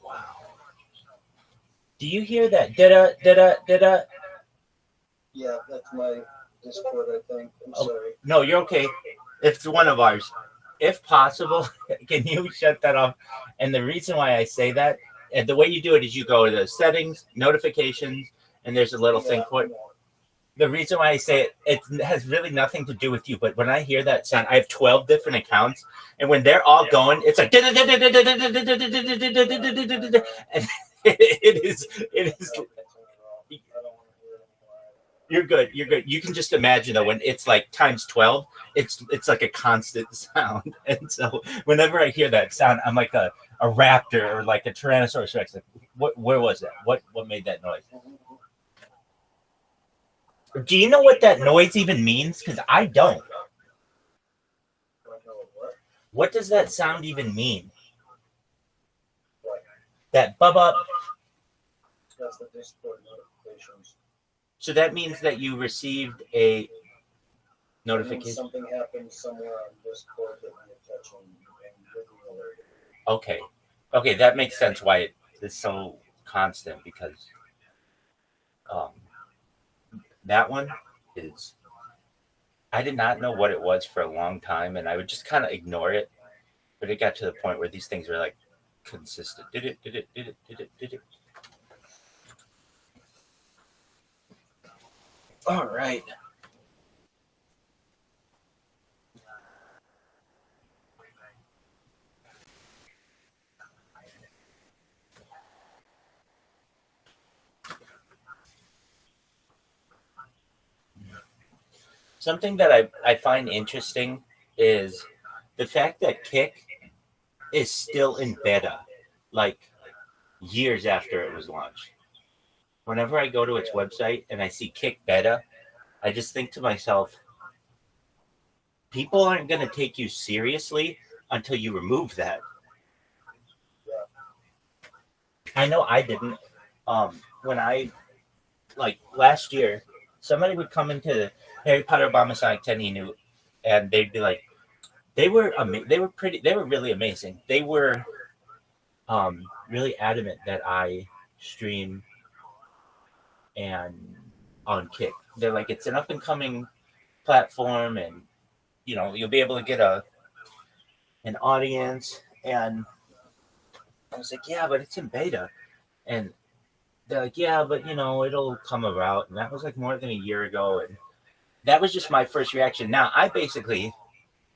Wow. Do you hear that? Da-da, da-da, da-da. Yeah, that's my Discord, I think. I'm Oh. sorry. No, you're okay. It's one of ours. If possible, can you shut that off? And the reason why I say that, and the way you do it is you go to settings, notifications, and there's a little thing for it. The reason why I say it has really nothing to do with you, but when I hear that sound, I have 12 different accounts, and when they're all going, it's like, and it is. You're good. You're good. You can just imagine though, when it's like times 12, it's like a constant sound. And so whenever I hear that sound, I'm like a raptor or like a Tyrannosaurus Rex. Like, where was that? What made that noise? Do you know what that noise even means? Because I don't. What does that sound even mean? That bub. That's the Discord notifications. So that means that you received a When notification. something happens somewhere on Discord that you're touching and you'll be alerted. Okay. Okay, that makes sense why it is so constant, because that one is, I did not know what it was for a long time, and I would just kind of ignore it. But it got to the point where these things were like consistent. Did it. All right. Something that I find interesting is the fact that Kick is still in beta, like years after it was launched. Whenever I go to its website and I see Kick beta, I just think to myself, people aren't going to take you seriously until you remove that. I know I didn't. When I, like last year, somebody would come into the Harry Potter Bombasonic 10 Inu, and they'd be like, they were really amazing. They were really adamant that I stream and on Kick. They're like, it's an up and coming platform, and you'll be able to get an audience. And I was like, yeah, but it's in beta. And they're like, yeah, but it'll come about. And that was like more than a year ago, and that was just my first reaction. Now I basically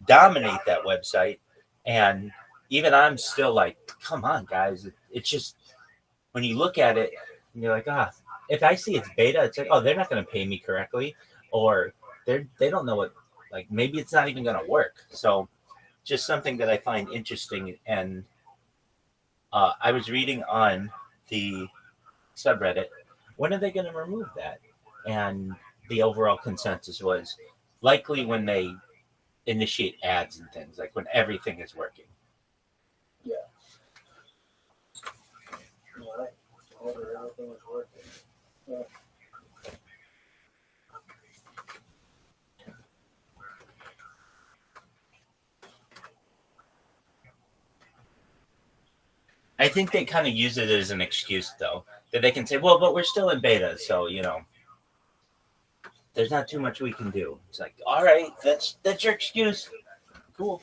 dominate that website, and even I'm still like, come on, guys. It's just, when you look at it and you're like, if I see it's beta, it's like, oh, they're not going to pay me correctly, or they don't know what, like, maybe it's not even going to work. So just something that I find interesting. And I was reading on the subreddit, when are they going to remove that? And the overall consensus was likely when they initiate ads and things, like when everything is working. Yeah. Whenever everything is working. Yeah. I think they kind of use it as an excuse, though, that they can say, well, but we're still in beta, so there's not too much we can do. It's like, all right, that's your excuse. Cool.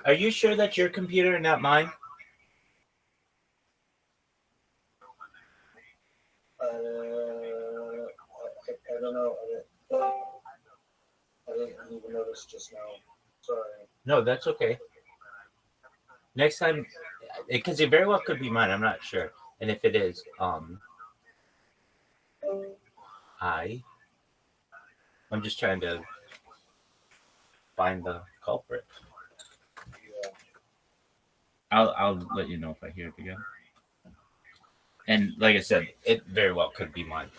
Are you sure that's your computer and not mine? I don't know. I didn't even notice just now. Sorry. No, that's okay. Next time, because it very well could be mine. I'm not sure. And if it is, I'm just trying to find the culprit. Yeah. I'll let you know if I hear it again. And like I said, it very well could be mine.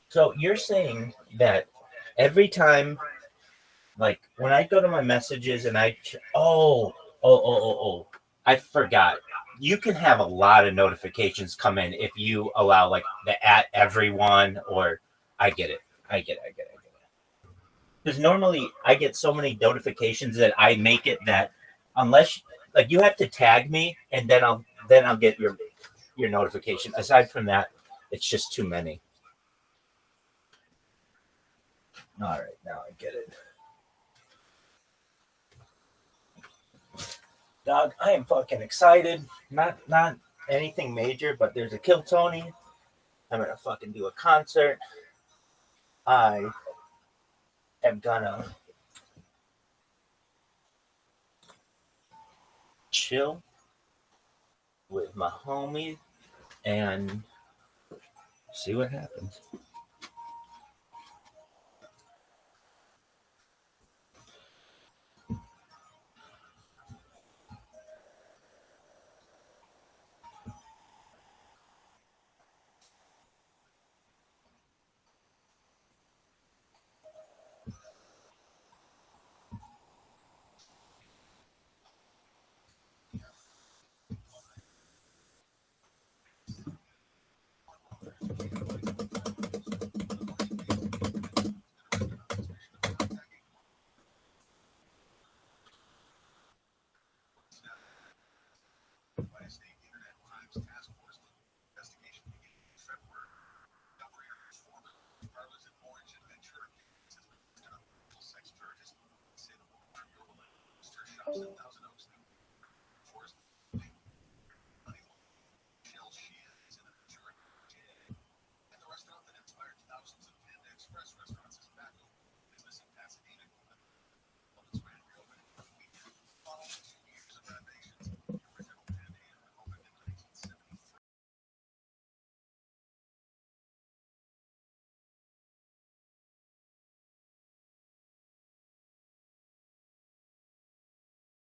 So you're saying that every time, like when I go to my messages and I I forgot. You can have a lot of notifications come in if you allow like the at everyone or I get it. Because normally I get so many notifications that I make it that unless like you have to tag me and then I'll get your notification. Aside from that, it's just too many. All right, now I get it. Dog, I am fucking excited. Not anything major, but there's a Kill Tony. I'm gonna fucking do a concert. I am gonna chill with my homie and see what happens.